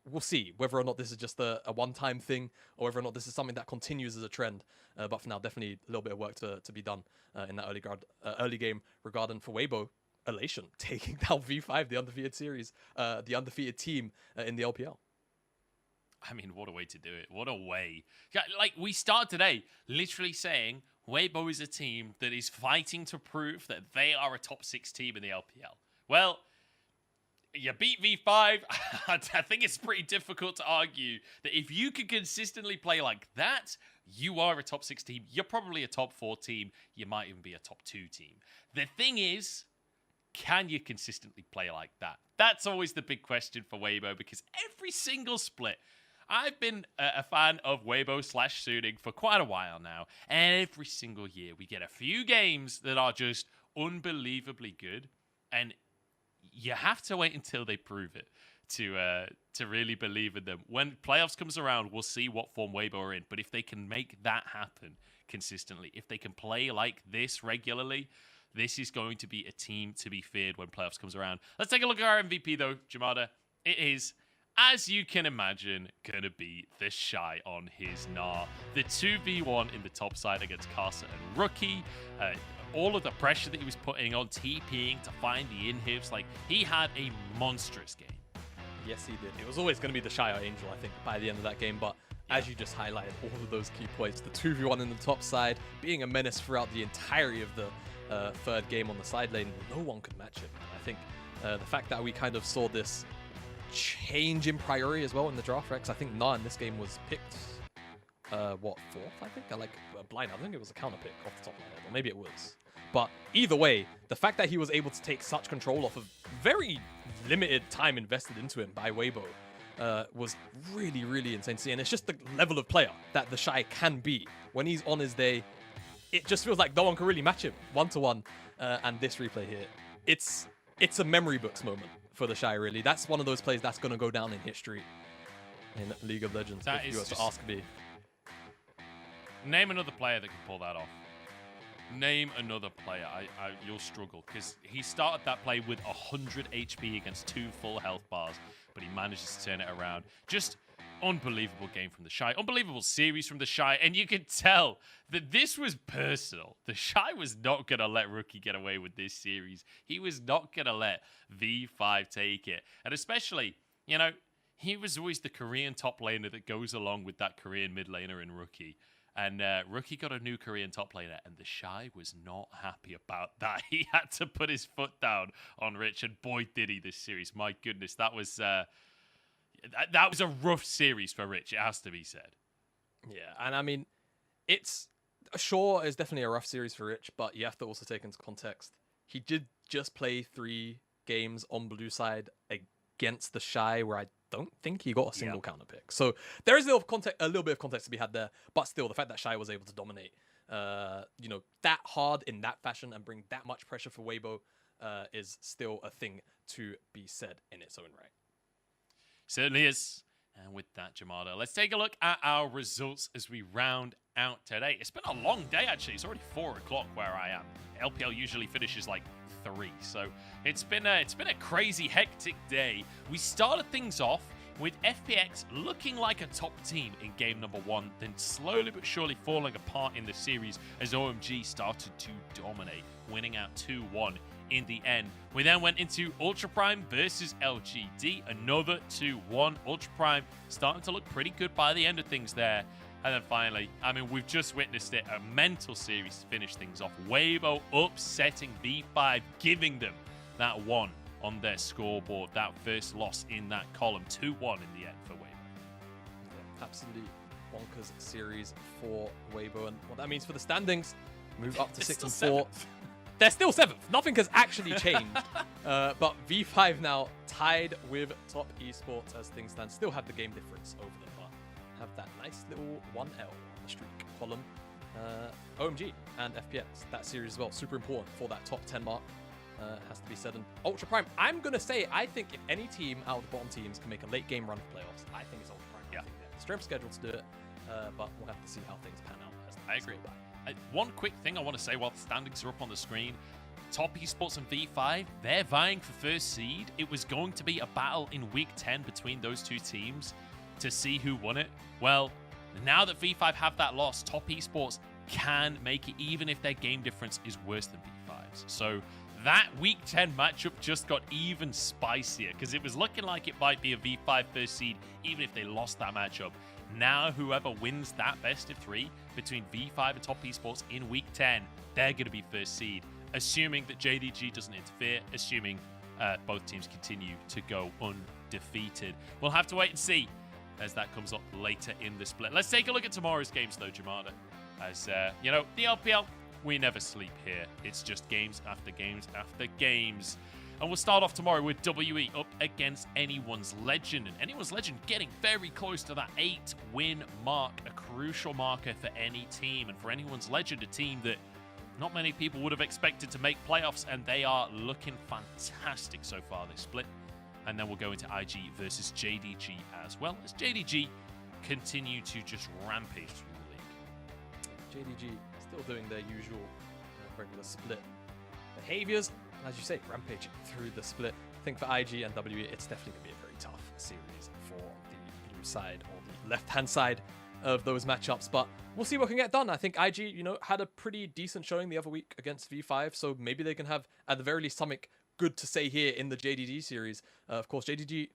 we'll see whether or not this is just a one-time thing or whether or not this is something that continues as a trend. But for now, definitely a little bit of work to be done in that early game regarding for Weibo. Elation taking down V5, the undefeated series, the undefeated team in the LPL. I mean, what a way to do it. What a way. Like, we start today literally saying Weibo is a team that is fighting to prove that they are a top 6 team in the LPL. Well, you beat V5. I think it's pretty difficult to argue that if you can consistently play like that, you are a top 6 team. You're probably a top 4 team. You might even be a top 2 team. The thing is, can you consistently play like that? That's always the big question for Weibo, because every single split, I've been a fan of Weibo / Suning for quite a while now, and every single year we get a few games that are just unbelievably good, and you have to wait until they prove it to really believe in them. When playoffs comes around, we'll see what form Weibo are in, but if they can make that happen consistently, if they can play like this regularly, this is going to be a team to be feared when playoffs comes around. Let's take a look at our MVP, though, Jamada. It is, as you can imagine, going to be the Shy on his Gnar. The 2v1 in the top side against Casa and Rookie. All of the pressure that he was putting on, TPing to find the inhibs. Like, he had a monstrous game. Yes, he did. It was always going to be the Shy or Angel, I think, by the end of that game. But as you just highlighted, all of those key points, the 2v1 in the top side, being a menace throughout the entirety of the third game on the side lane, no one could match him. I think the fact that we kind of saw this change in priority as well in the draft, right? Because I think Gnar in this game was picked, fourth, I think? Blind. I think it was a counter pick off the top of my head, or maybe it was. But either way, the fact that he was able to take such control off of very limited time invested into him by Weibo was really, really insane to see. And it's just the level of player that the Shy can be. When he's on his day, it just feels like no one can really match him one-to-one. And this replay here, it's a memory books moment for the Shy, really. That's one of those plays that's going to go down in history in League of Legends, if you were to ask me. Name another player that can pull that off. Name another player. You'll struggle, because he started that play with 100 HP against 2 full health bars, but he manages to turn it around. Just unbelievable game from the Shy. Unbelievable series from the Shy, and you could tell that this was personal. The Shy was not going to let Rookie get away with this series. He was not going to let V5 take it. And especially, you know, he was always the Korean top laner that goes along with that Korean mid laner in Rookie. And Rookie got a new Korean top laner, and the Shy was not happy about that. He had to put his foot down on Rich, and boy, did he this series. My goodness, that was a rough series for Rich, it has to be said. Yeah, and I mean, it's definitely a rough series for Rich, but you have to also take into context, he did just play 3 games on blue side against the Shy, where I don't think he got a single counter pick. So there is a little bit of context to be had there, but still, the fact that Shy was able to dominate, that hard in that fashion and bring that much pressure for Weibo is still a thing to be said in its own right. Certainly is. And with that, Jamada, let's take a look at our results as we round out today. It's been a long day, actually. It's already 4 o'clock where I am. LPL usually finishes like 3, so it's been a crazy, hectic day. We started things off with FPX looking like a top team in game number 1, then slowly but surely falling apart in the series as OMG started to dominate, winning out 2-1 in the end. We then went into Ultra Prime versus LGD, another 2-1. Ultra Prime starting to look pretty good by the end of things there. And then finally, I mean, we've just witnessed it, a mental series to finish things off. Weibo upsetting V5, giving them that 1 on their scoreboard, that first loss in that column, 2-1 in the end for Weibo. Yeah, absolutely bonkers series for Weibo, and what that means for the standings, move up to 6 and 4. They're still 7th. Nothing has actually changed. But V5 now tied with Top Esports as things stand. Still have the game difference over them, but have that nice little 1L on the streak column. OMG and FPX, that series as well, super important for that top 10 mark. Has to be said. And Ultra Prime, I'm going to say, I think if any team out of the bottom teams can make a late game run for playoffs, I think it's Ultra Prime. Yeah. I think they have the strength schedule to do it, but we'll have to see how things pan out. I agree. One quick thing I want to say while the standings are up on the screen. Top Esports and V5, they're vying for first seed. It was going to be a battle in week 10 between those two teams to see who won it. Well, now that V5 have that loss, Top Esports can make it even if their game difference is worse than V5's. So that week 10 matchup just got even spicier because it was looking like it might be a V5 first seed even if they lost that matchup. Now whoever wins that best of 3 between V5 and Top Esports in week 10, they're going to be first seed, assuming that JDG doesn't interfere, assuming both teams continue to go undefeated. We'll have to wait and see as that comes up later in the split. Let's take a look at tomorrow's games though, Jamada. As you know, the LPL, we never sleep here. It's just games after games after games. And we'll start off tomorrow with WE up against Anyone's Legend. And Anyone's Legend getting very close to that 8-win mark, a crucial marker for any team. And for Anyone's Legend, a team that not many people would have expected to make playoffs, and they are looking fantastic so far this split. And then we'll go into IG versus JDG as well, as JDG continue to just rampage through the league. JDG still doing their usual regular split behaviors. As you say, rampaging through the split. I think for IG and WE, it's definitely going to be a very tough series for the blue side or the left-hand side of those matchups, but we'll see what can get done. I think IG, you know, had a pretty decent showing the other week against V5, so maybe they can have, at the very least, something good to say here in the JDG series. Of course, JDG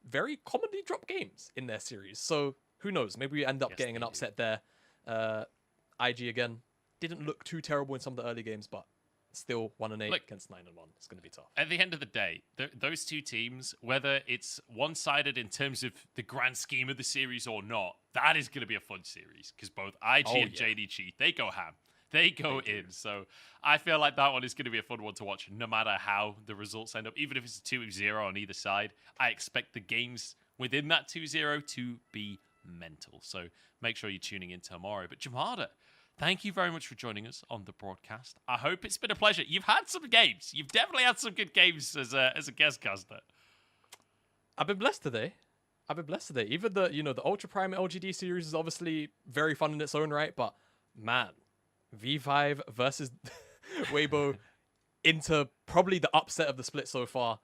very commonly drop games in their series, so who knows? Maybe we end up getting an upset there. IG, again, didn't look too terrible in some of the early games, but still 1-8 against 9-1. It's going to be tough. At the end of the day, those two teams, whether it's one-sided in terms of the grand scheme of the series or not, that is going to be a fun series because both IG and JDG, they go ham. They go in. So I feel like that one is going to be a fun one to watch no matter how the results end up. Even if it's a 2-0 on either side, I expect the games within that 2-0 to be mental. So make sure you're tuning in tomorrow. But Jamada, thank you very much for joining us on the broadcast. I hope it's been a pleasure. You've had some games. You've definitely had some good games as a guest caster. I've been blessed today. Even the Ultra Prime LGD series is obviously very fun in its own right, but man, V5 versus Weibo into probably the upset of the split so far.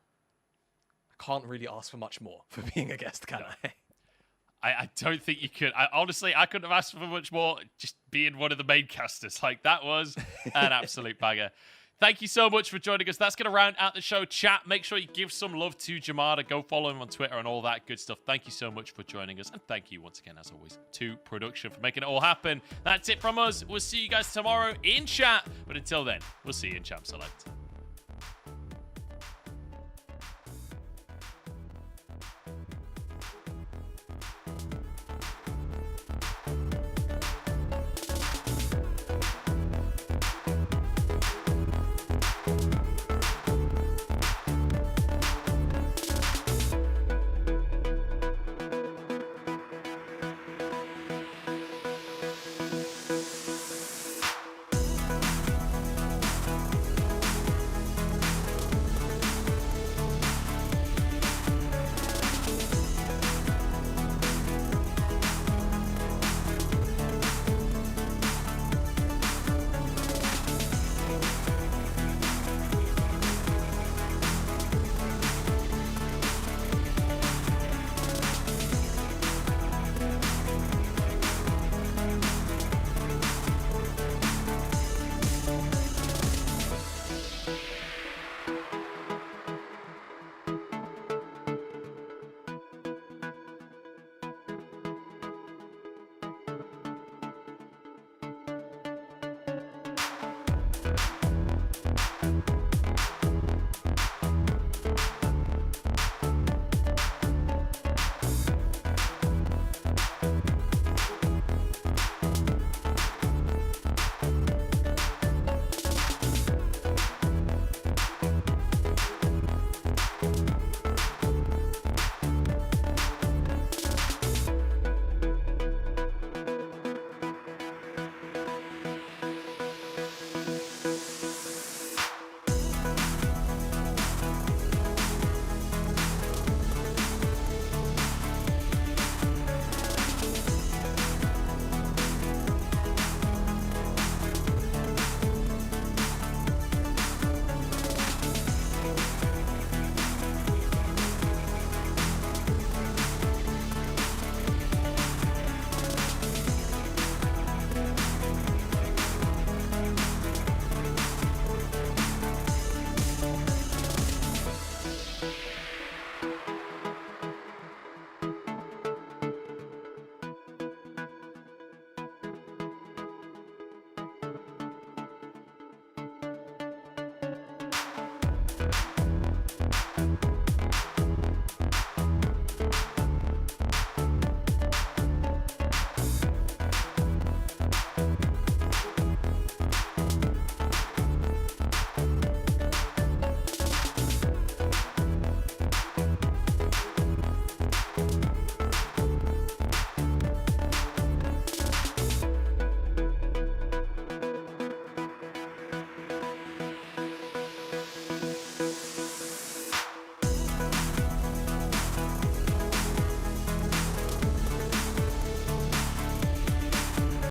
I can't really ask for much more for being a guest, can I? I don't think you could. Honestly, I couldn't have asked for much more just being one of the main casters. Like, that was an absolute banger. Thank you so much for joining us. That's going to round out the show. Chat, make sure you give some love to Jamada. Go follow him on Twitter and all that good stuff. Thank you so much for joining us. And thank you once again, as always, to production for making it all happen. That's it from us. We'll see you guys tomorrow in chat. But until then, we'll see you in Champ Select.